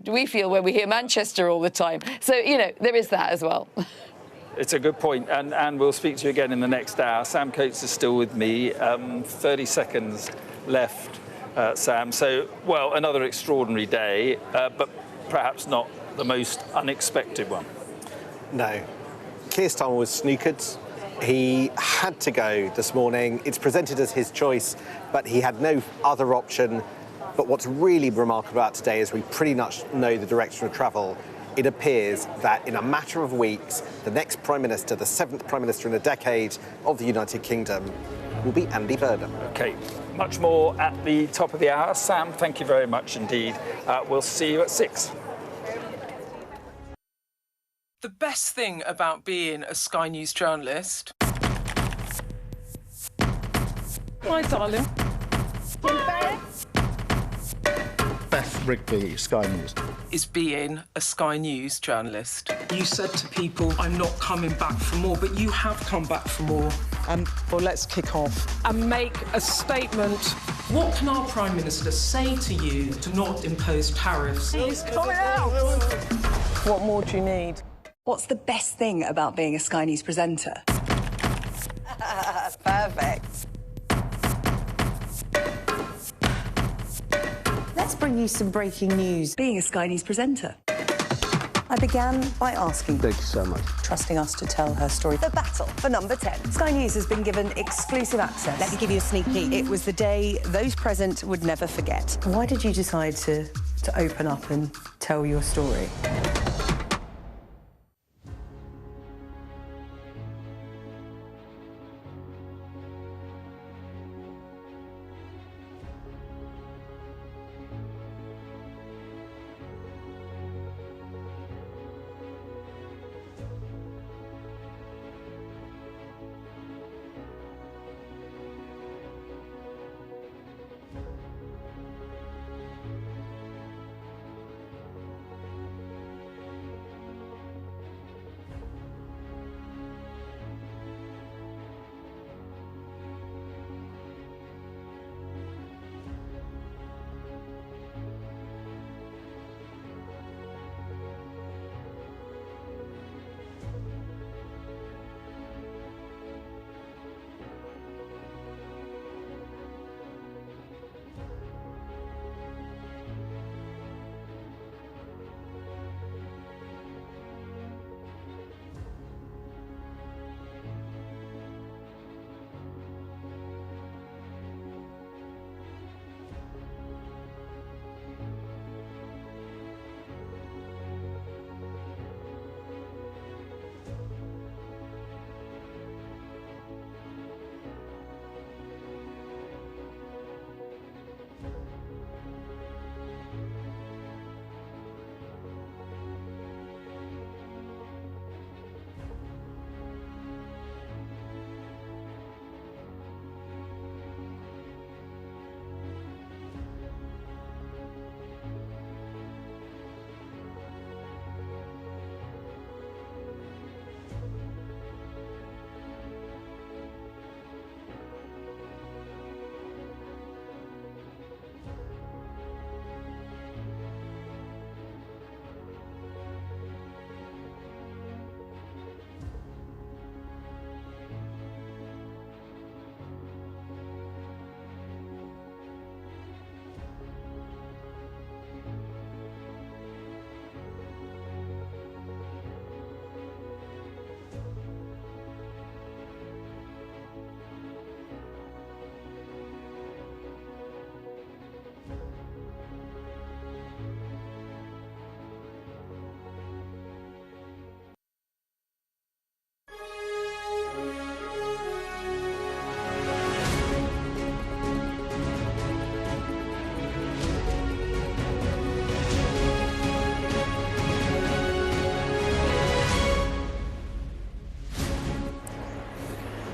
we feel when we hear Manchester all the time. So, you know, there is that as well. It's a good point, and we'll speak to you again in the next hour. Sam Coates is still with me. 30 seconds left, Sam. So, well, another extraordinary day, but perhaps not the most unexpected one. No. Keir Starmer was snookered. He had to go this morning. It's presented as his choice, but he had no other option. But what's really remarkable about today is we pretty much know the direction of travel. It appears that in a matter of weeks, the next Prime Minister, the 7th Prime Minister in a decade of the United Kingdom, will be Andy Burnham. OK, much more at the top of the hour. Sam, thank you very much indeed. We'll see you at 6. The best thing about being a Sky News journalist... My darling. Beth Rigby, Sky News. ...is being a Sky News journalist. You said to people, I'm not coming back for more, but you have come back for more. Well, let's kick off and make a statement. What can our Prime Minister say to you to not impose tariffs? He's coming out! What more do you need? What's the best thing about being a Sky News presenter? Perfect. Let's bring you some breaking news. Being a Sky News presenter. I began by asking... Thank you so much. ...trusting us to tell her story. The battle for number 10. Sky News has been given exclusive access. Let me give you a sneak peek. It was the day those present would never forget. Why did you decide to open up and tell your story?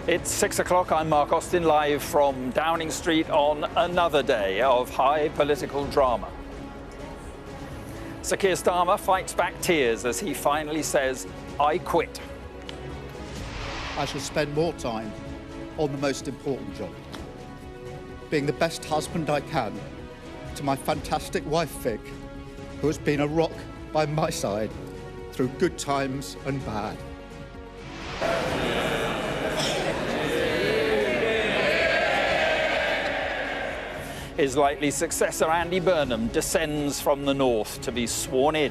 It's 6 o'clock. I'm Mark Austin, live from Downing Street on another day of high political drama. Sir Keir Starmer fights back tears as he finally says, "I quit." I shall spend more time on the most important job, being the best husband I can to my fantastic wife Vic, who has been a rock by my side through good times and bad. His likely successor, Andy Burnham, descends from the north to be sworn in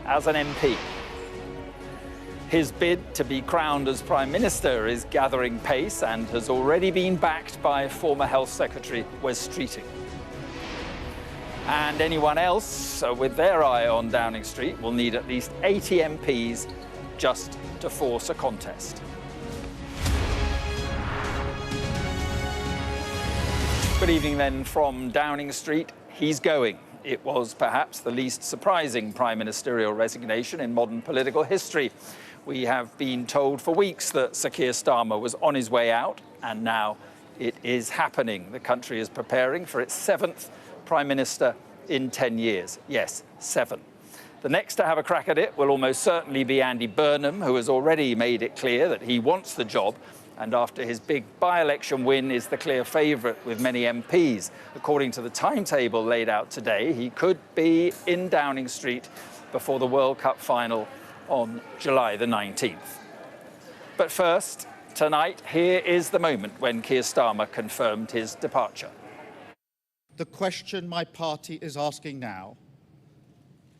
as an MP. His bid to be crowned as Prime Minister is gathering pace and has already been backed by former Health Secretary Wes Streeting. And anyone else with their eye on Downing Street will need at least 80 MPs just to force a contest. Good evening then from Downing Street. He's going. It was perhaps the least surprising prime ministerial resignation in modern political history. We have been told for weeks that Sir Keir Starmer was on his way out, and now it is happening. The country is preparing for its 7th prime minister in 10 years. Yes, 7. The next to have a crack at it will almost certainly be Andy Burnham, who has already made it clear that he wants the job, and after his big by-election win is the clear favourite with many MPs. According to the timetable laid out today, he could be in Downing Street before the World Cup final on July the 19th. But first, tonight, here is the moment when Keir Starmer confirmed his departure. The question my party is asking now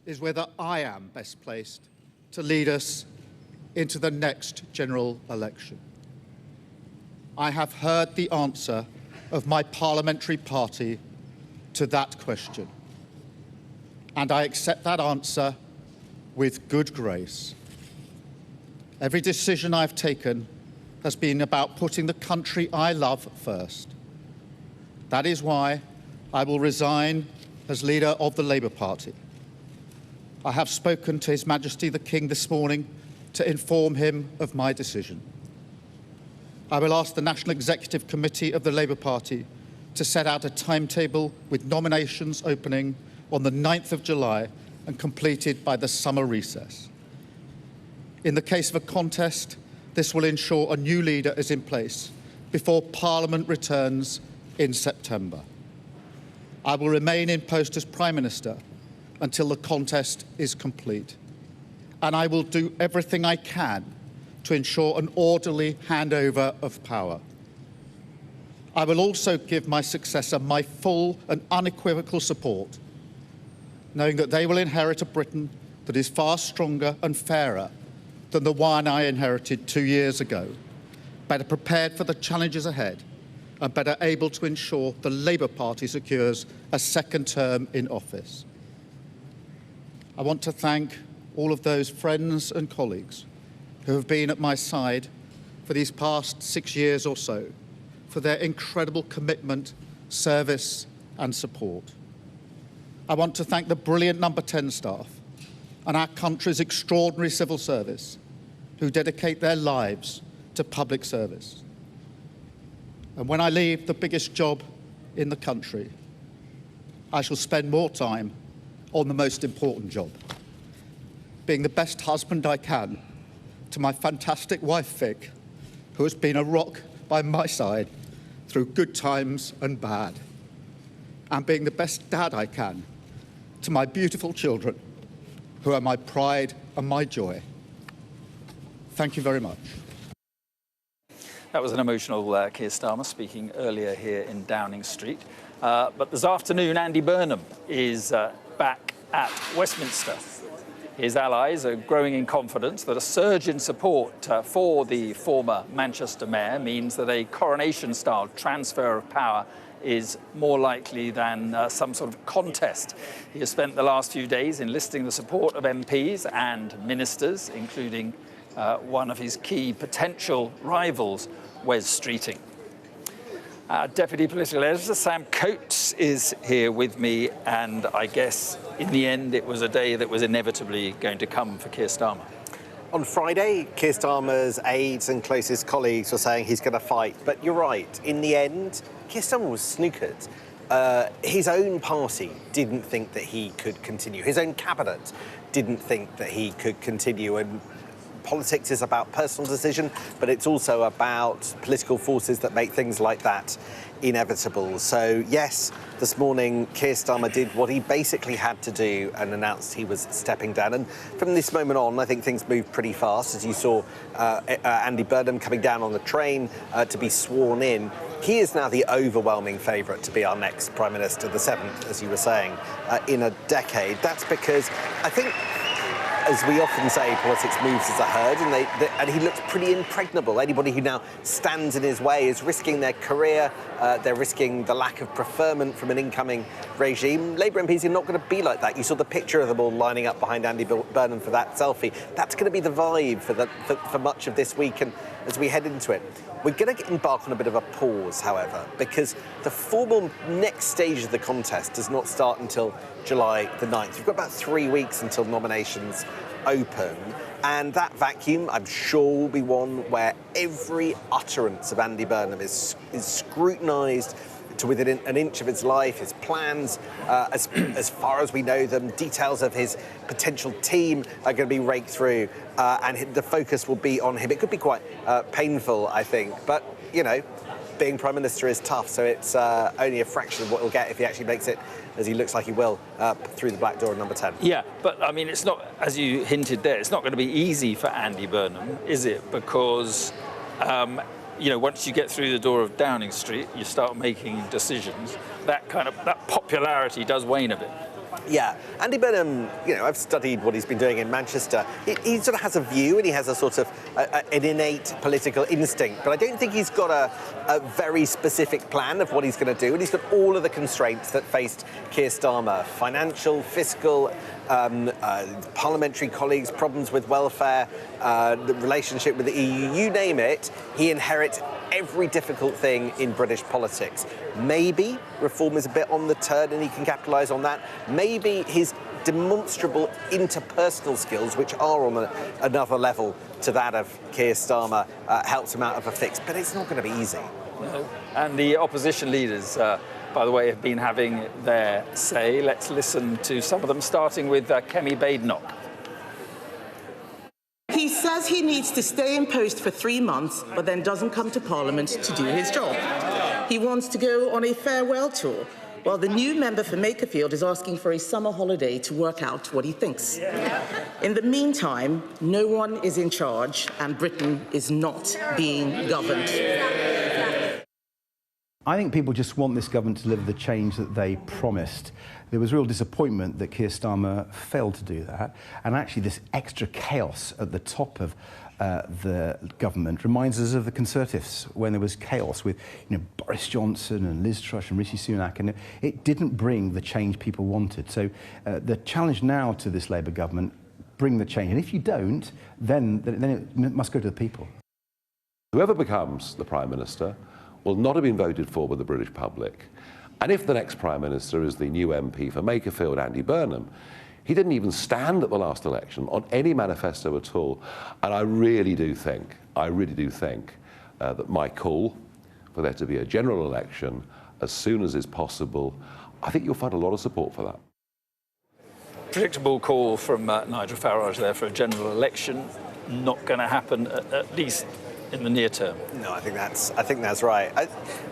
is whether I am best placed to lead us into the next general election. I have heard the answer of my parliamentary party to that question, and I accept that answer with good grace. Every decision I've taken has been about putting the country I love first. That is why I will resign as leader of the Labour Party. I have spoken to His Majesty the King this morning to inform him of my decision. I will ask the National Executive Committee of the Labour Party to set out a timetable with nominations opening on the 9th of July and completed by the summer recess. In the case of a contest, this will ensure a new leader is in place before Parliament returns in September. I will remain in post as Prime Minister until the contest is complete, and I will do everything I can to ensure an orderly handover of power. I will also give my successor my full and unequivocal support, knowing that they will inherit a Britain that is far stronger and fairer than the one I inherited 2 years ago, better prepared for the challenges ahead, and better able to ensure the Labour Party secures a second term in office. I want to thank all of those friends and colleagues who have been at my side for these past 6 years or so, for their incredible commitment, service and support. I want to thank the brilliant Number 10 staff and our country's extraordinary civil service who dedicate their lives to public service. And when I leave the biggest job in the country, I shall spend more time on the most important job, being the best husband I can to my fantastic wife Vic, who has been a rock by my side through good times and bad, and being the best dad I can to my beautiful children, who are my pride and my joy. Thank you very much. That was an emotional Keir Starmer speaking earlier here in Downing Street. But this afternoon, Andy Burnham is back at Westminster. His allies are growing in confidence that a surge in support for the former Manchester mayor means that a coronation-style transfer of power is more likely than some sort of contest. He has spent the last few days enlisting the support of MPs and ministers, including one of his key potential rivals, Wes Streeting. Deputy Political Editor Sam Coates is here with me, and I guess in the end it was a day that was inevitably going to come for Keir Starmer. On Friday, Keir Starmer's aides and closest colleagues were saying he's going to fight. But you're right, in the end, Keir Starmer was snookered. His own party didn't think that he could continue. His own cabinet didn't think that he could continue. And politics is about personal decision, but it's also about political forces that make things like that inevitable. So, yes, this morning, Keir Starmer did what he basically had to do and announced he was stepping down. And from this moment on, I think things moved pretty fast. As you saw, Andy Burnham coming down on the train to be sworn in. He is now the overwhelming favourite to be our next Prime Minister, the 7th, as you were saying, in a decade. That's because I think, as we often say, politics moves as a herd, and he looks pretty impregnable. Anybody who now stands in his way is risking their career. They're risking the lack of preferment from an incoming regime. Labour MPs are not going to be like that. You saw the picture of them all lining up behind Andy Burnham for that selfie. That's going to be the vibe for much of this week, and as we head into it. We're going to embark on a bit of a pause, however, because the formal next stage of the contest does not start until July the 9th. We've got about 3 weeks until nominations open, and that vacuum, I'm sure, will be one where every utterance of Andy Burnham is scrutinised to within an inch of his life, his plans, as far as we know them, details of his potential team are going to be raked through, and the focus will be on him. It could be quite painful, I think, but, you know, being Prime Minister is tough, so it's only a fraction of what he'll get if he actually makes it, as he looks like he will, through the back door of number 10. Yeah, but, I mean, it's not, as you hinted there, it's not going to be easy for Andy Burnham, is it? Because you know, once you get through the door of Downing Street, you start making decisions. That popularity does wane a bit. Yeah, Andy Burnham, you know, I've studied what he's been doing in Manchester. He sort of has a view and he has a sort of an innate political instinct, but I don't think he's got a very specific plan of what he's going to do, and he's got all of the constraints that faced Keir Starmer: financial, fiscal, parliamentary colleagues, problems with welfare, the relationship with the EU, you name it. He inherits every difficult thing in British politics. Maybe reform is a bit on the turn and he can capitalise on that. Maybe his demonstrable interpersonal skills, which are on another level to that of Keir Starmer, helps him out of a fix. But it's not going to be easy. No. And the opposition leaders, by the way, have been having their say. Let's listen to some of them, starting with Kemi Badenoch. He says he needs to stay in post for 3 months, but then doesn't come to Parliament to do his job. He wants to go on a farewell tour, while the new member for Makerfield is asking for a summer holiday to work out what he thinks. In the meantime, no one is in charge, and Britain is not being governed. I think people just want this government to deliver the change that they promised. There was real disappointment that Keir Starmer failed to do that, and actually this extra chaos at the top of the government reminds us of the Conservatives when there was chaos with, you know, Boris Johnson and Liz Truss and Rishi Sunak, and it didn't bring the change people wanted. So the challenge now to this Labour government: bring the change, and if you don't, then it must go to the people. Whoever becomes the Prime Minister will not have been voted for by the British public. And if the next Prime Minister is the new MP for Makerfield, Andy Burnham, he didn't even stand at the last election on any manifesto at all. And I really do think that my call for there to be a general election as soon as is possible, I think you'll find a lot of support for that. Predictable call from Nigel Farage there for a general election. Not going to happen, at least in the near term. No, I think that's right.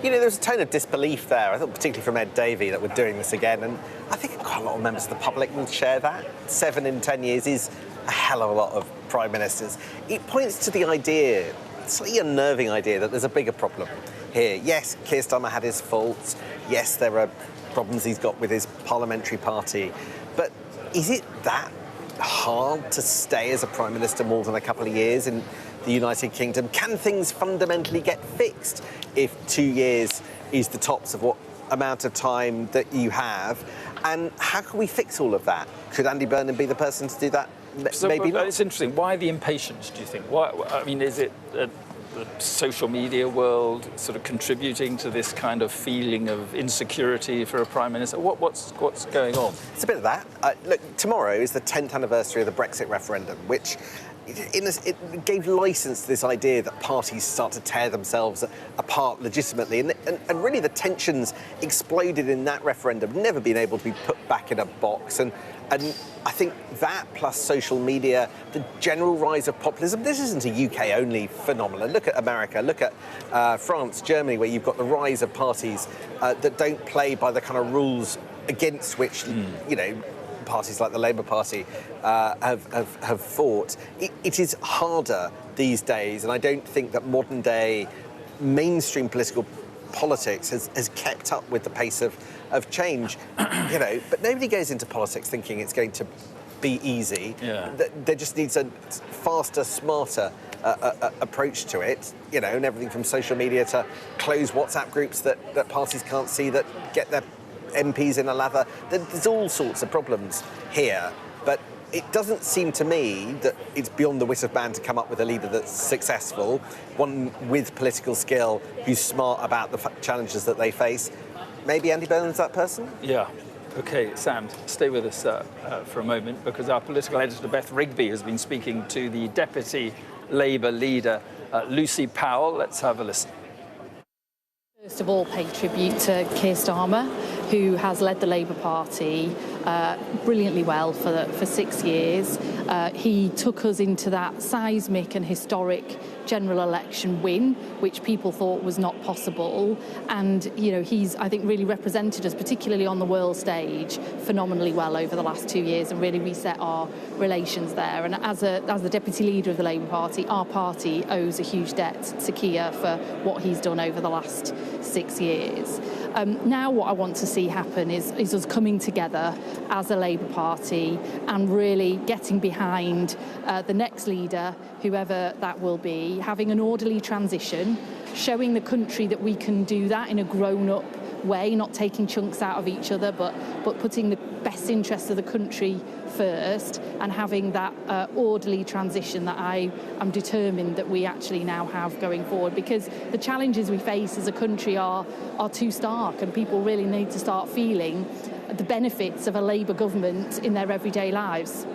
You know, there's a tone of disbelief there, I thought, particularly from Ed Davey, that we're doing this again, and I think quite a lot of members of the public will share that. 7 in 10 years is a hell of a lot of Prime Ministers. It points to the idea, slightly unnerving idea, that there's a bigger problem here. Yes, Keir Starmer had his faults. Yes, there are problems he's got with his parliamentary party. But is it that hard to stay as a Prime Minister more than a couple of years in the United Kingdom? Can things fundamentally get fixed if 2 years is the tops of what amount of time that you have? And how can we fix all of that? Could Andy Burnham be the person to do that? Maybe not. It's interesting. Why the impatience, do you think? Why, I mean, is it the social media world sort of contributing to this kind of feeling of insecurity for a Prime Minister? What's going on? It's a bit of that. Look, tomorrow is the 10th anniversary of the Brexit referendum, which it gave licence to this idea that parties start to tear themselves apart legitimately. And really the tensions exploded in that referendum, never been able to be put back in a box. And I think that plus social media, the general rise of populism, this isn't a UK-only phenomenon. Look at America, look at France, Germany, where you've got the rise of parties that don't play by the kind of rules against which, you know, parties like the Labour Party have fought. It is harder these days, and I don't think that modern-day mainstream political politics has kept up with the pace of change. You know, but nobody goes into politics thinking it's going to be easy. Yeah. There just needs a faster, smarter approach to it, you know, and everything from social media to closed WhatsApp groups that parties can't see, that get their MPs in a lather. There's all sorts of problems here, but it doesn't seem to me that it's beyond the wit of man to come up with a leader that's successful, one with political skill, who's smart about the challenges that they face. Maybe Andy Burnham's that person? Yeah. OK, Sam, stay with us for a moment, because our political editor, Beth Rigby, has been speaking to the Deputy Labour leader, Lucy Powell. Let's have a listen. First of all, pay tribute to Keir Starmer, who has led the Labour Party brilliantly well for 6 years. He took us into that seismic and historic general election win, which people thought was not possible. And, you know, he's, I think, really represented us, particularly on the world stage, phenomenally well over the last 2 years and really reset our relations there. And as the deputy leader of the Labour Party, our party owes a huge debt to Keir for what he's done over the last 6 years. Now what I want to see happen is us coming together as a Labour Party and really getting behind the next leader, whoever that will be, having an orderly transition, showing the country that we can do that in a grown-up way, not taking chunks out of each other, but putting the best interests of the country first, and having that orderly transition that I am determined that we actually now have going forward, because the challenges we face as a country are too stark, and people really need to start feeling the benefits of a Labour government in their everyday lives.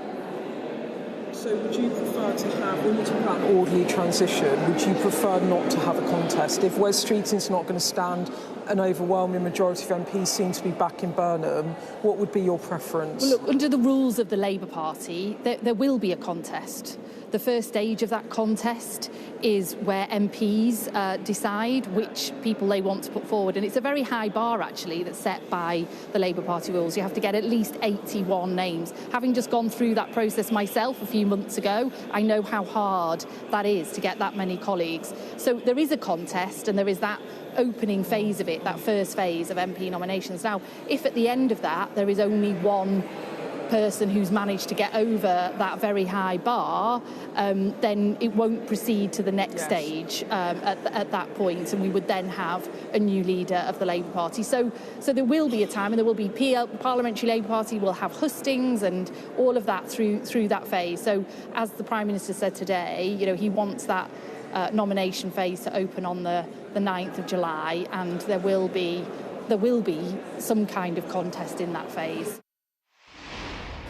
So would you prefer to have, when you talk about an orderly transition, would you prefer not to have a contest? If Wes Streeting's not going to stand, an overwhelming majority of MPs seem to be back in Burnham, what would be your preference? Well, look, under the rules of the Labour Party, there will be a contest. The first stage of that contest is where MPs decide which people they want to put forward. And it's a very high bar, actually, that's set by the Labour Party rules. You have to get at least 81 names. Having just gone through that process myself a few months ago, I know how hard that is to get that many colleagues. So there is a contest, and there is that opening phase of it, that first phase of MP nominations. Now, if at the end of that there is only one person who's managed to get over that very high bar, then it won't proceed to the next stage at that point, and we would then have a new leader of the Labour Party. So there will be a time, and there will be Parliamentary Labour Party will have hustings and all of that through that phase. So as the Prime Minister said today, you know, he wants that nomination phase to open on the 9th of July, and there will be some kind of contest in that phase.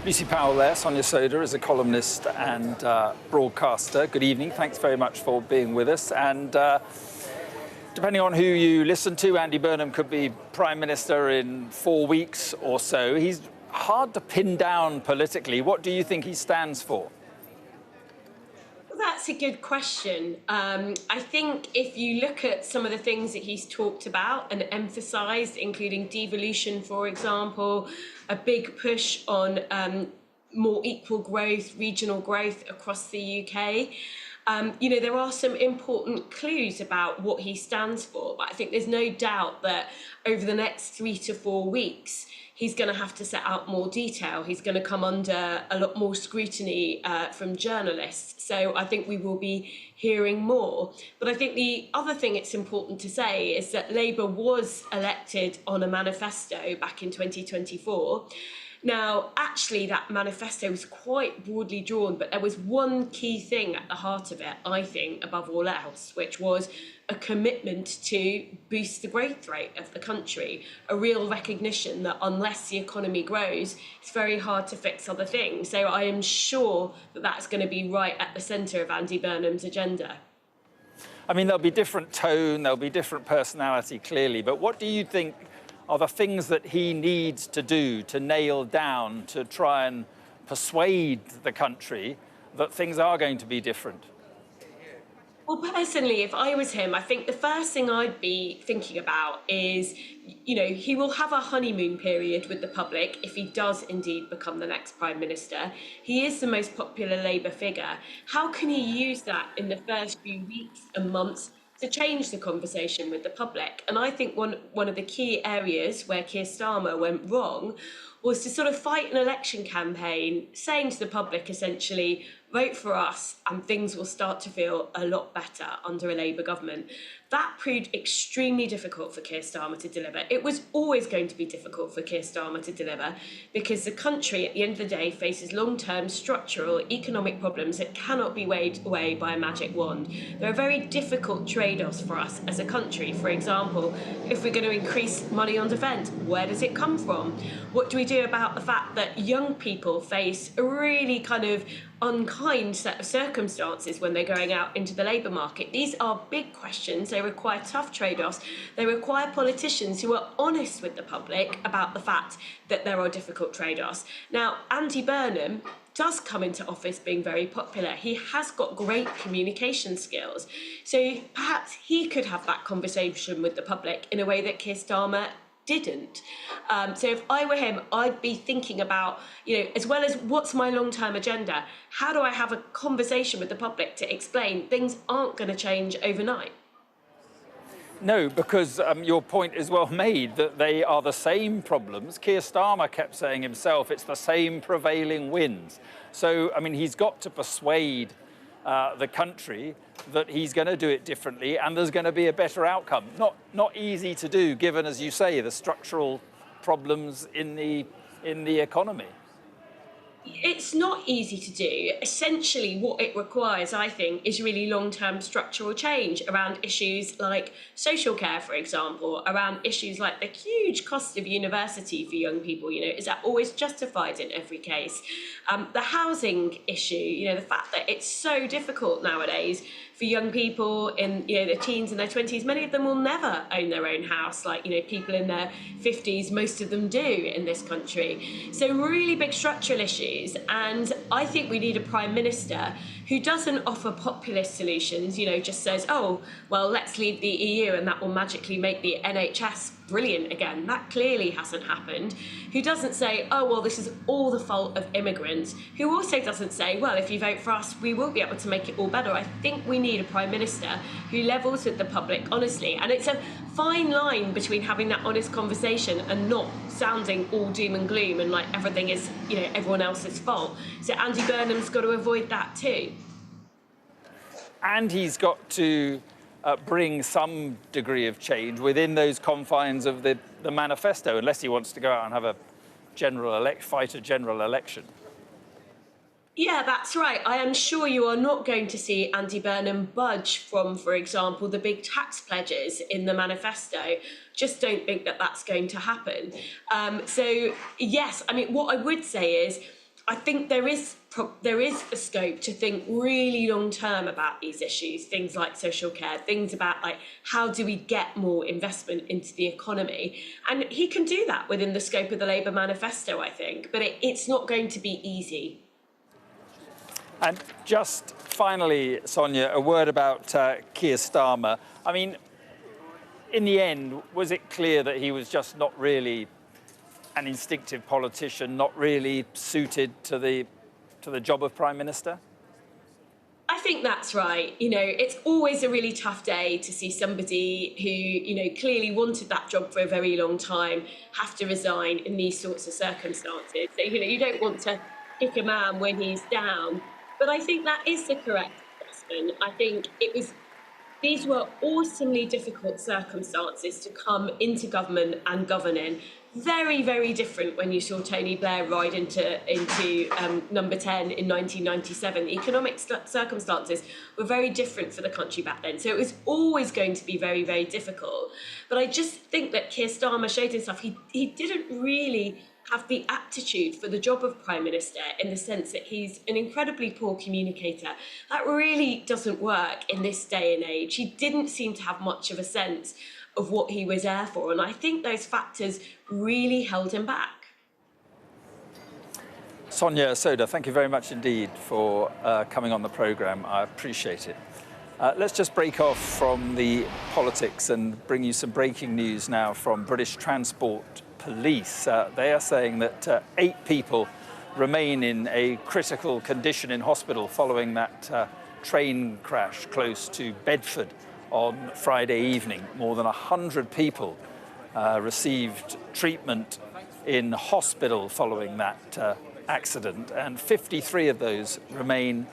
Lucy Powell there. Sonia Soda is a columnist and broadcaster. Good evening. Thanks very much for being with us. And depending on who you listen to, Andy Burnham could be Prime Minister in 4 weeks or so. He's hard to pin down politically. What do you think he stands for? That's a good question. I think if you look at some of the things that he's talked about and emphasised, including devolution, for example, a big push on more equal growth, regional growth across the UK, you know, there are some important clues about what he stands for. But I think there's no doubt that over the next 3 to 4 weeks, he's going to have to set out more detail. He's going to come under a lot more scrutiny from journalists. So I think we will be hearing more. But I think the other thing it's important to say is that Labour was elected on a manifesto back in 2024. Now, actually, that manifesto was quite broadly drawn, but there was one key thing at the heart of it, I think, above all else, which was a commitment to boost the growth rate of the country, a real recognition that unless the economy grows, it's very hard to fix other things. So I am sure that that's going to be right at the centre of Andy Burnham's agenda. I mean, there'll be different tone, there'll be different personality, clearly, but what do you think are the things that he needs to do to nail down, to try and persuade the country that things are going to be different? Well, personally, if I was him, I think the first thing I'd be thinking about is, you know, he will have a honeymoon period with the public if he does indeed become the next Prime Minister. He is the most popular Labour figure. How can he use that in the first few weeks and months to change the conversation with the public? And I think one of the key areas where Keir Starmer went wrong was to sort of fight an election campaign, saying to the public essentially, vote for us and things will start to feel a lot better under a Labour government. That proved extremely difficult for Keir Starmer to deliver. It was always going to be difficult for Keir Starmer to deliver because the country at the end of the day faces long-term structural economic problems that cannot be waved away by a magic wand. There are very difficult trade-offs for us as a country. For example, if we're going to increase money on defence, where does it come from? What do we do about the fact that young people face a really kind of unkind set of circumstances when they're going out into the labour market? These are big questions. They require tough trade-offs. They require politicians who are honest with the public about the fact that there are difficult trade-offs. Now, Andy Burnham does come into office being very popular. He has got great communication skills. So perhaps he could have that conversation with the public in a way that Keir Starmer didn't. So if I were him, I'd be thinking about, you know, as well as what's my long-term agenda, how do I have a conversation with the public to explain things aren't going to change overnight? No, because your point is well made, that they are the same problems. Keir Starmer kept saying himself, it's the same prevailing winds. So, I mean, he's got to persuade the country that he's going to do it differently and there's going to be a better outcome. Not easy to do, given, as you say, the structural problems in the economy. It's not easy to do. Essentially, what it requires, I think, is really long-term structural change around issues like social care, for example, around issues like the huge cost of university for young people. You know, is that always justified in every case? The housing issue, you know, the fact that it's so difficult nowadays for young people in, you know, their teens and their 20s. Many of them will never own their own house, like, you know, people in their 50s, most of them do in this country. So really big structural issues. And I think we need a Prime Minister who doesn't offer populist solutions, you know, just says, oh, well, let's leave the EU and that will magically make the NHS brilliant again. That clearly hasn't happened. Who doesn't say, oh, well, this is all the fault of immigrants. Who also doesn't say, well, if you vote for us, we will be able to make it all better. I think we need a Prime Minister who levels with the public honestly. And it's a fine line between having that honest conversation and not sounding all doom and gloom and like everything is, you know, everyone else's fault. So Andy Burnham's got to avoid that too. And he's got to bring some degree of change within those confines of the manifesto, unless he wants to go out and have a fight a general election. Yeah, that's right. I am sure you are not going to see Andy Burnham budge from, for example, the big tax pledges in the manifesto. Just don't think that that's going to happen. So, yes, I mean, what I would say is I think there is a scope to think really long term about these issues, things like social care, things about like how do we get more investment into the economy. And he can do that within the scope of the Labour manifesto, I think, but it's not going to be easy. And just finally, Sonia, a word about Keir Starmer. I mean, in the end, was it clear that he was just not really an instinctive politician, not really suited to the job of Prime Minister? I think that's right. You know, it's always a really tough day to see somebody who, you know, clearly wanted that job for a very long time have to resign in these sorts of circumstances. So, you know, you don't want to kick a man when he's down. But I think that is the correct assessment. I think these were awesomely difficult circumstances to come into government and govern in. Very, very different when you saw Tony Blair ride into number 10 in 1997. The economic circumstances were very different for the country back then. So it was always going to be very, very difficult. But I just think that Keir Starmer showed himself. He didn't really have the aptitude for the job of Prime Minister, in the sense that he's an incredibly poor communicator. That really doesn't work in this day and age. He didn't seem to have much of a sense of what he was there for, and I think those factors really held him back. Sonia Soda, thank you very much indeed for coming on the programme. I appreciate it. Let's just break off from the politics and bring you some breaking news now from British Transport Police. They are saying that 8 people remain in a critical condition in hospital following that train crash close to Bedford on Friday evening. More than 100 people received treatment in hospital following that accident, and 53 of those remain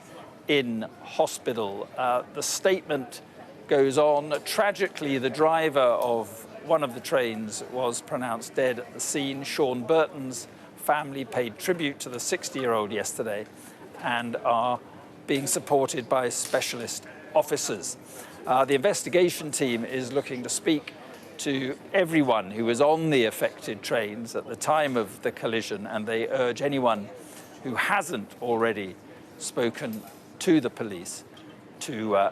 in hospital. The statement goes on. Tragically, the driver of one of the trains was pronounced dead at the scene. Sean Burton's family paid tribute to the 60-year-old yesterday and are being supported by specialist officers. The investigation team is looking to speak to everyone who was on the affected trains at the time of the collision, and they urge anyone who hasn't already spoken to the police to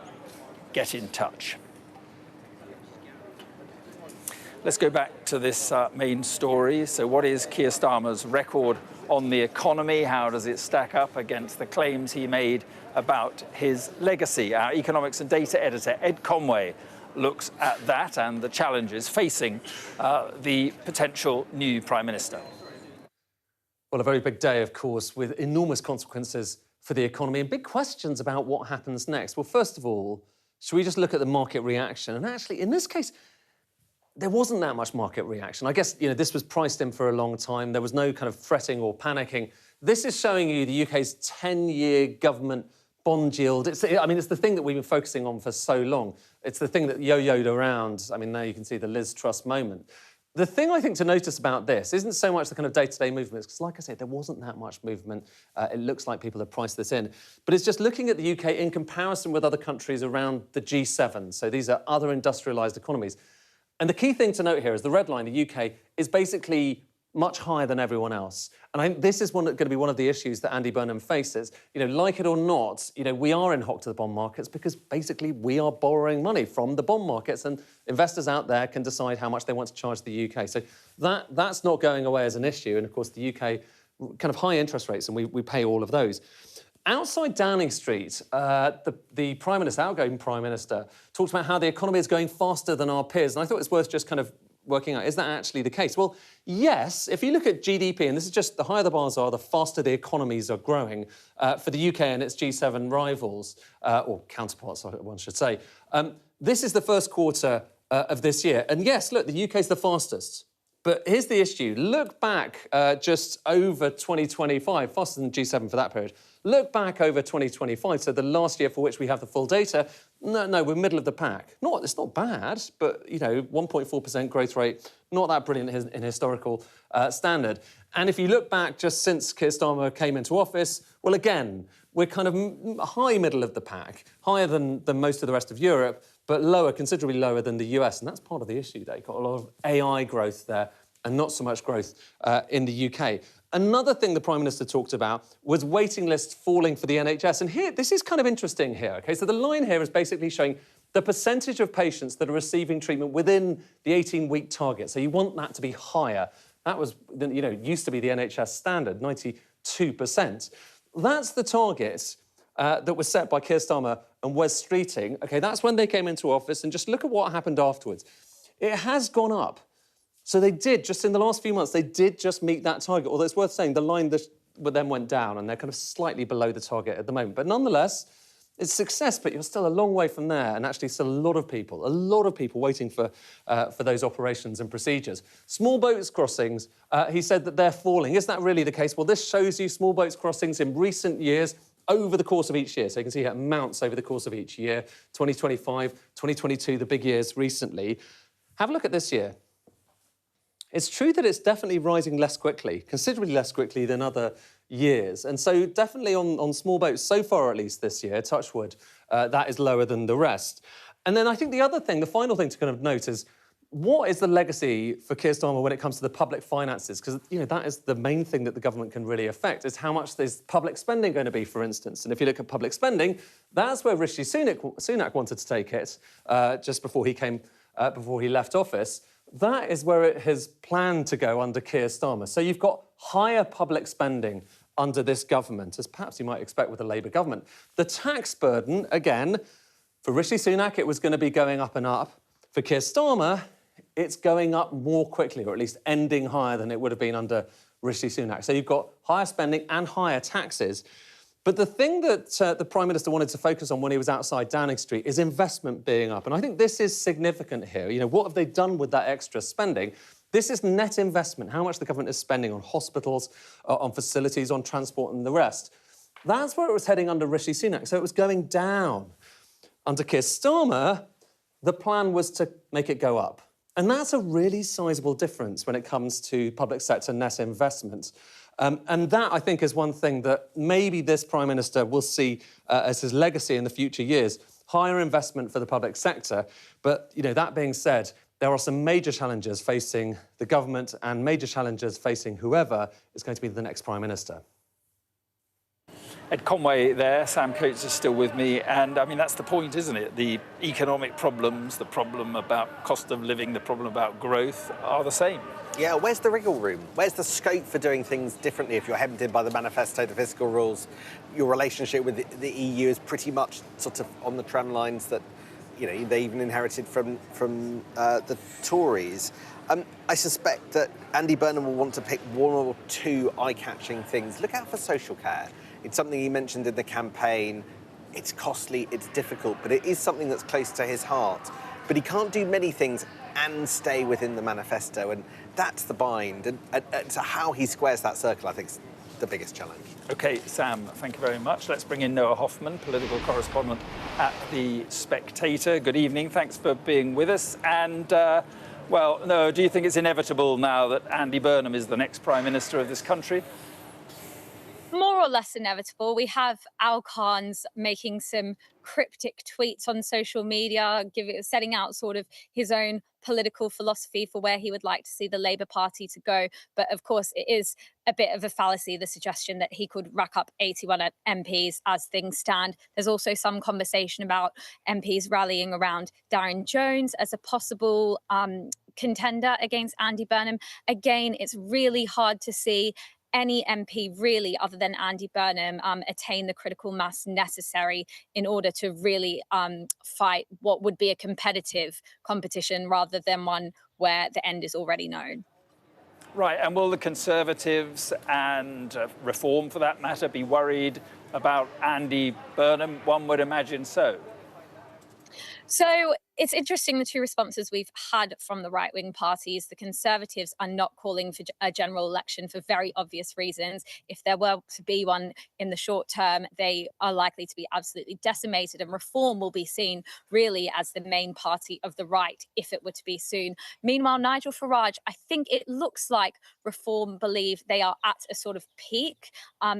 get in touch. Let's go back to this main story. So what is Keir Starmer's record on the economy? How does it stack up against the claims he made about his legacy? Our economics and data editor, Ed Conway, looks at that and the challenges facing the potential new Prime Minister. Well, a very big day, of course, with enormous consequences for the economy and big questions about what happens next. Well, first of all, should we just look at the market reaction? And actually, in this case, there wasn't that much market reaction. I guess, this was priced in for a long time. There was no kind of fretting or panicking. This is showing you the UK's 10-year government bond yield. It's the thing that we've been focusing on for so long. It's the thing that yo-yoed around. Now you can see the Liz Truss moment. The thing I think to notice about this isn't so much the kind of day-to-day movements, because like I said, there wasn't that much movement. It looks like people have priced this in. But it's just looking at the UK in comparison with other countries around the G7. So these are other industrialised economies. And the key thing to note here is the red line, the UK, is basically much higher than everyone else. And I think this is going to be one of the issues that Andy Burnham faces. Like it or not, we are in hock to the bond markets because basically we are borrowing money from the bond markets, and investors out there can decide how much they want to charge the UK. So that's not going away as an issue. And of course, the UK, kind of high interest rates, and we pay all of those. Outside Downing Street, the Prime Minister, outgoing Prime Minister, talked about how the economy is going faster than our peers. And I thought it was worth just kind of working out, is that actually the case? Well, yes, if you look at GDP, and this is just the higher the bars are, the faster the economies are growing for the UK and its G7 rivals, or counterparts, one should say. This is the first quarter of this year. And yes, look, the UK is the fastest. But here's the issue. Look back just over 2025, faster than G7 for that period. Look back over 2025, so the last year for which we have the full data. No, we're middle of the pack. It's not bad, but, 1.4% growth rate, not that brilliant in historical standard. And if you look back just since Keir Starmer came into office, well, again, we're kind of high middle of the pack, higher than most of the rest of Europe, but lower, considerably lower than the US. And that's part of the issue there. You've got a lot of AI growth there and not so much growth in the UK. Another thing the Prime Minister talked about was waiting lists falling for the NHS. And here, this is kind of interesting here, OK? So the line here is basically showing the percentage of patients that are receiving treatment within the 18-week target. So you want that to be higher. That was, used to be the NHS standard, 92%. That's the target that was set by Keir Starmer and Wes Streeting. OK, that's when they came into office. And just look at what happened afterwards. It has gone up. So they did, just in the last few months, they did just meet that target. Although it's worth saying the line then went down and they're kind of slightly below the target at the moment. But nonetheless, it's success, but you're still a long way from there. And actually still a lot of people waiting for those operations and procedures. Small boats crossings, he said that they're falling. Is that really the case? Well, this shows you small boats crossings in recent years over the course of each year. So you can see how it mounts over the course of each year. 2025, 2022, the big years recently. Have a look at this year. it's true that it's definitely rising less quickly, considerably less quickly than other years. And so definitely on small boats, so far at least this year, touch wood, that is lower than the rest. And then I think the final thing to kind of note is, what is the legacy for Keir Starmer when it comes to the public finances? Because, you know, that is the main thing that the government can really affect, is how much is public spending going to be, for instance. And if you look at public spending, that's where Rishi Sunak wanted to take it just before he left office. That is where it has planned to go under Keir Starmer. So you've got higher public spending under this government, as perhaps you might expect with a Labour government. The tax burden, again, for Rishi Sunak, it was going to be going up and up. For Keir Starmer, it's going up more quickly, or at least ending higher than it would have been under Rishi Sunak. So you've got higher spending and higher taxes. But the thing that the Prime Minister wanted to focus on when he was outside Downing Street is investment being up. And I think this is significant here. You know, what have they done with that extra spending? This is net investment, how much the government is spending on hospitals, on facilities, on transport and the rest. That's where it was heading under Rishi Sunak. So it was going down. Under Keir Starmer, the plan was to make it go up. And that's a really sizable difference when it comes to public sector net investment. And that, I think, is one thing that maybe this Prime Minister will see as his legacy in the future years, higher investment for the public sector. But, you know, that being said, there are some major challenges facing the government and major challenges facing whoever is going to be the next Prime Minister. Ed Conway there, Sam Coates is still with me, and I mean, that's the point, isn't it? The economic problems, the problem about cost of living, the problem about growth are the same. Yeah, where's the wriggle room? Where's the scope for doing things differently if you're hemmed in by the manifesto, the fiscal rules? Your relationship with the EU is pretty much sort of on the tram lines that, you know, they even inherited from the Tories. I suspect that Andy Burnham will want to pick one or two eye-catching things. Look out for social care. It's something he mentioned in the campaign. It's costly, it's difficult, but it is something that's close to his heart. But he can't do many things and stay within the manifesto, and that's the bind. And so how he squares that circle, I think, is the biggest challenge. OK, Sam, thank you very much. Let's bring in Noah Hoffman, political correspondent at The Spectator. Good evening, thanks for being with us. And, well, Noah, do you think it's inevitable now that Andy Burnham is the next Prime Minister of this country? More or less inevitable. We have Al Khan's making some cryptic tweets on social media, setting out sort of his own political philosophy for where he would like to see the Labour Party to go. But of course, it is a bit of a fallacy, the suggestion that he could rack up 81 MPs as things stand. There's also some conversation about MPs rallying around Darren Jones as a possible contender against Andy Burnham. Again, it's really hard to see any MP really, other than Andy Burnham, attain the critical mass necessary in order to really fight what would be a competitive competition rather than one where the end is already known. Right, and will the Conservatives and Reform, for that matter, be worried about Andy Burnham? One would imagine so. So it's interesting, the two responses we've had from the right-wing parties. The Conservatives are not calling for a general election for very obvious reasons. If there were to be one in the short term, they are likely to be absolutely decimated, and Reform will be seen really as the main party of the right if it were to be soon. Meanwhile, Nigel Farage, I think it looks like Reform believe they are at a sort of peak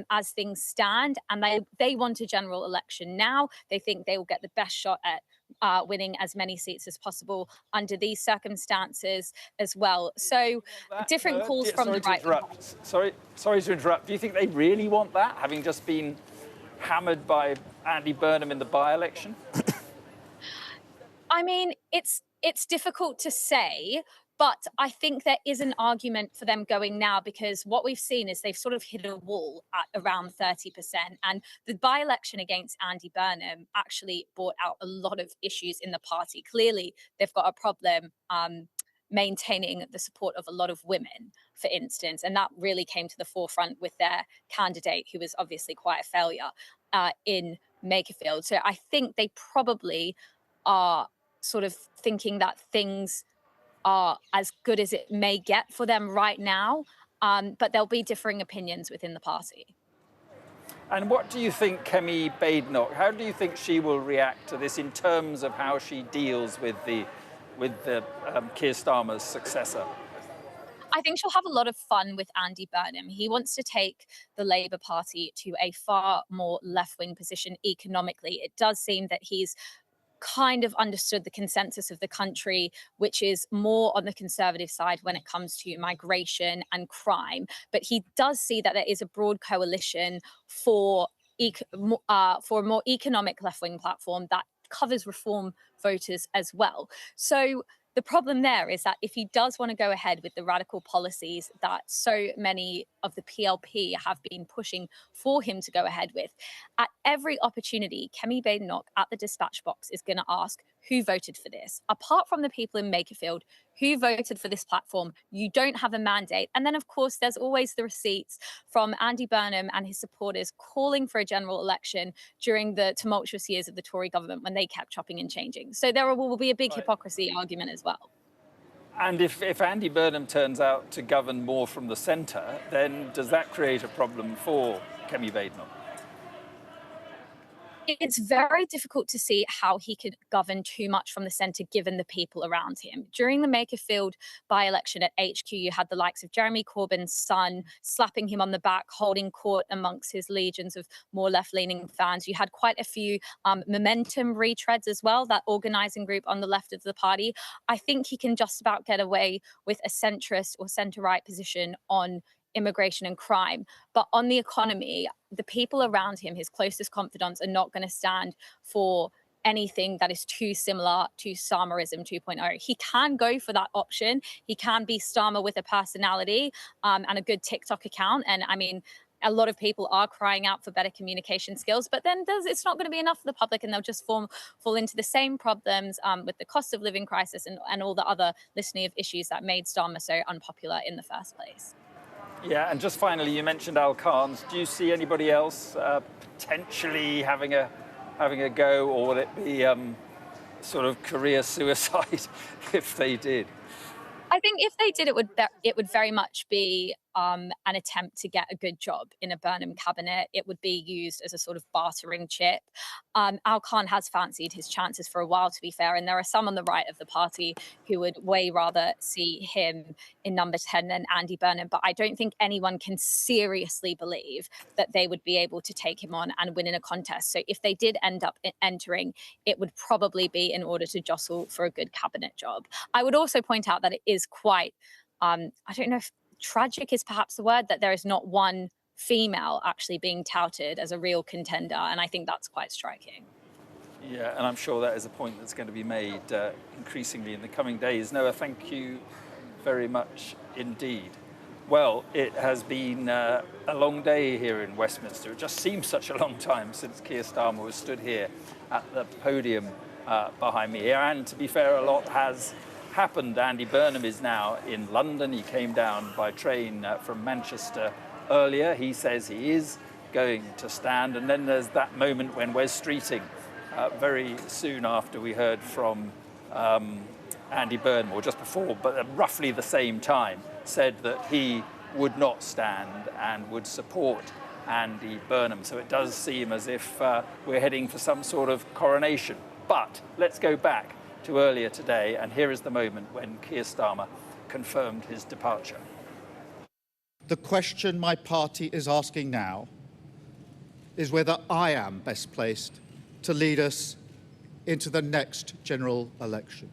as things stand, and they want a general election now. They think they will get the best shot at winning as many seats as possible under these circumstances as well. So different calls from the right. Sorry to interrupt. Do you think they really want that, having just been hammered by Andy Burnham in the by-election? I mean, it's difficult to say, but I think there is an argument for them going now, because what we've seen is they've sort of hit a wall at around 30%. And the by-election against Andy Burnham actually brought out a lot of issues in the party. Clearly, they've got a problem maintaining the support of a lot of women, for instance. And that really came to the forefront with their candidate, who was obviously quite a failure in Makerfield. So I think they probably are sort of thinking that things are as good as it may get for them right now, but there'll be differing opinions within the party. And what do you think Kemi Badenoch, how do you think she will react to this in terms of how she deals with the Keir Starmer's successor? I think she'll have a lot of fun with Andy Burnham. He wants to take the Labour Party to a far more left-wing position economically. It does seem that he's kind of understood the consensus of the country, which is more on the conservative side when it comes to migration and crime. But he does see that there is a broad coalition for a more economic left-wing platform that covers reform voters as well. So the problem there is that if he does want to go ahead with the radical policies that so many of the PLP have been pushing for him to go ahead with, at every opportunity, Kemi Badenoch at the dispatch box is going to ask, who voted for this? Apart from the people in Makerfield, who voted for this platform? You don't have a mandate. And then, of course, there's always the receipts from Andy Burnham and his supporters calling for a general election during the tumultuous years of the Tory government when they kept chopping and changing. So there will be a big hypocrisy argument as well. And if Andy Burnham turns out to govern more from the centre, then does that create a problem for Kemi Badenoch? It's very difficult to see how he could govern too much from the centre given the people around him. During the Makerfield by-election at HQ, you had the likes of Jeremy Corbyn's son slapping him on the back, holding court amongst his legions of more left-leaning fans. You had quite a few momentum retreads as well, that organising group on the left of the party. I think he can just about get away with a centrist or centre-right position on immigration and crime. But on the economy, the people around him, his closest confidants, are not going to stand for anything that is too similar to Starmerism 2.0. He can go for that option. He can be Starmer with a personality and a good TikTok account. And I mean, a lot of people are crying out for better communication skills, but then it's not going to be enough for the public, and they'll just fall into the same problems with the cost of living crisis and all the other litany of issues that made Starmer so unpopular in the first place. Yeah, and just finally, you mentioned Al Khan's. Do you see anybody else potentially having a go, or would it be sort of career suicide if they did? I think if they did, it would very much be an attempt to get a good job in a Burnham cabinet. It would be used as a sort of bartering chip. Al Khan has fancied his chances for a while, to be fair, and there are some on the right of the party who would way rather see him in number 10 than Andy Burnham. But I don't think anyone can seriously believe that they would be able to take him on and win in a contest. So if they did end up entering, it would probably be in order to jostle for a good cabinet job. I would also point out that it is quite, I don't know if tragic is perhaps the word, that there is not one female actually being touted as a real contender, and I think that's quite striking. Yeah, and I'm sure that is a point that's going to be made increasingly in the coming days. Noah, thank you very much indeed. Well, it has been a long day here in Westminster. It just seems such a long time since Keir Starmer was stood here at the podium behind me here, and to be fair, a lot has happened. Andy Burnham is now in London. He came down by train from Manchester earlier. He says he is going to stand. And then there's that moment when Wes Streeting, very soon after we heard from Andy Burnham, or just before, but at roughly the same time, said that he would not stand and would support Andy Burnham. So it does seem as if we're heading for some sort of coronation. But let's go back to earlier today, and here is the moment when Keir Starmer confirmed his departure. The question my party is asking now is whether I am best placed to lead us into the next general election.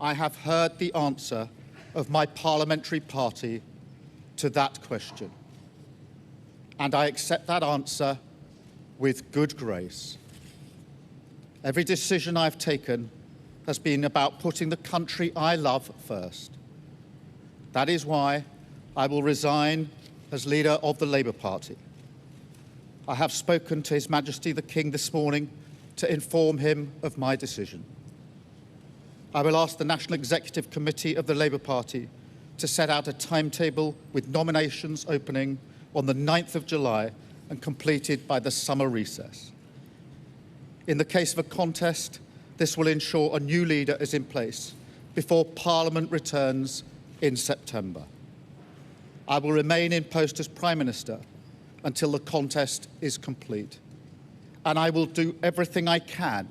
I have heard the answer of my parliamentary party to that question, and I accept that answer with good grace. Every decision I've taken has been about putting the country I love first. That is why I will resign as leader of the Labour Party. I have spoken to His Majesty the King this morning to inform him of my decision. I will ask the National Executive Committee of the Labour Party to set out a timetable with nominations opening on the 9th of July and completed by the summer recess. In the case of a contest, this will ensure a new leader is in place before Parliament returns in September. I will remain in post as Prime Minister until the contest is complete, and I will do everything I can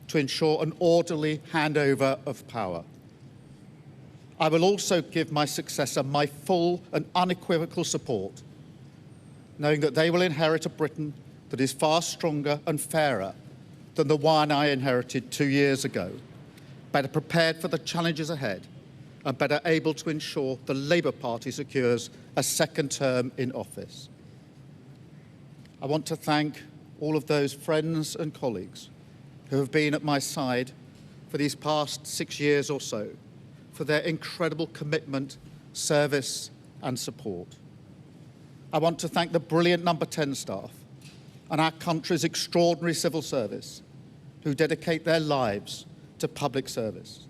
to ensure an orderly handover of power. I will also give my successor my full and unequivocal support, knowing that they will inherit a Britain that is far stronger and fairer than the one I inherited 2 years ago, better prepared for the challenges ahead and better able to ensure the Labour Party secures a second term in office. I want to thank all of those friends and colleagues who have been at my side for these past 6 years or so, for their incredible commitment, service and support. I want to thank the brilliant Number 10 staff and our country's extraordinary civil service who dedicate their lives to public service.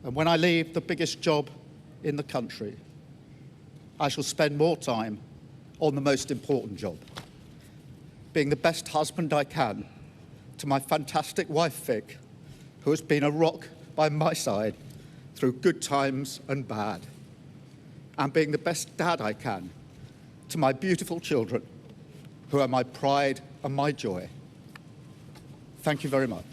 And when I leave the biggest job in the country, I shall spend more time on the most important job, being the best husband I can to my fantastic wife, Vic, who has been a rock by my side through good times and bad, and being the best dad I can to my beautiful children, who are my pride and my joy. Thank you very much.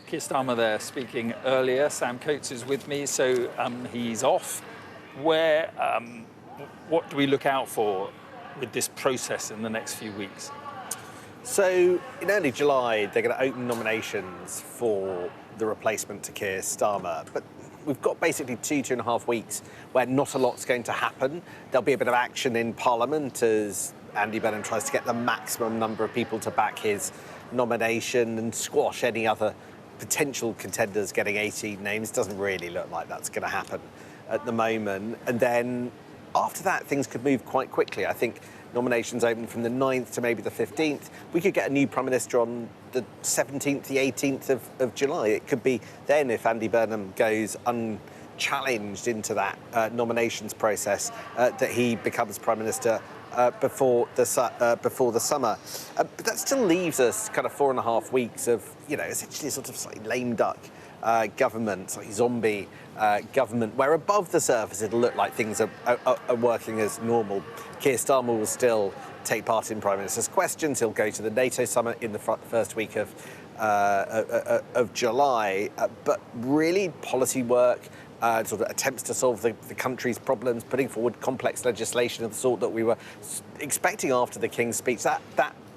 Keir Starmer there speaking earlier. Sam Coates is with me, so he's off. What do we look out for with this process in the next few weeks? So in early July, they're going to open nominations for the replacement to Keir Starmer. But we've got basically 2.5 weeks where not a lot's going to happen. There'll be a bit of action in Parliament as Andy Burnham tries to get the maximum number of people to back his nomination and squash any other potential contenders getting 18 names. Doesn't really look like that's going to happen at the moment. And then after that, things could move quite quickly. I think nominations open from the 9th to maybe the 15th. We could get a new Prime Minister on the 17th, the 18th of July. It could be then, if Andy Burnham goes unchallenged into that nominations process, that he becomes Prime Minister before the summer. But that still leaves us kind of 4.5 weeks of, essentially sort of slightly lame duck government, slightly zombie government, where above the surface it'll look like things are working as normal. Keir Starmer will still take part in Prime Minister's questions. He'll go to the NATO summit in the first week of July. But really, policy work, sort of attempts to solve the country's problems, putting forward complex legislation of the sort that we were expecting after the King's speech, that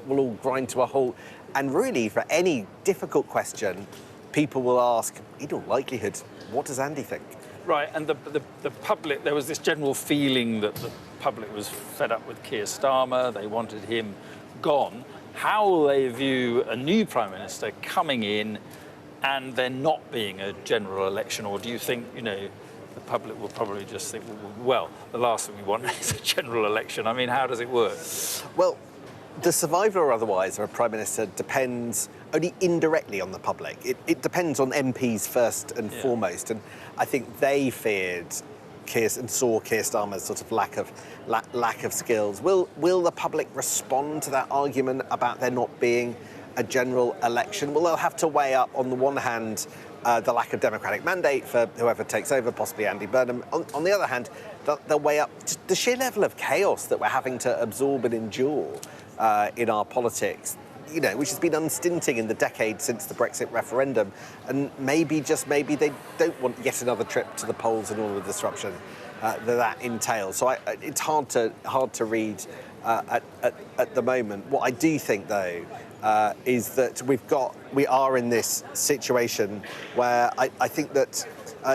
will all grind to a halt. And really, for any difficult question, people will ask, in all likelihood, what does Andy think? Right, and the public, there was this general feeling that the public was fed up with Keir Starmer, they wanted him gone. How will they view a new Prime Minister coming in and there not being a general election? Or do you think, the public will probably just think, well, the last thing we want is a general election? I mean, how does it work? Well, the survival or otherwise of a Prime Minister depends only indirectly on the public. It depends on MPs first and foremost. And I think they feared and saw Keir Starmer's sort of lack of skills. Will the public respond to that argument about there not being a general election? Well, they'll have to weigh up, on the one hand, the lack of democratic mandate for whoever takes over, possibly Andy Burnham. On the other hand, they'll weigh up the sheer level of chaos that we're having to absorb and endure in our politics, which has been unstinting in the decade since the Brexit referendum. And maybe, just maybe, they don't want yet another trip to the polls and all the disruption that entails. So it's hard to read at the moment. What I do think, though, is that we are in this situation where I think that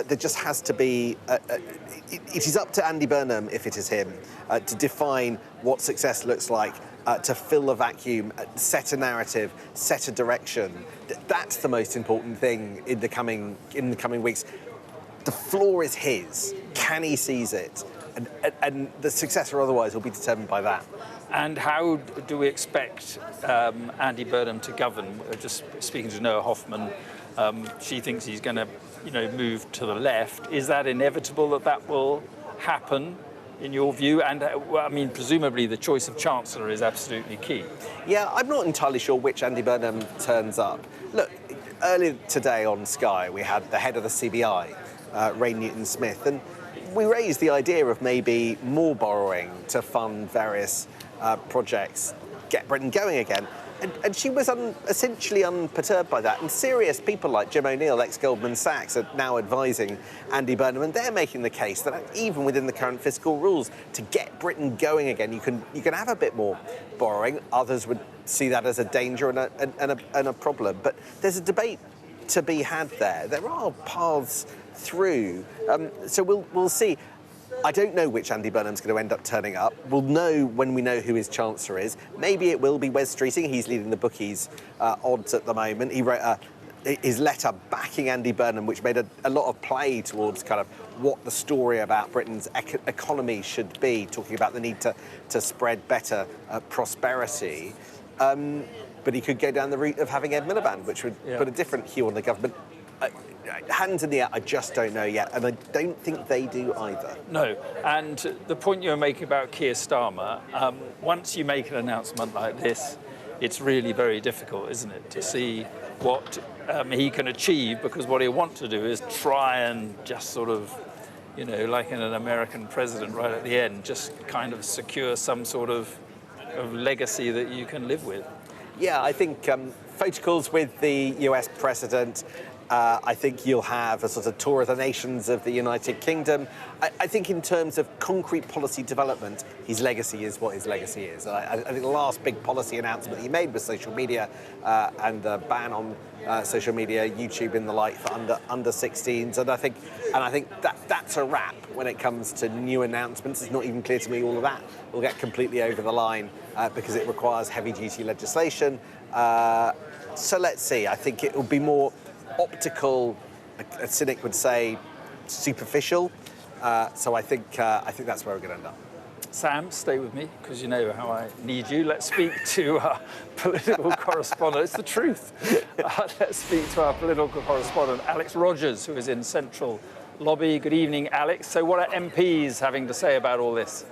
there just has to be, it is up to Andy Burnham, if it is him, to define what success looks like, to fill a vacuum, set a narrative, set a direction. That's the most important thing in the coming weeks. The floor is his. Can he seize it? And the success or otherwise will be determined by that. And how do we expect Andy Burnham to govern? Just speaking to Noah Hoffman, she thinks he's going to, move to the left. Is that inevitable that will happen, in your view? And presumably the choice of Chancellor is absolutely key. Yeah, I'm not entirely sure which Andy Burnham turns up. Look, earlier today on Sky, we had the head of the CBI, Ray Newton-Smith, and we raised the idea of maybe more borrowing to fund various projects, get Britain going again. And she was essentially unperturbed by that. And serious people like Jim O'Neill, ex-Goldman Sachs, are now advising Andy Burnham, and they're making the case that even within the current fiscal rules, to get Britain going again, you can have a bit more borrowing. Others would see that as a danger and a problem. But there's a debate to be had there. There are paths through. So we'll see. I don't know which Andy Burnham's going to end up turning up. We'll know when we know who his Chancellor is. Maybe it will be Wes Streeting. He's leading the bookies' odds at the moment. He wrote his letter backing Andy Burnham, which made a lot of play towards kind of what the story about Britain's economy should be, talking about the need to spread better prosperity. But he could go down the route of having Ed Miliband, which would put a different hue on the government. Hands in the air, I just don't know yet, and I don't think they do either. No, and the point you were making about Keir Starmer, once you make an announcement like this, it's really very difficult, isn't it, to see what he can achieve, because what he'll want to do is try and just sort of, you know, like in an American president right at the end, just kind of secure some sort of legacy that you can live with. Yeah, I think photo calls with the US president. I think you'll have a sort of tour of the nations of the United Kingdom. I think in terms of concrete policy development, his legacy is what his legacy is. I think the last big policy announcement he made was social media and the ban on social media, YouTube and the like for under 16s. And I think that's a wrap when it comes to new announcements. It's not even clear to me all of that will get completely over the line because it requires heavy-duty legislation. So let's see. I think it will be more optical, a cynic would say, superficial. So I think that's where we're going to end up. Sam, stay with me, because you know how I need you. Let's speak to our political correspondent. It's the truth. Let's speak to our political correspondent, Alex Rogers, who is in Central Lobby. Good evening, Alex. So what are MPs having to say about all this?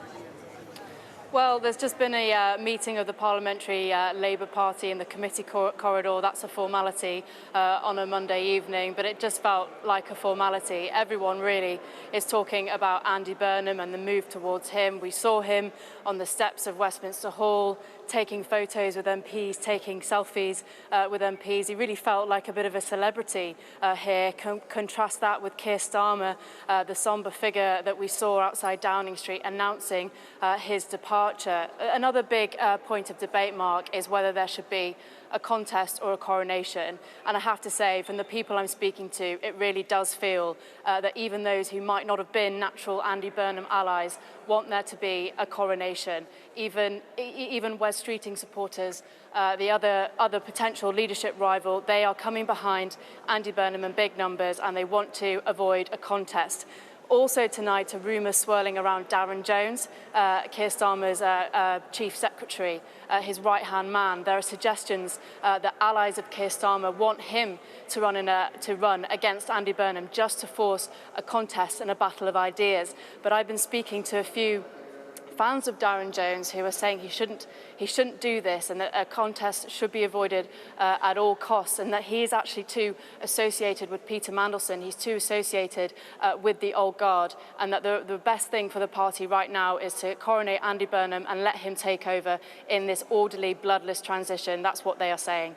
Well, there's just been a meeting of the Parliamentary Labour Party in the committee corridor. That's a formality on a Monday evening, but it just felt like a formality. Everyone really is talking about Andy Burnham and the move towards him. We saw him on the steps of Westminster Hall taking photos with MPs, taking selfies with MPs. He really felt like a bit of a celebrity here. Contrast that with Keir Starmer, the sombre figure that we saw outside Downing Street announcing his departure. Another big point of debate, Mark, is whether there should be a contest or a coronation. And I have to say, from the people I'm speaking to, it really does feel that even those who might not have been natural Andy Burnham allies want there to be a coronation. Even Wes Streeting supporters, the other potential leadership rival, they are coming behind Andy Burnham in big numbers, and they want to avoid a contest. Also tonight, a rumour swirling around Darren Jones, Keir Starmer's chief secretary, his right-hand man. There are suggestions that allies of Keir Starmer want him to run against Andy Burnham just to force a contest and a battle of ideas. But I've been speaking to a few fans of Darren Jones who are saying he shouldn't do this, and that a contest should be avoided at all costs, and that he is actually too associated with Peter Mandelson. He's too associated with the old guard, and that the best thing for the party right now is to coronate Andy Burnham and let him take over in this orderly, bloodless transition. That's what they are saying.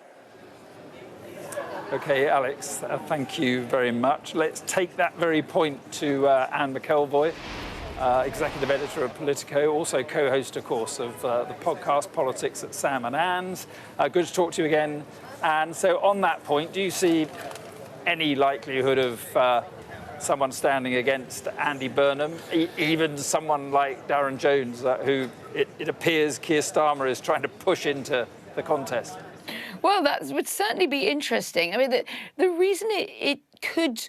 OK, Alex, thank you very much. Let's take that very point to Anne McElvoy, executive editor of Politico, also co-host, of course, of the podcast Politics at Sam and Anne's. Good to talk to you again. And so on that point, do you see any likelihood of someone standing against Andy Burnham, even someone like Darren Jones, who it appears Keir Starmer is trying to push into the contest? Well, that would certainly be interesting. I mean, the reason it could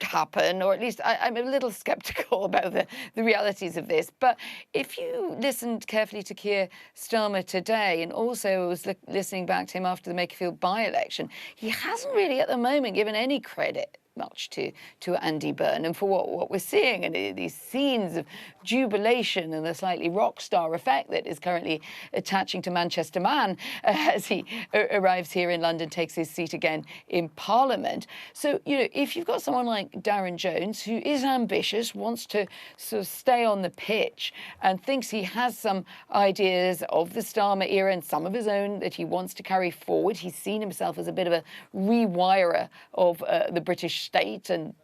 happen, or at least I'm a little sceptical about the realities of this, but if you listened carefully to Keir Starmer today, and also was listening back to him after the Makerfield by-election, he hasn't really at the moment given any credit much to Andy Burnham for what we're seeing, and these scenes of jubilation and the slightly rock star effect that is currently attaching to Manchester Man as he arrives here in London, takes his seat again in Parliament. So, you know, if you've got someone like Darren Jones, who is ambitious, wants to sort of stay on the pitch and thinks he has some ideas of the Starmer era and some of his own that he wants to carry forward. He's seen himself as a bit of a rewirer of the British state, and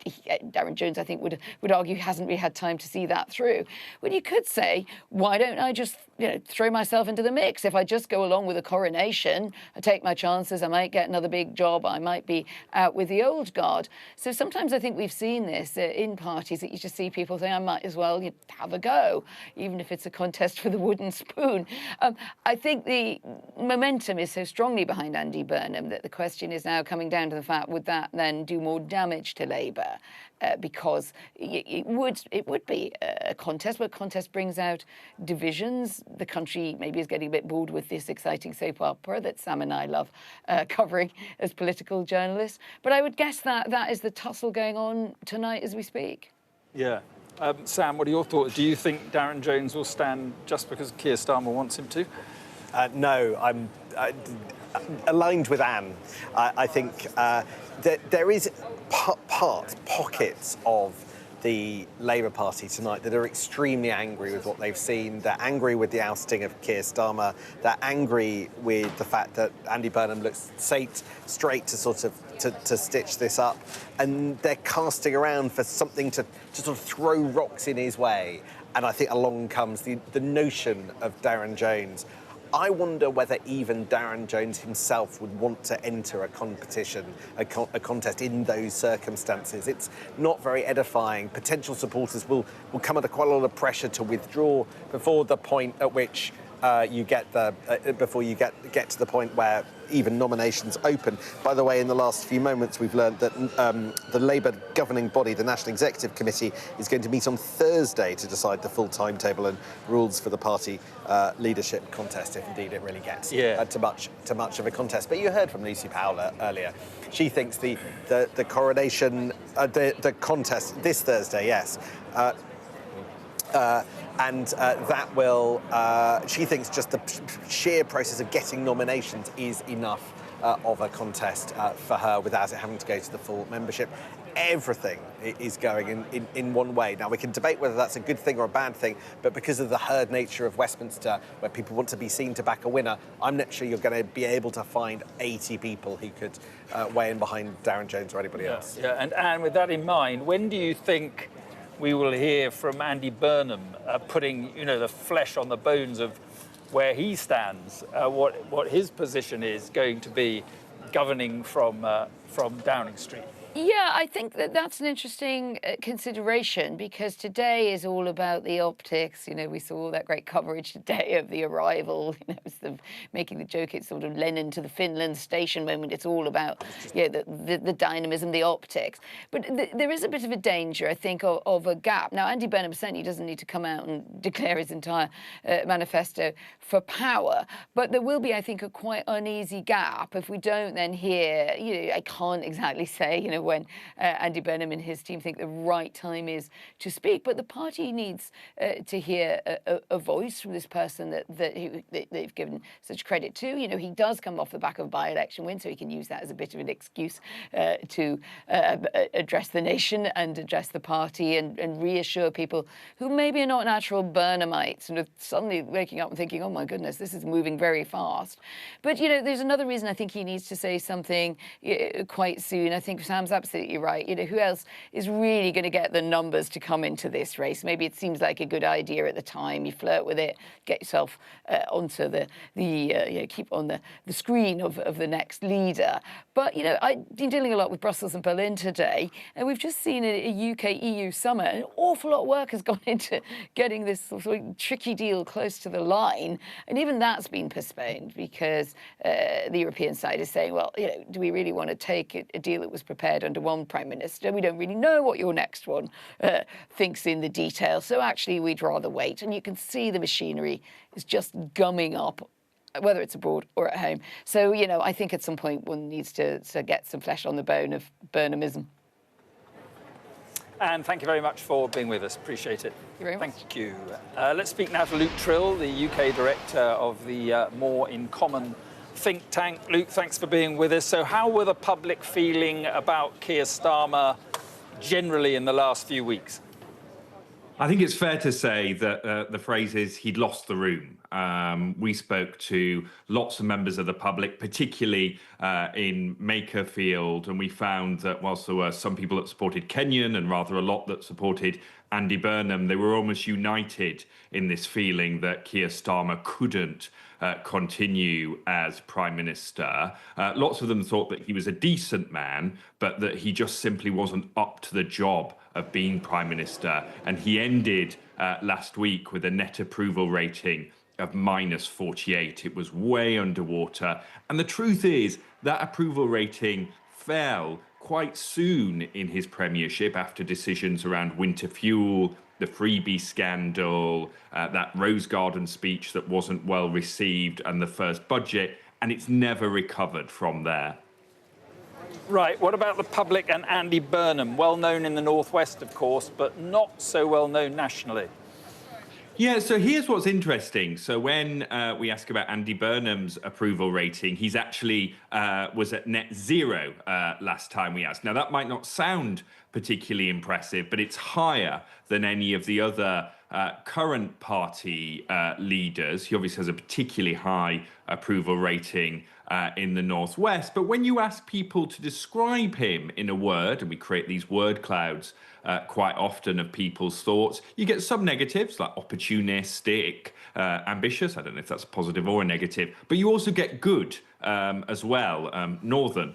Darren Jones, I think, would argue hasn't really had time to see that through. Well, you could say, why don't I just throw myself into the mix? If I just go along with a coronation, I take my chances, I might get another big job, I might be out with the old guard. So sometimes I think we've seen this in parties, that you just see people say, I might as well have a go, even if it's a contest for the wooden spoon. I think the momentum is so strongly behind Andy Burnham that the question is now coming down to the fact, would that then do more damage to Labour? Because it would be a contest, but a contest brings out divisions. The country maybe is getting a bit bored with this exciting soap opera that Sam and I love covering as political journalists. But I would guess that that is the tussle going on tonight as we speak. Yeah. Sam, what are your thoughts? Do you think Darren Jones will stand just because Keir Starmer wants him to? No, I'm aligned with Anne. I think there is pockets of the Labour Party tonight that are extremely angry with what they've seen. They're angry with the ousting of Keir Starmer. They're angry with the fact that Andy Burnham looks straight to sort of to stitch this up, and they're casting around for something to sort of throw rocks in his way. And I think along comes the notion of Darren Jones. I wonder whether even Darren Jones himself would want to enter a competition, a contest in those circumstances. It's not very edifying. Potential supporters will come under quite a lot of pressure to withdraw before the point at which before you get to the point where even nominations open. By the way, in the last few moments, we've learned that the Labour governing body, the National Executive Committee, is going to meet on Thursday to decide the full timetable and rules for the party leadership contest, if indeed it really gets to much of a contest. But you heard from Lucy Powell earlier. She thinks the coronation, the contest this Thursday, yes. That will, she thinks just the sheer process of getting nominations is enough of a contest for her without it having to go to the full membership. Everything is going in one way. Now, we can debate whether that's a good thing or a bad thing, but because of the herd nature of Westminster, where people want to be seen to back a winner, I'm not sure you're going to be able to find 80 people who could weigh in behind Darren Jones or anybody else. Yeah, and Anne, with that in mind, when do you think we will hear from Andy Burnham putting, the flesh on the bones of where he stands, what his position is going to be governing from Downing Street? Yeah, I think that's an interesting consideration, because today is all about the optics. We saw all that great coverage today of the arrival. Making the joke, it's sort of Lenin to the Finland station moment. It's all about the dynamism, the optics. But there is a bit of a danger, I think, of a gap. Now, Andy Burnham certainly doesn't need to come out and declare his entire manifesto for power. But there will be, I think, a quite uneasy gap if we don't then hear, I can't exactly say, when Andy Burnham and his team think the right time is to speak. But the party needs to hear a voice from this person that they've given such credit to. He does come off the back of a by-election win, so he can use that as a bit of an excuse to address the nation and address the party and reassure people who maybe are not natural Burnhamites and are suddenly waking up and thinking, oh my goodness, this is moving very fast. But, there's another reason I think he needs to say something quite soon. I think Sam's absolutely right. Who else is really going to get the numbers to come into this race? Maybe it seems like a good idea at the time. You flirt with it, get yourself onto keep on the screen of the next leader. But, I've been dealing a lot with Brussels and Berlin today, and we've just seen a UK-EU summit. An awful lot of work has gone into getting this sort of tricky deal close to the line, and even that's been postponed because the European side is saying, well, do we really want to take a deal that was prepared under one Prime Minister? We don't really know what your next one thinks in the detail, so actually we'd rather wait. And you can see the machinery is just gumming up, whether it's abroad or at home. So, I think at some point one needs to get some flesh on the bone of Burnhamism. And thank you very much for being with us. Appreciate it. Thank you very much. Thank you. Let's speak now to Luke Trill, the UK director of the More in Common think tank. Luke, thanks for being with us. So how were the public feeling about Keir Starmer generally in the last few weeks? I think it's fair to say that the phrase is he'd lost the room. We spoke to lots of members of the public, particularly in Makerfield, and we found that whilst there were some people that supported Kenyon and rather a lot that supported Andy Burnham, they were almost united in this feeling that Keir Starmer couldn't continue as Prime Minister. Lots of them thought that he was a decent man, but that he just simply wasn't up to the job of being Prime Minister. And he ended last week with a net approval rating of -48. It was way underwater. And the truth is that approval rating fell quite soon in his premiership after decisions around winter fuel, the freebie scandal, that Rose Garden speech that wasn't well received, and the first budget, and it's never recovered from there. Right, what about the public and Andy Burnham? Well known in the Northwest, of course, but not so well known nationally. Yeah, so here's what's interesting. So when we ask about Andy Burnham's approval rating, he's actually was at net zero last time we asked. Now, that might not sound particularly impressive, but it's higher than any of the other current party leaders. He obviously has a particularly high approval rating in the Northwest. But when you ask people to describe him in a word, and we create these word clouds quite often of people's thoughts, you get some negatives like opportunistic, ambitious. I don't know if that's a positive or a negative, but you also get good as well. Northern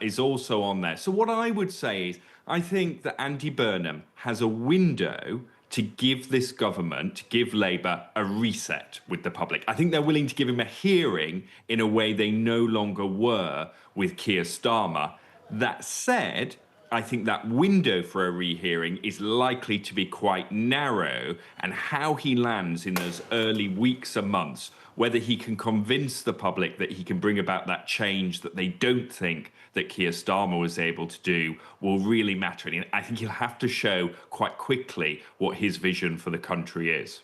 is also on there. So what I would say is I think that Andy Burnham has a window to give this government, to give Labour a reset with the public. I think they're willing to give him a hearing in a way they no longer were with Keir Starmer. That said, I think that window for a rehearing is likely to be quite narrow, and how he lands in those early weeks and months, whether he can convince the public that he can bring about that change that they don't think that Keir Starmer was able to do, will really matter. And I think he'll have to show quite quickly what his vision for the country is.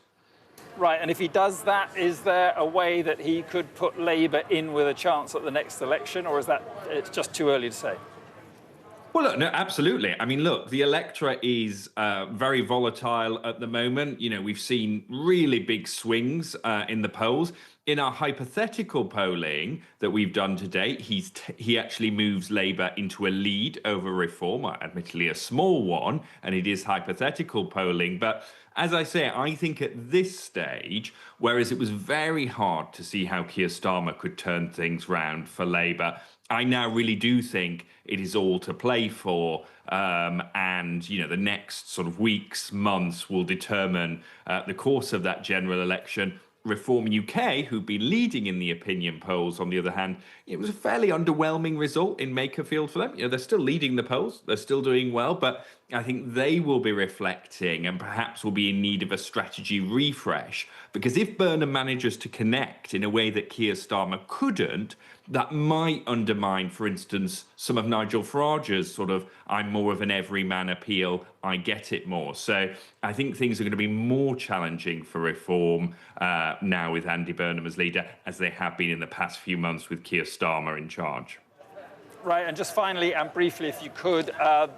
Right, and if he does that, is there a way that he could put Labour in with a chance at the next election, or is that it's just too early to say? Well, look, no, absolutely. I mean, look, the electorate is very volatile at the moment. You know, we've seen really big swings in the polls. In our hypothetical polling that we've done to date, he actually moves Labour into a lead over Reform, admittedly a small one, and it is hypothetical polling. But as I say, I think at this stage, whereas it was very hard to see how Keir Starmer could turn things round for Labour, I now really do think it is all to play for, and you know, the next sort of weeks, months will determine the course of that general election. Reform UK, who've been leading in the opinion polls, on the other hand, it was a fairly underwhelming result in Makerfield for them. You know, they're still leading the polls, they're still doing well, but I think they will be reflecting and perhaps will be in need of a strategy refresh. Because if Burnham manages to connect in a way that Keir Starmer couldn't, that might undermine, for instance, some of Nigel Farage's sort of I'm more of an everyman appeal, I get it more. So I think things are going to be more challenging for Reform now with Andy Burnham as leader, as they have been in the past few months with Keir Starmer in charge. Right, and just finally and briefly, if you could,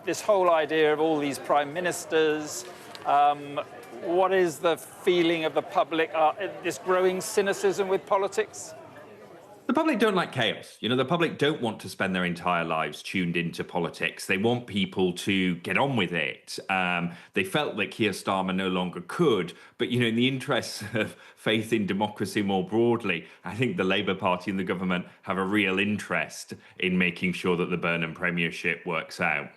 this whole idea of all these prime ministers, what is the feeling of the public, this growing cynicism with politics? The public don't like chaos. You know, the public don't want to spend their entire lives tuned into politics. They want people to get on with it. They felt that Keir Starmer no longer could. But, you know, in the interests of faith in democracy more broadly, I think the Labour Party and the government have a real interest in making sure that the Burnham premiership works out.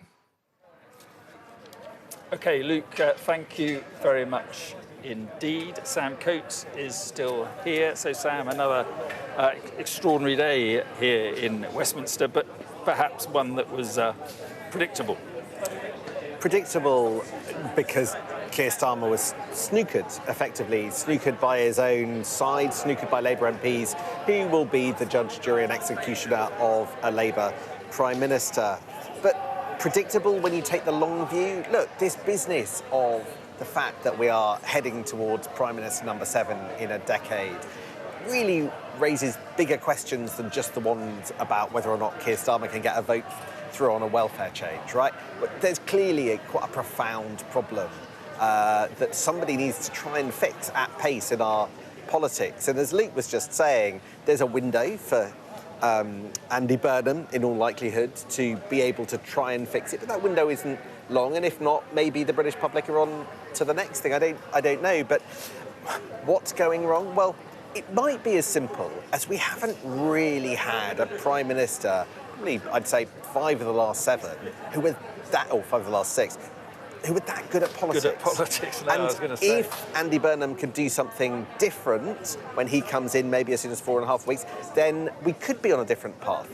OK, Luke, thank you very much indeed. Sam Coates is still here. So, Sam, another extraordinary day here in Westminster, but perhaps one that was predictable. Predictable because Keir Starmer was snookered, effectively, snookered by his own side, snookered by Labour MPs, who will be the judge, jury and executioner of a Labour Prime Minister. But predictable when you take the long view. Look, this business of the fact that we are heading towards Prime Minister number 7 in a decade, really raises bigger questions than just the ones about whether or not Keir Starmer can get a vote through on a welfare change, right? But there's clearly quite a profound problem that somebody needs to try and fix at pace in our politics. And as Luke was just saying, there's a window for Andy Burnham, in all likelihood, to be able to try and fix it. But that window isn't long, and if not, maybe the British public are on to the next thing. I don't know. But what's going wrong? Well, it might be as simple as we haven't really had a Prime Minister, probably I'd say 5 of the last 7, who were that, or 5 of the last 6, who were that good at politics. Good at politics, no, and I was going to say. If Andy Burnham could do something different when he comes in, maybe as soon as 4.5 weeks, then we could be on a different path.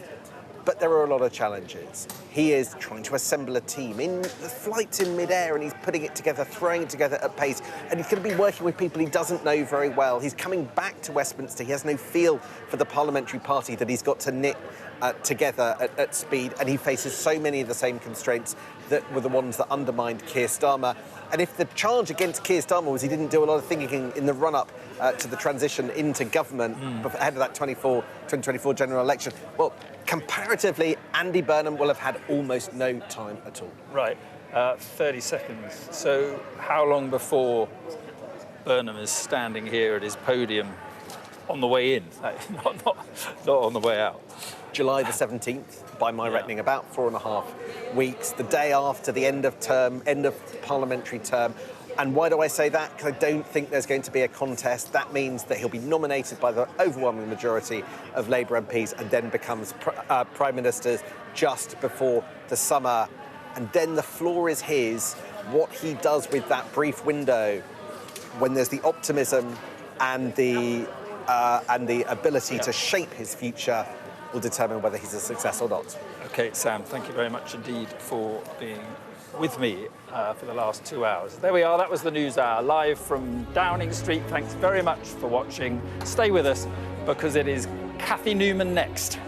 But there are a lot of challenges. He is trying to assemble a team. The flight's in mid-air and he's putting it together, throwing it together at pace. And he's going to be working with people he doesn't know very well. He's coming back to Westminster. He has no feel for the parliamentary party that he's got to knit together at speed. And he faces so many of the same constraints that were the ones that undermined Keir Starmer. And if the charge against Keir Starmer was he didn't do a lot of thinking in the run-up to the transition into government ahead of that 2024 general election, well, comparatively, Andy Burnham will have had almost no time at all. Right, 30 seconds. So how long before Burnham is standing here at his podium on the way in, not on the way out? July the 17th, by my reckoning, about 4.5 weeks, the day after the end of parliamentary term. And why do I say that? Because I don't think there's going to be a contest. That means that he'll be nominated by the overwhelming majority of Labour MPs and then becomes Prime Minister just before the summer. And then the floor is his. What he does with that brief window, when there's the optimism and the ability to shape his future, will determine whether he's a success or not. OK, Sam, thank you very much indeed for being with me for the last 2 hours. There we are, that was the News Hour, live from Downing Street. Thanks very much for watching. Stay with us, because it is Cathy Newman next.